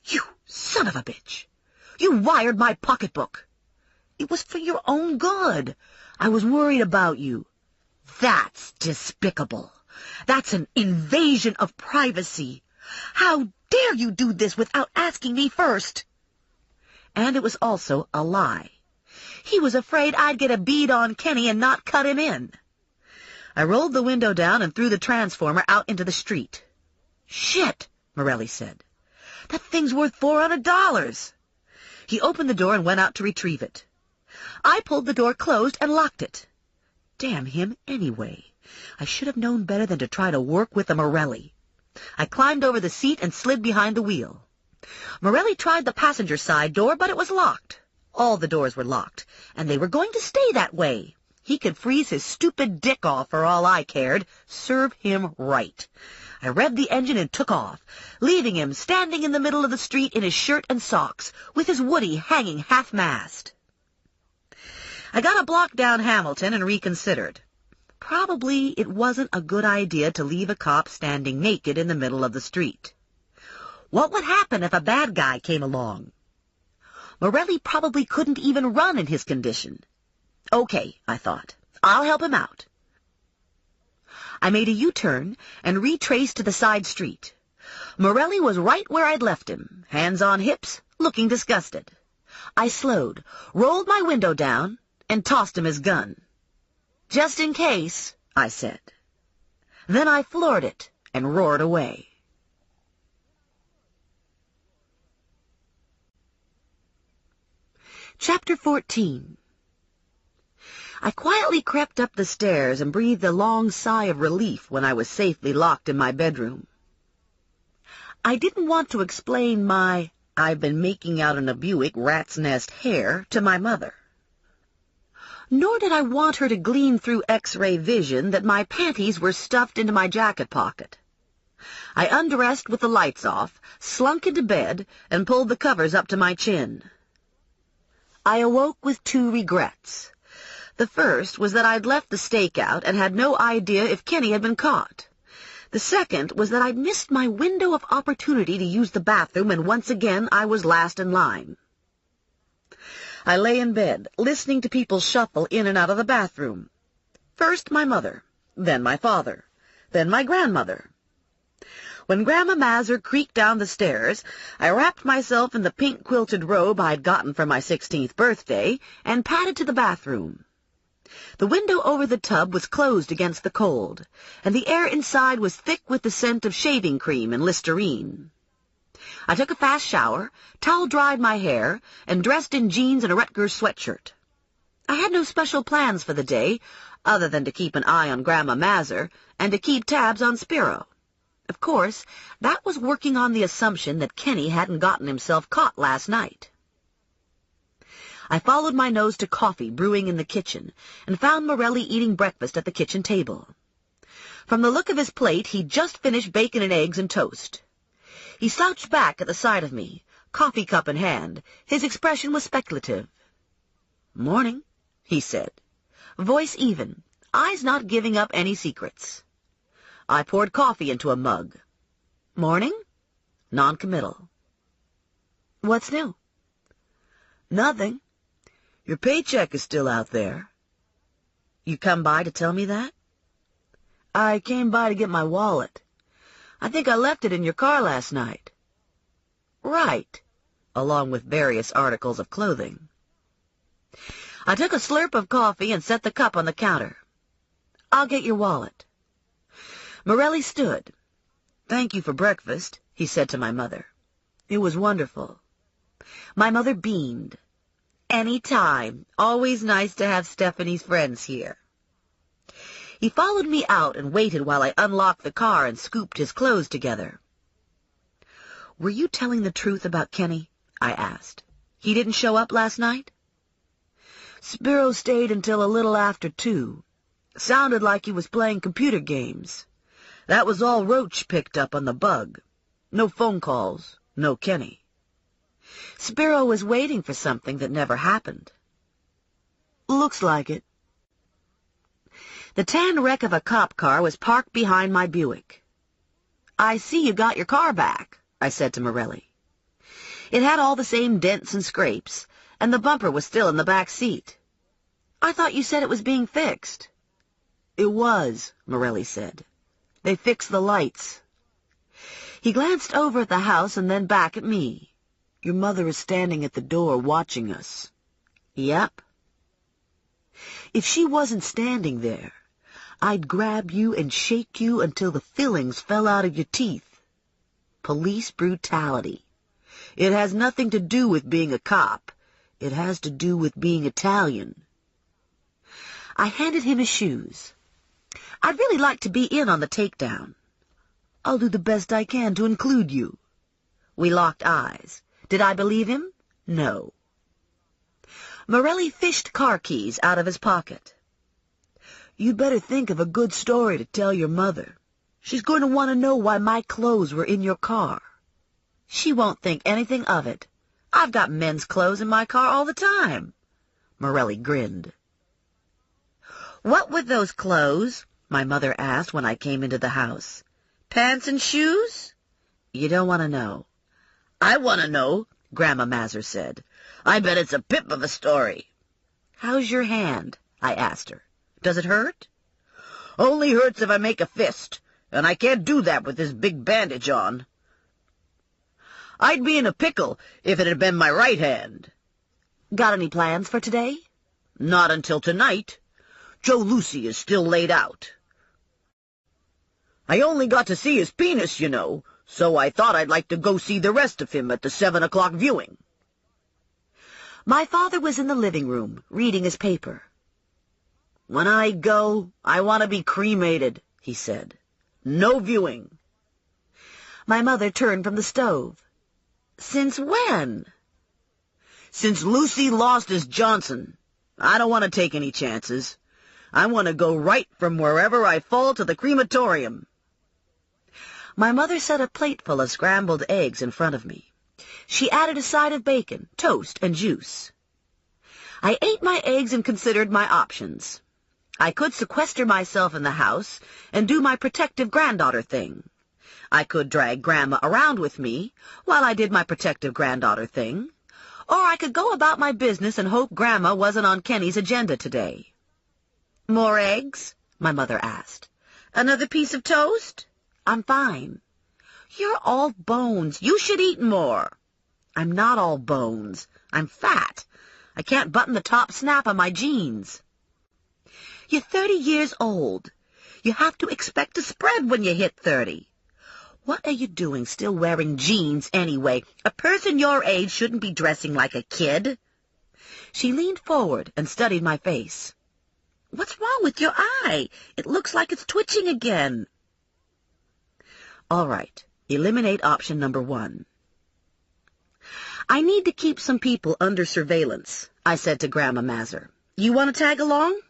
Speaker 2: "You son of a bitch! You wired my pocketbook!" "It was for your own good. I was worried about you." "That's despicable. That's an invasion of privacy. How dare you do this without asking me first?" And it was also a lie. He was afraid I'd get a bead on Kenny and not cut him in. I rolled the window down and threw the transformer out into the street. "Shit," Morelli said. "That thing's worth $400. He opened the door and went out to retrieve it. I pulled the door closed and locked it. Damn him anyway. I should have known better than to try to work with a Morelli. I climbed over the seat and slid behind the wheel. Morelli tried the passenger side door, but it was locked. All the doors were locked, and they were going to stay that way. He could freeze his stupid dick off for all I cared. Serve him right. I revved the engine and took off, leaving him standing in the middle of the street in his shirt and socks, with his Woody hanging half-mast. I got a block down Hamilton and reconsidered. Probably it wasn't a good idea to leave a cop standing naked in the middle of the street. What would happen if a bad guy came along? Morelli probably couldn't even run in his condition. Okay, I thought. I'll help him out. I made a U-turn and retraced to the side street. Morelli was right where I'd left him, hands on hips, looking disgusted. I slowed, rolled my window down, and tossed him his gun. "Just in case," I said. Then I floored it and roared away. Chapter 14. I quietly crept up the stairs and breathed a long sigh of relief when I was safely locked in my bedroom. I didn't want to explain my "I've been making out in a Buick rat's nest hair" to my mother. Nor did I want her to glean through X-ray vision that my panties were stuffed into my jacket pocket. I undressed with the lights off, slunk into bed, and pulled the covers up to my chin. I awoke with 2 regrets. The first was that I'd left the stakeout and had no idea if Kenny had been caught. The second was that I'd missed my window of opportunity to use the bathroom, and once again I was last in line. I lay in bed, listening to people shuffle in and out of the bathroom. First my mother, then my father, then my grandmother. When Grandma Mazur creaked down the stairs, I wrapped myself in the pink quilted robe I'd gotten for my 16th birthday and padded to the bathroom. The window over the tub was closed against the cold, and the air inside was thick with the scent of shaving cream and Listerine. I took a fast shower, towel-dried my hair, and dressed in jeans and a Rutgers sweatshirt. I had no special plans for the day, other than to keep an eye on Grandma Mazur and to keep tabs on Spiro. Of course, that was working on the assumption that Kenny hadn't gotten himself caught last night. I followed my nose to coffee brewing in the kitchen and found Morelli eating breakfast at the kitchen table. From the look of his plate, he'd just finished bacon and eggs and toast. He slouched back at the sight of me, coffee cup in hand. His expression was speculative. "Morning," he said, voice even, eyes not giving up any secrets. I poured coffee into a mug. "Morning?" Non-committal. "What's new?" "Nothing. Your paycheck is still out there." "You come by to tell me that?" "I came by to get my wallet. I think I left it in your car last night." "Right," along with various articles of clothing. I took a slurp of coffee and set the cup on the counter. "I'll get your wallet." Morelli stood. "Thank you for breakfast," he said to my mother. "It was wonderful." My mother beamed. "Any time. Always nice to have Stephanie's friends here." He followed me out and waited while I unlocked the car and scooped his clothes together. "Were you telling the truth about Kenny?" I asked. "He didn't show up last night?" "Spiro stayed until a little after 2. Sounded like he was playing computer games. That was all Roach picked up on the bug. No phone calls, no Kenny. Spiro was waiting for something that never happened." "Looks like it." The tan wreck of a cop car was parked behind my Buick. "I see you got your car back," I said to Morelli. It had all the same dents and scrapes, and the bumper was still in the back seat. "I thought you said it was being fixed." "It was," Morelli said. "They fixed the lights." He glanced over at the house and then back at me. "Your mother is standing at the door watching us." "Yep." "If she wasn't standing there, I'd grab you and shake you until the fillings fell out of your teeth. Police brutality. It has nothing to do with being a cop. It has to do with being Italian." I handed him his shoes. "I'd really like to be in on the takedown." "I'll do the best I can to include you." We locked eyes. Did I believe him? No. Morelli fished car keys out of his pocket. "You'd better think of a good story to tell your mother. She's going to want to know why my clothes were in your car." "She won't think anything of it. I've got men's clothes in my car all the time." Morelli grinned. "What with those clothes?" my mother asked when I came into the house. "Pants and shoes?" "You don't want to know."
Speaker 3: "I want to know," Grandma Mazur said. "I bet it's a pip of a story."
Speaker 2: "How's your hand?" I asked her. "Does it hurt?"
Speaker 3: "Only hurts if I make a fist, and I can't do that with this big bandage on. I'd be in a pickle if it had been my right hand."
Speaker 2: "Got any plans for today?"
Speaker 3: "Not until tonight. Joe Lucy is still laid out. I only got to see his penis, you know, so I thought I'd like to go see the rest of him at the 7 o'clock viewing."
Speaker 2: My father was in the living room, reading his paper.
Speaker 3: "When I go, I want to be cremated," he said. "No viewing."
Speaker 2: My mother turned from the stove. "Since when?"
Speaker 3: "Since Lucy lost his Johnson. I don't want to take any chances. I want to go right from wherever I fall to the crematorium."
Speaker 2: My mother set a plateful of scrambled eggs in front of me. She added a side of bacon, toast, and juice. I ate my eggs and considered my options. I could sequester myself in the house and do my protective granddaughter thing. I could drag Grandma around with me while I did my protective granddaughter thing, or I could go about my business and hope Grandma wasn't on Kenny's agenda today. "More eggs?" my mother asked. "Another piece of toast?" "I'm fine." "You're all bones. You should eat more." "I'm not all bones. I'm fat. I can't button the top snap on my jeans." "You're 30 years old. You have to expect to spread when you hit 30. What are you doing still wearing jeans anyway? A person your age shouldn't be dressing like a kid." She leaned forward and studied my face. "What's wrong with your eye? It looks like it's twitching again." "All right. Eliminate option number 1. I need to keep some people under surveillance," I said to Grandma Mazur. "You want to tag along?"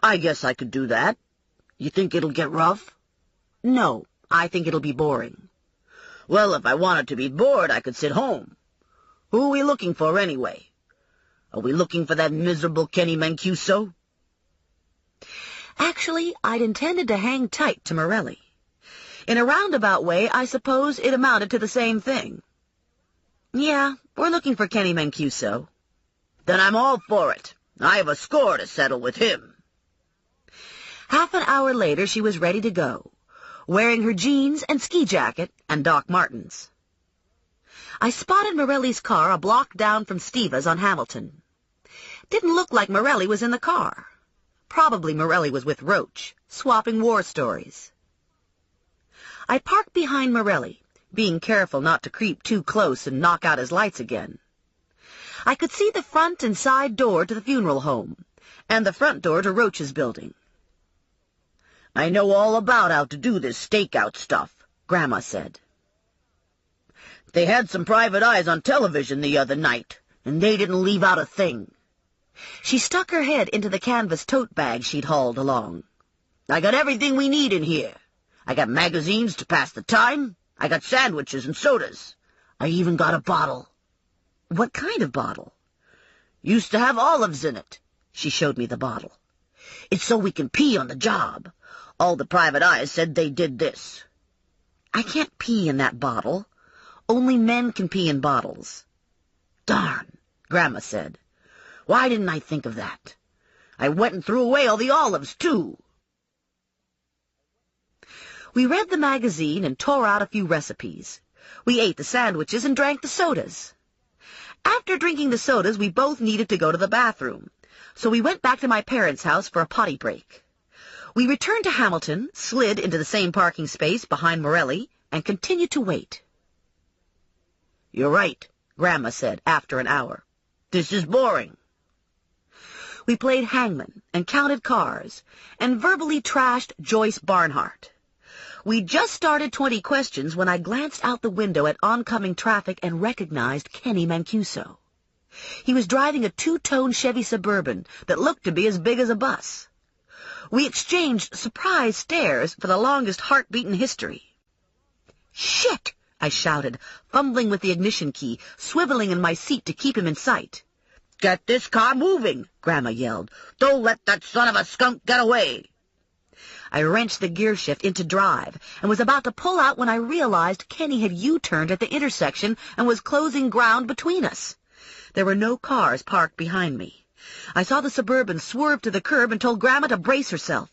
Speaker 3: "I guess I could do that. You think it'll get rough?"
Speaker 2: "No. I think it'll be boring."
Speaker 3: "Well, if I wanted to be bored, I could sit home. Who are we looking for, anyway? Are we looking for that miserable Kenny Mancuso?"
Speaker 2: Actually, I'd intended to hang tight to Morelli. In a roundabout way, I suppose it amounted to the same thing. "Yeah, we're looking for Kenny Mancuso."
Speaker 3: "Then I'm all for it. I have a score to settle with him."
Speaker 2: Half an hour later, she was ready to go, wearing her jeans and ski jacket and Doc Martens. I spotted Morelli's car a block down from Steva's on Hamilton. Didn't look like Morelli was in the car. Probably Morelli was with Roach, swapping war stories. I parked behind Morelli, being careful not to creep too close and knock out his lights again. I could see the front and side door to the funeral home, and the front door to Roach's building.
Speaker 3: "I know all about how to do this stakeout stuff," Grandma said. "They had some private eyes on television the other night, and they didn't leave out a thing."
Speaker 2: She stuck her head into the canvas tote bag she'd hauled along.
Speaker 3: "I got everything we need in here. I got magazines to pass the time. I got sandwiches and sodas. I even got a bottle."
Speaker 2: "What kind of bottle?"
Speaker 3: "Used to have olives in it." She showed me the bottle. "It's so we can pee on the job. All the private eyes said they did this."
Speaker 2: "I can't pee in that bottle. Only men can pee in bottles."
Speaker 3: "Darn," Grandma said. "Why didn't I think of that? I went and threw away all the olives, too."
Speaker 2: We read the magazine and tore out a few recipes. We ate the sandwiches and drank the sodas. After drinking the sodas, we both needed to go to the bathroom, so we went back to my parents' house for a potty break. We returned to Hamilton, slid into the same parking space behind Morelli, and continued to wait.
Speaker 3: "You're right," Grandma said after an hour. "This is boring."
Speaker 2: We played hangman and counted cars, and verbally trashed Joyce Barnhart. We just started 20 questions when I glanced out the window at oncoming traffic and recognized Kenny Mancuso. He was driving a two-tone Chevy Suburban that looked to be as big as a bus. We exchanged surprised stares for the longest heartbeat in history. "Shit!" I shouted, fumbling with the ignition key, swiveling in my seat to keep him in sight.
Speaker 3: "Get this car moving," Grandma yelled. "Don't let that son of a skunk get away."
Speaker 2: I wrenched the gear shift into drive and was about to pull out when I realized Kenny had U-turned at the intersection and was closing ground between us. There were no cars parked behind me. I saw the Suburban swerve to the curb and told Grandma to brace herself.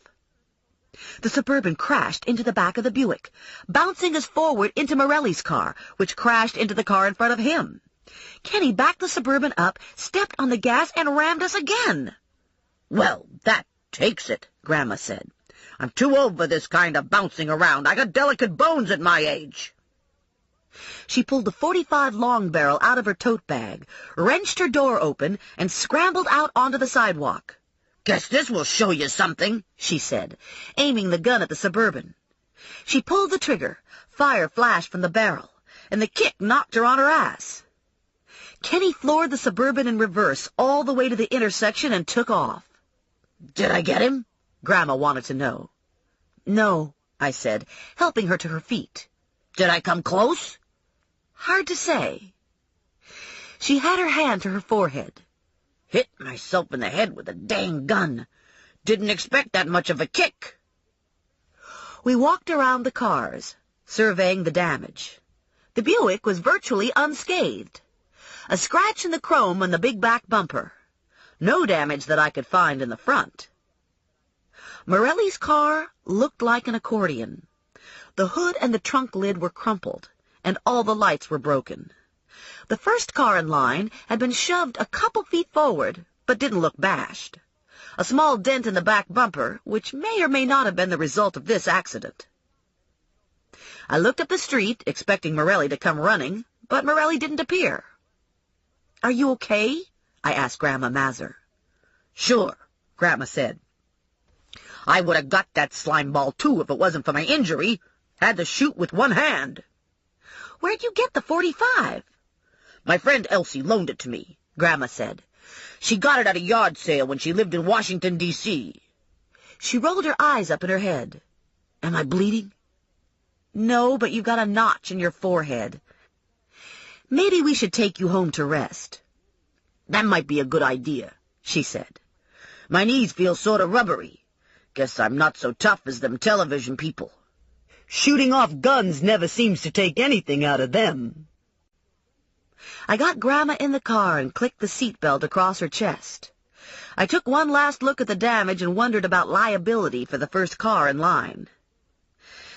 Speaker 2: The Suburban crashed into the back of the Buick, bouncing us forward into Morelli's car, which crashed into the car in front of him. Kenny backed the Suburban up, stepped on the gas, and rammed us again.
Speaker 3: "Well, that takes it," Grandma said. "I'm too old for this kind of bouncing around. I got delicate bones at my age."
Speaker 2: She pulled the .45 long barrel out of her tote bag, wrenched her door open, and scrambled out onto the sidewalk.
Speaker 3: "Guess this will show you something,"
Speaker 2: she said, aiming the gun at the Suburban. She pulled the trigger, fire flashed from the barrel, and the kick knocked her on her ass. Kenny floored the Suburban in reverse all the way to the intersection and took off.
Speaker 3: "Did I get him?"
Speaker 2: Grandma wanted to know. "No," I said, helping her to her feet.
Speaker 3: "Did I come close?"
Speaker 2: "Hard to say." She had her hand to her forehead.
Speaker 3: "Hit myself in the head with a dang gun. Didn't expect that much of a kick."
Speaker 2: We walked around the cars, surveying the damage. The Buick was virtually unscathed. A scratch in the chrome on the big back bumper. No damage that I could find in the front. Morelli's car looked like an accordion. The hood and the trunk lid were crumpled, and all the lights were broken. The first car in line had been shoved a couple feet forward, but didn't look bashed. A small dent in the back bumper, which may or may not have been the result of this accident. I looked up the street, expecting Morelli to come running, but Morelli didn't appear. "Are you okay?" I asked Grandma Mazur.
Speaker 3: "Sure," Grandma said. "I would have got that slime ball, too, if it wasn't for my injury. Had to shoot with one hand."
Speaker 2: "Where'd you get the .45?
Speaker 3: "My friend Elsie loaned it to me," Grandma said. "She got it at a yard sale when she lived in Washington, D.C.
Speaker 2: She rolled her eyes up in her head. "Am I bleeding?" "No, but you've got a notch in your forehead. Maybe we should take you home to rest."
Speaker 3: "That might be a good idea," she said. "My knees feel sort of rubbery. Guess I'm not so tough as them television people. Shooting off guns never seems to take anything out of them."
Speaker 2: I got Grandma in the car and clicked the seatbelt across her chest. I took one last look at the damage and wondered about liability for the first car in line.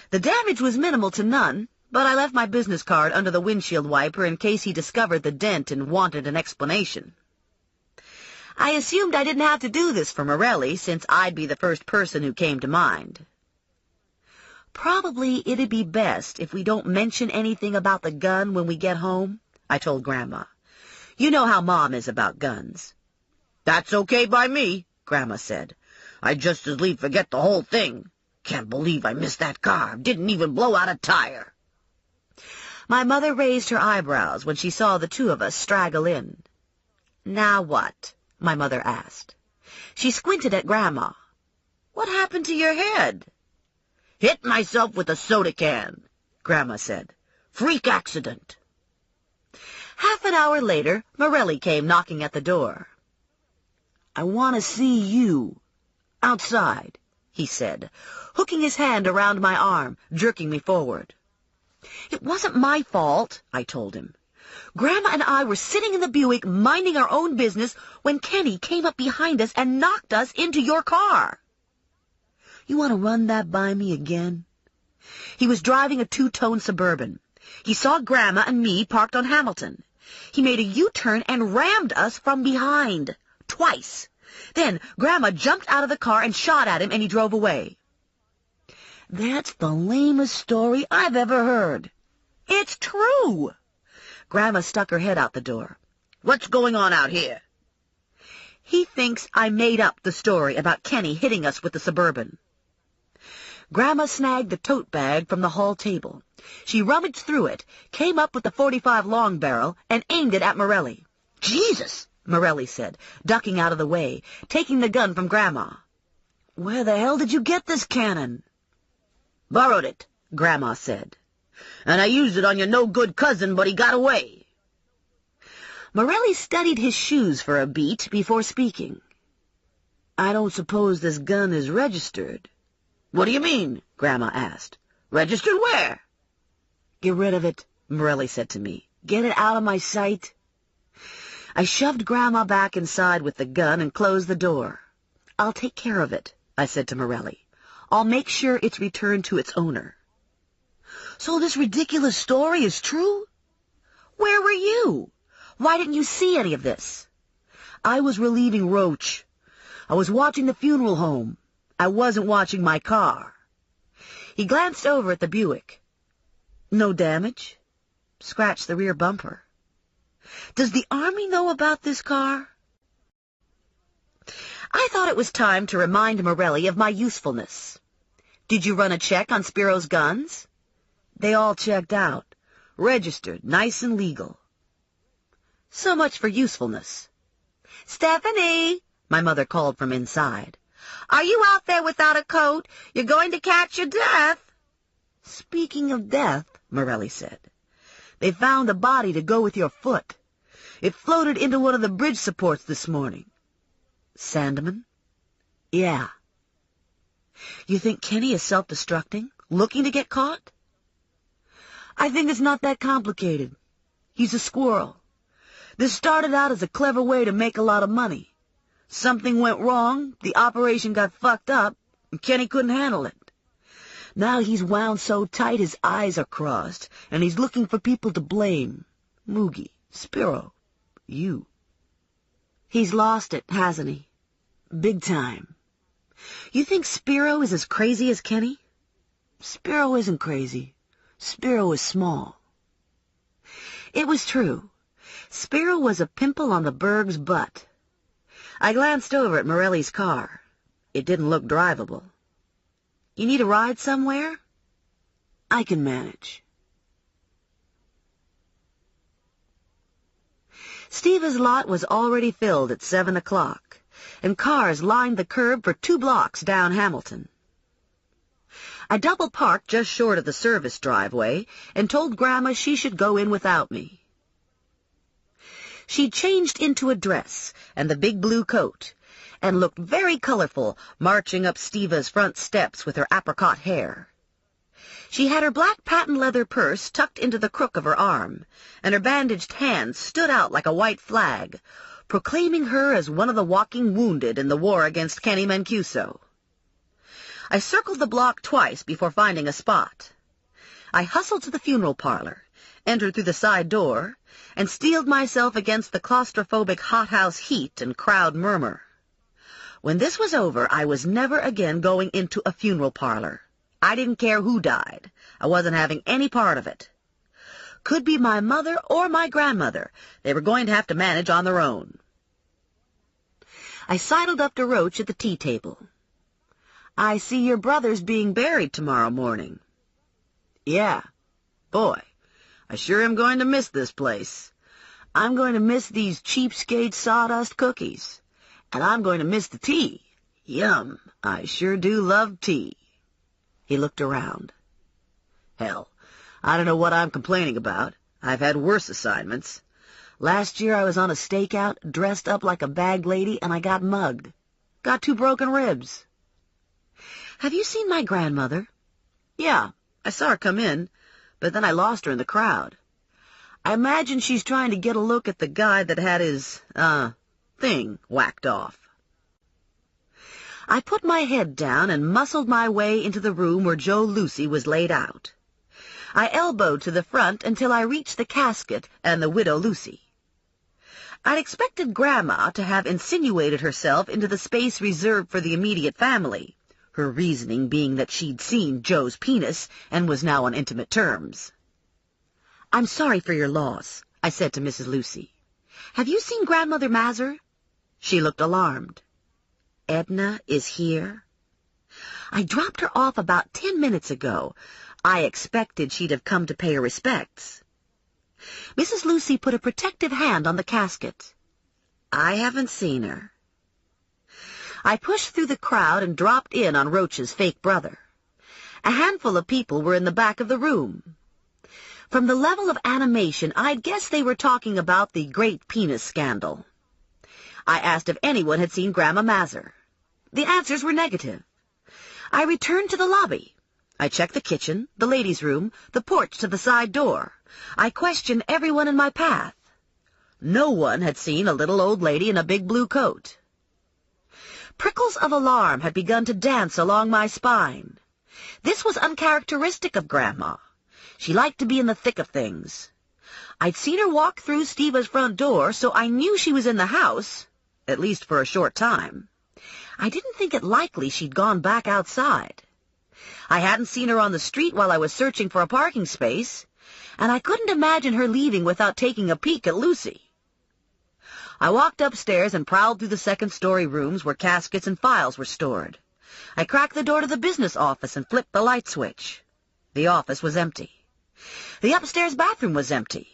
Speaker 2: The damage was minimal to none, but I left my business card under the windshield wiper in case he discovered the dent and wanted an explanation. I assumed I didn't have to do this for Morelli, since I'd be the first person who came to mind. "Probably it'd be best if we don't mention anything about the gun when we get home," I told Grandma. "You know how Mom is about guns."
Speaker 3: "That's okay by me," Grandma said. "I'd just as lief forget the whole thing. Can't believe I missed that car. Didn't even blow out a tire."
Speaker 2: My mother raised her eyebrows when she saw the two of us straggle in. "Now what?" my mother asked. She squinted at Grandma. "What happened to your head?"
Speaker 3: "Hit myself with a soda can," Grandma said. "Freak accident."
Speaker 2: Half an hour later, Morelli came knocking at the door. "I want to see you. Outside," he said, hooking his hand around my arm, jerking me forward. "It wasn't my fault," I told him. "Grandma and I were sitting in the Buick minding our own business when Kenny came up behind us and knocked us into your car." "You want to run that by me again?" He was driving a two-tone Suburban. He saw Grandma and me parked on Hamilton. He made a U-turn and rammed us from behind, twice. Then Grandma jumped out of the car and shot at him, and he drove away. "That's the lamest story I've ever heard." "It's true." Grandma stuck her head out the door.
Speaker 3: "What's going on out here?"
Speaker 2: "He thinks I made up the story about Kenny hitting us with the Suburban." Grandma snagged the tote bag from the hall table. She rummaged through it, came up with the .45 long barrel, and aimed it at Morelli. "Jesus!" Morelli said, ducking out of the way, taking the gun from Grandma. "Where the hell did you get this cannon?"
Speaker 3: "Borrowed it," Grandma said. "And I used it on your no-good cousin, but he got away."
Speaker 2: Morelli studied his shoes for a beat before speaking. "I don't suppose this gun is registered."
Speaker 3: "What do you mean?" Grandma asked. "Registered where?"
Speaker 2: "Get rid of it," Morelli said to me. "Get it out of my sight." I shoved Grandma back inside with the gun and closed the door. "I'll take care of it," I said to Morelli. "I'll make sure it's returned to its owner."
Speaker 3: "So this ridiculous story is true?"
Speaker 2: "Where were you? Why didn't you see any of this?"
Speaker 3: "I was relieving Roach. I was watching the funeral home. I wasn't watching my car."
Speaker 2: He glanced over at the Buick. "No damage? Scratched the rear bumper.
Speaker 3: Does the Army know about this car?"
Speaker 2: I thought it was time to remind Morelli of my usefulness. "Did you run a check on Spiro's guns?"
Speaker 3: "They all checked out. Registered, nice and legal."
Speaker 2: So much for usefulness. "Stephanie," my mother called from inside. "Are you out there without a coat? You're going to catch your death."
Speaker 3: "Speaking of death," Morelli said, "they found a body to go with your foot. It floated into one of the bridge supports this morning."
Speaker 2: "Sandeman?"
Speaker 3: "Yeah."
Speaker 2: "You think Kenny is self-destructing, looking to get caught?"
Speaker 3: "I think it's not that complicated. He's a squirrel. This started out as a clever way to make a lot of money. Something went wrong, the operation got fucked up, and Kenny couldn't handle it. Now he's wound so tight his eyes are crossed, and he's looking for people to blame. Moogie, Spiro, you."
Speaker 2: "He's lost it, hasn't he?"
Speaker 3: "Big time."
Speaker 2: "You think Spiro is as crazy as Kenny?"
Speaker 3: "Spiro isn't crazy. Spiro is small."
Speaker 2: It was true. Spiro was a pimple on the Berg's butt. I glanced over at Morelli's car. It didn't look drivable. "You need a ride somewhere?"
Speaker 3: "I can manage."
Speaker 2: Steva's lot was already filled at 7 o'clock, and cars lined the curb for 2 blocks down Hamilton. I double-parked just short of the service driveway and told Grandma she should go in without me. She changed into a dress and the big blue coat, and looked very colorful marching up Steva's front steps with her apricot hair. She had her black patent leather purse tucked into the crook of her arm, and her bandaged hand stood out like a white flag, proclaiming her as one of the walking wounded in the war against Kenny Mancuso. I circled the block twice before finding a spot. I hustled to the funeral parlor, entered through the side door, and steeled myself against the claustrophobic hothouse heat and crowd murmur. When this was over, I was never again going into a funeral parlor. I didn't care who died. I wasn't having any part of it. Could be my mother or my grandmother. They were going to have to manage on their own. I sidled up to Roach at the tea table. "I see your brother's being buried tomorrow morning."
Speaker 3: "Yeah. Boy, I sure am going to miss this place. I'm going to miss these cheapskate sawdust cookies. And I'm going to miss the tea. Yum, I sure do love tea." He looked around. "Hell, I don't know what I'm complaining about. I've had worse assignments. Last year I was on a stakeout, dressed up like a bag lady, and I got mugged. Got 2 broken ribs."
Speaker 2: "Have you seen my grandmother?"
Speaker 3: "Yeah, I saw her come in, but then I lost her in the crowd. I imagine she's trying to get a look at the guy that had his, thing whacked off."
Speaker 2: I put my head down and muscled my way into the room where Joe Lucy was laid out. I elbowed to the front until I reached the casket and the widow Lucy. I'd expected Grandma to have insinuated herself into the space reserved for the immediate family, her reasoning being that she'd seen Joe's penis and was now on intimate terms. "I'm sorry for your loss," I said to Mrs. Lucy. "Have you seen Grandmother Mazur?" She looked alarmed. "Edna is here?" "I dropped her off about 10 minutes ago. I expected she'd have come to pay her respects." Mrs. Lucy put a protective hand on the casket. "I haven't seen her." I pushed through the crowd and dropped in on Roach's fake brother. A handful of people were in the back of the room. From the level of animation, I'd guess they were talking about the great penis scandal. I asked if anyone had seen Grandma Mazur. The answers were negative. I returned to the lobby. I checked the kitchen, the ladies' room, the porch to the side door. I questioned everyone in my path. No one had seen a little old lady in a big blue coat. Prickles of alarm had begun to dance along my spine. This was uncharacteristic of Grandma. She liked to be in the thick of things. I'd seen her walk through Steva's front door, so I knew she was in the house, at least for a short time. I didn't think it likely she'd gone back outside. I hadn't seen her on the street while I was searching for a parking space, and I couldn't imagine her leaving without taking a peek at Lucy. I walked upstairs and prowled through the second-story rooms where caskets and files were stored. I cracked the door to the business office and flipped the light switch. The office was empty. The upstairs bathroom was empty.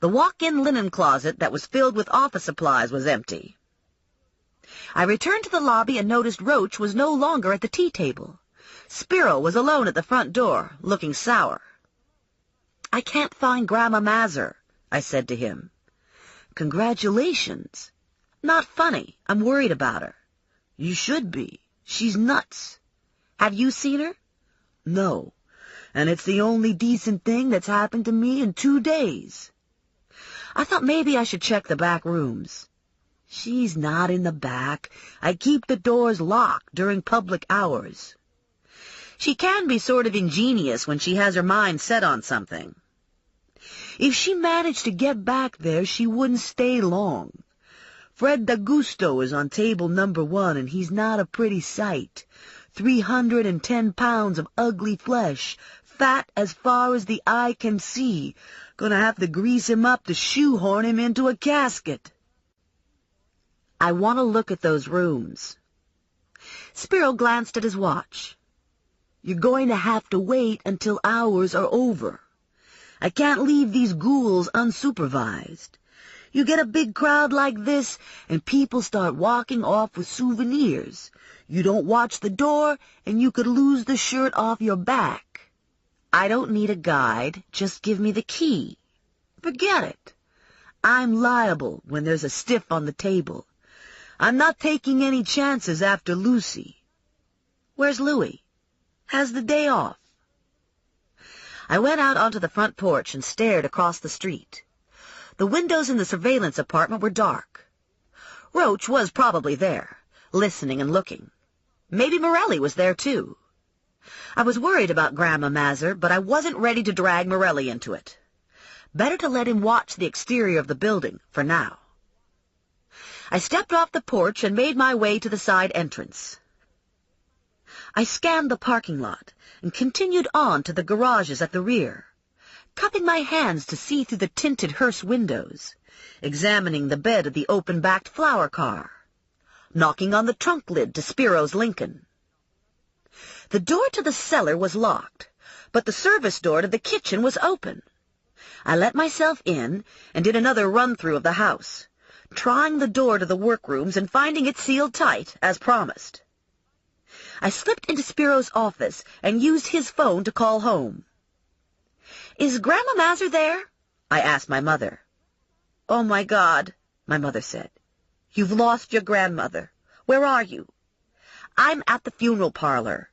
Speaker 2: The walk-in linen closet that was filled with office supplies was empty. I returned to the lobby and noticed Roach was no longer at the tea table. Spiro was alone at the front door, looking sour. "I can't find Grandma Mazur," I said to him. "Congratulations." "Not funny. I'm worried about her." "You should be. She's nuts." "Have you seen her?" "No, and it's the only decent thing that's happened to me in 2 days." I thought maybe I should check the back rooms. "She's not in the back. I keep the doors locked during public hours." She can be sort of ingenious when she has her mind set on something. "If she managed to get back there, she wouldn't stay long. Fred D'Augusto is on table number 1, and he's not a pretty sight. 310 pounds of ugly flesh, fat as far as the eye can see. Gonna have to grease him up to shoehorn him into a casket." "I want to look at those rooms." Spiro glanced at his watch. "You're going to have to wait until hours are over. I can't leave these ghouls unsupervised. You get a big crowd like this, and people start walking off with souvenirs. You don't watch the door, and you could lose the shirt off your back. I don't need a guide. Just give me the key." "Forget it. I'm liable when there's a stiff on the table. I'm not taking any chances after Lucy." "Where's Louie?" "Has the day off." I went out onto the front porch and stared across the street. The windows in the surveillance apartment were dark. Roach was probably there, listening and looking. Maybe Morelli was there, too. I was worried about Grandma Mazur, but I wasn't ready to drag Morelli into it. Better to let him watch the exterior of the building, for now. I stepped off the porch and made my way to the side entrance. I scanned the parking lot and continued on to the garages at the rear, cupping my hands to see through the tinted hearse windows, examining the bed of the open-backed flower car, knocking on the trunk lid to Spiro's Lincoln. The door to the cellar was locked, but the service door to the kitchen was open. I let myself in and did another run-through of the house, trying the door to the workrooms and finding it sealed tight, as promised. I slipped into Spiro's office and used his phone to call home. "Is Grandma Mazur there?" I asked my mother. "Oh, my God," my mother said. "You've lost your grandmother. Where are you?" "I'm at the funeral parlor.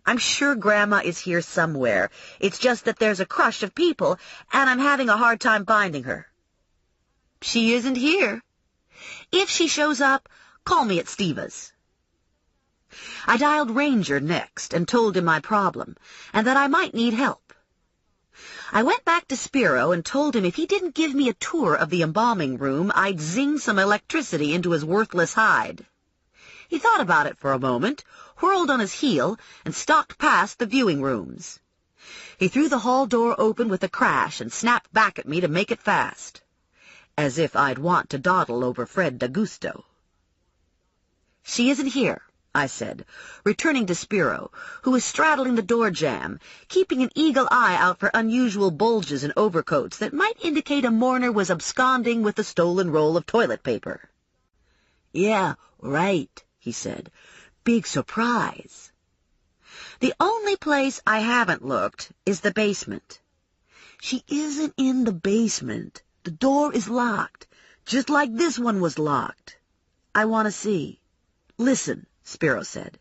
Speaker 2: I'm sure Grandma is here somewhere. It's just that there's a crush of people, and I'm having a hard time finding her." "She isn't here. If she shows up, call me at Steva's." I dialed Ranger next and told him my problem, and that I might need help. I went back to Spiro and told him if he didn't give me a tour of the embalming room, I'd zing some electricity into his worthless hide. He thought about it for a moment, whirled on his heel, and stalked past the viewing rooms. He threw the hall door open with a crash and snapped back at me to make it fast, as if I'd want to dawdle over Fred D'Augusto. "She isn't here," I said, returning to Spiro, who was straddling the door jamb, keeping an eagle eye out for unusual bulges in overcoats that might indicate a mourner was absconding with a stolen roll of toilet paper. "Yeah, right," he said. "Big surprise." The only place I haven't looked is the basement. She isn't in the basement. The door is locked, just like this one was locked. I want to see. Listen, Spiro said.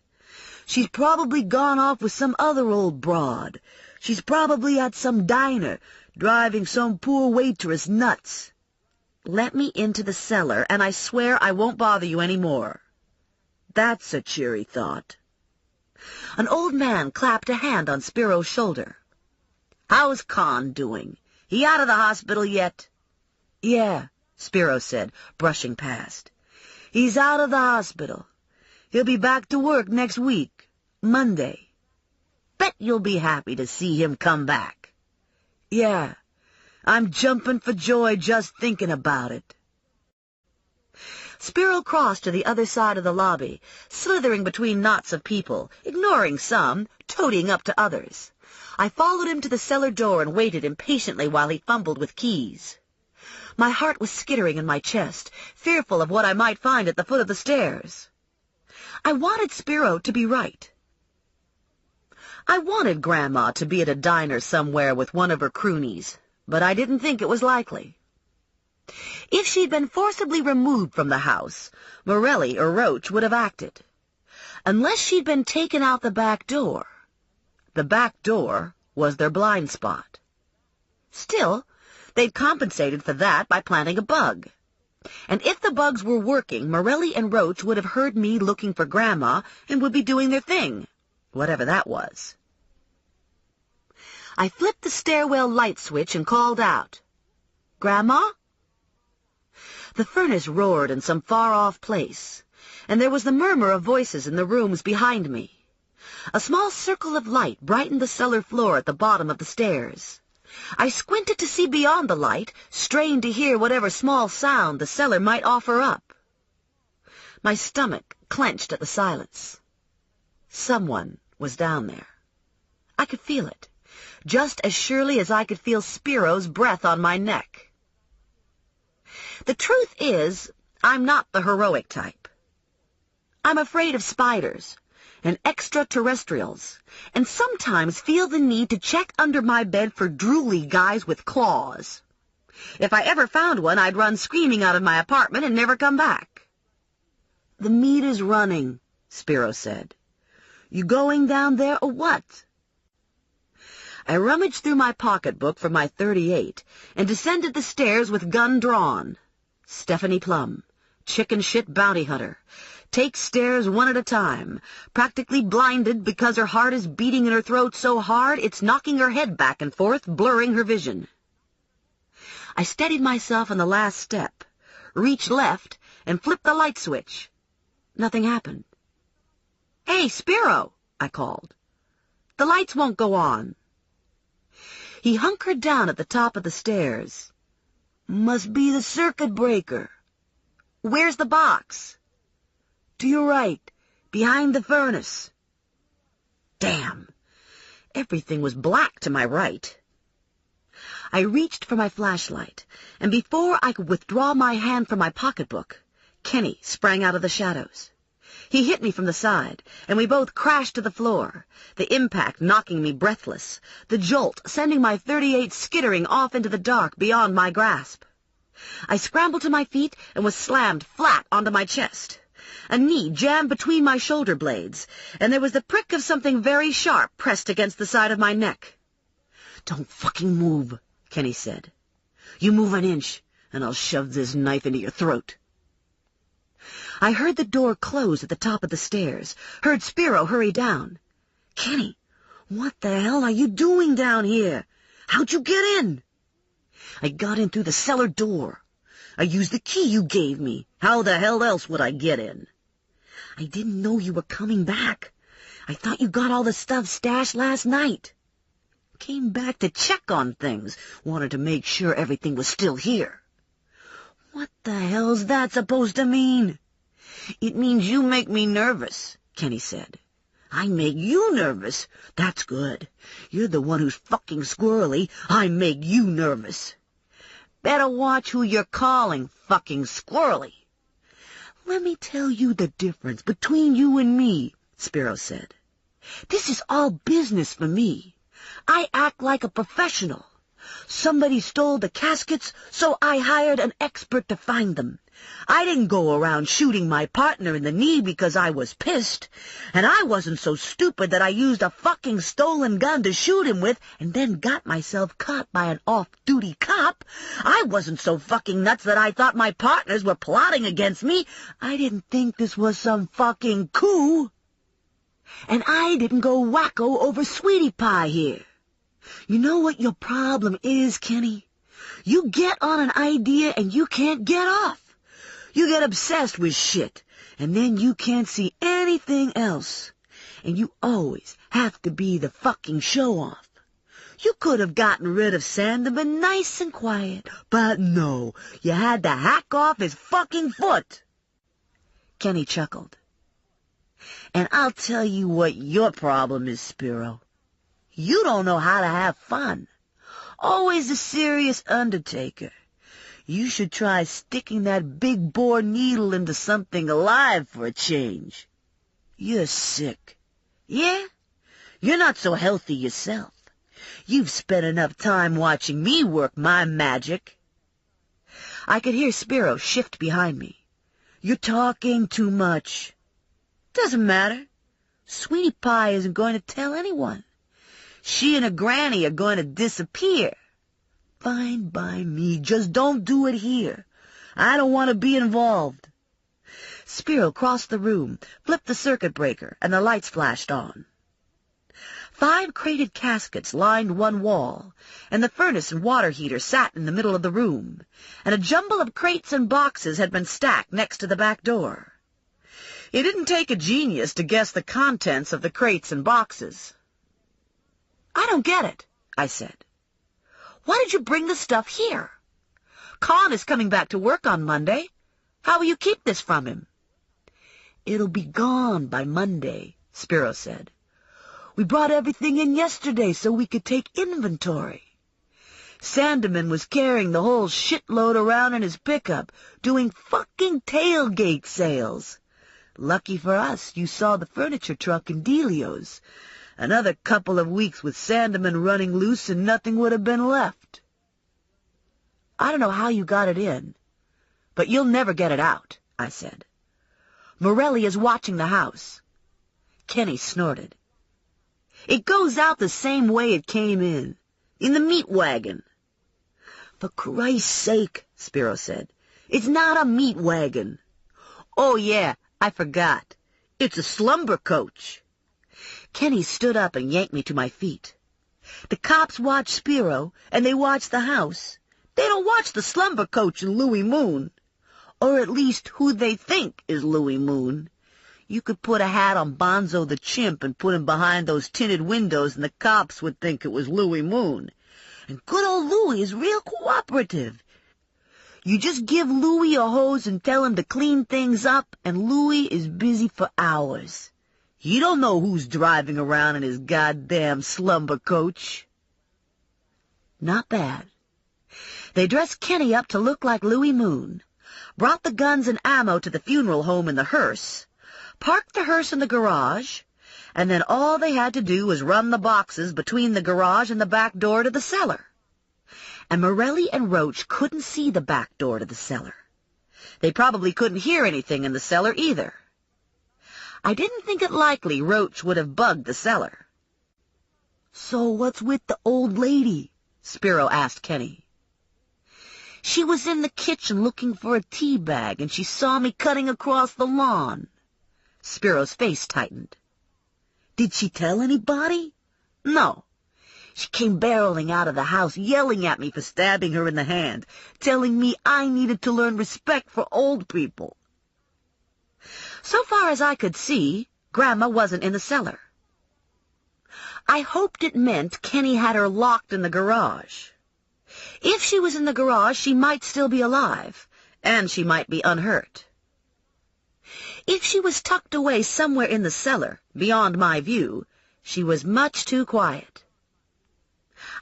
Speaker 2: She's probably gone off with some other old broad. She's probably at some diner, driving some poor waitress nuts. Let me into the cellar, and I swear I won't bother you any more. That's a cheery thought. An old man clapped a hand on Spiro's shoulder. How's Con doing? He out of the hospital yet? Yeah, Spiro said, brushing past. He's out of the hospital. He'll be back to work next week, Monday. Bet you'll be happy to see him come back. Yeah, I'm jumping for joy just thinking about it. Spiro crossed to the other side of the lobby, slithering between knots of people, ignoring some, toadying up to others. I followed him to the cellar door and waited impatiently while he fumbled with keys. My heart was skittering in my chest, fearful of what I might find at the foot of the stairs. I wanted Spiro to be right. I wanted Grandma to be at a diner somewhere with one of her croonies, but I didn't think it was likely. If she'd been forcibly removed from the house, Morelli or Roach would have acted. Unless she'd been taken out the back door. The back door was their blind spot. Still, they'd compensated for that by planting a bug. And if the bugs were working, Morelli and Roach would have heard me looking for Grandma and would be doing their thing, whatever that was. I flipped the stairwell light switch and called out, Grandma? The furnace roared in some far-off place, and there was the murmur of voices in the rooms behind me. A small circle of light brightened the cellar floor at the bottom of the stairs. I squinted to see beyond the light, strained to hear whatever small sound the cellar might offer up. My stomach clenched at the silence. Someone was down there. I could feel it, just as surely as I could feel Spiro's breath on my neck. The truth is, I'm not the heroic type. I'm afraid of spiders and extraterrestrials, and sometimes feel the need to check under my bed for drooly guys with claws. If I ever found one, I'd run screaming out of my apartment and never come back. The meter's running, Spiro said. You going down there or what? I rummaged through my pocketbook for my .38 and descended the stairs with gun drawn. Stephanie Plum, chicken shit bounty hunter, takes stairs one at a time, practically blinded because her heart is beating in her throat so hard it's knocking her head back and forth, blurring her vision. I steadied myself on the last step, reached left, and flipped the light switch. Nothing happened. Hey, Spiro, I called. The lights won't go on. He hunkered down at the top of the stairs. Must be the circuit breaker. Where's the box? To your right, behind the furnace. Damn. Everything was black to my right. I reached for my flashlight, and before I could withdraw my hand from my pocketbook, Kenny sprang out of the shadows. He hit me from the side, and we both crashed to the floor, the impact knocking me breathless, the jolt sending my .38 skittering off into the dark beyond my grasp. I scrambled to my feet and was slammed flat onto my chest. A knee jammed between my shoulder blades, and there was the prick of something very sharp pressed against the side of my neck. Don't fucking move, Kenny said. You move an inch, and I'll shove this knife into your throat. I heard the door close at the top of the stairs, heard Spiro hurry down. Kenny, what the hell are you doing down here? How'd you get in? I got in through the cellar door. I used the key you gave me. How the hell else would I get in? I didn't know you were coming back. I thought you got all the stuff stashed last night. Came back to check on things. Wanted to make sure everything was still here. What the hell's that supposed to mean? It means you make me nervous, Kenny said. I make you nervous? That's good. You're the one who's fucking squirrely. I make you nervous. Better watch who you're calling fucking squirrely. Let me tell you the difference between you and me, Spiro said. This is all business for me. I act like a professional. Somebody stole the caskets, so I hired an expert to find them. I didn't go around shooting my partner in the knee because I was pissed, and I wasn't so stupid that I used a fucking stolen gun to shoot him with and then got myself caught by an off-duty cop. I wasn't so fucking nuts that I thought my partners were plotting against me. I didn't think this was some fucking coup. And I didn't go wacko over Sweetie Pie here. You know what your problem is, Kenny? You get on an idea and you can't get off. You get obsessed with shit, and then you can't see anything else. And you always have to be the fucking show-off. You could have gotten rid of Sandeman nice and quiet, but no, you had to hack off his fucking foot. Kenny chuckled. And I'll tell you what your problem is, Spiro. You don't know how to have fun. Always a serious undertaker. You should try sticking that big bore needle into something alive for a change. You're sick. Yeah? You're not so healthy yourself. You've spent enough time watching me work my magic. I could hear Spiro shift behind me. You're talking too much. Doesn't matter. Sweetie Pie isn't going to tell anyone. She and her granny are going to disappear. Fine by me, just don't do it here. I don't want to be involved. Spiro crossed the room, flipped the circuit breaker, and the lights flashed on. 5 crated caskets lined one wall, and the furnace and water heater sat in the middle of the room, and a jumble of crates and boxes had been stacked next to the back door. It didn't take a genius to guess the contents of the crates and boxes. I don't get it, I said. Why did you bring the stuff here? Con is coming back to work on Monday. How will you keep this from him? It'll be gone by Monday, Spiro said. We brought everything in yesterday so we could take inventory. Sandeman was carrying the whole shitload around in his pickup, doing fucking tailgate sales. Lucky for us, you saw the furniture truck in Delio's. Another couple of weeks with Sandeman running loose and nothing would have been left. I don't know how you got it in, but you'll never get it out, I said. Morelli is watching the house. Kenny snorted. It goes out the same way it came in the meat wagon. For Christ's sake, Spiro said, it's not a meat wagon. Oh, yeah, I forgot. It's a slumber coach. Kenny stood up and yanked me to my feet. The cops watch Spiro, and they watch the house. They don't watch the slumber coach and Louis Moon. Or at least who they think is Louis Moon. You could put a hat on Bonzo the chimp and put him behind those tinted windows, and the cops would think it was Louis Moon. And good old Louis is real cooperative. You just give Louis a hose and tell him to clean things up, and Louis is busy for hours. You don't know who's driving around in his goddamn slumber coach. Not bad. They dressed Kenny up to look like Louis Moon, brought the guns and ammo to the funeral home in the hearse, parked the hearse in the garage, and then all they had to do was run the boxes between the garage and the back door to the cellar. And Morelli and Roach couldn't see the back door to the cellar. They probably couldn't hear anything in the cellar either. I didn't think it likely Roach would have bugged the cellar. So what's with the old lady? Spiro asked Kenny. She was in the kitchen looking for a tea bag, and she saw me cutting across the lawn. Spiro's face tightened. Did she tell anybody? No. She came barreling out of the house, yelling at me for stabbing her in the hand, telling me I needed to learn respect for old people. So far as I could see, Grandma wasn't in the cellar. I hoped it meant Kenny had her locked in the garage. If she was in the garage, she might still be alive, and she might be unhurt. If she was tucked away somewhere in the cellar, beyond my view, she was much too quiet.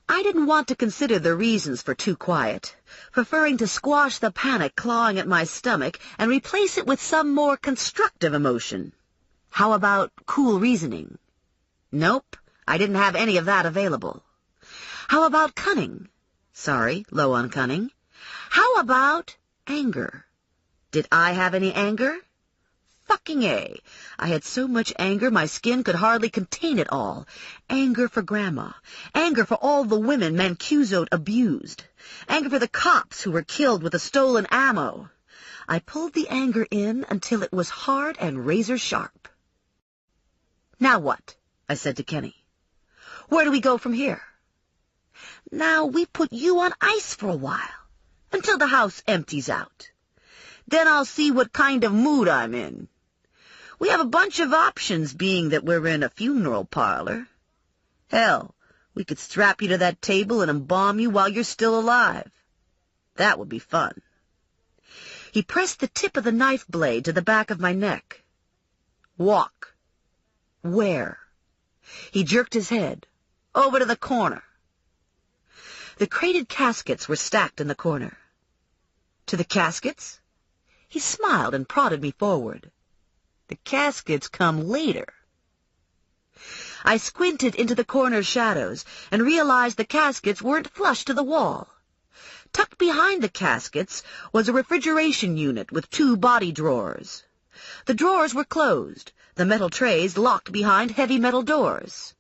Speaker 2: I didn't want to consider the reasons for too quiet, preferring to squash the panic clawing at my stomach and replace it with some more constructive emotion. How about cool reasoning? Nope, I didn't have any of that available. How about cunning? Sorry, low on cunning. How about anger? Did I have any anger? Fucking A. I had so much anger my skin could hardly contain it all. Anger for Grandma. Anger for all the women Mancuso abused. Anger for the cops who were killed with the stolen ammo. I pulled the anger in until it was hard and razor sharp. Now what? I said to Kenny. Where do we go from here? Now we put you on ice for a while, until the house empties out. Then I'll see what kind of mood I'm in. We have a bunch of options, being that we're in a funeral parlor. Hell, we could strap you to that table and embalm you while you're still alive. That would be fun. He pressed the tip of the knife blade to the back of my neck. Walk. Where? He jerked his head. Over to the corner. The crated caskets were stacked in the corner. To the caskets? He smiled and prodded me forward. The caskets come later. I squinted into the corner's shadows and realized the caskets weren't flush to the wall. Tucked behind the caskets was a refrigeration unit with 2 body drawers. The drawers were closed, the metal trays locked behind heavy metal doors.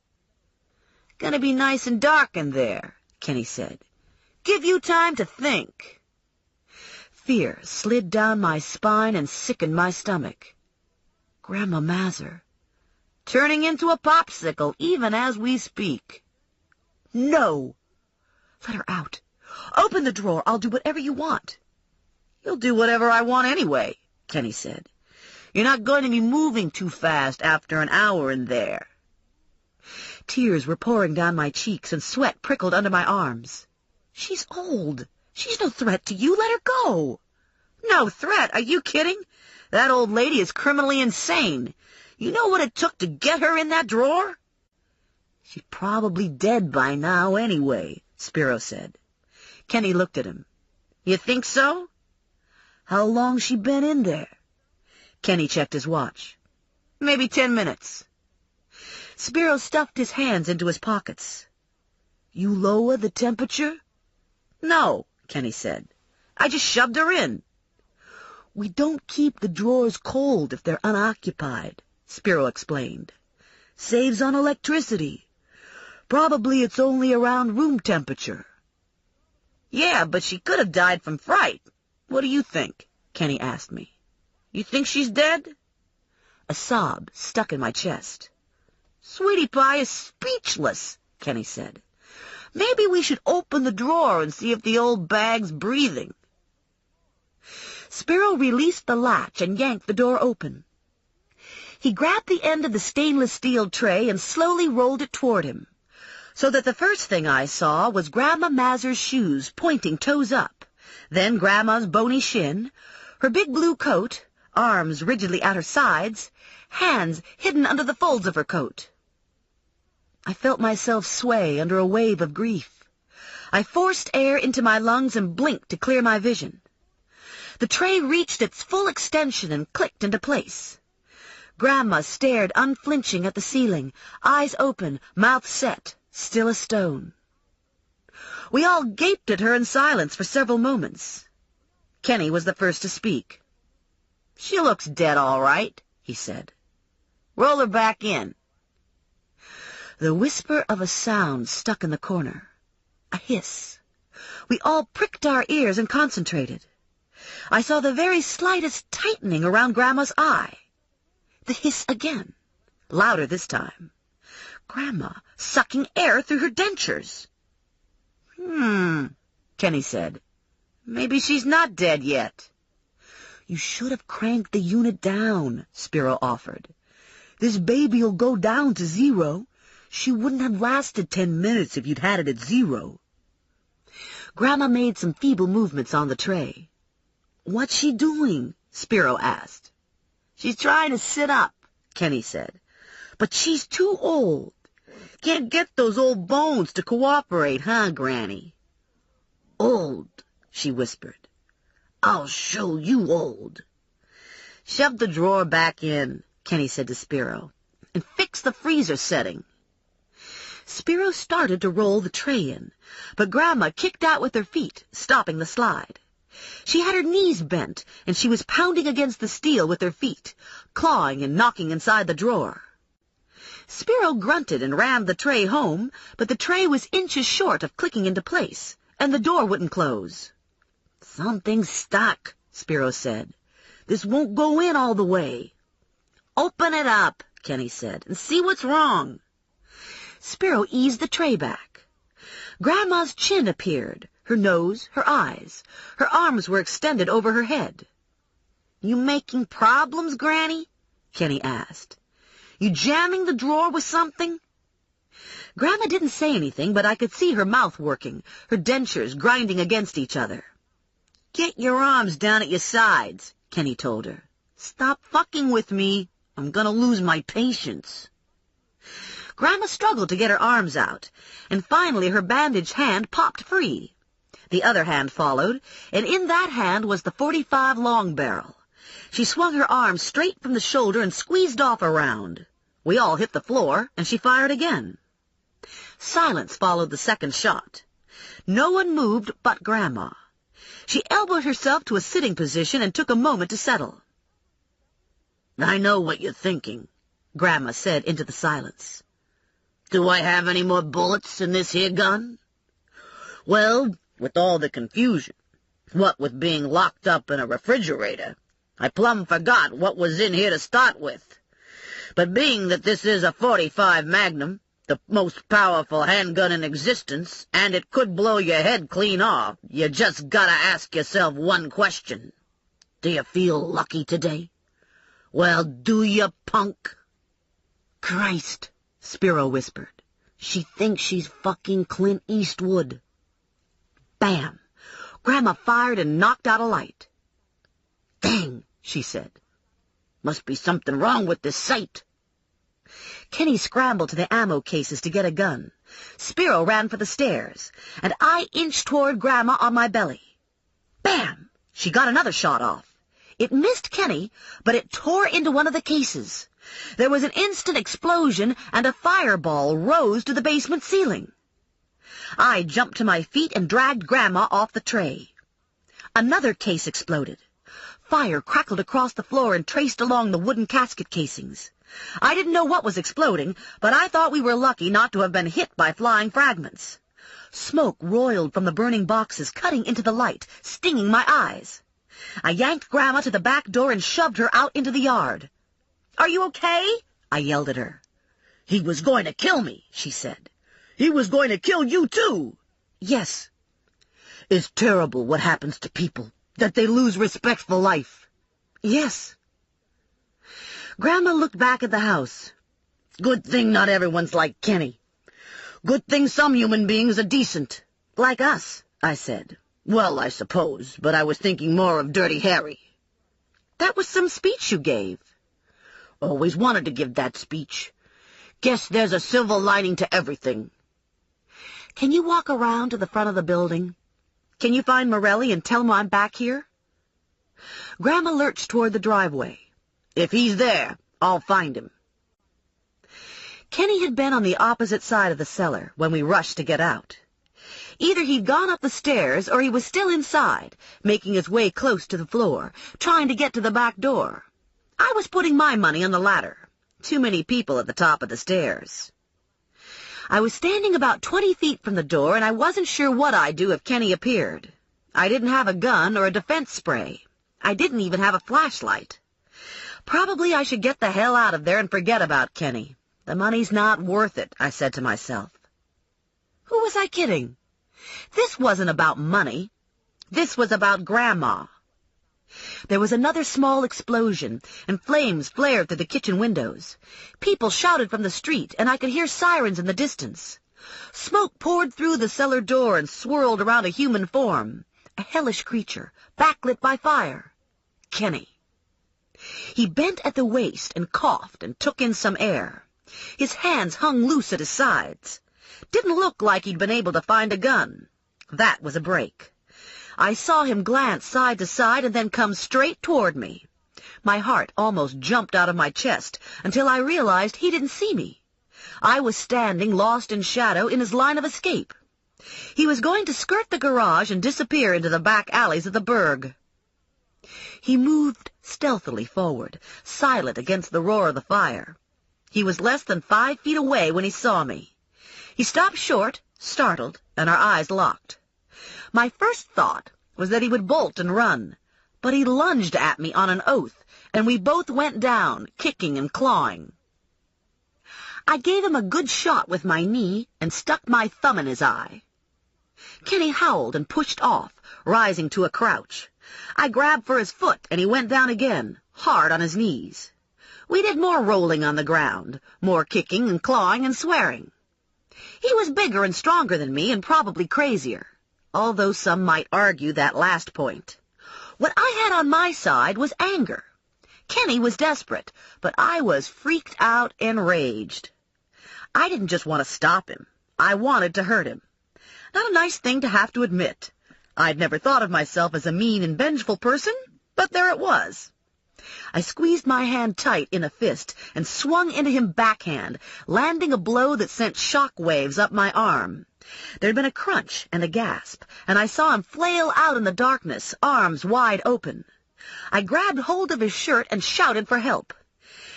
Speaker 2: Gonna be nice and dark in there, Kenny said. Give you time to think. Fear slid down my spine and sickened my stomach. Grandma Mazur, turning into a popsicle even as we speak. No! Let her out. Open the drawer. I'll do whatever you want. You'll do whatever I want anyway, Kenny said. You're not going to be moving too fast after an hour in there. Tears were pouring down my cheeks and sweat prickled under my arms. She's old. She's no threat to you. Let her go. No threat? Are you kidding? That old lady is criminally insane. You know what it took to get her in that drawer? She's probably dead by now anyway, Spiro said. Kenny looked at him. You think so? How long's she been in there? Kenny checked his watch. Maybe 10 minutes. Spiro stuffed his hands into his pockets. You lower the temperature? No, Kenny said. I just shoved her in. We don't keep the drawers cold if they're unoccupied, Spiro explained. Saves on electricity. Probably it's only around room temperature. Yeah, but she could have died from fright. What do you think? Kenny asked me. You think she's dead? A sob stuck in my chest. Sweetie Pie is speechless, Kenny said. Maybe we should open the drawer and see if the old bag's breathing. Spiro released the latch and yanked the door open. He grabbed the end of the stainless steel tray and slowly rolled it toward him, so that the first thing I saw was Grandma Mazur's shoes pointing toes up, then Grandma's bony shin, her big blue coat, arms rigidly at her sides, hands hidden under the folds of her coat. I felt myself sway under a wave of grief. I forced air into my lungs and blinked to clear my vision. The tray reached its full extension and clicked into place. Grandma stared unflinching at the ceiling, eyes open, mouth set, still a stone. We all gaped at her in silence for several moments. Kenny was the first to speak. She looks dead all right, he said. Roll her back in. The whisper of a sound stuck in the corner. A hiss. We all pricked our ears and concentrated. I saw the very slightest tightening around Grandma's eye. The hiss again, louder this time. Grandma sucking air through her dentures. Kenny said. Maybe she's not dead yet. You should have cranked the unit down, Spiro offered. This baby'll go down to 0. She wouldn't have lasted 10 minutes if you'd had it at 0. Grandma made some feeble movements on the tray. What's she doing? Spiro asked. She's trying to sit up, Kenny said. But she's too old. Can't get those old bones to cooperate, huh, Granny? Old, she whispered. I'll show you old. Shove the drawer back in, Kenny said to Spiro, and fix the freezer setting. Spiro started to roll the tray in, but Grandma kicked out with her feet, stopping the slide. She had her knees bent, and she was pounding against the steel with her feet, clawing and knocking inside the drawer. Spiro grunted and rammed the tray home, but the tray was inches short of clicking into place, and the door wouldn't close. "Something's stuck," Spiro said. "This won't go in all the way." "Open it up," Kenny said, "and see what's wrong." Spiro eased the tray back. Grandma's chin appeared, her nose, her eyes. Her arms were extended over her head. "You making problems, Granny?" Kenny asked. "You jamming the drawer with something?" Grandma didn't say anything, but I could see her mouth working, her dentures grinding against each other. "Get your arms down at your sides," Kenny told her. "Stop fucking with me. I'm gonna lose my patience." Grandma struggled to get her arms out, and finally her bandaged hand popped free. The other hand followed, and in that hand was the .45 long barrel. She swung her arm straight from the shoulder and squeezed off a round. We all hit the floor, and she fired again. Silence followed the second shot. No one moved but Grandma. She elbowed herself to a sitting position and took a moment to settle. "I know what you're thinking," Grandma said into the silence. "Do I have any more bullets in this here gun?" "Well, with all the confusion, what with being locked up in a refrigerator, I plumb forgot what was in here to start with. But being that this is a .45 Magnum, the most powerful handgun in existence, and it could blow your head clean off, you just gotta ask yourself one question. Do you feel lucky today? Well, do you, punk?" "Christ," Spiro whispered. "She thinks she's fucking Clint Eastwood." Bam! Grandma fired and knocked out a light. "Dang," she said. "Must be something wrong with this sight." Kenny scrambled to the ammo cases to get a gun. Spiro ran for the stairs, and I inched toward Grandma on my belly. Bam! She got another shot off. It missed Kenny, but it tore into one of the cases. There was an instant explosion, and a fireball rose to the basement ceiling. I jumped to my feet and dragged Grandma off the tray. Another case exploded. Fire crackled across the floor and traced along the wooden casket casings. I didn't know what was exploding, but I thought we were lucky not to have been hit by flying fragments. Smoke roiled from the burning boxes, cutting into the light, stinging my eyes. I yanked Grandma to the back door and shoved her out into the yard. "Are you okay?" I yelled at her. "He was going to kill me," she said. "He was going to kill you, too." "Yes." "It's terrible what happens to people, that they lose respect for life." "Yes." Grandma looked back at the house. "Good thing not everyone's like Kenny. Good thing some human beings are decent." "Like us," I said. "Well, I suppose, but I was thinking more of Dirty Harry." "That was some speech you gave." "Always wanted to give that speech. Guess there's a silver lining to everything." "Can you walk around to the front of the building? Can you find Morelli and tell him I'm back here?" Grandma lurched toward the driveway. "If he's there, I'll find him." Kenny had been on the opposite side of the cellar when we rushed to get out. Either he'd gone up the stairs or he was still inside, making his way close to the floor, trying to get to the back door. I was putting my money on the latter. Too many people at the top of the stairs. I was standing about 20 feet from the door, and I wasn't sure what I'd do if Kenny appeared. I didn't have a gun or a defense spray. I didn't even have a flashlight. Probably I should get the hell out of there and forget about Kenny. The money's not worth it, I said to myself. Who was I kidding? This wasn't about money. This was about Grandma. There was another small explosion, and flames flared through the kitchen windows. People shouted from the street, and I could hear sirens in the distance. Smoke poured through the cellar door and swirled around a human form, a hellish creature, backlit by fire. Kenny. He bent at the waist and coughed and took in some air. His hands hung loose at his sides. Didn't look like he'd been able to find a gun. That was a break. I saw him glance side to side and then come straight toward me. My heart almost jumped out of my chest until I realized he didn't see me. I was standing lost in shadow in his line of escape. He was going to skirt the garage and disappear into the back alleys of the burg. He moved stealthily forward, silent against the roar of the fire. He was less than 5 feet away when he saw me. He stopped short, startled, and our eyes locked. My first thought was that he would bolt and run, but he lunged at me on an oath, and we both went down, kicking and clawing. I gave him a good shot with my knee and stuck my thumb in his eye. Kenny howled and pushed off, rising to a crouch. I grabbed for his foot, and he went down again, hard on his knees. We did more rolling on the ground, more kicking and clawing and swearing. He was bigger and stronger than me and probably crazier, although some might argue that last point. What I had on my side was anger. Kenny was desperate, but I was freaked out and enraged. I didn't just want to stop him. I wanted to hurt him. Not a nice thing to have to admit. I'd never thought of myself as a mean and vengeful person, but there it was. I squeezed my hand tight in a fist and swung into him backhand, landing a blow that sent shock waves up my arm. There'd been a crunch and a gasp, and I saw him flail out in the darkness, arms wide open. I grabbed hold of his shirt and shouted for help.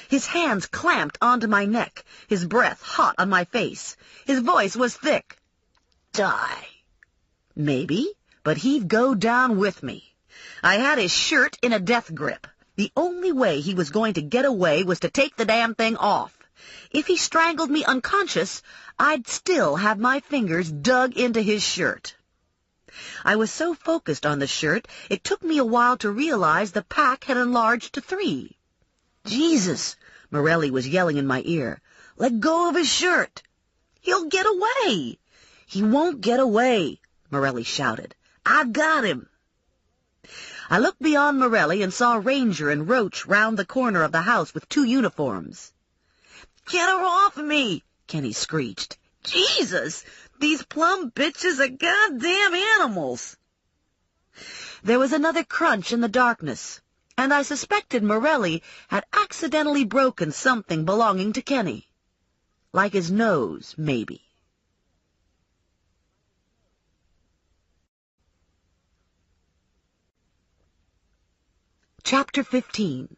Speaker 2: His hands clamped onto my neck, his breath hot on my face. His voice was thick. Die. Maybe, but he'd go down with me. I had his shirt in a death grip. The only way he was going to get away was to take the damn thing off. If he strangled me unconscious, I'd still have my fingers dug into his shirt. I was so focused on the shirt, it took me a while to realize the pack had enlarged to 3. Jesus, Morelli was yelling in my ear. Let go of his shirt. He'll get away. He won't get away, Morelli shouted. I've got him. I looked beyond Morelli and saw Ranger and Roach round the corner of the house with 2 uniforms. Get her off of me, Kenny screeched. Jesus, these Plum bitches are goddamn animals. There was another crunch in the darkness, and I suspected Morelli had accidentally broken something belonging to Kenny. Like his nose, maybe. Chapter 15.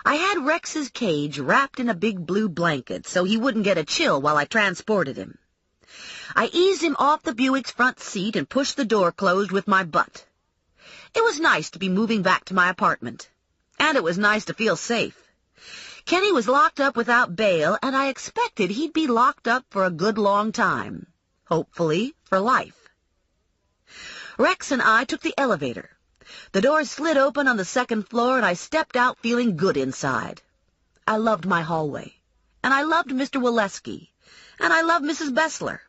Speaker 2: I had Rex's cage wrapped in a big blue blanket so he wouldn't get a chill while I transported him. I eased him off the Buick's front seat and pushed the door closed with my butt. It was nice to be moving back to my apartment, and it was nice to feel safe. Kenny was locked up without bail, and I expected he'd be locked up for a good long time, hopefully for life. Rex and I took the elevator. The door slid open on the 2nd floor, and I stepped out feeling good inside. I loved my hallway, and I loved Mr. Waleski, and I loved Mrs. Bessler.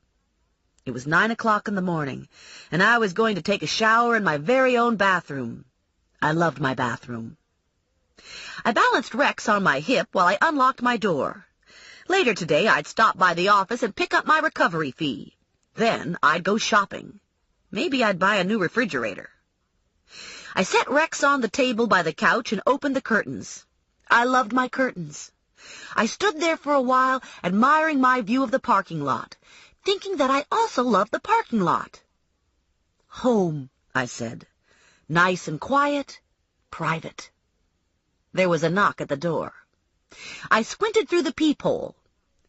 Speaker 2: It was 9 o'clock in the morning, and I was going to take a shower in my very own bathroom. I loved my bathroom. I balanced Rex on my hip while I unlocked my door. Later today, I'd stop by the office and pick up my recovery fee. Then I'd go shopping. Maybe I'd buy a new refrigerator. I set Rex on the table by the couch and opened the curtains. I loved my curtains. I stood there for a while, admiring my view of the parking lot, thinking that I also loved the parking lot. Home, I said. Nice and quiet, private. There was a knock at the door. I squinted through the peephole.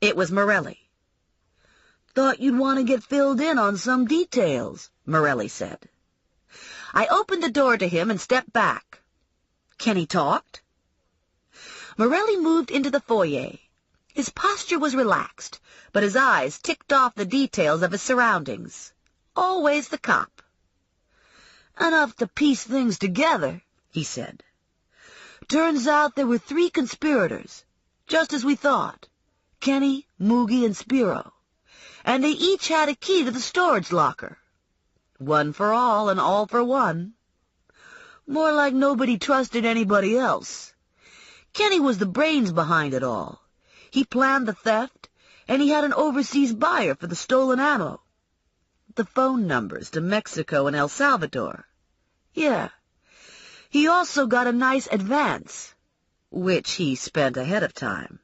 Speaker 2: It was Morelli. Thought you'd want to get filled in on some details, Morelli said. I opened the door to him and stepped back. Kenny talked. Morelli moved into the foyer. His posture was relaxed, but his eyes ticked off the details of his surroundings. Always the cop. Enough to piece things together, he said. Turns out there were 3 conspirators, just as we thought. Kenny, Moogie, and Spiro. And they each had a key to the storage locker. One for all and all for one. More like nobody trusted anybody else. Kenny was the brains behind it all. He planned the theft, and he had an overseas buyer for the stolen ammo. The phone numbers to Mexico and El Salvador. Yeah. He also got a nice advance, which he spent ahead of time.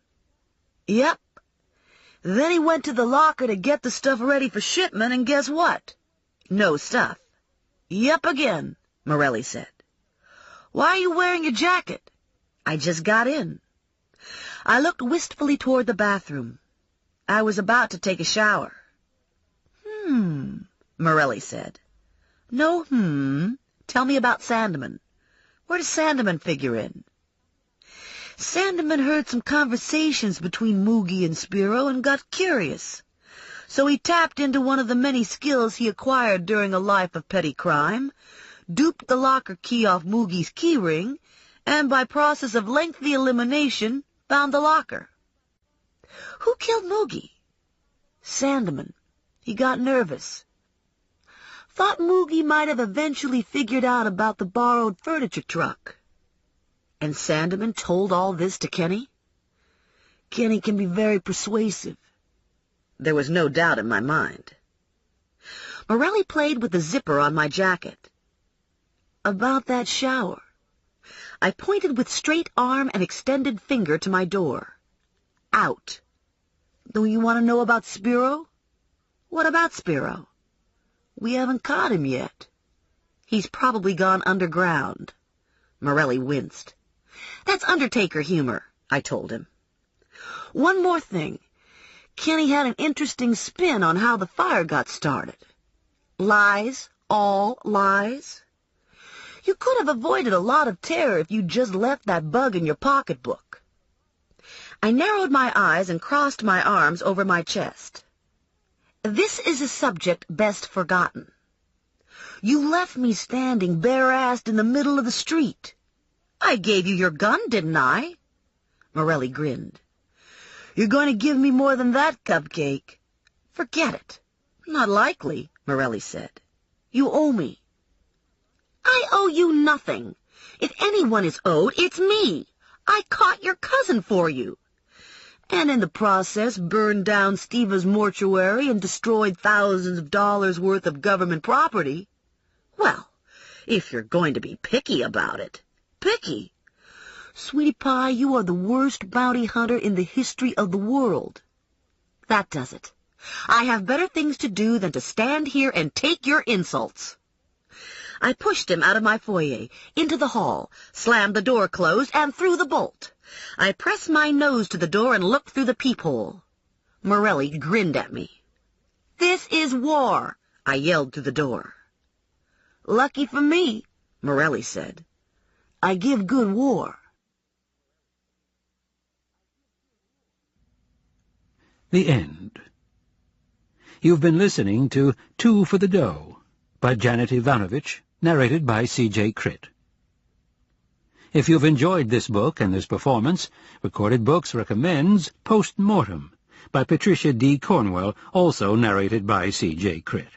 Speaker 3: Yep. Then he went to the locker to get the stuff ready for shipment, and guess what? No stuff. Yep again, Morelli said. Why are you wearing your jacket? I just got in. I looked wistfully toward the bathroom. I was about to take a shower. Morelli said. No, Tell me about Sandeman. Where does Sandeman figure in? Sandeman heard some conversations between Moogie and Spiro and got curious. So he tapped into one of the many skills he acquired during a life of petty crime, duped the locker key off Moogie's keyring, and by process of lengthy elimination, found the locker. Who killed Moogie? Sandeman. He got nervous. Thought Moogie might have eventually figured out about the borrowed furniture truck. And Sandeman told all this to Kenny? Kenny can be very persuasive. There was no doubt in my mind. Morelli played with the zipper on my jacket. About that shower. I pointed with straight arm and extended finger to my door. Out. Do you want to know about Spiro? What about Spiro? We haven't caught him yet. He's probably gone underground. Morelli winced. That's Undertaker humor, I told him. One more thing. Kenny had an interesting spin on how the fire got started. Lies, all lies. You could have avoided a lot of terror if you'd just left that bug in your pocketbook. I narrowed my eyes and crossed my arms over my chest. This is a subject best forgotten. You left me standing bare-assed in the middle of the street. I gave you your gun, didn't I? Morelli grinned. You're going to give me more than that, Cupcake. Forget it. Not likely, Morelli said. You owe me. I owe you nothing. If anyone is owed, it's me. I caught your cousin for you. And in the process burned down Steva's mortuary and destroyed thousands of dollars worth of government property. Well, if you're going to be picky about it. Picky? Sweetie Pie, you are the worst bounty hunter in the history of the world. That does it. I have better things to do than to stand here and take your insults. I pushed him out of my foyer, into the hall, slammed the door closed, and threw the bolt. I pressed my nose to the door and looked through the peephole. Morelli grinned at me. This is war, I yelled through the door. Lucky for me, Morelli said. I give good war.
Speaker 1: The end. You've been listening to Two for the Dough by Janet Evanovich, narrated by C.J. Critt. If you've enjoyed this book and this performance, Recorded Books recommends Post Mortem by Patricia D. Cornwell, also narrated by C.J. Critt.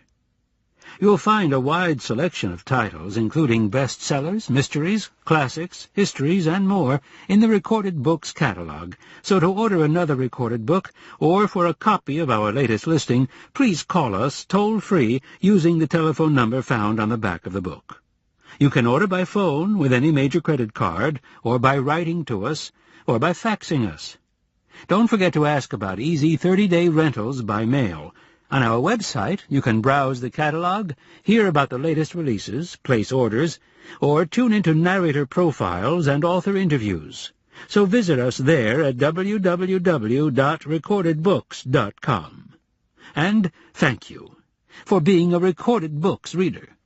Speaker 1: You'll find a wide selection of titles, including bestsellers, mysteries, classics, histories, and more, in the Recorded Books catalog, so to order another Recorded Book, or for a copy of our latest listing, please call us toll-free using the telephone number found on the back of the book. You can order by phone with any major credit card, or by writing to us, or by faxing us. Don't forget to ask about easy 30-day rentals by mail. On our website, you can browse the catalog, hear about the latest releases, place orders, or tune into narrator profiles and author interviews. So visit us there at www.recordedbooks.com. And thank you for being a Recorded Books reader.